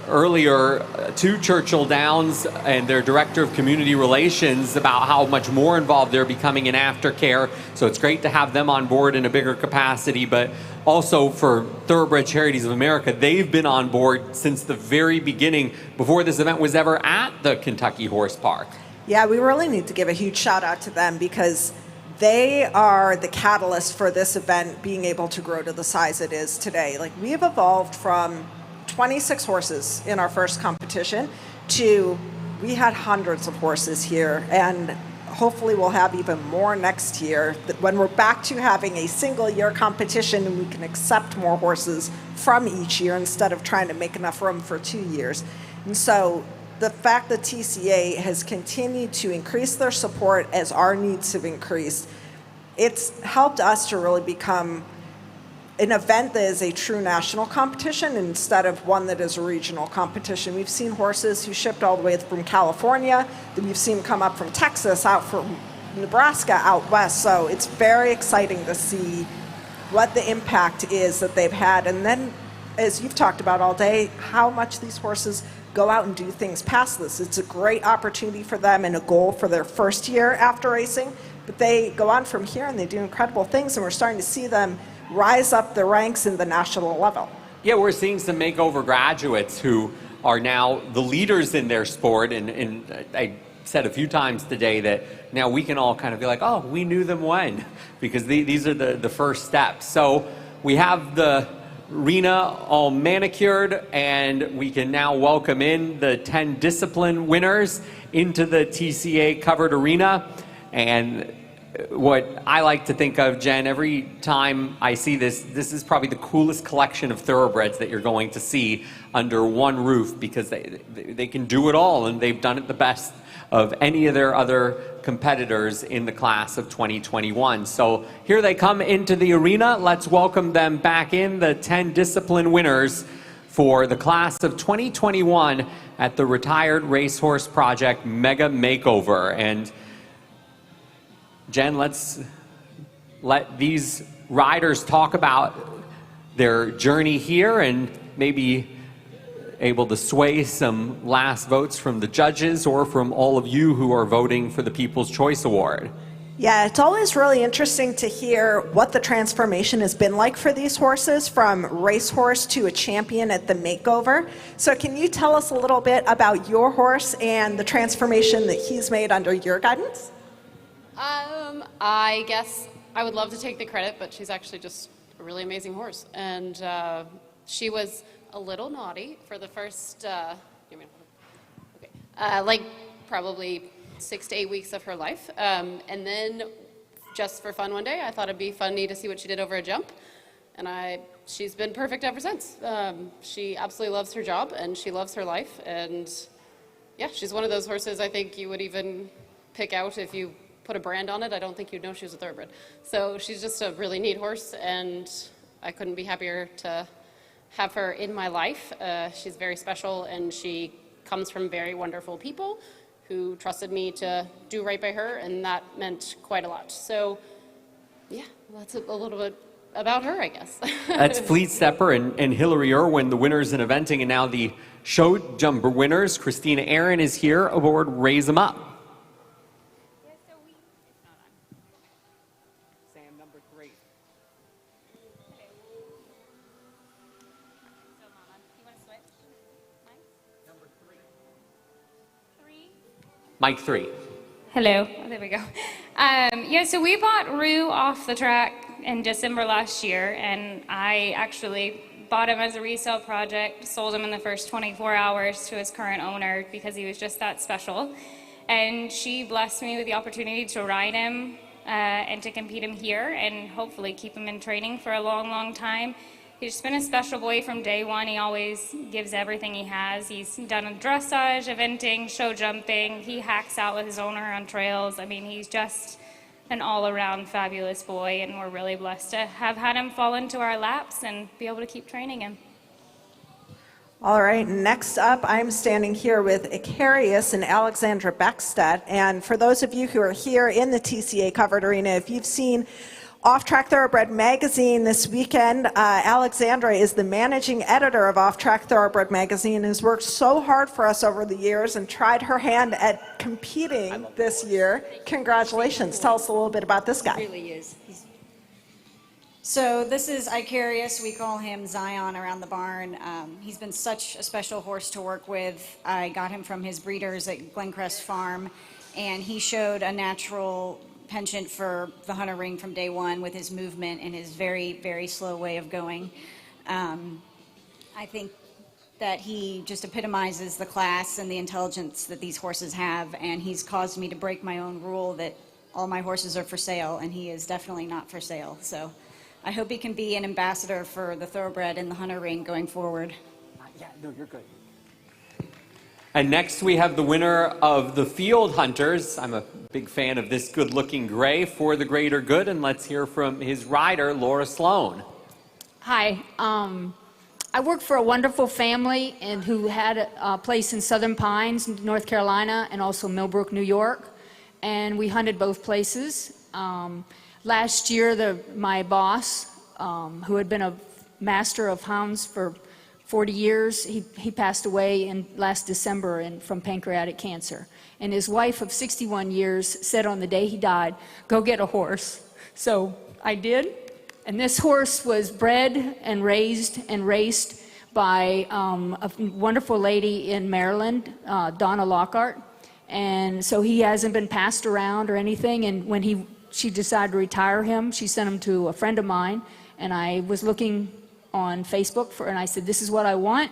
earlier to Churchill Downs and their Director of Community Relations about how much more involved they're becoming in aftercare. So it's great to have them on board in a bigger capacity, but also for Thoroughbred Charities of America, they've been on board since the very beginning, before this event was ever at the Kentucky Horse Park. Yeah, we really need to give a huge shout out to them, because they are the catalyst for this event being able to grow to the size it is today. Like, we have evolved from 26 horses in our first competition to, we had hundreds of horses here, and hopefully we'll have even more next year, that when we're back to having a single year competition and we can accept more horses from each year instead of trying to make enough room for 2 years. And so the fact that TCA has continued to increase their support as our needs have increased, it's helped us to really become an event that is a true national competition instead of one that is a regional competition. We've seen horses who shipped all the way from California, that we've seen come up from Texas, out from Nebraska, out west. So it's very exciting to see what the impact is that they've had. And then, as you've talked about all day, how much these horses go out and do things past this. It's a great opportunity for them and a goal for their first year after racing. But they go on from here and they do incredible things, and we're starting to see them rise up the ranks in the national level. Yeah, we're seeing some makeover graduates who are now the leaders in their sport, and I said a few times today that now we can all kind of be like, oh, we knew them when, because these are the first steps. So we have the arena all manicured, and we can now welcome in the 10 discipline winners into the TCA Covered Arena. And what I like to think of, Jen, every time I see this is probably the coolest collection of thoroughbreds that you're going to see under one roof, because they can do it all, and they've done it the best of any of their other competitors in the class of 2021. So here they come into the arena. Let's welcome them back in, the 10 discipline winners for the class of 2021 at the Retired Racehorse Project Mega Makeover. And Jen, let's let these riders talk about their journey here and maybe able to sway some last votes from the judges or from all of you who are voting for the People's Choice Award. Yeah, it's always really interesting to hear what the transformation has been like for these horses from racehorse to a champion at the makeover. So can you tell us a little bit about your horse and the transformation that he's made under your guidance? I guess I would love to take the credit, but she's actually just a really amazing horse. And she was a little naughty for the first, like probably 6 to 8 weeks of her life. And then just for fun one day, I thought it'd be funny to see what she did over a jump. And she's been perfect ever since. She absolutely loves her job and she loves her life. And yeah, she's one of those horses I think you would even pick out if you put a brand on it. I don't think you'd know she was a thoroughbred. So she's just a really neat horse, and I couldn't be happier to have her in my life. She's very special, and she comes from very wonderful people who trusted me to do right by her, and that meant quite a lot. So yeah, that's a little bit about her, I guess. That's Fleet Stepper and Hillary Irwin, the winners in eventing, and now the show jumper winners. Christina Aaron is here aboard Raise 'em Up. Mike 3. Hello. Oh, there we go. Yeah, so we bought Rue off the track in December last year, and I actually bought him as a resale project, sold him in the first 24 hours to his current owner because he was just that special. And she blessed me with the opportunity to ride him and to compete him here and hopefully keep him in training for a long, long time. He's just been a special boy from day one. He always gives everything he has. He's done dressage, eventing, show jumping. He hacks out with his owner on trails. I mean, he's just an all-around fabulous boy, and we're really blessed to have had him fall into our laps and be able to keep training him. All right, next up, I'm standing here with Icarius and Alexandra Beckstedt. And for those of you who are here in the TCA Covered Arena, if you've seen Off Track Thoroughbred magazine this weekend, Alexandra is the managing editor of Off Track Thoroughbred magazine and has worked so hard for us over the years and tried her hand at competing this year. Congratulations. Tell us a little bit about this guy. He really is. So this is Icarius. We call him Zion around the barn. He's been such a special horse to work with. I got him from his breeders at Glencrest Farm, and he showed a natural penchant for the hunter ring from day one with his movement and his very, very slow way of going. I think that he just epitomizes the class and the intelligence that these horses have, and he's caused me to break my own rule that all my horses are for sale, and he is definitely not for sale. So I hope he can be an ambassador for the thoroughbred and the hunter ring going forward. Yeah, no, you're good. And next we have the winner of the Field Hunters. I'm a big fan of this good-looking gray for the greater good, and let's hear from his rider, Laura Sloan. Hi. I work for a wonderful family and who had a place in Southern Pines, North Carolina, and also Millbrook, New York, and we hunted both places. Last year, my boss, who had been a master of hounds for 40 years, he passed away in last December from pancreatic cancer. And his wife of 61 years said on the day he died, "Go get a horse." So I did. And this horse was bred and raised and raced by a wonderful lady in Maryland, Donna Lockhart. And so he hasn't been passed around or anything. And when she decided to retire him, she sent him to a friend of mine. And I was looking on Facebook and I said, "This is what I want."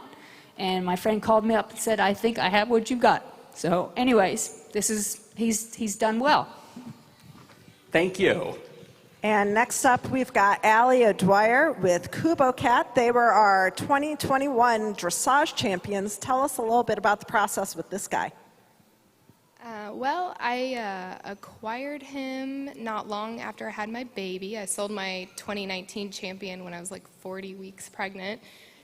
And my friend called me up and said, "I think I have what you've got." So anyways, he's done well. Thank you. And next up, we've got Allie O'Dwyer with Kubo Cat. They were our 2021 dressage champions. Tell us a little bit about the process with this guy. Well, I acquired him not long after I had my baby. I sold my 2019 champion when I was like 40 weeks pregnant.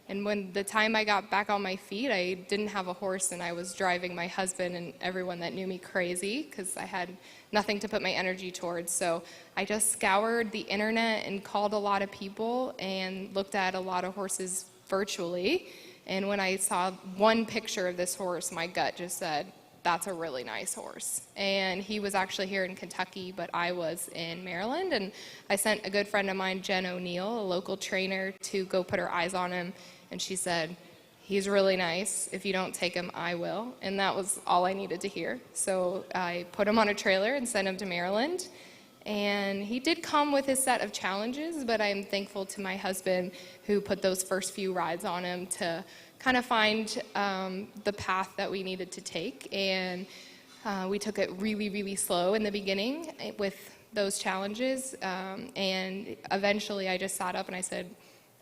And when the time I got back on my feet, I didn't have a horse, and I was driving my husband and everyone that knew me crazy because I had nothing to put my energy towards. So I just scoured the internet and called a lot of people and looked at a lot of horses virtually. And when I saw one picture of this horse, my gut just said, that's a really nice horse. And he was actually here in Kentucky, but I was in Maryland. And I sent a good friend of mine, Jen O'Neill, a local trainer, to go put her eyes on him. And she said, he's really nice. If you don't take him, I will. And that was all I needed to hear. So I put him on a trailer and sent him to Maryland. And he did come with his set of challenges, but I'm thankful to my husband who put those first few rides on him to kind of find the path that we needed to take. And we took it really, really slow in the beginning with those challenges. And eventually I just sat up and I said,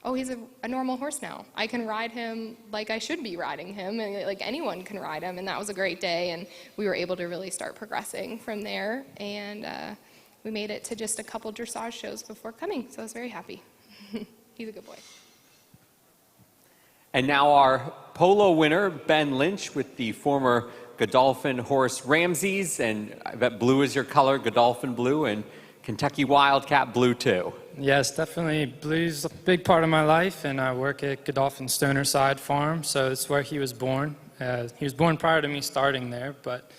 oh, he's a normal horse now. I can ride him like I should be riding him, and like anyone can ride him. And that was a great day. And we were able to really start progressing from there. And we made it to just a couple dressage shows before coming. So I was very happy. He's a good boy. And now our polo winner, Ben Lynch, with the former Godolphin horse Ramses, and I bet blue is your color, Godolphin blue, and Kentucky Wildcat blue too. Yes, definitely. Blue's a big part of my life, and I work at Godolphin Stoner Side Farm, so it's where he was born. He was born prior to me starting there, but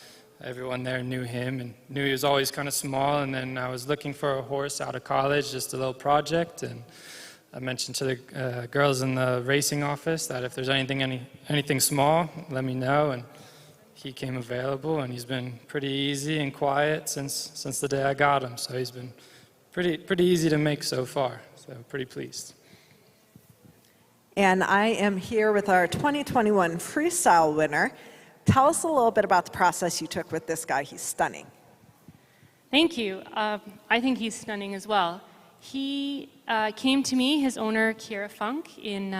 everyone there knew him and knew he was always kind of small. And then I was looking for a horse out of college, just a little project, and I mentioned to the girls in the racing office that if there's anything small, let me know. And he came available, and he's been pretty easy and quiet since the day I got him. So he's been pretty easy to make so far. So pretty pleased. And I am here with our 2021 freestyle winner. Tell us a little bit about the process you took with this guy. He's stunning. Thank you. I think he's stunning as well. He came to me, his owner, Kira Funk, in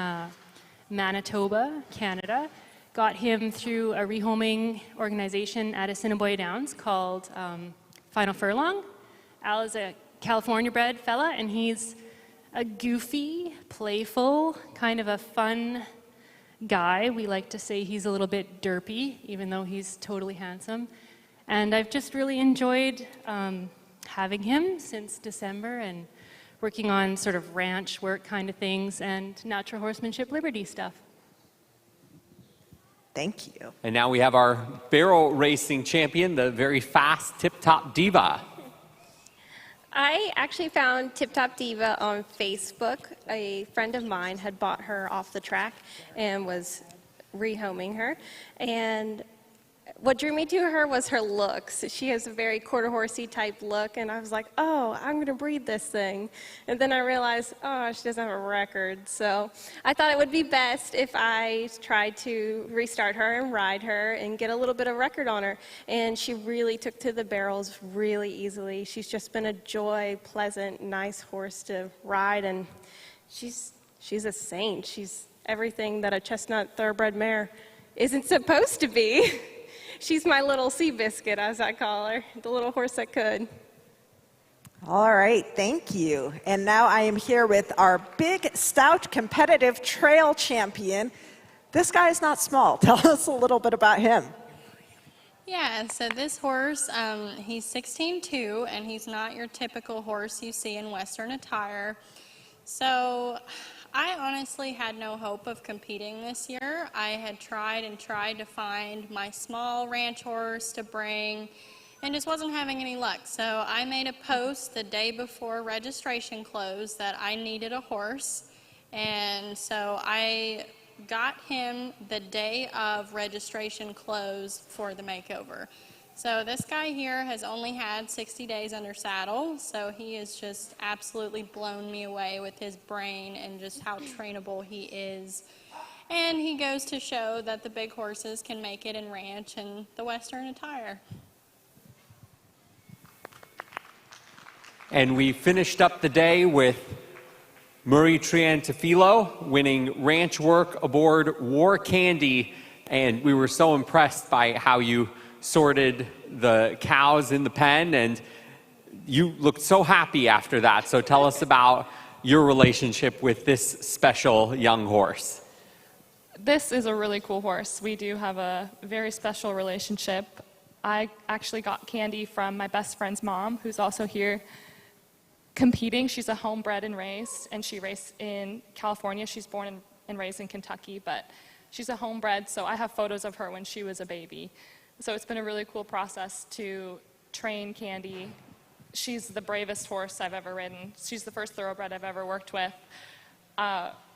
Manitoba, Canada. Got him through a rehoming organization at Churchill Downs called Final Furlong. Al is a California-bred fella, and he's a goofy, playful, kind of a fun guy. We like to say he's a little bit derpy, even though he's totally handsome. And I've just really enjoyed having him since December and working on sort of ranch work kind of things and natural horsemanship liberty stuff. Thank you. And now we have our barrel racing champion, the very fast Tip Top Diva. I actually found Tip Top Diva on Facebook. A friend of mine had bought her off the track and was rehoming her. And what drew me to her was her looks. She has a very quarter horsey type look, and I was like, oh, I'm going to breed this thing. And then I realized, oh, she doesn't have a record. So I thought it would be best if I tried to restart her and ride her and get a little bit of record on her. And she really took to the barrels really easily. She's just been a joy, pleasant, nice horse to ride, and she's a saint. She's everything that a chestnut thoroughbred mare isn't supposed to be. She's my little sea biscuit, as I call her, the little horse that could. All right, thank you. And now I am here with our big, stout, competitive trail champion. This guy is not small. Tell us a little bit about him. Yeah, so this horse, he's 16'2", and he's not your typical horse you see in Western attire. So I honestly had no hope of competing this year. I had tried to find my small ranch horse to bring and just wasn't having any luck. So I made a post the day before registration closed that I needed a horse. And so I got him the day of registration close for the makeover. So this guy here has only had 60 days under saddle, so he has just absolutely blown me away with his brain and just how trainable he is. And he goes to show that the big horses can make it in ranch and the Western attire. And we finished up the day with Murray Triantafilo winning ranch work aboard War Candy, and we were so impressed by how you sorted the cows in the pen, and you looked so happy after that. So tell us about your relationship with this special young horse. This is a really cool horse. We do have a very special relationship. I actually got Candy from my best friend's mom, who's also here competing. She's a homebred and raised, and she raced in California. She's born and raised in Kentucky, but she's a homebred, so I have photos of her when she was a baby. So it's been a really cool process to train Candy. She's the bravest horse I've ever ridden. She's the first thoroughbred I've ever worked with.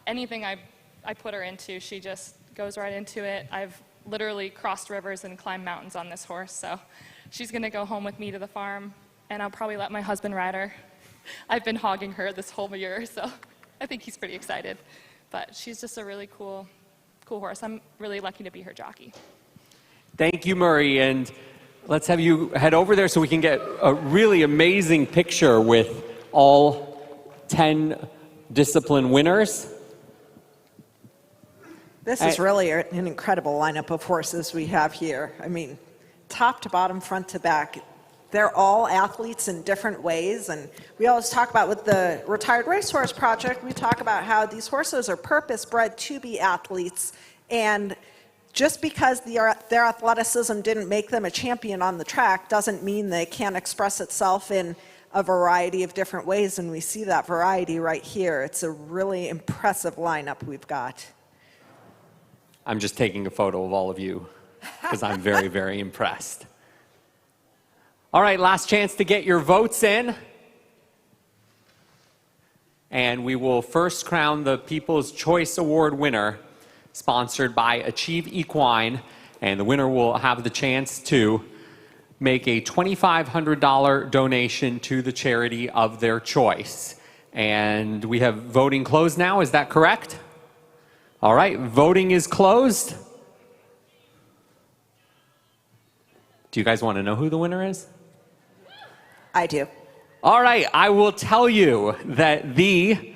Anything I put her into, she just goes right into it. I've literally crossed rivers and climbed mountains on this horse, so she's gonna go home with me to the farm, and I'll probably let my husband ride her. I've been hogging her this whole year, so I think he's pretty excited. But she's just a really cool horse. I'm really lucky to be her jockey. Thank you, Murray, and let's have you head over there so we can get a really amazing picture with all 10 discipline winners. This is really an incredible lineup of horses we have here. I mean, top to bottom, front to back, they're all athletes in different ways. And we always talk about with the Retired Racehorse Project, we talk about how these horses are purpose-bred to be athletes. And just because their athleticism didn't make them a champion on the track doesn't mean they can't express itself in a variety of different ways. And we see that variety right here. It's a really impressive lineup we've got. I'm just taking a photo of all of you because I'm very, very impressed. All right, last chance to get your votes in. And we will first crown the People's Choice Award winner, sponsored by Achieve Equine. And the winner will have the chance to make a $2,500 donation to the charity of their choice. And we have voting closed now, is that correct? All right, voting is closed. Do you guys want to know who the winner is? I do. All right, I will tell you that the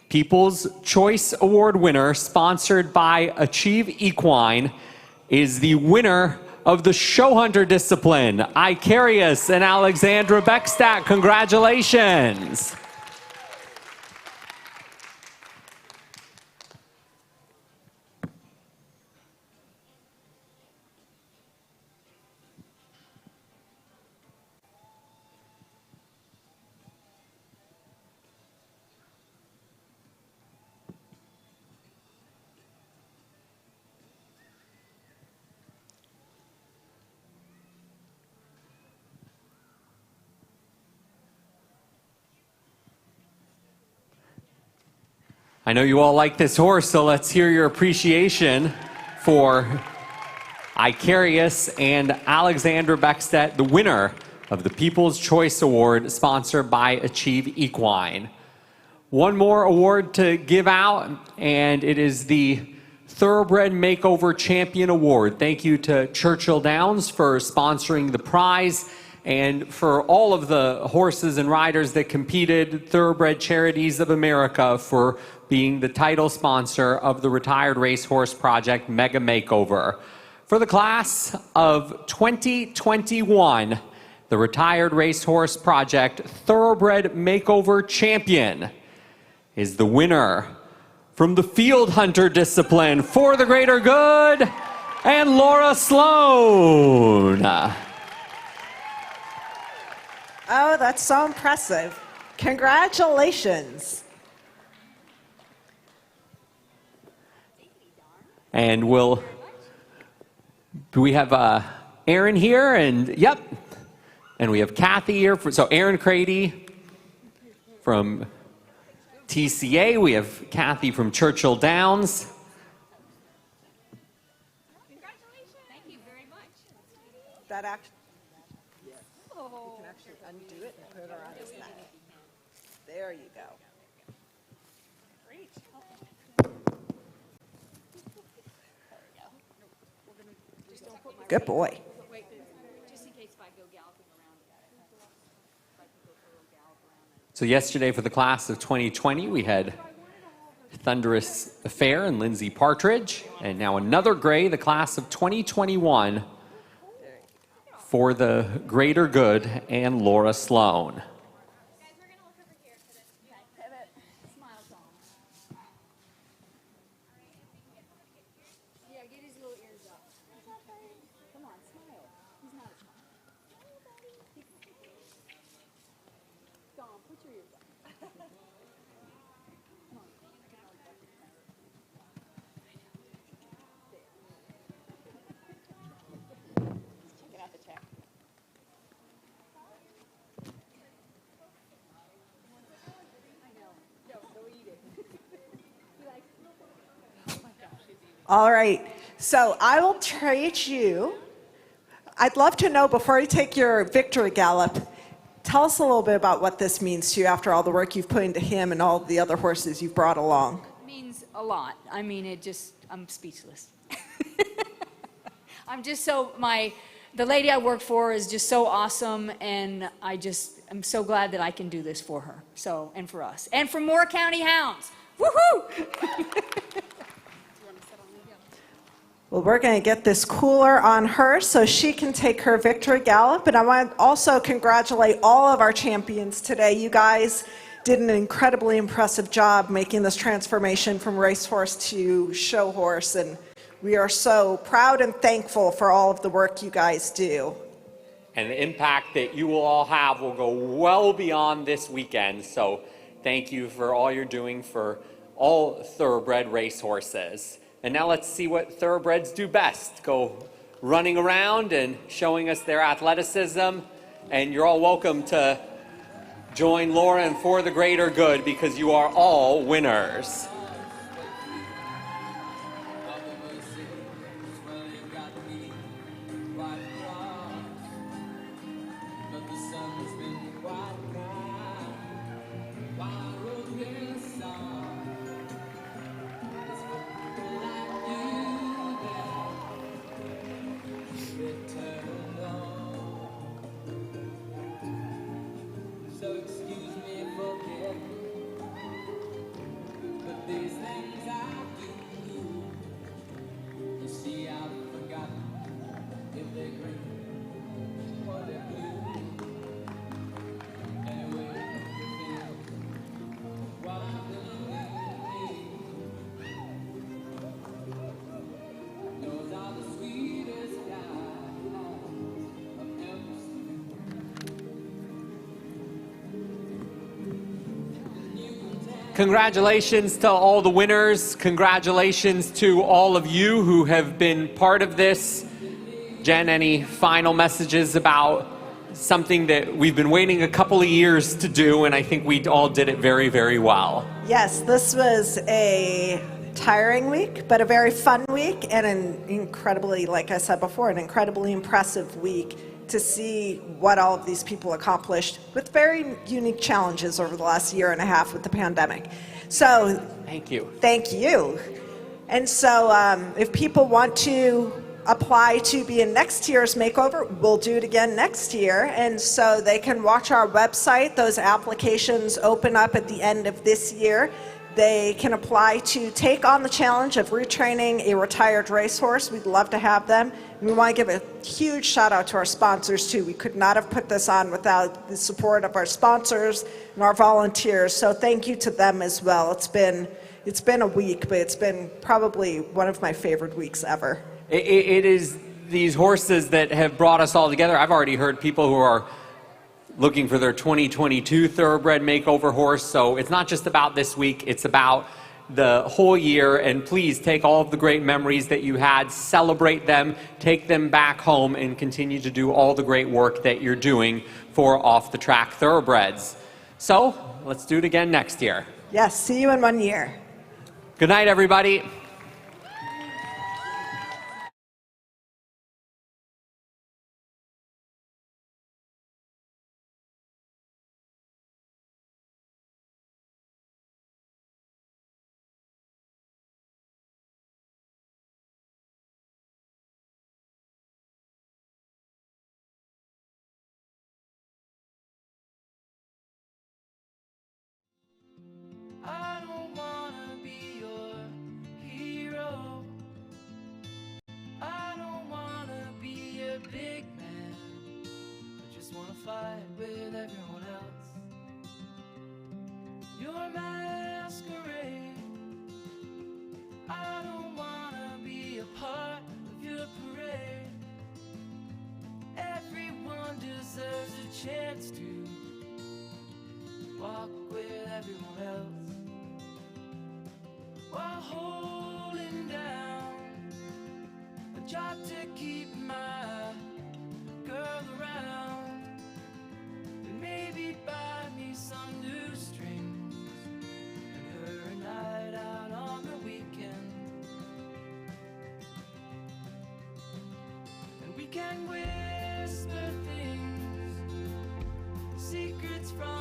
People's Choice Award winner, sponsored by Achieve Equine, is the winner of the show hunter discipline, Icarius and Alexandra Beckstadt. Congratulations. I know you all like this horse, so let's hear your appreciation for Icarius and Alexandra Beckstedt, the winner of the People's Choice Award, sponsored by Achieve Equine. One more award to give out, and it is the Thoroughbred Makeover Champion Award. Thank you to Churchill Downs for sponsoring the prize, and for all of the horses and riders that competed, Thoroughbred Charities of America for being the title sponsor of the Retired Racehorse Project Mega Makeover. For the class of 2021, the Retired Racehorse Project Thoroughbred Makeover Champion is the winner from the Field Hunter discipline for the greater good, and Laura Sloan. Oh, that's so impressive. Congratulations. And we have Aaron here, and yep. And we have Kathy here. So Aaron Crady from TCA. We have Kathy from Churchill Downs. Congratulations. Thank you very much. That actually, yes. You can actually undo it and put it around his neck. There you go. Good boy. So yesterday for the class of 2020, we had Thunderous Affair and Lindsay Partridge, and now another gray, the class of 2021 for the greater good, and Laura Sloan. All right. So I will trade you. I'd love to know, before you take your victory gallop, tell us a little bit about what this means to you after all the work you've put into him and all the other horses you've brought along. It means a lot. I mean, I'm speechless. I'm just the lady I work for is just so awesome, and I'm so glad that I can do this for her, and for us, and for Moore County Hounds. Woohoo! Well, we're going to get this cooler on her so she can take her victory gallop. And I want to also congratulate all of our champions today. You guys did an incredibly impressive job making this transformation from racehorse to show horse. And we are so proud and thankful for all of the work you guys do. And the impact that you will all have will go well beyond this weekend. So thank you for all you're doing for all thoroughbred racehorses. And now let's see what thoroughbreds do best. Go running around and showing us their athleticism. And you're all welcome to join Laura and For the Greater Good, because you are all winners. Congratulations to all the winners. Congratulations to all of you who have been part of this. Jen, any final messages about something that we've been waiting a couple of years to do, and I think we all did it very, very well. Yes, this was a tiring week, but a very fun week, and an incredibly, like I said before, an incredibly impressive week to see what all of these people accomplished with very unique challenges over the last year and a half with the pandemic. So thank you. Thank you. And so if people want to apply to be in next year's makeover, we'll do it again next year. And so they can watch our website. Those applications open up at the end of this year. They can apply to take on the challenge of retraining a retired racehorse. We'd love to have them. And we want to give a huge shout out to our sponsors too. We could not have put this on without the support of our sponsors and our volunteers. So thank you to them as well. It's been a week, but it's been probably one of my favorite weeks ever. It is these horses that have brought us all together. I've already heard people who are looking for their 2022 Thoroughbred Makeover horse. So it's not just about this week, it's about the whole year. And please take all of the great memories that you had, celebrate them, take them back home, and continue to do all the great work that you're doing for Off the Track Thoroughbreds. So let's do it again next year. Yes, see you in 1 year. Good night, everybody. I don't wanna be your hero. I don't wanna be a big man. I just wanna fight with everyone else. Your masquerade. I don't wanna be a part of your parade. Everyone deserves a chance to walk with everyone else, while holding down a job to keep my girl around, and maybe buy me some new strings and her a night out on the weekend. can whisper things, secrets from